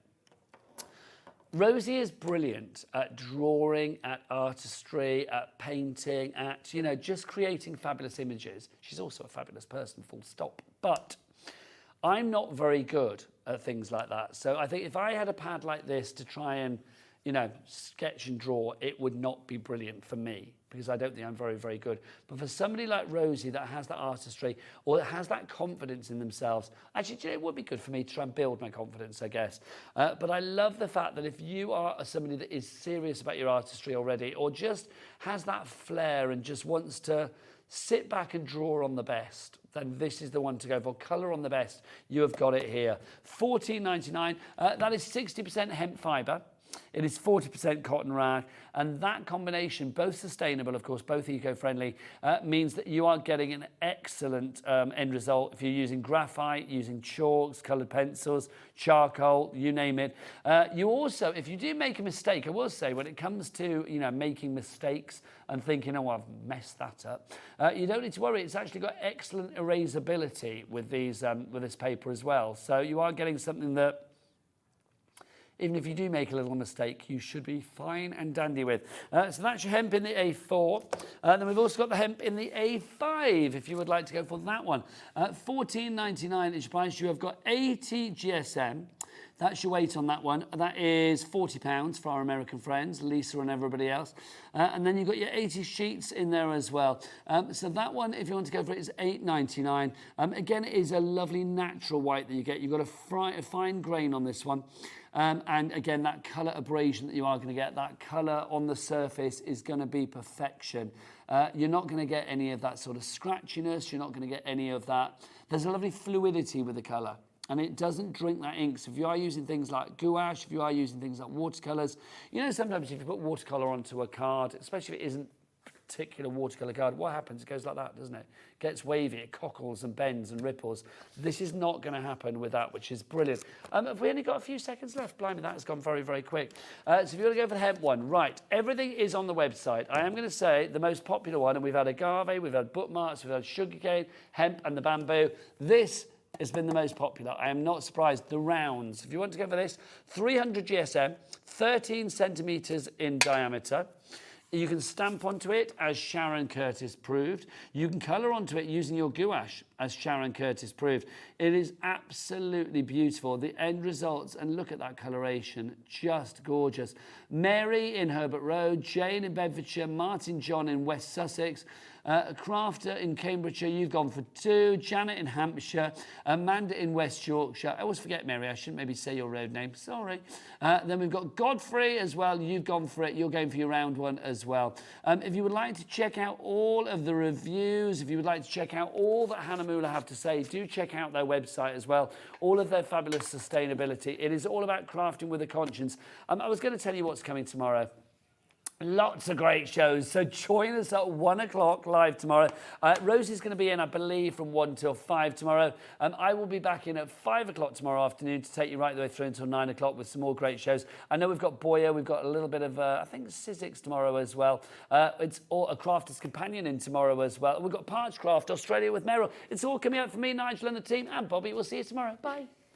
Rosie is brilliant at drawing, at artistry, at painting, at, you know, just creating fabulous images. She's also a fabulous person, full stop. But I'm not very good at things like that. So I think if I had a pad like this to try and, you know, sketch and draw, it would not be brilliant for me because I don't think I'm very, very good. But for somebody like Rosie that has that artistry or that has that confidence in themselves, actually, you know, it would be good for me to try and build my confidence, I guess. But I love the fact that if you are somebody that is serious about your artistry already or just has that flair and just wants to sit back and draw on the best, then this is the one to go for. Colour on the best. You have got it here. $14.99. That is 60% hemp fibre. It is 40% cotton rag, and that combination, both sustainable, of course, both eco-friendly, means that you are getting an excellent end result if you're using graphite, using chalks, coloured pencils, charcoal, you name it. You also, if you do make a mistake, I will say, when it comes to, you know, making mistakes and thinking, oh, I've messed that up, you don't need to worry. It's actually got excellent erasability with these with this paper as well. So you are getting something that, even if you do make a little mistake, you should be fine and dandy with. So that's your hemp in the A4. Then we've also got the hemp in the A5, if you would like to go for that one. $14.99 is your price. You have got 80 GSM. That's your weight on that one. That is £40 for our American friends, Lisa and everybody else. And then you've got your 80 sheets in there as well. So that one, if you want to go for it, is $8.99. Again, it is a lovely natural white that you get. You've got a fine grain on this one. And again, that colour abrasion that you are going to get, that colour on the surface is going to be perfection. You're not going to get any of that sort of scratchiness. You're not going to get any of that. There's a lovely fluidity with the colour, and it doesn't drink that ink. So if you are using things like gouache, if you are using things like watercolours, you know, sometimes if you put watercolour onto a card, especially if it isn't particular watercolour card, what happens? It goes like that, doesn't it? It gets wavy, it cockles and bends and ripples. This is not going to happen with that, which is brilliant. Have we only got a few seconds left? Blimey, that has gone very, very quick. So if you want to go for the hemp one, right, everything is on the website. I am going to say the most popular one, and we've had agave, we've had bookmarks, we've had sugarcane, hemp and the bamboo. This has been the most popular. I am not surprised. The rounds, if you want to go for this, 300 GSM, 13 centimetres in diameter. You can stamp onto it, as Sharon Curtis proved. You can colour onto it using your gouache, as Sharon Curtis proved. It is absolutely beautiful. The end results, and look at that coloration, just gorgeous. Mary in Herbert Road, Jane in Bedfordshire, Martin John in West Sussex, Crafter in Cambridgeshire, you've gone for 2. Janet in Hampshire, Amanda in West Yorkshire. I always forget, Mary, I shouldn't maybe say your road name, sorry. Then we've got Godfrey as well, you've gone for it, you're going for your round one as well. If you would like to check out all of the reviews, if you would like to check out all that Hahnemühle have to say, do check out their website as well, all of their fabulous sustainability. It is all about crafting with a conscience. I was going to tell you what's coming tomorrow. Lots of great shows, so join us at 1 o'clock live tomorrow. Rosie's going to be in, I believe, from 1 till 5 tomorrow. I will be back in at 5 o'clock tomorrow afternoon to take you right the way through until 9 o'clock with some more great shows. I know we've got Boya, we've got a little bit of, I think, Sizzix tomorrow as well. It's all a Crafter's Companion in tomorrow as well. We've got Parch Craft Australia with Meryl. It's all coming out from me, Nigel, and the team, and Bobby. We'll see you tomorrow. Bye.